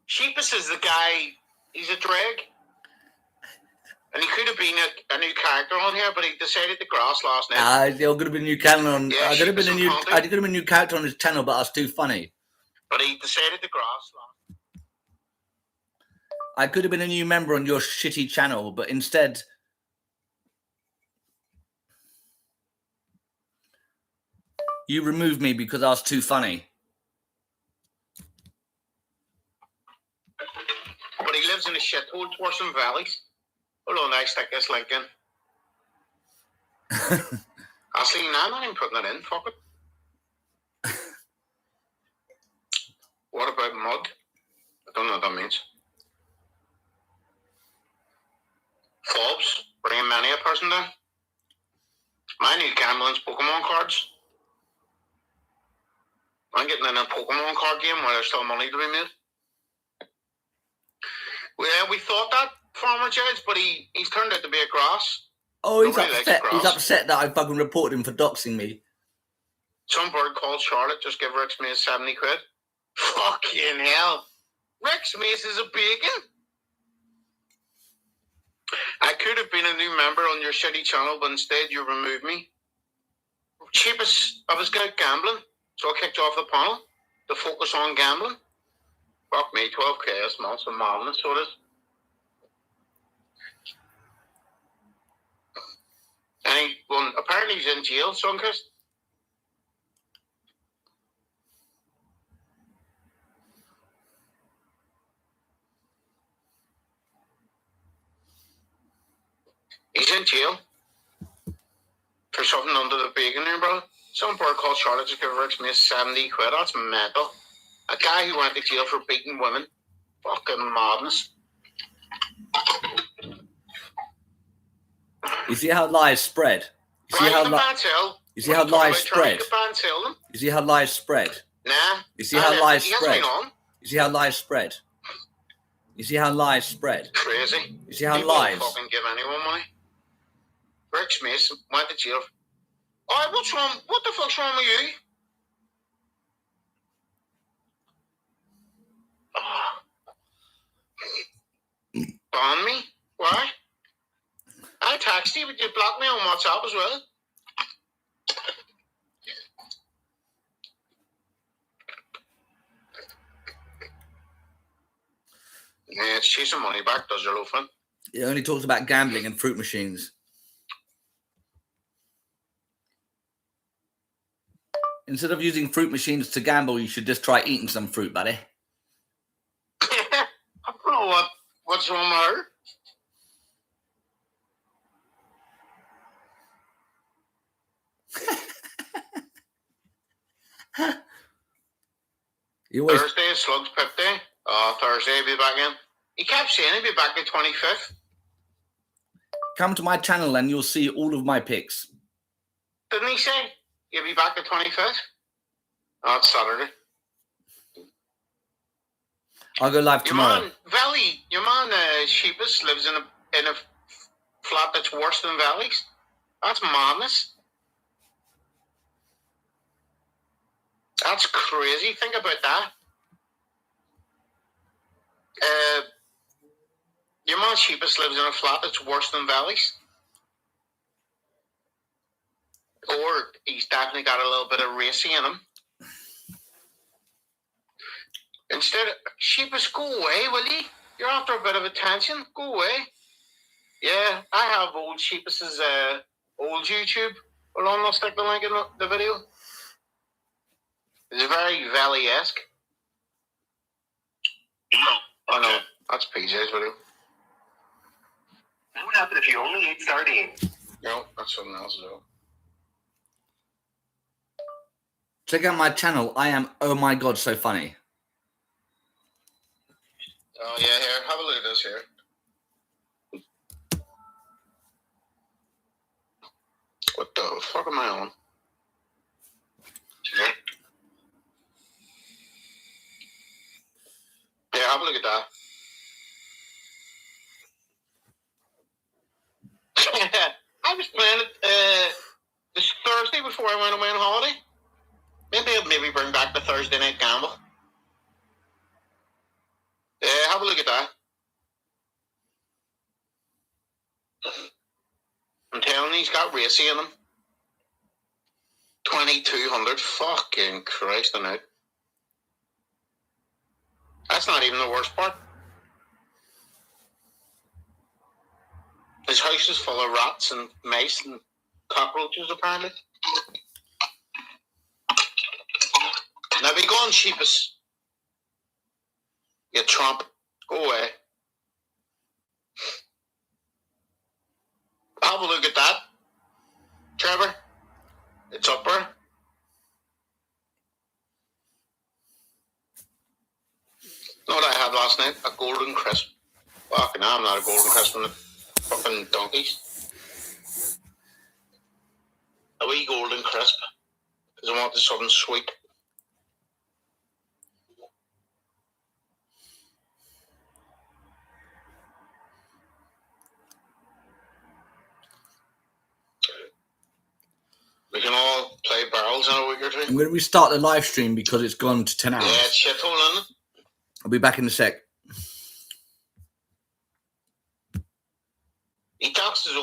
Sheepus is the guy, he's a drag. And he could have been a new character on here, but he decided to grass last night. There could have been a new channel on. Yeah, I could have been a new character on his channel, but I was too funny. But he decided to grass last. I could have been a new member on your shitty channel, but instead, you removed me because I was too funny. But he lives in a shithole towards some valleys. Hold on, I stick this link in. Actually, no, I'm not even putting it in. Fuck it. What about mud? I don't know what that means. Fobs, bringing many a person down. My new gambling's Pokemon cards. I'm getting in a Pokemon card game where there's still money to be made. Well, we thought that, Farmer Judge, but he's turned out to be a grass. Oh, he's Nobody likes upset. grass. He's upset that I fucking reported him for doxing me. Some bird called Charlotte just give Rex Mace 70 quid. Fucking hell. Rex Mace is a bacon. I could have been a new member on your shitty channel, but instead you removed me. Cheapest, I was good at gambling, so I kicked you off the panel to focus on gambling. Fuck me, 12k is months of madness, so it is. Well, apparently he's in jail, Sunkist. He's in jail for something under the bacon there, bro. Some bird called Charlotte just gave Rex Mace 70 quid. That's mental. A guy who went to jail for beating women. Fucking madness. You see how lies spread? You see how lies spread? You see how lies spread? Nah. You see how lies spread? You see how lies spread? You see how lies spread? Crazy. You see how People lies? don't fucking give anyone money. Rex Mace went to jail. Alright, what's wrong? What the fuck's wrong with you? Ban me? Why? I texted you, but you blocked me on WhatsApp as well. Yeah, it's chasing money back, does your loafing. It only talks about gambling and fruit machines. Instead of using fruit machines to gamble, you should just try eating some fruit, buddy. I don't know what's wrong with her. Thursday is Slugs Pip Day. Thursday he'll be back in. He kept saying he'll be back the 25th. Come to my channel and you'll see all of my picks. Didn't he say he'll be back the 25th? Oh, it's Saturday. I'll go live tomorrow. Your man Sheepus lives in a flat that's worse than Valley's. That's madness. That's crazy. Think about that. Your man Sheepus lives in a flat that's worse than Valley's. Or he's definitely got a little bit of racy in him. Instead of Sheepus, go away, will you? You're after a bit of attention. Go away. Yeah, I have old Sheepus's old YouTube. Hold on, I'll stick the link in the video. It's very Valley-esque. Oh no, that's PJ's video. What would happen if you only ate sardines? No, that's something else as well. Check out my channel. I am, oh my god, so funny. Oh yeah, here, have a look at this here. What the fuck am I on? Yeah, have a look at that. I was playing it this Thursday before I went away on holiday. Maybe I'll bring back the Thursday night gamble. Yeah, have a look at that. I'm telling you, he's got racy in him. 2,200. Fucking Christ, I know. That's not even the worst part. His house is full of rats and mice and cockroaches, apparently. Now be gone, Sheepus. You Trump. Go away. Have a look at that. Trevor. It's up there. Know what I had last night? A golden crisp. Fucking hell, I'm not a golden crisp in it. Fucking donkeys. A wee golden crisp. Because I wanted something sweet. We can all play barrels in a week or two. I'm going to restart the live stream because it's gone to 10 hours. Yeah, it's shithole, isn't it? I'll be back in a sec. He talks his own